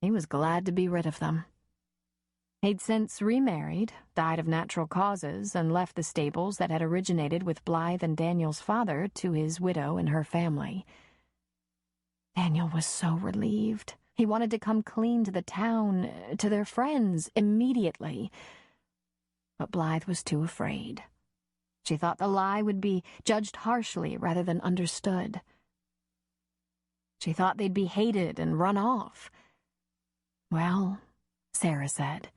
B: He was glad to be rid of them. He'd since remarried, died of natural causes, and left the stables that had originated with Blythe and Daniel's father to his widow and her family. Daniel was so relieved. He wanted to come clean to the town, to their friends, immediately. But Blythe was too afraid. She thought the lie would be judged harshly rather than understood. She thought they'd be hated and run off. Well, Sarah said,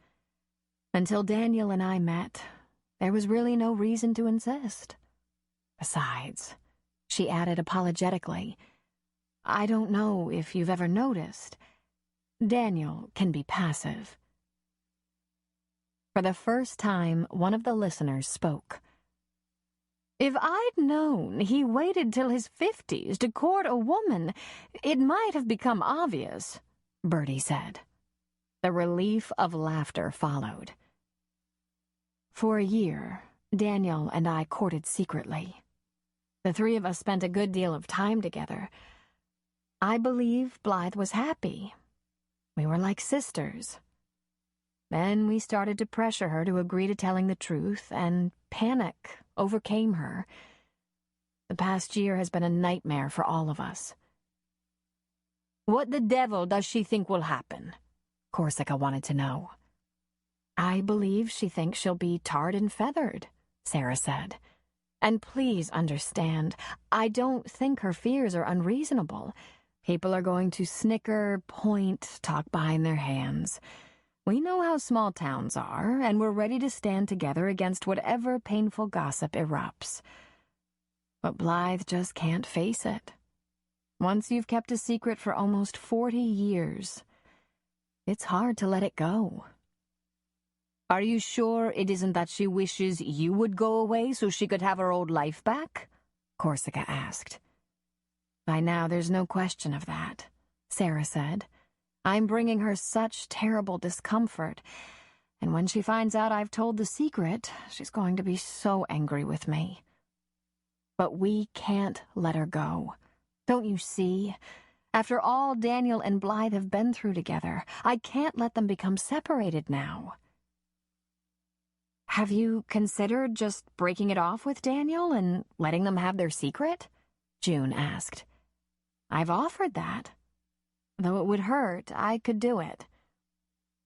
B: until Daniel and I met, there was really no reason to insist. Besides, she added apologetically, I don't know if you've ever noticed, Daniel can be passive. For the first time, one of the listeners spoke. If I'd known he waited till his 50s to court a woman, it might have become obvious. Bertie said. The relief of laughter followed. For a year, Daniel and I courted secretly. The three of us spent a good deal of time together. I believe Blythe was happy. We were like sisters. Then we started to pressure her to agree to telling the truth, and panic overcame her. The past year has been a nightmare for all of us.
C: What the devil does she think will happen?
B: Corsica wanted to know. I believe she thinks she'll be tarred and feathered, Sarah said. And please understand, I don't think her fears are unreasonable. People are going to snicker, point, talk behind their hands. We know how small towns are, and we're ready to stand together against whatever painful gossip erupts. But Blythe just can't face it. Once you've kept a secret for almost 40 years, it's hard to let it go.
C: Are you sure it isn't that she wishes you would go away so she could have her old life back?
B: Corsica asked. By now there's no question of that, Sarah said. I'm bringing her such terrible discomfort, and when she finds out I've told the secret, she's going to be so angry with me. But we can't let her go. Don't you see? After all Daniel and Blythe have been through together, I can't let them become separated now. Have you considered just breaking it off with Daniel and letting them have their secret? June asked. I've offered that. Though it would hurt, I could do it.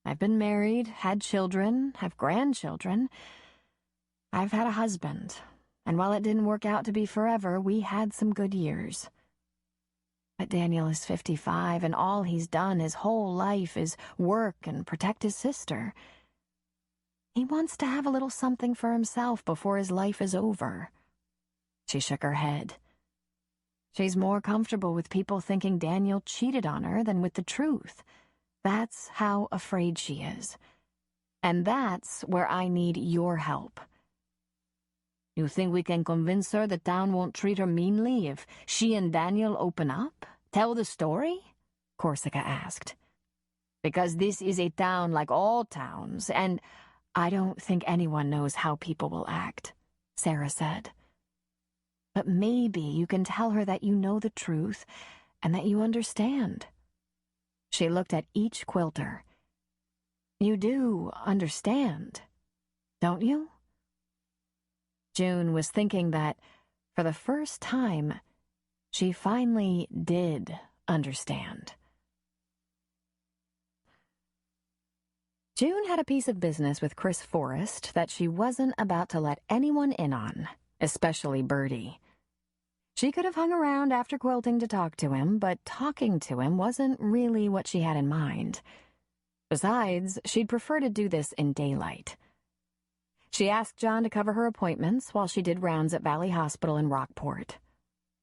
B: I've been married, had children, have grandchildren. I've had a husband, and while it didn't work out to be forever, we had some good years. But Daniel is 55, and all he's done his whole life is work and protect his sister. He wants to have a little something for himself before his life is over. She shook her head. She's more comfortable with people thinking Daniel cheated on her than with the truth. That's how afraid she is. And that's where I need your help.
C: You think we can convince her the town won't treat her meanly if she and Daniel open up? Tell the story?
B: Corsica asked.
C: Because this is a town like all towns, and
B: I don't think anyone knows how people will act, Sarah said. But maybe you can tell her that you know the truth and that you understand. She looked at each quilter. You do understand, don't you? June was thinking that, for the first time, she finally did understand. June had a piece of business with Chris Forrest that she wasn't about to let anyone in on, especially Bertie. She could have hung around after quilting to talk to him, but talking to him wasn't really what she had in mind. Besides, she'd prefer to do this in daylight. She asked John to cover her appointments while she did rounds at Valley Hospital in Rockport.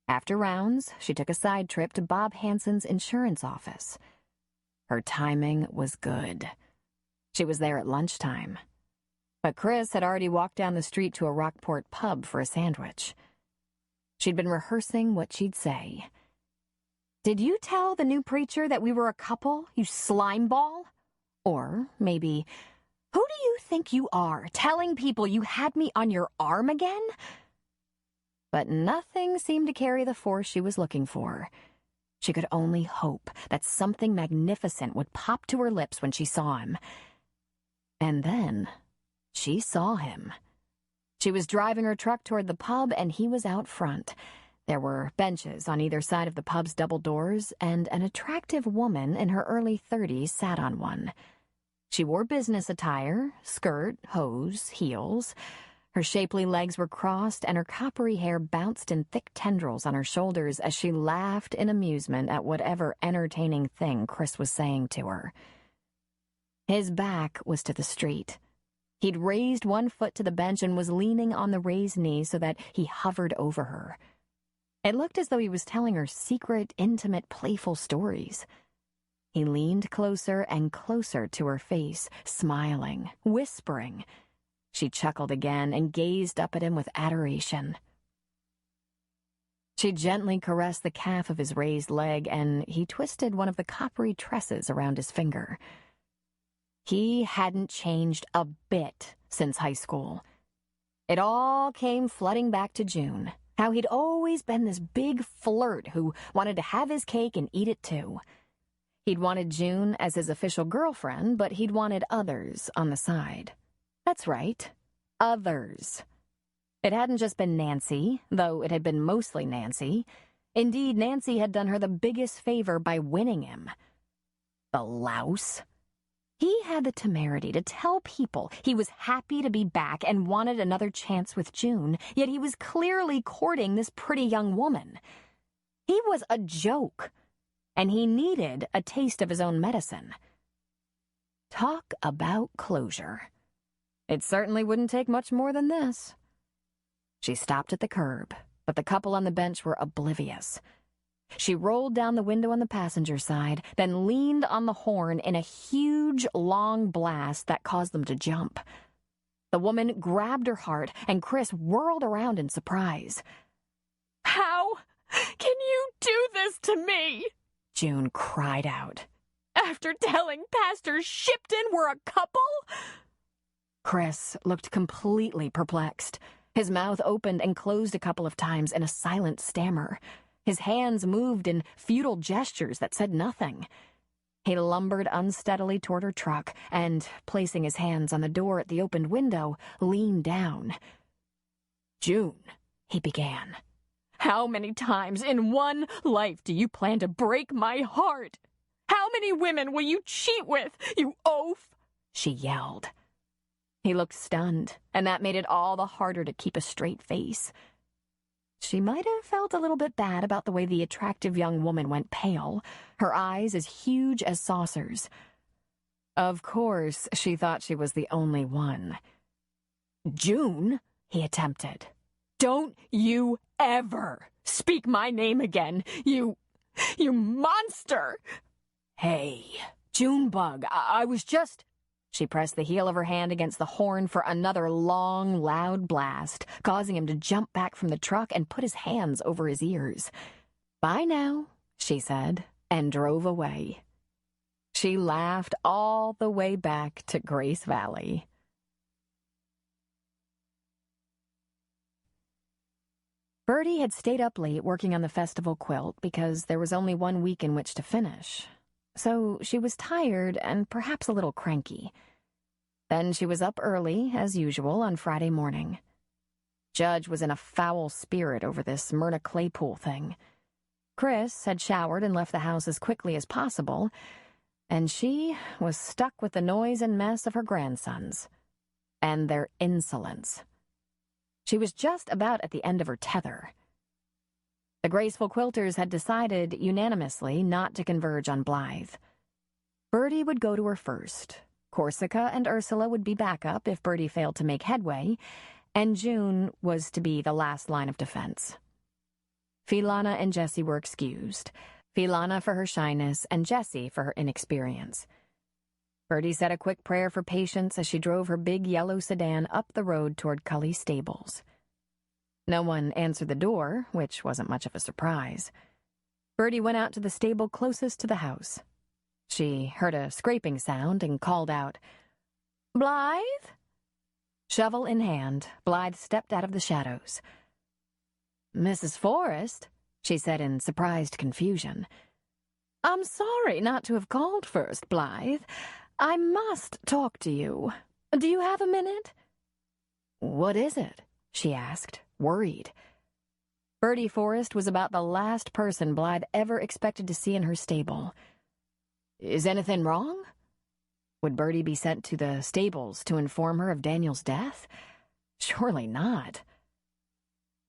B: After rounds, she took a side trip to Bob Hansen's insurance office. Her timing was good. She was there at lunchtime. But Chris had already walked down the street to a Rockport pub for a sandwich. She'd been rehearsing what she'd say. Did you tell the new preacher that we were a couple, you slimeball? Or maybe, who do you think you are, telling people you had me on your arm again? But nothing seemed to carry the force she was looking for. She could only hope that something magnificent would pop to her lips when she saw him. And then she saw him. She was driving her truck toward the pub, and he was out front. There were benches on either side of the pub's double doors, and an attractive woman in her early 30s sat on one. She wore business attire, skirt, hose, heels. Her shapely legs were crossed, and her coppery hair bounced in thick tendrils on her shoulders as she laughed in amusement at whatever entertaining thing Chris was saying to her. His back was to the street. He'd raised one foot to the bench and was leaning on the raised knee so that he hovered over her. It looked as though he was telling her secret, intimate, playful stories. He leaned closer and closer to her face, smiling, whispering. She chuckled again and gazed up at him with adoration. She gently caressed the calf of his raised leg, and he twisted one of the coppery tresses around his finger. He hadn't changed a bit since high school. It all came flooding back to June, how he'd always been this big flirt who wanted to have his cake and eat it too. He'd wanted June as his official girlfriend, but he'd wanted others on the side. That's right, others. It hadn't just been Nancy, though it had been mostly Nancy. Indeed, Nancy had done her the biggest favor by winning him. The louse. He had the temerity to tell people he was happy to be back and wanted another chance with June, yet he was clearly courting this pretty young woman. He was a joke, and he needed a taste of his own medicine. Talk about closure. It certainly wouldn't take much more than this. She stopped at the curb, but the couple on the bench were oblivious. She rolled down the window on the passenger side, then leaned on the horn in a huge, long blast that caused them to jump. The woman grabbed her heart, and Chris whirled around in surprise.
D: "How can you do this to me?"
B: June cried out.
D: "After telling Pastor Shipton we're a couple?"
B: Chris looked completely perplexed. His mouth opened and closed a couple of times in a silent stammer. His hands moved in futile gestures that said nothing. He lumbered unsteadily toward her truck and, placing his hands on the door at the opened window, leaned down.
D: "June,"
B: he began.
D: "How many times in one life do you plan to break my heart? How many women will you cheat with, you oaf?"
B: she yelled. He looked stunned, and that made it all the harder to keep a straight face. She might have felt a little bit bad about the way the attractive young woman went pale, her eyes as huge as saucers. Of course, she thought she was the only one.
D: "June,"
B: he attempted.
D: "Don't you ever speak my name again, you monster!"
B: "Hey, Junebug, I was just..." She pressed the heel of her hand against the horn for another long, loud blast, causing him to jump back from the truck and put his hands over his ears. "Bye now," she said, and drove away. She laughed all the way back to Grace Valley. Bertie had stayed up late working on the festival quilt because there was only 1 week in which to finish. So she was tired and perhaps a little cranky. Then she was up early, as usual, on Friday morning. Judge was in a foul spirit over this Myrna Claypool thing. Chris had showered and left the house as quickly as possible, and she was stuck with the noise and mess of her grandsons and their insolence. She was just about at the end of her tether. The graceful quilters had decided unanimously not to converge on Blythe. Bertie would go to her first. Corsica and Ursula would be backup if Bertie failed to make headway, and June was to be the last line of defense. Philana and Jessie were excused. Philana for her shyness and Jessie for her inexperience. Bertie said a quick prayer for patience as she drove her big yellow sedan up the road toward Cully's stables. No one answered the door, which wasn't much of a surprise. Bertie went out to the stable closest to the house. She heard a scraping sound and called out, "Blythe?" Shovel in hand, Blythe stepped out of the shadows. "Mrs. Forrest," she said in surprised confusion. "I'm sorry not to have called first, Blythe. I must talk to you. Do you have a minute?" "What is it?" she asked, worried. Bertie Forrest was about the last person Blythe ever expected to see in her stable. Is anything wrong? Would Bertie be sent to the stables to inform her of Daniel's death? Surely not.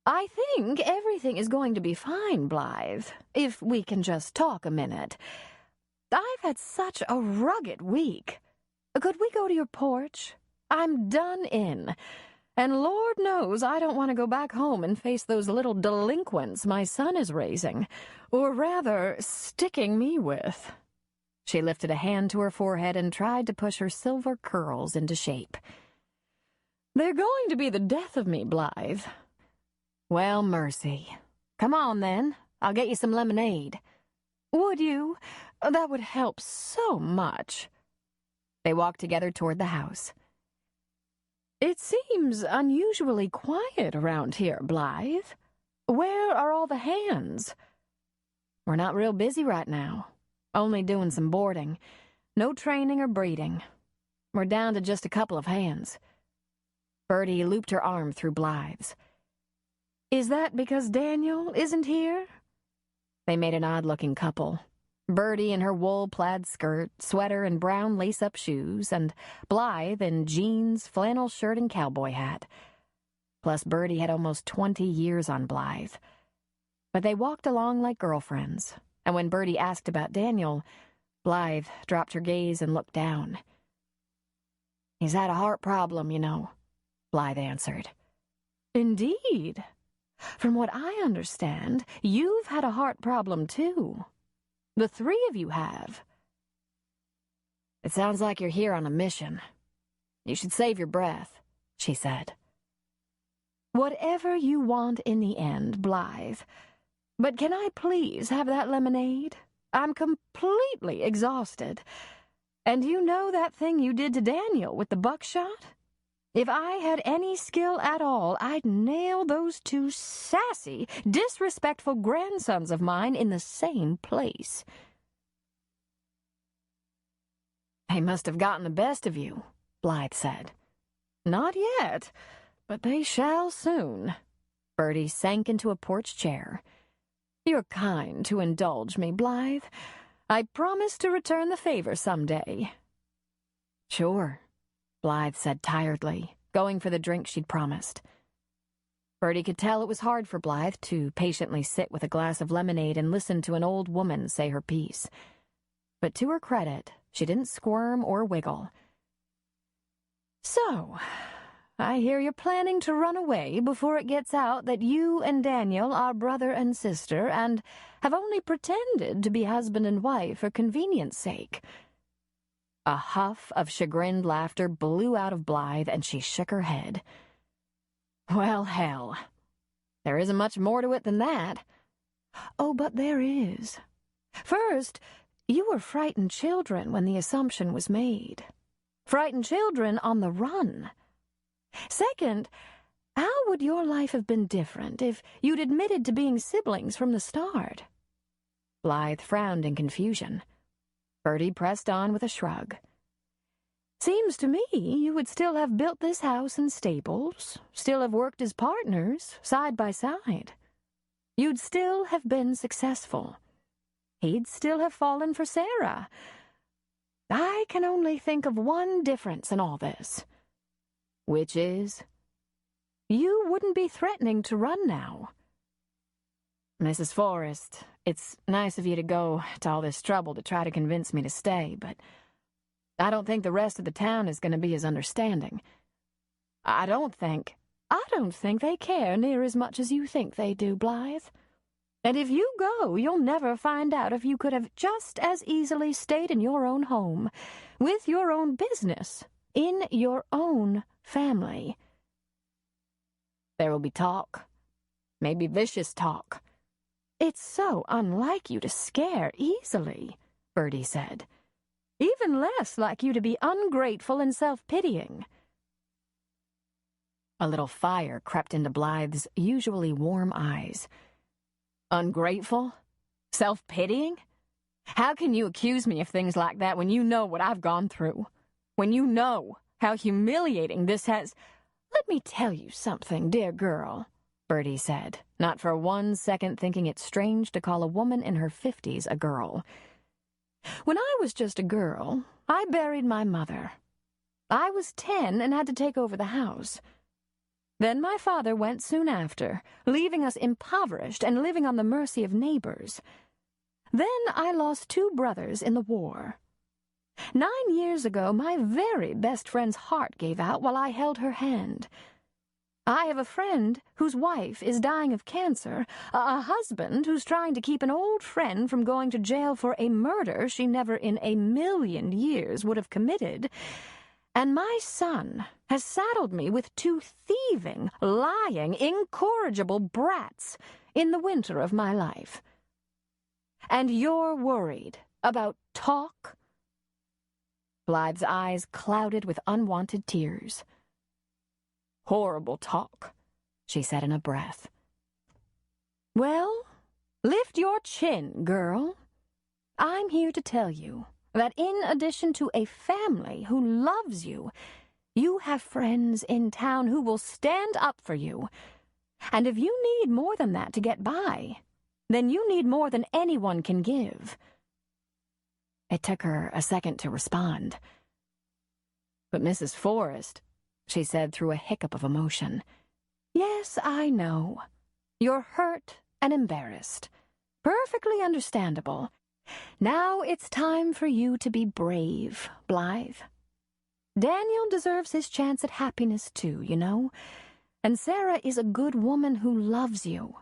B: "I think everything is going to be fine, Blythe, if we can just talk a minute. I've had such a rugged week. Could we go to your porch? I'm done in. And Lord knows I don't want to go back home and face those little delinquents my son is raising, or rather, sticking me with." She lifted a hand to her forehead and tried to push her silver curls into shape. "They're going to be the death of me, Blythe." "Well, mercy. Come on, then. I'll get you some lemonade. Would you? That would help so much. They walked together toward the house. It seems unusually quiet around here, Blythe. Where are all the hands? We're not real busy right now. Only doing some boarding. No training or breeding. We're down to just a couple of hands. Bertie looped her arm through Blythe's. Is that because Daniel isn't here? They made an odd-looking couple. Bertie in her wool plaid skirt, sweater, and brown lace-up shoes, and Blythe in jeans, flannel shirt, and cowboy hat. Plus, Bertie had almost 20 years on Blythe. But they walked along like girlfriends, and when Bertie asked about Daniel, Blythe dropped her gaze and looked down. He's had a heart problem, you know, Blythe answered. Indeed. From what I understand, you've had a heart problem, too. The three of you have. It sounds like you're here on a mission. You should save your breath, she said. Whatever you want in the end, Blythe. But can I please have that lemonade? I'm completely exhausted. And you know that thing you did to Daniel with the buckshot? If I had any skill at all, I'd nail those two sassy, disrespectful grandsons of mine in the same place. They must have gotten the best of you, Blythe said. Not yet, but they shall soon. Bertie sank into a porch chair. You're kind to indulge me, Blythe. I promise to return the favor someday. Sure, Blythe said tiredly, going for the drink she'd promised. Bertie could tell it was hard for Blythe to patiently sit with a glass of lemonade and listen to an old woman say her piece. But to her credit, she didn't squirm or wiggle. So, I hear you're planning to run away before it gets out that you and Daniel are brother and sister and have only pretended to be husband and wife for convenience sake. A huff of chagrined laughter blew out of Blythe, and she shook her head. Well, hell. There isn't much more to it than that. Oh, but there is. First, you were frightened children when the assumption was made. Frightened children on the run. Second, how would your life have been different if you'd admitted to being siblings from the start? Blythe frowned in confusion. Bertie pressed on with a shrug. Seems to me you would still have built this house and stables, still have worked as partners, side by side. You'd still have been successful. He'd still have fallen for Sarah. I can only think of one difference in all this. Which is, you wouldn't be threatening to run now. Mrs. Forrest, it's nice of you to go to all this trouble to try to convince me to stay, but I don't think the rest of the town is going to be as understanding. I don't think they care near as much as you think they do, Blythe. And if you go, you'll never find out if you could have just as easily stayed in your own home, with your own business, in your own family. There will be talk, maybe vicious talk. It's so unlike you to scare easily, Bertie said. Even less like you to be ungrateful and self-pitying. A little fire crept into Blythe's usually warm eyes. Ungrateful? Self-pitying? How can you accuse me of things like that when you know what I've gone through? When you know how humiliating this has... Let me tell you something, dear girl, Bertie said, not for 1 second thinking it strange to call a woman in her 50s a girl. When I was just a girl, I buried my mother. I was 10 and had to take over the house. Then my father went soon after, leaving us impoverished and living on the mercy of neighbors. Then I lost 2 brothers in the war. 9 years ago, my very best friend's heart gave out while I held her hand. I have a friend whose wife is dying of cancer, a husband who's trying to keep an old friend from going to jail for a murder she never in a million years would have committed, and my son has saddled me with 2 thieving, lying, incorrigible brats
D: in the winter of my life. And you're worried about talk?"
B: Blythe's eyes clouded with unwanted tears.
C: "Horrible talk," she said in a breath.
D: "Well, lift your chin, girl. I'm here to tell you that in addition to a family who loves you, you have friends in town who will stand up for you. And if you need more than that to get by, then you need more than anyone can give."
B: It took her a second to respond. "But Mrs. Forrest," she said through a hiccup of emotion.
D: "Yes, I know. You're hurt and embarrassed. Perfectly understandable. Now it's time for you to be brave, Blythe. Daniel deserves his chance at happiness too, you know. And Sarah is a good woman who loves you.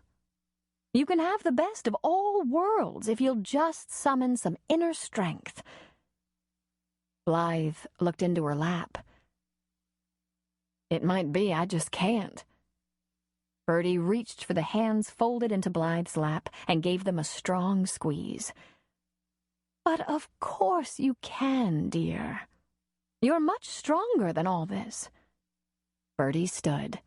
D: You can have the best of all worlds if you'll just summon some inner strength."
B: Blythe looked into her lap. "It might be I just can't." Bertie reached for the hands folded into Blythe's lap and gave them a strong squeeze.
D: "But of course you can, dear. You're much stronger than all this."
B: Bertie stood.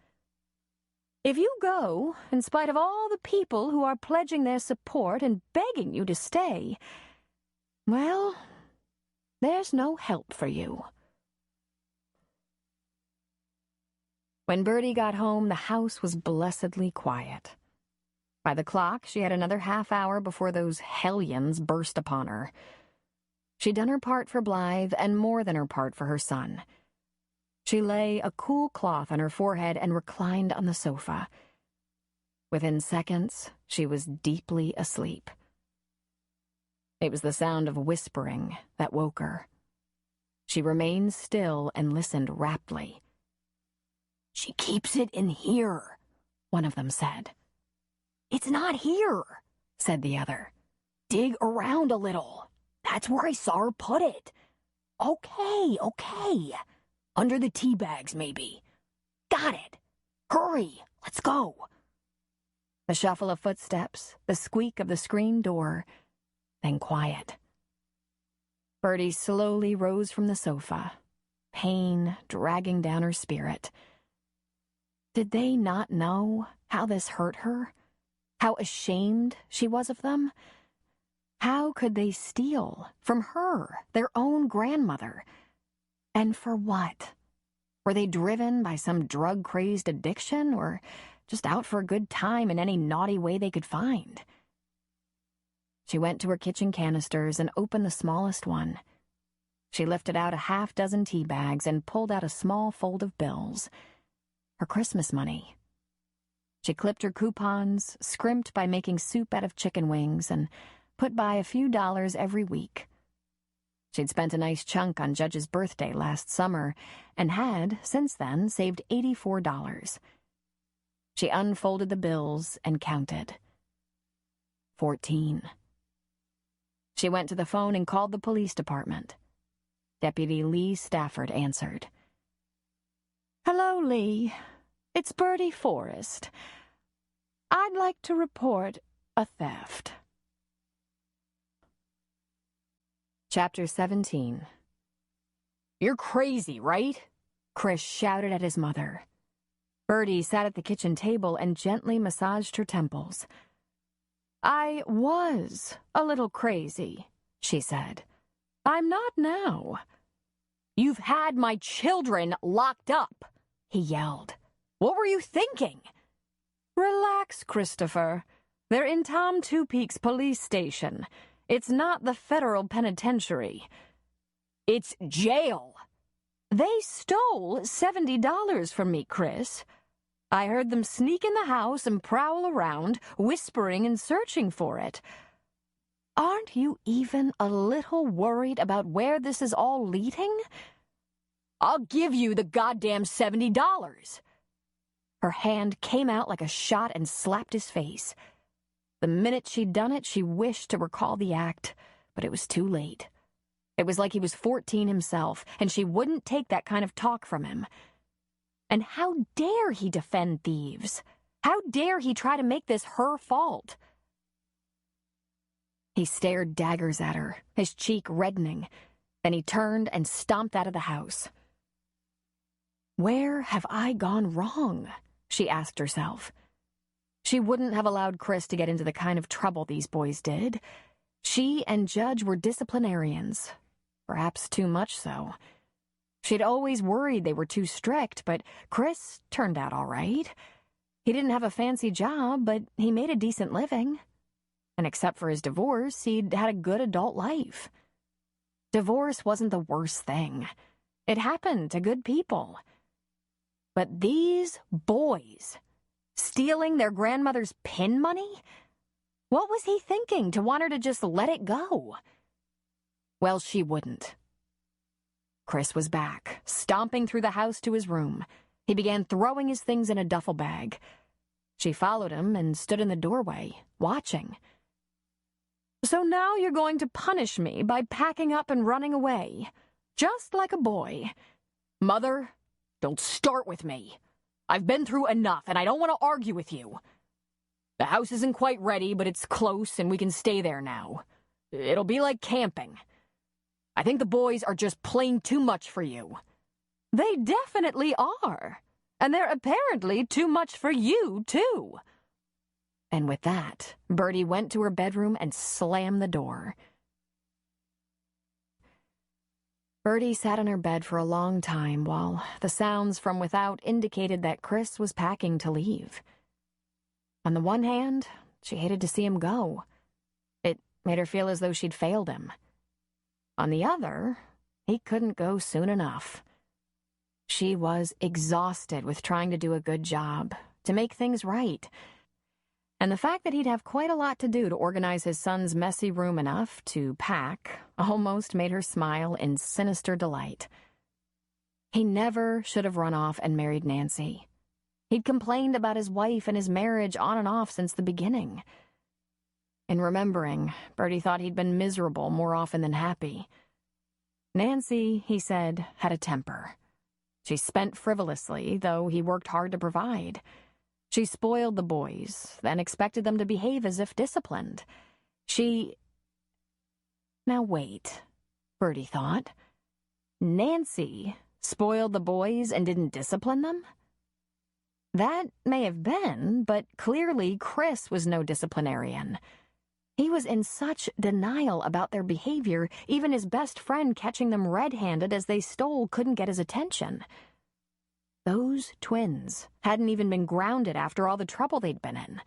D: "If you go, in spite of all the people who are pledging their support and begging you to stay, well, there's no help for you."
B: When Bertie got home, the house was blessedly quiet. By the clock, she had another half-hour before those hellions burst upon her. She'd done her part for Blythe and more than her part for her son. She lay a cool cloth on her forehead and reclined on the sofa. Within seconds, she was deeply asleep. It was the sound of whispering that woke her. She remained still and listened raptly.
C: "She keeps it in here,"
B: one of them said.
C: "It's not here,"
B: said the other.
C: "Dig around a little. That's where I saw her put it. Okay. Under the tea bags, maybe. Got it. Hurry, let's go."
B: The shuffle of footsteps, the squeak of the screen door, then quiet. Bertie slowly rose from the sofa, pain dragging down her spirit. Did they not know how this hurt her? How ashamed she was of them? How could they steal from her, their own grandmother? And for what? Were they driven by some drug-crazed addiction, or just out for a good time in any naughty way they could find? She went to her kitchen canisters and opened the smallest one. She lifted out a half-dozen tea bags and pulled out a small fold of bills. Her Christmas money. She clipped her coupons, scrimped by making soup out of chicken wings, and put by a few dollars every week. She'd spent a nice chunk on Judge's birthday last summer and had, since then, saved $84. She unfolded the bills and counted. 14. She went to the phone and called the police department. Deputy Lee Stafford answered.
D: "Hello, Lee. It's Bertie Forrest. I'd like to report a theft."
B: Chapter 17.
C: "You're crazy, right?"
B: Chris shouted at his mother. Bertie sat at the kitchen table and gently massaged her temples.
D: "I was a little crazy," she said. "I'm not now."
C: "You've had my children locked up," he yelled. "What were you thinking?"
D: "Relax, Christopher. They're in Tom Two Peaks police station. It's not the federal penitentiary."
C: "It's jail."
D: "They stole $70 from me, Chris. I heard them sneak in the house and prowl around, whispering and searching for it. Aren't you even a little worried about where this is all leading?"
C: "I'll give you the goddamn $70.
B: Her hand came out like a shot and slapped his face. The minute she'd done it, she wished to recall the act, but it was too late. It was like he was 14 himself, and she wouldn't take that kind of talk from him. And how dare he defend thieves? How dare he try to make this her fault? He stared daggers at her, his cheek reddening. Then he turned and stomped out of the house. Where have I gone wrong? She asked herself. She wouldn't have allowed Chris to get into the kind of trouble these boys did. She and Judge were disciplinarians, perhaps too much so. She'd always worried they were too strict, but Chris turned out all right. He didn't have a fancy job, but he made a decent living. And except for his divorce, he'd had a good adult life. Divorce wasn't the worst thing. It happened to good people. But these boys, stealing their grandmother's pin money? What was he thinking to want her to just let it go? Well, she wouldn't. Chris was back, stomping through the house to his room. He began throwing his things in a duffel bag. She followed him and stood in the doorway, watching. So now you're going to punish me by packing up and running away, just like a boy. Mother, don't start with me. I've been through enough, and I don't want to argue with you. The house isn't quite ready, but it's close, and we can stay there now. It'll be like camping. I think the boys are just plain too much for you. They definitely are. And they're apparently too much for you, too. And with that, Bertie went to her bedroom and slammed the door. Bertie sat on her bed for a long time while the sounds from without indicated that Chris was packing to leave. On the one hand, she hated to see him go. It made her feel as though she'd failed him. On the other, he couldn't go soon enough. She was exhausted with trying to do a good job, to make things right. And the fact that he'd have quite a lot to do to organize his son's messy room enough to pack almost made her smile in sinister delight. He never should have run off and married Nancy. He'd complained about his wife and his marriage on and off since the beginning. In remembering, Bertie thought he'd been miserable more often than happy. Nancy, he said, had a temper. She spent frivolously, though he worked hard to provide. She spoiled the boys, then expected them to behave as if disciplined. Now wait, Bertie thought. Nancy spoiled the boys and didn't discipline them? That may have been, but clearly Chris was no disciplinarian. He was in such denial about their behavior, even his best friend catching them red-handed as they stole couldn't get his attention. Those twins hadn't even been grounded after all the trouble they'd been in.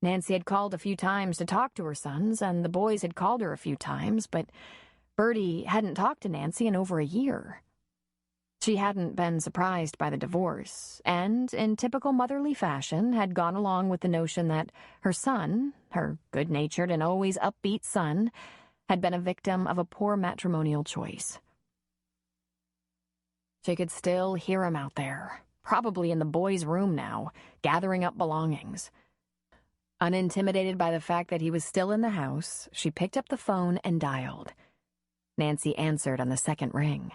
B: Nancy had called a few times to talk to her sons, and the boys had called her a few times, but Bertie hadn't talked to Nancy in over a year. She hadn't been surprised by the divorce, and, in typical motherly fashion, had gone along with the notion that her son, her good-natured and always upbeat son, had been a victim of a poor matrimonial choice. She could still hear him out there, probably in the boys' room now, gathering up belongings. Unintimidated by the fact that he was still in the house, she picked up the phone and dialed. Nancy answered on the second ring.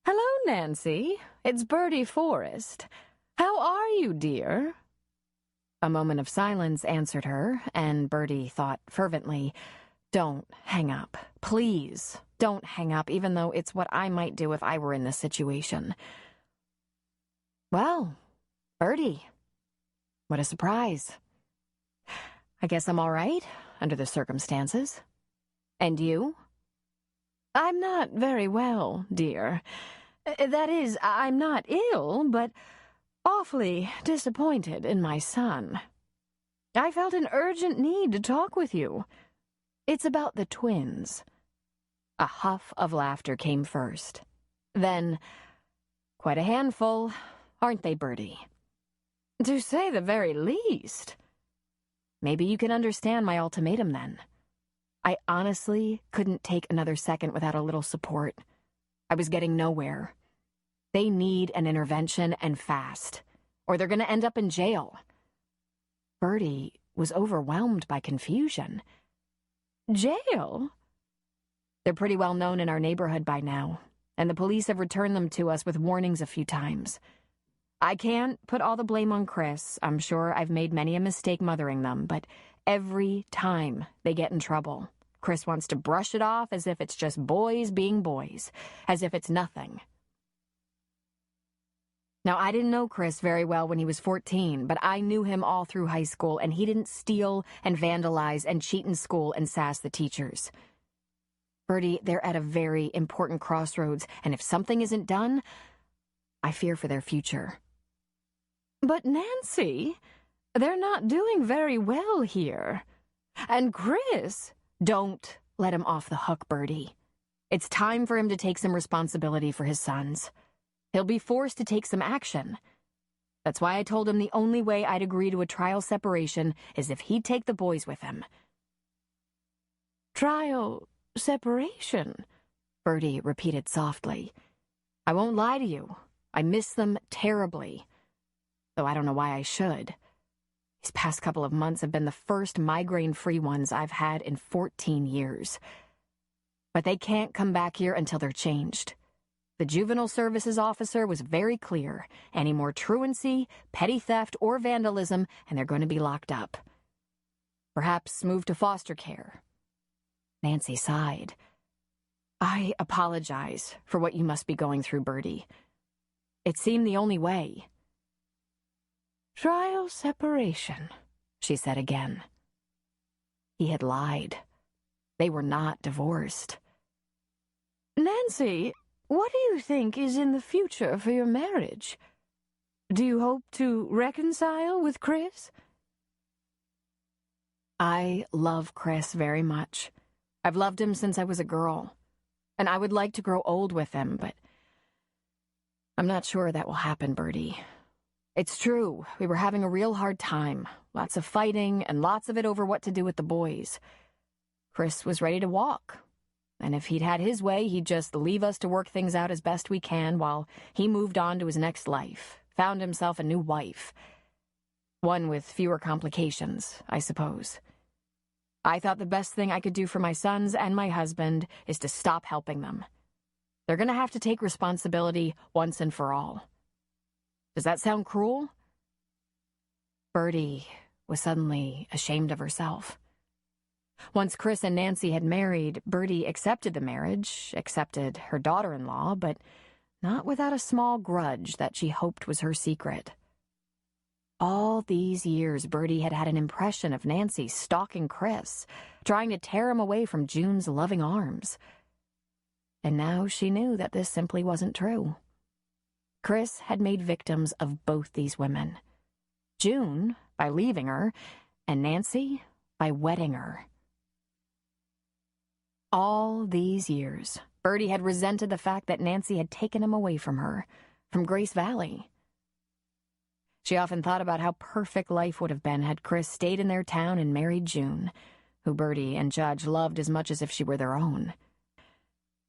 B: "Hello, Nancy. It's Bertie Forrest. How are you, dear?" A moment of silence answered her, and Bertie thought fervently, "Don't hang up. Please, don't hang up, even though it's what I might do if I were in this situation." Well, Bertie. What a surprise. I guess I'm all right, under the circumstances. And you? I'm not very well, dear. That is, I'm not ill, but awfully disappointed in my son. I felt an urgent need to talk with you. It's about the twins. A huff of laughter came first. Then, quite a handful, aren't they, Bertie? To say the very least. Maybe you can understand my ultimatum, then. I honestly couldn't take another second without a little support. I was getting nowhere. They need an intervention, and fast, or they're going to end up in jail. Bertie was overwhelmed by confusion. Jail? They're pretty well known in our neighborhood by now, and the police have returned them to us with warnings a few times. I can't put all the blame on Chris. I'm sure I've made many a mistake mothering them, but every time they get in trouble, Chris wants to brush it off as if it's just boys being boys, as if it's nothing. Now, I didn't know Chris very well when he was 14, but I knew him all through high school, and he didn't steal and vandalize and cheat in school and sass the teachers. Bertie, they're at a very important crossroads, and if something isn't done, I fear for their future.
C: But Nancy, they're not doing very well here. And Chris...
B: Don't let him off the hook, Bertie. It's time for him to take some responsibility for his sons. He'll be forced to take some action. That's why I told him the only way I'd agree to a trial separation is if he'd take the boys with him.
C: Trial separation?
B: Bertie repeated softly. I won't lie to you. I miss them terribly. Though I don't know why I should. These past couple of months have been the first migraine-free ones I've had in 14 years. But they can't come back here until they're changed. The juvenile services officer was very clear. Any more truancy, petty theft, or vandalism, and they're going to be locked up. Perhaps moved to foster care. Nancy sighed. I apologize for what you must be going through, Bertie. It seemed the only way.
C: Trial separation, she said again.
B: He had lied. They were not divorced.
C: Nancy, what do you think is in the future for your marriage? Do you hope to reconcile with Chris?
B: I love Chris very much. I've loved him since I was a girl, and I would like to grow old with him, but I'm not sure that will happen, Bertie. It's true, we were having a real hard time. Lots of fighting, and lots of it over what to do with the boys. Chris was ready to walk. And if he'd had his way, he'd just leave us to work things out as best we can while he moved on to his next life, found himself a new wife. One with fewer complications, I suppose. I thought the best thing I could do for my sons and my husband is to stop helping them. They're going to have to take responsibility once and for all. Does that sound cruel? Bertie was suddenly ashamed of herself. Once Chris and Nancy had married, Bertie accepted the marriage, accepted her daughter-in-law, but not without a small grudge that she hoped was her secret. All these years, Bertie had had an impression of Nancy stalking Chris, trying to tear him away from June's loving arms. And now she knew that this simply wasn't true. Chris had made victims of both these women. June, by leaving her, and Nancy, by wedding her. All these years, Bertie had resented the fact that Nancy had taken him away from her, from Grace Valley. She often thought about how perfect life would have been had Chris stayed in their town and married June, who Bertie and Judge loved as much as if she were their own.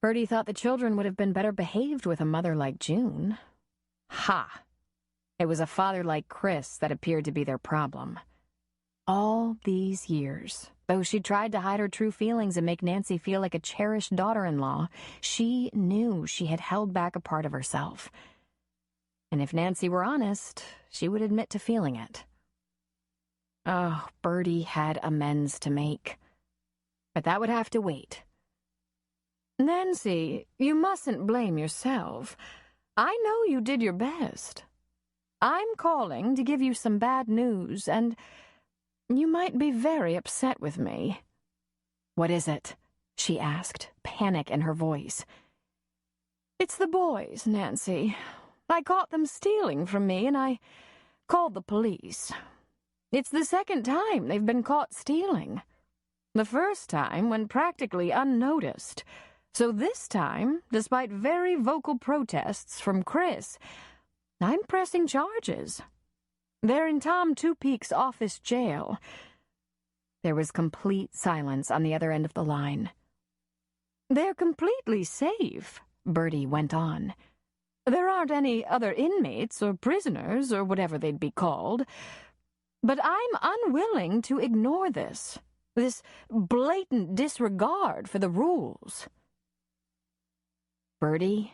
B: Bertie thought the children would have been better behaved with a mother like June. Ha! It was a father like Chris that appeared to be their problem. All these years, though she tried to hide her true feelings and make Nancy feel like a cherished daughter-in-law, she knew she had held back a part of herself. And if Nancy were honest, she would admit to feeling it. Oh, Bertie had amends to make. But that would have to wait.
C: Nancy, you mustn't blame yourself. I know you did your best. I'm calling to give you some bad news, and you might be very upset with me.
B: What is it? She asked, panic in her voice.
C: It's the boys, Nancy. I caught them stealing from me, and I called the police. It's the second time they've been caught stealing. The first time went practically unnoticed. So this time, despite very vocal protests from Chris, I'm pressing charges. They're in Tom Two-Peak's office jail.
B: There was complete silence on the other end of the line.
C: They're completely safe, Bertie went on. There aren't any other inmates or prisoners or whatever they'd be called. But I'm unwilling to ignore this blatant disregard for the rules.
B: Bertie,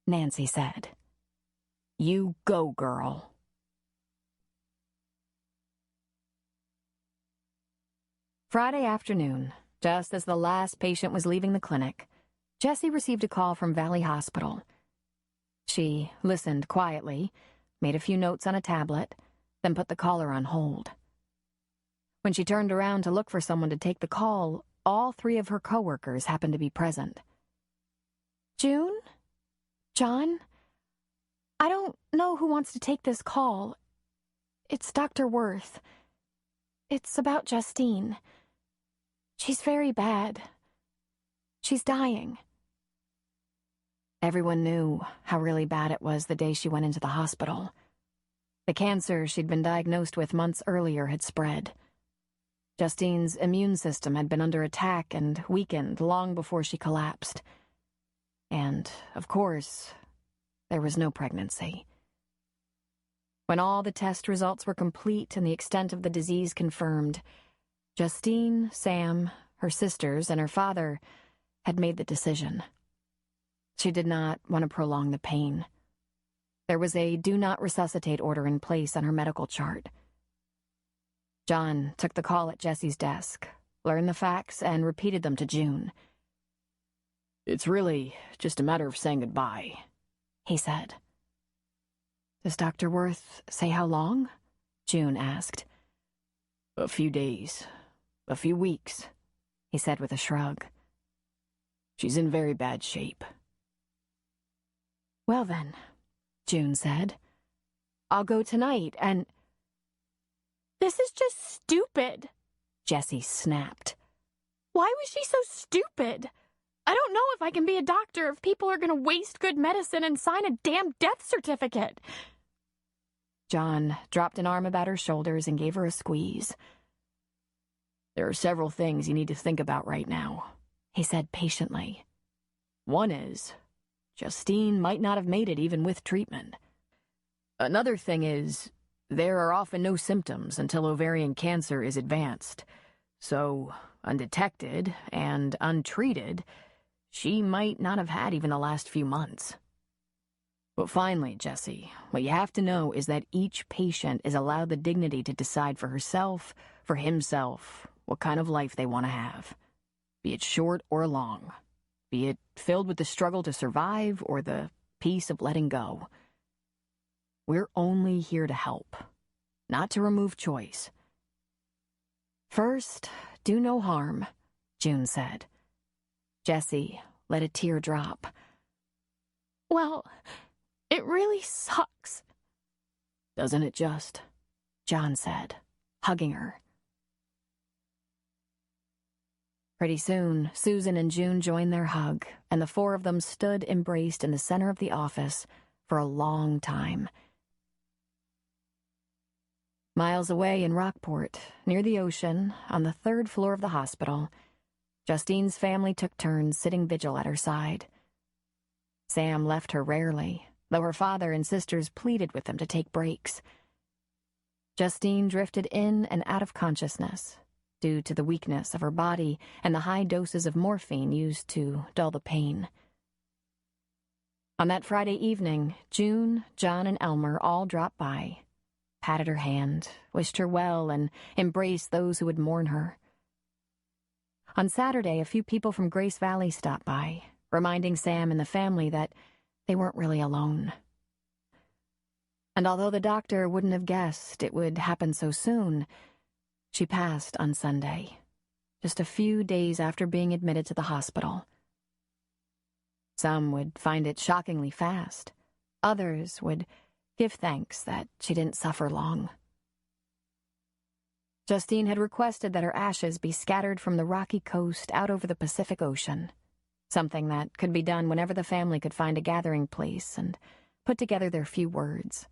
B: Nancy said, You go, girl.
D: Friday afternoon, just as the last patient was leaving the clinic, Jessie received a call from Valley Hospital. She listened quietly, made a few notes on a tablet, then put the caller on hold. When she turned around to look for someone to take the call, all 3 of her coworkers happened to be present. June? John? I don't know who wants to take this call. It's Dr. Worth. It's about Justine. She's very bad. She's dying. Everyone knew how really bad it was the day she went into the hospital. The cancer she'd been diagnosed with months earlier had spread. Justine's immune system had been under attack and weakened long before she collapsed. And, of course, there was no pregnancy. When all the test results were complete and the extent of the disease confirmed, Justine, Sam, her sisters, and her father had made the decision. She did not want to prolong the pain. There was a do not resuscitate order in place on her medical chart. John took the call at Jessie's desk, learned the facts, and repeated them to June.
C: It's really just a matter of saying goodbye,
D: he said. Does Dr. Worth say how long? June asked.
C: A few days, a few weeks,
D: he said with a shrug.
C: She's in very bad shape.
D: Well then, June said, I'll go tonight and... This is just stupid, Jessie snapped. Why was she so stupid? I don't know if I can be a doctor if people are going to waste good medicine and sign a damn death certificate. John dropped an arm about her shoulders and gave her a squeeze.
C: There are several things you need to think about right now,
D: he said patiently.
C: One is, Justine might not have made it even with treatment. Another thing is, there are often no symptoms until ovarian cancer is advanced. So, undetected and untreated, she might not have had even the last few months. But finally, Jessie, what you have to know is that each patient is allowed the dignity to decide for herself, for himself, what kind of life they want to have. Be it short or long. Be it filled with the struggle to survive or the peace of letting go. We're only here to help, not to remove choice.
D: First, do no harm, June said. Jessie let a tear drop. Well, it really sucks.
C: Doesn't it just?
D: John said, hugging her. Pretty soon, Susan and June joined their hug, and the 4 of them stood embraced in the center of the office for a long time. Miles away in Rockport, near the ocean, on the 3rd floor of the hospital, Justine's family took turns sitting vigil at her side. Sam left her rarely, though her father and sisters pleaded with them to take breaks. Justine drifted in and out of consciousness due to the weakness of her body and the high doses of morphine used to dull the pain. On that Friday evening, June, John, and Elmer all dropped by, patted her hand, wished her well, and embraced those who would mourn her. On Saturday, a few people from Grace Valley stopped by, reminding Sam and the family that they weren't really alone. And although the doctor wouldn't have guessed it would happen so soon, she passed on Sunday, just a few days after being admitted to the hospital. Some would find it shockingly fast. Others would give thanks that she didn't suffer long. Justine had requested that her ashes be scattered from the rocky coast out over the Pacific Ocean, something that could be done whenever the family could find a gathering place and put together their few words.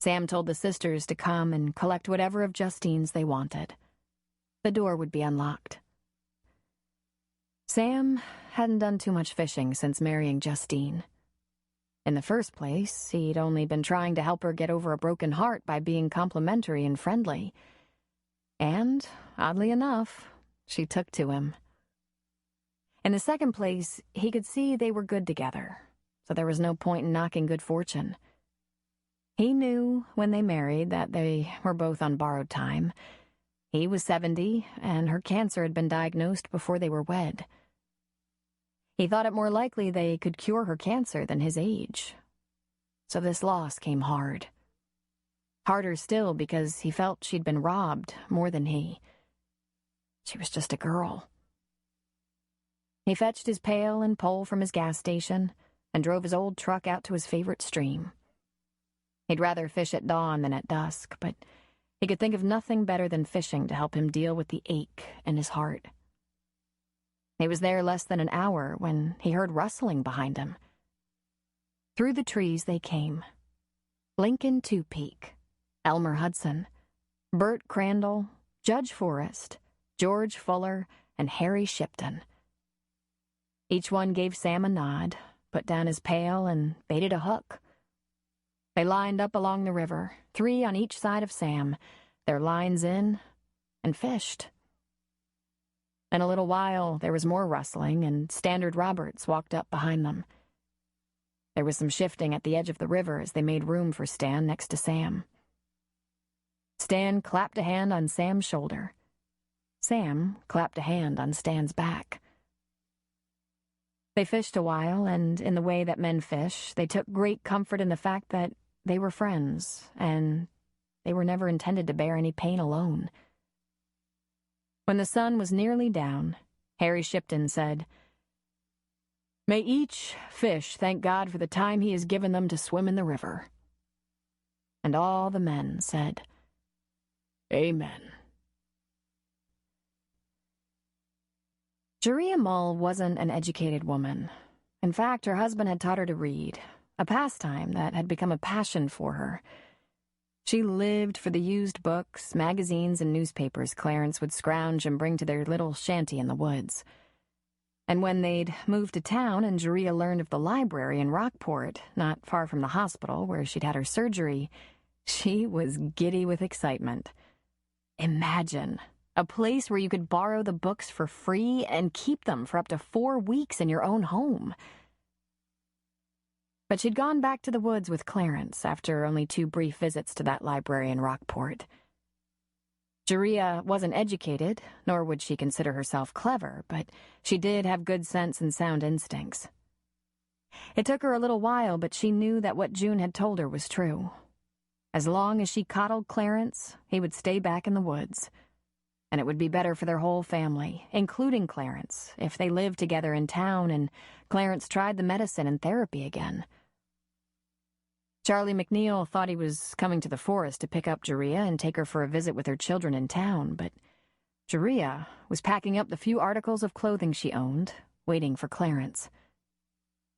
D: Sam told the sisters to come and collect whatever of Justine's they wanted. The door would be unlocked. Sam hadn't done too much fishing since marrying Justine. In the first place, he'd only been trying to help her get over a broken heart by being complimentary and friendly. And, oddly enough, she took to him. In the second place, he could see they were good together,
B: so there was no point in knocking good fortune. He knew when they married that they were both on borrowed time. He was 70, and her cancer had been diagnosed before they were wed. He thought it more likely they could cure her cancer than his age. So this loss came hard. Harder still because he felt she'd been robbed more than he. She was just a girl. He fetched his pail and pole from his gas station and drove his old truck out to his favorite stream. He'd rather fish at dawn than at dusk, but he could think of nothing better than fishing to help him deal with the ache in his heart. He was there less than an hour when he heard rustling behind him. Through the trees they came. Lincoln Two-Peak, Elmer Hudson, Bert Crandall, Judge Forrest, George Fuller, and Harry Shipton. Each one gave Sam a nod, put down his pail, and baited a hook. They lined up along the river, 3 on each side of Sam, their lines in, and fished. In a little while, there was more rustling, and Standard Roberts walked up behind them. There was some shifting at the edge of the river as they made room for Stan next to Sam. Stan clapped a hand on Sam's shoulder. Sam clapped a hand on Stan's back. They fished a while, and in the way that men fish, they took great comfort in the fact that they were friends, and they were never intended to bear any pain alone. When the sun was nearly down, Harry Shipton said, "May each fish thank God for the time he has given them to swim in the river." And all the men said, "Amen." Jeria Mull wasn't an educated woman. In fact, her husband had taught her to read, a pastime that had become a passion for her. She lived for the used books, magazines, and newspapers Clarence would scrounge and bring to their little shanty in the woods. And when they'd moved to town and Jeria learned of the library in Rockport, not far from the hospital where she'd had her surgery, she was giddy with excitement. Imagine a place where you could borrow the books for free and keep them for up to 4 weeks in your own home. But she'd gone back to the woods with Clarence after only 2 brief visits to that library in Rockport. Jeria wasn't educated, nor would she consider herself clever, but she did have good sense and sound instincts. It took her a little while, but she knew that what June had told her was true. As long as she coddled Clarence, he would stay back in the woods. And it would be better for their whole family, including Clarence, if they lived together in town and Clarence tried the medicine and therapy again. Charlie McNeil thought he was coming to the forest to pick up Jeria and take her for a visit with her children in town, but Jeria was packing up the few articles of clothing she owned, waiting for Clarence.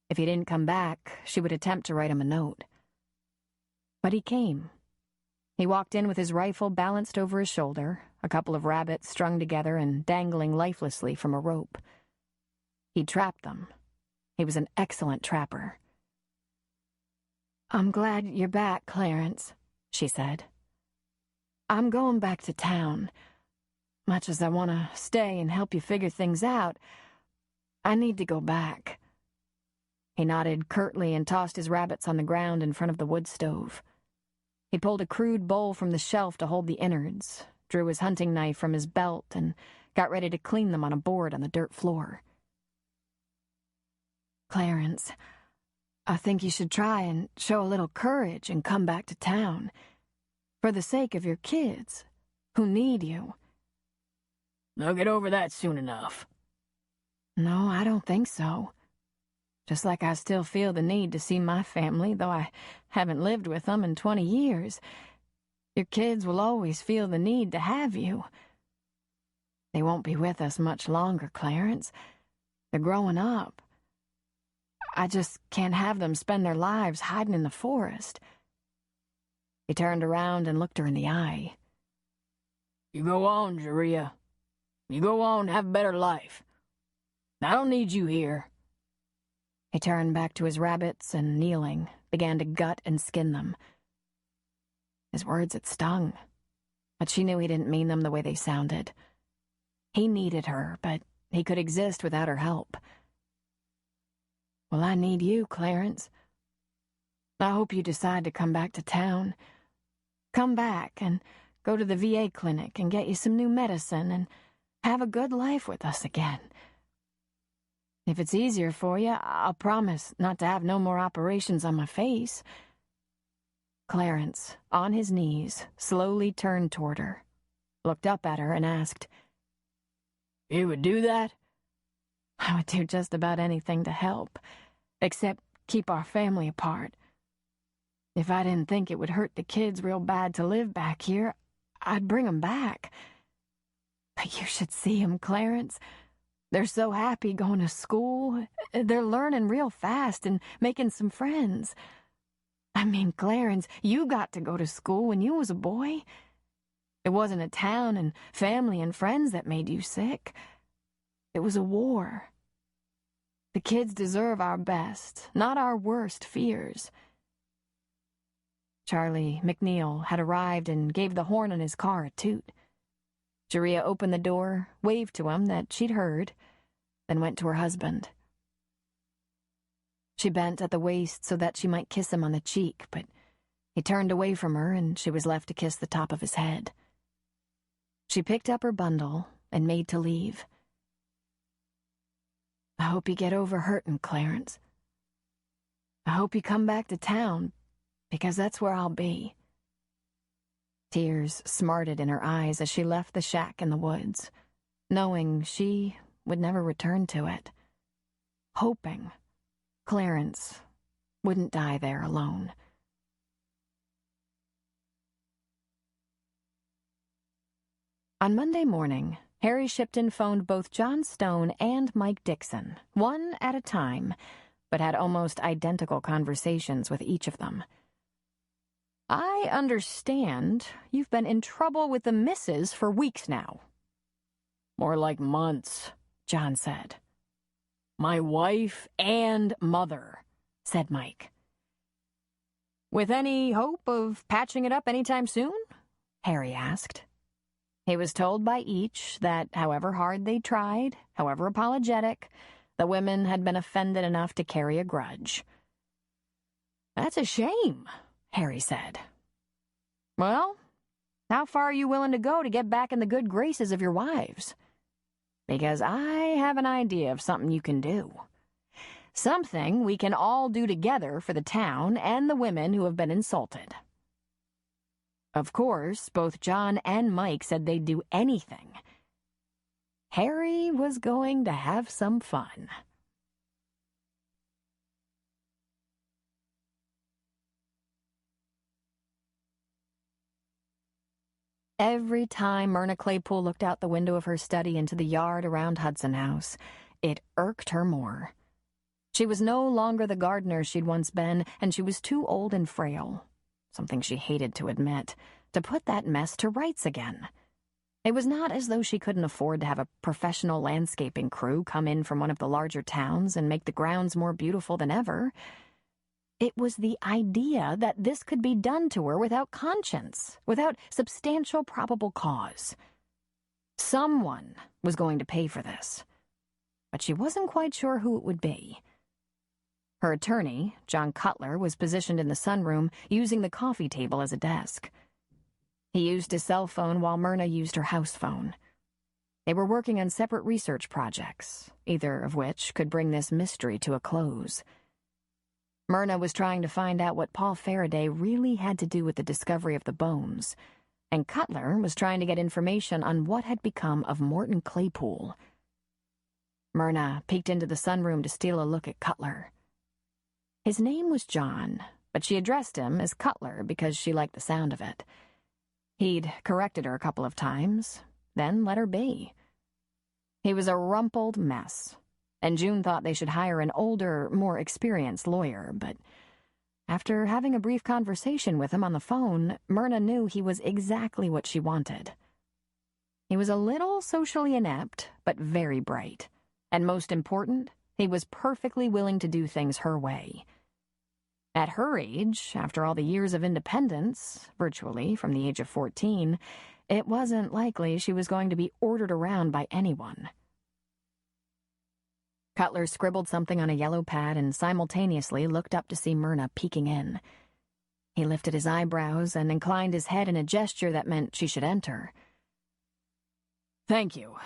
B: If he didn't come back, she would attempt to write him a note. But he came. He walked in with his rifle balanced over his shoulder, a couple of rabbits strung together and dangling lifelessly from a rope. He trapped them. He was an excellent trapper. "I'm glad you're back, Clarence," she said. "I'm going back to town. Much as I want to stay and help you figure things out, I need to go back." He nodded curtly and tossed his rabbits on the ground in front of the wood stove. He pulled a crude bowl from the shelf to hold the innards, drew his hunting knife from his belt, and got ready to clean them on a board on the dirt floor. "Clarence, I think you should try and show a little courage and come back to town. For the sake of your kids, who need you."
C: I'll get over that soon enough.
B: "No, I don't think so. Just like I still feel the need to see my family, though I haven't lived with them in 20 years. Your kids will always feel the need to have you. They won't be with us much longer, Clarence. They're growing up. I just can't have them spend their lives hiding in the forest." He turned around and looked her in the eye.
C: You go on, Jeria. You go on, have a better life. I don't need you here.
B: He turned back to his rabbits and, kneeling, began to gut and skin them. His words had stung, but she knew he didn't mean them the way they sounded. He needed her, but he could exist without her help.
C: Well, I need you, Clarence. I hope you decide to come back to town. Come back and go to the VA clinic and get you some new medicine and have a good life with us again. If it's easier for you, I'll promise not to have no more operations on my face."
B: Clarence, on his knees, slowly turned toward her, looked up at her and asked,
C: "You would do that?"
B: "I would do just about anything to help, except keep our family apart. If I didn't think it would hurt the kids real bad to live back here, I'd bring 'em back. But you should see 'em, Clarence. They're so happy going to school. They're learning real fast and making some friends. I mean, Clarence, you got to go to school when you was a boy. It wasn't a town and family and friends that made you sick. It was a war. The kids deserve our best, not our worst fears." Charlie McNeil had arrived and gave the horn on his car a toot. Jeria opened the door, waved to him that she'd heard, then went to her husband. She bent at the waist so that she might kiss him on the cheek, but he turned away from her and she was left to kiss the top of his head. She picked up her bundle and made to leave. "I hope you get over hurting, Clarence. I hope you come back to town, because that's where I'll be." Tears smarted in her eyes as she left the shack in the woods, knowing she would never return to it, hoping Clarence wouldn't die there alone. On Monday morning, Harry Shipton phoned both John Stone and Mike Dixon, one at a time, but had almost identical conversations with each of them. "I understand you've been in trouble with the missus for weeks now."
C: "More like months,"
B: John said.
C: "My wife and mother,"
B: said Mike.
C: "With any hope of patching it up anytime soon?"
B: Harry asked. He was told by each that however hard they tried, however apologetic, the women had been offended enough to carry a grudge.
C: "That's a shame,"
B: Harry said.
C: "Well, how far are you willing to go to get back in the good graces of your wives? Because I have an idea of something you can do. Something we can all do together for the town and the women who have been insulted." Of course, both John and Mike said they'd do anything. Harry was going to have some fun. Every time Myrna Claypool looked out the window of her study into the yard around Hudson House, it irked her more. She was no longer the gardener she'd once been, and she was too old and frail, something she hated to admit, to put that mess to rights again. It was not as though she couldn't afford to have a professional landscaping crew come in from one of the larger towns and make the grounds more beautiful than ever. It was the idea that this could be done to her without conscience, without substantial probable cause. Someone was going to pay for this, but she wasn't quite sure who it would be. Her attorney, John Cutler, was positioned in the sunroom, using the coffee table as a desk. He used his cell phone while Myrna used her house phone. They were working on separate research projects, either of which could bring this mystery to a close. Myrna was trying to find out what Paul Faraday really had to do with the discovery of the bones, and Cutler was trying to get information on what had become of Morton Claypool. Myrna peeked into the sunroom to steal a look at Cutler. His name was John, but she addressed him as Cutler because she liked the sound of it. He'd corrected her a couple of times, then let her be. He was a rumpled mess, and June thought they should hire an older, more experienced lawyer, but after having a brief conversation with him on the phone, Myrna knew he was exactly what she wanted. He was a little socially inept, but very bright, and most important, he was perfectly willing to do things her way. At her age, after all the years of independence, virtually from the age of 14, it wasn't likely she was going to be ordered around by anyone.
B: Cutler scribbled something on a yellow pad and simultaneously looked up to see Myrna peeking in. He lifted his eyebrows and inclined his head in a gesture that meant she should enter.
C: Thank you.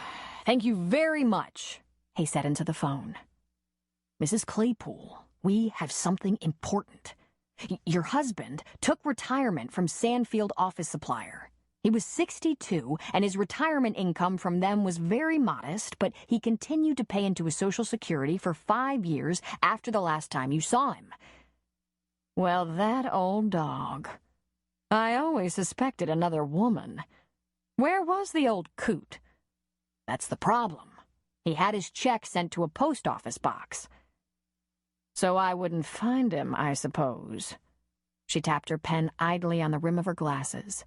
C: Thank you very much, he said into the phone. Mrs. Claypool, we have something important. Your husband took retirement from Sandfield Office Supplier. He was 62, and his retirement income from them was very modest, but he continued to pay into his Social Security for 5 years after the last time you saw him.
B: Well, that old dog. I always suspected another woman. Where was the old coot?
C: That's the problem. He had his check sent to a post office box.
B: So I wouldn't find him, I suppose. She tapped her pen idly on the rim of her glasses.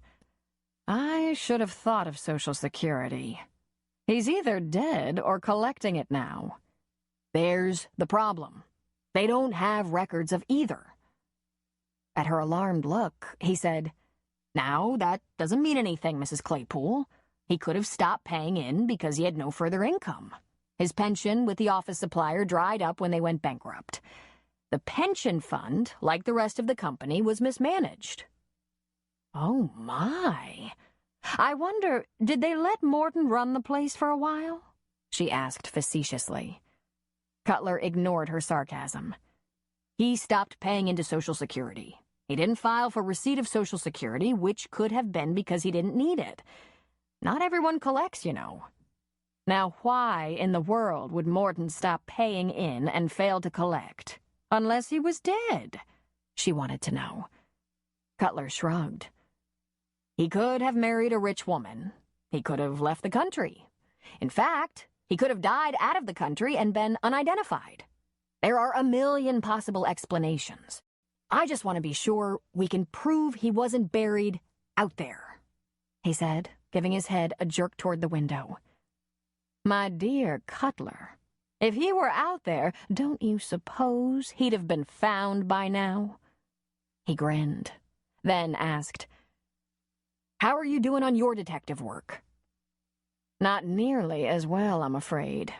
B: I should have thought of Social Security. He's either dead or collecting it now.
C: There's the problem. They don't have records of either.
B: At her alarmed look, he said,
C: Now, that doesn't mean anything, Mrs. Claypool. He could have stopped paying in because he had no further income. His pension with the office supplier dried up when they went bankrupt. The pension fund, like the rest of the company, was mismanaged.
B: Oh, my. I wonder, did they let Morton run the place for a while? She asked facetiously.
C: Cutler ignored her sarcasm. He stopped paying into Social Security. He didn't file for receipt of Social Security, which could have been because he didn't need it. Not everyone collects, you know.
B: Now, why in the world would Morton stop paying in and fail to collect? Unless he was dead, she wanted to know.
C: Cutler shrugged. He could have married a rich woman. He could have left the country. In fact, he could have died out of the country and been unidentified. There are a million possible explanations. I just want to be sure we can prove he wasn't buried out there, he said, giving his head a jerk toward the window.
B: My dear Cutler, if he were out there, don't you suppose he'd have been found by now?
C: He grinned, then asked, How are you doing on your detective work?
B: Not nearly as well, I'm afraid.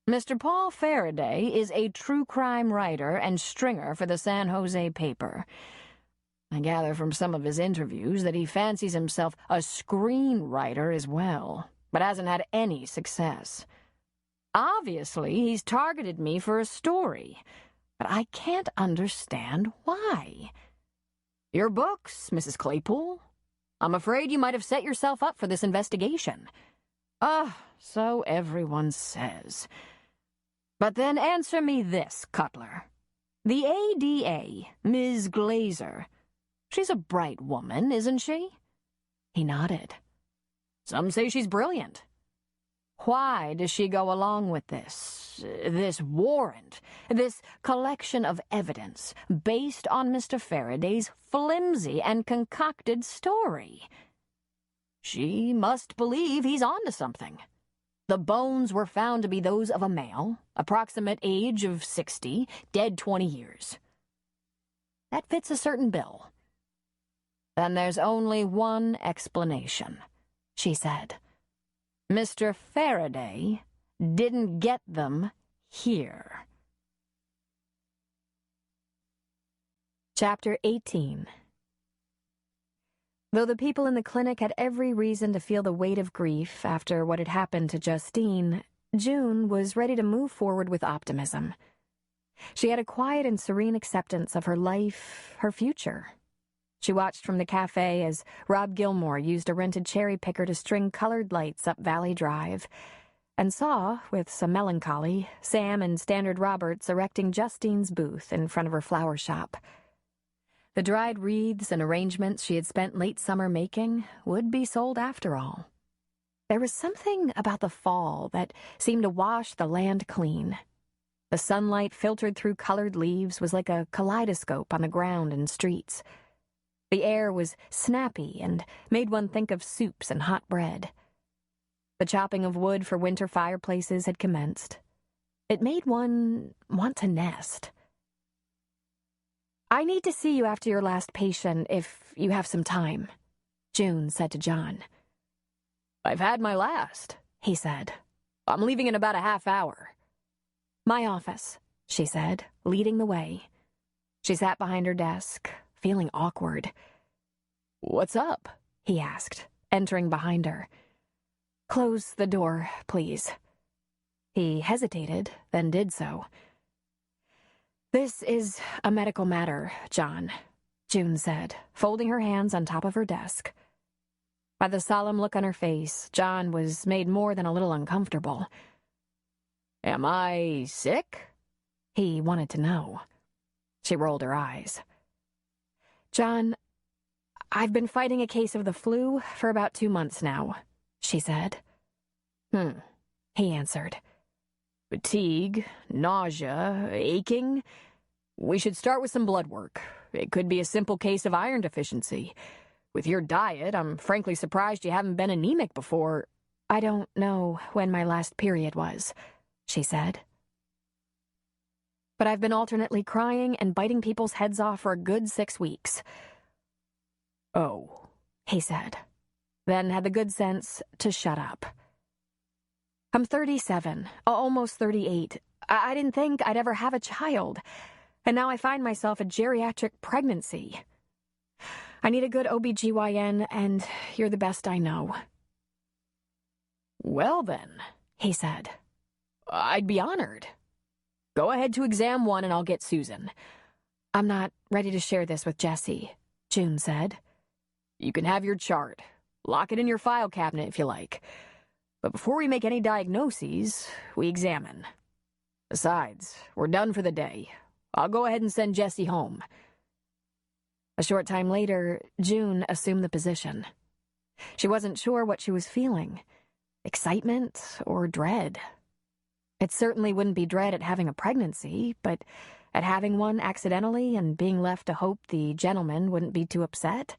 B: Mr. Paul Faraday is a true crime writer and stringer for the San Jose paper. I gather from some of his interviews that he fancies himself a screenwriter as well, but hasn't had any success. Obviously, he's targeted me for a story, but I can't understand why.
C: Your books, Mrs. Claypool. I'm afraid you might have set yourself up for this investigation.
B: So everyone says. But then answer me this, Cutler. The ADA, Ms. Glazer, she's a bright woman, isn't she?
C: He nodded. Some say she's brilliant.
B: Why does she go along with this warrant, this collection of evidence based on Mr. Faraday's flimsy and concocted story?
C: She must believe he's onto something. The bones were found to be those of a male, approximate age of 60, dead 20 years. That fits a certain bill.
B: Then there's only one explanation, she said. Mr. Faraday didn't get them here.
D: Chapter 18. Though the people in the clinic had every reason to feel the weight of grief after what had happened to Justine, June was ready to move forward with optimism. She had a quiet and serene acceptance of her life, her future. She watched from the cafe as Rob Gilmore used a rented cherry picker to string colored lights up Valley Drive, and saw, with some melancholy, Sam and Standard Roberts erecting Justine's booth in front of her flower shop. The dried wreaths and arrangements she had spent late summer making would be sold after all. There was something about the fall that seemed to wash the land clean. The sunlight filtered through colored leaves was like a kaleidoscope on the ground and streets. The air was snappy and made one think of soups and hot bread. The chopping of wood for winter fireplaces had commenced. It made one want to nest. "I need to see you after your last patient, if you have some time," June said to John.
C: "I've had my last," he said. "I'm leaving in about a half hour."
B: "My office," she said, leading the way. She sat behind her desk, feeling awkward.
C: "What's up?"
B: he asked, entering behind her. "Close the door, please." He hesitated, then did so. "This is a medical matter, John," June said, folding her hands on top of her desk. By the solemn look on her face, John was made more than a little uncomfortable.
C: "Am I sick?"
B: He wanted to know. She rolled her eyes. "John, I've been fighting a case of the flu for about 2 months now," she said.
C: He
B: answered.
C: "Fatigue, nausea, aching? We should start with some blood work. It could be a simple case of iron deficiency. With your diet, I'm frankly surprised you haven't been anemic before."
B: "I don't know when my last period was," she said. "But I've been alternately crying and biting people's heads off for a good 6 weeks.
C: "Oh,"
B: he said, then had the good sense to shut up. "I'm 37, almost 38. I didn't think I'd ever have a child, and now I find myself a geriatric pregnancy. I need a good OBGYN, and you're the best I know."
C: "Well then,"
B: he said,
C: "I'd be honored. Go ahead to exam 1 and I'll get Susan."
B: "I'm not ready to share this with Jessie," June said.
C: "You can have your chart. Lock it in your file cabinet if you like. But before we make any diagnoses, we examine. Besides, we're done for the day. I'll go ahead and send Jessie home."
B: A short time later, June assumed the position. She wasn't sure what she was feeling, excitement or dread. It certainly wouldn't be dread at having a pregnancy, but at having one accidentally and being left to hope the gentleman wouldn't be too upset.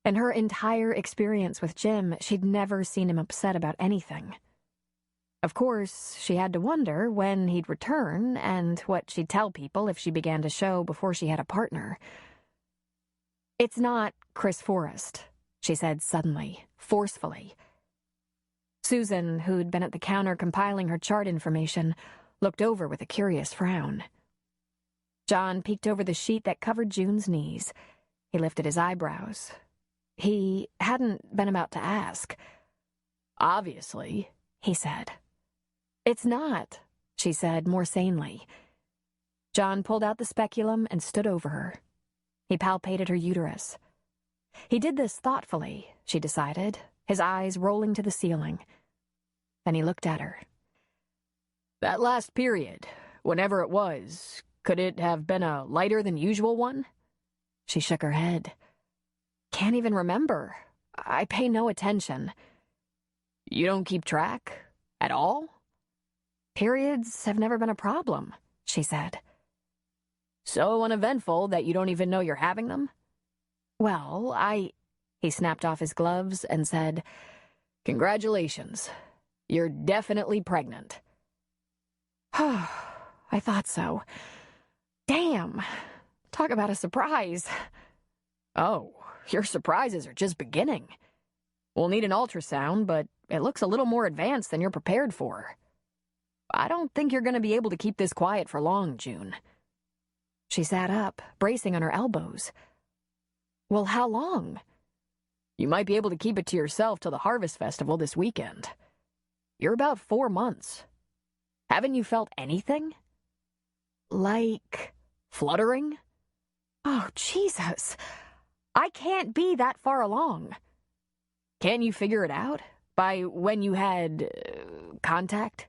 B: In her entire experience with Jim, she'd never seen him upset about anything. Of course, she had to wonder when he'd return and what she'd tell people if she began to show before she had a partner. "It's not Chris Forrest," she said suddenly, forcefully. Susan, who'd been at the counter compiling her chart information, looked over with a curious frown. John peeked over the sheet that covered June's knees. He lifted his eyebrows. He hadn't been about to ask.
C: "Obviously,"
B: he said. "It's not," she said more sanely. John pulled out the speculum and stood over her. He palpated her uterus. He did this thoughtfully, she decided, his eyes rolling to the ceiling. Then he looked at her.
C: "That last period, whenever it was, could it have been a lighter than usual one?"
B: She shook her head. "Can't even remember. I pay no attention."
C: "You don't keep track? At all?"
B: "Periods have never been a problem," she said.
C: "So uneventful that you don't even know you're having them?"
B: "Well, He snapped off his gloves and said,
C: "Congratulations. You're definitely pregnant."
B: "I thought so. Damn. Talk about a surprise."
C: "Oh, your surprises are just beginning. We'll need an ultrasound, but it looks a little more advanced than you're prepared for. I don't think you're going to be able to keep this quiet for long, June."
B: She sat up, bracing on her elbows. "Well, how long?"
C: "You might be able to keep it to yourself till the Harvest Festival this weekend. You're about 4 months. Haven't you felt anything?"
B: "Like
C: fluttering?"
B: "Oh, Jesus. I can't be that far along."
C: "Can't you figure it out? By when you had contact?"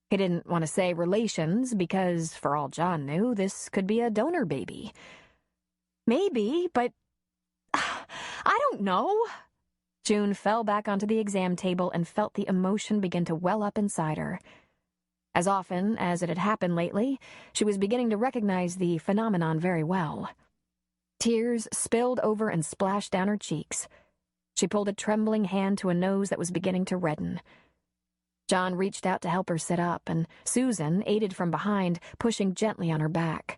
B: He didn't want to say relations because, for all John knew, this could be a donor baby. "Maybe, but I don't know." June fell back onto the exam table and felt the emotion begin to well up inside her. As often as it had happened lately, she was beginning to recognize the phenomenon very well. Tears spilled over and splashed down her cheeks. She pulled a trembling hand to a nose that was beginning to redden. John reached out to help her sit up, and Susan aided from behind, pushing gently on her back.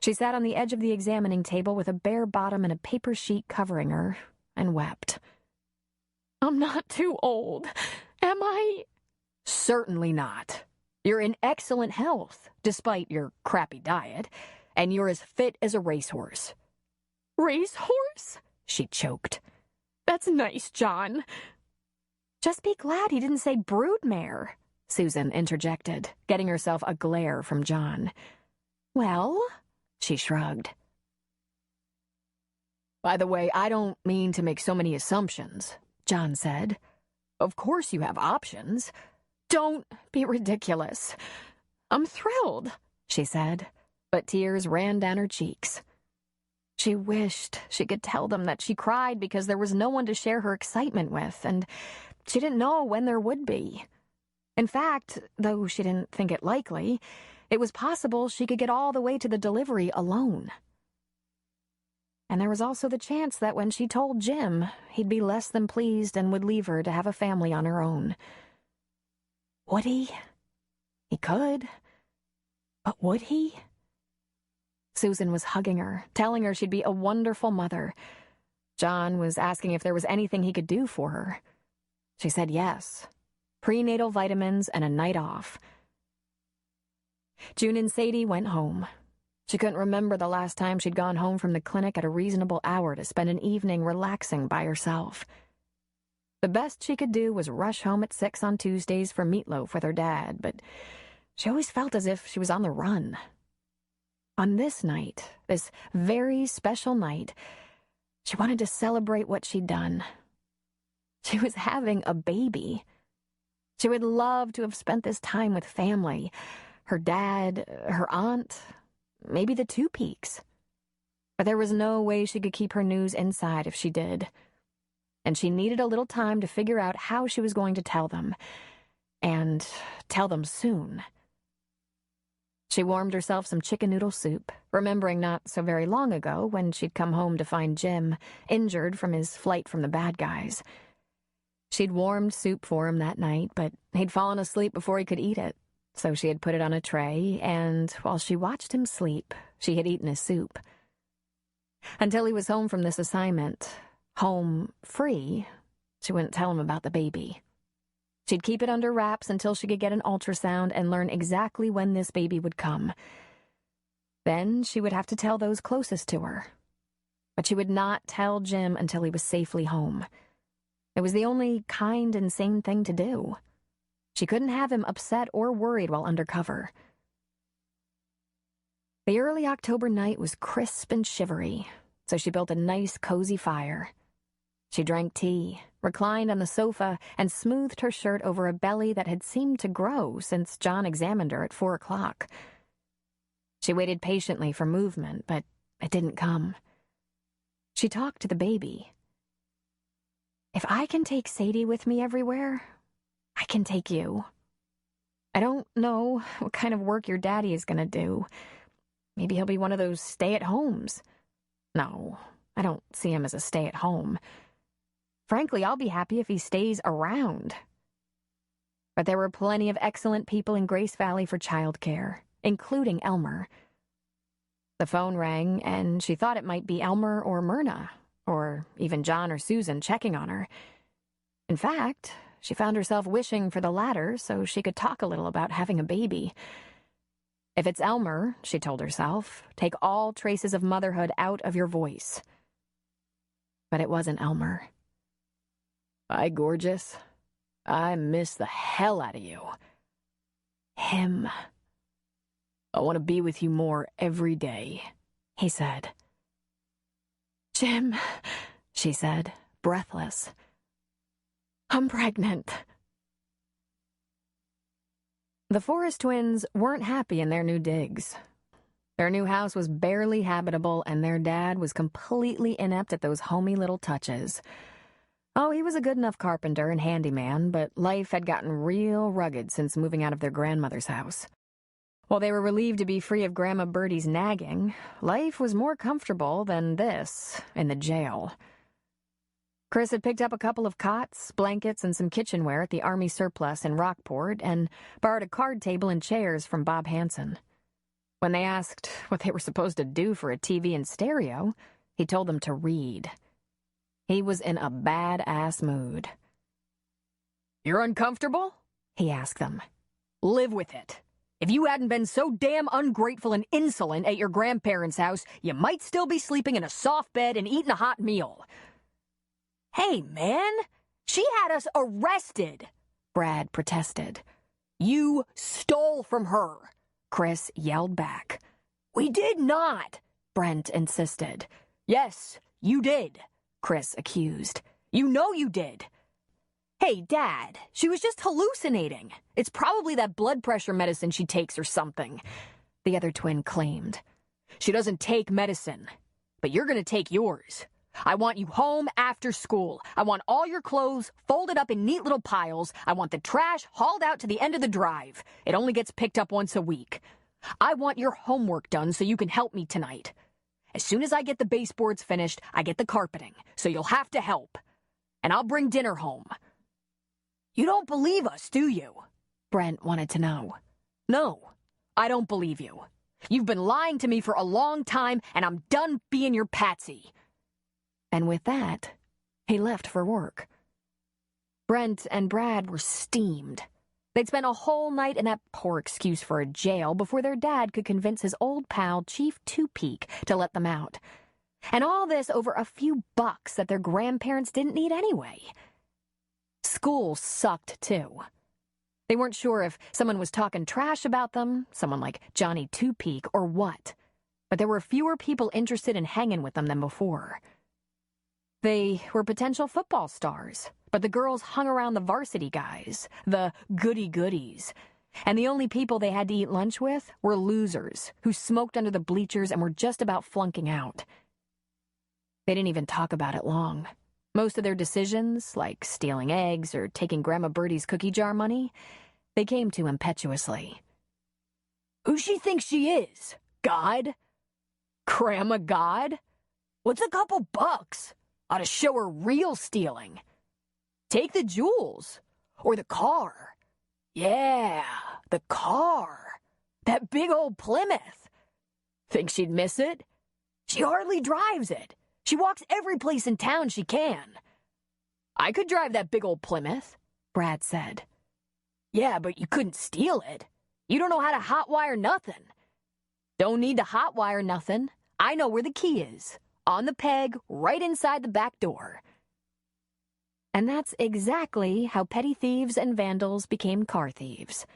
B: She sat on the edge of the examining table with a bare bottom and a paper sheet covering her, and wept. "I'm not too old, am I?"
C: "Certainly not," You're in excellent health, despite your crappy diet, and you're as fit as a racehorse."
B: "Racehorse?" she choked. "That's nice, John."
D: "Just be glad he didn't say broodmare," Susan interjected, getting herself a glare from John. "Well?" she shrugged.
C: "By the way, I don't mean to make so many assumptions," John said. "Of course you have options."
B: "Don't be ridiculous. I'm thrilled," she said, but tears ran down her cheeks. She wished she could tell them that she cried because there was no one to share her excitement with, and she didn't know when there would be. In fact, though she didn't think it likely, it was possible she could get all the way to the delivery alone. And there was also the chance that when she told Jim, he'd be less than pleased and would leave her to have a family on her own. Would he? He could. But would he? Susan was hugging her, telling her she'd be a wonderful mother. John was asking if there was anything he could do for her. She said yes. Prenatal vitamins and a night off. June and Sadie went home. She couldn't remember the last time she'd gone home from the clinic at a reasonable hour to spend an evening relaxing by herself. The best she could do was rush home at 6 on Tuesdays for meatloaf with her dad, but she always felt as if she was on the run. On this night, this very special night, she wanted to celebrate what she'd done. She was having a baby. She would love to have spent this time with family, her dad, her aunt, maybe the Two Peaks. But there was no way she could keep her news inside if she did. And she needed a little time to figure out how she was going to tell them, and tell them soon. She warmed herself some chicken noodle soup, remembering not so very long ago when she'd come home to find Jim, injured from his flight from the bad guys. She'd warmed soup for him that night, but he'd fallen asleep before he could eat it, so she had put it on a tray, and while she watched him sleep, she had eaten his soup. Until he was home from this assignment, home free, she wouldn't tell him about the baby. She'd keep it under wraps until she could get an ultrasound and learn exactly when this baby would come. Then she would have to tell those closest to her. But she would not tell Jim until he was safely home. It was the only kind and sane thing to do. She couldn't have him upset or worried while undercover. The early October night was crisp and shivery, so she built a nice, cozy fire. She drank tea, reclined on the sofa, and smoothed her shirt over a belly that had seemed to grow since John examined her at 4 o'clock. She waited patiently for movement, but it didn't come. She talked to the baby. "If I can take Sadie with me everywhere, I can take you. I don't know what kind of work your daddy is going to do. Maybe he'll be one of those stay-at-homes. No, I don't see him as a stay-at-home. Frankly, I'll be happy if he stays around." But there were plenty of excellent people in Grace Valley for childcare, including Elmer. The phone rang, and she thought it might be Elmer or Myrna, or even John or Susan checking on her. In fact, she found herself wishing for the latter so she could talk a little about having a baby. If it's Elmer, she told herself, take all traces of motherhood out of your voice. But it wasn't Elmer. "Hi, gorgeous. I miss the hell out of you." Him. "I want to be with you more every day," he said. "Jim," she said, breathless. "I'm pregnant." The Forrest twins weren't happy in their new digs. Their new house was barely habitable, and their dad was completely inept at those homey little touches. Oh, he was a good enough carpenter and handyman, but life had gotten real rugged since moving out of their grandmother's house. While they were relieved to be free of Grandma Birdie's nagging, life was more comfortable than this in the jail. Chris had picked up a couple of cots, blankets, and some kitchenware at the Army surplus in Rockport and borrowed a card table and chairs from Bob Hansen. When they asked what they were supposed to do for a TV and stereo, he told them to read. He was in a badass mood. "You're uncomfortable?" he asked them.
C: Live with it. If you hadn't been so damn ungrateful and insolent at your grandparents' house, you might still be sleeping in a soft bed and eating a hot meal.
D: Hey, man, she had us arrested, Brad protested.
C: You stole from her, Chris yelled back.
D: We did not,
B: Brent insisted.
C: Yes, you did, Chris accused. You know you did.
D: Hey, Dad, she was just hallucinating.
C: It's probably that blood pressure medicine she takes or something,
B: the other twin claimed.
C: She doesn't take medicine, but you're gonna take yours. I want you home after school. I want all your clothes folded up in neat little piles. I want the trash hauled out to the end of the drive. It only gets picked up once a week. I want your homework done so you can help me tonight. As soon as I get the baseboards finished, I get the carpeting, so you'll have to help. And I'll bring dinner home.
D: You don't believe us, do you?
B: Brent wanted to know.
C: No, I don't believe you. You've been lying to me for a long time, and I'm done being your patsy.
B: And with that, he left for work. Brent and Brad were steamed. They'd spent a whole night in that poor excuse for a jail before their dad could convince his old pal, Chief Two-Peak, to let them out. And all this over a few bucks that their grandparents didn't need anyway. School sucked, too. They weren't sure if someone was talking trash about them, someone like Johnny Two-Peak, or what. But there were fewer people interested in hanging with them than before. They were potential football stars, but the girls hung around the varsity guys, the goody-goodies. And the only people they had to eat lunch with were losers who smoked under the bleachers and were just about flunking out. They didn't even talk about it long. Most of their decisions, like stealing eggs or taking Grandma Birdie's cookie jar money, they came to impetuously.
D: Who she thinks she is? God?
C: Grandma God?
D: What's a couple bucks?
C: Ought to show her real stealing.
D: Take the jewels. Or the car. Yeah, the car. That big old Plymouth.
C: Think she'd miss it?
D: She hardly drives it. She walks every place in town she can.
C: I could drive that big old Plymouth, Brad said.
D: Yeah, but you couldn't steal it. You don't know how to hotwire nothing.
C: Don't need to hotwire nothing. I know where the key is. On the peg, right inside the back door.
B: And that's exactly how petty thieves and vandals became car thieves.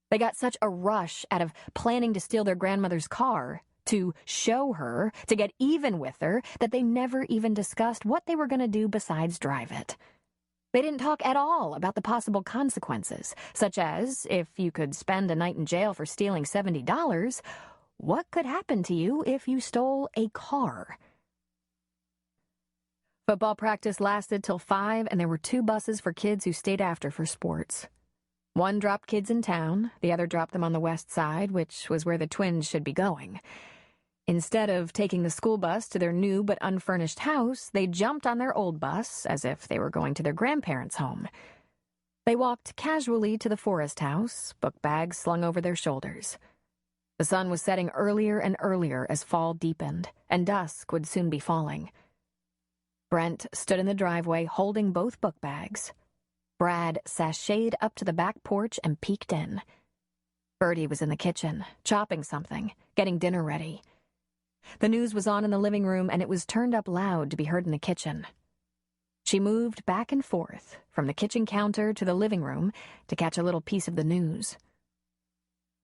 B: They got such a rush out of planning to steal their grandmother's car, to show her, to get even with her, that they never even discussed what they were going to do besides drive it. They didn't talk at all about the possible consequences, such as, if you could spend a night in jail for stealing $70, what could happen to you if you stole a car? Football practice lasted till 5, and there were 2 buses for kids who stayed after for sports. One dropped kids in town, the other dropped them on the west side, which was where the twins should be going. Instead of taking the school bus to their new but unfurnished house, they jumped on their old bus as if they were going to their grandparents' home. They walked casually to the Forest House, book bags slung over their shoulders. The sun was setting earlier and earlier as fall deepened, and dusk would soon be falling. Brent stood in the driveway holding both book bags. Brad sashayed up to the back porch and peeked in. Birdie was in the kitchen, chopping something, getting dinner ready. The news was on in the living room, and it was turned up loud to be heard in the kitchen. She moved back and forth, from the kitchen counter to the living room, to catch a little piece of the news.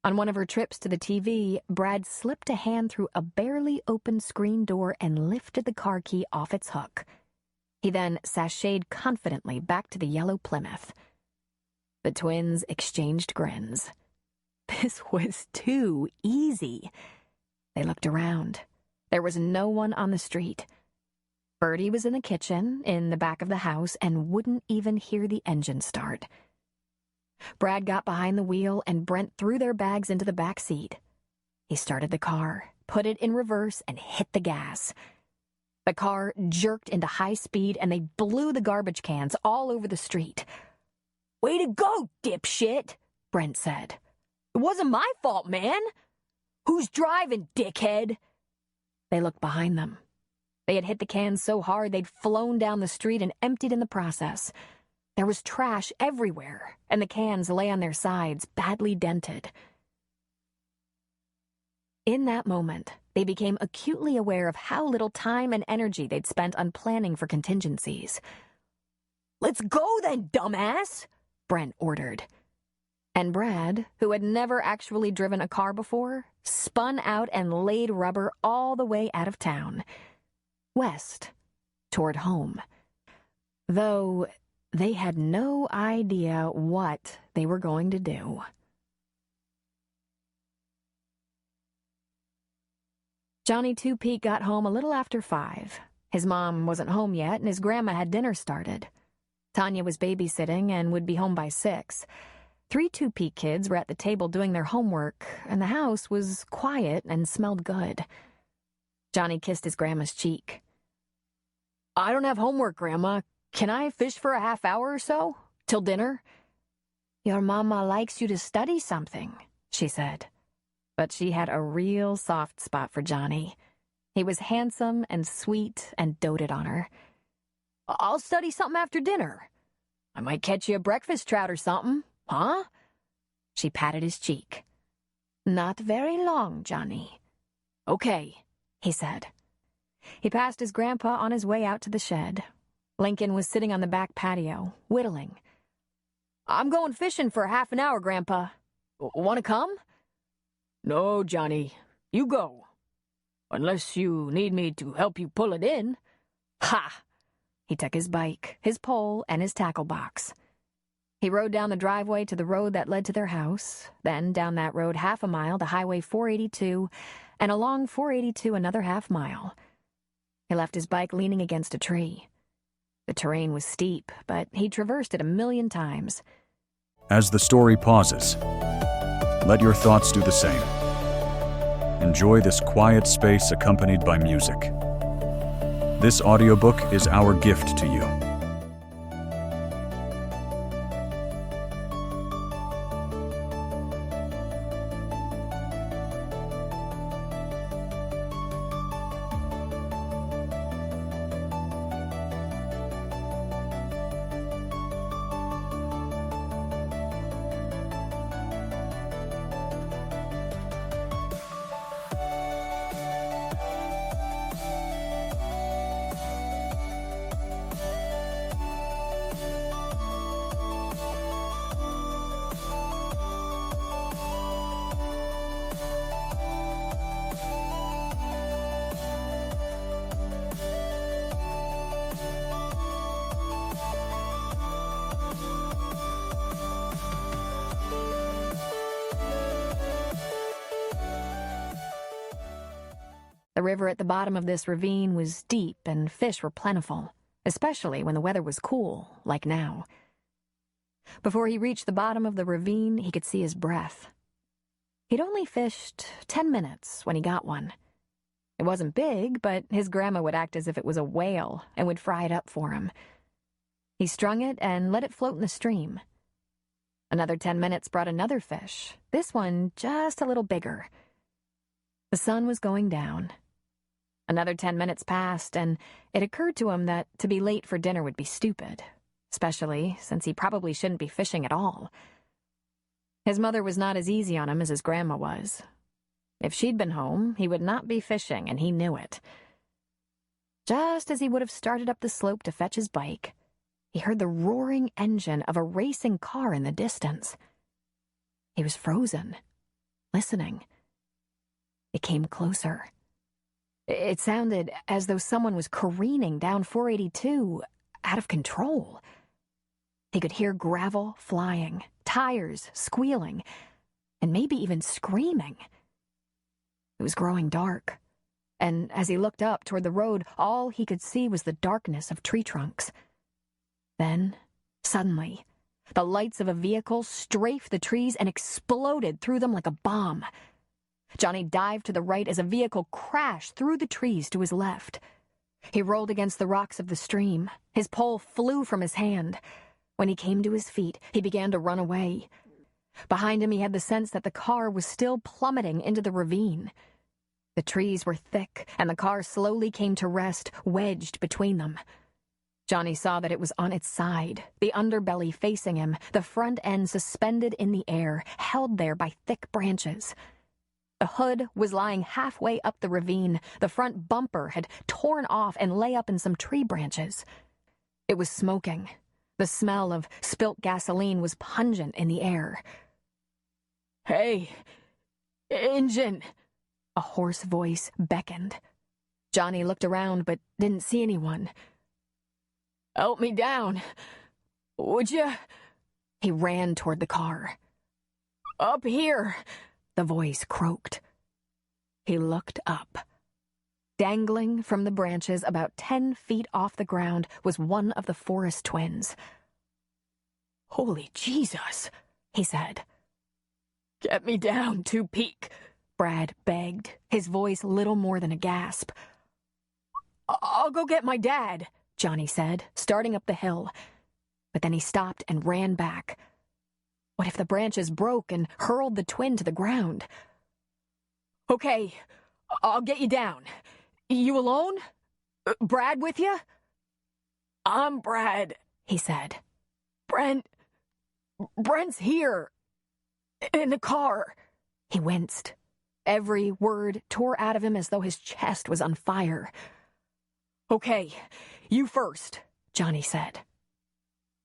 B: On one of her trips to the TV, Brad slipped a hand through a barely open screen door and lifted the car key off its hook. He then sashayed confidently back to the yellow Plymouth. The twins exchanged grins. This was too easy. They looked around. There was no one on the street. Birdie was in the kitchen, in the back of the house, and wouldn't even hear the engine start. Brad got behind the wheel, and Brent threw their bags into the back seat. He started the car, put it in reverse, and hit the gas. The car jerked into high speed, and they blew the garbage cans all over the street.
D: "Way to go, dipshit," Brent said. "It wasn't my fault, man. Who's driving, dickhead?"
B: They looked behind them. They had hit the cans so hard they'd flown down the street and emptied in the process. There was trash everywhere, and the cans lay on their sides, badly dented. In that moment, they became acutely aware of how little time and energy they'd spent on planning for contingencies. "Let's go then, dumbass!" Brent ordered. And Brad, who had never actually driven a car before, spun out and laid rubber all the way out of town, west, toward home. Though they had no idea what they were going to do. Johnny Two-Peak got home a little after 5. His mom wasn't home yet, and his grandma had dinner started. Tanya was babysitting and would be home by 6. 3 Two-Peak kids were at the table doing their homework, and the house was quiet and smelled good. Johnny kissed his grandma's cheek. "I don't have homework, Grandma. Can I fish for a half hour or so? Till dinner?" "Your mama likes you to study something," she said. But she had a real soft spot for Johnny. He was handsome and sweet and doted on her. "I'll study something after dinner. I might catch you a breakfast trout or something, huh?" She patted his cheek. "Not very long, Johnny." "Okay," he said. He passed his grandpa on his way out to the shed. Lincoln was sitting on the back patio, whittling. "I'm going fishing for half an hour, Grandpa. Want to come?" "No, Johnny, you go. Unless you need me to help you pull it in." "Ha!" He took his bike, his pole, and his tackle box. He rode down the driveway to the road that led to their house, then down that road half a mile to Highway 482, and along 482 another half mile. He left his bike leaning against a tree. The terrain was steep, but he traversed it a million times.
E: As the story pauses, let your thoughts do the same. Enjoy this quiet space accompanied by music. This audiobook is our gift to you.
B: The river at the bottom of this ravine was deep and fish were plentiful, especially when the weather was cool, like now. Before he reached the bottom of the ravine, he could see his breath. He'd only fished 10 minutes when he got one. It wasn't big, but his grandma would act as if it was a whale and would fry it up for him. He strung it and let it float in the stream. Another 10 minutes brought another fish, this one just a little bigger. The sun was going down. Another 10 minutes passed, and it occurred to him that to be late for dinner would be stupid, especially since he probably shouldn't be fishing at all. His mother was not as easy on him as his grandma was. If she'd been home, he would not be fishing, and he knew it. Just as he would have started up the slope to fetch his bike, he heard the roaring engine of a racing car in the distance. He was frozen, listening. It came closer. It sounded as though someone was careening down 482, out of control. He could hear gravel flying, tires squealing, and maybe even screaming. It was growing dark, and as he looked up toward the road, all he could see was the darkness of tree trunks. Then, suddenly, the lights of a vehicle strafed the trees and exploded through them like a bomb. Johnny dived to the right as a vehicle crashed through the trees to his left. He rolled against the rocks of the stream. His pole flew from his hand. When he came to his feet, he began to run away. Behind him, he had the sense that the car was still plummeting into the ravine. The trees were thick, and the car slowly came to rest, wedged between them. Johnny saw that it was on its side, the underbelly facing him, the front end suspended in the air, held there by thick branches. The hood was lying halfway up the ravine. The front bumper had torn off and lay up in some tree branches. It was smoking. The smell of spilt gasoline was pungent in the air.
C: "Hey, engine!"
B: A hoarse voice beckoned. Johnny looked around but didn't see anyone.
C: "Help me down, would you?"
B: He ran toward the car.
C: "Up here,"
B: the voice croaked. He looked up. Dangling from the branches about 10 feet off the ground was one of the Forrest twins.
C: "Holy Jesus,"
B: he said.
C: "Get me down, Two Peak,"
B: Brad begged, his voice little more than a gasp.
C: "I'll go get my dad,"
B: Johnny said, starting up the hill. But then he stopped and ran back. What if the branches broke and hurled the twin to the ground?
C: "Okay, I'll get you down. You alone? Brad with you?" "I'm Brad,"
B: he said.
C: Brent's here. In the car."
B: He winced. Every word tore out of him as though his chest was on fire.
C: "Okay, you first,"
B: Johnny said.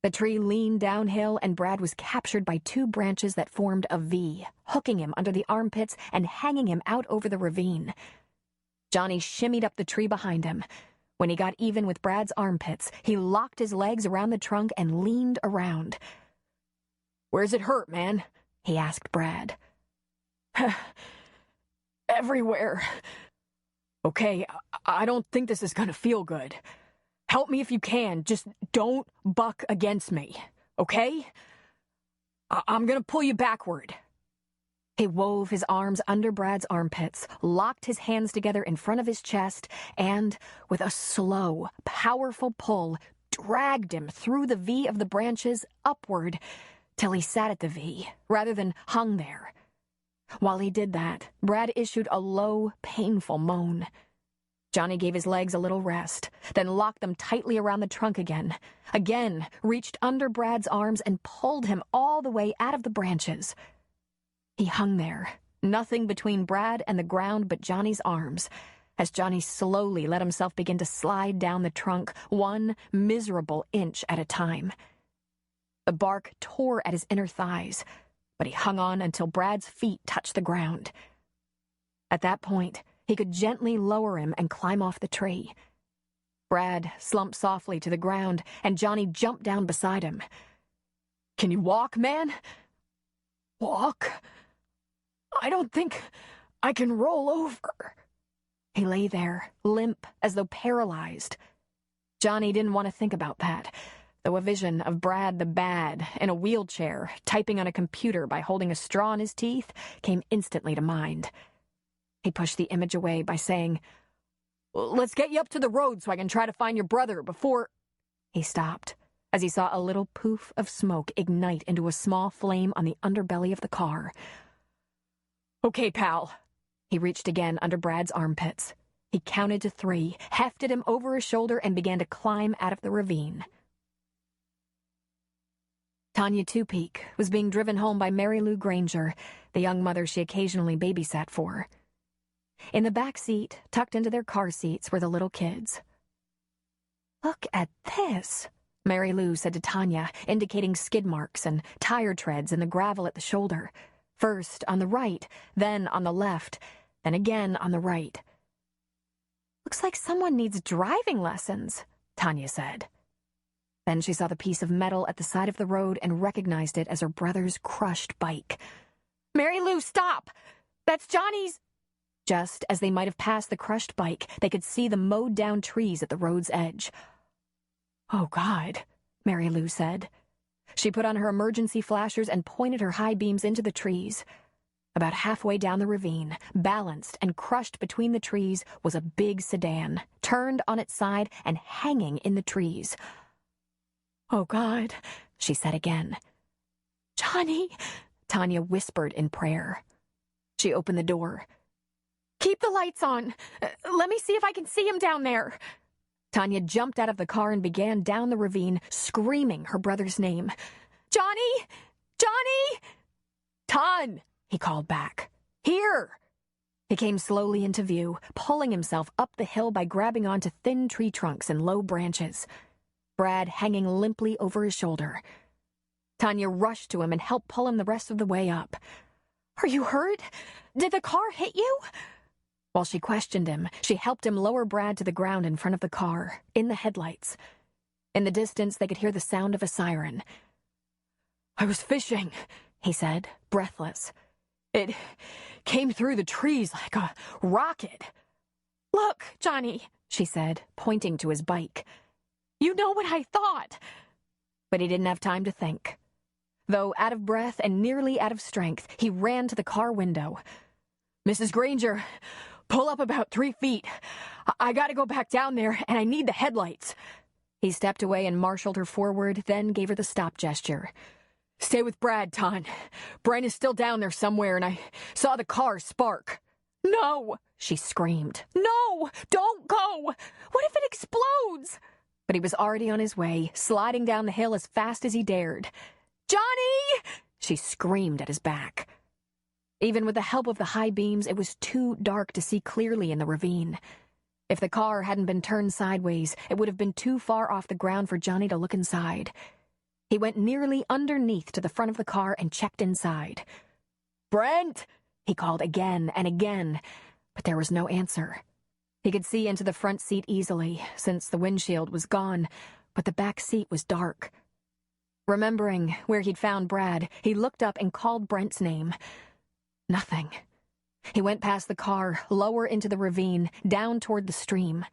B: The tree leaned downhill, and Brad was captured by 2 branches that formed a V, hooking him under the armpits and hanging him out over the ravine. Johnny shimmied up the tree behind him. When he got even with Brad's armpits, he locked his legs around the trunk and leaned around.
C: "Where's it hurt, man?"
B: he asked Brad.
C: "Everywhere. Okay, I don't think this is gonna feel good. Help me if you can. Just don't buck against me, okay? I'm gonna pull you backward."
B: He wove his arms under Brad's armpits, locked his hands together in front of his chest, and, with a slow, powerful pull, dragged him through the V of the branches upward till he sat at the V, rather than hung there. While he did that, Brad issued a low, painful moan. Johnny gave his legs a little rest, then locked them tightly around the trunk again, reached under Brad's arms and pulled him all the way out of the branches. He hung there, nothing between Brad and the ground but Johnny's arms, as Johnny slowly let himself begin to slide down the trunk, 1 miserable inch at a time. The bark tore at his inner thighs, but he hung on until Brad's feet touched the ground. At that point, he could gently lower him and climb off the tree. Brad slumped softly to the ground, and Johnny jumped down beside him.
C: "Can you walk, man?" "Walk? I don't think I can roll over."
B: He lay there, limp, as though paralyzed. Johnny didn't want to think about that, though a vision of Brad the Bad in a wheelchair, typing on a computer by holding a straw in his teeth, came instantly to mind. He pushed the image away by saying,
C: "Let's get you up to the road so I can try to find your brother before—"
B: He stopped, as he saw a little poof of smoke ignite into a small flame on the underbelly of the car.
C: "Okay, pal."
B: He reached again under Brad's armpits. He counted to 3, hefted him over his shoulder, and began to climb out of the ravine. Tanya Two-Peak was being driven home by Mary Lou Granger, the young mother she occasionally babysat for. In the back seat, tucked into their car seats, were the little kids. "Look at this," Mary Lou said to Tanya, indicating skid marks and tire treads in the gravel at the shoulder. First on the right, then on the left, then again on the right. "Looks like someone needs driving lessons," Tanya said. Then she saw the piece of metal at the side of the road and recognized it as her brother's crushed bike. "Mary Lou, stop! That's Johnny's—" Just as they might have passed the crushed bike, they could see the mowed-down trees at the road's edge. "Oh, God," Mary Lou said. She put on her emergency flashers and pointed her high beams into the trees. About halfway down the ravine, balanced and crushed between the trees, was a big sedan, turned on its side and hanging in the trees. "Oh, God," she said again. "Johnny," Tanya whispered in prayer. She opened the door. "Keep the lights on. Let me see if I can see him down there." Tanya jumped out of the car and began down the ravine, screaming her brother's name. "Johnny! Johnny!" "Ton!" he called back. "Here!" He came slowly into view, pulling himself up the hill by grabbing onto thin tree trunks and low branches, Brad hanging limply over his shoulder. Tanya rushed to him and helped pull him the rest of the way up. "Are you hurt? Did the car hit you?" While she questioned him, she helped him lower Brad to the ground in front of the car, in the headlights. In the distance, they could hear the sound of a siren. "I was fishing," he said, breathless. "It came through the trees like a rocket." "Look, Johnny," she said, pointing to his bike. "You know what I thought." But he didn't have time to think. Though out of breath and nearly out of strength, he ran to the car window. "Mrs. Granger, pull up about 3 feet. I gotta go back down there, and I need the headlights." He stepped away and marshaled her forward, then gave her the stop gesture. "Stay with Brad, Ton. Brent is still down there somewhere, and I saw the car spark." "No!" she screamed. "No! Don't go! What if it explodes?" But he was already on his way, sliding down the hill as fast as he dared. "Johnny!" she screamed at his back. Even with the help of the high beams, it was too dark to see clearly in the ravine. If the car hadn't been turned sideways, it would have been too far off the ground for Johnny to look inside. He went nearly underneath to the front of the car and checked inside. "Brent!" he called again and again, but there was no answer. He could see into the front seat easily, since the windshield was gone, but the back seat was dark. Remembering where he'd found Brad, he looked up and called Brent's name. Nothing. He went past the car, lower into the ravine, down toward the stream.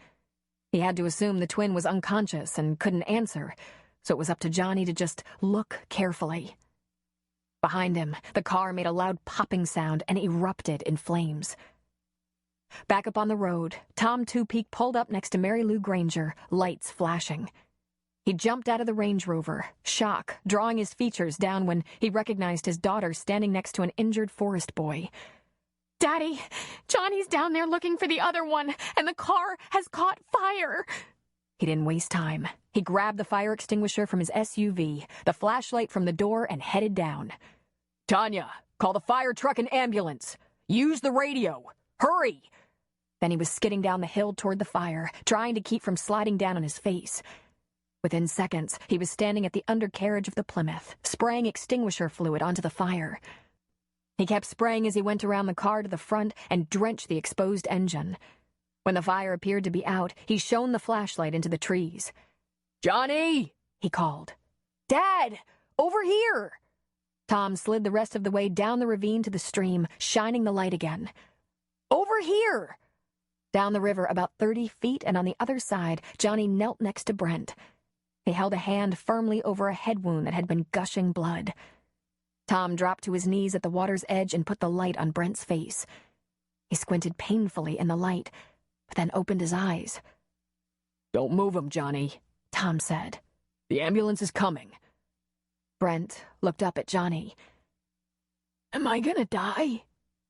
B: He had to assume the twin was unconscious and couldn't answer, so it was up to Johnny to just look carefully. Behind him, the car made a loud popping sound and erupted in flames. Back up on the road, Tom Two-Peak pulled up next to Mary Lou Granger, lights flashing. He jumped out of the Range Rover, shock drawing his features down when he recognized his daughter standing next to an injured forest boy. "Daddy, Johnny's down there looking for the other one, and the car has caught fire." He didn't waste time. He grabbed the fire extinguisher from his SUV, the flashlight from the door, and headed down. "Tanya, call the fire truck and ambulance. Use the radio. Hurry!" Then he was skidding down the hill toward the fire, trying to keep from sliding down on his face. Within seconds, he was standing at the undercarriage of the Plymouth, spraying extinguisher fluid onto the fire. He kept spraying as he went around the car to the front and drenched the exposed engine. When the fire appeared to be out, he shone the flashlight into the trees. "Johnny!" he called. "Dad! Over here!" Tom slid the rest of the way down the ravine to the stream, shining the light again. "Over here!" Down the river about 30 feet, and on the other side, Johnny knelt next to Brent. He held a hand firmly over a head wound that had been gushing blood. Tom dropped to his knees at the water's edge and put the light on Brent's face. He squinted painfully in the light, but then opened his eyes. "Don't move him, Johnny," Tom said. "The ambulance is coming." Brent looked up at Johnny. "Am I gonna die?"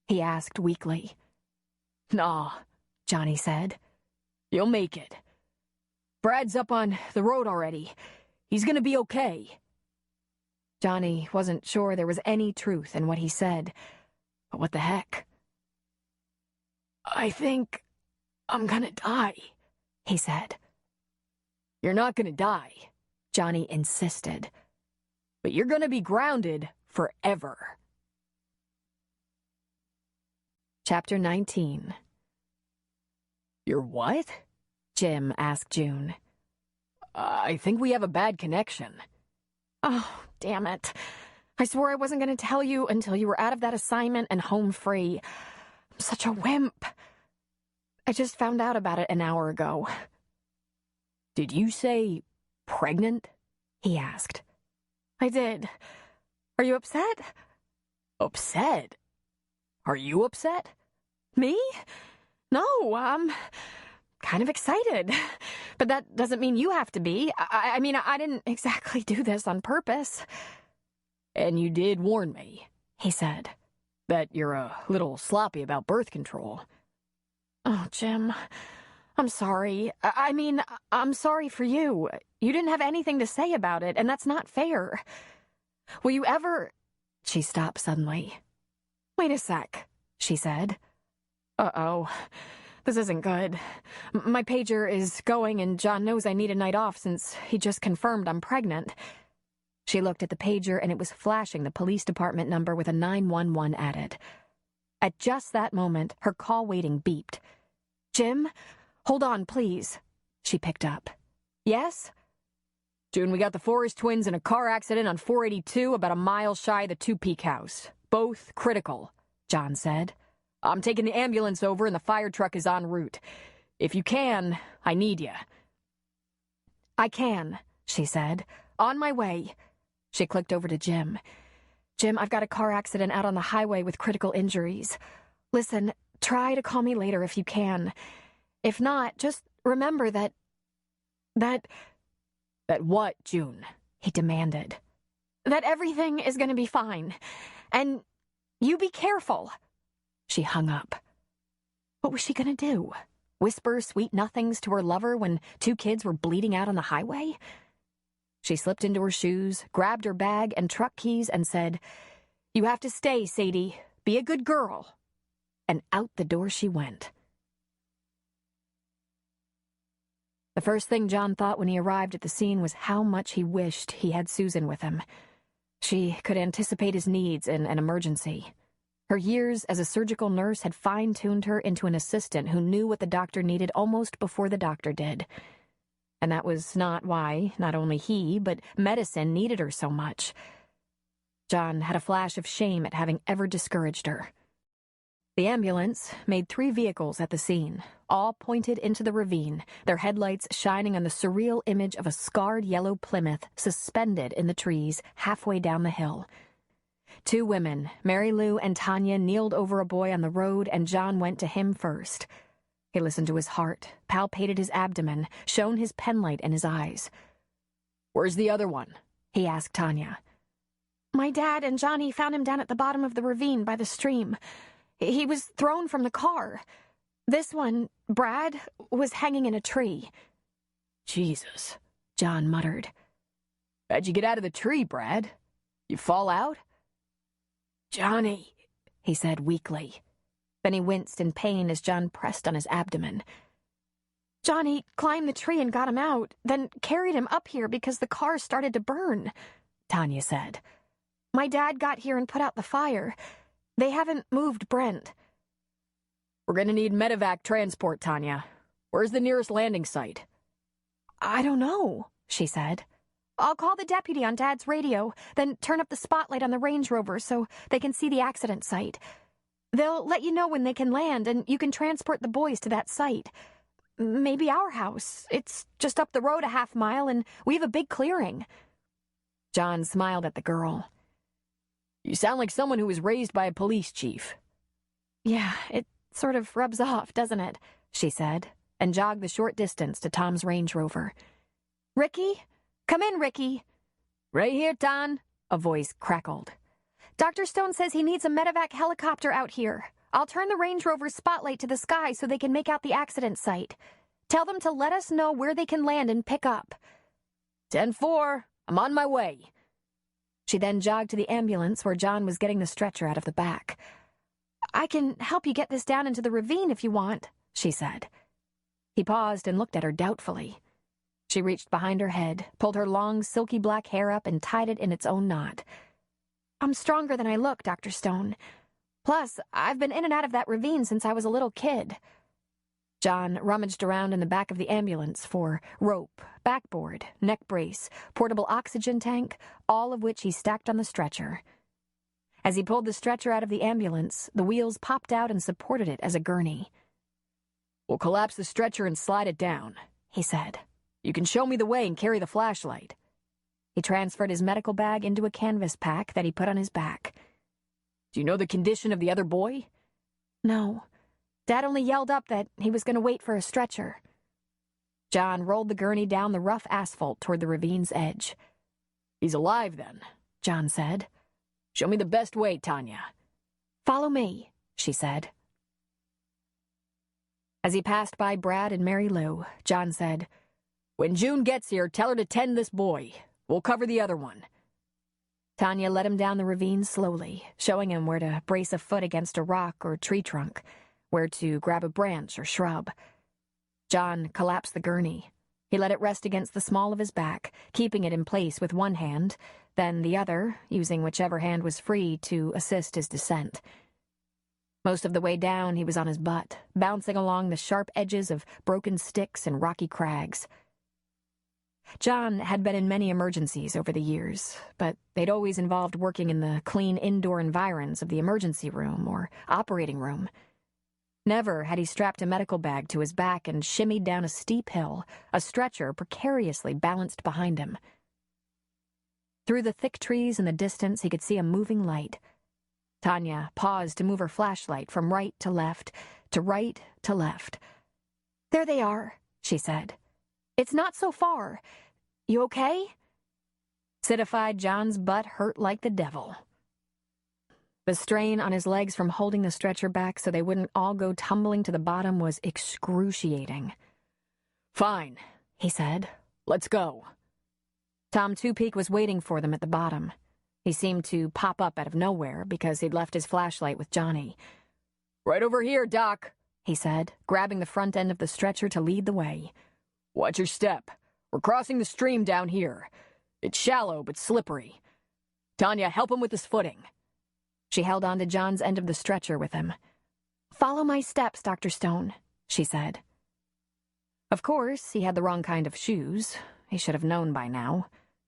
B: he asked weakly. "Nah," Johnny said. "You'll make it. Brad's up on the road already. He's gonna be okay." Johnny wasn't sure there was any truth in what he said, but what the heck? "I think I'm gonna die," he said. "You're not gonna die," Johnny insisted. "But you're gonna be grounded forever." Chapter 19. "You're what?" Jim asked June. "I think we have a bad connection." "Oh, damn it. I swore I wasn't going to tell you until you were out of that assignment and home free. I'm such a wimp. I just found out about it an hour ago." "Did you say pregnant?" he asked. "I did. Are you upset?" "Upset? Are you upset?" "Me? No, I'm kind of excited. But that doesn't mean you have to be. I mean, I didn't exactly do this on purpose." "And you did warn me," he said, "that you're a little sloppy about birth control." "Oh, Jim, I'm sorry. I'm sorry for you. You didn't have anything to say about it, and that's not fair. Will you ever... She stopped suddenly. Wait a sec, she said. Uh-oh. This isn't good. My pager is going, and John knows I need a night off since he just confirmed I'm pregnant. She looked at the pager, and it was flashing the police department number with a 911 added. At just that moment, her call waiting beeped. Jim? Hold on, please. She picked up. Yes?
C: June, we got the Forrest twins in a car accident on 482 about a mile shy of the Two Peak house. Both critical, John said. I'm taking the ambulance over and the fire truck is en route. If you can, I need you.
B: I can, she said. On my way. She clicked over to Jim. Jim, I've got a car accident out on the highway with critical injuries. Listen, try to call me later if you can. If not, just remember that...
C: That what, June?
B: He demanded. That everything is going to be fine. And you be careful. She hung up. What was she going to do? Whisper sweet nothings to her lover when two kids were bleeding out on the highway? She slipped into her shoes, grabbed her bag and truck keys and said, You have to stay, Sadie. Be a good girl. And out the door she went. The first thing John thought when he arrived at the scene was how much he wished he had Susan with him. She could anticipate his needs in an emergency. Her years as a surgical nurse had fine-tuned her into an assistant who knew what the doctor needed almost before the doctor did. And that was not why not only he, but medicine needed her so much. John had a flash of shame at having ever discouraged her. The ambulance made 3 vehicles at the scene, all pointed into the ravine, their headlights shining on the surreal image of a scarred yellow Plymouth suspended in the trees halfway down the hill. 2 women, Mary Lou and Tanya, kneeled over a boy on the road, and John went to him first. He listened to his heart, palpated his abdomen, shone his penlight in his eyes.
C: Where's the other one?
B: He asked Tanya. My dad and Johnny found him down at the bottom of the ravine by the stream. He was thrown from the car. This one, Brad, was hanging in a tree.
C: Jesus,
B: John muttered.
C: How'd you get out of the tree, Brad? You fall out?
B: Johnny, he said weakly. Then he winced in pain as John pressed on his abdomen. Johnny climbed the tree and got him out, then carried him up here because the car started to burn, Tanya said. My dad got here and put out the fire. They haven't moved Brent.
C: We're gonna need medevac transport, Tanya. Where's the nearest landing site?
B: I don't know, she said. I'll call the deputy on Dad's radio, then turn up the spotlight on the Range Rover so they can see the accident site. They'll let you know when they can land, and you can transport the boys to that site. Maybe our house. It's just up the road a half mile, and we have a big clearing.
D: John smiled at the girl.
C: You sound like someone who was raised by a police chief.
B: Yeah, it sort of rubs off, doesn't it? She said, and jogged the short distance to Tom's Range Rover. Ricky? Come in, Ricky.
D: Right here, Ton, a voice crackled.
B: Dr. Stone says he needs a medevac helicopter out here. I'll turn the Range Rover's spotlight to the sky so they can make out the accident site. Tell them to let us know where they can land and pick up.
C: 10-4. I'm on my way.
B: She then jogged to the ambulance where John was getting the stretcher out of the back. I can help you get this down into the ravine if you want, she said. He paused and looked at her doubtfully. She reached behind her head, pulled her long, silky black hair up and tied it in its own knot. I'm stronger than I look, Dr. Stone. Plus, I've been in and out of that ravine since I was a little kid. John rummaged around in the back of the ambulance for rope, backboard, neck brace, portable oxygen tank, all of which he stacked on the stretcher. As he pulled the stretcher out of the ambulance, the wheels popped out and supported it as a gurney.
C: We'll collapse the stretcher and slide it down,
B: he said.
C: You can show me the way and carry the flashlight.
B: He transferred his medical bag into a canvas pack that he put on his back.
C: Do you know the condition of the other boy?
B: No. Dad only yelled up that he was going to wait for a stretcher. John rolled the gurney down the rough asphalt toward the ravine's edge.
C: He's alive, then,
B: John said.
C: Show me the best way, Tanya.
B: Follow me, she said. As he passed by Brad and Mary Lou, John said,
C: "When June gets here, tell her to tend this boy. We'll cover the other one."
B: Tanya led him down the ravine slowly, showing him where to brace a foot against a rock or tree trunk, where to grab a branch or shrub. John collapsed the gurney. He let it rest against the small of his back, keeping it in place with one hand, then the other, using whichever hand was free to assist his descent. Most of the way down, he was on his butt, bouncing along the sharp edges of broken sticks and rocky crags. John had been in many emergencies over the years, but they'd always involved working in the clean indoor environs of the emergency room or operating room. Never had he strapped a medical bag to his back and shimmied down a steep hill, a stretcher precariously balanced behind him. Through the thick trees in the distance, he could see a moving light. Tanya paused to move her flashlight from right to left, to right to left.
D: "There they are," she said. "It's not so far. You okay?"
B: Citified John's butt hurt like the devil. The strain on his legs from holding the stretcher back so they wouldn't all go tumbling to the bottom was excruciating.
C: "Fine,"
B: he said.
C: "Let's go."
B: Tom Two-Peak was waiting for them at the bottom. He seemed to pop up out of nowhere because he'd left his flashlight with Johnny.
C: "Right over here, Doc,"
B: he said, grabbing the front end of the stretcher to lead the way.
C: "Watch your step. We're crossing the stream down here. It's shallow but slippery. Tanya, help him with his footing."
B: She held on to John's end of the stretcher with him.
D: "Follow my steps, Dr. Stone," she said.
B: Of course, he had the wrong kind of shoes. He should have known by now.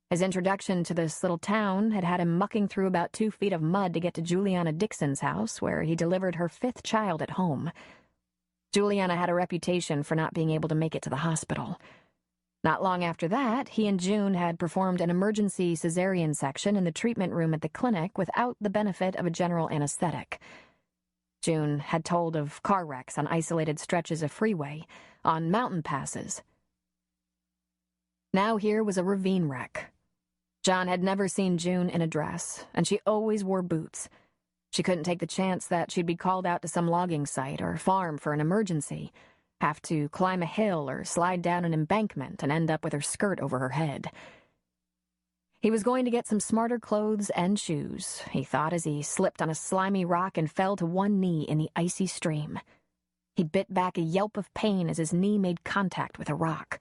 B: His introduction to this little town had had him mucking through about 2 feet of mud to get to Juliana Dixon's house, where he delivered her 5th child at home. Juliana had a reputation for not being able to make it to the hospital. Not long after that, he and June had performed an emergency cesarean section in the treatment room at the clinic without the benefit of a general anesthetic. June had told of car wrecks on isolated stretches of freeway, on mountain passes. Now here was a ravine wreck. John had never seen June in a dress, and she always wore boots. She couldn't take the chance that she'd be called out to some logging site or farm for an emergency, have to climb a hill or slide down an embankment and end up with her skirt over her head. He was going to get some smarter clothes and shoes, he thought as he slipped on a slimy rock and fell to one knee in the icy stream. He bit back a yelp of pain as his knee made contact with a rock.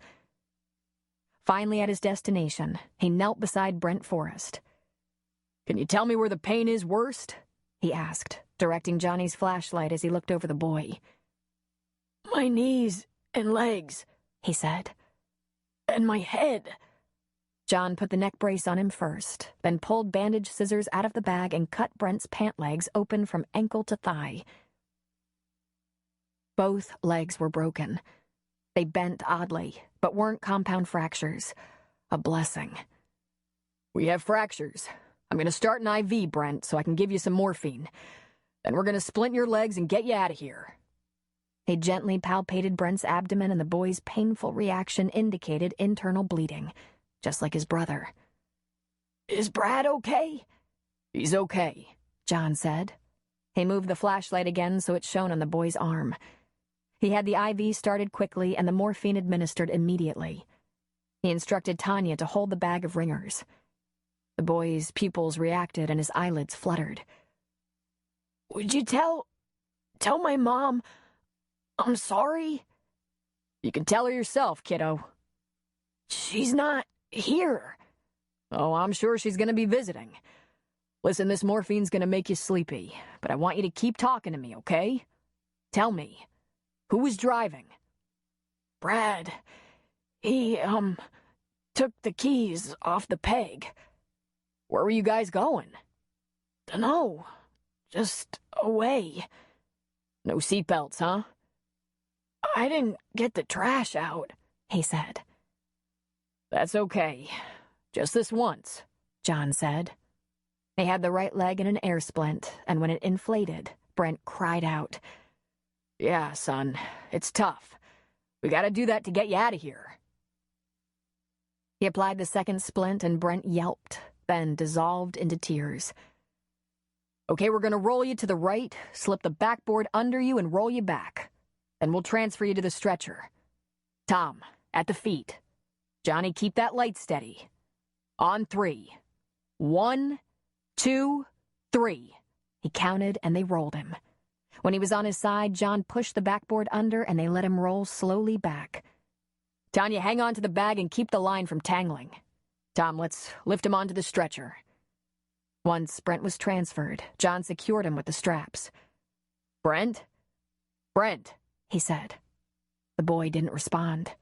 B: Finally at his destination, he knelt beside Brent Forrest.
C: "Can you tell me where the pain is worst?"
B: he asked, directing Johnny's flashlight as he looked over the boy.
C: "My knees and legs," he said. "And my head."
B: John put the neck brace on him first, then pulled bandage scissors out of the bag and cut Brent's pant legs open from ankle to thigh. Both legs were broken. They bent oddly, but weren't compound fractures. A blessing.
C: "We have fractures. I'm going to start an IV, Brent, so I can give you some morphine. Then we're going to splint your legs and get you out of here."
B: He gently palpated Brent's abdomen, and the boy's painful reaction indicated internal bleeding, just like his brother.
C: "Is Brad okay?" "He's okay,"
B: John said. He moved the flashlight again so it shone on the boy's arm. He had the IV started quickly and the morphine administered immediately. He instructed Tanya to hold the bag of ringers. The boy's pupils reacted and his eyelids fluttered.
C: "Would you tell my mom I'm sorry?" "You can tell her yourself, kiddo."
D: "She's not here."
C: "Oh, I'm sure she's going to be visiting. Listen, this morphine's going to make you sleepy, but I want you to keep talking to me, okay? Tell me, who was driving?"
D: "Brad. He, took the keys off the peg."
C: "Where were you guys going?"
D: "Dunno. Just away."
C: "No seatbelts, huh?"
D: "I didn't get the trash out," he said.
C: "That's okay. Just this once,"
B: John said. He had the right leg in an air splint, and when it inflated, Brent cried out.
C: "Yeah, son, it's tough. We gotta do that to get you out of here."
B: He applied the second splint, and Brent yelped, then dissolved into tears.
C: "Okay, we're gonna roll you to the right, slip the backboard under you, and roll you back. Then we'll transfer you to the stretcher. Tom, at the feet. Johnny, keep that light steady. On 3. 1, 2, 3.
B: He counted, and they rolled him. When he was on his side, John pushed the backboard under, and they let him roll slowly back.
C: Tanya, hang on to the bag and keep the line from tangling. Tom, let's lift him onto the stretcher.
B: Once Brent was transferred, John secured him with the straps.
C: Brent? Brent,
B: he said. The boy didn't respond.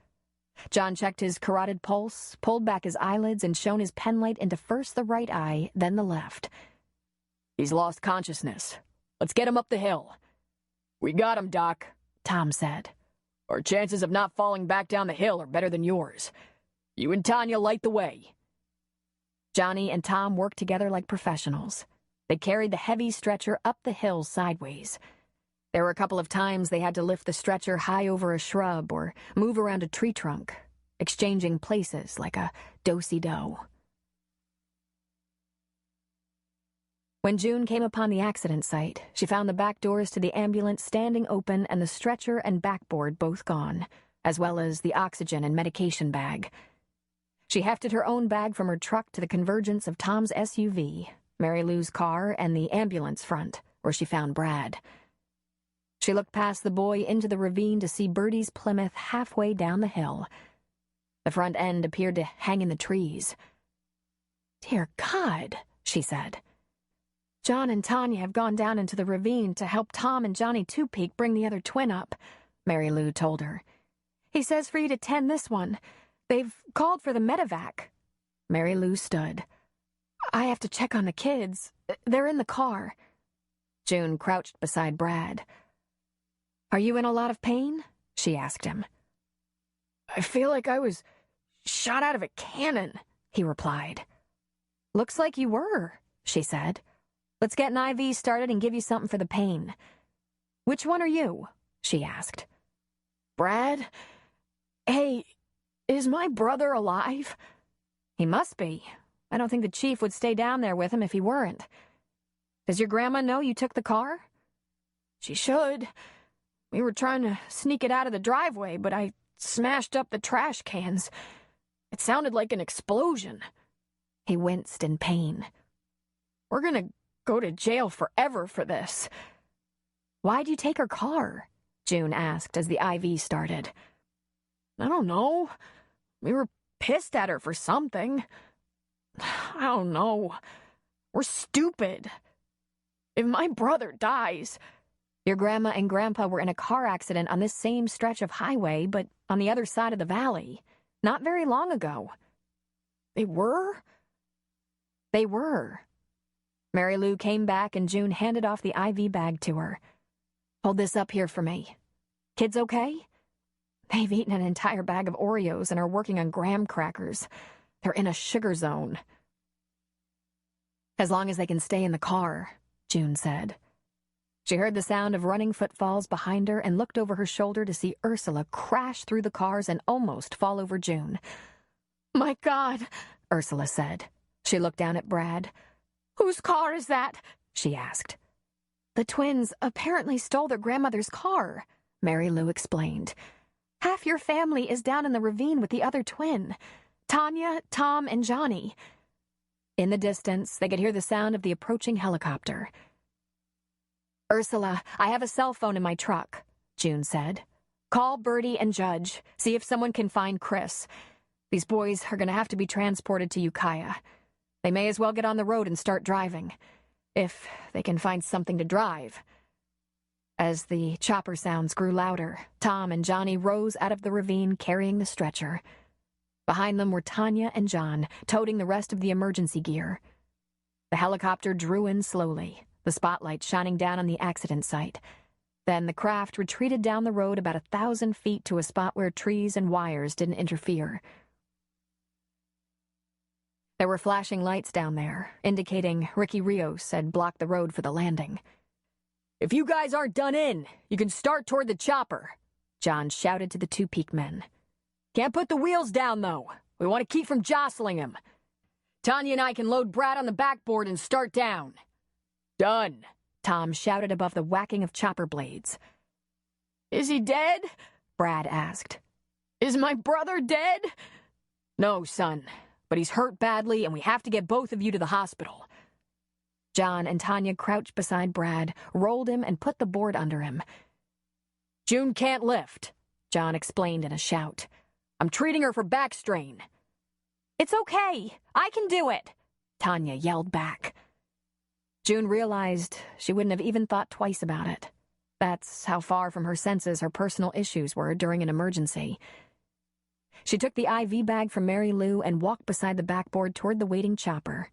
B: John checked his carotid pulse, pulled back his eyelids, and shone his penlight into first the right eye, then the left.
C: He's lost consciousness. Let's get him up the hill. We got him, Doc,
B: Tom said.
C: Our chances of not falling back down the hill are better than yours. You and Tanya light the way.
B: Johnny and Tom worked together like professionals. They carried the heavy stretcher up the hill sideways. There were a couple of times they had to lift the stretcher high over a shrub or move around a tree trunk, exchanging places like a do-si-do. When June came upon the accident site, she found the back doors to the ambulance standing open and the stretcher and backboard both gone, as well as the oxygen and medication bag. She hefted her own bag from her truck to the convergence of Tom's SUV, Mary Lou's car, and the ambulance front, where she found Brad. She looked past the boy into the ravine to see Bertie's Plymouth halfway down the hill. The front end appeared to hang in the trees. "Dear God," she said. "John and Tanya have gone down into the ravine to help Tom and Johnny Two-Peak bring the other twin up," Mary Lou told her. "He says for you to tend this one. They've called for the medevac." Mary Lou stood. "I have to check on the kids. They're in the car." June crouched beside Brad. "Are you in a lot of pain?" she asked him.
C: "I feel like I was shot out of a cannon," he replied.
B: "Looks like you were," she said. "Let's get an IV started and give you something for the pain." "Which one are you?" she asked.
C: "Brad? Hey, is my brother alive?"
B: "He must be. I don't think the chief would stay down there with him if he weren't. Does your grandma know you took the car?"
C: "She should. We were trying to sneak it out of the driveway, but I smashed up the trash cans. It sounded like an explosion."
B: He winced in pain.
C: "We're gonna go to jail forever for this."
B: "Why'd you take her car?" June asked as the IV started.
C: "I don't know. We were pissed at her for something. I don't know. We're stupid. If my brother dies..."
B: "Your grandma and grandpa were in a car accident on this same stretch of highway, but on the other side of the valley. Not very long ago."
C: "They were?"
B: "They were." Mary Lou came back and June handed off the IV bag to her. "Hold this up here for me. Kids okay?" "They've eaten an entire bag of Oreos and are working on graham crackers. They're in a sugar zone." "As long as they can stay in the car," June said. She heard the sound of running footfalls behind her and looked over her shoulder to see Ursula crash through the cars and almost fall over June.
C: "My God,"
B: Ursula said. She looked down at Brad.
C: "Whose car is that?"
B: she asked. "The twins apparently stole their grandmother's car," Mary Lou explained. "Half your family is down in the ravine with the other twin. Tanya, Tom, and Johnny." In the distance, they could hear the sound of the approaching helicopter. "Ursula, I have a cell phone in my truck," June said. "Call Bertie and Judge. See if someone can find Chris. These boys are going to have to be transported to Ukiah. They may as well get on the road and start driving. If they can find something to drive." As the chopper sounds grew louder, Tom and Johnny rose out of the ravine carrying the stretcher. Behind them were Tanya and John, toting the rest of the emergency gear. The helicopter drew in slowly, the spotlight shining down on the accident site. Then the craft retreated down the road about 1,000 feet to a spot where trees and wires didn't interfere. There were flashing lights down there, indicating Ricky Rios had blocked the road for the landing.
C: "If you guys aren't done in, you can start toward the chopper," John shouted to the Two-Peak men. "Can't put the wheels down, though. We want to keep from jostling him. Tanya and I can load Brad on the backboard and start down." "Done," Tom shouted above the whacking of chopper blades. Is he dead? Brad asked. Is my brother dead? No, son, but he's hurt badly and we have to get both of you to the hospital.
B: John and Tanya crouched beside Brad, rolled him, and put the board under him.
C: June can't lift, John explained in a shout. I'm treating her for back strain.
B: It's okay. I can do it, Tanya yelled back. June realized she wouldn't have even thought twice about it. That's how far from her senses her personal issues were during an emergency. She took the IV bag from Mary Lou and walked beside the backboard toward the waiting chopper.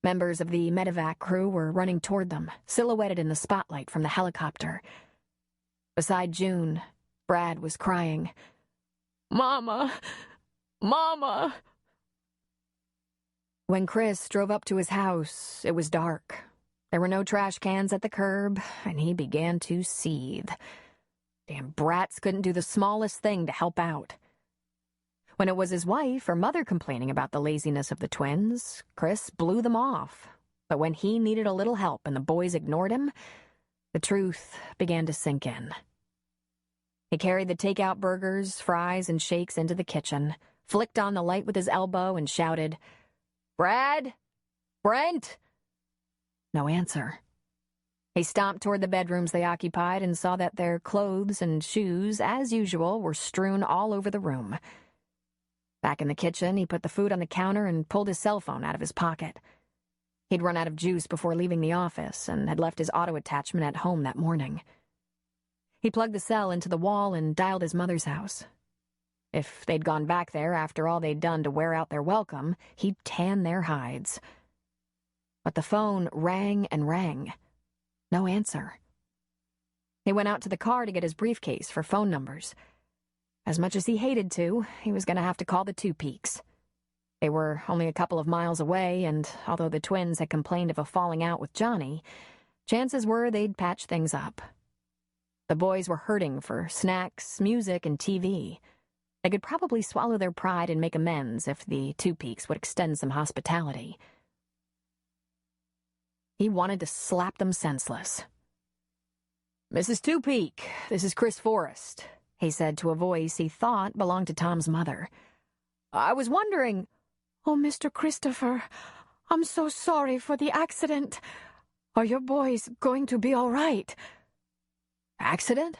B: Members of the medevac crew were running toward them, silhouetted in the spotlight from the helicopter. Beside June, Brad was crying,
C: Mama! Mama!
B: When Chris drove up to his house, it was dark. There were no trash cans at the curb, and he began to seethe. Damn brats couldn't do the smallest thing to help out. When it was his wife or mother complaining about the laziness of the twins, Chris blew them off. But when he needed a little help and the boys ignored him, the truth began to sink in. He carried the takeout burgers, fries, and shakes into the kitchen, flicked on the light with his elbow, and shouted, Brad? Brent? No answer. He stomped toward the bedrooms they occupied and saw that their clothes and shoes, as usual, were strewn all over the room. Back in the kitchen, he put the food on the counter and pulled his cell phone out of his pocket. He'd run out of juice before leaving the office and had left his auto attachment at home that morning. He plugged the cell into the wall and dialed his mother's house. If they'd gone back there after all they'd done to wear out their welcome, he'd tan their hides. But the phone rang and rang. No answer. He went out to the car to get his briefcase for phone numbers. As much as he hated to, he was going to have to call the Two Peaks. They were only a couple of miles away, and although the twins had complained of a falling out with Johnny, chances were they'd patch things up. The boys were hurting for snacks, music, and TV. They could probably swallow their pride and make amends if the Two Peaks would extend some hospitality. He wanted to slap them senseless.
C: Mrs. Two Peak, this is Chris Forrest, he said to a voice he thought belonged to Tom's mother. I was wondering...
F: Oh, Mr. Christopher, I'm so sorry for the accident. Are your boys going to be all right?
C: Accident?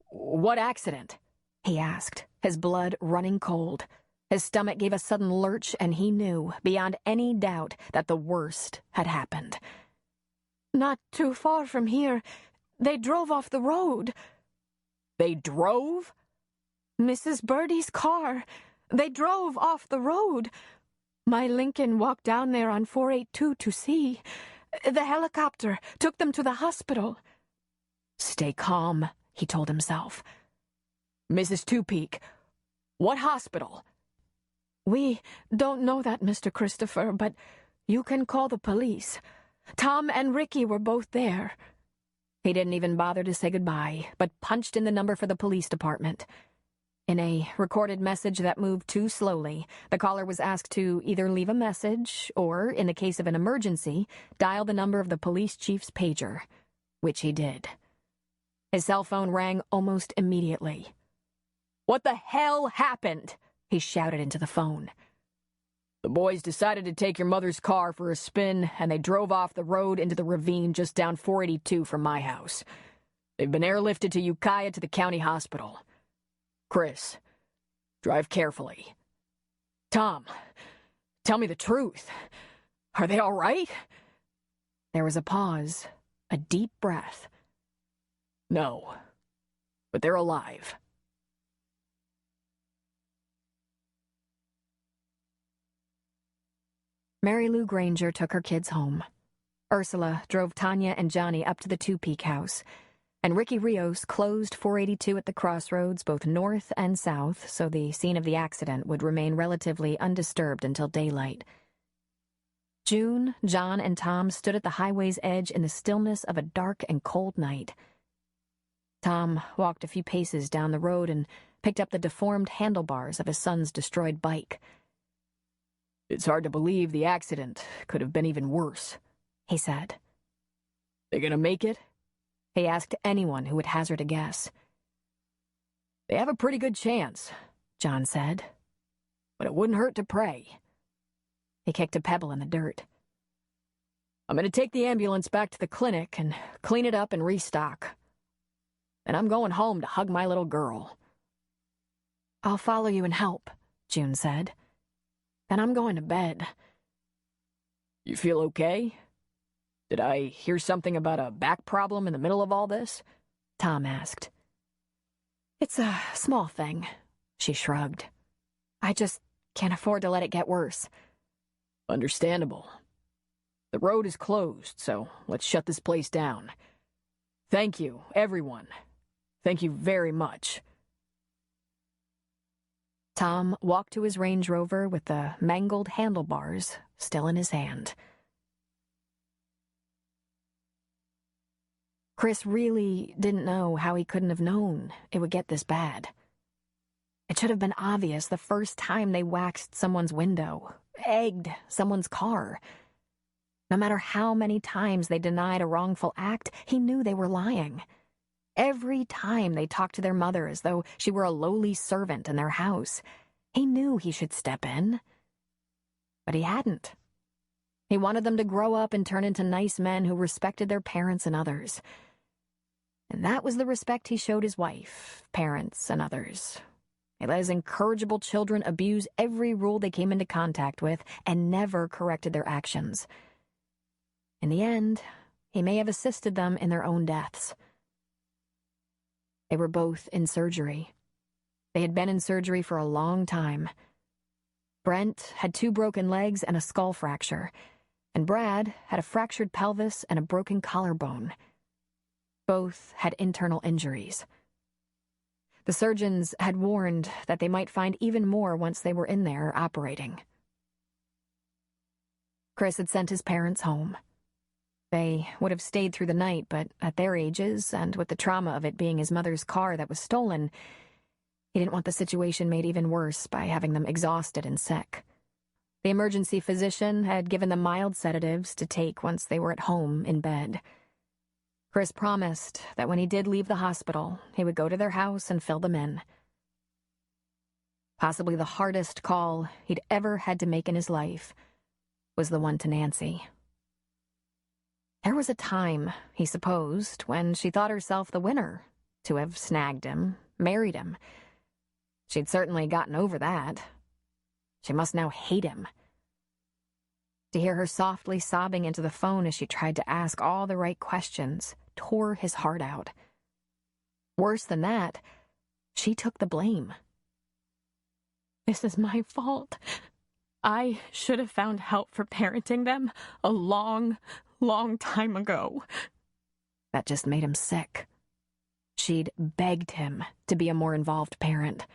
C: What accident? He asked, his blood running cold. His stomach gave a sudden lurch, and he knew, beyond any doubt, that the worst had happened.
F: Not too far from here. They drove off the road.
C: They drove?
F: Mrs. Birdie's car. They drove off the road. My Lincoln walked down there on 482 to see. The helicopter took them to the hospital.
C: Stay calm, he told himself. Mrs. Two Peak, what hospital?
F: We don't know that, Mr. Christopher, but you can call the police. Tom and Ricky were both there.
B: He didn't even bother to say goodbye, but punched in the number for the police department. In a recorded message that moved too slowly, the caller was asked to either leave a message or, in the case of an emergency, dial the number of the police chief's pager, which he did. His cell phone rang almost immediately.
C: What the hell happened?
B: He shouted into the phone.
C: The boys decided to take your mother's car for a spin, and they drove off the road into the ravine just down 482 from my house. They've been airlifted to Ukiah to the county hospital. Chris, drive carefully. Tom, tell me the truth. Are they all right?
B: There was a pause, a deep breath.
C: No, but they're alive.
B: Mary Lou Granger took her kids home. Ursula drove Tanya and Johnny up to the Two Peak house, and Ricky Rios closed 482 at the crossroads both north and south so the scene of the accident would remain relatively undisturbed until daylight. June, John, and Tom stood at the highway's edge in the stillness of a dark and cold night. Tom walked a few paces down the road and picked up the deformed handlebars of his son's destroyed bike.
C: It's hard to believe the accident could have been even worse,
B: he said.
C: They gonna make it?
B: He asked anyone who would hazard a guess.
C: They have a pretty good chance,
B: John said.
C: but it wouldn't hurt to pray.
B: He kicked a pebble in the dirt.
C: I'm going to take the ambulance back to the clinic and clean it up and restock. Then I'm going home to hug my little girl.
F: I'll follow you and help,
B: June said.
F: Then I'm going to bed.
C: You feel okay? Did I hear something about a back problem in the middle of all this?
B: Tom asked.
F: It's a small thing,
B: she shrugged.
F: I just can't afford to let it get worse.
C: Understandable. The road is closed, so let's shut this place down. Thank you, everyone. Thank you very much.
B: Tom walked to his Range Rover with the mangled handlebars still in his hand. Chris really didn't know how he couldn't have known it would get this bad. It should have been obvious the first time they waxed someone's window, egged someone's car. No matter how many times they denied a wrongful act, he knew they were lying. Every time they talked to their mother as though she were a lowly servant in their house, he knew he should step in. But he hadn't. He wanted them to grow up and turn into nice men who respected their parents and others. And that was the respect he showed his wife, parents, and others. He let his incorrigible children abuse every rule they came into contact with and never corrected their actions. In the end, he may have assisted them in their own deaths. They were both in surgery. They had been in surgery for a long time. Brent had 2 broken legs and a skull fracture, and Brad had a fractured pelvis and a broken collarbone. Both had internal injuries. The surgeons had warned that they might find even more once they were in there operating. Chris had sent his parents home. They would have stayed through the night, but at their ages, and with the trauma of it being his mother's car that was stolen, he didn't want the situation made even worse by having them exhausted and sick. The emergency physician had given them mild sedatives to take once they were at home in bed. Chris promised that when he did leave the hospital, he would go to their house and fill them in. Possibly the hardest call he'd ever had to make in his life was the one to Nancy. There was a time, he supposed, when she thought herself the winner, to have snagged him, married him. She'd certainly gotten over that. She must now hate him. To hear her softly sobbing into the phone as she tried to ask all the right questions tore his heart out. Worse than that, she took the blame.
F: This is my fault. I should have found help for parenting them a long time ago.
B: That just made him sick. She'd begged him to be a more involved parent.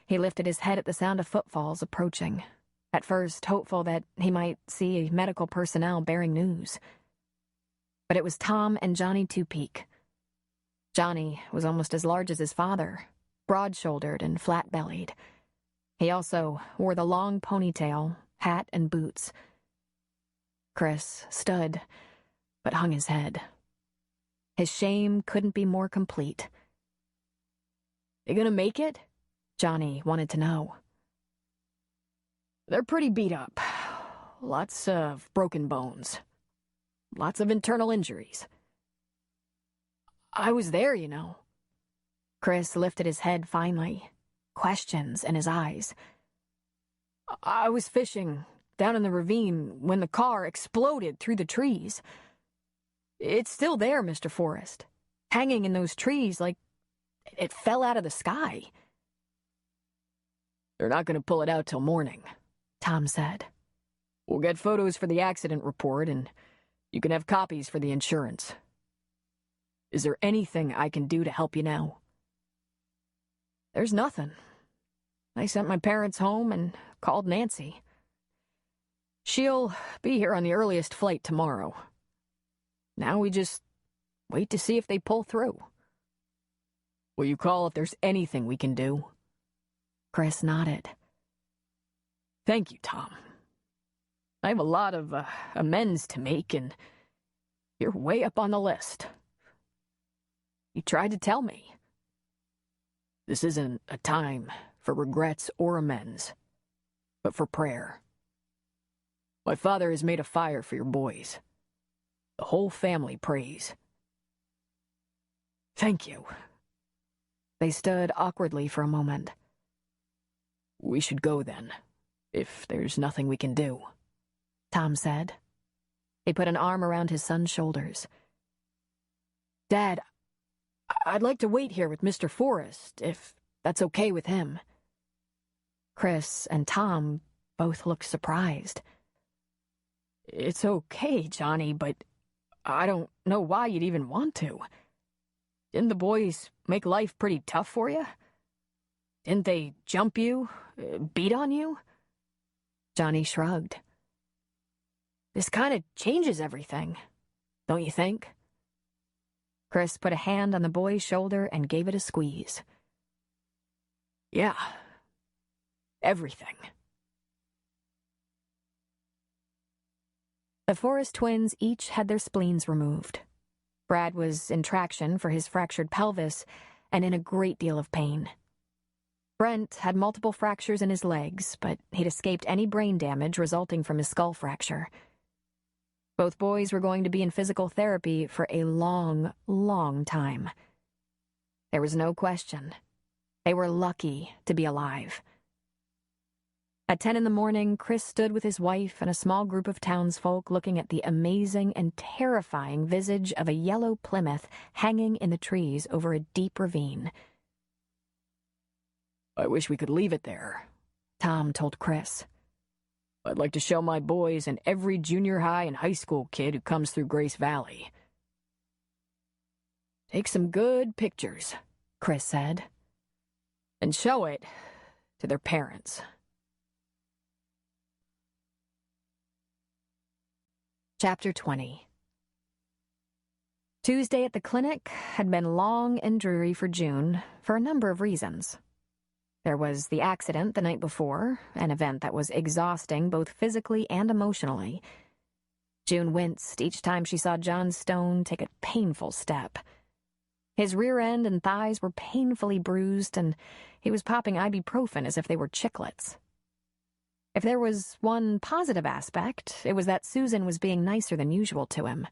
B: He lifted his head at the sound of footfalls approaching, at first hopeful that he might see medical personnel bearing news. But it was Tom and Johnny Twopeak. Johnny was almost as large as his father, broad-shouldered and flat-bellied. He also wore the long ponytail, hat, and boots. Chris stood, but hung his head. His shame couldn't be more complete.
C: They gonna make it?
B: Johnny wanted to know.
C: They're pretty beat up. Lots of broken bones. Lots of internal injuries. I was there, you know.
B: Chris lifted his head finally, questions in his eyes.
C: I was fishing down in the ravine when the car exploded through the trees. It's still there, Mr. Forrest, hanging in those trees like it fell out of the sky. They're not going to pull it out till morning,
B: Tom said.
C: We'll get photos for the accident report, and you can have copies for the insurance. Is there anything I can do to help you now? There's nothing. I sent my parents home and called Nancy. She'll be here on the earliest flight tomorrow. Now we just wait to see if they pull through. Will you call if there's anything we can do?
B: Chris nodded.
C: Thank you, Tom. I have a lot of amends to make, and you're way up on the list. You tried to tell me. This isn't a time for regrets or amends, but for prayer. My father has made a fire for your boys. The whole family prays. Thank you.
B: They stood awkwardly for a moment.
C: We should go then, if there's nothing we can do,
B: Tom said. He put an arm around his son's shoulders.
C: Dad, I'd like to wait here with Mr. Forrest, if that's okay with him.
B: Chris and Tom both looked surprised.
C: It's okay, Johnny, but I don't know why you'd even want to. Didn't the boys make life pretty tough for you? Didn't they jump you, beat on you?
B: Johnny shrugged.
C: This kind of changes everything, don't you think?
B: Chris put a hand on the boy's shoulder and gave it a squeeze.
C: Yeah, everything.
B: The Forrest twins each had their spleens removed. Brad was in traction for his fractured pelvis and in a great deal of pain. Brent had multiple fractures in his legs, but he'd escaped any brain damage resulting from his skull fracture. Both boys were going to be in physical therapy for a long, long time. There was no question. They were lucky to be alive. At 10 in the morning, Chris stood with his wife and a small group of townsfolk looking at the amazing and terrifying visage of a yellow Plymouth hanging in the trees over a deep ravine.
C: I wish we could leave it there,
B: Tom told Chris.
C: I'd like to show my boys and every junior high and high school kid who comes through Grace Valley. Take some good pictures,
B: Chris said,
C: and show it to their parents.
B: Chapter 20. Tuesday at the clinic had been long and dreary for June for a number of reasons. There was the accident the night before, an event that was exhausting both physically and emotionally. June winced each time she saw John Stone take a painful step. His rear end and thighs were painfully bruised, and he was popping ibuprofen as if they were chiclets. If there was one positive aspect, it was that Susan was being nicer than usual to him.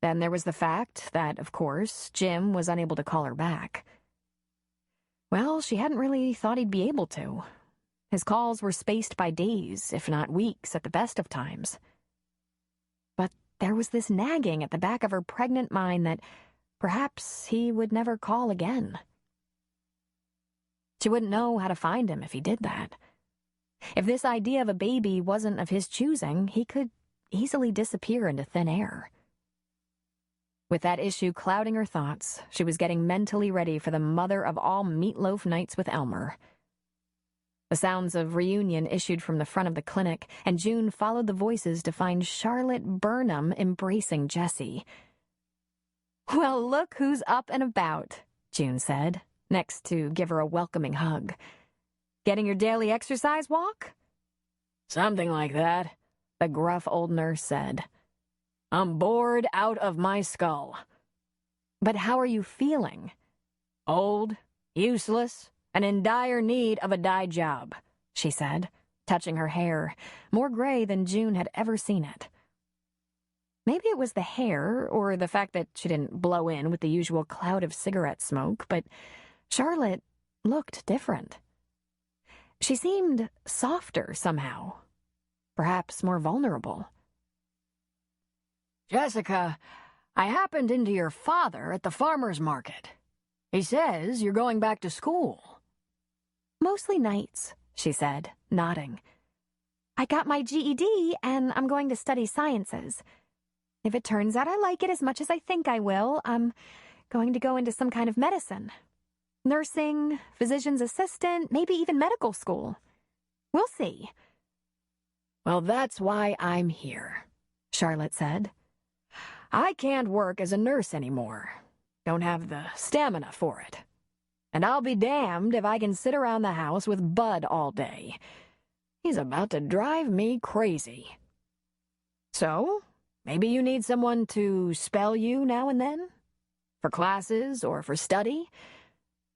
B: Then there was the fact that, of course, Jim was unable to call her back. Well, she hadn't really thought he'd be able to. His calls were spaced by days, if not weeks, at the best of times. But there was this nagging at the back of her pregnant mind that perhaps he would never call again. She wouldn't know how to find him if he did that. If this idea of a baby wasn't of his choosing, he could easily disappear into thin air. With that issue clouding her thoughts, she was getting mentally ready for the mother of all meatloaf nights with Elmer. The sounds of reunion issued from the front of the clinic, and June followed the voices to find Charlotte Burnham embracing Jessie. "Well, look who's up and about," June said, next to give her a welcoming hug. "Getting your daily exercise walk?"
C: Something like that,
B: the gruff old nurse said.
C: I'm bored out of my skull.
B: But how are you feeling?
C: Old, useless, and in dire need of a dye job,
B: she said, touching her hair, more gray than June had ever seen it. Maybe it was the hair, or the fact that she didn't blow in with the usual cloud of cigarette smoke, but Charlotte looked different. She seemed softer somehow, perhaps more vulnerable.
C: Jessica, I happened into your father at the farmer's market. He says you're going back to school.
B: Mostly nights, she said, nodding. I got my GED, and I'm going to study sciences. If it turns out I like it as much as I think I will, I'm going to go into some kind of medicine. Nursing, physician's assistant, maybe even medical school. We'll see.
C: Well, that's why I'm here, Charlotte said. I can't work as a nurse anymore. Don't have the stamina for it. And I'll be damned if I can sit around the house with Bud all day. He's about to drive me crazy. So, maybe you need someone to spell you now and then?
B: For classes or for study?"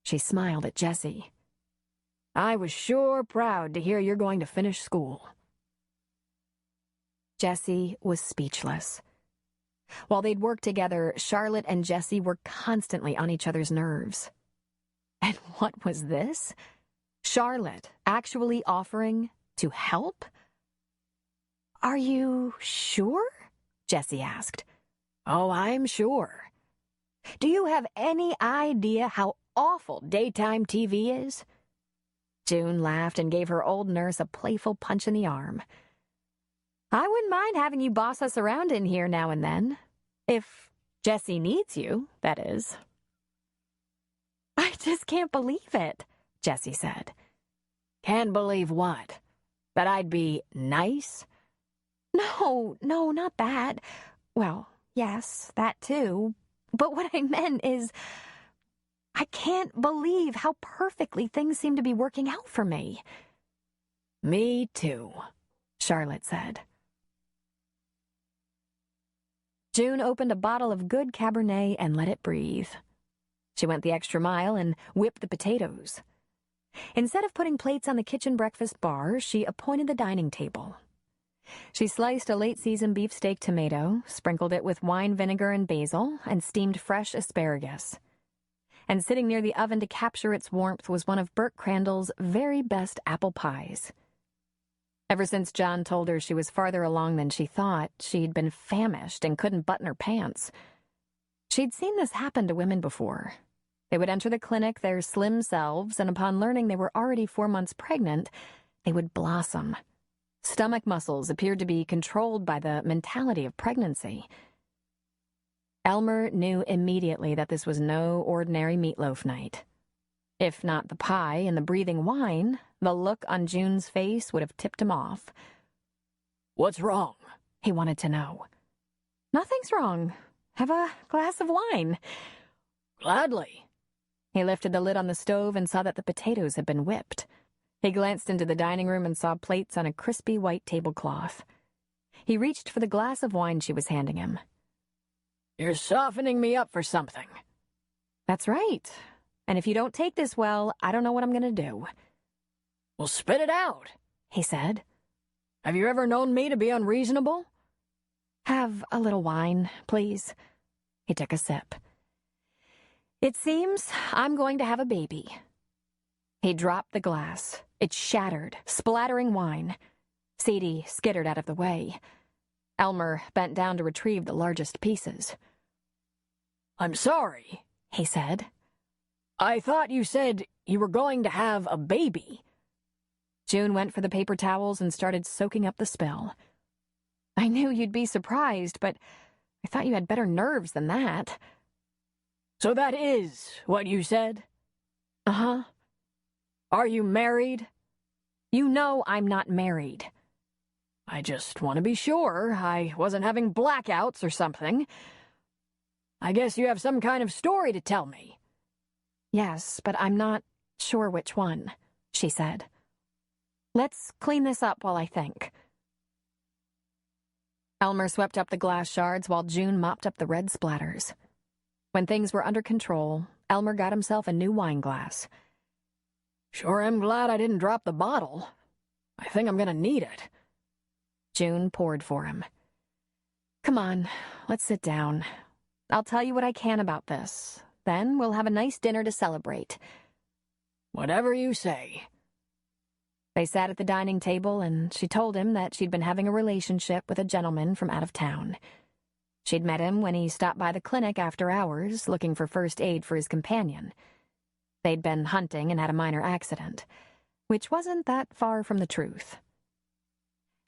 B: She smiled at Jessie. "I was sure proud to hear you're going to finish school." Jessie was speechless. While they'd worked together, Charlotte and Jessie were constantly on each other's nerves. And what was this? Charlotte actually offering to help? "Are you sure?" Jessie asked. "Oh, I'm sure. Do you have any idea how awful daytime TV is?" June laughed and gave her old nurse a playful punch in the arm. "I wouldn't mind having you boss us around in here now and then. If Jessie needs you, that is." "I just can't believe it," Jessie said. "Can't believe what? That I'd be nice?" No, not that. Well, yes, that too. But what I meant is, I can't believe how perfectly things seem to be working out for me." "Me too," Charlotte said. June opened a bottle of good Cabernet and let it breathe. She went the extra mile and whipped the potatoes. Instead of putting plates on the kitchen breakfast bar, she appointed the dining table. She sliced a late-season beefsteak tomato, sprinkled it with wine vinegar and basil, and steamed fresh asparagus. And sitting near the oven to capture its warmth was one of Bert Crandall's very best apple pies. Ever since John told her she was farther along than she thought, she'd been famished and couldn't button her pants. She'd seen this happen to women before. They would enter the clinic their slim selves, and upon learning they were already 4 months pregnant, they would blossom. Stomach muscles appeared to be controlled by the mentality of pregnancy. Elmer knew immediately that this was no ordinary meatloaf night. If not the pie and the breathing wine, the look on June's face would have tipped him off. "What's wrong?" he wanted to know. "Nothing's wrong. Have a glass of wine." "Gladly." He lifted the lid on the stove and saw that the potatoes had been whipped. He glanced into the dining room and saw plates on a crispy white tablecloth. He reached for the glass of wine she was handing him. "You're softening me up for something." "That's right. And if you don't take this well, I don't know what I'm going to do." "Well, spit it out," he said. "Have you ever known me to be unreasonable?" "Have a little wine, please." He took a sip. "It seems I'm going to have a baby." He dropped the glass. It shattered, splattering wine. Sadie skittered out of the way. Elmer bent down to retrieve the largest pieces. "I'm sorry," he said. "I thought you said you were going to have a baby." June went for the paper towels and started soaking up the spill. "I knew you'd be surprised, but I thought you had better nerves than that." "So that is what you said?" "Uh-huh." "Are you married?" "You know I'm not married." "I just want to be sure I wasn't having blackouts or something. I guess you have some kind of story to tell me." "Yes, but I'm not sure which one," she said. "Let's clean this up while I think." Elmer swept up the glass shards while June mopped up the red splatters. When things were under control, Elmer got himself a new wine glass. "Sure am glad I didn't drop the bottle. I think I'm gonna need it." June poured for him. "Come on, let's sit down. I'll tell you what I can about this. Then we'll have a nice dinner to celebrate." "Whatever you say." They sat at the dining table, and she told him that she'd been having a relationship with a gentleman from out of town. She'd met him when he stopped by the clinic after hours, looking for first aid for his companion. They'd been hunting and had a minor accident, which wasn't that far from the truth.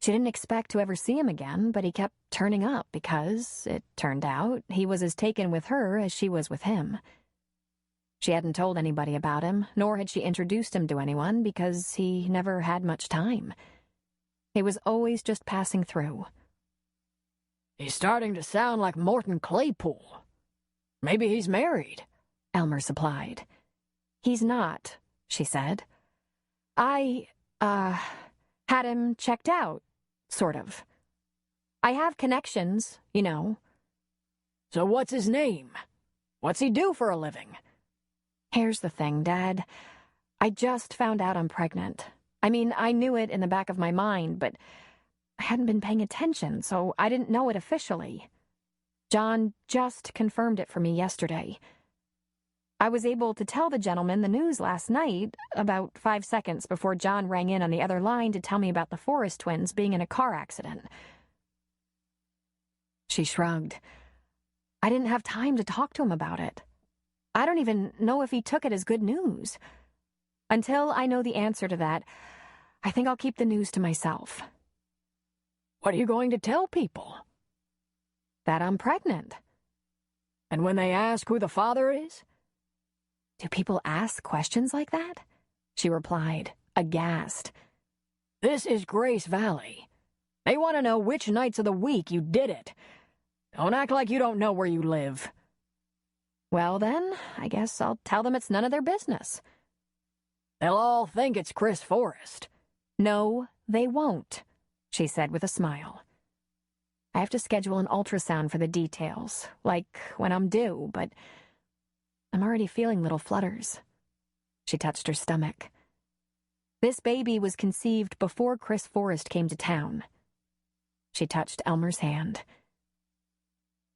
B: She didn't expect to ever see him again, but he kept turning up because, it turned out, he was as taken with her as she was with him. She hadn't told anybody about him, nor had she introduced him to anyone because he never had much time. He was always just passing through. "He's starting to sound like Morton Claypool. Maybe he's married," Elmer supplied. "He's not," she said. "I, had him checked out, sort of. I have connections, you know." "So what's his name?"
C: What's he do for a living?
B: Here's the thing, Dad. I just found out I'm pregnant. I mean, I knew it in the back of my mind, but I hadn't been paying attention, so I didn't know it officially. John just confirmed it for me yesterday. I was able to tell the gentleman the news last night, about 5 seconds before John rang in on the other line to tell me about the Forrest twins being in a car accident. She shrugged. I didn't have time to talk to him about it. I don't even know if he took it as good news. Until I know the answer to that, I think I'll keep the news to myself.
C: What are you going to tell people?
B: That I'm pregnant.
C: And when they ask who the father is?
B: Do people ask questions like that? She replied, aghast.
C: This is Grace Valley. They want to know which nights of the week you did it. Don't act like you don't know where you live.
B: Well then, I guess I'll tell them it's none of their business.
C: They'll all think it's Chris Forrest.
B: No, they won't, she said with a smile. I have to schedule an ultrasound for the details, like when I'm due, but I'm already feeling little flutters. She touched her stomach. This baby was conceived before Chris Forrest came to town. She touched Elmer's hand.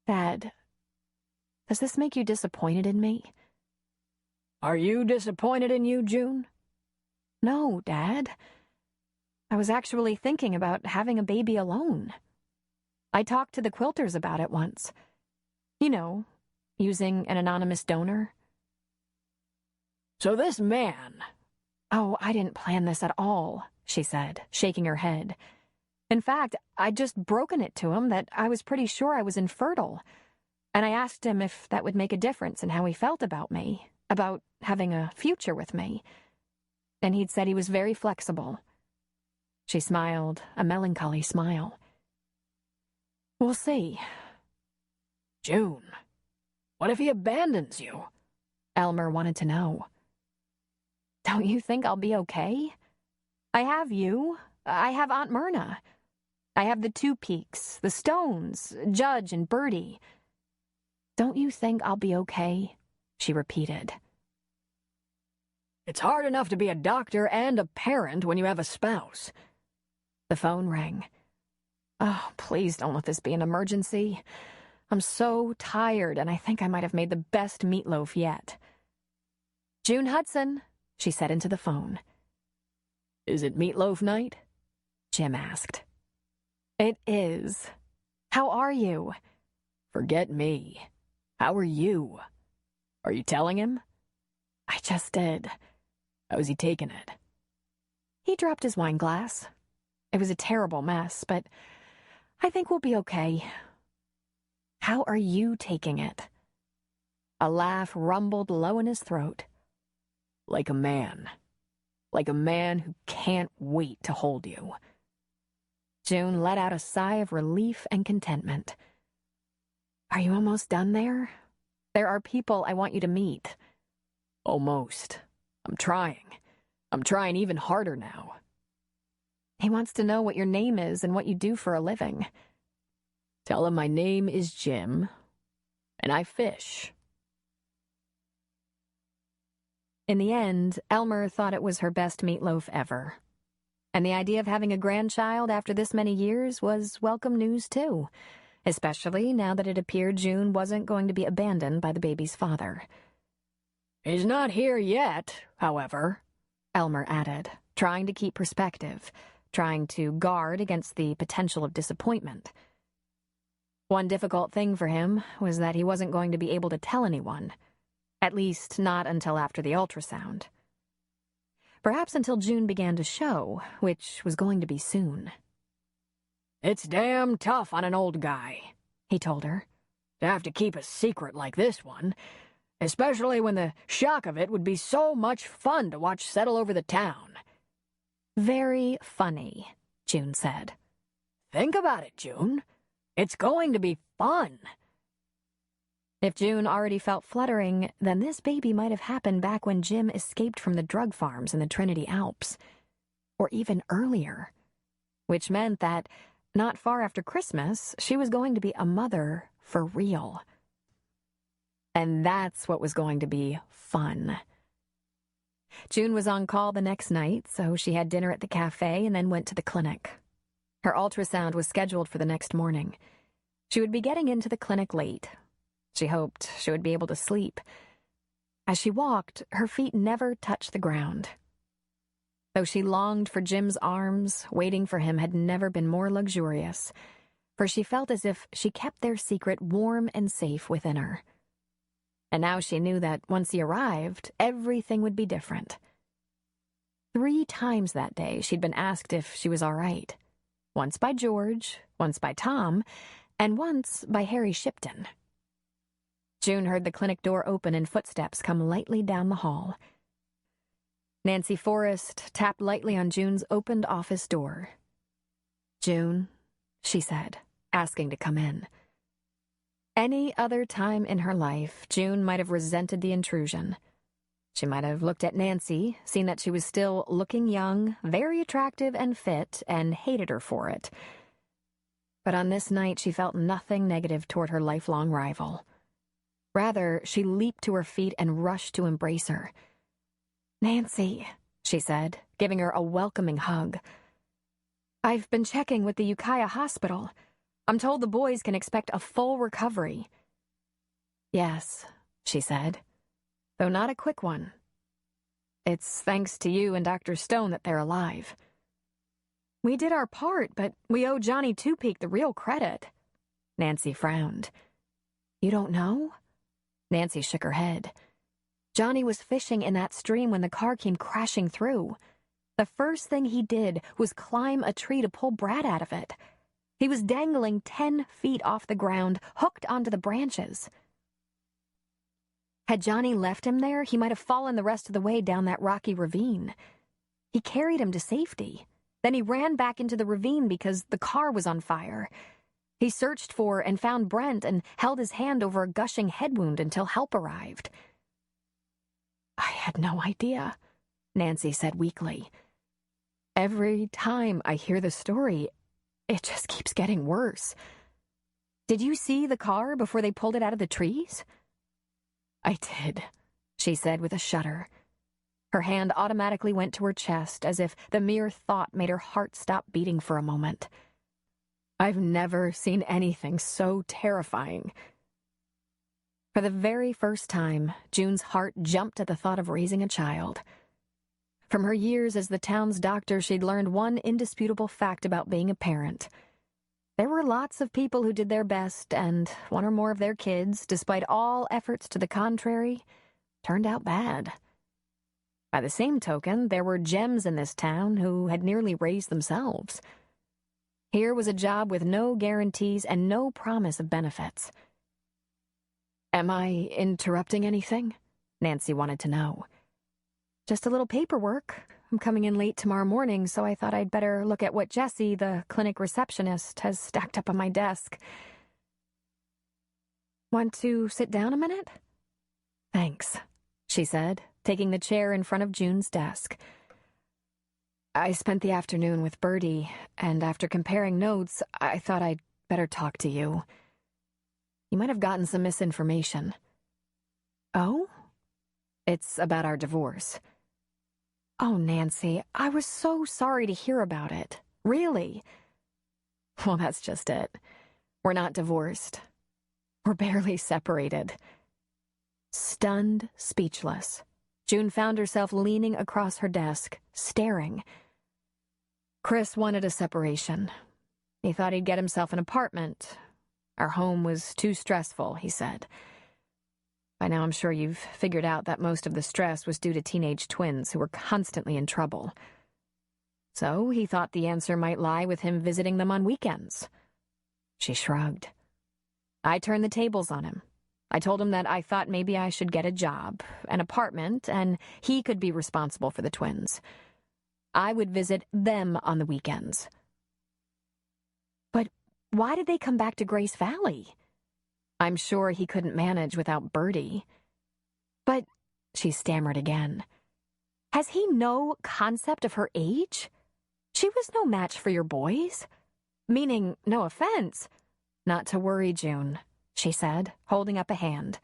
B: Dad, does this make you disappointed in me?
C: Are you disappointed in you, June?
B: No, Dad. I was actually thinking about having a baby alone. I talked to the Quilters about it once. You know, using an anonymous donor.
C: So this man...
B: Oh, I didn't plan this at all, she said, shaking her head. In fact, I'd just broken it to him that I was pretty sure I was infertile. And I asked him if that would make a difference in how he felt about me, about having a future with me. And he'd said he was very flexible. She smiled, a melancholy smile. We'll see.
C: June, what if he abandons you?
B: Elmer wanted to know. Don't you think I'll be okay? I have you. I have Aunt Myrna. I have the Two Peaks, the Stones, Judge and Bertie. Don't you think I'll be okay? She repeated.
C: It's hard enough to be a doctor and a parent when you have a spouse.
B: The phone rang. Oh, please don't let this be an emergency. I'm so tired, and I think I might have made the best meatloaf yet. June Hudson, she said into the phone.
C: Is it meatloaf night?
B: Jim asked. It is. How are you?
C: Forget me. How are you? Are you telling him?
B: I just did.
C: How's he taking it?
B: He dropped his wine glass. It was a terrible mess, but I think we'll be okay. How are you taking it? A laugh rumbled low in his throat.
C: Like a man. Like a man who can't wait to hold you.
B: June let out a sigh of relief and contentment. Are you almost done there? There are people I want you to meet.
C: Almost. I'm trying. I'm trying even harder now.
B: He wants to know what your name is and what you do for a living.
C: Tell him my name is Jim, and I fish.
B: In the end, Elmer thought it was her best meatloaf ever. And the idea of having a grandchild after this many years was welcome news, too, especially now that it appeared June wasn't going to be abandoned by the baby's father.
C: He's not here yet, however,
B: Elmer added, trying to keep perspective, trying to guard against the potential of disappointment. One difficult thing for him was that he wasn't going to be able to tell anyone, at least not until after the ultrasound. Perhaps until June began to show, which was going to be soon.
C: It's damn tough on an old guy,
B: he told her,
C: to have to keep a secret like this one, especially when the shock of it would be so much fun to watch settle over the town.
B: Very funny, June said.
C: Think about it, June. It's going to be fun.
B: If June already felt fluttering, then this baby might have happened back when Jim escaped from the drug farms in the Trinity Alps. Or even earlier. Which meant that, not far after Christmas, she was going to be a mother for real. And that's what was going to be fun. June was on call the next night, so she had dinner at the cafe and then went to the clinic. Her ultrasound was scheduled for the next morning. She would be getting into the clinic late. She hoped she would be able to sleep. As she walked, her feet never touched the ground. Though she longed for Jim's arms, waiting for him had never been more luxurious, for she felt as if she kept their secret warm and safe within her. And now she knew that once he arrived, everything would be different. 3 times that day she'd been asked if she was all right. Once by George, once by Tom, and once by Harry Shipton. June heard the clinic door open and footsteps come lightly down the hall. Nancy Forrest tapped lightly on June's opened office door. "June," she said, asking to come in. Any other time in her life, June might have resented the intrusion. She might have looked at Nancy, seen that she was still looking young, very attractive and fit, and hated her for it. But on this night, she felt nothing negative toward her lifelong rival. Rather, she leaped to her feet and rushed to embrace her. "Nancy," she said, giving her a welcoming hug. "I've been checking with the Ukiah Hospital. I'm told the boys can expect a full recovery." "Yes," she said, "though not a quick one. It's thanks to you and Dr. Stone that they're alive." "We did our part, but we owe Johnny Two-Peak the real credit." Nancy frowned. "You don't know?" Nancy shook her head. "Johnny was fishing in that stream when the car came crashing through. The first thing he did was climb a tree to pull Brad out of it. He was dangling 10 feet off the ground, hooked onto the branches. Had Johnny left him there, he might have fallen the rest of the way down that rocky ravine. He carried him to safety. Then he ran back into the ravine because the car was on fire. He searched for and found Brent and held his hand over a gushing head wound until help arrived." "I had no idea," Nancy said weakly. "Every time I hear the story, it just keeps getting worse. Did you see the car before they pulled it out of the trees?" "I did," she said with a shudder. Her hand automatically went to her chest as if the mere thought made her heart stop beating for a moment. "I've never seen anything so terrifying." For the very first time, June's heart jumped at the thought of raising a child. From her years as the town's doctor, she'd learned one indisputable fact about being a parent. There were lots of people who did their best, and one or more of their kids, despite all efforts to the contrary, turned out bad. By the same token, there were gems in this town who had nearly raised themselves. Here was a job with no guarantees and no promise of benefits. "Am I interrupting anything?" Nancy wanted to know. "Just a little paperwork. I'm coming in late tomorrow morning, so I thought I'd better look at what Jessie, the clinic receptionist, has stacked up on my desk." "Want to sit down a minute?" "Thanks," she said, taking the chair in front of June's desk. "I spent the afternoon with Bertie, and after comparing notes, I thought I'd better talk to you. You might have gotten some misinformation." "Oh?" "It's about our divorce." "Oh, Nancy, I was so sorry to hear about it. Really." "Well, that's just it. We're not divorced. We're barely separated." Stunned, speechless, June found herself leaning across her desk, staring. "Chris wanted a separation. He thought he'd get himself an apartment. Our home was too stressful," he said. "By now I'm sure you've figured out that most of the stress was due to teenage twins who were constantly in trouble. So he thought the answer might lie with him visiting them on weekends." She shrugged. "I turned the tables on him. I told him that I thought maybe I should get a job, an apartment, and he could be responsible for the twins. I would visit them on the weekends." "But why did they come back to Grace Valley?" "I'm sure he couldn't manage without Bertie." "But," she stammered again, "has he no concept of her age? She was no match for your boys. Meaning, no offense." "Not to worry, June," she said, holding up a hand.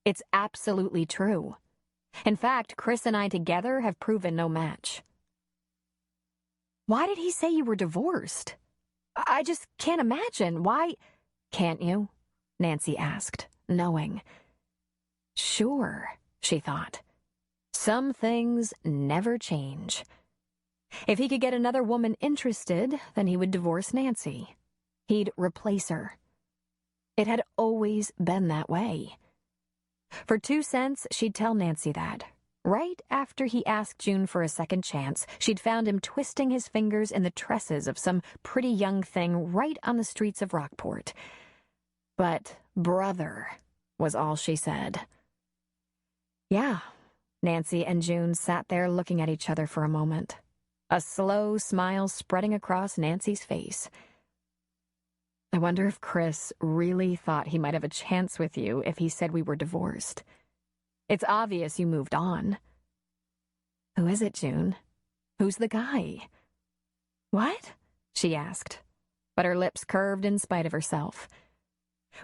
B: It's absolutely true. In fact, Chris and I together have proven no match. Why did he say you were divorced? I just can't imagine. Why? Can't you? Nancy asked, knowing. Sure, she thought. Some things never change. If he could get another woman interested, then he would divorce Nancy. He'd replace her. It had always been that way. For 2 cents, she'd tell Nancy that. Right after he asked June for a second chance, she'd found him twisting his fingers in the tresses of some pretty young thing right on the streets of Rockport. But brother was all she said. Yeah, Nancy and June sat there looking at each other for a moment, a slow smile spreading across Nancy's face. I wonder if Chris really thought he might have a chance with you if he said we were divorced. It's obvious you moved on. Who is it, June? Who's the guy? What? She asked, but her lips curved in spite of herself.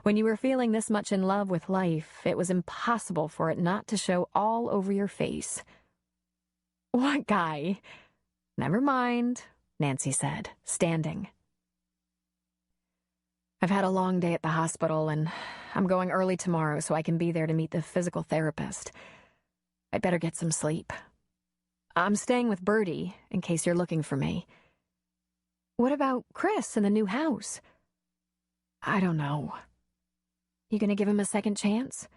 B: When you were feeling this much in love with life, it was impossible for it not to show all over your face. What guy? Never mind, Nancy said, standing. I've had a long day at the hospital, and I'm going early tomorrow so I can be there to meet the physical therapist. I'd better get some sleep. I'm staying with Bertie, in case you're looking for me. What about Chris and the new house? I don't know. You gonna give him a second chance?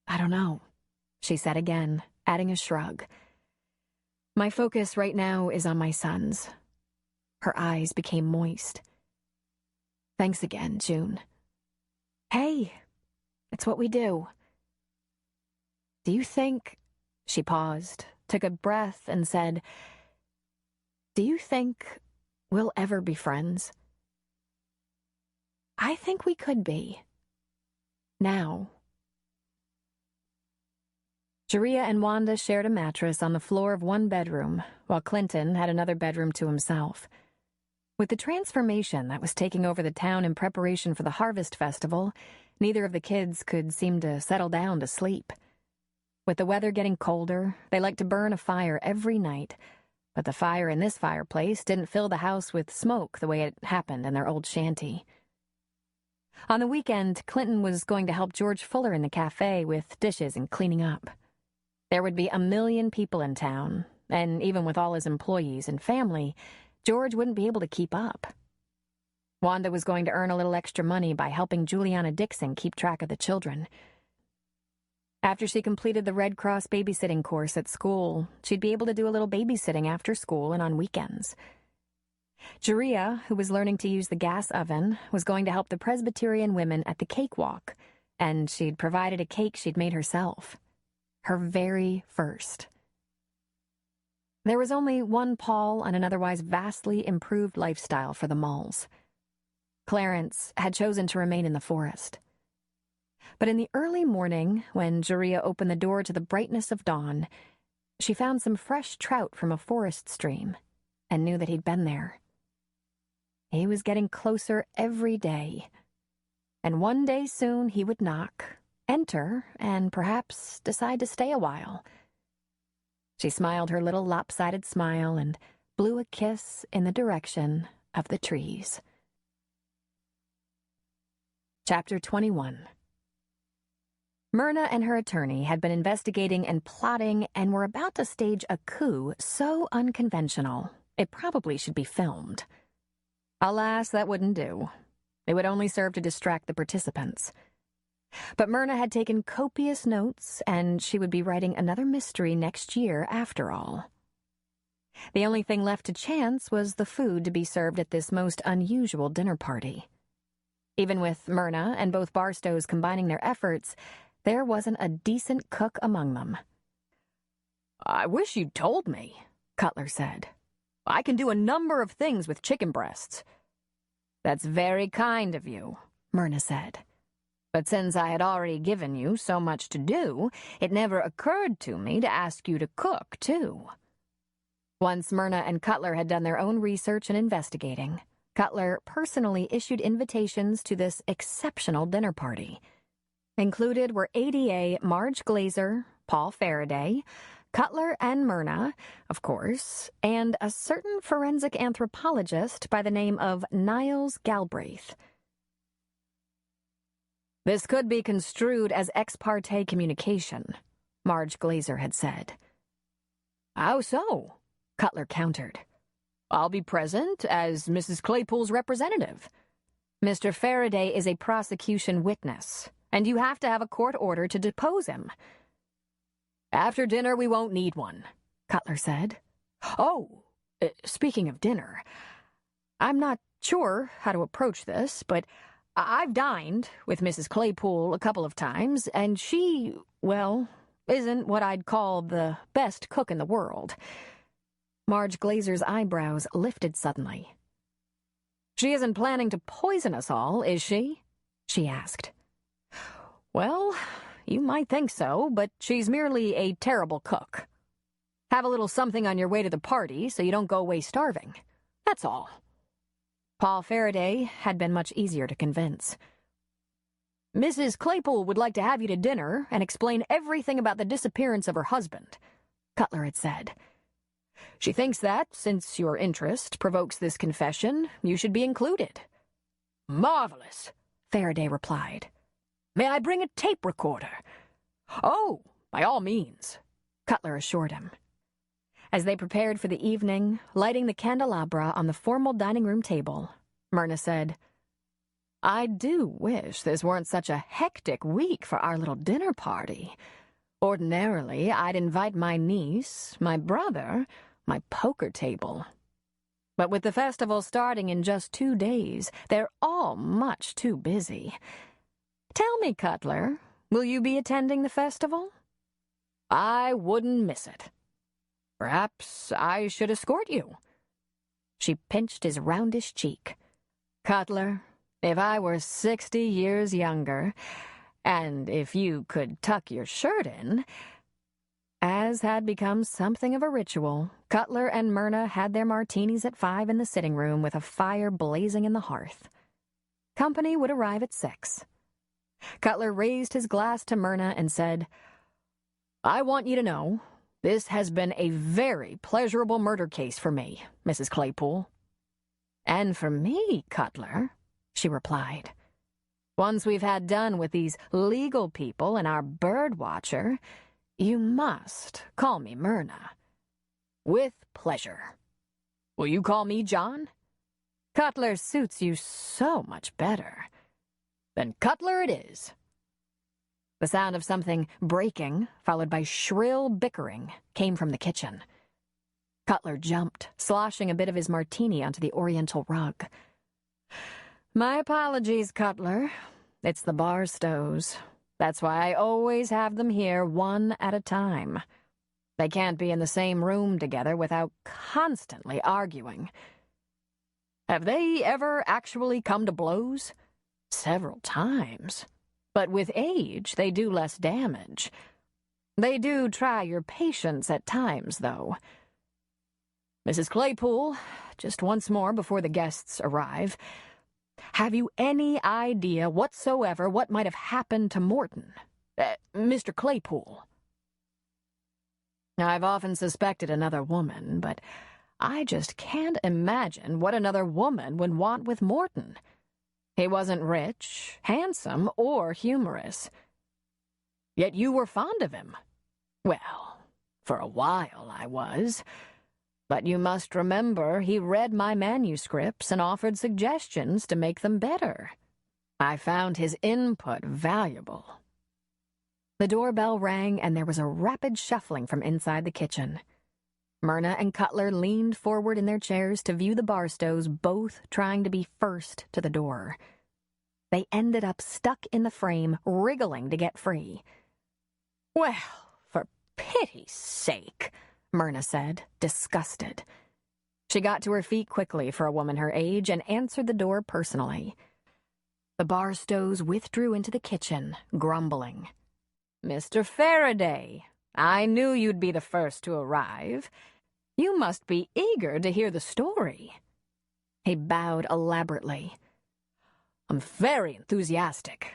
B: I don't know, she said again, adding a shrug. My focus right now is on my sons. Her eyes became moist. Thanks again, June. Hey, it's what we do. Do you think... She paused, took a breath, and said, do you think we'll ever be friends? I think we could be. Now. Jeria and Wanda shared a mattress on the floor of one bedroom, while Clinton had another bedroom to himself. With the transformation that was taking over the town in preparation for the Harvest Festival, neither of the kids could seem to settle down to sleep. With the weather getting colder, they liked to burn a fire every night, but the fire in this fireplace didn't fill the house with smoke the way it happened in their old shanty. On the weekend, Clinton was going to help George Fuller in the cafe with dishes and cleaning up. There would be 1 million people in town, and even with all his employees and family, George wouldn't be able to keep up. Wanda was going to earn a little extra money by helping Juliana Dixon keep track of the children. After she completed the Red Cross babysitting course at school, she'd be able to do a little babysitting after school and on weekends. Jeria, who was learning to use the gas oven, was going to help the Presbyterian women at the cakewalk, and she'd provided a cake she'd made herself. Her very first. There was only one Paul and an otherwise vastly improved lifestyle for the Mulls. Clarence had chosen to remain in the forest. But in the early morning, when Jeria opened the door to the brightness of dawn, she found some fresh trout from a forest stream and knew that he'd been there. He was getting closer every day, and one day soon he would knock, enter, and perhaps decide to stay a while. She smiled her little lopsided smile and blew a kiss in the direction of the trees. Chapter 21. Myrna and her attorney had been investigating and plotting and were about to stage a coup so unconventional it probably should be filmed. Alas, that wouldn't do. It would only serve to distract the participants. But Myrna had taken copious notes, and she would be writing another mystery next year after all. The only thing left to chance was the food to be served at this most unusual dinner party. Even with Myrna and both Barstows combining their efforts, there wasn't a decent cook among them.
C: I wish you'd told me, Cutler said. I can do a number of things with chicken breasts.
B: That's very kind of you, Myrna said. But since I had already given you so much to do, it never occurred to me to ask you to cook, too. Once Myrna and Cutler had done their own research and investigating, Cutler personally issued invitations to this exceptional dinner party. Included were ADA Marge Glazer, Paul Faraday, Cutler and Myrna, of course, and a certain forensic anthropologist by the name of Niles Galbraith. "This could be construed as ex parte communication," Marge Glazer had said. "How so?" Cutler countered. "I'll be present as Mrs. Claypool's representative. Mr. Faraday is a prosecution witness, and you have to have a court order to depose him." "After dinner, we won't need one," Cutler said. "Oh, speaking of dinner, I'm not sure how to approach this, but I've dined with Mrs. Claypool a couple of times, and she, well, isn't what I'd call the best cook in the world." Marge Glazer's eyebrows lifted suddenly. "She isn't planning to poison us all, is she?" she asked. "Well, you might think so, but she's merely a terrible cook. Have a little something on your way to the party so you don't go away starving. That's all." Paul Faraday had been much easier to convince. "Mrs. Claypool would like to have you to dinner and explain everything about the disappearance of her husband," Cutler had said. "She thinks that, since your interest provokes this confession, you should be included." "Marvelous," Faraday replied. "May I bring a tape recorder?" "Oh, by all means," Cutler assured him. As they prepared for the evening, lighting the candelabra on the formal dining room table, Myrna said, "I do wish this weren't such a hectic week for our little dinner party. Ordinarily, I'd invite my niece, my brother, my poker table. But with the festival starting in just 2 days, they're all much too busy. Tell me, Cutler, will you be attending the festival?" "I wouldn't miss it. Perhaps I should escort you." She pinched his roundish cheek. "Cutler, if I were 60 years younger, and if you could tuck your shirt in—" As had become something of a ritual, Cutler and Myrna had their martinis at 5 in the sitting room with a fire blazing in the hearth. Company would arrive at 6. Cutler raised his glass to Myrna and said, "I want you to know this has been a very pleasurable murder case for me, Mrs. Claypool." "And for me, Cutler," she replied. "Once we've had done with these legal people and our bird watcher, you must call me Myrna." "With pleasure. Will you call me John?" "Cutler suits you so much better." "Then Cutler it is." The sound of something breaking, followed by shrill bickering, came from the kitchen. Cutler jumped, sloshing a bit of his martini onto the oriental rug. "My apologies, Cutler. It's the Barstows. That's why I always have them here one at a time. They can't be in the same room together without constantly arguing." "Have they ever actually come to blows?" "Several times. But with age, they do less damage. They do try your patience at times, though." "Mrs. Claypool, just once more before the guests arrive, have you any idea whatsoever what might have happened to Morton? Mr. Claypool?" "I've often suspected another woman, but I just can't imagine what another woman would want with Morton. He wasn't rich, handsome, or humorous. Yet you were fond of him." "Well, for a while I was. But you must remember he read my manuscripts and offered suggestions to make them better. I found his input valuable." The doorbell rang and there was a rapid shuffling from inside the kitchen. Myrna and Cutler leaned forward in their chairs to view the Barstows, both trying to be first to the door. They ended up stuck in the frame, wriggling to get free. "Well, for pity's sake," Myrna said, disgusted. She got to her feet quickly for a woman her age and answered the door personally. The Barstows withdrew into the kitchen, grumbling. "Mr. Faraday, I knew you'd be the first to arrive. You must be eager to hear the story." He bowed elaborately. "I'm very enthusiastic.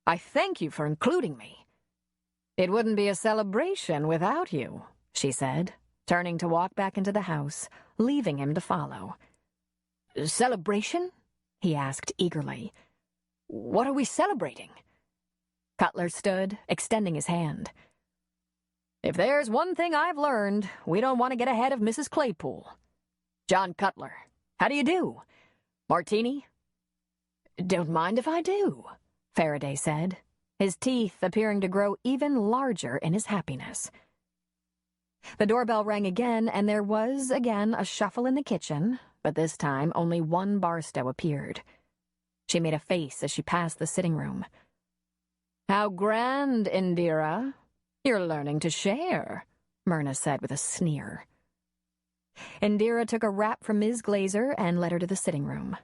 B: I thank you for including me." "It wouldn't be a celebration without you," she said, turning to walk back into the house, leaving him to follow. "Celebration?" he asked eagerly. "What are we celebrating?" Cutler stood, extending his hand. "If there's one thing I've learned, we don't want to get ahead of Mrs. Claypool. John Cutler, how do you do? Martini?" "Don't mind if I do," Faraday said, his teeth appearing to grow even larger in his happiness. The doorbell rang again, and there was again a shuffle in the kitchen, but this time only one Barstow appeared. She made a face as she passed the sitting room. "How grand, Indira. You're learning to share," Myrna said with a sneer. Indira took a wrap from Ms. Glazer and led her to the sitting room.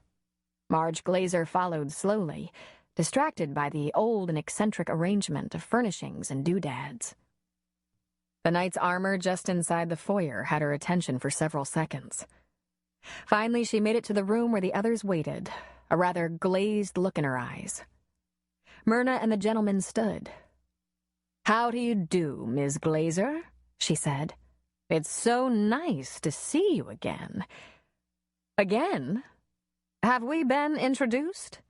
B: Marge Glazer followed slowly, distracted by the old and eccentric arrangement of furnishings and doodads. The knight's armor just inside the foyer had her attention for several seconds. Finally, she made it to the room where the others waited, a rather glazed look in her eyes. Myrna and the gentleman stood. "How do you do, Miss Glazer?" she said. "It's so nice to see you again." "Again? Have we been introduced?"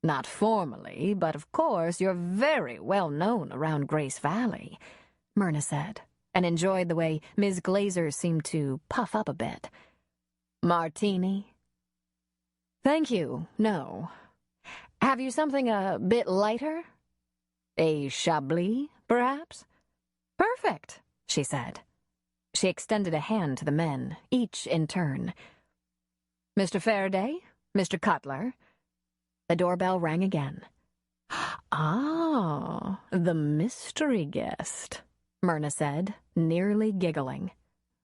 B: "Not formally, but of course you're very well known around Grace Valley," Myrna said, and enjoyed the way Ms. Glazer seemed to puff up a bit. "Martini?" "Thank you, no. Have you something a bit lighter? A Chablis, perhaps?" "Perfect," she said. She extended a hand to the men, each in turn. "Mr. Faraday, Mr. Cutler." The doorbell rang again. "Ah, the mystery guest," Myrna said, nearly giggling.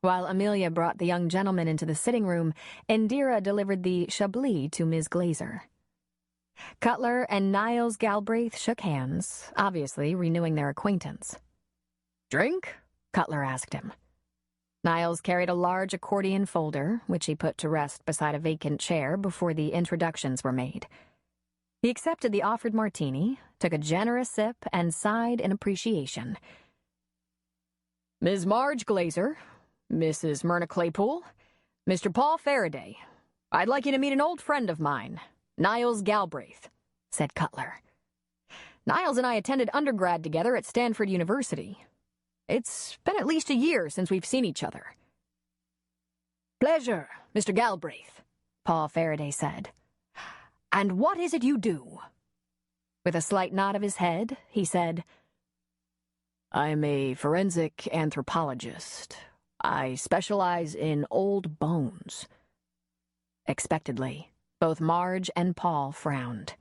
B: While Amelia brought the young gentleman into the sitting room, Indira delivered the Chablis to Ms. Glazer. Cutler and Niles Galbraith shook hands, obviously renewing their acquaintance. "Drink?" Cutler asked him. Niles carried a large accordion folder, which he put to rest beside a vacant chair before the introductions were made. He accepted the offered martini, took a generous sip, and sighed in appreciation. "Ms. Marge Glazer, Mrs. Myrna Claypool, Mr. Paul Faraday, I'd like you to meet an old friend of mine, Niles Galbraith," said Cutler. "Niles and I attended undergrad together at Stanford University. It's been at least a year since we've seen each other." "Pleasure, Mr. Galbraith," Paul Faraday said. "And what is it you do?" With a slight nod of his head, he said, "I'm a forensic anthropologist. I specialize in old bones." Expectedly, both Marge and Paul frowned.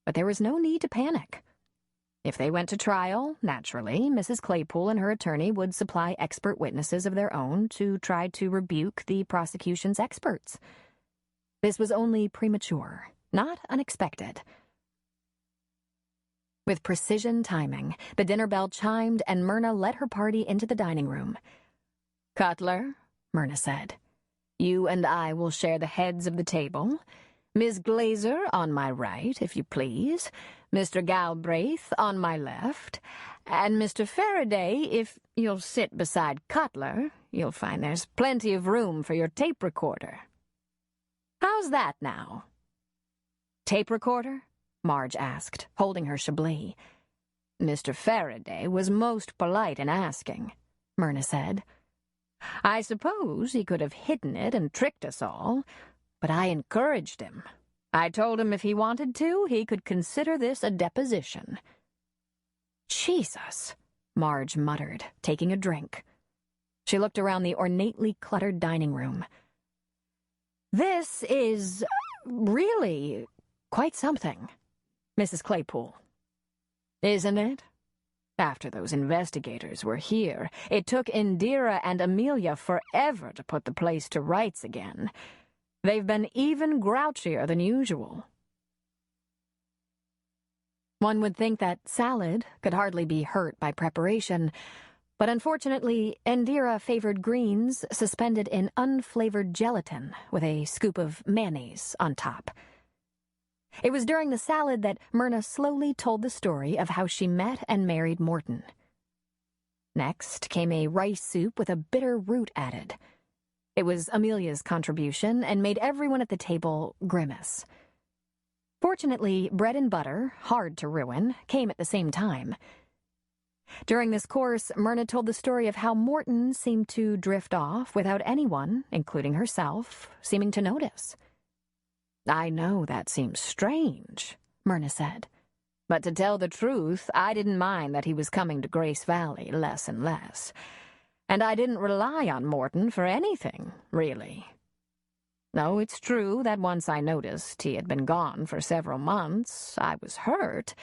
B: But there was no need to panic. If they went to trial, naturally, Mrs. Claypool and her attorney would supply expert witnesses of their own to try to rebuke the prosecution's experts. This was only premature, not unexpected. With precision timing, the dinner bell chimed and Myrna led her party into the dining room. "Cutler," Myrna said, "you and I will share the heads of the table. Miss Glazer on my right, if you please, Mr. Galbraith on my left, and Mr. Faraday, if you'll sit beside Cutler, you'll find there's plenty of room for your tape recorder. How's that now?" "Tape recorder?" Marge asked, holding her Chablis. "Mr. Faraday was most polite in asking," Myrna said. "I suppose he could have hidden it and tricked us all, but I encouraged him. I told him if he wanted to, he could consider this a deposition." "Jesus," Marge muttered, taking a drink. She looked around the ornately cluttered dining room. "This is really quite something, Mrs. Claypool." "Isn't it? After those investigators were here, it took Indira and Amelia forever to put the place to rights again. They've been even grouchier than usual." One would think that salad could hardly be hurt by preparation, but unfortunately, Indira favored greens suspended in unflavored gelatin with a scoop of mayonnaise on top. It was during the salad that Myrna slowly told the story of how she met and married Morton. Next came a rice soup with a bitter root added. It was Amelia's contribution and made everyone at the table grimace. Fortunately, bread and butter, hard to ruin, came at the same time. During this course, Myrna told the story of how Morton seemed to drift off without anyone, including herself, seeming to notice. "I know that seems strange," Myrna said. "But to tell the truth, I didn't mind that he was coming to Grace Valley less and less. And I didn't rely on Morton for anything, really. No, it's true that once I noticed he had been gone for several months, I was hurt.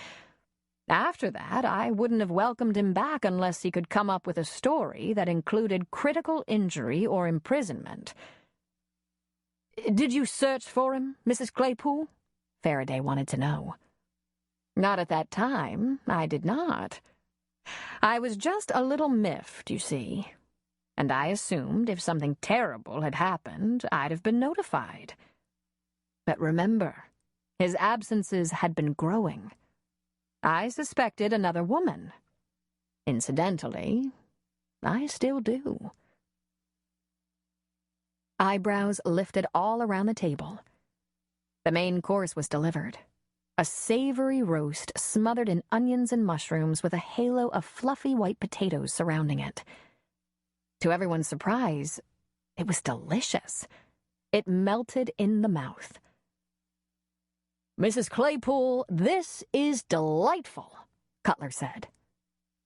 B: After that, I wouldn't have welcomed him back unless he could come up with a story that included critical injury or imprisonment." "Did you search for him, Mrs. Claypool?" Faraday wanted to know. "Not at that time, I did not. I was just a little miffed, you see, and I assumed if something terrible had happened, I'd have been notified. But remember, his absences had been growing. I suspected another woman. Incidentally, I still do." Eyebrows lifted all around the table. The main course was delivered. A savory roast smothered in onions and mushrooms with a halo of fluffy white potatoes surrounding it. To everyone's surprise, it was delicious. It melted in the mouth. "Mrs. Claypool, this is delightful," Cutler said.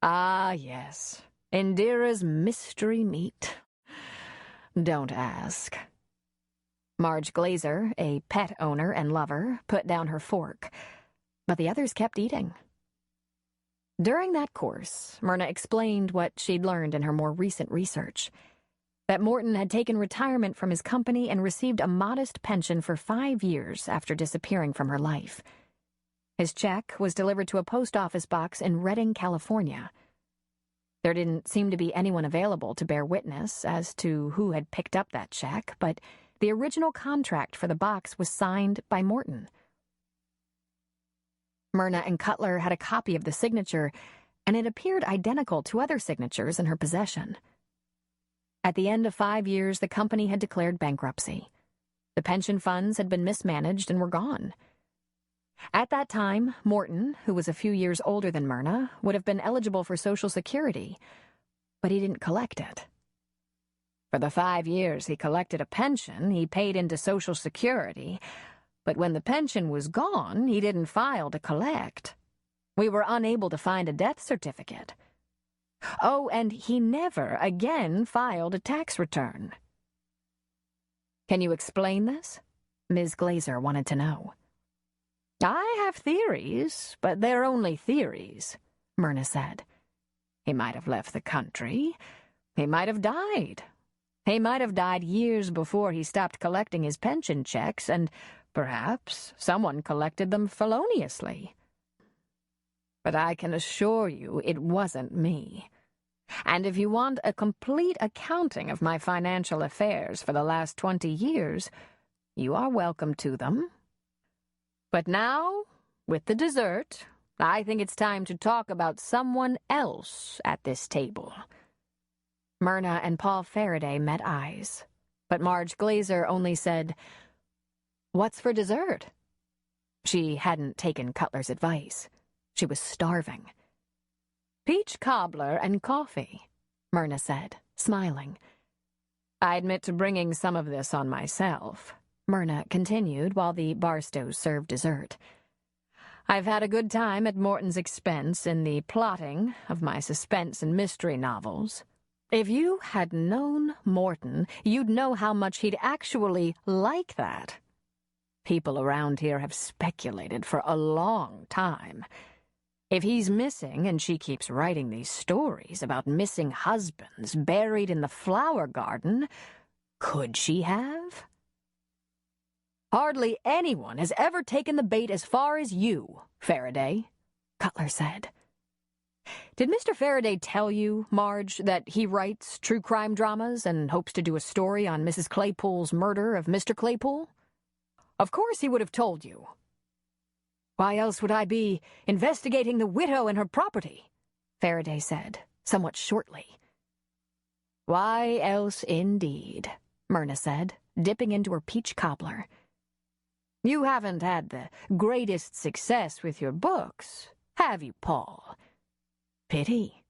B: "Ah, yes, Indira's mystery meat. Don't ask." Marge Glazer, a pet owner and lover, put down her fork, but the others kept eating. During that course, Myrna explained what she'd learned in her more recent research. That Morton had taken retirement from his company and received a modest pension for 5 years after disappearing from her life. His check was delivered to a post office box in Redding, California. There didn't seem to be anyone available to bear witness as to who had picked up that check, but the original contract for the box was signed by Morton. Myrna and Cutler had a copy of the signature, and it appeared identical to other signatures in her possession. At the end of 5 years, the company had declared bankruptcy. The pension funds had been mismanaged and were gone. At that time, Morton, who was a few years older than Myrna, would have been eligible for Social Security, but he didn't collect it. For the 5 years he collected a pension, he paid into Social Security, but when the pension was gone, he didn't file to collect. We were unable to find a death certificate. Oh, and he never again filed a tax return. "Can you explain this?" Ms. Glazer wanted to know. "I have theories, but they're only theories," Myrna said. "He might have left the country. He might have died. He might have died years before he stopped collecting his pension checks, and perhaps someone collected them feloniously. But I can assure you it wasn't me. And if you want a complete accounting of my financial affairs for the last 20 years, you are welcome to them. But now, with the dessert, I think it's time to talk about someone else at this table." Myrna and Paul Faraday met eyes, but Marge Glazer only said, "What's for dessert?" She hadn't taken Cutler's advice. She was starving. "Peach cobbler and coffee," Myrna said, smiling. "I admit to bringing some of this on myself," Myrna continued while the Barstows served dessert. "I've had a good time at Morton's expense in the plotting of my suspense and mystery novels. If you had known Morton, you'd know how much he'd actually like that. People around here have speculated for a long time. If he's missing and she keeps writing these stories about missing husbands buried in the flower garden, could she have? Hardly anyone has ever taken the bait as far as you, Faraday," Cutler said. "Did Mr. Faraday tell you, Marge, that he writes true crime dramas and hopes to do a story on Mrs. Claypool's murder of Mr. Claypool? Of course he would have told you."
C: Why else would I be investigating the widow and her property?
B: Faraday said, somewhat shortly.
D: Why else, indeed, Myrna said, dipping into her peach cobbler. You haven't had the greatest success with your books, have you, Paul? Pity.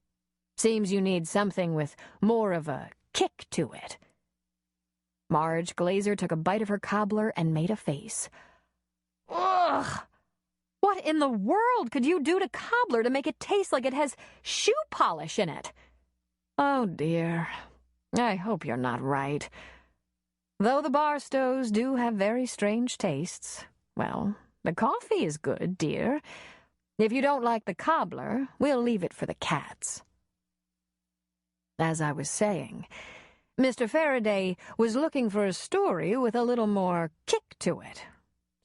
D: Seems you need something with more of a kick to it.
B: Marge Glazer took a bite of her cobbler and made a face. Ugh! What in the world could you do to cobbler to make it taste like it has shoe polish in it?
D: Oh, dear. I hope you're not right. Though the Barstows do have very strange tastes. Well, the coffee is good, dear. If you don't like the cobbler, we'll leave it for the cats. As I was saying, Mr. Faraday was looking for a story with a little more kick to it.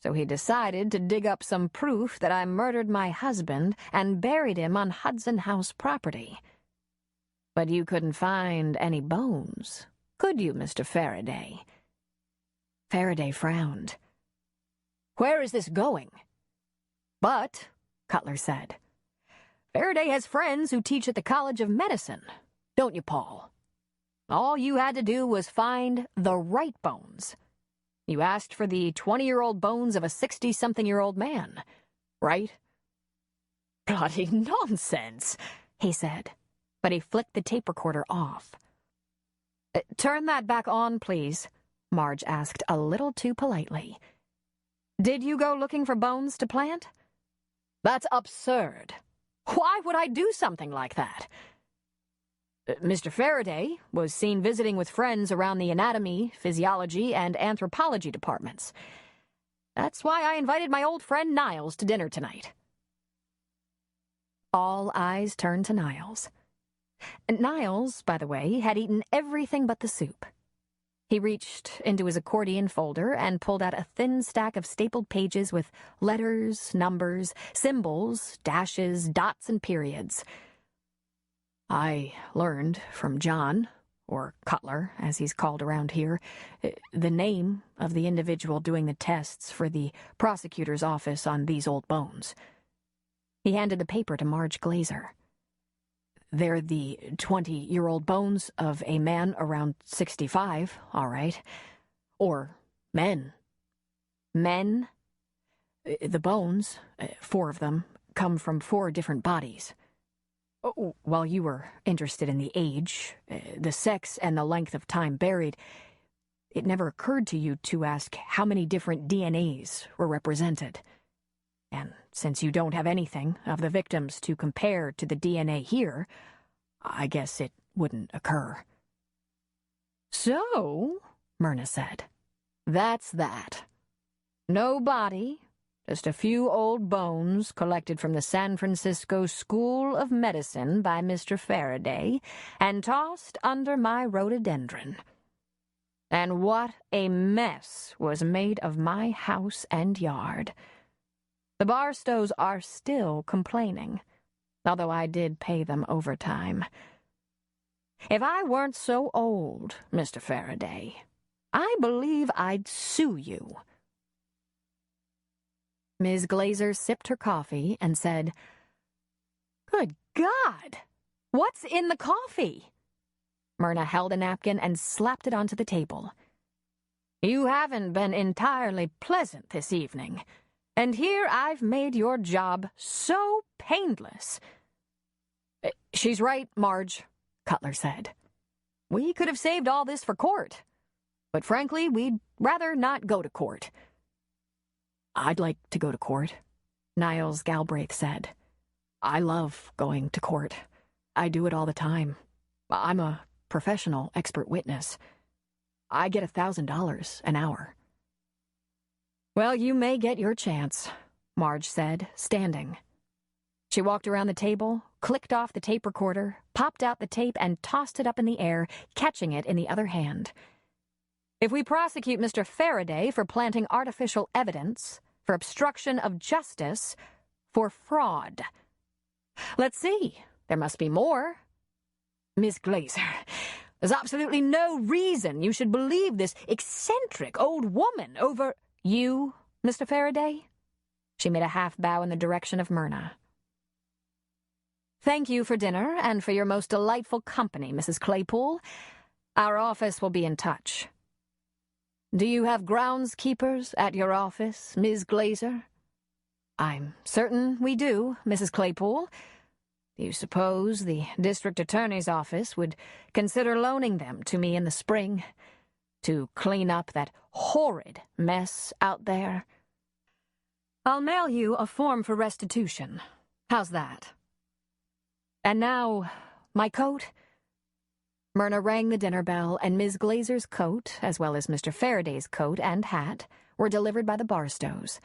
D: So he decided to dig up some proof that I murdered my husband and buried him on Hudson House property. But you couldn't find any bones, could you, Mr. Faraday?
B: Faraday frowned.
C: Where is this going?
B: But, Cutler said,
C: Faraday has friends who teach at the College of Medicine, don't you, Paul? All you had to do was find the right bones. You asked for the 20-year-old bones of a 60-something-year-old man, right?
D: Bloody nonsense,
B: he said, but he flicked the tape recorder off. Turn that back on, please, Marge asked a little too politely. Did you go looking for bones to plant?
C: That's absurd. Why would I do something like that? Mr. Faraday was seen visiting with friends around the anatomy, physiology, and anthropology departments. That's why I invited my old friend Niles to dinner tonight.
B: All eyes turned to Niles. Niles, by the way, had eaten everything but the soup. He reached into his accordion folder and pulled out a thin stack of stapled pages with letters, numbers, symbols, dashes, dots, and periods.
D: I learned from John, or Cutler, as he's called around here, the name of the individual doing the tests for the prosecutor's office on these old bones.
B: He handed the paper to Marge Glazer.
D: They're the 20-year-old bones of a man around 65, all right. Or men.
B: Men?
D: The bones, 4 of them, come from 4 different bodies. While you were interested in the age, the sex, and the length of time buried, it never occurred to you to ask how many different DNAs were represented. And since you don't have anything of the victims to compare to the DNA here, I guess it wouldn't occur.
B: So, Myrna said, that's that. No body, just a few old bones collected from the San Francisco School of Medicine by Mr. Faraday and tossed under my rhododendron. And what a mess was made of my house and yard. The Barstows are still complaining, although I did pay them overtime. If I weren't so old, Mr. Faraday, I believe I'd sue you.
D: Ms. Glazer sipped her coffee and said,
B: Good God! What's in the coffee?
D: Myrna held a napkin and slapped it onto the table.
B: You haven't been entirely pleasant this evening. And here I've made your job so painless.
C: She's right, Marge, Cutler said. We could have saved all this for court. But frankly, we'd rather not go to court.
D: I'd like to go to court, Niles Galbraith said. I love going to court. I do it all the time. I'm a professional expert witness. I get $1,000 an hour.
B: Well, you may get your chance, Marge said, standing. She walked around the table, clicked off the tape recorder, popped out the tape, and tossed it up in the air, catching it in the other hand. If we prosecute Mr. Faraday for planting artificial evidence, for obstruction of justice, for fraud. Let's see, there must be more.
C: Miss Glazer, there's absolutely no reason you should believe this eccentric old woman over...
B: You, Mr. Faraday? She made a half bow in the direction of Myrna. "Thank you for dinner and for your most delightful company, Mrs. Claypool. Our office will be in touch." "Do you have groundskeepers at your office, Ms. Glazer?" "I'm certain we do, Mrs. Claypool. Do you suppose the district attorney's office would consider loaning them to me in the spring to clean up that horrid mess out there?" "I'll mail you a form for restitution. How's that? And now, my coat?" Myrna rang the dinner bell, and Miss Glazer's coat, as well as Mr. Faraday's coat and hat, were delivered by the Barstows.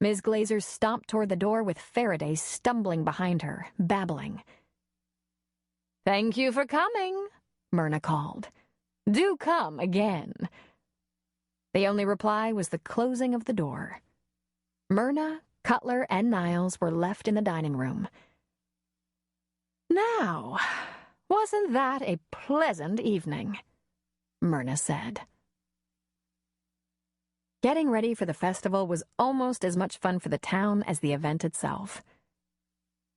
B: Miss Glazer stomped toward the door with Faraday stumbling behind her, babbling. "Thank you for coming," Myrna called. "Do come again." The only reply was the closing of the door. Myrna, Cutler, and Niles were left in the dining room. "Now, wasn't that a pleasant evening?" Myrna said. Getting ready for the festival was almost as much fun for the town as the event itself.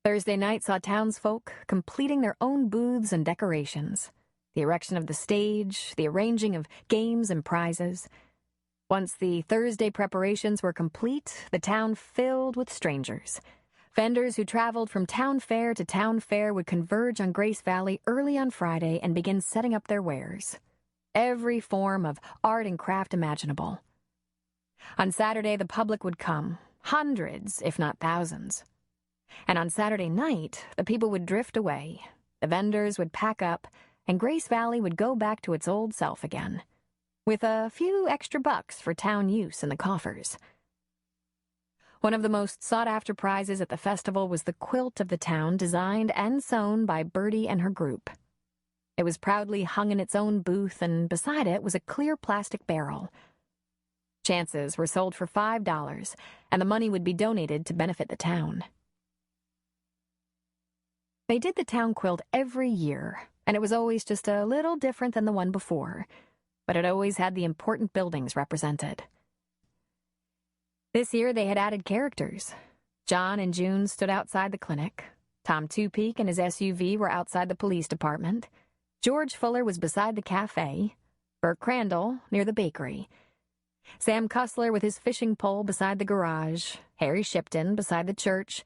B: Thursday night saw townsfolk completing their own booths and decorations, the erection of the stage, the arranging of games and prizes. Once the Thursday preparations were complete, the town filled with strangers. Vendors who traveled from town fair to town fair would converge on Grace Valley early on Friday and begin setting up their wares. Every form of art and craft imaginable. On Saturday, the public would come, hundreds, if not thousands. And on Saturday night, the people would drift away, the vendors would pack up, and Grace Valley would go back to its old self again, with a few extra bucks for town use in the coffers. One of the most sought-after prizes at the festival was the quilt of the town, designed and sewn by Bertie and her group. It was proudly hung in its own booth, and beside it was a clear plastic barrel. Chances were sold for $5, and the money would be donated to benefit the town. They did the town quilt every year, and it was always just a little different than the one before, but it always had the important buildings represented. This year they had added characters. John and June stood outside the clinic. Tom Twopeak and his SUV were outside the police department. George Fuller was beside the cafe. Bert Crandall near the bakery. Sam Cussler with his fishing pole beside the garage, Harry Shipton beside the church,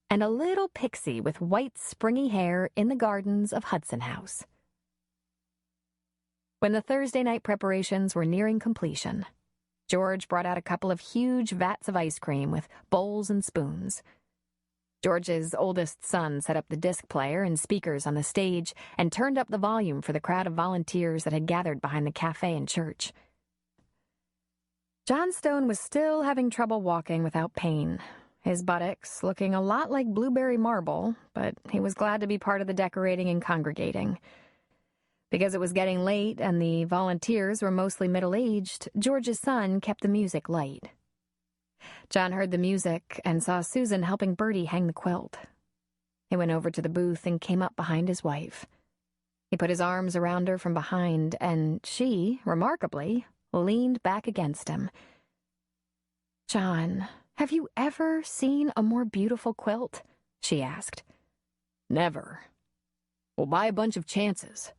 B: and a little pixie with white springy hair in the gardens of Hudson House. When the Thursday night preparations were nearing completion, George brought out a couple of huge vats of ice cream with bowls and spoons. George's oldest son set up the disc player and speakers on the stage and turned up the volume for the crowd of volunteers that had gathered behind the cafe and church. John Stone was still having trouble walking without pain, his buttocks looking a lot like blueberry marble, but he was glad to be part of the decorating and congregating. Because it was getting late and the volunteers were mostly middle-aged, George's son kept the music light. John heard the music and saw Susan helping Bertie hang the quilt. He went over to the booth and came up behind his wife. He put his arms around her from behind, and she, remarkably, leaned back against him. "John, have you ever seen a more beautiful quilt?" she asked. "Never. We'll buy a bunch of chances."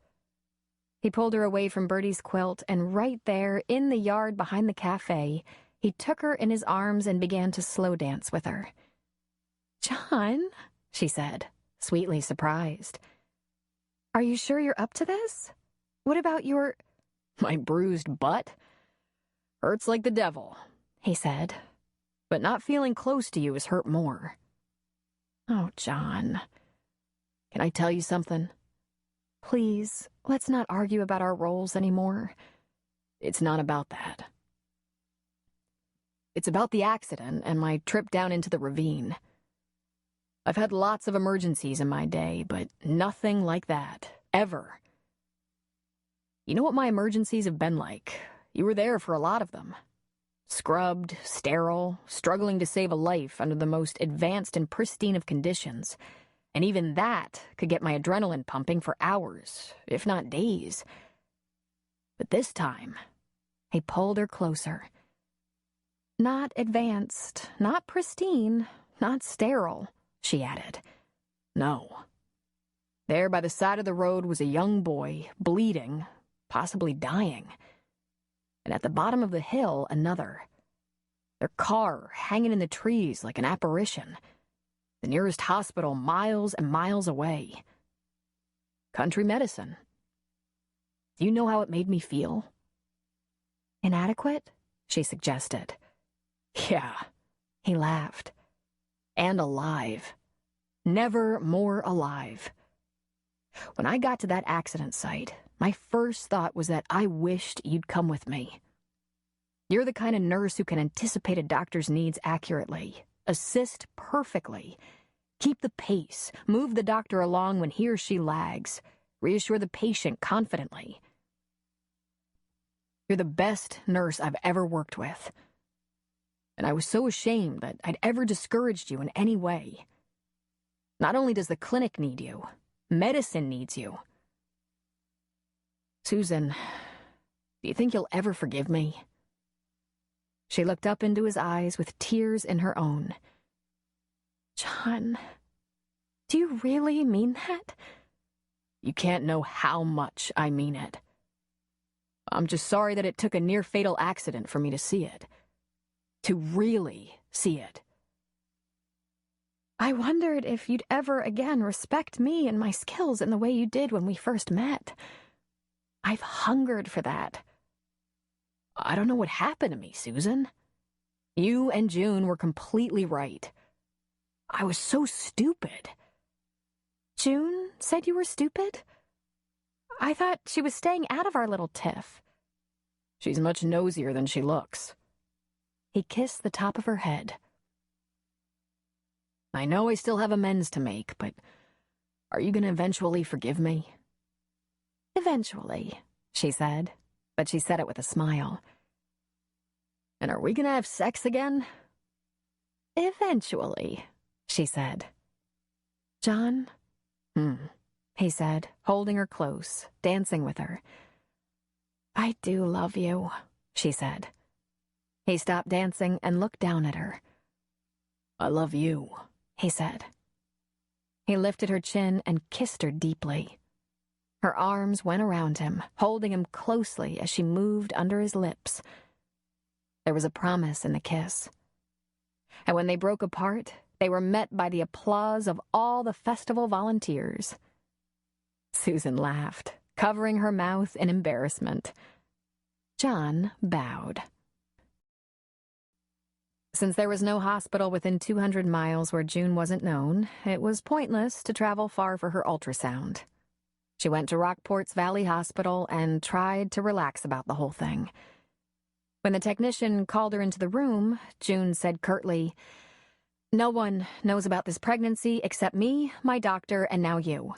B: He pulled her away from Bertie's quilt, and right there, in the yard behind the cafe, he took her in his arms and began to slow dance with her. "John," she said, sweetly surprised. "Are you sure you're up to this? What about your—"
C: "My bruised butt? Hurts like the devil," he said. "But not feeling close to you has hurt more."
B: "Oh, John.
C: Can I tell you something?"
B: Please, let's not argue about our roles anymore."
C: "It's not about that. It's about the accident and my trip down into the ravine. I've had lots of emergencies in my day, but nothing like that, ever. You know what my emergencies have been like? You were there for a lot of them. Scrubbed, sterile, struggling to save a life under the most advanced and pristine of conditions. And even that could get my adrenaline pumping for hours, if not days. But this time, he pulled her closer.
B: Not advanced, not pristine, not sterile, she added.
C: No. There by the side of the road was a young boy, bleeding, possibly dying. And at the bottom of the hill, another. Their car hanging in the trees like an apparition. The nearest hospital miles and miles away. Country medicine. Do you know how it made me feel?
B: Inadequate? She suggested.
C: Yeah.
B: He laughed.
C: And alive. Never more alive. When I got to that accident site, my first thought was that I wished you'd come with me. You're the kind of nurse who can anticipate a doctor's needs accurately, assist perfectly, keep the pace, move the doctor along when he or she lags, reassure the patient confidently. You're the best nurse I've ever worked with. And I was so ashamed that I'd ever discouraged you in any way. Not only does the clinic need you, medicine needs you. Susan, do you think you'll ever forgive me? She looked up into his eyes with tears in her own.
B: John, do you really mean that?
C: You can't know how much I mean it. I'm just sorry that it took a near-fatal accident for me to see it. To really see it.
B: I wondered if you'd ever again respect me and my skills in the way you did when we first met. I've hungered for that.
C: I don't know what happened to me, Susan. You and June were completely right. I was so stupid.
B: June said you were stupid? I thought she was staying out of our little tiff.
C: She's much nosier than she looks.
B: He kissed the top of her head.
C: I know I still have amends to make, but are you going to eventually forgive me?
B: Eventually, she said, but she said it with a smile.
C: And are we going to have sex again?
B: Eventually, she said. John? He said, holding her close, dancing with her. I do love you, she said. He stopped dancing and looked down at her.
C: I love you,
B: he said. He lifted her chin and kissed her deeply. Her arms went around him, holding him closely as she moved under his lips. There was a promise in the kiss. And when they broke apart, they were met by the applause of all the festival volunteers. Susan laughed, covering her mouth in embarrassment. John bowed. Since there was no hospital within 200 miles where June wasn't known, it was pointless to travel far for her ultrasound. She went to Rockport's Valley Hospital and tried to relax about the whole thing. When the technician called her into the room, June said curtly, "No one knows about this pregnancy except me, my doctor, and now you."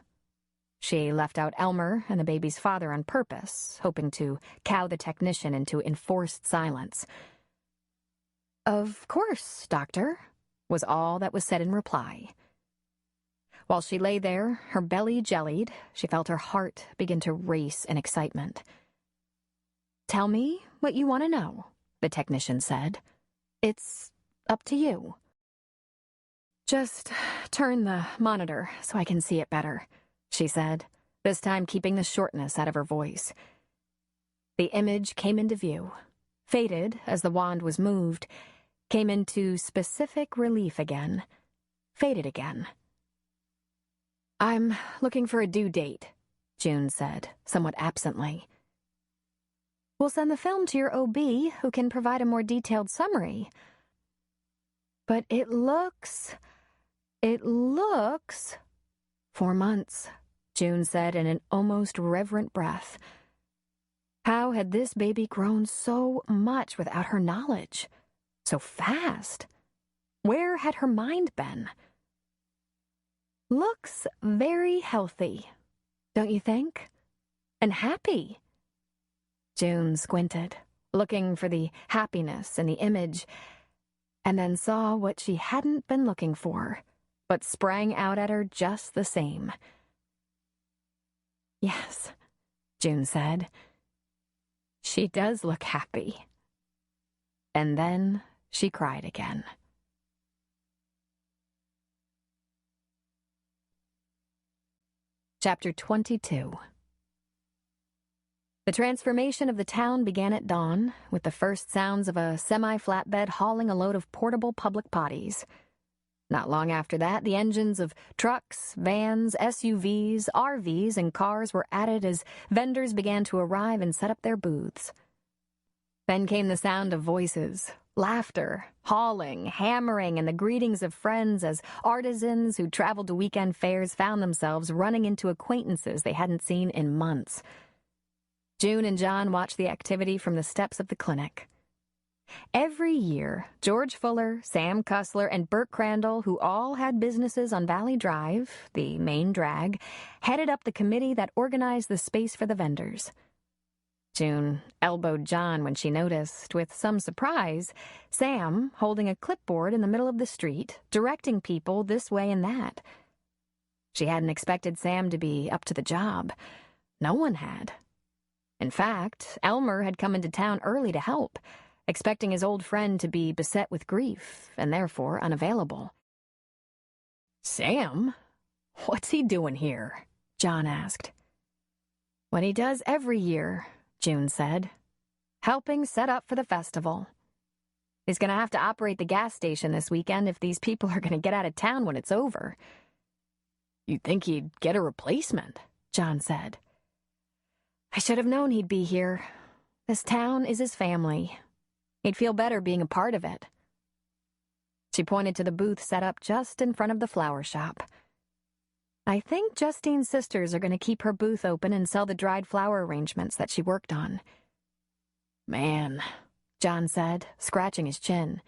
B: She left out Elmer and the baby's father on purpose, hoping to cow the technician into enforced silence. "Of course, doctor," was all that was said in reply. While she lay there, her belly jellied, she felt her heart begin to race in excitement. "Tell me what you want to know," the technician said. "It's up to you." "Just turn the monitor so I can see it better," she said, this time keeping the shortness out of her voice. The image came into view, faded as the wand was moved, came into specific relief again, faded again. "I'm looking for a due date," June said, somewhat absently. "We'll send the film to your OB, who can provide a more detailed summary. But it looks... 4 months, June said in an almost reverent breath. How had this baby grown so much without her knowledge? So fast? Where had her mind been? Looks very healthy, don't you think? And happy." June squinted, looking for the happiness in the image, and then saw what she hadn't been looking for, but sprang out at her just the same. "Yes," June said. "She does look happy." And then she cried again. Chapter 22. The transformation of the town began at dawn, with the first sounds of a semi-flatbed hauling a load of portable public potties. Not long after that, the engines of trucks, vans, SUVs, RVs, and cars were added as vendors began to arrive and set up their booths. Then came the sound of voices, laughter, hauling, hammering, and the greetings of friends as artisans who traveled to weekend fairs found themselves running into acquaintances they hadn't seen in months. June and John watched the activity from the steps of the clinic. Every year, George Fuller, Sam Cussler, and Bert Crandall, who all had businesses on Valley Drive, the main drag, headed up the committee that organized the space for the vendors. June elbowed John when she noticed, with some surprise, Sam holding a clipboard in the middle of the street, directing people this way and that. She hadn't expected Sam to be up to the job. No one had. In fact, Elmer had come into town early to help, expecting his old friend to be beset with grief and therefore unavailable.
C: Sam? What's he doing here?
B: John asked. What he does every year, June said. Helping set up for the festival. He's going to have to operate the gas station this weekend if these people are going to get out of town when it's over.
C: You'd think he'd get a replacement,
B: John said. I should have known he'd be here. This town is his family. He'd feel better being a part of it. She pointed to the booth set up just in front of the flower shop. I think Justine's sisters are going to keep her booth open and sell the dried flower arrangements that she worked on.
C: Man,
B: John said, scratching his chin.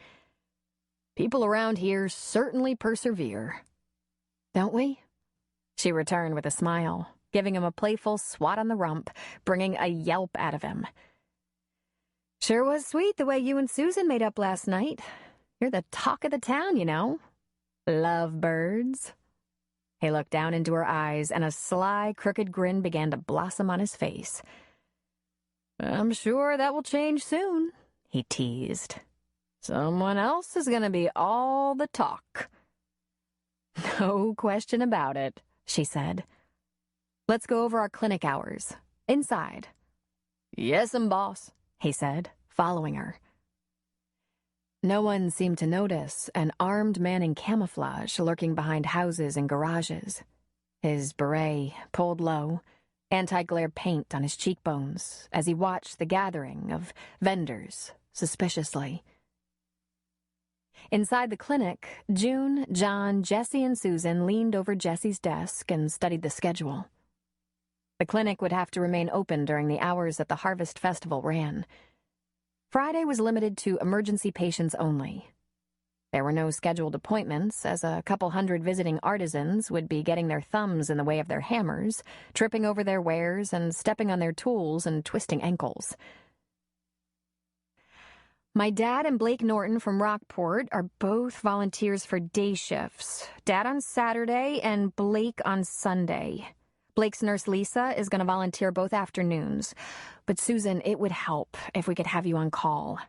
C: People around here certainly persevere.
B: Don't we? She returned with a smile, giving him a playful swat on the rump, bringing a yelp out of him. Sure was sweet the way you and Susan made up last night. You're the talk of the town, you know. Lovebirds. He looked down into her eyes, and a sly, crooked grin began to blossom on his face.
C: I'm sure that will change soon, he teased. Someone else is going to be all the talk.
B: No question about it, she said. Let's go over our clinic hours. Inside.
C: Yes'm, boss,
B: he said, following her. No one seemed to notice an armed man in camouflage lurking behind houses and garages. His beret pulled low, anti-glare paint on his cheekbones as he watched the gathering of vendors suspiciously. Inside the clinic, June, John, Jessie, and Susan leaned over Jessie's desk and studied the schedule. The clinic would have to remain open during the hours that the Harvest Festival ran. Friday was limited to emergency patients only. There were no scheduled appointments, as a couple hundred visiting artisans would be getting their thumbs in the way of their hammers, tripping over their wares, and stepping on their tools and twisting ankles. My dad and Blake Norton from Rockport are both volunteers for day shifts. Dad on Saturday and Blake on Sunday. Blake's nurse Lisa is going to volunteer both afternoons. But Susan, it would help if we could have you on call.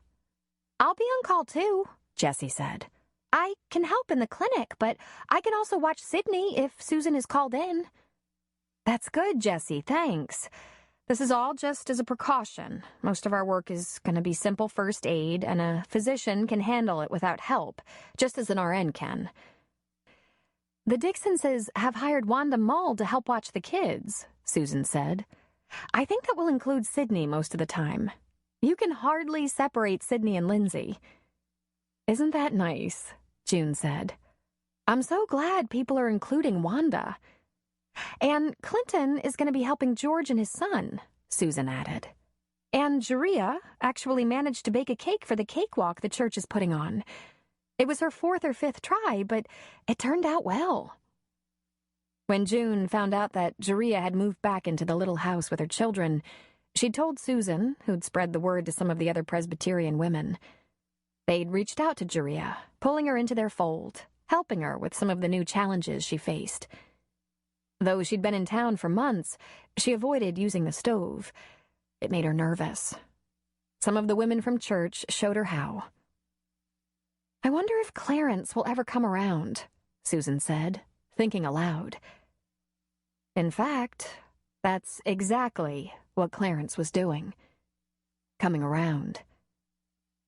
F: I'll be on call too,
B: Jessie said.
F: I can help in the clinic, but I can also watch Sydney if Susan is called in.
B: That's good, Jessie, thanks. This is all just as a precaution. Most of our work is going to be simple first aid, and a physician can handle it without help, just as an RN can. The Dixonses have hired Wanda Mull to help watch the kids, Susan said. I think that will include Sydney most of the time. You can hardly separate Sydney and Lindsay. Isn't that nice? June said. I'm so glad people are including Wanda. And Clinton is going to be helping George and his son, Susan added. And Jeria actually managed to bake a cake for the cakewalk the church is putting on. It was her 4th or 5th try, but it turned out well. When June found out that Jeria had moved back into the little house with her children, she'd told Susan, who'd spread the word to some of the other Presbyterian women. They'd reached out to Jeria, pulling her into their fold, helping her with some of the new challenges she faced. Though she'd been in town for months, she avoided using the stove. It made her nervous. Some of the women from church showed her how. I wonder if Clarence will ever come around, Susan said, thinking aloud. In fact, that's exactly what Clarence was doing. Coming around.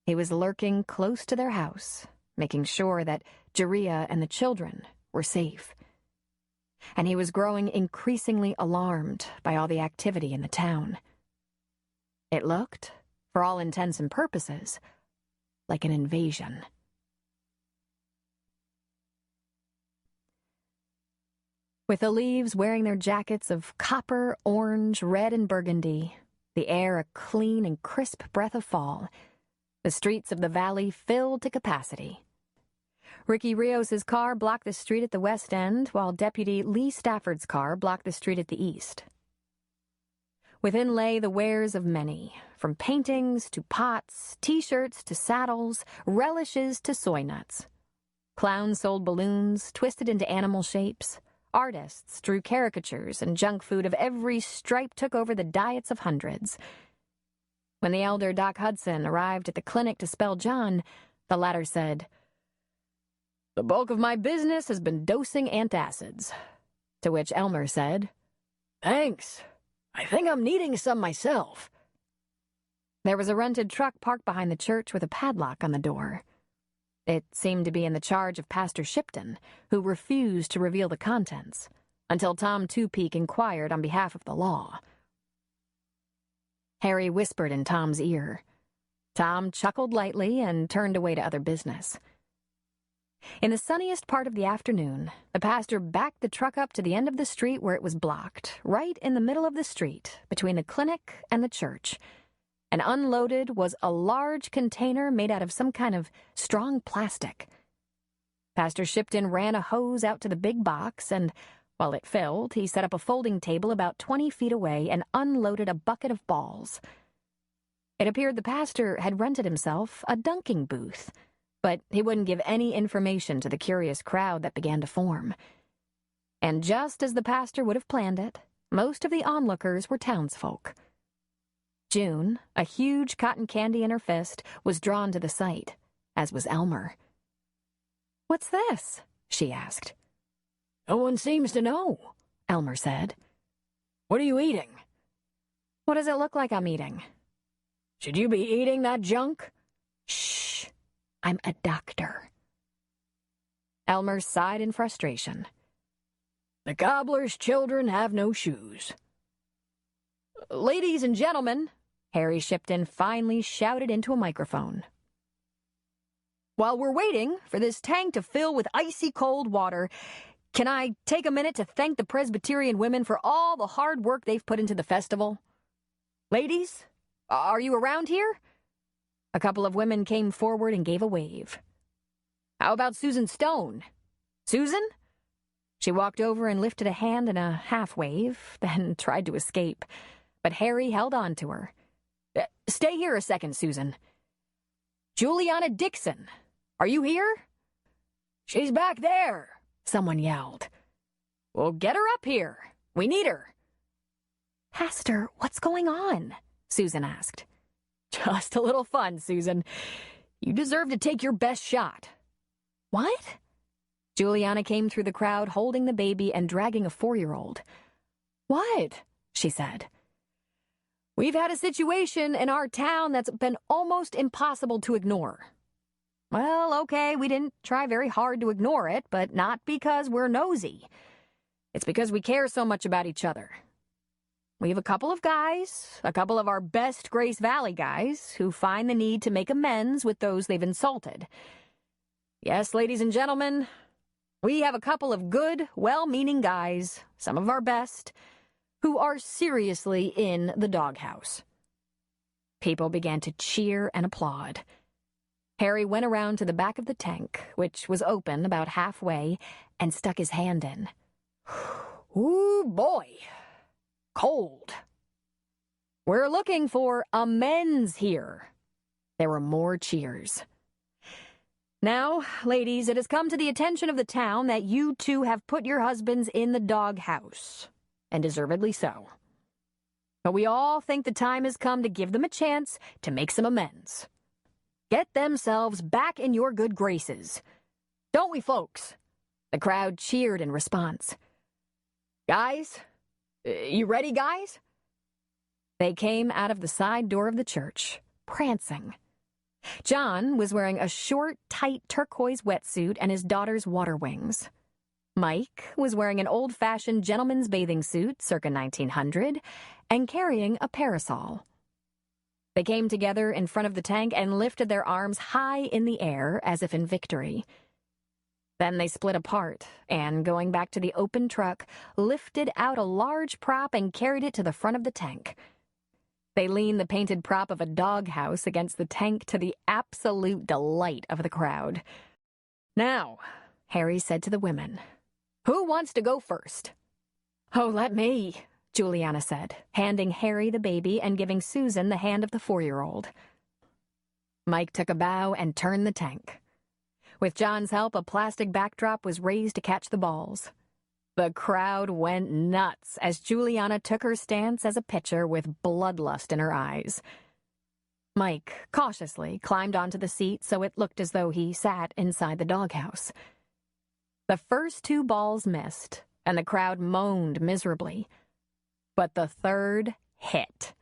B: He was lurking close to their house, making sure that Jeria and the children were safe. And he was growing increasingly alarmed by all the activity in the town. It looked, for all intents and purposes, like an invasion. With the leaves wearing their jackets of copper, orange, red, and burgundy, the air a clean and crisp breath of fall, the streets of the valley filled to capacity. Ricky Rios's car blocked the street at the west end, while Deputy Lee Stafford's car blocked the street at the east. Within lay the wares of many, from paintings to pots, T-shirts to saddles, relishes to soy nuts. Clowns sold balloons, twisted into animal shapes. Artists drew caricatures, and junk food of every stripe took over the diets of hundreds. When the elder Doc Hudson arrived at the clinic to spell John, the latter said, "The bulk of my business has been dosing antacids." To which Elmer said, "Thanks. I think I'm needing some myself." There was a rented truck parked behind the church with a padlock on the door. It seemed to be in the charge of Pastor Shipton, who refused to reveal the contents, until Tom Two-Peak inquired on behalf of the law. Harry whispered in Tom's ear. Tom chuckled lightly and turned away to other business. In the sunniest part of the afternoon, the pastor backed the truck up to the end of the street where it was blocked, right in the middle of the street, between the clinic and the church. And unloaded was a large container made out of some kind of strong plastic. Pastor Shipton ran a hose out to the big box, and, while it filled, he set up a folding table about 20 feet away and unloaded a bucket of balls. It appeared the pastor had rented himself a dunking booth, but he wouldn't give any information to the curious crowd that began to form. And just as the pastor would have planned it, most of the onlookers were townsfolk. June, a huge cotton candy in her fist, was drawn to the sight, as was Elmer. "What's this?" she asked. "No one seems to know," Elmer said. "What are you eating?" "What does it look like I'm eating?" "Should you be eating that junk?" "Shh, I'm a doctor." Elmer sighed in frustration. "The cobbler's children have no shoes." "Ladies and gentlemen," Harry Shipton finally shouted into a microphone. "While we're waiting for this tank to fill with icy cold water, can I take a minute to thank the Presbyterian women for all the hard work they've put into the festival? Ladies, are you around here?" A couple of women came forward and gave a wave. "How about Susan Stone? Susan?" She walked over and lifted a hand in a half-wave, then tried to escape, but Harry held on to her. "Stay here a second, Susan. Juliana Dixon, are you here?" "She's back there," someone yelled. "Well, get her up here. We need her." "Pastor, what's going on?" Susan asked. "Just a little fun, Susan. You deserve to take your best shot." "What?" Juliana came through the crowd holding the baby and dragging a 4-year-old. "What?" she said. "We've had a situation in our town that's been almost impossible to ignore. Well, okay, we didn't try very hard to ignore it, but not because we're nosy. It's because we care so much about each other. We have a couple of guys, a couple of our best Grace Valley guys, who find the need to make amends with those they've insulted. Yes, ladies and gentlemen, we have a couple of good, well-meaning guys, some of our best, who are seriously in the doghouse." People began to cheer and applaud. Harry went around to the back of the tank, which was open about halfway, and stuck his hand in. "Ooh, boy. Cold. We're looking for amends here." There were more cheers. "Now, ladies, it has come to the attention of the town that you two have put your husbands in the doghouse, and deservedly so. But we all think the time has come to give them a chance to make some amends. get themselves back in your good graces. Don't we, folks? The crowd cheered in response. Guys? You ready, guys? They came out of the side door of the church, prancing. John was wearing a short, tight turquoise wetsuit and his daughter's water wings. Mike was wearing an old-fashioned gentleman's bathing suit, circa 1900, and carrying a parasol. They came together in front of the tank and lifted their arms high in the air as if in victory. Then they split apart and, going back to the open truck, lifted out a large prop and carried it to the front of the tank. They leaned the painted prop of a doghouse against the tank to the absolute delight of the crowd. "Now," Harry said to the women, "who wants to go first?" "Oh, let me," Juliana said, handing Harry the baby and giving Susan the hand of the 4-year-old. Mike took a bow and turned the tank. With John's help, a plastic backdrop was raised to catch the balls. The crowd went nuts as Juliana took her stance as a pitcher with bloodlust in her eyes. Mike cautiously climbed onto the seat so it looked as though he sat inside the doghouse. The first 2 balls missed, and the crowd moaned miserably. But the third hit.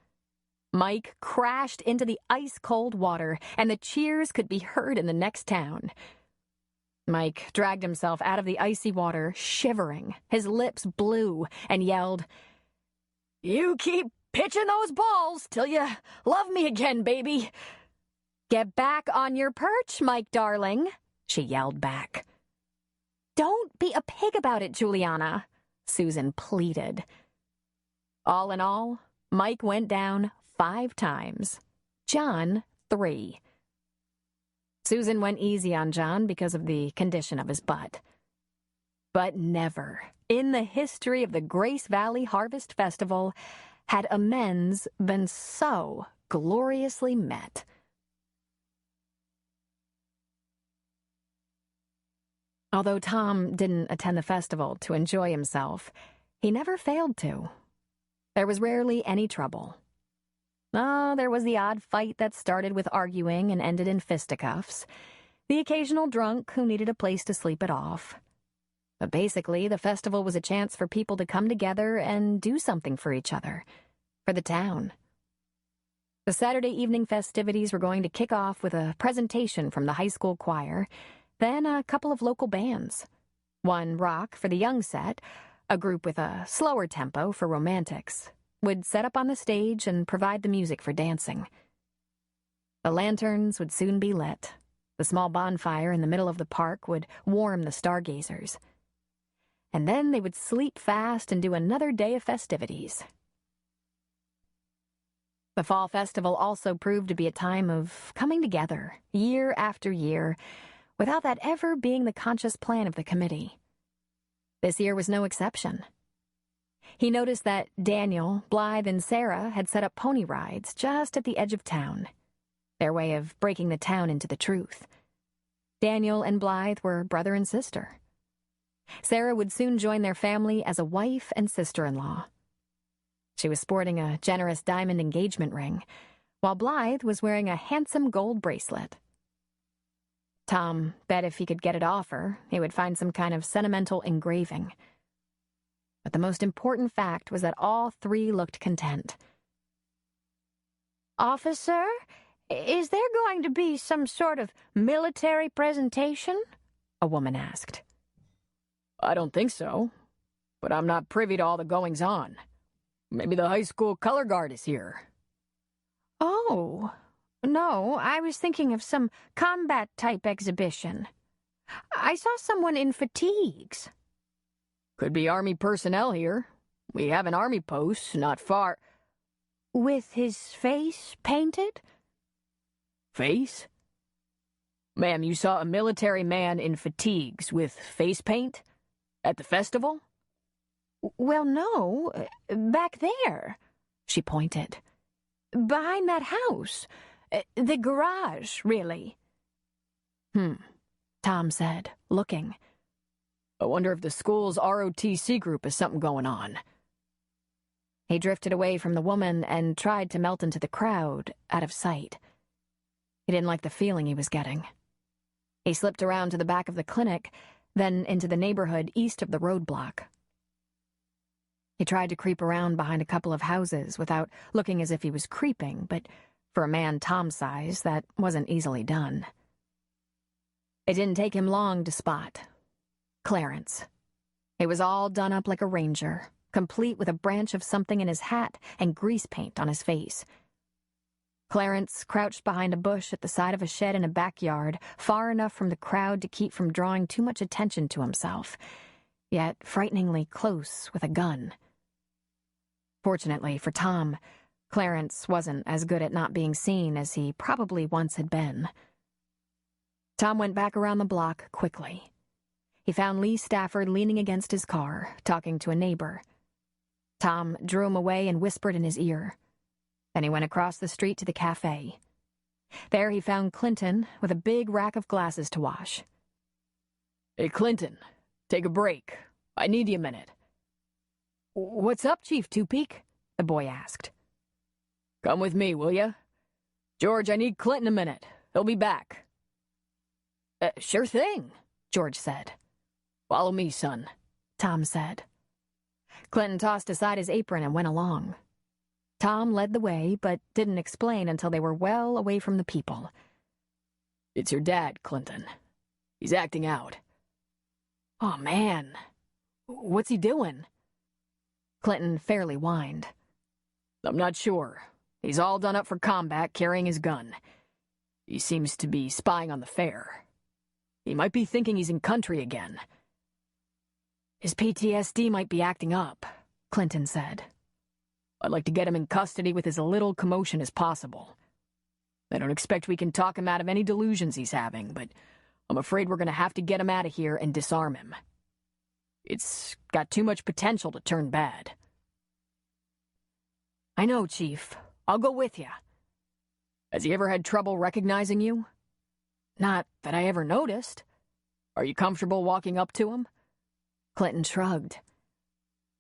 B: Mike crashed into the ice-cold water, and the cheers could be heard in the next town. Mike dragged himself out of the icy water, shivering, his lips blue, and yelled, "You keep pitching those balls till you love me again, baby." "Get back on your perch, Mike darling," she yelled back. "Don't be a pig about it, Juliana," Susan pleaded. All in all, Mike went down 5 times. John, 3. Susan went easy on John because of the condition of his butt. But never, in the history of the Grace Valley Harvest Festival, had amends been so gloriously met. Although Tom didn't attend the festival to enjoy himself, he never failed to. There was rarely any trouble. Oh, there was the odd fight that started with arguing and ended in fisticuffs, the occasional drunk who needed a place to sleep it off. But basically, the festival was a chance for people to come together and do something for each other, for the town. The Saturday evening festivities were going to kick off with a presentation from the high school choir, then a couple of local bands. One rock for the young set, a group with a slower tempo for romantics, would set up on the stage and provide the music for dancing. The lanterns would soon be lit. The small bonfire in the middle of the park would warm the stargazers. And then they would sleep fast and do another day of festivities. The fall festival also proved to be a time of coming together, year after year, without that ever being the conscious plan of the committee. This year was no exception. He noticed that Daniel, Blythe, and Sarah had set up pony rides just at the edge of town, their way of breaking the town into the truth. Daniel and Blythe were brother and sister. Sarah would soon join their family as a wife and sister-in-law. She was sporting a generous diamond engagement ring, while Blythe was wearing a handsome gold bracelet. Tom bet if he could get it off her, he would find some kind of sentimental engraving. But the most important fact was that all 3 looked content.
F: "Officer, is there going to be some sort of military presentation?"
B: a woman asked.
C: "I don't think so, but I'm not privy to all the goings-on. Maybe the high school color guard is here."
F: "Oh, no, I was thinking of some combat-type exhibition. I saw someone in fatigues."
C: "Could be Army personnel here. We have an Army post not far."
F: "With his face painted?"
C: "Face? Ma'am, you saw a military man in fatigues with face paint? At the festival?"
F: "Well, no, back there," she pointed. "Behind that house. The garage, really."
B: Tom said, looking.
C: "I wonder if the school's ROTC group has something going on."
B: He drifted away from the woman and tried to melt into the crowd, out of sight. He didn't like the feeling he was getting. He slipped around to the back of the clinic, then into the neighborhood east of the roadblock. He tried to creep around behind a couple of houses without looking as if he was creeping, but for a man Tom's size, that wasn't easily done. It didn't take him long to spot Clarence. He was all done up like a ranger, complete with a branch of something in his hat and grease paint on his face. Clarence crouched behind a bush at the side of a shed in a backyard, far enough from the crowd to keep from drawing too much attention to himself, yet frighteningly close with a gun. Fortunately for Tom, Clarence wasn't as good at not being seen as he probably once had been. Tom went back around the block quickly. He found Lee Stafford leaning against his car, talking to a neighbor. Tom drew him away and whispered in his ear. Then he went across the street to the cafe. There he found Clinton with a big rack of glasses to wash.
C: Hey, Clinton, take a break. I need you a minute.
B: "What's up, Chief Two-Peak?" the boy asked.
C: Come with me, will you? George, I need Clinton a minute. He'll be back.
B: Sure thing, George said.
C: Follow me, son,
B: Tom said. Clinton tossed aside his apron and went along. Tom led the way, but didn't explain until they were well away from the people.
C: It's your dad, Clinton. He's acting out.
B: Oh, man. What's he doing? Clinton fairly whined.
C: I'm not sure. He's all done up for combat, carrying his gun. He seems to be spying on the fair. He might be thinking he's in country again.
B: His PTSD might be acting up, Clinton said.
C: I'd like to get him in custody with as little commotion as possible. I don't expect we can talk him out of any delusions he's having, but I'm afraid we're going to have to get him out of here and disarm him. It's got too much potential to turn bad.
B: I know, Chief. I'll go with you.
C: Has he ever had trouble recognizing you?
B: Not that I ever noticed.
C: Are you comfortable walking up to him?
B: Clinton shrugged.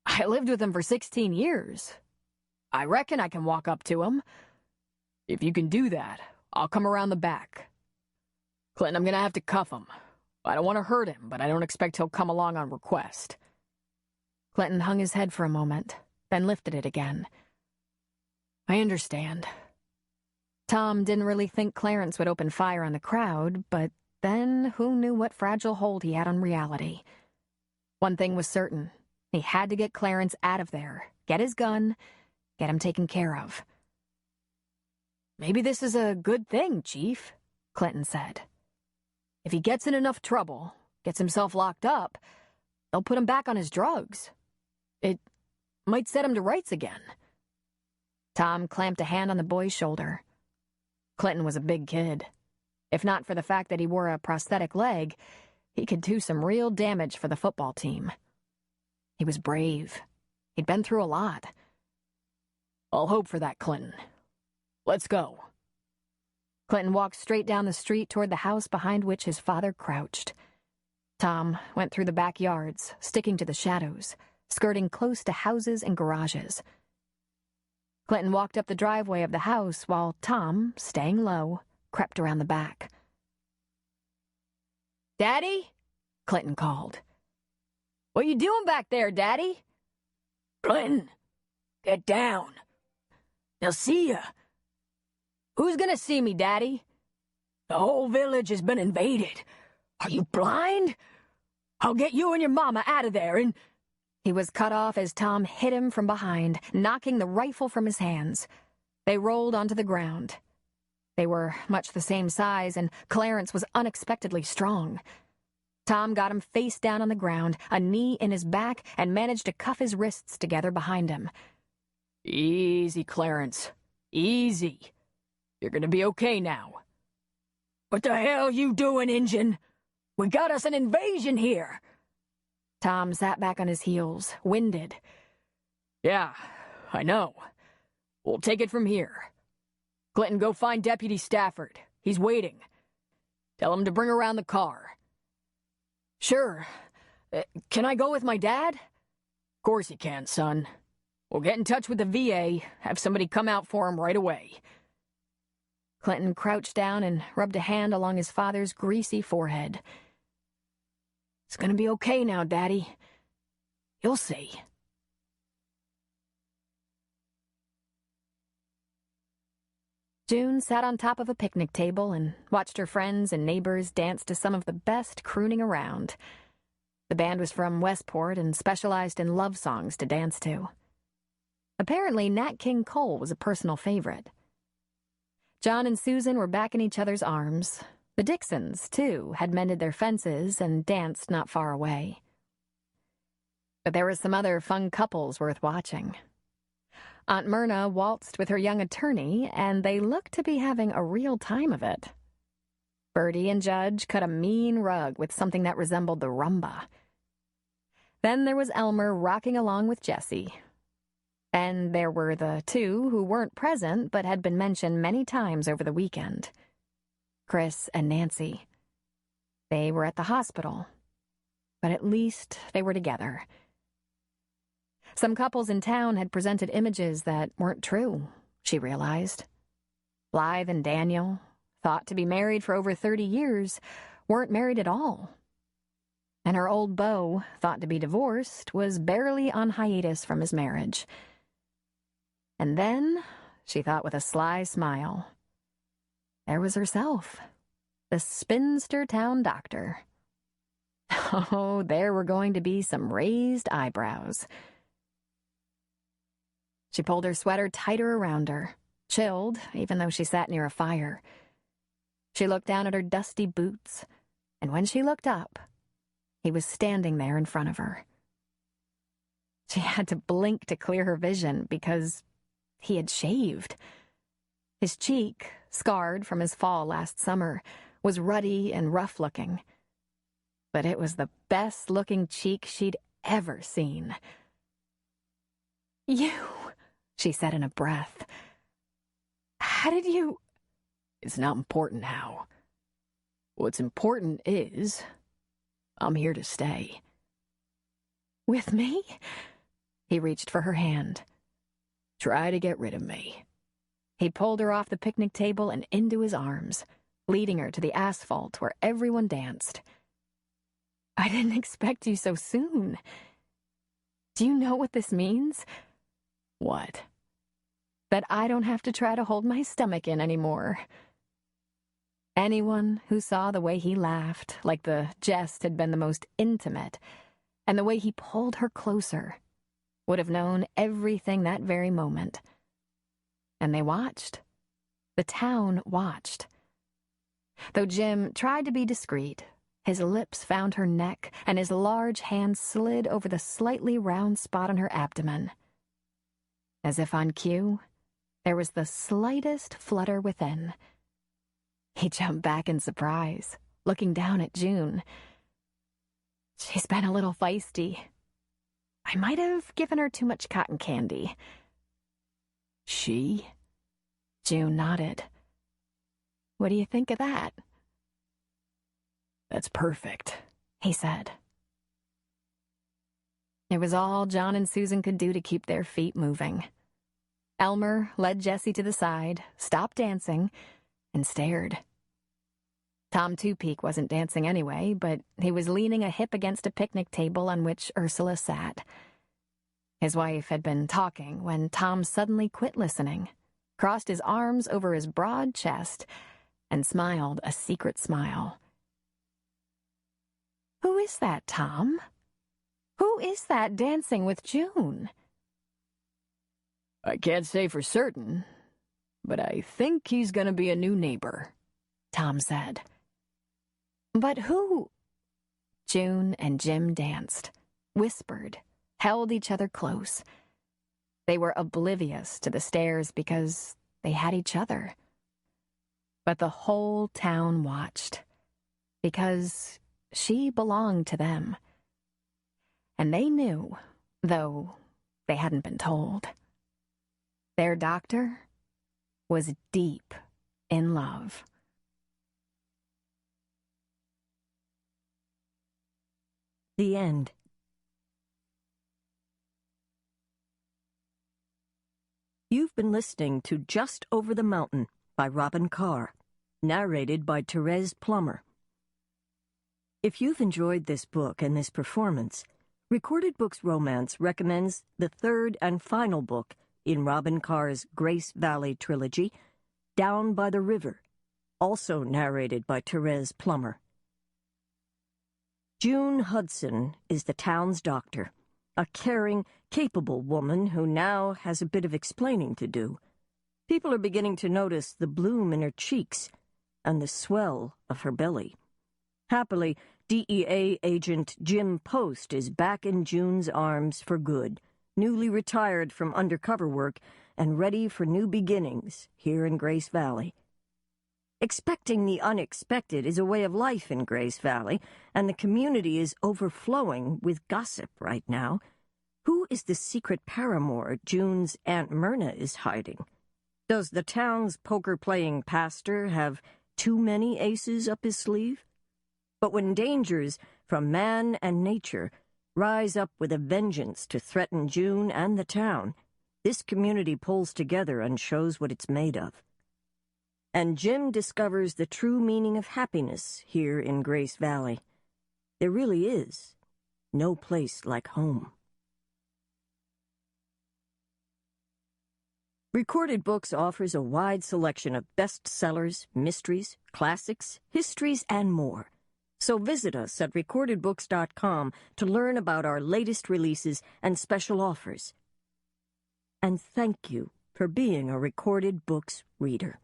B: I lived with him for 16 years. I reckon I can walk up to him.
C: If you can do that, I'll come around the back. Clinton, I'm going to have to cuff him. I don't want to hurt him, but I don't expect he'll come along on request.
B: Clinton hung his head for a moment, then lifted it again. I understand. Tom didn't really think Clarence would open fire on the crowd, but then who knew what fragile hold he had on reality? One thing was certain. He had to get Clarence out of there, get his gun, get him taken care of. Maybe this is a good thing, Chief, Clinton said. If he gets in enough trouble, gets himself locked up, they'll put him back on his drugs. It might set him to rights again. Tom clamped a hand on the boy's shoulder. Clinton was a big kid. If not for the fact that he wore a prosthetic leg, he could do some real damage for the football team. He was brave. He'd been through a lot.
C: I'll hope for that, Clinton. Let's go.
B: Clinton walked straight down the street toward the house behind which his father crouched. Tom went through the backyards, sticking to the shadows, skirting close to houses and garages. Clinton walked up the driveway of the house while Tom, staying low, crept around the back.
C: Daddy?
B: Clinton called.
C: What you doing back there, Daddy?
G: Clinton, get down. They'll see you.
C: Who's gonna see me, Daddy?
G: The whole village has been invaded. Are you blind? I'll get you and your mama out of there and...
B: He was cut off as Tom hit him from behind, knocking the rifle from his hands. They rolled onto the ground. They were much the same size, and Clarence was unexpectedly strong. Tom got him face down on the ground, a knee in his back, and managed to cuff his wrists together behind him.
C: Easy, Clarence. Easy. You're gonna be okay now.
G: What the hell you doing, Injun? We got us an invasion here.
B: Tom sat back on his heels, winded.
C: Yeah, I know. We'll take it from here. Clinton, go find Deputy Stafford. He's waiting. Tell him to bring around the car.
B: Sure. Can I go with my dad?
C: Of course you can, son. We'll get in touch with the VA, have somebody come out for him right away.
B: Clinton crouched down and rubbed a hand along his father's greasy forehead.
G: It's gonna be okay now, Daddy. You'll see.
B: June sat on top of a picnic table and watched her friends and neighbors dance to some of the best crooning around. The band was from Westport and specialized in love songs to dance to. Apparently, Nat King Cole was a personal favorite. John and Susan were back in each other's arms. The Dixons, too, had mended their fences and danced not far away. But there were some other fun couples worth watching. Aunt Myrna waltzed with her young attorney, and they looked to be having a real time of it. Bertie and Judge cut a mean rug with something that resembled the rumba. Then there was Elmer rocking along with Jessie. And there were the two who weren't present but had been mentioned many times over the weekend. Chris and Nancy. They were at the hospital, but at least they were together. Some couples in town had presented images that weren't true, she realized. Blythe and Daniel, thought to be married for over 30 years, weren't married at all. And her old beau, thought to be divorced, was barely on hiatus from his marriage. And then, she thought with a sly smile, there was herself, the spinster town doctor. Oh, there were going to be some raised eyebrows. She pulled her sweater tighter around her, chilled even though she sat near a fire. She looked down at her dusty boots, and when she looked up, he was standing there in front of her. She had to blink to clear her vision because he had shaved. His cheek, scarred from his fall last summer, was ruddy and rough-looking. But it was the best-looking cheek she'd ever seen. "You," she said in a breath. "How did you—"
G: It's not important how. What's important is, I'm here to stay.
F: With me?
B: He reached for her hand.
G: Try to get rid of me.
B: He pulled her off the picnic table and into his arms, leading her to the asphalt where everyone danced.
F: I didn't expect you so soon. Do you know what this means?
G: What?
F: That I don't have to try to hold my stomach in anymore.
B: Anyone who saw the way he laughed, like the jest had been the most intimate, and the way he pulled her closer, would have known everything that very moment. And they watched. The town watched. Though Jim tried to be discreet, his lips found her neck, and his large hand slid over the slightly round spot on her abdomen. As if on cue, there was the slightest flutter within. He jumped back in surprise, looking down at June. She's been a little feisty. I might have given her too much cotton candy.
G: She?
B: June nodded. What do you think of that?
G: That's perfect,
B: he said. It was all John and Susan could do to keep their feet moving. Elmer led Jessie to the side, stopped dancing, and stared. Tom Two-Peak wasn't dancing anyway, but he was leaning a hip against a picnic table on which Ursula sat. His wife had been talking when Tom suddenly quit listening, crossed his arms over his broad chest, and smiled a secret smile. Who is that, Tom? Who is that dancing with June?
G: I can't say for certain, but I think he's gonna be a new neighbor,
B: Tom said. But who? June and Jim danced, whispered, held each other close. They were oblivious to the stares because they had each other. But the whole town watched, because she belonged to them. And they knew, though they hadn't been told. Their doctor was deep in love.
A: The end. You've been listening to Just Over the Mountain by Robin Carr, narrated by Therese Plummer. If you've enjoyed this book and this performance, Recorded Books Romance recommends the third and final book in Robin Carr's Grace Valley trilogy, Down by the River, also narrated by Therese Plummer. June Hudson is the town's doctor, a caring, capable woman who now has a bit of explaining to do. People are beginning to notice the bloom in her cheeks and the swell of her belly. Happily, DEA agent Jim Post is back in June's arms for good, newly retired from undercover work and ready for new beginnings here in Grace Valley. Expecting the unexpected is a way of life in Grace Valley, and the community is overflowing with gossip right now. Who is the secret paramour June's Aunt Myrna is hiding? Does the town's poker-playing pastor have too many aces up his sleeve? But when dangers from man and nature rise up with a vengeance to threaten June and the town, this community pulls together and shows what it's made of. And Jim discovers the true meaning of happiness here in Grace Valley. There really is no place like home. Recorded Books offers a wide selection of bestsellers, mysteries, classics, histories, and more. So visit us at recordedbooks.com to learn about our latest releases and special offers. And thank you for being a Recorded Books reader.